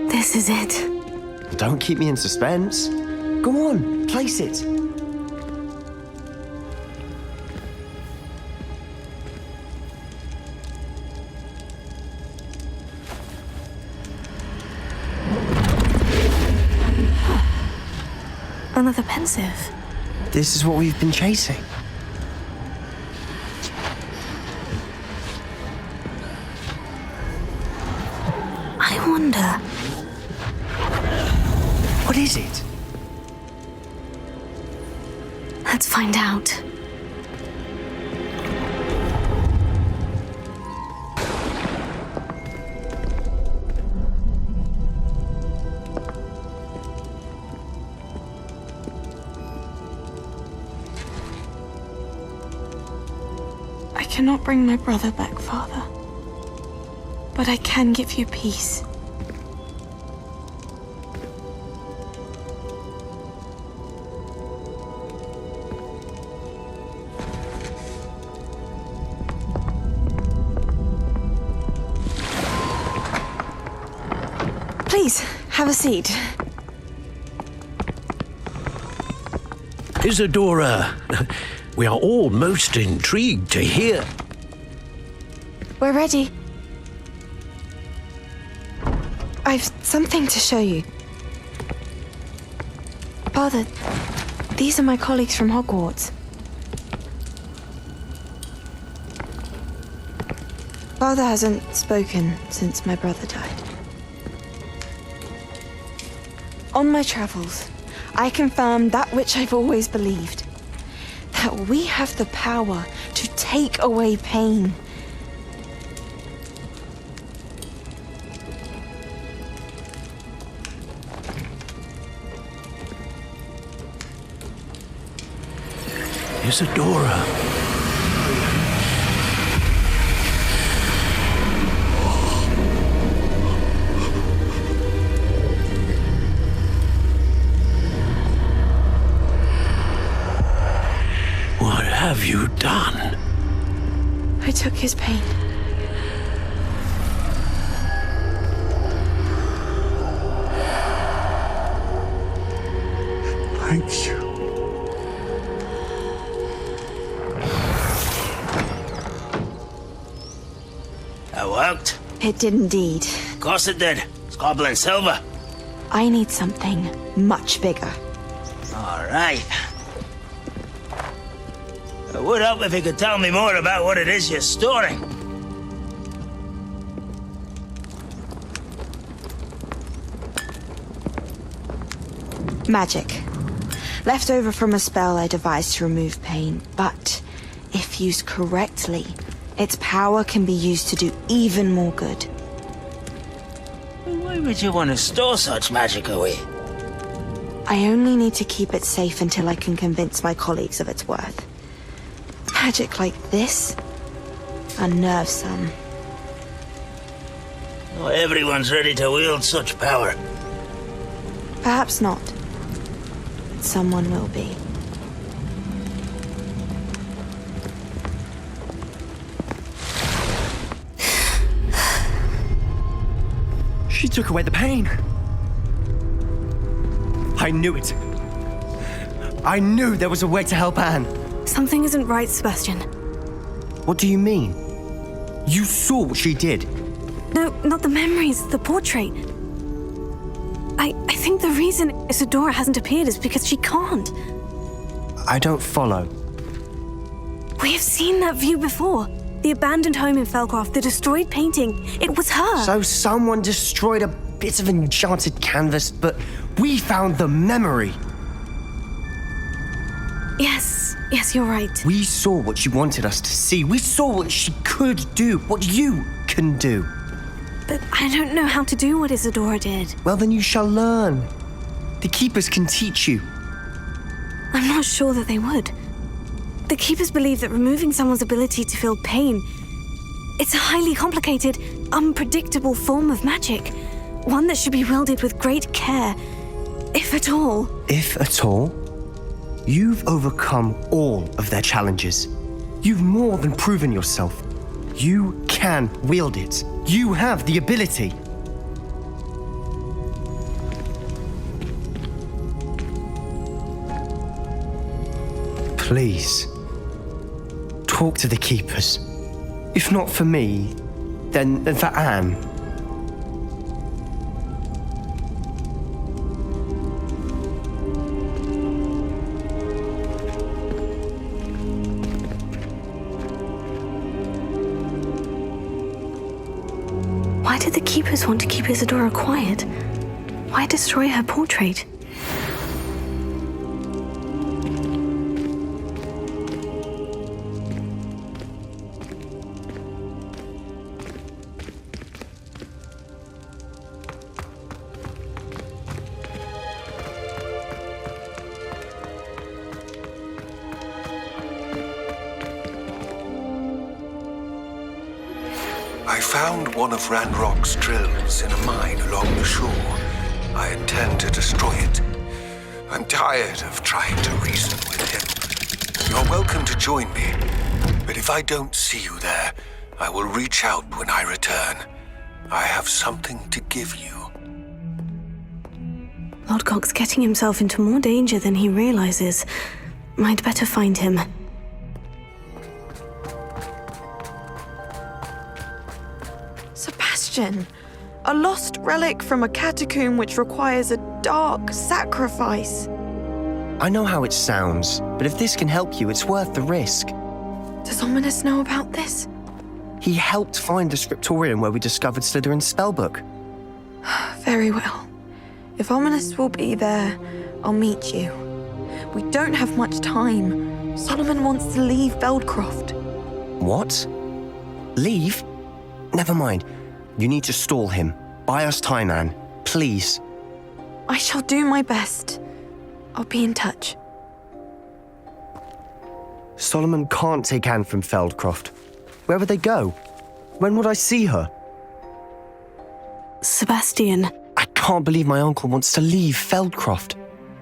This is it. Don't keep me in suspense. Go on, place it. Another pensive. This is what we've been chasing. I wonder. What is it? Let's find out. I cannot bring my brother back, Father. But I can give you peace. Please, have a seat. Isadora, we are all most intrigued to hear. We're ready. I've something to show you. Father, these are my colleagues from Hogwarts. Father hasn't spoken since my brother died. On my travels, I confirmed that which I've always believed. That we have the power to take away pain. Isadora. What have you done? I took his pain. Thank you. That worked? It did indeed. Of course it did. It's goblin silver. I need something much bigger. All right. It would help if you could tell me more about what it is you're storing. Magic. Left over from a spell I devised to remove pain, but if used correctly, its power can be used to do even more good. Why would you want to store such magic away? I only need to keep it safe until I can convince my colleagues of its worth. Magic like this unnerves some. Not everyone's ready to wield such power. Perhaps not. But someone will be. She took away the pain. I knew it. I knew there was a way to help Anne. Something isn't right, Sebastian. What do you mean? You saw what she did. No, not the memories, the portrait. I think the reason Isadora hasn't appeared is because she can't. I don't follow. We have seen that view before. The abandoned home in Felcroft, the destroyed painting. It was her. So someone destroyed a bit of enchanted canvas, but we found the memory. Yes, you're right. We saw what she wanted us to see. We saw what she could do, what you can do. But I don't know how to do what Isadora did. Well, then you shall learn. The Keepers can teach you. I'm not sure that they would. The Keepers believe that removing someone's ability to feel pain, it's a highly complicated, unpredictable form of magic. One that should be wielded with great care, if at all. If at all? You've overcome all of their challenges. You've more than proven yourself. You can wield it. You have the ability. Please, talk to the Keepers. If not for me, then for Anne. Why did the Keepers want to keep Isadora quiet? Why destroy her portrait? I found one of Ranrock's drills in a mine along the shore. I intend to destroy it. I'm tired of trying to reason with him. You're welcome to join me, but if I don't see you there, I will reach out when I return. I have something to give you. Lodgok's getting himself into more danger than he realizes. Might better find him. Sebastian, a lost relic from a catacomb which requires a dark sacrifice. I know how it sounds, but if this can help you, it's worth the risk. Does Ominous know about this? He helped find the scriptorium where we discovered Slytherin's spellbook. Very well. If Ominous will be there, I'll meet you. We don't have much time. Solomon wants to leave Feldcroft. What? Leave? Never mind. You need to stall him. Buy us time, Anne. Please. I shall do my best. I'll be in touch. Solomon can't take Anne from Feldcroft. Where would they go? When would I see her? Sebastian. I can't believe my uncle wants to leave Feldcroft.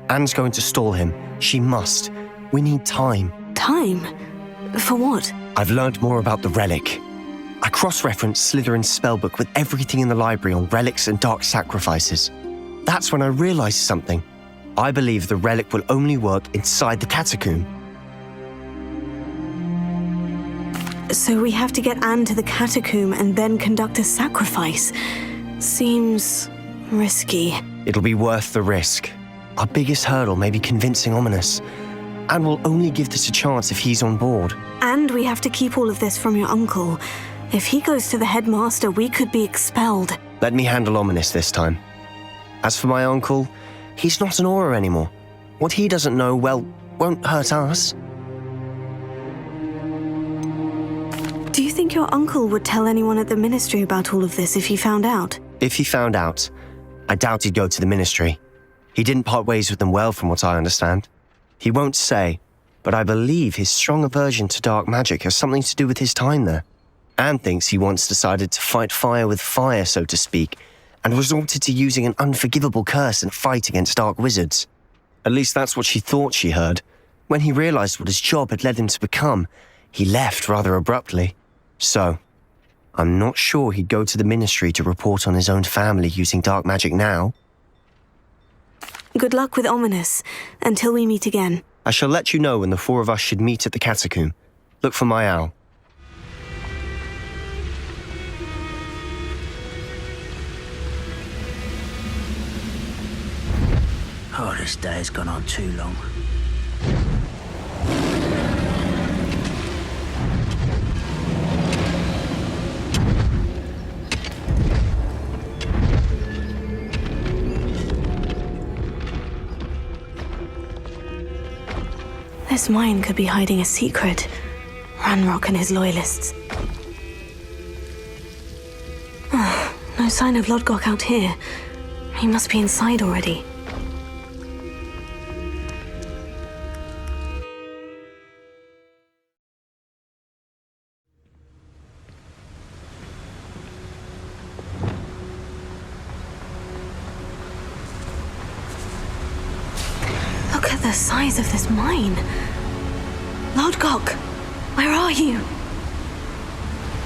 Anne's going to stall him. She must. We need time. Time? For what? I've learned more about the relic. I cross-referenced Slytherin's spellbook with everything in the library on relics and dark sacrifices. That's when I realized something. I believe the relic will only work inside the catacomb. So we have to get Anne to the catacomb and then conduct a sacrifice. Seems risky. It'll be worth the risk. Our biggest hurdle may be convincing Ominous. And we'll only give this a chance if he's on board. And we have to keep all of this from your uncle. If he goes to the headmaster, we could be expelled. Let me handle Ominous this time. As for my uncle, he's not an Auror anymore. What he doesn't know, well, won't hurt us. Do you think your uncle would tell anyone at the ministry about all of this if he found out? If he found out, I doubt he'd go to the ministry. He didn't part ways with them well, from what I understand. He won't say, but I believe his strong aversion to dark magic has something to do with his time there. Anne thinks he once decided to fight fire with fire, so to speak, and resorted to using an unforgivable curse in a fight against dark wizards. At least that's what she thought she heard. When he realized what his job had led him to become, he left rather abruptly. So, I'm not sure he'd go to the Ministry to report on his own family using dark magic now. Good luck with Ominous, until we meet again. I shall let you know when the four of us should meet at the catacomb. Look for my owl. Oh, this day has gone on too long. This mine could be hiding a secret. Ranrock and his loyalists. No sign of Lodgok out here. He must be inside already. Look at the size of this mine. Lodgok, where are you?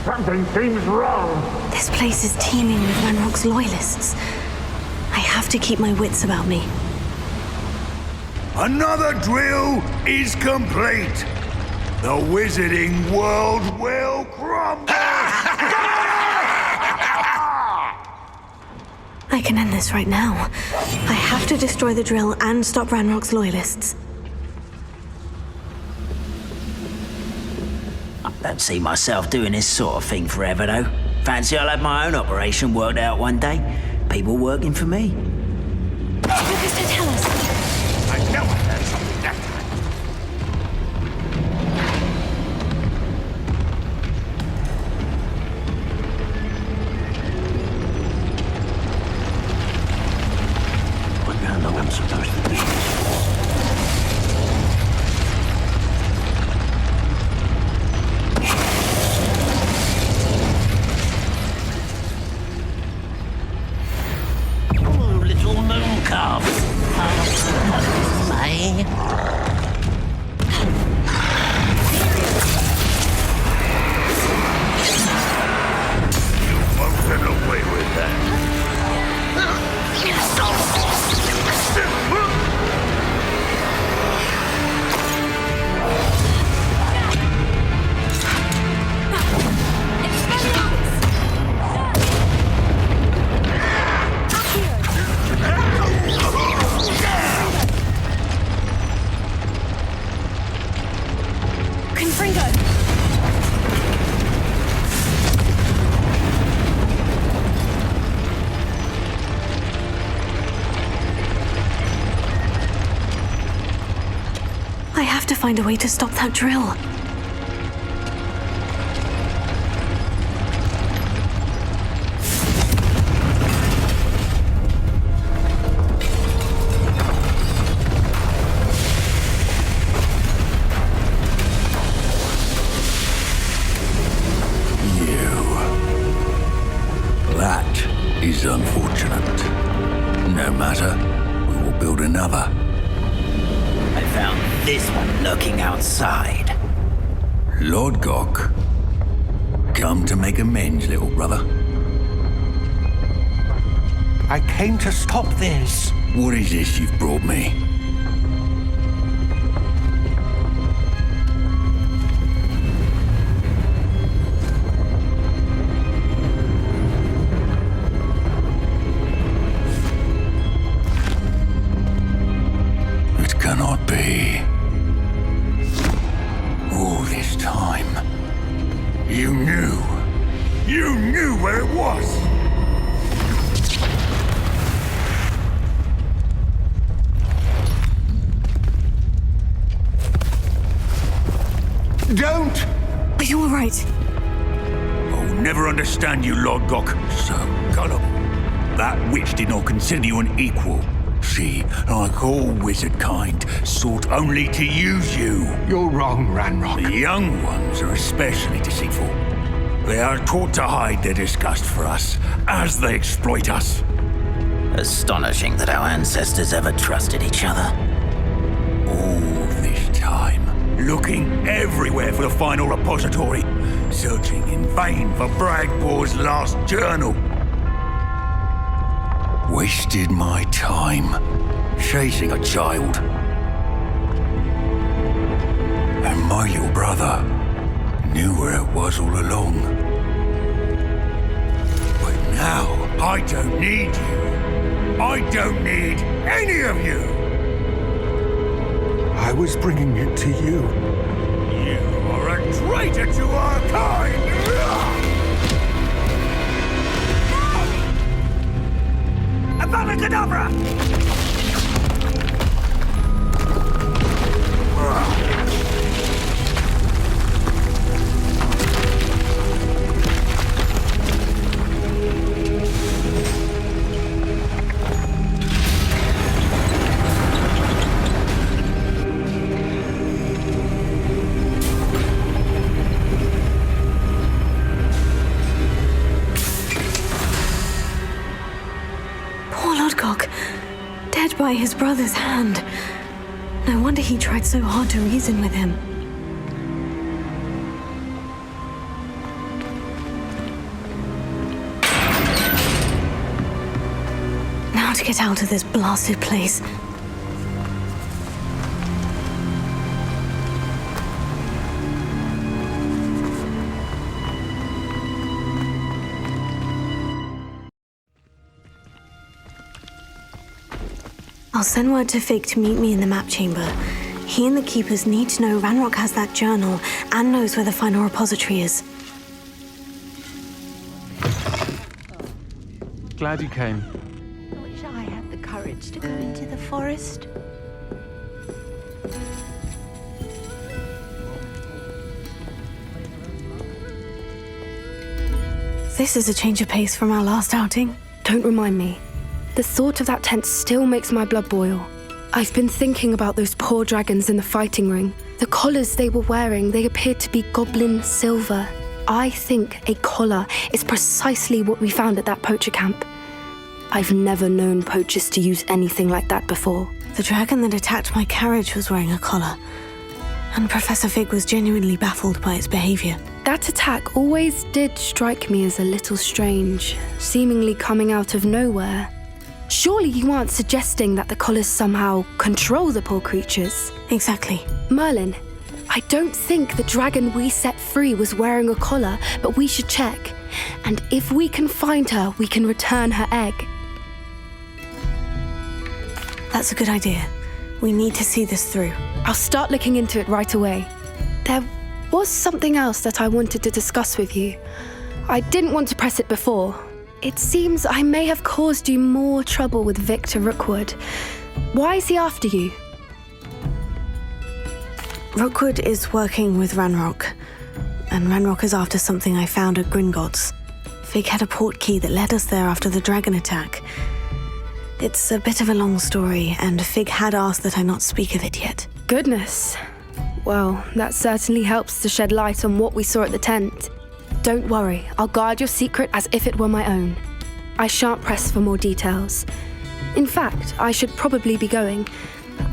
Something seems wrong. This place is teeming with Ranrock's loyalists. I have to keep my wits about me. Another drill is complete. The wizarding world will crumble. I can end this right now. I have to destroy the drill and stop Ranrock's loyalists. I don't see myself doing this sort of thing forever, though. Fancy I'll have my own operation worked out one day. People working for me. Professor, tell us. I know I heard something that time. Wonder how long I'm supposed to be. I have to find a way to stop that drill. That is unfortunate. No matter, we will build another. I found this one lurking outside. Lodgok, come to make amends, little brother. I came to stop this. What is this you've brought me? It cannot be. All this time, you knew where it was. Don't! Are you all right? I'll never understand you, Lodgok. So gullible. That witch did not consider you an equal. She, like all wizard kind, sought only to use you. You're wrong, Ranrock. The young ones are especially deceitful. They are taught to hide their disgust for us as they exploit us. Astonishing that our ancestors ever trusted each other. All this time, looking everywhere for the final repository, searching in vain for Bragbor's last journal. Wasted my time chasing a child. And my little brother knew where it was all along. But now, I don't need you. I don't need any of you. I was bringing it to you. You are a traitor to our kind! Avada Kedavra! Dead by his brother's hand. No wonder he tried so hard to reason with him. Now to get out of this blasted place. I'll send word to Fig to meet me in the map chamber. He and the keepers need to know Ranrock has that journal and knows where the final repository is. Glad you came. I wish I had the courage to go into the forest. This is a change of pace from our last outing. Don't remind me. The thought of that tent still makes my blood boil. I've been thinking about those poor dragons in the fighting ring. The collars they were wearing, they appeared to be goblin silver. I think a collar is precisely what we found at that poacher camp. I've never known poachers to use anything like that before. The dragon that attacked my carriage was wearing a collar, and Professor Fig was genuinely baffled by its behavior. That attack always did strike me as a little strange, seemingly coming out of nowhere. Surely you aren't suggesting that the collars somehow control the poor creatures? Exactly. Merlin, I don't think the dragon we set free was wearing a collar, but we should check. And if we can find her, we can return her egg. That's a good idea. We need to see this through. I'll start looking into it right away. There was something else that I wanted to discuss with you. I didn't want to press it before. It seems I may have caused you more trouble with Victor Rookwood. Why is he after you? Rookwood is working with Ranrock, and Ranrock is after something I found at Gringotts. Fig had a port key that led us there after the dragon attack. It's a bit of a long story, and Fig had asked that I not speak of it yet. Goodness. Well, that certainly helps to shed light on what we saw at the tent. Don't worry, I'll guard your secret as if it were my own. I shan't press for more details. In fact, I should probably be going.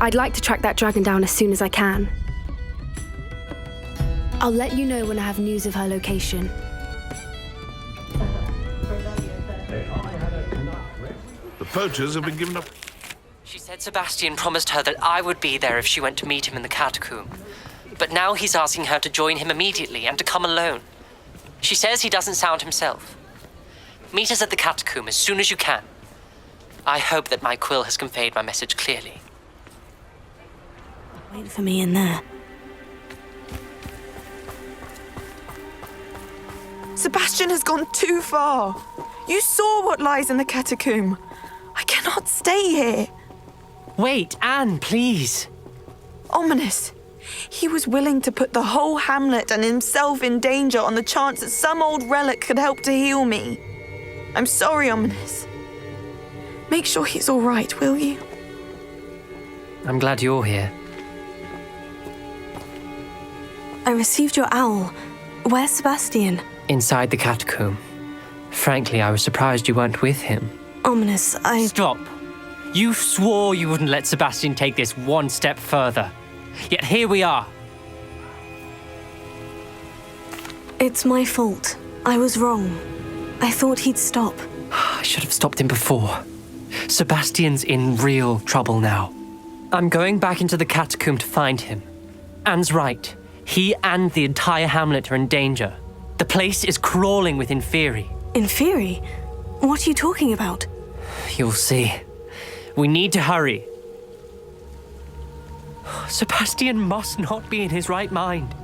I'd like to track that dragon down as soon as I can. I'll let you know when I have news of her location. The poachers have been given up. She said Sebastian promised her that I would be there if she went to meet him in the catacomb. But now he's asking her to join him immediately and to come alone. She says he doesn't sound himself. Meet us at the catacomb as soon as you can. I hope that my quill has conveyed my message clearly. Wait for me in there. Sebastian has gone too far. You saw what lies in the catacomb. I cannot stay here. Wait, Anne, please. Ominous. He was willing to put the whole hamlet and himself in danger on the chance that some old relic could help to heal me. I'm sorry, Ominous. Make sure he's all right, will you? I'm glad you're here. I received your owl. Where's Sebastian? Inside the catacomb. Frankly, I was surprised you weren't with him. Ominous, Stop. You swore you wouldn't let Sebastian take this one step further. Yet here we are. It's my fault. I was wrong. I thought he'd stop. I should have stopped him before. Sebastian's in real trouble now. I'm going back into the catacomb to find him. Anne's right. He and the entire hamlet are in danger. The place is crawling with Inferi. Inferi? What are you talking about? You'll see. We need to hurry. Sebastian must not be in his right mind.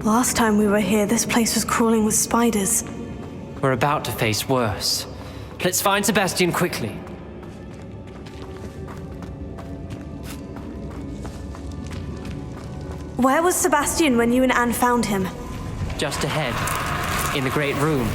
Last time we were here, this place was crawling with spiders. We're about to face worse. Let's find Sebastian quickly. Where was Sebastian when you and Anne found him? Just ahead, in the great room.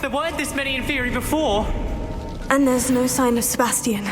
There weren't this many Inferi before. And there's no sign of Sebastian.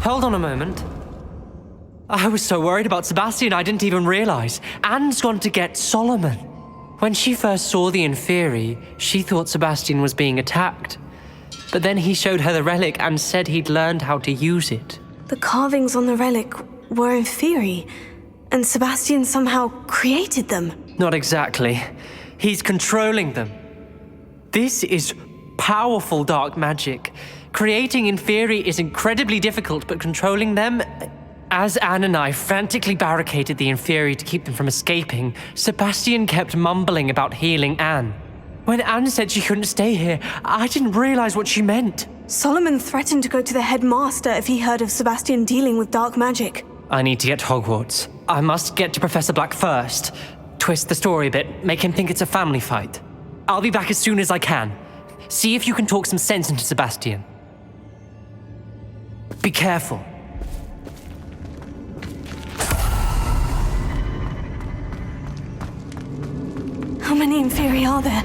Hold on a moment. I was so worried about Sebastian I didn't even realize. Anne's gone to get Solomon. When she first saw the Inferi, she thought Sebastian was being attacked. But then he showed her the relic and said he'd learned how to use it. The carvings on the relic were Inferi, and Sebastian somehow created them. Not exactly. He's controlling them. This is powerful dark magic. Creating Inferi is incredibly difficult, but controlling them... As Anne and I frantically barricaded the Inferi to keep them from escaping, Sebastian kept mumbling about healing Anne. When Anne said she couldn't stay here, I didn't realize what she meant. Solomon threatened to go to the headmaster if he heard of Sebastian dealing with dark magic. I need to get to Hogwarts. I must get to Professor Black first. Twist the story a bit, make him think it's a family fight. I'll be back as soon as I can. See if you can talk some sense into Sebastian. Be careful. How many Inferi are there?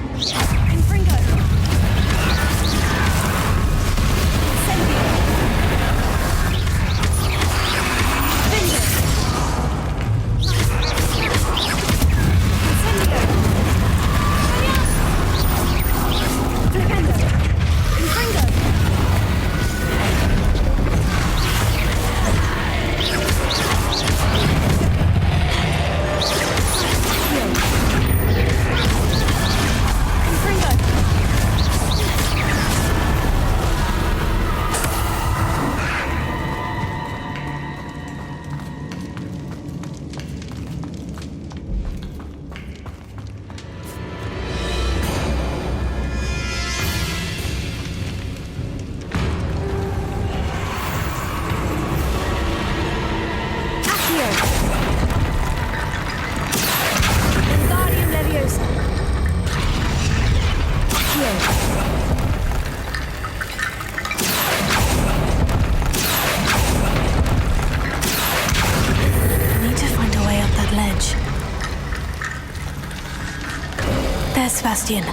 Sebastian.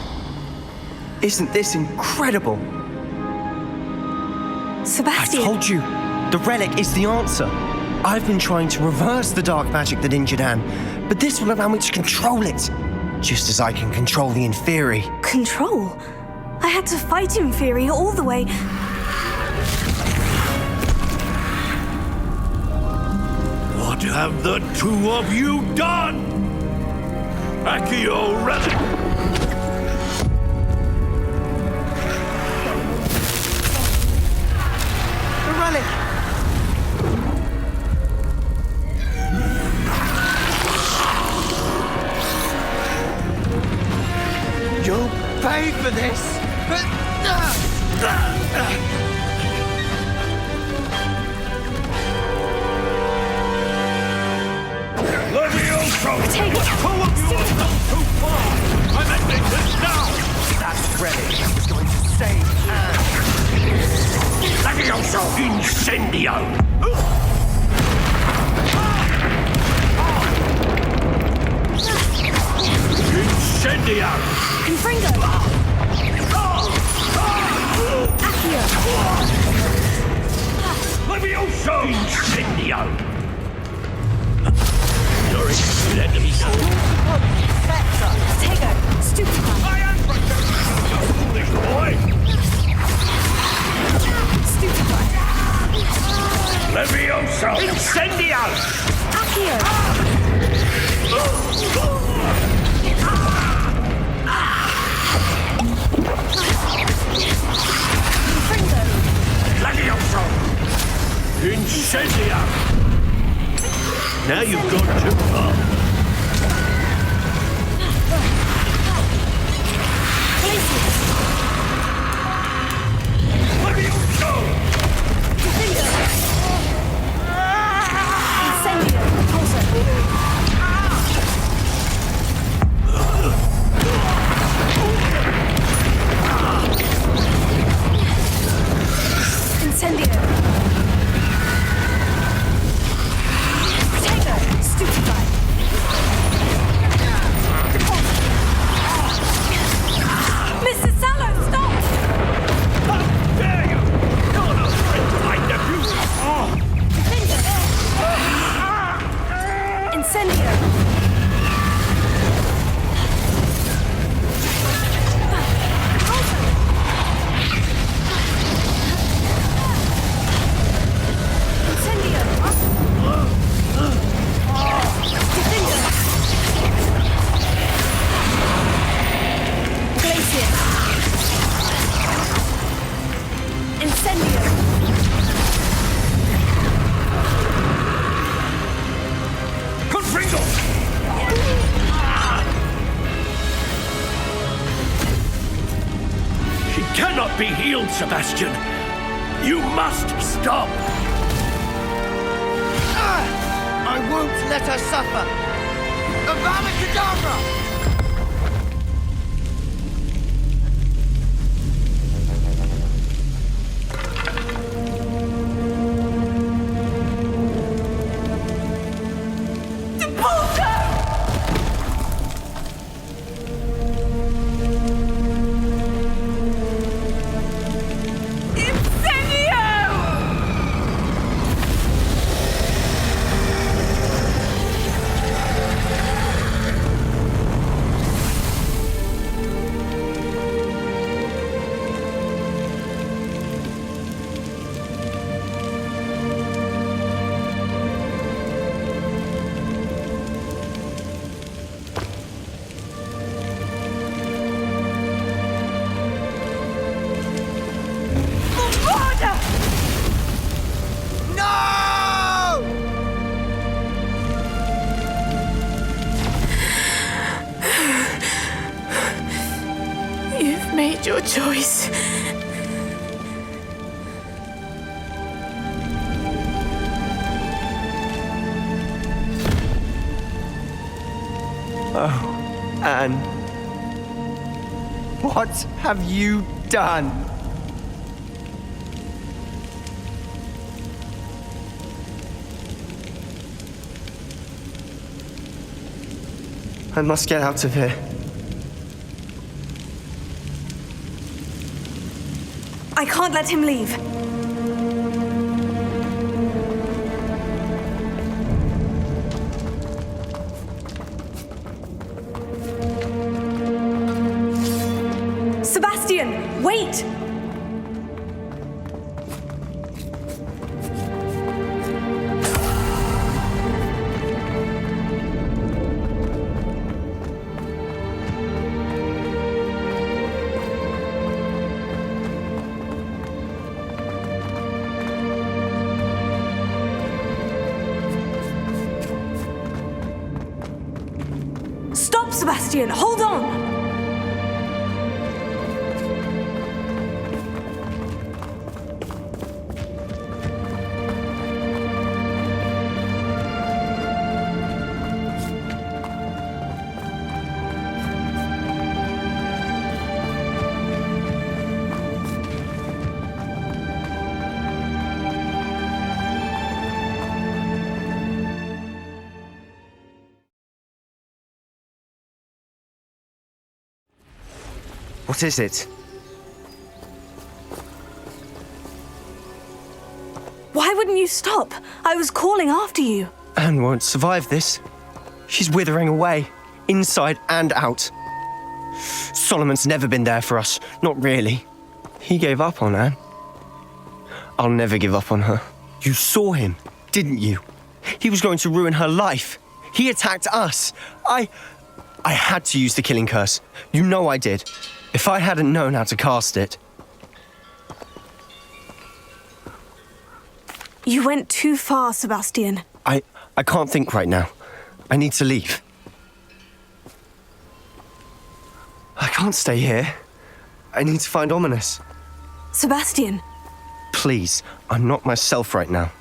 Isn't this incredible? Sebastian! I told you, the relic is the answer. I've been trying to reverse the dark magic that injured Anne, but this will allow me to control it, just as I can control the Inferi. Control? I had to fight Inferi all the way. What have the two of you done? Accio relic! You'll pay for this! Levioso! What two of you have gone too far? I'm ending this now! That relic is going to save Anne! Levioso! Incendio! Incendio! Confringo! Accio! Levioso! Incendio! You're an enemy. Tego! Stupefy! I am protecting you, foolish boy! Stupefy! Levioso! Incendio! Accio! Levioso! Incendio! Now you've gone too far. Levioso! Incendio! Incendio! Tego! Stupefy! be healed, Sebastian. You must stop. I won't let her suffer. Avada Kedavra! Made your choice. Oh, Anne. What have you done? I must get out of here. I can't let him leave. Sebastian, wait! Stop, Sebastian! Hold on! What is it? Why wouldn't you stop? I was calling after you. Anne won't survive this. She's withering away, inside and out. Solomon's never been there for us, not really. He gave up on Anne. I'll never give up on her. You saw him, didn't you? He was going to ruin her life. He attacked us. I had to use the killing curse. You know I did. If I hadn't known how to cast it... You went too far, Sebastian. I can't think right now. I need to leave. I can't stay here. I need to find Ominous. Sebastian. Please, I'm not myself right now.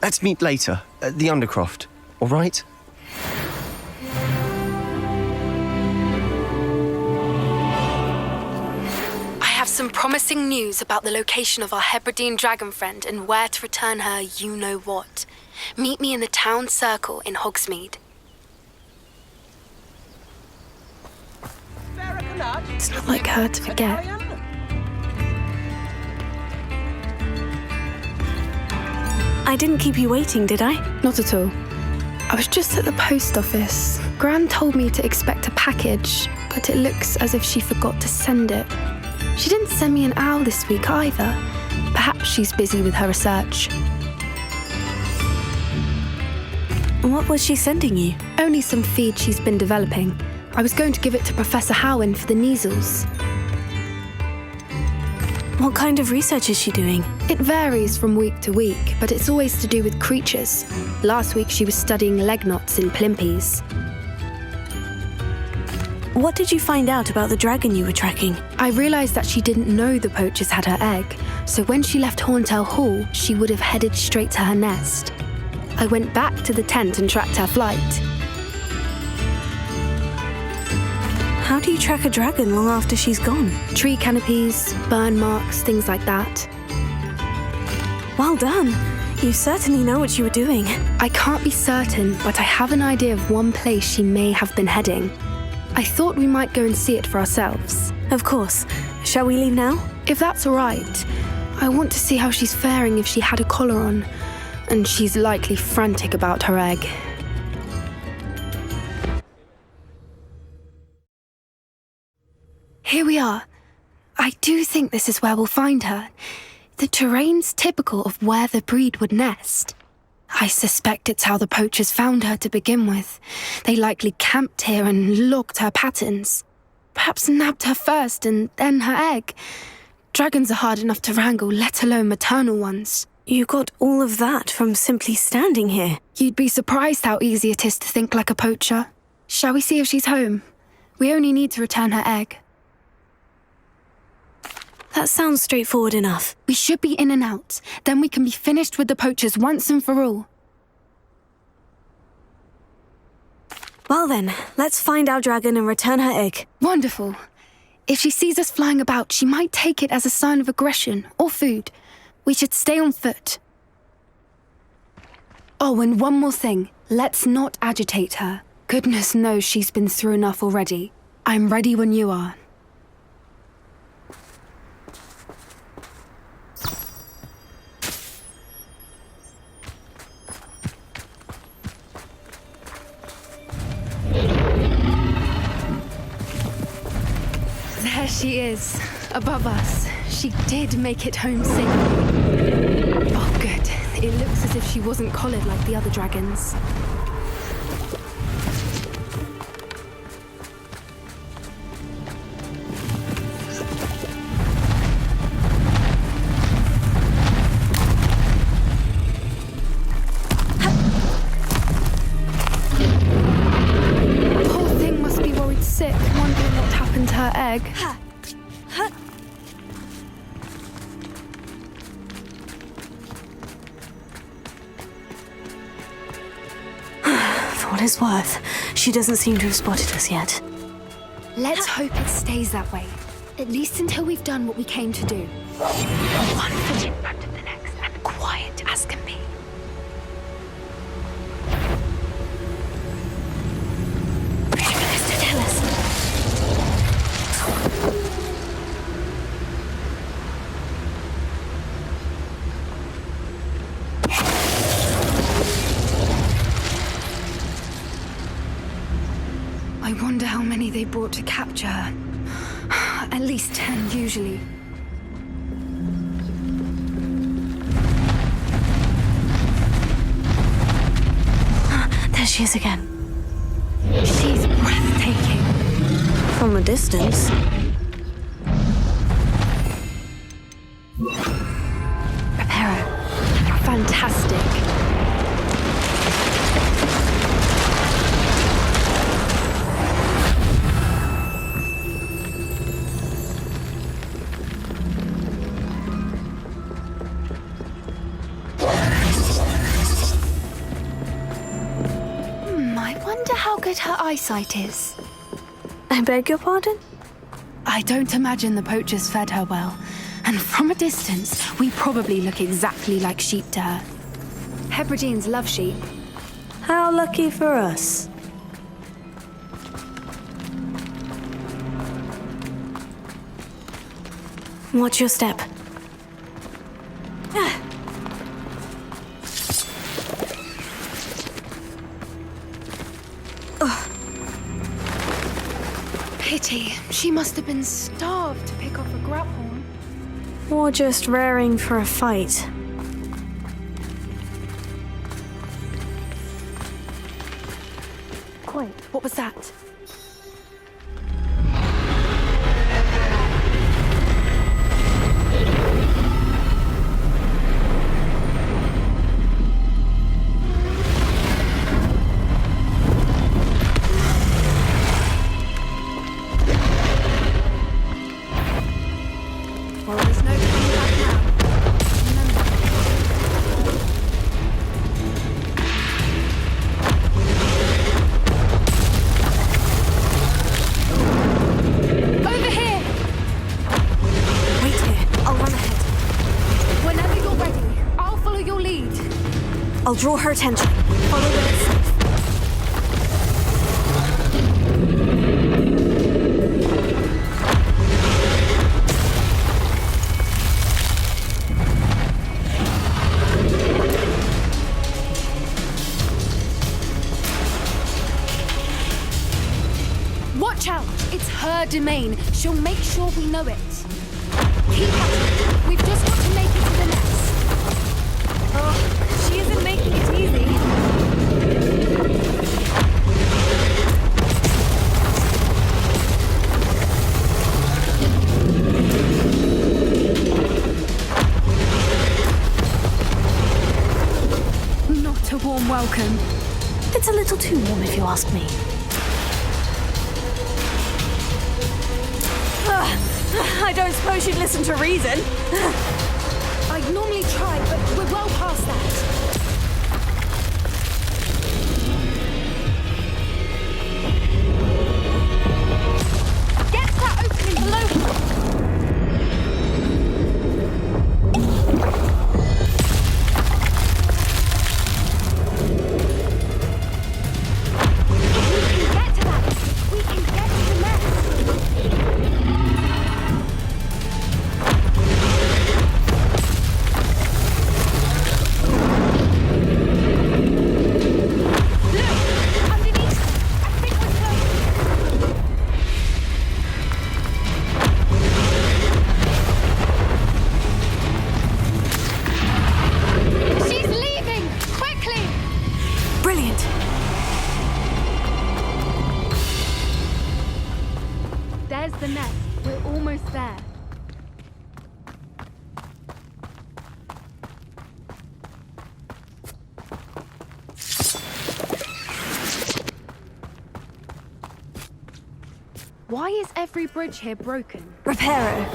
Let's meet later, at the Undercroft, all right? Some promising news about the location of our Hebridean dragon friend and where to return her you-know-what. Meet me in the town circle in Hogsmeade. It's not like her to forget. I didn't keep you waiting, did I? Not at all. I was just at the post office. Gran told me to expect a package, but it looks as if she forgot to send it. She didn't send me an owl this week either. Perhaps she's busy with her research. What was she sending you? Only some feed she's been developing. I was going to give it to Professor Howin for the measles. What kind of research is she doing? It varies from week to week, but it's always to do with creatures. Last week she was studying leg knots in Plimpies. What did you find out about the dragon you were tracking? I realized that she didn't know the poachers had her egg, so when she left Horntail Hall, she would have headed straight to her nest. I went back to the tent and tracked her flight. How do you track a dragon long after she's gone? Tree canopies, burn marks, things like that. Well done. You certainly know what you were doing. I can't be certain, but I have an idea of one place she may have been heading. I thought we might go and see it for ourselves. Of course. Shall we leave now? If that's all right. I want to see how she's faring if she had a collar on. And she's likely frantic about her egg. Here we are. I do think this is where we'll find her. The terrain's typical of where the breed would nest. I suspect it's how the poachers found her to begin with. They likely camped here and logged her patterns. Perhaps nabbed her first and then her egg. Dragons are hard enough to wrangle, let alone maternal ones. You got all of that from simply standing here. You'd be surprised how easy it is to think like a poacher. Shall we see if she's home? We only need to return her egg. That sounds straightforward enough. We should be in and out. Then we can be finished with the poachers once and for all. Well then, let's find our dragon and return her egg. Wonderful. If she sees us flying about, she might take it as a sign of aggression or food. We should stay on foot. Oh, and one more thing. Let's not agitate her. Goodness knows she's been through enough already. I'm ready when you are. There she is, above us. She did make it home safely. Oh, good. It looks as if she wasn't collared like the other dragons. Poor thing must be worried sick, wondering what happened to her egg. For what it's worth, she doesn't seem to have spotted us yet. Let's hope it stays that way. At least until we've done what we came to do. One foot in front of the next, and quiet as can be. To tell us. I wonder how many they brought to capture her. At least 10, usually. There she is again. She's breathtaking. From a distance. Prepare her. Fantastic. I wonder how good her eyesight is. I beg your pardon? I don't imagine the poachers fed her well. And from a distance, we probably look exactly like sheep to her. Hebrideans love sheep. How lucky for us. Watch your step. Pity. She must have been starved to pick off a grapple. Or just raring for a fight. Wait, what was that? draw her attention. Follow where it's safe. Watch out! It's her domain. She'll make sure we know it. Keep at it. We've just got to make it to the nest. Oh, she isn't making it easy. Not a warm welcome. It's a little too warm if you ask me. I don't suppose you'd listen to reason. I'd normally try, but we're well past that. Get to that opening below her. If we can get to that, we can get to the nest. There's the nest. We're almost there. Why is every bridge here broken? Repair it.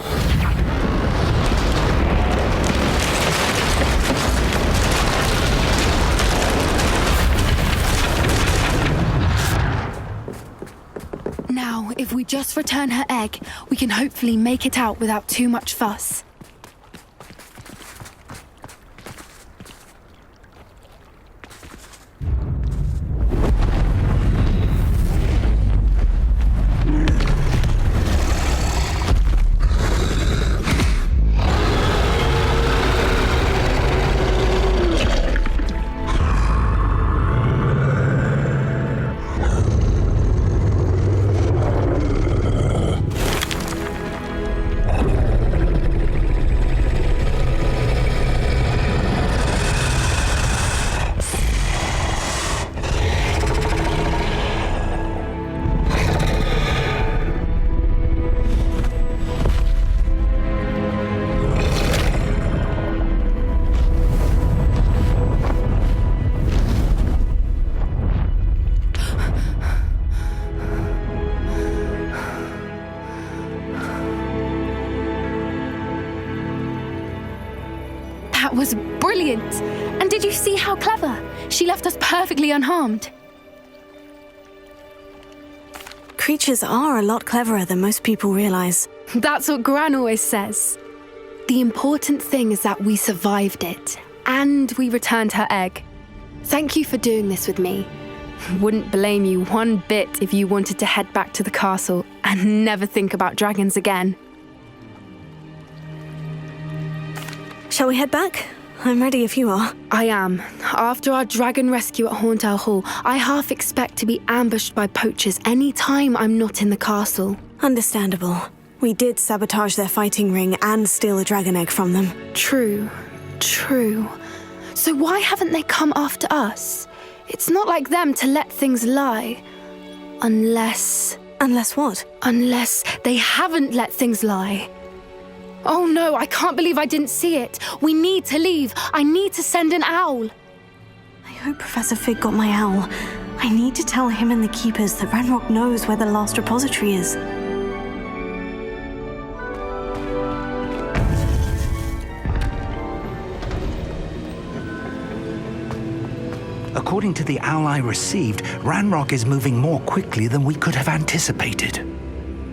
Now, if we just return her egg, we can hopefully make it out without too much fuss. That was brilliant! And did you see how clever? She left us perfectly unharmed. Creatures are a lot cleverer than most people realize. That's what Gran always says. The important thing is that we survived it, and we returned her egg. Thank you for doing this with me. Wouldn't blame you one bit if you wanted to head back to the castle and never think about dragons again. Shall we head back? I'm ready if you are. I am. After our dragon rescue at Hauntow Hall, I half expect to be ambushed by poachers any time I'm not in the castle. Understandable. We did sabotage their fighting ring and steal a dragon egg from them. True. So why haven't they come after us? It's not like them to let things lie. Unless... Unless what? Unless they haven't let things lie. Oh no, I can't believe I didn't see it. We need to leave. I need to send an owl. I hope Professor Fig got my owl. I need to tell him and the Keepers that Ranrock knows where the last repository is. According to the owl I received, Ranrock is moving more quickly than we could have anticipated.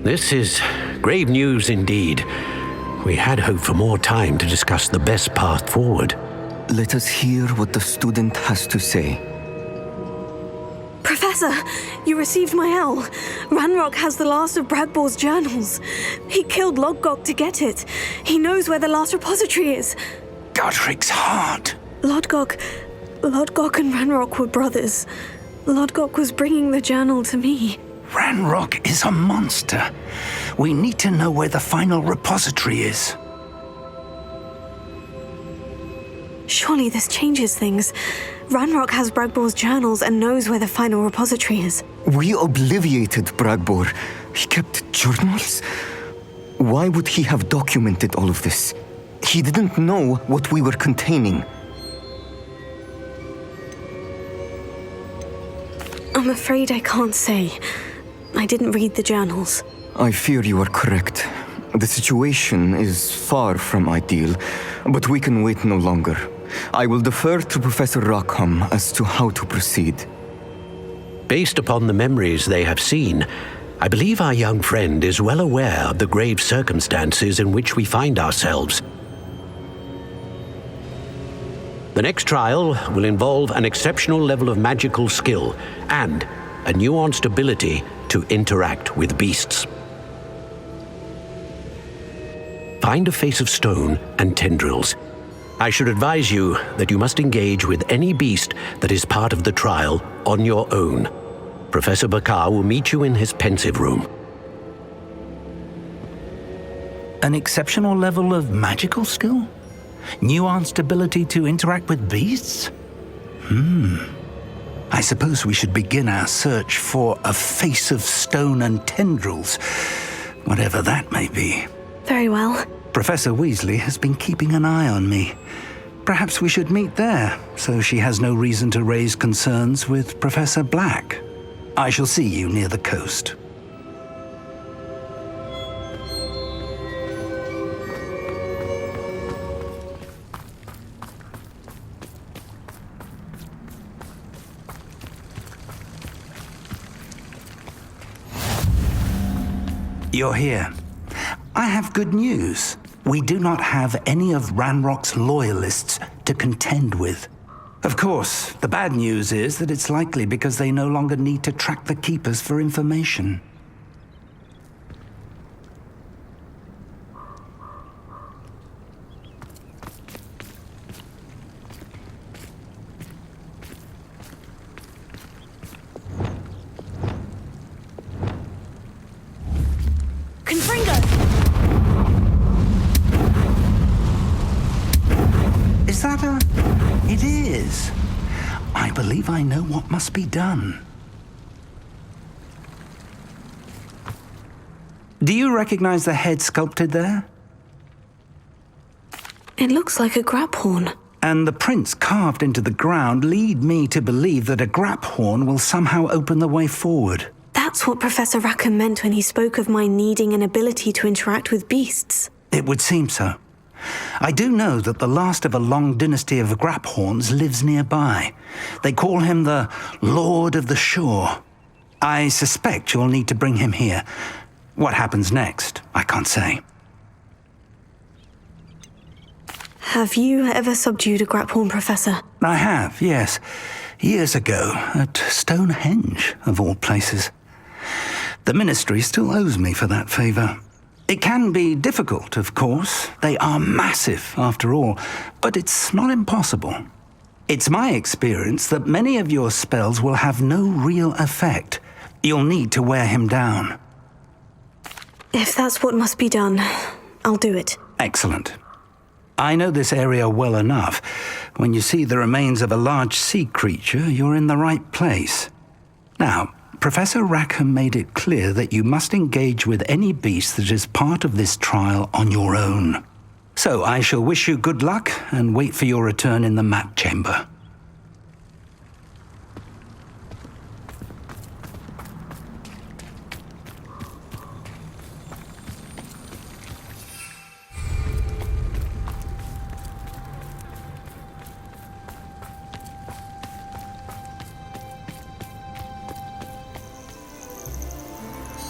This is grave news indeed. We had hoped for more time to discuss the best path forward. Let us hear what the student has to say. Professor, you received my owl. Ranrock has the last of Bragbor's journals. He killed Lodgok to get it. He knows where the last repository is. Godric's heart. Lodgok and Ranrock were brothers. Lodgok was bringing the journal to me. Ranrock is a monster. We need to know where the final repository is. Surely this changes things. Ranrock has Bragbor's journals and knows where the final repository is. We obliviated Bragbor. He kept journals? Why would he have documented all of this? He didn't know what we were containing. I'm afraid I can't say. I didn't read the journals. I fear you are correct. The situation is far from ideal, but we can wait no longer. I will defer to Professor Rackham as to how to proceed. Based upon the memories they have seen, I believe our young friend is well aware of the grave circumstances in which we find ourselves. The next trial will involve an exceptional level of magical skill and a nuanced ability to interact with beasts. Find a face of stone and tendrils. I should advise you that you must engage with any beast that is part of the trial on your own. Professor Bakar will meet you in his pensive room. An exceptional level of magical skill? Nuanced ability to interact with beasts? I suppose we should begin our search for a face of stone and tendrils, whatever that may be. Very well. Professor Weasley has been keeping an eye on me. Perhaps we should meet there, so she has no reason to raise concerns with Professor Black. I shall see you near the coast. You're here. I have good news. We do not have any of Ranrock's loyalists to contend with. Of course, the bad news is that it's likely because they no longer need to track the Keepers for information. Is that a... It is. I believe I know what must be done. Do you recognize the head sculpted there? It looks like a grab horn. And the prints carved into the ground lead me to believe that a grap horn will somehow open the way forward. That's what Professor Rackham meant when he spoke of my needing an ability to interact with beasts. It would seem so. I do know that the last of a long dynasty of Graphorns lives nearby. They call him the Lord of the Shore. I suspect you'll need to bring him here. What happens next, I can't say. Have you ever subdued a Graphorn, Professor? I have, yes. Years ago, at Stonehenge, of all places. The Ministry still owes me for that favor. It can be difficult, of course. They are massive, after all, but it's not impossible. It's my experience that many of your spells will have no real effect. You'll need to wear him down. If that's what must be done, I'll do it. Excellent. I know this area well enough. When you see the remains of a large sea creature, you're in the right place. Now, Professor Rackham made it clear that you must engage with any beast that is part of this trial on your own. So I shall wish you good luck and wait for your return in the map chamber.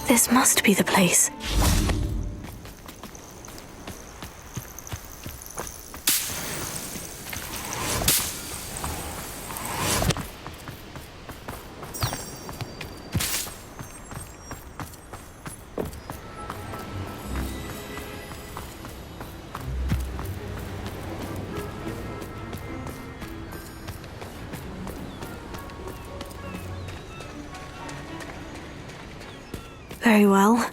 This must be the place. Very well.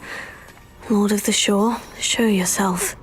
Lord of the Shore, show yourself.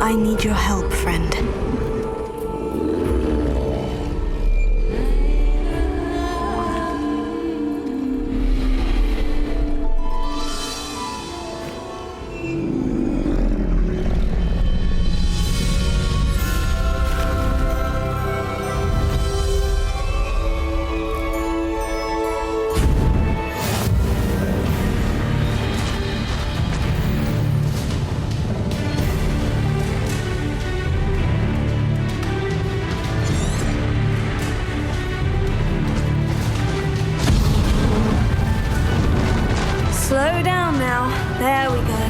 I need your help, friend. Slow down now. There we go.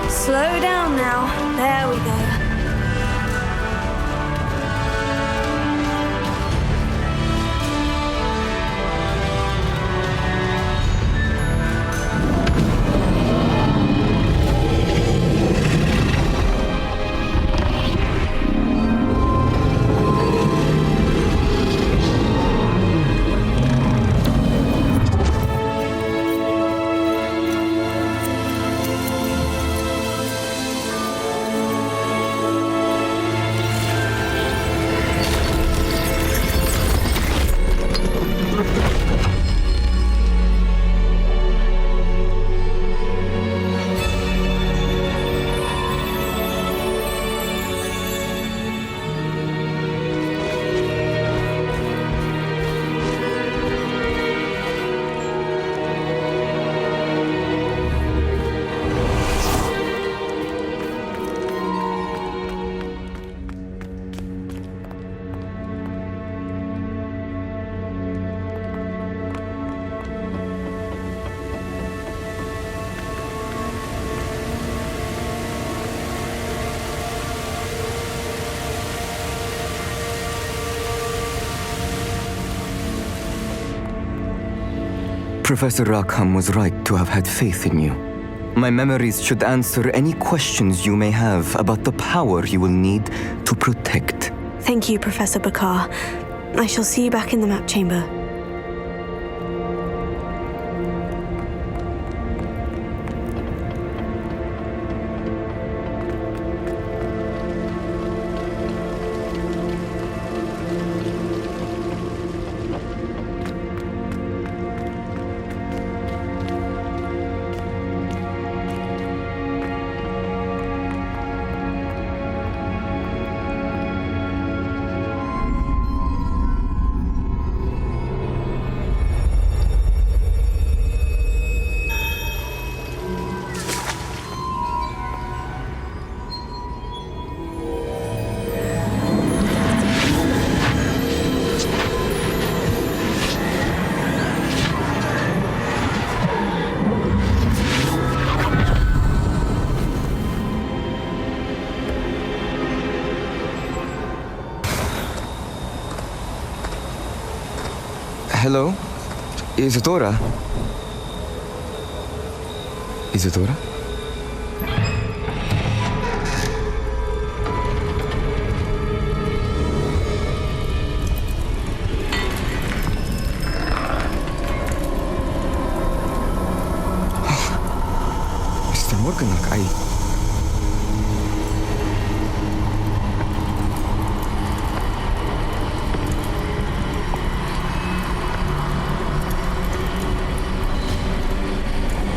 Slow down now. There we go. Professor Rackham was right to have had faith in you. My memories should answer any questions you may have about the power you will need to protect. Thank you, Professor Bakar. I shall see you back in the map chamber. Hello? Isadora? Isadora? Mr. Morganach,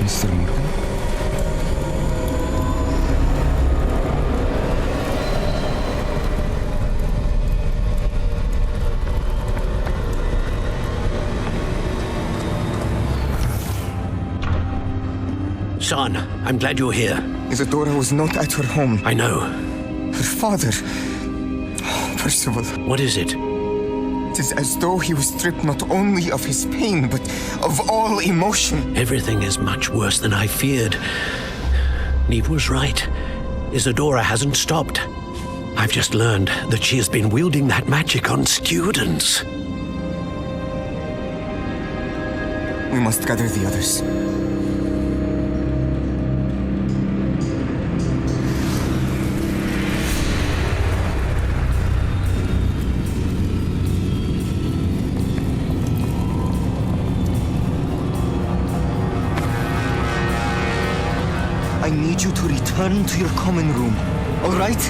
Mr. Morgan? Son, I'm glad you're here. Isadora was not at her home. I know. Her father. Percival. What is it? It is as though he was stripped not only of his pain, but of all emotion. Everything is much worse than I feared. Neve was right. Isadora hasn't stopped. I've just learned that she has been wielding that magic on students. We must gather the others. I need you to return to your common room, all right?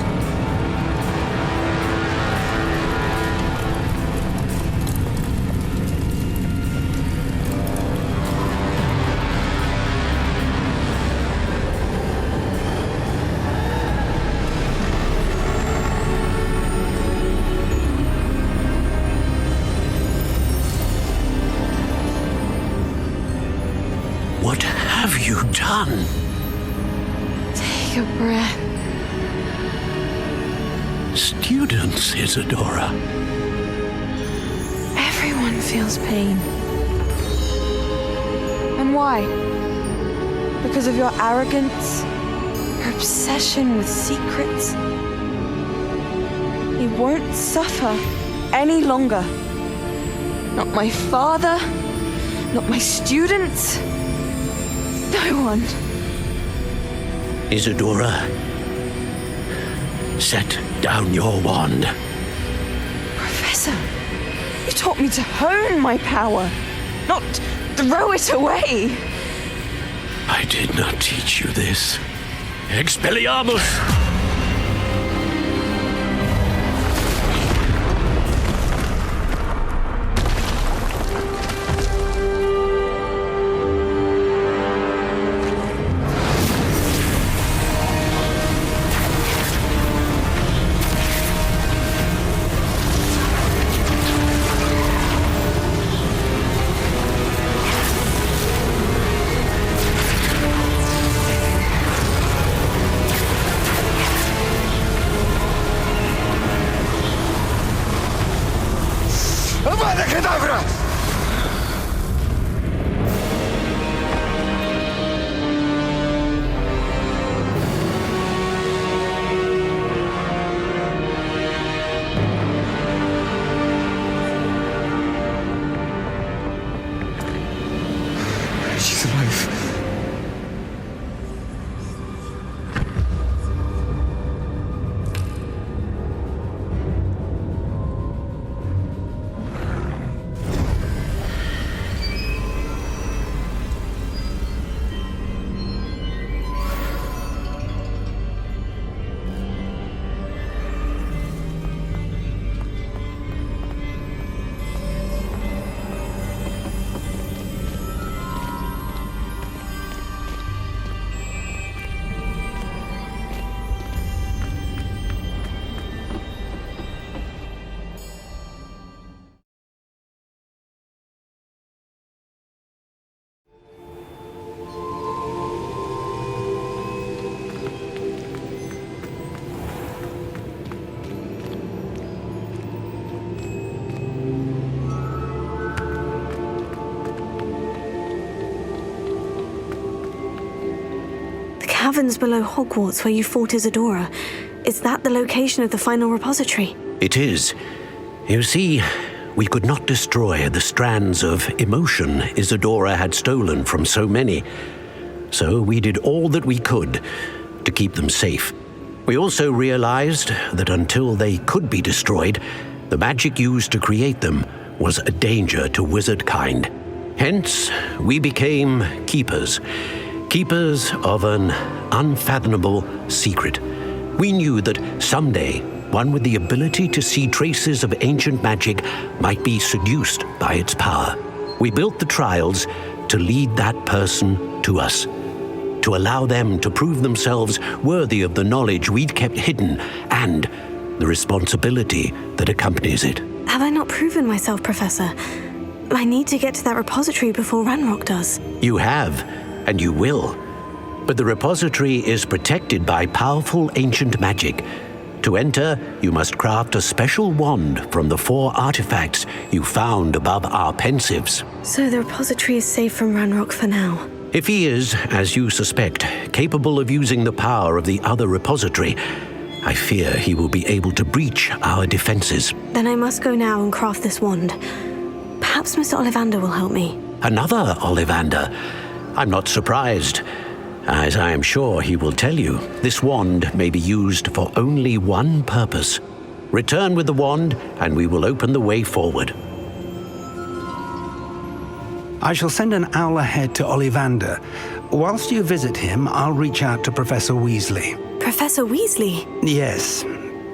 What have you done? Take a breath. Students, Isadora. Everyone feels pain. And why? Because of your arrogance? Your obsession with secrets? He won't suffer any longer. Not my father, not my students, no one. Isadora, set down your wand. Professor, you taught me to hone my power, not throw it away. I did not teach you this. Expelliarmus! Avada Kedavra! caverns below Hogwarts where you fought Isadora. Is that the location of the final repository? It is. You see, we could not destroy the strands of emotion Isadora had stolen from so many. So we did all that we could to keep them safe. We also realized that until they could be destroyed, the magic used to create them was a danger to wizard kind. Hence, we became keepers. Keepers of an unfathomable secret. We knew that someday, one with the ability to see traces of ancient magic might be seduced by its power. We built the trials to lead that person to us, to allow them to prove themselves worthy of the knowledge we'd kept hidden and the responsibility that accompanies it. Have I not proven myself, Professor? I need to get to that repository before Ranrock does. You have, and you will. But the repository is protected by powerful ancient magic. To enter, you must craft a special wand from the 4 artifacts you found above our pensives. So the repository is safe from Ranrock for now. If he is, as you suspect, capable of using the power of the other repository, I fear he will be able to breach our defenses. Then I must go now and craft this wand. Perhaps Mr. Ollivander will help me. Another Ollivander? I'm not surprised. As I am sure he will tell you, this wand may be used for only one purpose. Return with the wand, and we will open the way forward. I shall send an owl ahead to Ollivander. Whilst you visit him, I'll reach out to Professor Weasley. Professor Weasley? Yes.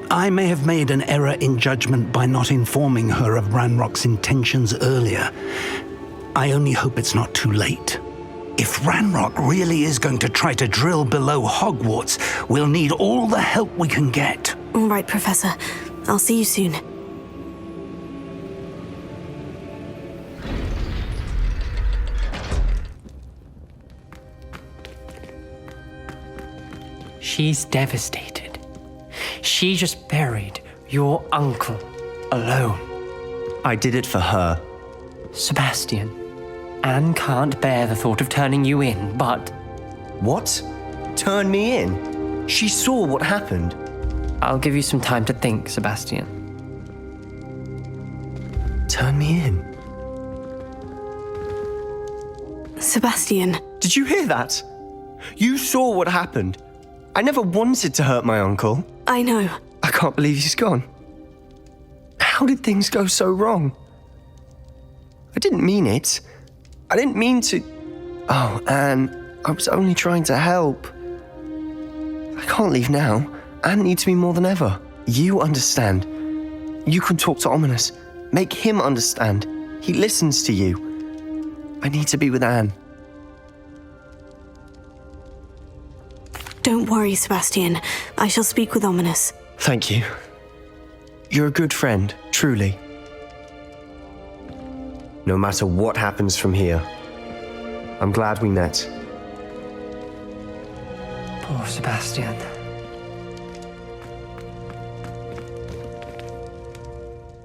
I may have made an error in judgment by not informing her of Ranrock's intentions earlier. I only hope it's not too late. If Ranrock really is going to try to drill below Hogwarts, we'll need all the help we can get. All right, Professor. I'll see you soon. She's devastated. She just buried your uncle alone. I did it for her. Sebastian, Anne can't bear the thought of turning you in, but... What? Turn me in? She saw what happened. I'll give you some time to think, Sebastian. Turn me in? Sebastian. Did you hear that? You saw what happened. I never wanted to hurt my uncle. I know. I can't believe he's gone. How did things go so wrong? I didn't mean it. I didn't mean to... Oh, Anne, I was only trying to help. I can't leave now. Anne needs me more than ever. You understand. You can talk to Ominous. Make him understand. He listens to you. I need to be with Anne. Don't worry, Sebastian. I shall speak with Ominous. Thank you. You're a good friend, truly. No matter what happens from here, I'm glad we met. Poor Sebastian.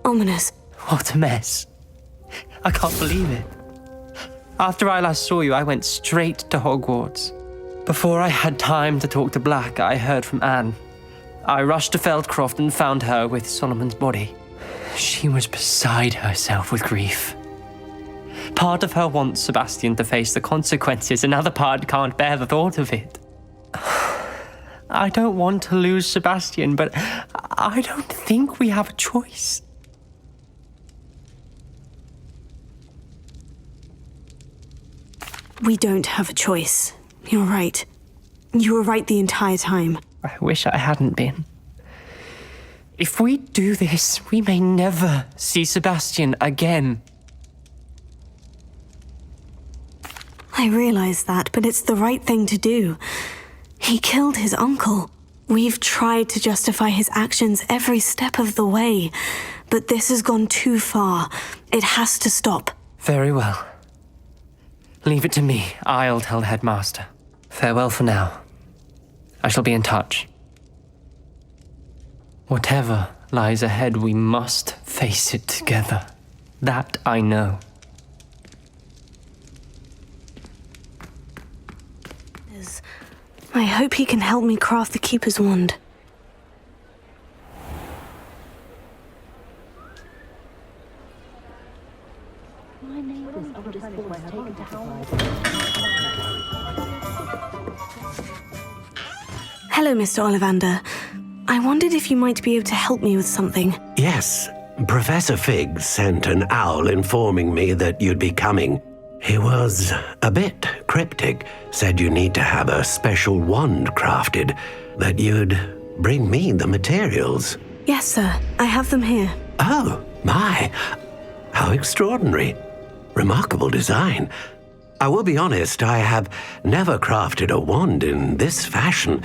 Ominous. What a mess. I can't believe it. After I last saw you, I went straight to Hogwarts. Before I had time to talk to Black, I heard from Anne. I rushed to Feldcroft and found her with Solomon's body. She was beside herself with grief. Part of her wants Sebastian to face the consequences, another part can't bear the thought of it. I don't want to lose Sebastian, but I don't think we have a choice. We don't have a choice. You're right. You were right the entire time. I wish I hadn't been. If we do this, we may never see Sebastian again. I realize that, but it's the right thing to do. He killed his uncle. We've tried to justify his actions every step of the way, but this has gone too far. It has to stop. Very well. Leave it to me. I'll tell the headmaster. Farewell for now. I shall be in touch. Whatever lies ahead, we must face it together. That I know. I hope he can help me craft the Keeper's wand. Hello, Mr. Ollivander. I wondered if you might be able to help me with something. Yes, Professor Fig sent an owl informing me that you'd be coming. He was a bit cryptic, said you need to have a special wand crafted, that you'd bring me the materials. Yes, sir. I have them here. Oh, my. How extraordinary. Remarkable design. I will be honest, I have never crafted a wand in this fashion.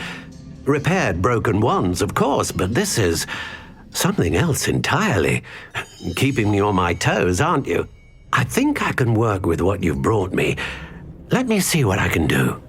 Repaired broken wands, of course, but this is something else entirely. Keeping me on my toes, aren't you? I think I can work with what you've brought me. Let me see what I can do.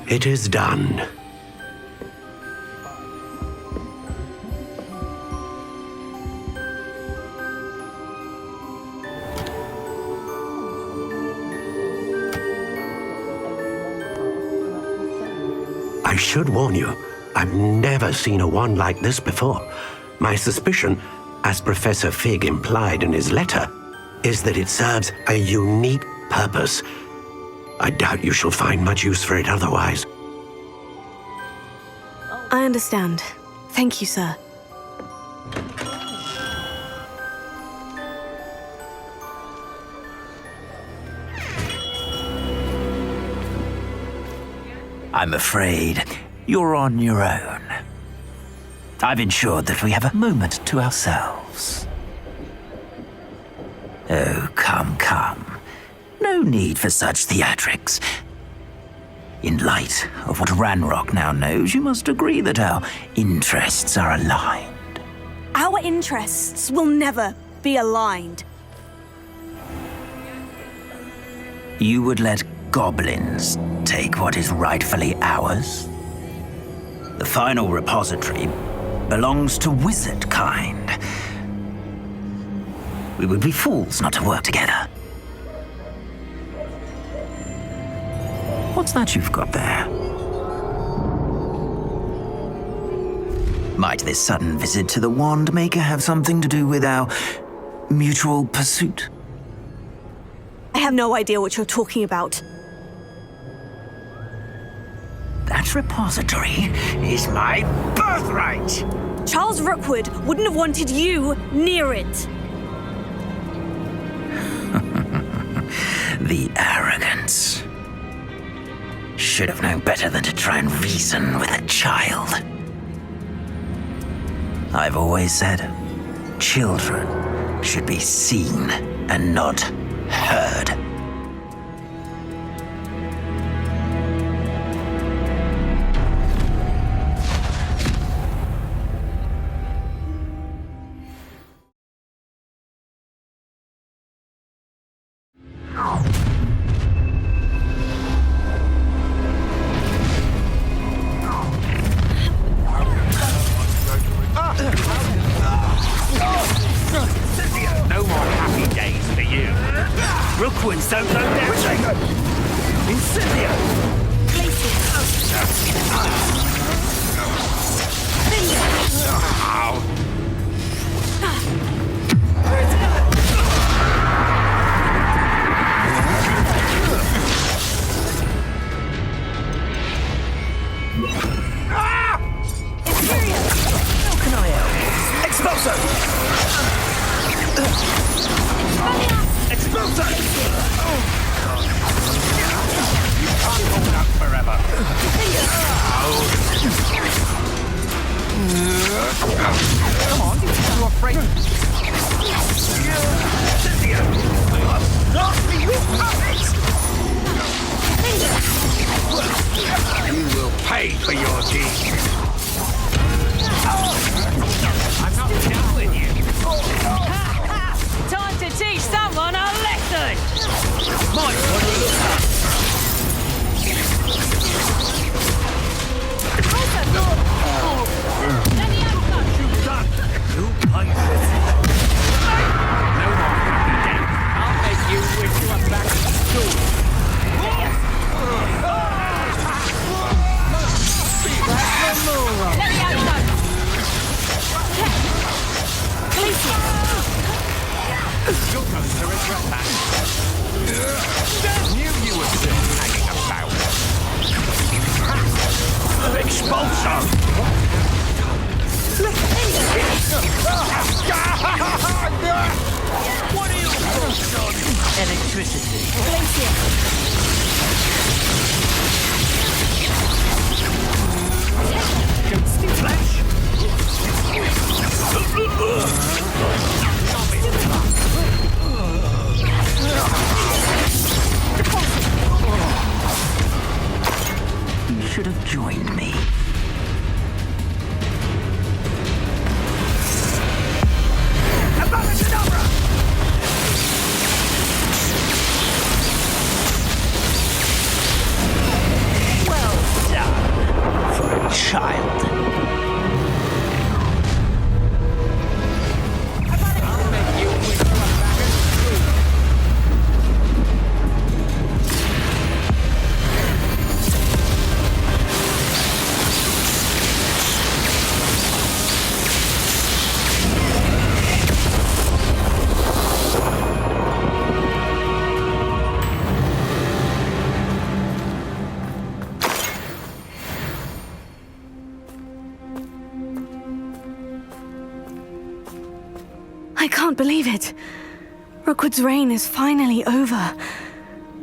It is done. I should warn you, I've never seen a wand like this before. My suspicion, as Professor Fig implied in his letter, is that it serves a unique purpose. I doubt you shall find much use for it otherwise. I understand. Thank you, sir. I'm afraid you're on your own. I've ensured that we have a moment to ourselves. Oh, come, come. No need for such theatrics. In light of what Ranrock now knows, you must agree that our interests are aligned. Our interests will never be aligned. You would let goblins take what is rightfully ours? The final repository belongs to wizard kind. We would be fools not to work together. What's that you've got there? Might this sudden visit to the Wand Maker have something to do with our mutual pursuit? I have no idea what you're talking about. That repository is my birthright! Charles Rookwood wouldn't have wanted you near it. The arrogance. Should have known better than to try and reason with a child. I've always said, children should be seen and not heard. No more happy days for you. Rookwoods don't know their thing. Incendio! How can I help? Expulso! Expulso! You can't hold out forever. Come on, you're afraid. You will pay for your deeds. I'm not done with you. Time to teach someone a lesson! Might want to look up. You pay for it. No one can be dead. I'll make you wish you were back in school. You're going to regret that. Knew you were still hanging about. Expulso! What are your thoughts on electricity? Ghosty flesh! You should have joined me. Well done for a child. I'll make you wish you were back at school. I can't believe it. Rookwood's reign is finally over.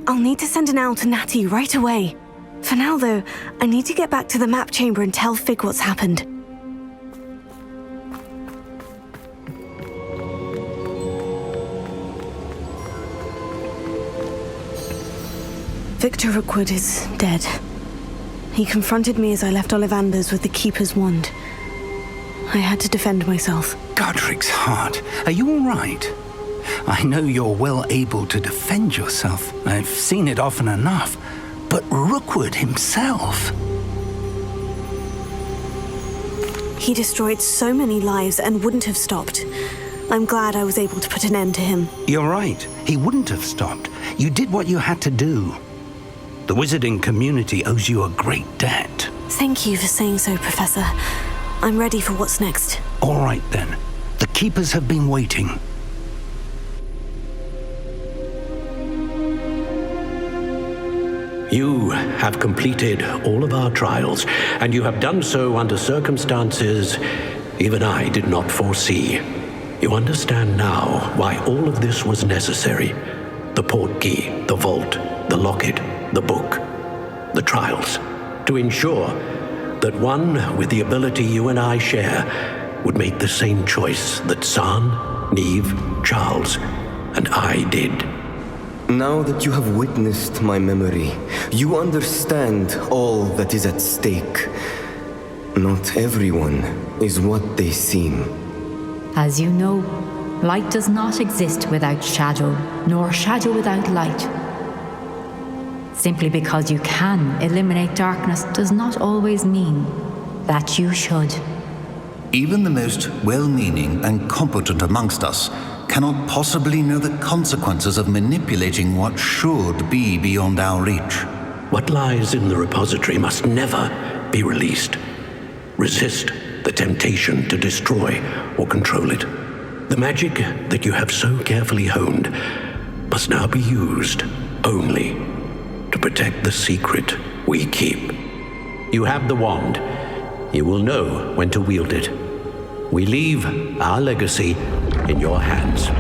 I'll need to send an owl to Natty right away. For now, though, I need to get back to the map chamber and tell Fig what's happened. Victor Rookwood is dead. He confronted me as I left Ollivanders with the Keeper's wand. I had to defend myself. Godric's heart, are you all right? I know you're well able to defend yourself. I've seen it often enough. But Rookwood himself... He destroyed so many lives and wouldn't have stopped. I'm glad I was able to put an end to him. You're right. He wouldn't have stopped. You did what you had to do. The wizarding community owes you a great debt. Thank you for saying so, Professor. I'm ready for what's next. All right, then. The Keepers have been waiting. You have completed all of our trials, and you have done so under circumstances even I did not foresee. You understand now why all of this was necessary. The portkey, the vault, the locket, the book, the trials. To ensure that one with the ability you and I share would make the same choice that San, Neve, Charles, and I did. Now that you have witnessed my memory, you understand all that is at stake. Not everyone is what they seem. As you know, light does not exist without shadow, nor shadow without light. Simply because you can eliminate darkness does not always mean that you should. Even the most well-meaning and competent amongst us cannot possibly know the consequences of manipulating what should be beyond our reach. What lies in the repository must never be released. Resist the temptation to destroy or control it. The magic that you have so carefully honed must now be used only to protect the secret we keep. You have the wand. You will know when to wield it. We leave our legacy in your hands.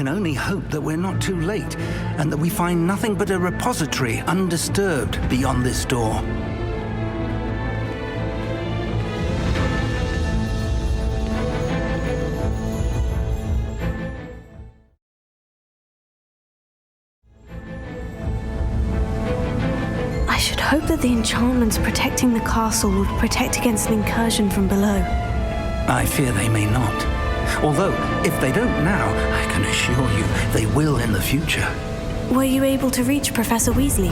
can only hope that we're not too late, and that we find nothing but a repository undisturbed beyond this door. I should hope that the enchantments protecting the castle would protect against an incursion from below. I fear they may not. Although, if they don't now, I can assure you they will in the future. Were you able to reach Professor Weasley?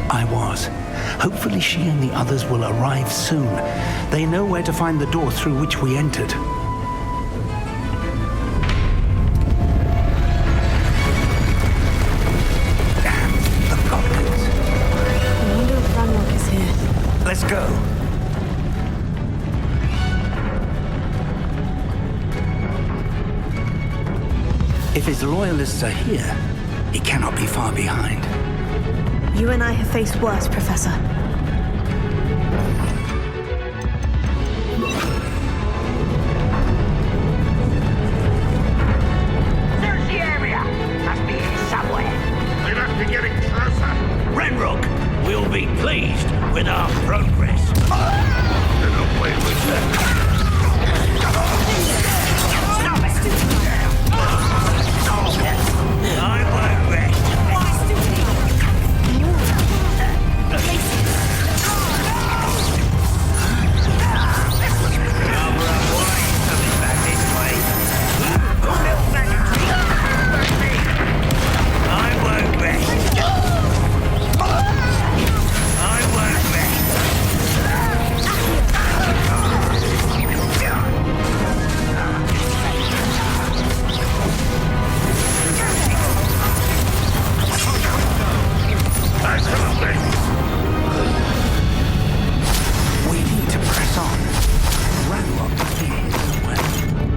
I was. Hopefully she and the others will arrive soon. They know where to find the door through which we entered. Damn, the goblins. I wonder if Ranrock is here. Let's go. If his loyalists are here, he cannot be far behind. You and I have faced worse, Professor. Search the area! Must be here somewhere. They must be getting closer. Ranrock will be pleased with our progress. Then away with them. Stop it! I won't rest.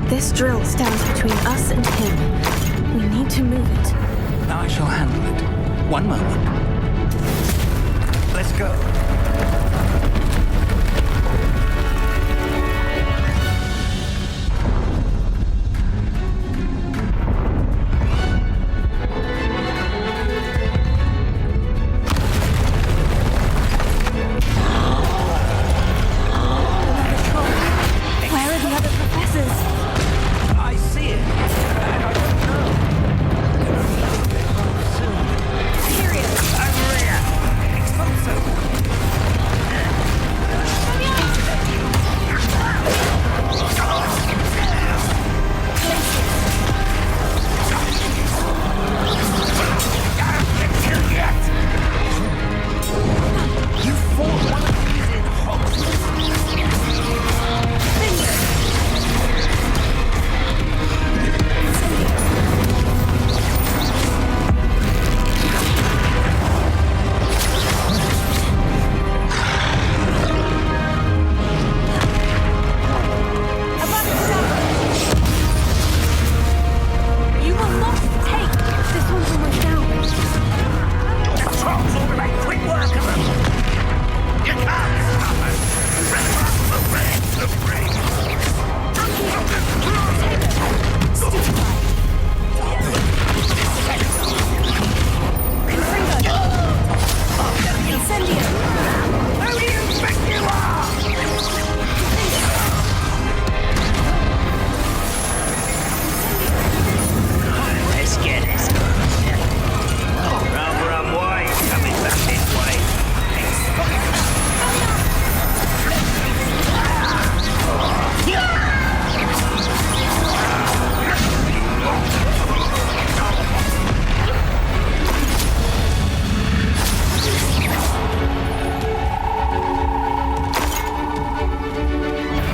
This drill stands between us and him. We need to move it. I shall handle it. One moment. Let's go. Where are the other professors? I see it. And I don't know. Over here. Expulso. You fought one of these in You will not take. This one's almost down. Trolls ought to make quick work of them. You can't stop us. Ranrock will break the ring. Who do you think you are? Let's get this. Rub wine coming back this way.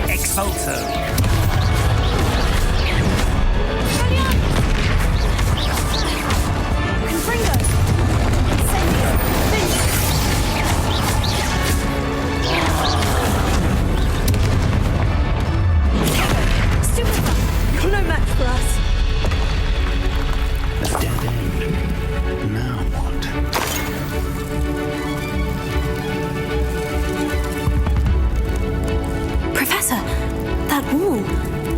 Expulso. No match for us. A dead end. Now what? Professor, that wall.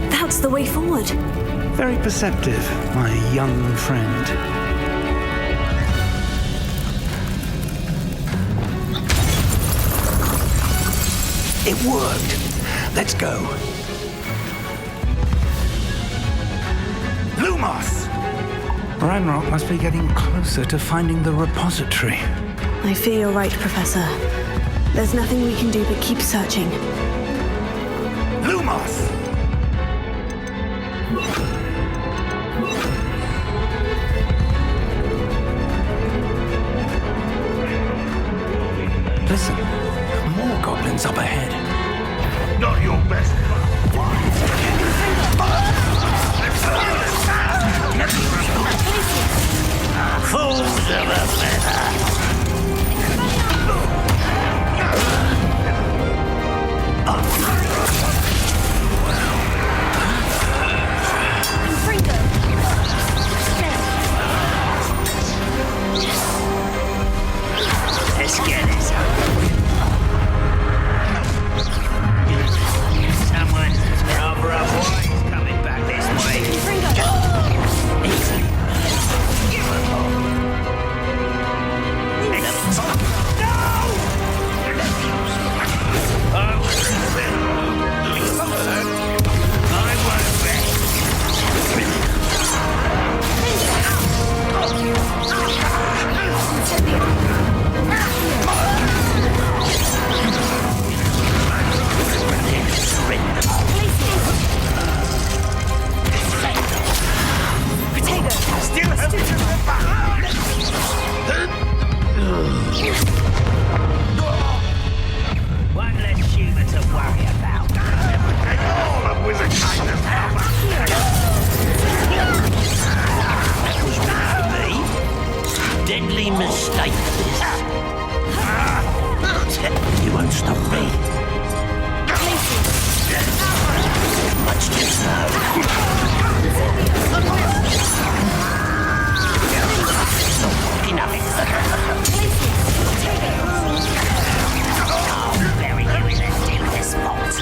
That's the way forward. Very perceptive, my young friend. It worked. Let's go. Lumos! Ranrock must be getting closer to finding the repository. I fear you're right, Professor. There's nothing we can do but keep searching. Lumos! Listen, more goblins up ahead. Not your best. Fools of a feather! Let's get this over with. Someone rather wise coming back this way. Easy. One less human to worry about. All of wizard kindness. That was one for me. Deadly mistake, this. You won't stop me. Much too slow. Enough. I'll bury you in the deepest vault.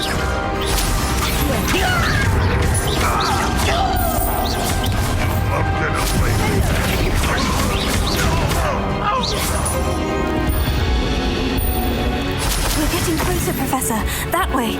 We're getting closer, Professor. That way.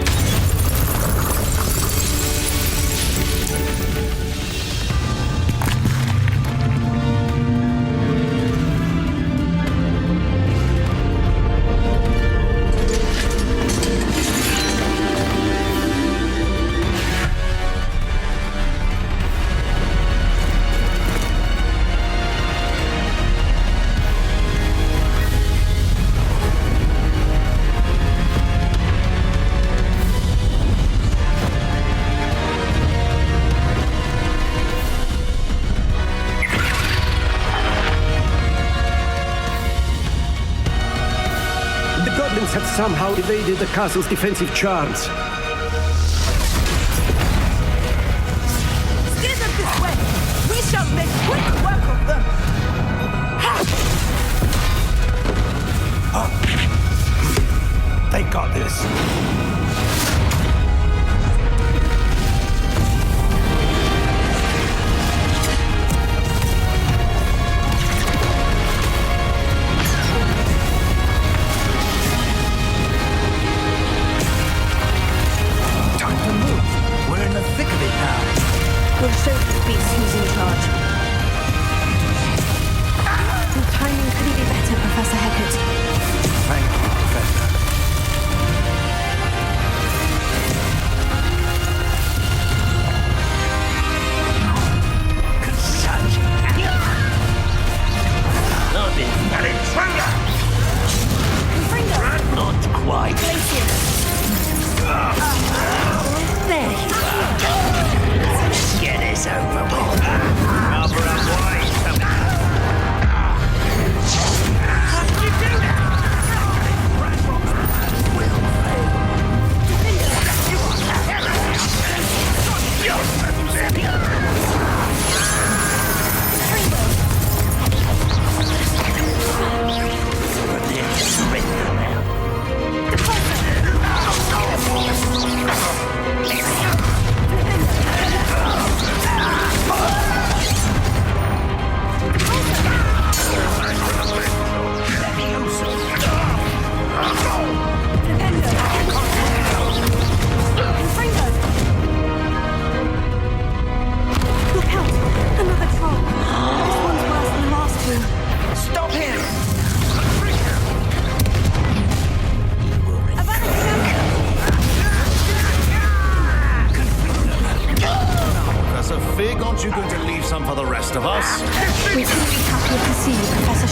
Have somehow evaded the castle's defensive charms. Steer them this way! We shall make quick work of them! They got this. We'll show these beasts who's in charge. Your timing couldn't be better, Professor Hecat. Thank you, Professor. Not quite. There you are. Let's get this over with. Rather unwise coming.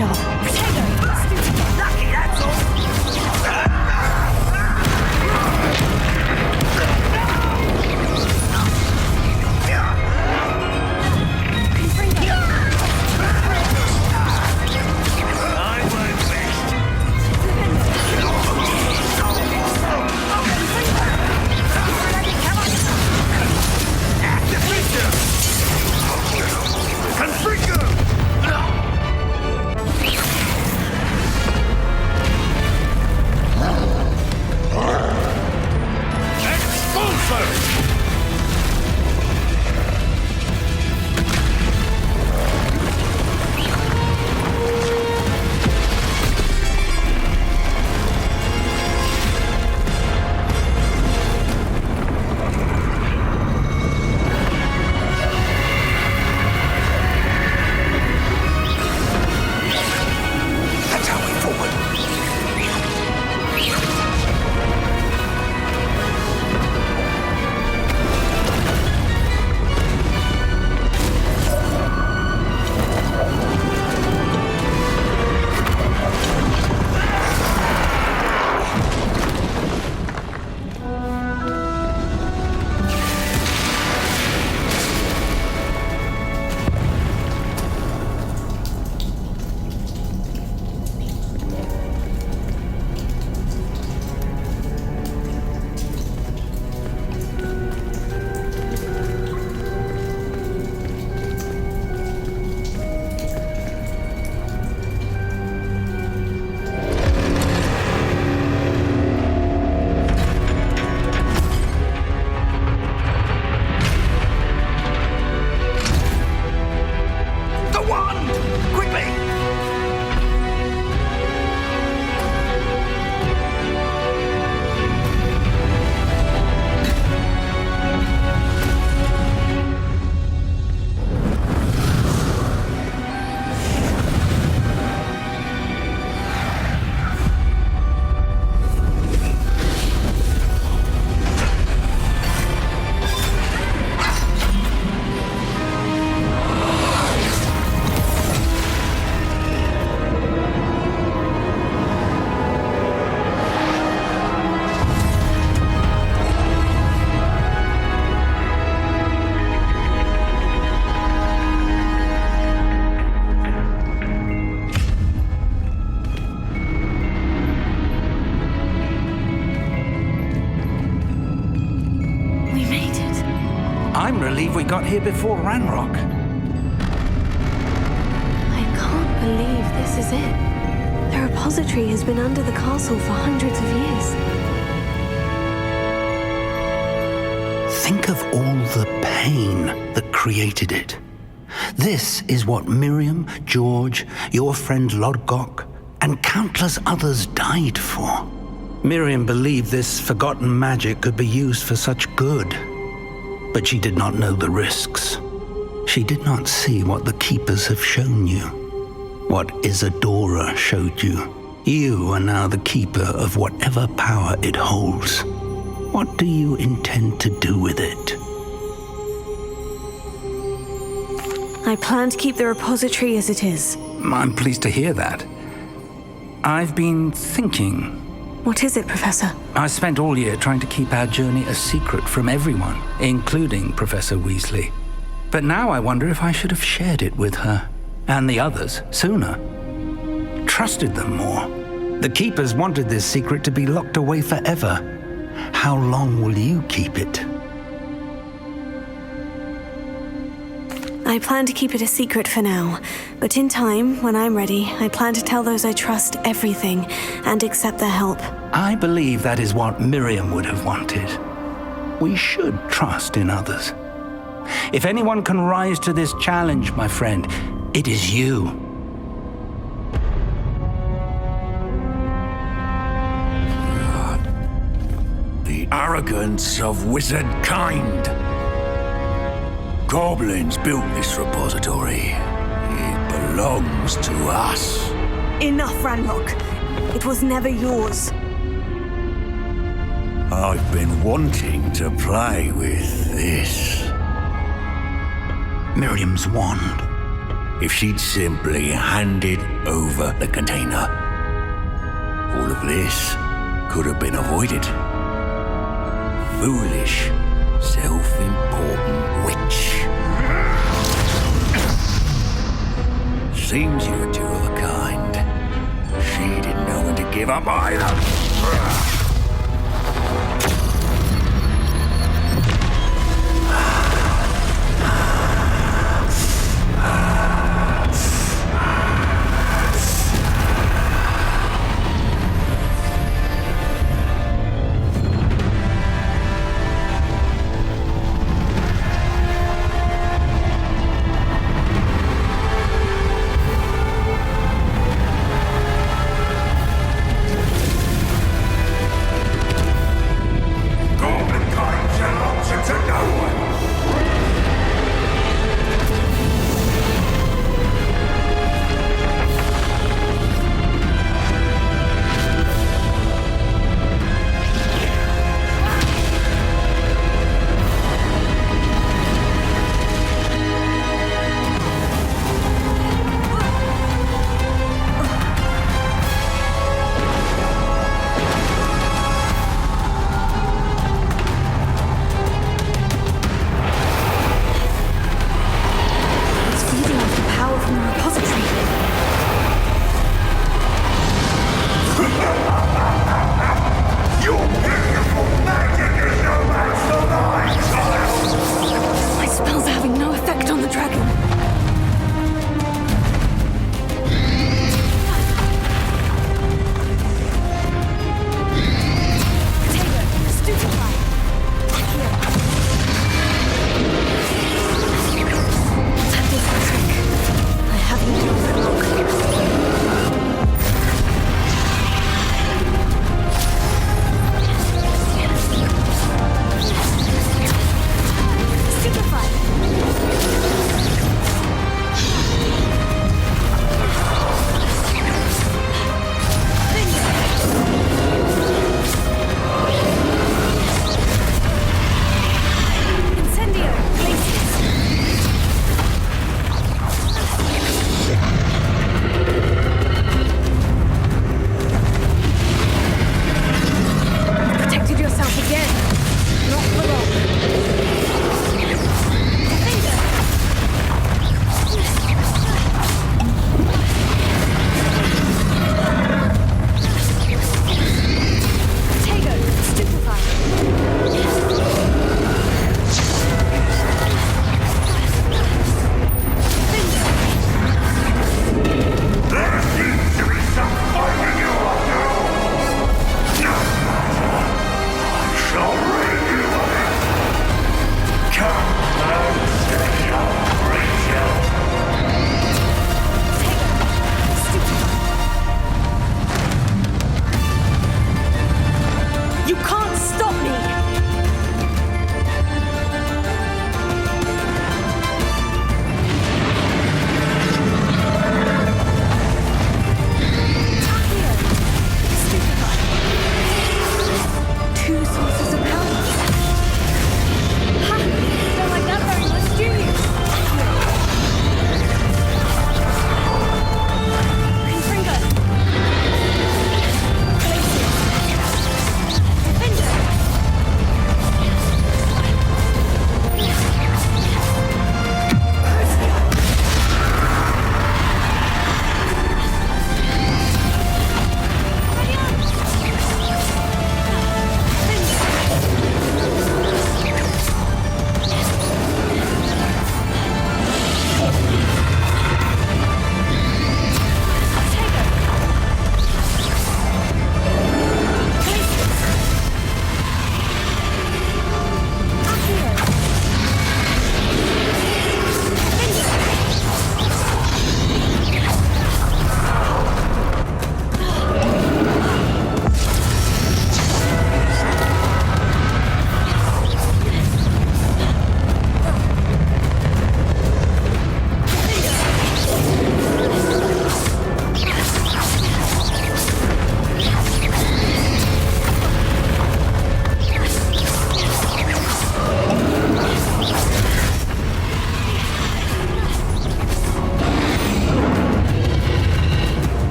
sharp. Lucky, that's all. I'm relieved we got here before Ranrock. I can't believe this is it. The repository has been under the castle for hundreds of years. Think of all the pain that created it. This is what Miriam, George, your friend Lodgok, and countless others died for. Miriam believed this forgotten magic could be used for such good. But she did not know the risks. She did not see what the Keepers have shown you. What Isadora showed you. You are now the Keeper of whatever power it holds. What do you intend to do with it? I plan to keep the repository as it is. I'm pleased to hear that. I've been thinking. What is it, Professor? I spent all year trying to keep our journey a secret from everyone, including Professor Weasley. But now I wonder if I should have shared it with her, and the others, sooner. Trusted them more. The Keepers wanted this secret to be locked away forever. How long will you keep it? I plan to keep it a secret for now, but in time, when I'm ready, I plan to tell those I trust everything and accept their help. I believe that is what Miriam would have wanted. We should trust in others. If anyone can rise to this challenge, my friend, it is you. The arrogance of wizard kind. Goblins built this repository. It belongs to us. Enough, Ranrock. It was never yours. I've been wanting to play with this. Miriam's wand. if she'd simply handed over the container. All of this could have been avoided. Foolish, self-important witch. Seems you were two of a kind. She didn't know when to give up either.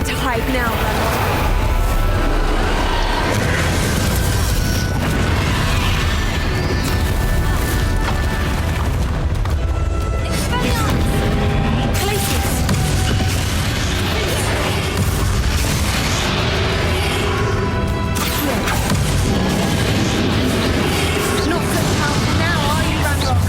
to hide now, Ranrock. Not so powerful now, are you, Ranrock?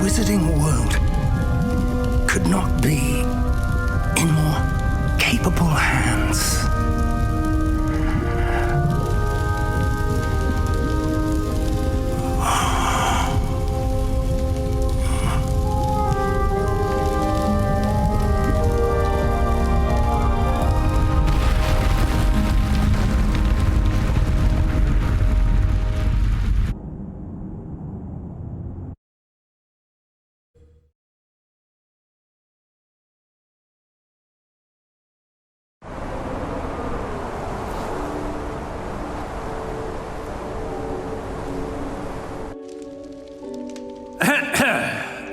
wizarding world could not be in more capable hands.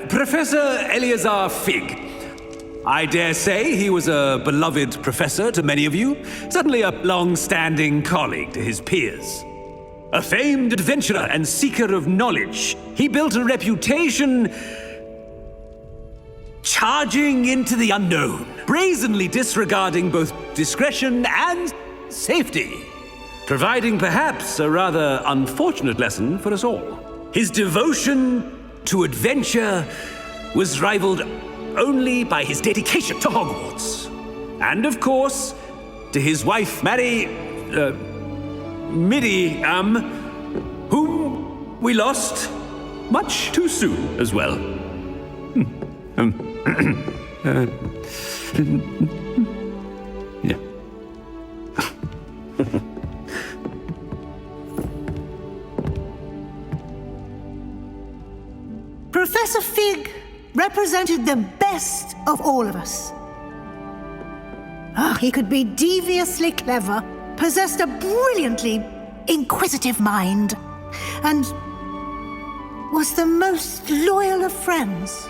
Professor Eleazar Fig. I dare say he was a beloved professor to many of you, certainly a long-standing colleague to his peers. A famed adventurer and seeker of knowledge, he built a reputation charging into the unknown, brazenly disregarding both discretion and safety, providing perhaps a rather unfortunate lesson for us all. His devotion to adventure was rivaled only by his dedication to Hogwarts. And of course, to his wife, Miriam, whom we lost much too soon as well. Yeah. Professor Fig represented the best of all of us. He could be deviously clever, possessed a brilliantly inquisitive mind, and was the most loyal of friends.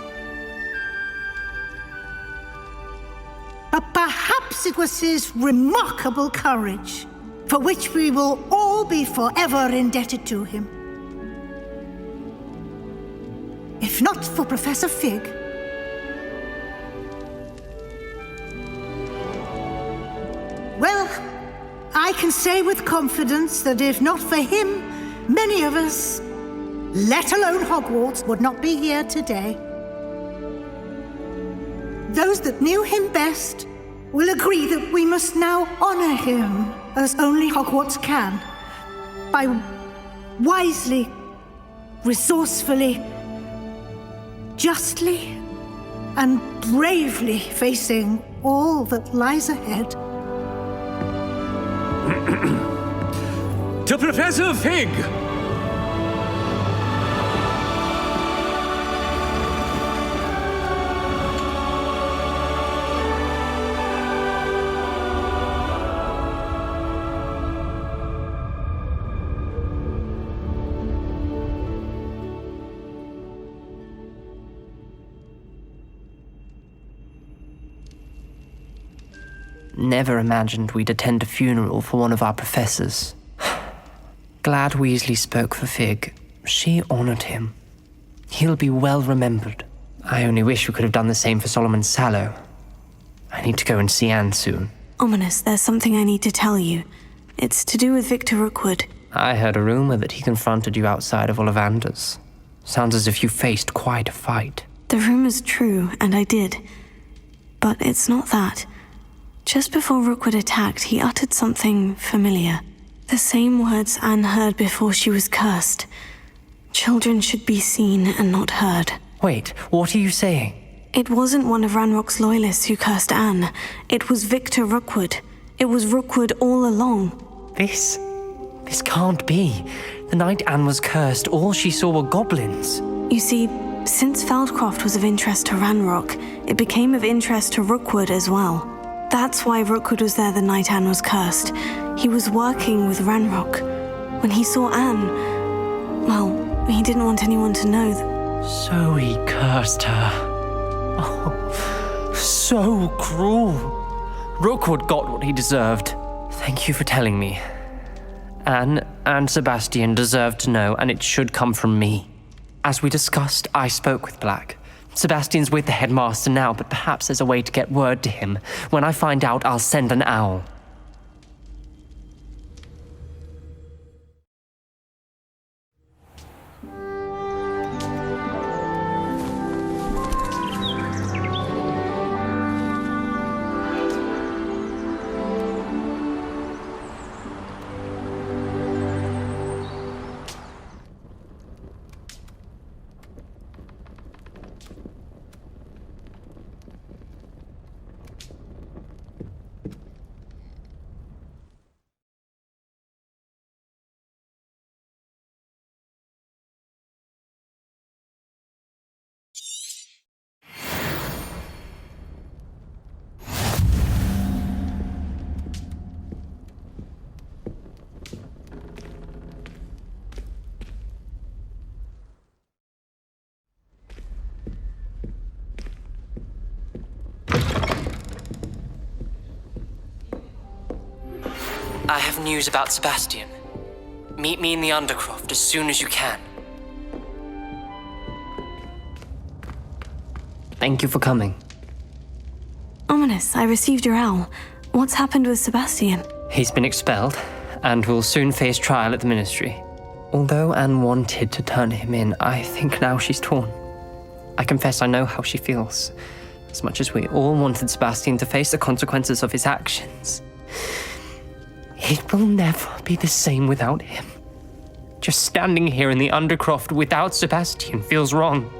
But perhaps it was his remarkable courage, for which we will all be forever indebted to him. If not for Professor Fig, well, I can say with confidence that if not for him, many of us, let alone Hogwarts, would not be here today. Those that knew him best will agree that we must now honor him as only Hogwarts can, by wisely, resourcefully, justly, and bravely facing all that lies ahead. To Professor Fig! Never imagined we'd attend a funeral for one of our professors. Glad Weasley spoke for Fig. She honored him. He'll be well remembered. I only wish we could have done the same for Solomon Sallow. I need to go and see Anne soon. Ominous, there's something I need to tell you. It's to do with Victor Rookwood. I heard a rumor that he confronted you outside of Ollivander's. Sounds as if you faced quite a fight. The rumor's true, and I did. But it's not that. Just before Rookwood attacked, he uttered something familiar. The same words Anne heard before she was cursed. Children should be seen and not heard. Wait, what are you saying? It wasn't one of Ranrock's loyalists who cursed Anne. It was Victor Rookwood. It was Rookwood all along. This can't be. The night Anne was cursed, all she saw were goblins. You see, since Feldcroft was of interest to Ranrock, it became of interest to Rookwood as well. That's why Rookwood was there the night Anne was cursed. He was working with Ranrock. When he saw Anne, well, he didn't want anyone to know that. So he cursed her. Oh, so cruel. Rookwood got what he deserved. Thank you for telling me. Anne and Sebastian deserved to know, and it should come from me. As we discussed, I spoke with Black. Sebastian's with the headmaster now, but perhaps there's a way to get word to him. When I find out, I'll send an owl. I have news about Sebastian. Meet me in the Undercroft as soon as you can. Thank you for coming. Ominous, I received your owl. What's happened with Sebastian? He's been expelled, and will soon face trial at the Ministry. Although Anne wanted to turn him in, I think now she's torn. I confess I know how she feels. As much as we all wanted Sebastian to face the consequences of his actions. It will never be the same without him. Just standing here in the Undercroft without Sebastian feels wrong.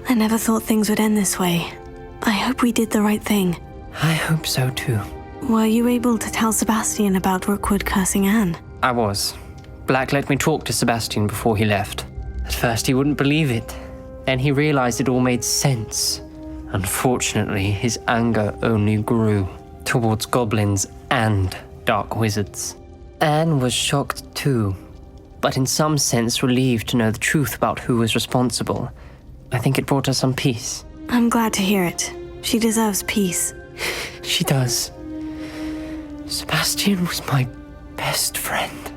I never thought things would end this way. I hope we did the right thing. I hope so too. Were you able to tell Sebastian about Rookwood cursing Anne? I was. Black let me talk to Sebastian before he left. At first he wouldn't believe it. Then he realized it all made sense. Unfortunately, his anger only grew towards goblins and dark wizards. Anne was shocked too, but in some sense relieved to know the truth about who was responsible. I think it brought her some peace. I'm glad to hear it. She deserves peace. She does. Sebastian was my best friend.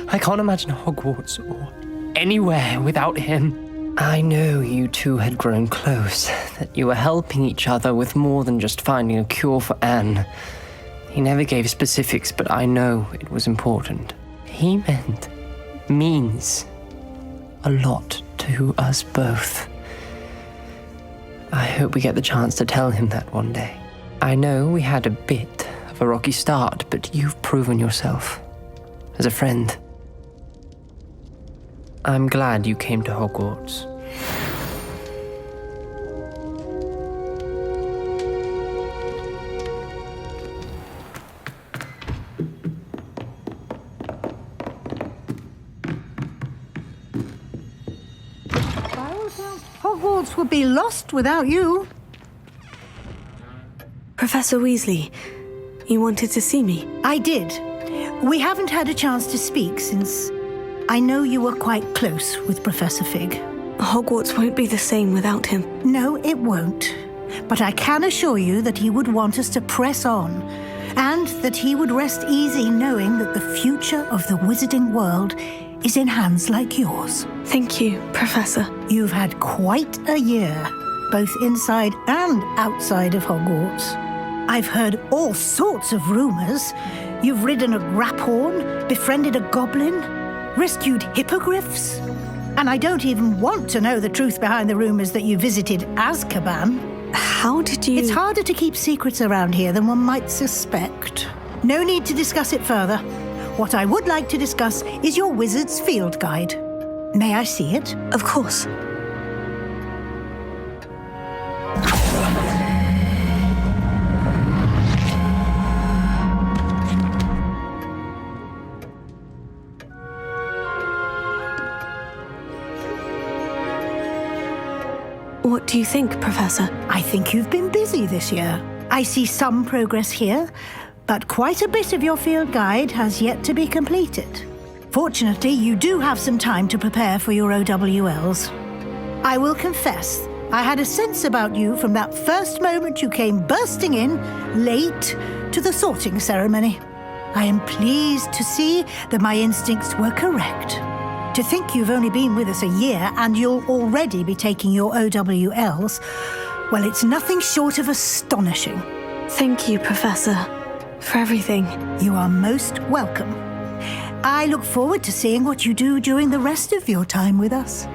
I can't imagine Hogwarts or anywhere without him. I know you two had grown close, that you were helping each other with more than just finding a cure for Anne. He never gave specifics, but I know it was important. He means a lot to us both. I hope we get the chance to tell him that one day. I know we had a bit of a rocky start, but you've proven yourself as a friend. I'm glad you came to Hogwarts. Hogwarts would be lost without you. Professor Weasley, you wanted to see me? I did. We haven't had a chance to speak since I know you were quite close with Professor Fig. Hogwarts won't be the same without him. No, it won't. But I can assure you that he would want us to press on, and that he would rest easy knowing that the future of the wizarding world is in hands like yours. Thank you, Professor. You've had quite a year, both inside and outside of Hogwarts. I've heard all sorts of rumors. You've ridden a graphorn, befriended a goblin, rescued hippogriffs. And I don't even want to know the truth behind the rumors that you visited Azkaban. How did you... It's harder to keep secrets around here than one might suspect. No need to discuss it further. What I would like to discuss is your wizard's field guide. May I see it? Of course. What do you think, Professor? I think you've been busy this year. I see some progress here, but quite a bit of your field guide has yet to be completed. Fortunately, you do have some time to prepare for your OWLs. I will confess, I had a sense about you from that first moment you came bursting in, late, to the sorting ceremony. I am pleased to see that my instincts were correct. To think you've only been with us a year and you'll already be taking your OWLs, well, it's nothing short of astonishing. Thank you, Professor, for everything. You are most welcome. I look forward to seeing what you do during the rest of your time with us.